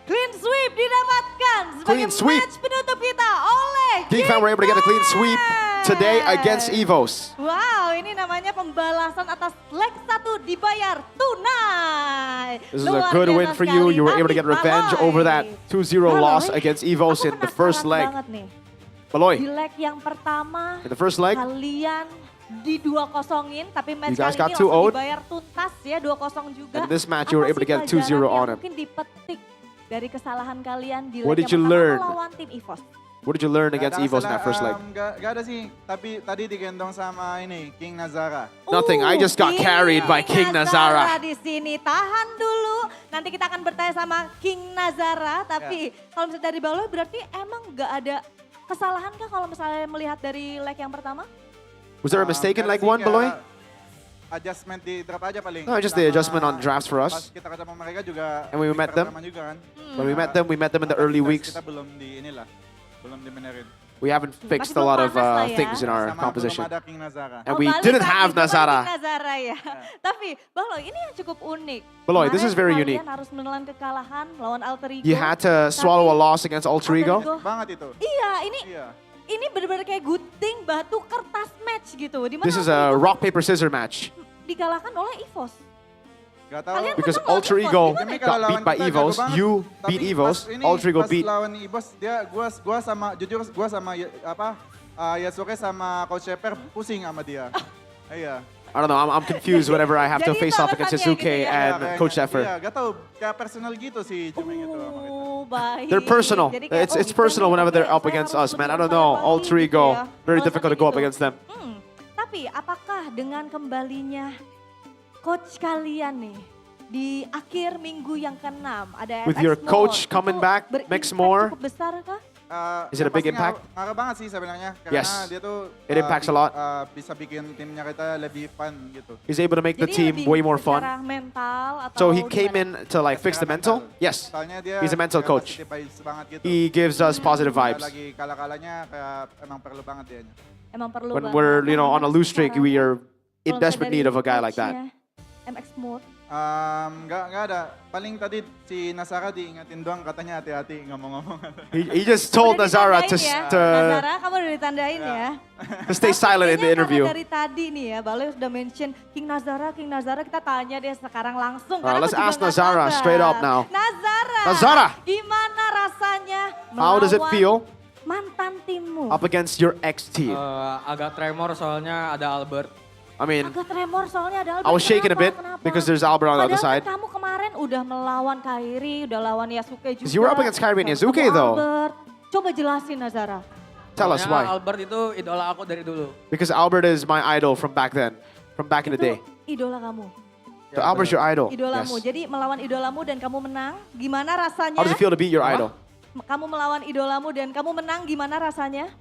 Clean sweep didapatkan sebagai match penutup kita oleh Geek Fam were able to get a clean sweep today against Evos. Wow, ini namanya pembalasan atas leg 1 dibayar tunai. This is a good win for you. You were able to get revenge over that 2-0 loss against Evos in the first leg. Beloy. Di leg yang pertama, in the first leg, kalian di 2-0-in, tapi match kali ini langsung dibayar tuntas ya, 2-0 juga. And in this match, you were able to get 2-0 on him. Mungkin dipetik dari kesalahan kalian di What leg did you yang learn? pertama melawan tim EVOS. What did you learn against EVOS in that first leg? Gak ada sih, tapi tadi digendong sama ini, King Nazara. Nothing, I just got carried by King Nazara. Di sini tahan dulu. Nanti kita akan bertanya sama King Nazara, tapi kalau misalnya dari bawah berarti emang gak ada kesalahan kah kalau misalnya melihat dari leg yang pertama? Was there a mistake in leg 1, Beloy? Adjustment di draft aja paling. No, just the adjustment on drafts for Pas us. kita ketemu mereka juga. And we met them. Juga kan. When we met them in the early weeks. Kita belum di inilah, belum dibenerin. We haven't fixed a lot of things in our Sama composition. belum ada King Nazara. And we didn't have Nazara. Ya. Tapi Beloy ini yang cukup unik. Beloy, this is very unique. Kalian harus menelan kekalahan melawan Alter Ego. You had to swallow a loss against Alter Ego. Banget itu. Iya, ini benar-benar kayak gunting batu kertas match gitu. Dimana This is a rock paper scissors match. Dikalahkan oleh EVOS. Gak tahu. Because Alter Ego got beat by EVOS, you beat EVOS, Alter Ego beat. Pas lawan EVOS dia gua sama jujur gua sama Yasuke sama Coach Shepard pusing sama dia. Iya. I don't know, I'm confused whenever I have to face off against Yasuke and Coach Shepard. Iya, gak tahu, kayak personal gitu sih Jumeng itu. Baik. They're personal. It's personal whenever they're up against us, man. I don't know, Alter Ego, very difficult to go up against them. Tapi apakah dengan kembalinya coach kalian nih di akhir minggu yang ke-6 ada With your coach coming back, Max Moore, cukup besar kah? is it a big impact? Ngaruh banget sih sebenarnya karena Yes, dia tuh it impacts a lot. Bisa bikin timnya kita lebih fun gitu. He's able to make the team way more fun. So he came in to like fix the mental? Yes, he's a mental coach. He gives us positive vibes. Lagi kala-kalanya kayak emang perlu banget dianya. Emang perlu When we're on a lose streak, we are in desperate need of a guy like that. MX mode? Nggak ada. Paling tadi si Nasara diingetin doang katanya hati-hati ngomong-ngomong. He just told Nazara to Nazara, kamu udah ditandain ya. stay silent in the interview. Dari tadi nih ya, Baloy sudah mention King Nazara, kita tanya deh sekarang langsung. Alright, let's Karena ask aku juga nggak Nazara sabar. straight up now. Nazara, gimana rasanya How does it feel mantan timmu? up against your ex team? Agak tremor soalnya ada Albert. I mean, Agak tremor soalnya ada Albert. I was shaking a bit Kenapa? because there's Albert on the other Padahal side. kan kamu kemarin udah melawan Kairi, udah lawan Yasuke juga. Because you were up against Kairi and Yasuke Ketemu though. Albert. Coba jelasin Nazara. Tell us why. Albert itu idola aku dari dulu. Because Albert is my idol from back then, from back in the day. Idola kamu. So Albert's your idol. Idolamu. Yes. Jadi melawan idolamu dan kamu menang, gimana rasanya? How does it feel to beat your idol? Kamu melawan idolamu dan kamu menang, gimana rasanya?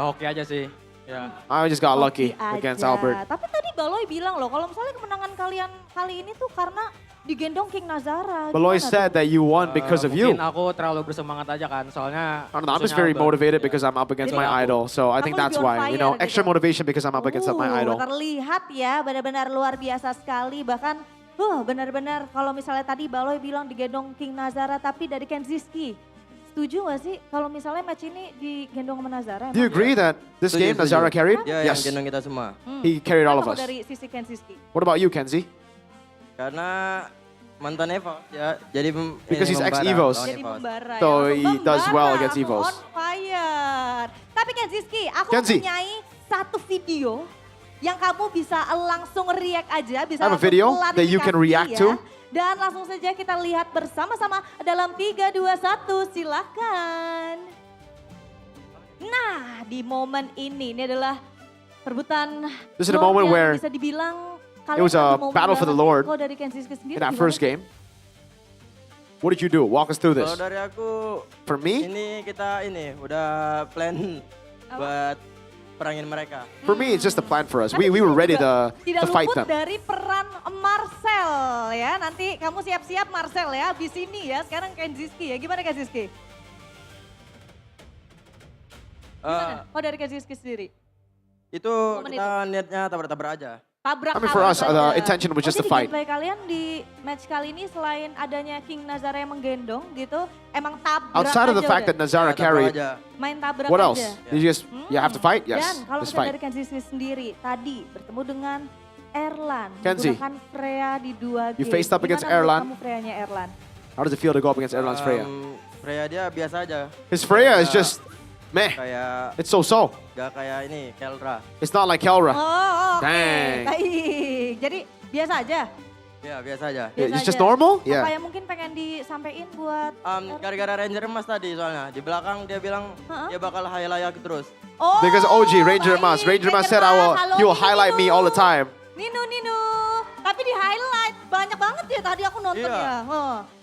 Hoki aja sih. Ya. I just got lucky against Albert. Tapi tadi Baloy bilang loh, kalau misalnya kemenangan kalian kali ini tuh karena digendong King Nazara. Baloy said that you won because of you. Mungkin aku terlalu bersemangat aja kan, soalnya. I don't know, I'm just very motivated because I'm up against my idol. So I think that's why, you know, extra motivation because I'm up against my idol. Terlihat ya, benar-benar luar biasa sekali. Bahkan, benar-benar kalau misalnya tadi Baloy bilang digendong King Nazara, tapi dari Kenziski. Setuju gak sih kalau misalnya match ini digendong sama Nazara? Do you agree that this game Nazara carried? Dia Yes. yang gendong kita semua. He carried all of Kalau us. dari sisi Kenziski. What about you, Kenzie? Karena mantan Evo ya, jadi Because he's membara, ex-Evos. lawan Jadi Evos. membara So ya. he does well against langsung Evos. on fire. Tapi Kenziski, aku Kenzie. mempunyai satu video yang kamu bisa langsung react aja. Bisa I have a langsung video that you can klarifikasi react ya. to. Dan langsung saja kita lihat bersama-sama dalam 3, 2, 1, silakan. Nah, di momen ini adalah perebutan This is the Lord moment yang where bisa dibilang it was a lagi mau battle for the mendapat Lord Eko dari Kenziski sendiri. in that gimana first sih? game. What did you do? Walk us through this. Kalau dari aku, For me? ini kita udah plan buat perangin mereka. For me, it's just a plan for us. We were ready to Tidak fight luput them. dari peran Marcel ya. Nanti kamu siap-siap Marcel ya. Habis ini ya. Sekarang Kenziski ya. Gimana Kenziski? Gimana? Oh dari Kenziski sendiri? Itu Momen kita niatnya tabrak-tabrak aja. I mean, for us, the intention was just to fight. Jadi gameplay kalian di match kali ini selain adanya King Nazara yang menggendong gitu, emang tabrak Outside of the aja fact udah? that Nazara carried, Main tabrak what aja. else? Did you just, you have to fight? Dan Yes, kalau just misalnya fight. dari Kenziski sendiri, tadi bertemu dengan Erlan, Kenzie. menggunakan Freya di 2 game. You faced up against Gimana menurut Erlan. kamu Freya-nya Erlan? How does it feel to go up against Erlan's Freya? Freya dia biasa aja. His Freya is just, meh. Kayak It's so-so. gak kayak ini, Kelra. It's not like Kelra. Oh, oke. Dang. Baik. Jadi biasa aja. Ya biasa aja. It's just aja. normal? Apa Yeah. yang mungkin pengen disampaikan buat Gara-gara Ranger Emas tadi soalnya. Di belakang dia bilang dia bakal highlight aku terus. Oh, Because OG, Ranger Mas said he will highlight me all the time. Nino. Tapi di highlight banyak banget ya tadi aku nonton Iya. ya.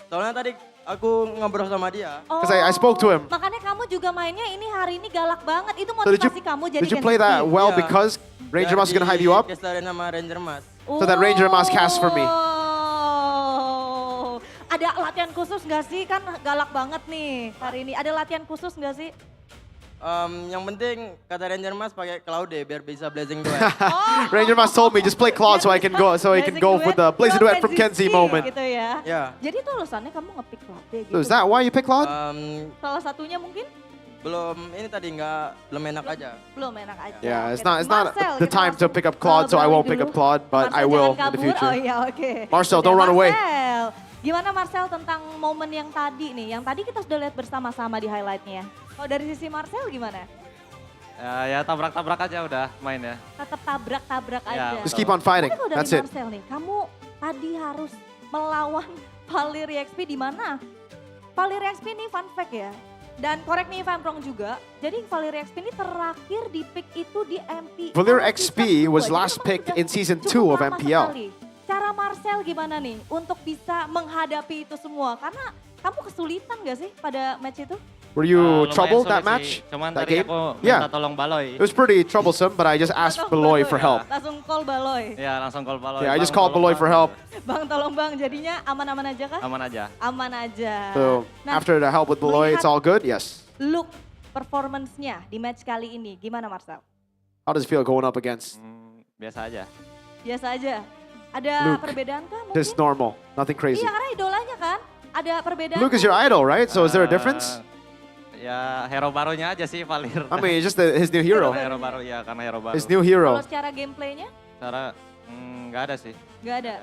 Soalnya tadi aku ngobrol sama dia. Because I spoke to him. Makanya kamu juga mainnya ini hari ini galak banget. Itu So motivasi kamu jadi did you play that well because Ranger Mas is gonna hype you up? Castarin sama Ranger Mas. So that Ranger Mas cast for me. Oh, ada latihan khusus nggak sih? Kan galak banget nih hari ini. Ada latihan khusus nggak sih? Yang penting kata Ranger Mas pakai Cloud biar bisa blazing duet. Ranger Mas told me just play Claude so I can go with the Blazing Duet from Kenzie moment. Gitu ya. Ya. Jadi itu alasannya kamu nge-pick Claude gitu. So is that why you pick Claude? Salah satunya mungkin? Belum ini tadi belum enak aja. Belum enak aja. Yeah, it's Oke. not Marcel, the kita time to pick up Claude, so I won't pick up Claude, but I will in the future. Oh iya, oke. Marcel, Oke, don't run away. Marcel, gimana Marcel tentang momen yang tadi nih? Yang tadi kita sudah lihat bersama-sama di highlightnya. Kalau dari sisi Marcel gimana? Ya tabrak-tabrak aja udah main ya. Tetap tabrak-tabrak aja. Just keep on fighting. Tapi kalau dari That's it. Marcel nih, kamu tadi harus melawan Valeri XP di mana? Valeri XP ini fun fact ya. Dan correct me if I'm wrong juga. Jadi Valeri XP ini terakhir di pick itu di MPL. Valir XP was last picked in season 2 of MPL. Cara Marcel gimana nih untuk bisa menghadapi itu semua? Karena kamu kesulitan gak sih pada match itu? Were you Lumayan troubled sulit that sih. match? Cuman That tadi game? aku minta Yeah. tolong Baloy. It was pretty troublesome, but I just asked Beloy for help. Langsung call Baloy. Ya langsung call Baloy. Yeah, I just Bang, called tolong, Beloy Bang. for help. Bang tolong bang, jadinya aman-aman aja kah? Aman aja. Aman aja. So Nah, after the help with Beloy, it's all good? Yes. look performance-nya di match kali ini, gimana Marcel? How does it feel going up against? Biasa aja. Biasa aja. Ada Luke. perbedaan kah mungkin? Just normal, nothing crazy. Iya, karena idolanya kan. Ada perbedaan. Luke is your idol, right? So is there a difference? Ya hero barunya aja sih paling. I mean, it's just his new hero. Hero baru ya, karena hero baru. His new hero. Kalau secara gameplaynya? Cara nggak ada sih. Nggak ada.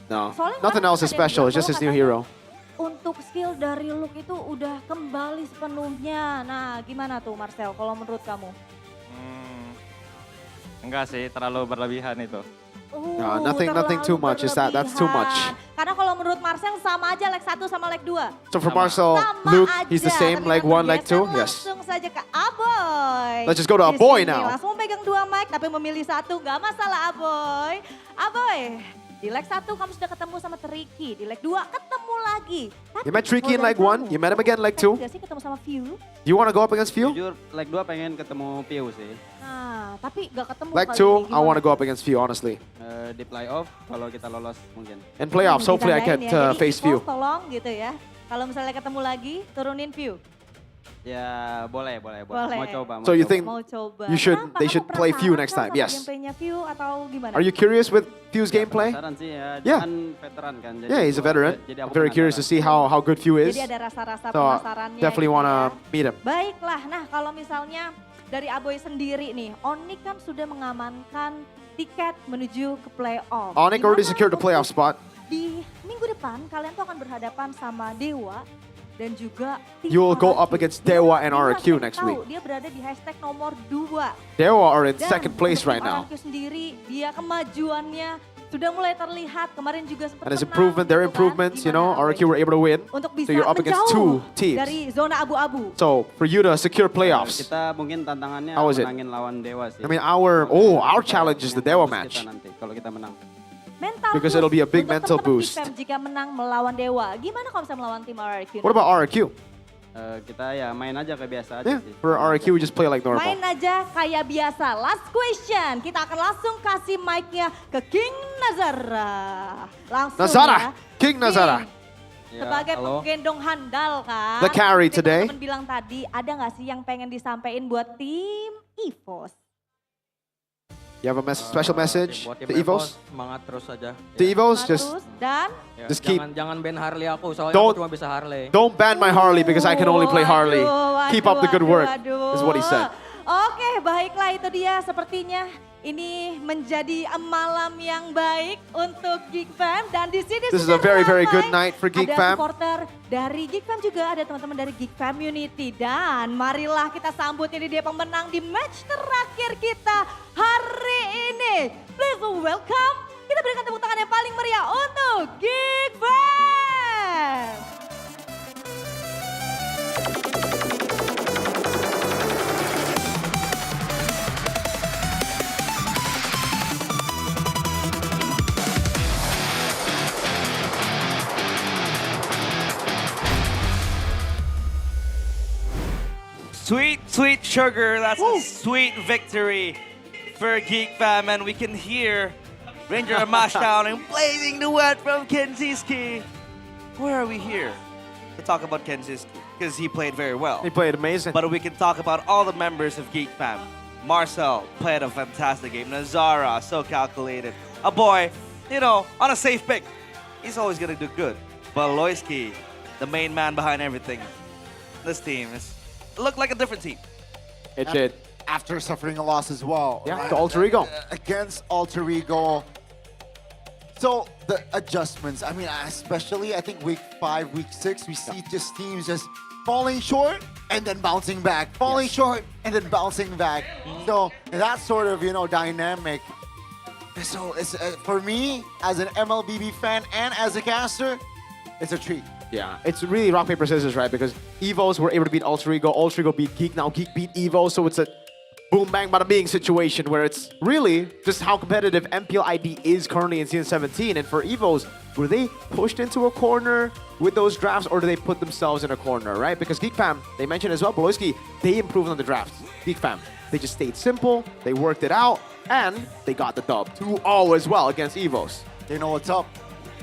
No, Soalnya nothing kemarin else is ada yang special. It's just his new bilang hero. Untuk skill dari Luke itu udah kembali sepenuhnya. Nah, gimana tuh Marcel kalau menurut kamu? Enggak sih, terlalu berlebihan itu. No, nothing too much. Is that's too much. Karena kalau menurut Marcel sama aja leg 1 sama leg 2. So for Marcel, Luke, he's the same, leg 1, leg 2? Yes. Langsung saja ke Aboy. Let's just go to Di Aboy sini now. Langsung megang 2 mic tapi memilih 1, nggak masalah Aboy. Aboy, di leg 1 kamu sudah ketemu sama Tricky, di leg 2 ketemu lagi. You met Tricky in leg 1, you met him again leg 2. Nggak sih ketemu sama View? You want to go up against Few? Jujur, leg 2 pengen ketemu Piu sih. Nah, tapi nggak ketemu Leg kali 2, ini. I want to go up against Few, honestly. Di playoff, kalau kita lolos mungkin. In playoffs, hopefully I get Ditandain ya. Jadi, face Few. Evolve tolong gitu ya. Kalau misalnya ketemu lagi, turunin View. Ya boleh. Boleh. Mau coba. So you think Mau coba. you should, Kenapa? they Kamu should play Few penasaran next kan time? sama Yes. Gameplaynya View atau gimana? Are you curious with Few's gameplay? Penasaran sih ya, dia Yeah. kan veteran kan. Jadi Yeah, he's a veteran. jadi I'm aku very curious to see how good Few is. Jadi ada rasa-rasa So penasarannya. definitely gitu want to ya. meet him. Baiklah, nah kalau misalnya dari Aboy sendiri nih, Onyx kan sudah mengamankan tiket menuju ke playoff. Onyx already Dimana secured the playoff spot. Di minggu depan kalian tuh akan berhadapan sama Dewa dan juga tim You will go RRQ. up against Dewa and Dewa RRQ saya next tahu, week. Dia berada di hashtag nomor 2. Dewa are in Dan second place untuk right tim now. RRQ sendiri, dia kemajuannya sudah mulai terlihat. Kemarin juga sempat And it's menang, improvement, their gitu kan, improvements, you know, gimana, RRQ were able to win. untuk bisa So you're up against menjauh 2 teams. dari zona abu-abu. So for you to secure playoffs, Kita mungkin tantangannya How is it? menangin lawan Dewa sih. I mean our challenge is the Dewa match. Kita nanti kalau kita menang. Mental Because boost it'll be a big untuk mental teman-teman boost. Geek Fam jika menang melawan Dewa. Gimana kalau bisa melawan tim RRQ? What about RRQ? Kita ya main aja kayak biasa aja Yeah, sih. for RRQ we just play like normal. Main aja kayak biasa. Last question. Kita akan langsung kasih mic-nya ke King Nazara. Langsung Nazara, ya. King Nazara. Sebagai halo. penggendong handal kan. The carry Seperti today. teman-teman bilang tadi, ada nggak sih yang pengen disampaikan buat tim EVOS? You have a special message Buat to tim EVOS? Semangat terus aja. To EVOS, Terus just dan Ya, Just keep- jangan ban Harley aku, soalnya Don't- aku cuma bisa Harley. don't ban my Harley because I can only play Harley. Waduh, Keep up the good work, is what he said. Oke, baiklah itu dia sepertinya ini menjadi malam yang baik untuk Geek Fam dan di sini This is sudah a very, very ramai. good night for Geek Ada Fam. supporter dari Geek Fam juga, ada teman-teman dari Geek Community dan marilah kita sambut ini dia pemenang di match terakhir kita hari ini. Please welcome, kita berikan tepuk tangan yang paling meriah untuk Geek Fam. Sweet, sweet sugar. That's a sweet victory for Geek Fam. And we can hear Ranger Mashdown and blazing the wet from Kenziski. Why are we here? To talk about Kenziski, because he played very well. He played amazing. But we can talk about all the members of Geek Fam. Marcel played a fantastic game. Nazara, so calculated. A boy, you know, on a safe pick. He's always going to do good. But Loiski, the main man behind everything. This team looked like a different team. It did. After suffering a loss as well. Yeah, to Alter Ego. Against Alter Ego. So the adjustments, I mean, especially I think week 5, week 6, we see just teams just falling short and then bouncing back, falling short and then bouncing back. So that sort of, you know, dynamic. So it's, for me, as an MLBB fan and as a caster, it's a treat. Yeah, it's really rock, paper, scissors, right? Because EVOs were able to beat Alter Ego beat Geek, now Geek beat EVO, so it's a boom, bang, bada bing situation where it's really just how competitive MPL ID is currently in Season 17. And for EVOs, were they pushed into a corner with those drafts or do they put themselves in a corner, right? Because Geek Fam, they mentioned as well, Boloski, they improved on the drafts. Geek Fam, they just stayed simple, they worked it out, and they got the dub. 2-0 as well against EVOs. They know what's up.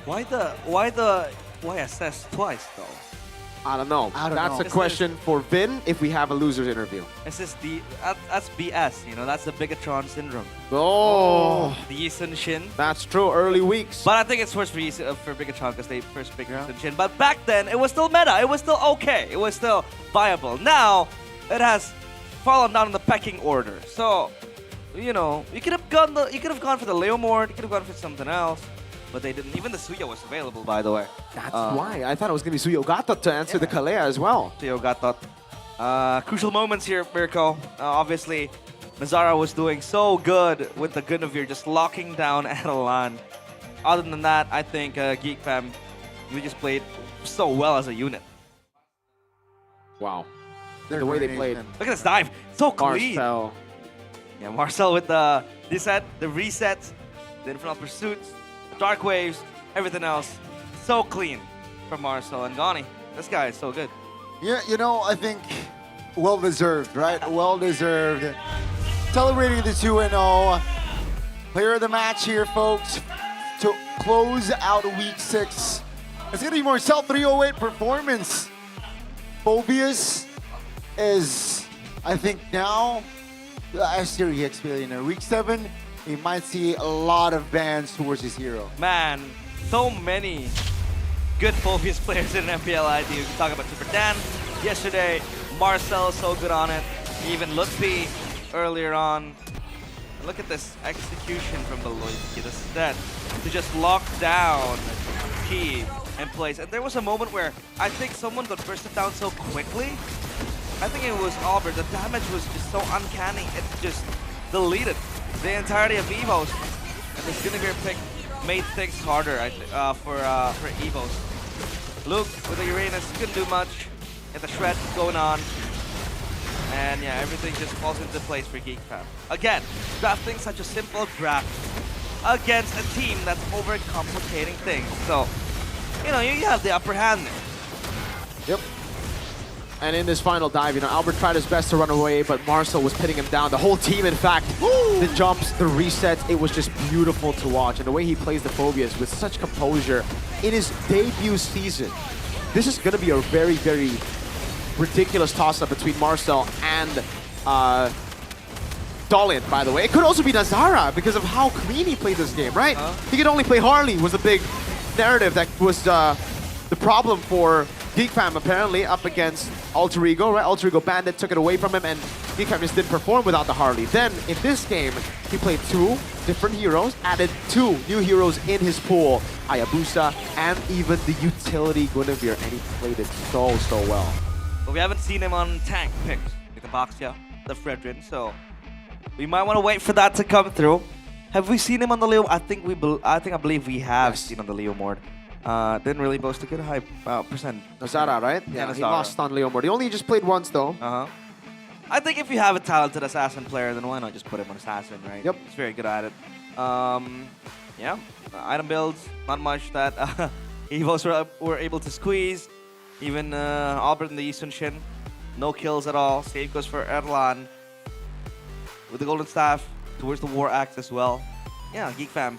Why assess twice though? I don't know. I don't That's know. a question for Vin if we have a loser's interview. It's just that's BS, you know, that's the Bigatron syndrome. Oh. The Yi Sun Shin. That's true, early weeks. But I think it's worse for Bigatron because they first picked Yi Sun Shin. But back then, it was still meta. It was still okay. It was still viable. Now, it has fallen down in the pecking order. So, you know, you could have gone for the Leomord. You could have gone for something else. But they didn't. Even the Suya was available, by the way. That's why. I thought it was going to be Suyogato to answer the Kalea as well. Suyogato. Crucial moments here, Mirko. Obviously, Nazara was doing so good with the Guinevere, just locking down Adelan. Other than that, I think Geek Fam, we just played so well as a unit. Wow. The way they played. Look at this dive. So clean. Marcel. Yeah, Marcel with the reset, the resets, the Infernal Pursuits, Dark Waves, everything else. So clean from Marcel and Gani. This guy is so good. Yeah, you know, I think well-deserved, right? Well-deserved. Celebrating the 2-0. Player of the match here, folks, to close out week 6. It's going to be Marcel 308 performance. Phobius is, I think now, the S-Tier EX billionaire. Week 7, we might see a lot of bans towards his hero. Man, so many good Phobius players in MPL ID. We can talk about Super Dan yesterday. Marcel is so good on it. Even Lutfi earlier on. Look at this execution from the Loyalty. The set to just lock down key and place. And there was a moment where I think someone got bursted down so quickly. I think it was Albert. The damage was just so uncanny. It just deleted the entirety of Evos. And this Guinevere pick made things harder for Evos. Luke with the Uranus couldn't do much. Get the shred going on. And yeah, everything just falls into place for Geek Fam. Again, drafting such a simple draft against a team that's overcomplicating things. So, you know, you have the upper hand there. Yep. And in this final dive, you know, Albert tried his best to run away, but Marcel was pinning him down. The whole team, in fact, the jumps, the resets, it was just beautiful to watch. And the way he plays the Phobias with such composure in his debut season. This is going to be a very, very ridiculous toss-up between Marcel and Dolian, by the way. It could also be Nazara because of how clean he played this game, right? He could only play Harley was a big narrative that was the problem for Geek Fam apparently up against Alter Ego, right? Alter Ego Bandit took it away from him and Geek Fam just didn't perform without the Harley. Then in this game, he played 2 different heroes, added 2 new heroes in his pool, Hayabusa and even the utility Guinevere, and he played it so, so well. But we haven't seen him on tank picks, like the Baxia, the Fredrin, so we might want to wait for that to come through. Have we seen him on the Leo? I believe we have seen on the Leomord. Didn't really boast a good high percent. Nazara, right? Yeah, he lost on Leomord. He only just played once though. I think if you have a talented assassin player, then why not just put him on assassin, right? Yep. He's very good at it. Yeah, item builds, not much that Evos were able to squeeze. Even Albert and the Eastern Shin, no kills at all. Save goes for Erlan with the Golden Staff towards the War Axe as well. Yeah, Geek Fam.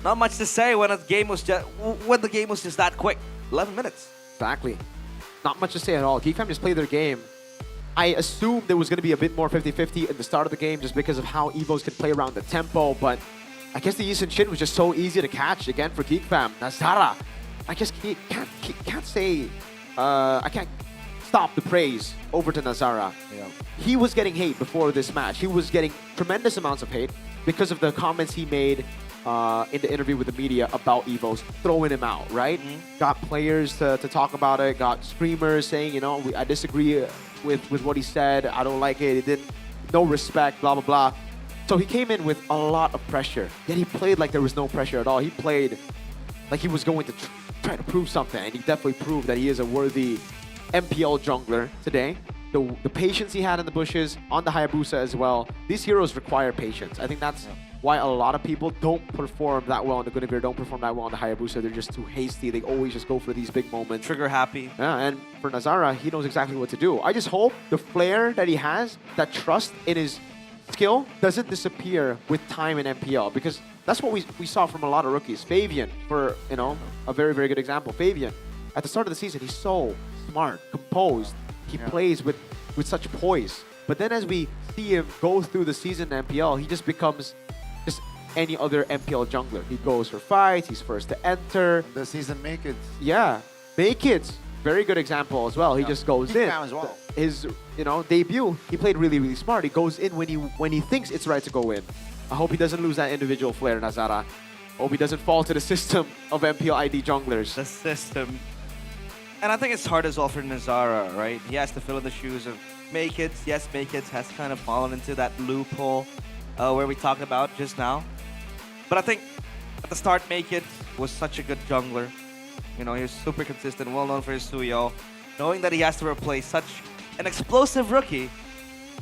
Not much to say when the game was just that quick. 11 minutes. Exactly. Not much to say at all. Geek Fam just played their game. I assumed there was going to be a bit more 50-50 at the start of the game just because of how Evos could play around the tempo, but I guess the Eastern Shin was just so easy to catch again for Geek Fam. Nazara, I guess can't say. I can't stop the praise over to Nazara. Yeah. He was getting hate before this match. He was getting tremendous amounts of hate because of the comments he made in the interview with the media about Evos, throwing him out, right? Got players to talk about it, got streamers saying, you know, I disagree with what he said, I don't like it, he didn't, no respect, blah, blah, blah. So he came in with a lot of pressure, yet he played like there was no pressure at all. He played like he was going to try to prove something, and he definitely proved that he is a worthy MPL jungler today. The patience he had in the bushes, on the Hayabusa as well. These heroes require patience. I think that's why a lot of people don't perform that well on the Guinevere, don't perform that well on the Hayabusa. They're just too hasty. They always just go for these big moments. Trigger happy. Yeah, and for Nazara, he knows exactly what to do. I just hope the flair that he has, that trust in his skill, doesn't disappear with time in MPL, because that's what we saw from a lot of rookies. Fabian, for a very, very good example. Fabian, at the start of the season, he's so smart, composed. He plays with such poise. But then as we see him go through the season in MPL, he just becomes just any other MPL jungler. He goes for fights, he's first to enter. The season make it. Yeah, Make It, very good example as well. He just goes in. As well. His debut, he played really smart. He goes in when he thinks it's right to go in. I hope he doesn't lose that individual flair, Nazara. Hope he doesn't fall to the system of MPL ID junglers. The system. And I think it's hard as well for Nazara, right? He has to fill in the shoes of Make It. Yes, Make It has kind of fallen into that loophole where we talked about just now. But I think at the start, Make It was such a good jungler. You know, he was super consistent, well known for his Suyo. Knowing that he has to replace such an explosive rookie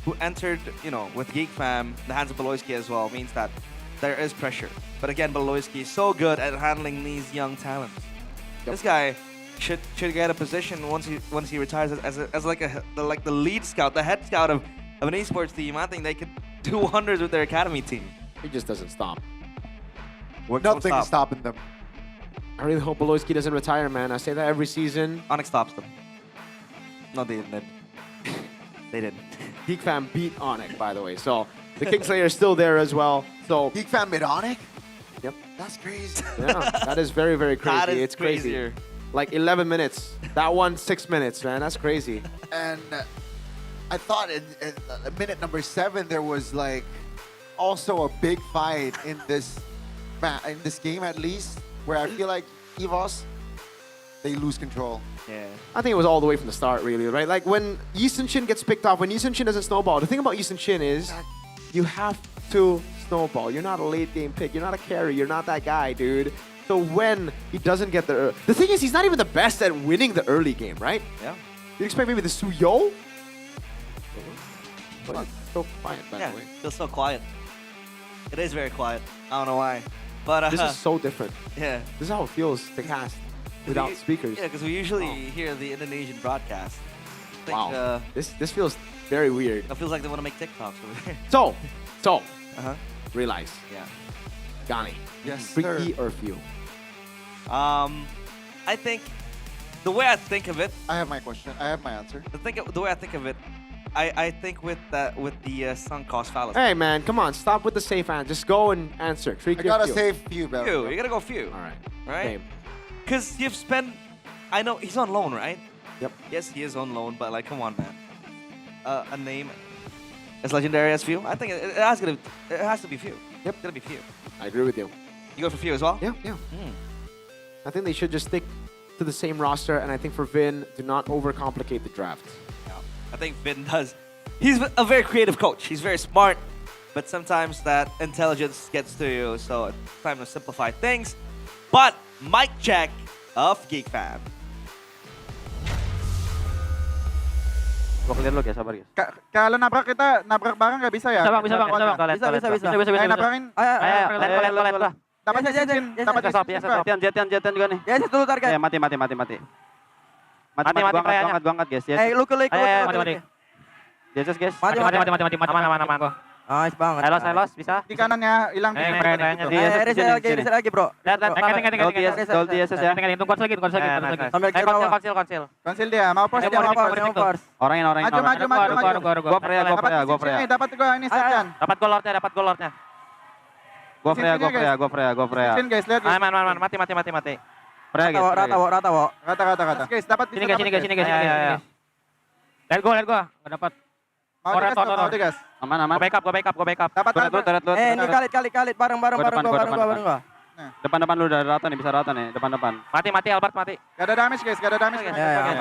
who entered, with Geek Fam, the hands of Beloyski as well, means that there is pressure. But again, Beloyski is so good at handling these young talents. This guy should get a position once he retires as like the lead scout, the head scout of an esports team. I think they could do wonders with their academy team. He just doesn't stop. Nothing is stopping them. I really hope Beloyski doesn't retire, man. I say that every season. Onyx stops them. No, they didn't. They didn't. Geek Fam beat Onyx, by the way. So the Kingslayer is still there as well. So Geek Fam beat Onyx? Yep. That's crazy. Yeah, that is very crazy. That is it's crazy. crazier. Like 11 minutes. That one, 6 minutes, man. That's crazy. And I thought in minute number 7 there was like also a big fight in this game at least, where I feel like EVOS, they lose control. Yeah. I think it was all the way from the start, really, right? Like when Yi Sun-shin gets picked off, when Yi Sun-shin doesn't snowball, the thing about Yi Sun-shin is you have to snowball. You're not a late game pick. You're not a carry. You're not that guy, dude. So when he doesn't get the thing is, he's not even the best at winning the early game, right? Yeah. You expect maybe the Suyo? But it's so quiet, by Yeah, the way. feels so quiet. It is very quiet. I don't know why. But This is so different. Yeah. This is how it feels to cast without speakers. Yeah, because we usually hear the Indonesian broadcast. I think, Wow. This feels very weird. It feels like they want to make TikToks over there. So, Uh-huh. realize. Yeah. Gani. Yes, Freaky or few? I think the way I think of it. I have my question. I have my answer. The way I think of it, I think with the sunk cost fallacy. Hey man, come on, stop with the safe answer. Just go and answer. I Freaky or gotta few? say few, bro. Few. You gotta go few. All right. Right? Same. Because you've spent. I know he's on loan, right? Yep. Yes, he is on loan, but like, come on, man. A name as legendary as few. I think it has to be few. Yep, it's gonna be few. I agree with you. You go for few as well? Yeah. I think they should just stick to the same roster, and I think for Vin, do not overcomplicate the draft. Yeah. I think Vin does. He's a very creative coach. He's very smart, but sometimes that intelligence gets to you, so it's time to simplify things. But mic check of Geek Fam. Gua clear dulu guys, sabar guys. Kalau nabrak bareng nggak bisa ya? Bisa bang. Bisa. Nabrakin. Ayo, let. Dapat Jetian juga nih. Ya, satu target. Ya, mati. Mati, gua angkat guys. Lu mati. Yesus guys. Mati. Aman gua. Nice banget. Elos, bisa. Di kanannya hilang di reset lagi, bro. Lihat. Gold Yesus ya. Hitung konsil lagi. Sambil Konsil. Konsil dia, mau force. Orangin. Maju. Gua Freya. Dapat gua ini Serkan. Dapat gol lordnya. Gua Freya. Sini guys, lihat guys. Aman. Mati. Freya guys. Rata. Guys, dapat Sini guys. Lihat gua. Enggak dapat. Mau digas. Aman. Gua backup. Dapat. Ini kali bareng gua. Depan lu udah rata nih, bisa rata nih, depan. Mati Albert. Gak ada damage guys. Ya.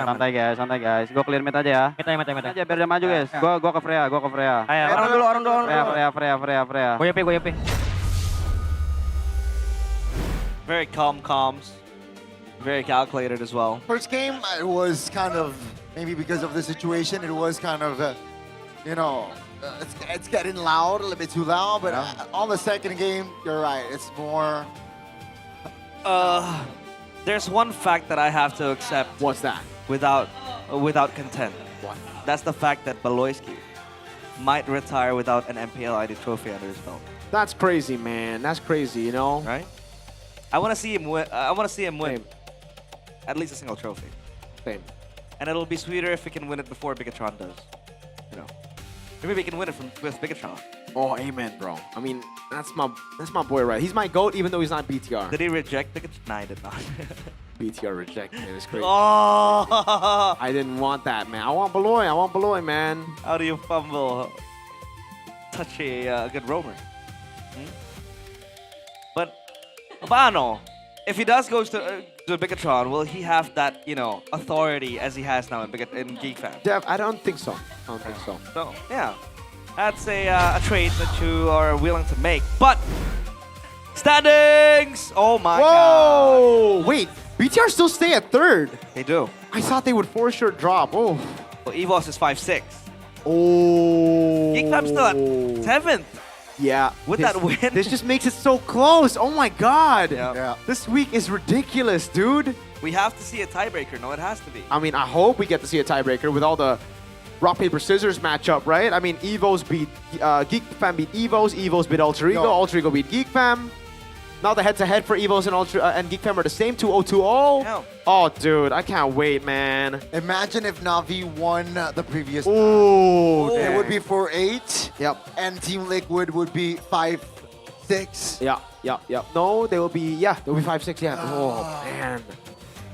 Santai guys. Gua clear mid aja ya. Mid aja biar dia maju guys. Gua ke Freya. Ayo. Orang dulu. Freya. Gua YP. Very calm comms. Very calculated as well. First game, it was kind of, maybe because of the situation, it was kind of, it's getting loud, a little bit too loud, but on the second game, you're right, it's more... There's one fact that I have to accept. What's that? Without content. What? That's the fact that Beloyski might retire without an MPL ID trophy under his belt. That's crazy, man. That's crazy, you know? Right? I want to see him win. I want to see him win Same. at least a single trophy. Same. and it'll be sweeter if we can win it before Bigatron does. You know, maybe we can win it with Bigatron. Oh, amen, bro. I mean, that's my boy, right? He's my GOAT, even though he's not BTR. Did he reject Bigatron? Nah, he did not. BTR rejected. It was crazy. Oh! I didn't want that, man. I want Beloy, man. How do you fumble such a good roamer? But Abano, if he does go to Bigatron, will he have that, authority as he has now in Geek Fam? Dev, I don't think so. So, yeah. That's a trade that you are willing to make. But, standings! Oh my god. Whoa! Wait, BTR still stay at third. They do. I thought they would for sure drop. Oh. Well, EVOS is 5-6. Oh. Geek Fam's still at 7th. Yeah. With that win. This just makes it so close. Oh my god. Yeah. This week is ridiculous, dude. We have to see a tiebreaker. No, it has to be. I mean, I hope we get to see a tiebreaker with all the rock, paper, scissors matchup, right? I mean, Evos beat Geek Fam beat Evos beat Alter Ego, Alter Ego beat Geek Fam. Now the head-to-head for Evos and Geek Fam are the same, 2-0-2-0. Yeah. Oh, dude, I can't wait, man. Imagine if Na'Vi won the previous Ooh, time. It would be 4-8. Yep. And Team Liquid would be 5-6. Yeah. No, they will be 5-6, yeah. Oh, man.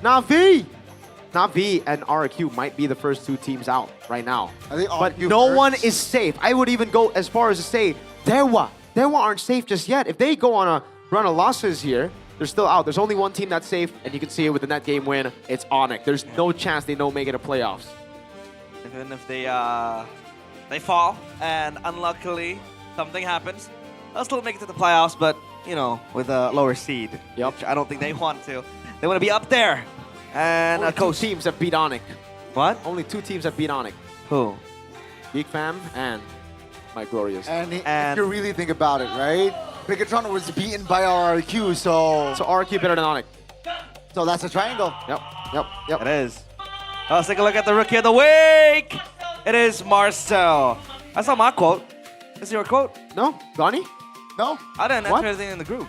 Na'Vi and RQ might be the first two teams out right now. I think but RQ no first. one is safe. I would even go as far as to say Dewa aren't safe just yet. If they go on a run of losses here, they're still out. There's only one team that's safe, and you can see it with the net game win. It's Onyx. There's no chance they don't make it to playoffs. Even if they fall, and unluckily something happens, they'll still make it to the playoffs, but, with a lower seed. Yep. Which I don't think they want to. They want to be up there. And Only two teams have beat Onyx. What? Only two teams have beat Onyx. Who? Geek Fam and My Glorious. And if you really think about it, right? Bigatron was beaten by RRQ, so RRQ better than Onyx. So that's a triangle. Yep. It is. Let's take a look at the Rookie of the Week. It is Marcel. I saw my quote. Is your quote? No? Donnie? No. I didn't What? enter anything in the group.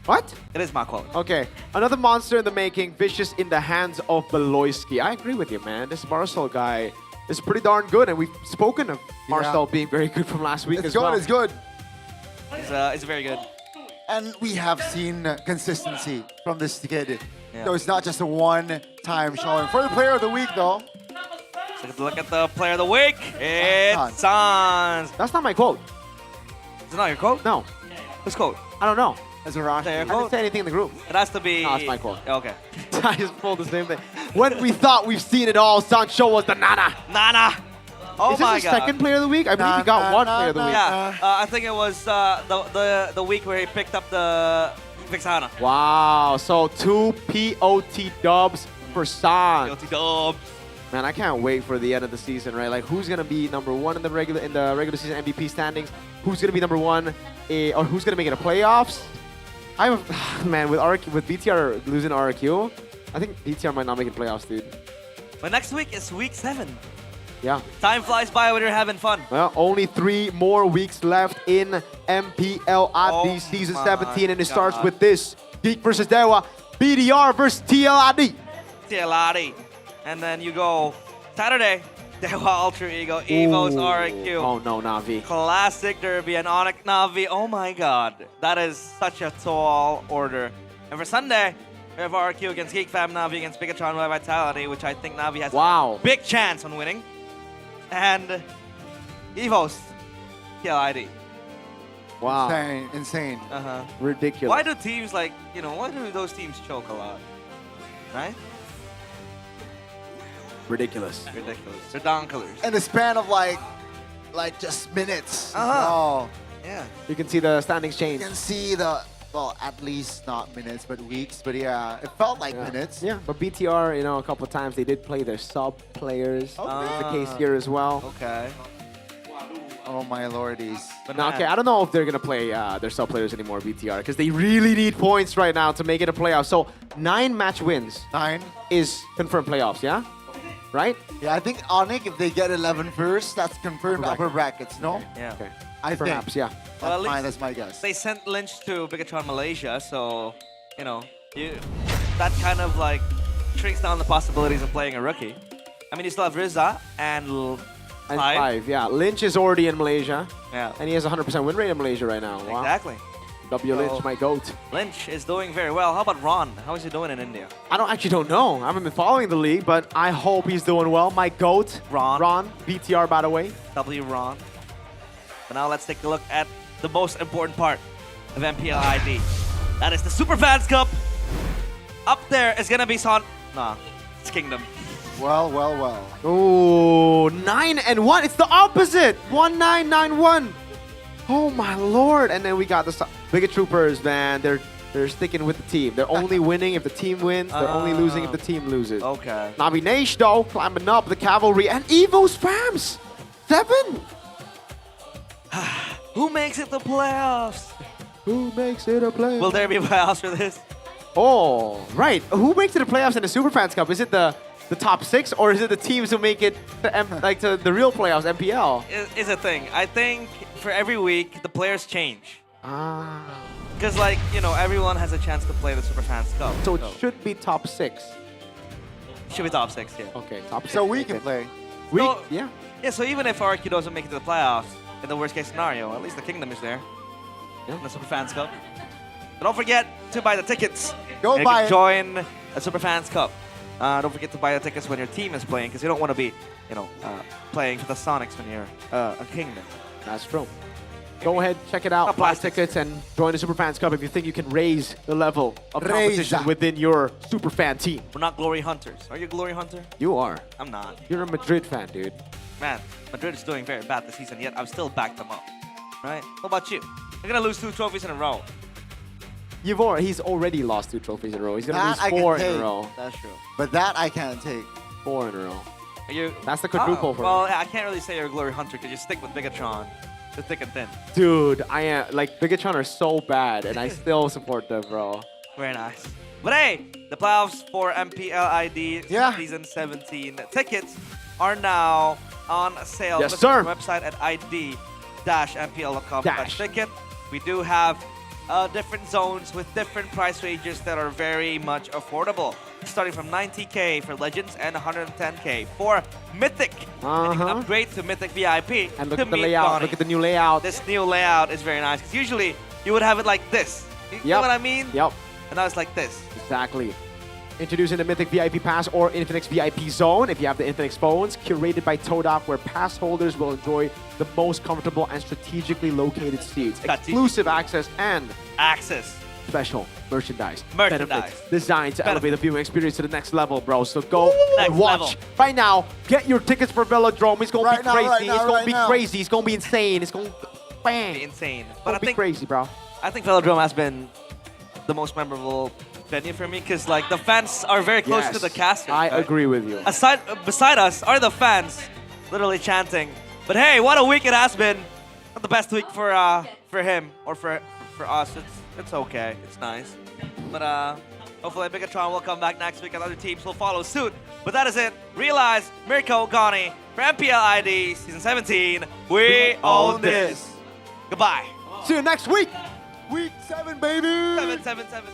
What? It is my quote. Okay. Another monster in the making, vicious in the hands of Beloyski. I agree with you, man. This Marcel guy is pretty darn good, and we've spoken of Marcel being very good from last week as well. It's good. He's very good. And we have seen consistency from this kid. Yeah. So it's not just a one-time showing. For the player of the week, though. Let's look at the Player of the Week. It's Sans. That's not my quote. Is it not your quote? No. Whose quote? I don't know. That's a Rosh. I didn't say anything in the group. It has to be... No, it's my quote. Okay. I just pulled the same thing. When we thought we've seen it all, Sancho was the Nana. Nana. Oh Is this my his god. second player of the week? I believe he got one player of the week. Yeah, I think it was the week where he picked up the Vixana. Wow. So 2 POT dubs for San. POT dubs. Man, I can't wait for the end of the season, right? Like, who's gonna be number one in the regular season MVP standings? Who's gonna be number one, or who's gonna make it to playoffs? Man, with BTR losing RQ, I think BTR might not make it playoffs, dude. But next week is week 7. Yeah. Time flies by when you're having fun. Well, only 3 more weeks left in MPL at season 17, and it starts with this: Geek versus Dewa, BDR versus TLID. TLID. And then you go Saturday, Dewa Ultra Ego, Evos RQ. Oh no, Na'Vi. Classic Derby and Onyx Na'Vi. Oh my god. That is such a tall order. And for Sunday, we have RQ against Geek Fam, Na'Vi against Bigatron by Vitality, which I think Na'Vi has a big chance on winning. And Evos, TLID. Wow. Insane. Ridiculous. Why do teams why do those teams choke a lot? Right? Ridiculous. They're donklers. In the span of like just minutes. Oh. Yeah. You can see the standings change. You can see well, at least not minutes, but weeks. But yeah, it felt like minutes. Yeah, but BTR, a couple of times they did play their sub players. That's the case here as well. Okay. Oh my lordies. But now, okay, I don't know if they're gonna play their sub players anymore, BTR, because they really need points right now to make it a playoff. So 9 match wins. 9 is confirmed playoffs. Yeah. Right? Yeah, I think Onyx, if they get 11 first, that's confirmed upper brackets, no? Yeah. Okay. I Perhaps, yeah. Well, That's my guess. They sent Lynch to Bigatron Malaysia, so, that kind of shrinks down the possibilities of playing a rookie. I mean, you still have Rizza and And 5, yeah. Lynch is already in Malaysia. Yeah. And he has a 100% win rate in Malaysia right now. Wow. Exactly. W Lynch, my GOAT. Lynch is doing very well. How about Ron? How is he doing in India? I don't know. I haven't been following the league, but I hope he's doing well. My GOAT, Ron, BTR by the way. W Ron. But now let's take a look at the most important part of MPL ID. That is the Super Fans Cup. Up there is gonna be it's Kingdom. Well, well, well. Ooh, 9-1. It's the opposite. 1-9-9-1. Oh my lord. And then we got the Bigger Troopers, man. They're sticking with the team. They're only winning if the team wins. They're only losing if the team loses. Okay. Navi Nash, though, climbing up. The Cavalry and Evo's Fams. 7. Who makes it the playoffs? Who makes it a playoff? Will there be playoffs for this? Oh, right. Who makes it the playoffs in the Super Fans Cup? Is it the top 6, or is it the teams who make it to the real playoffs, MPL? Is a thing. I think for every week, the players change. Because, everyone has a chance to play the Super Fans Cup. So it should be top 6. Should be top 6, yeah. Okay, top 6. So we can play. Yeah, so even if RQ doesn't make it to the playoffs, in the worst case scenario, at least the Kingdom is there. Yeah. In the Super Fans Cup. But don't forget to buy the tickets. Go you buy can it. Join the Super Fans Cup. Don't forget to buy the tickets when your team is playing, because you don't want to be, playing for the Sonics when you're a Kingdom. That's true. Go ahead, check it out, buy tickets, and join the Super Fans Cup if you think you can raise the level of competition within your Super Fan team. We're not Glory Hunters. Are you a Glory Hunter? You are. I'm not. You're a Madrid fan, dude. Man, Madrid is doing very bad this season, yet I've still backed them up. Right? What about you? You're going to lose 2 trophies in a row. He's already lost 2 trophies in a row. He's going to lose 4 in a row. That's true. But that I can't take. 4 in a row. Are you? That's the quadruple for Well, I can't really say you're a Glory Hunter because you stick with Bigatron. The thick and thin. Dude, I am. Bigatron are so bad, and I still support them, bro. Very nice. But hey, the playoffs for MPL ID Season 17 tickets are now on sale. Yes, Visit sir. our website at id-mpl.com/ticket. We do have different zones with different price ranges that are very much affordable. Starting from 90K for Legends and 110K for Mythic. And you can upgrade to Mythic VIP. And look to at the meet layout. Donnie. Look at the new layout. This new layout is very nice, because usually you would have it like this. You know what I mean? Yep. And now it's like this. Exactly. Introducing the Mythic VIP Pass or Infinix VIP Zone if you have the Infinix phones, curated by Todak, where pass holders will enjoy the most comfortable and strategically located seats, exclusive access, and special merchandise. Benefits designed to elevate the viewing experience to the next level, bro. So go and watch right now. Get your tickets for Velodrome. It's gonna be crazy. It's gonna be crazy. It's gonna be insane. It's gonna bang. Be insane. But I think crazy, bro. I think Velodrome has been the most memorable venue for me, because the fans are very close to the casters. I agree with you. Beside us are the fans, literally chanting. But hey, what a week it has been! Not the best week for him or for us. It's okay. It's nice. But hopefully Bigatron will come back next week and other teams will follow suit. But that is it. Realize, Mirko, Gani, for MPL ID Season 17, we own this. Goodbye. See you next week. Week 7, baby. 7-7-7-6.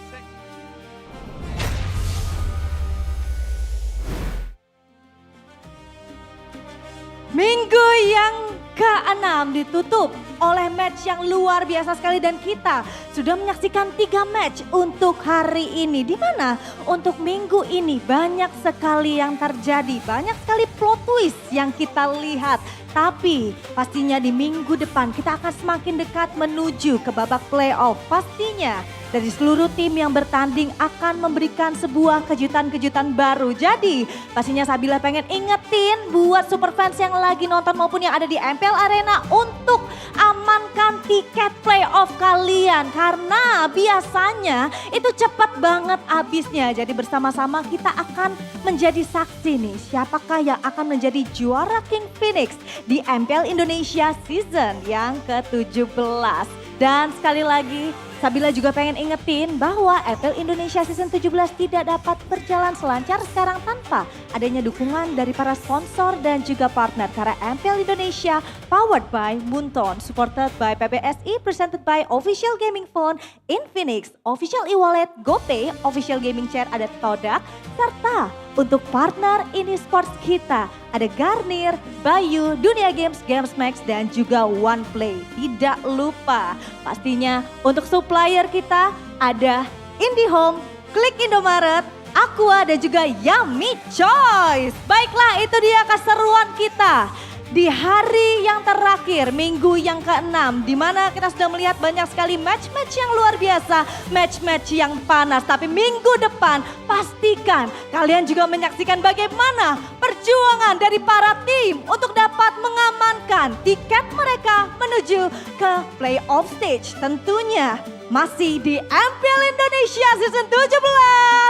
Minggu yang ke-6 ditutup oleh match yang luar biasa sekali, dan kita sudah menyaksikan 3 match untuk hari ini. Di mana untuk minggu ini banyak sekali yang terjadi, banyak sekali plot twist yang kita lihat. Tapi pastinya di minggu depan kita akan semakin dekat menuju ke babak playoff. Pastinya dari seluruh tim yang bertanding akan memberikan sebuah kejutan-kejutan baru. Jadi pastinya Sabila pengen ingetin buat super fans yang lagi nonton maupun yang ada di MPL Arena untuk amankan tiket playoff kalian. Karena biasanya itu cepat banget habisnya. Jadi bersama-sama kita akan menjadi saksi nih, siapakah yang akan menjadi juara King Phoenix di MPL Indonesia season yang ke-17. Dan sekali lagi Sabila juga pengen ingetin bahwa MPL Indonesia season 17 tidak dapat berjalan selancar sekarang tanpa adanya dukungan dari para sponsor dan juga partner. Karena MPL Indonesia powered by Munton, supported by PBSI, presented by Official Gaming Phone, Infinix, Official e-wallet, GoPay, Official Gaming Chair ada Todak, serta untuk partner ini sports kita. Ada Garnier, Bayu, Dunia Games, Games Max, dan juga OnePlay. Tidak lupa pastinya untuk supplier kita ada IndiHome, Klik Indomaret, Aqua, dan juga Yummy Choice. Baiklah, itu dia keseruan kita di hari yang terakhir, minggu yang ke-6, di mana kita sudah melihat banyak sekali match-match yang luar biasa, match-match yang panas. Tapi minggu depan pastikan kalian juga menyaksikan bagaimana perjuangan dari para tim untuk dapat mengamankan tiket mereka menuju ke playoff stage. Tentunya masih di MPL Indonesia Season 17.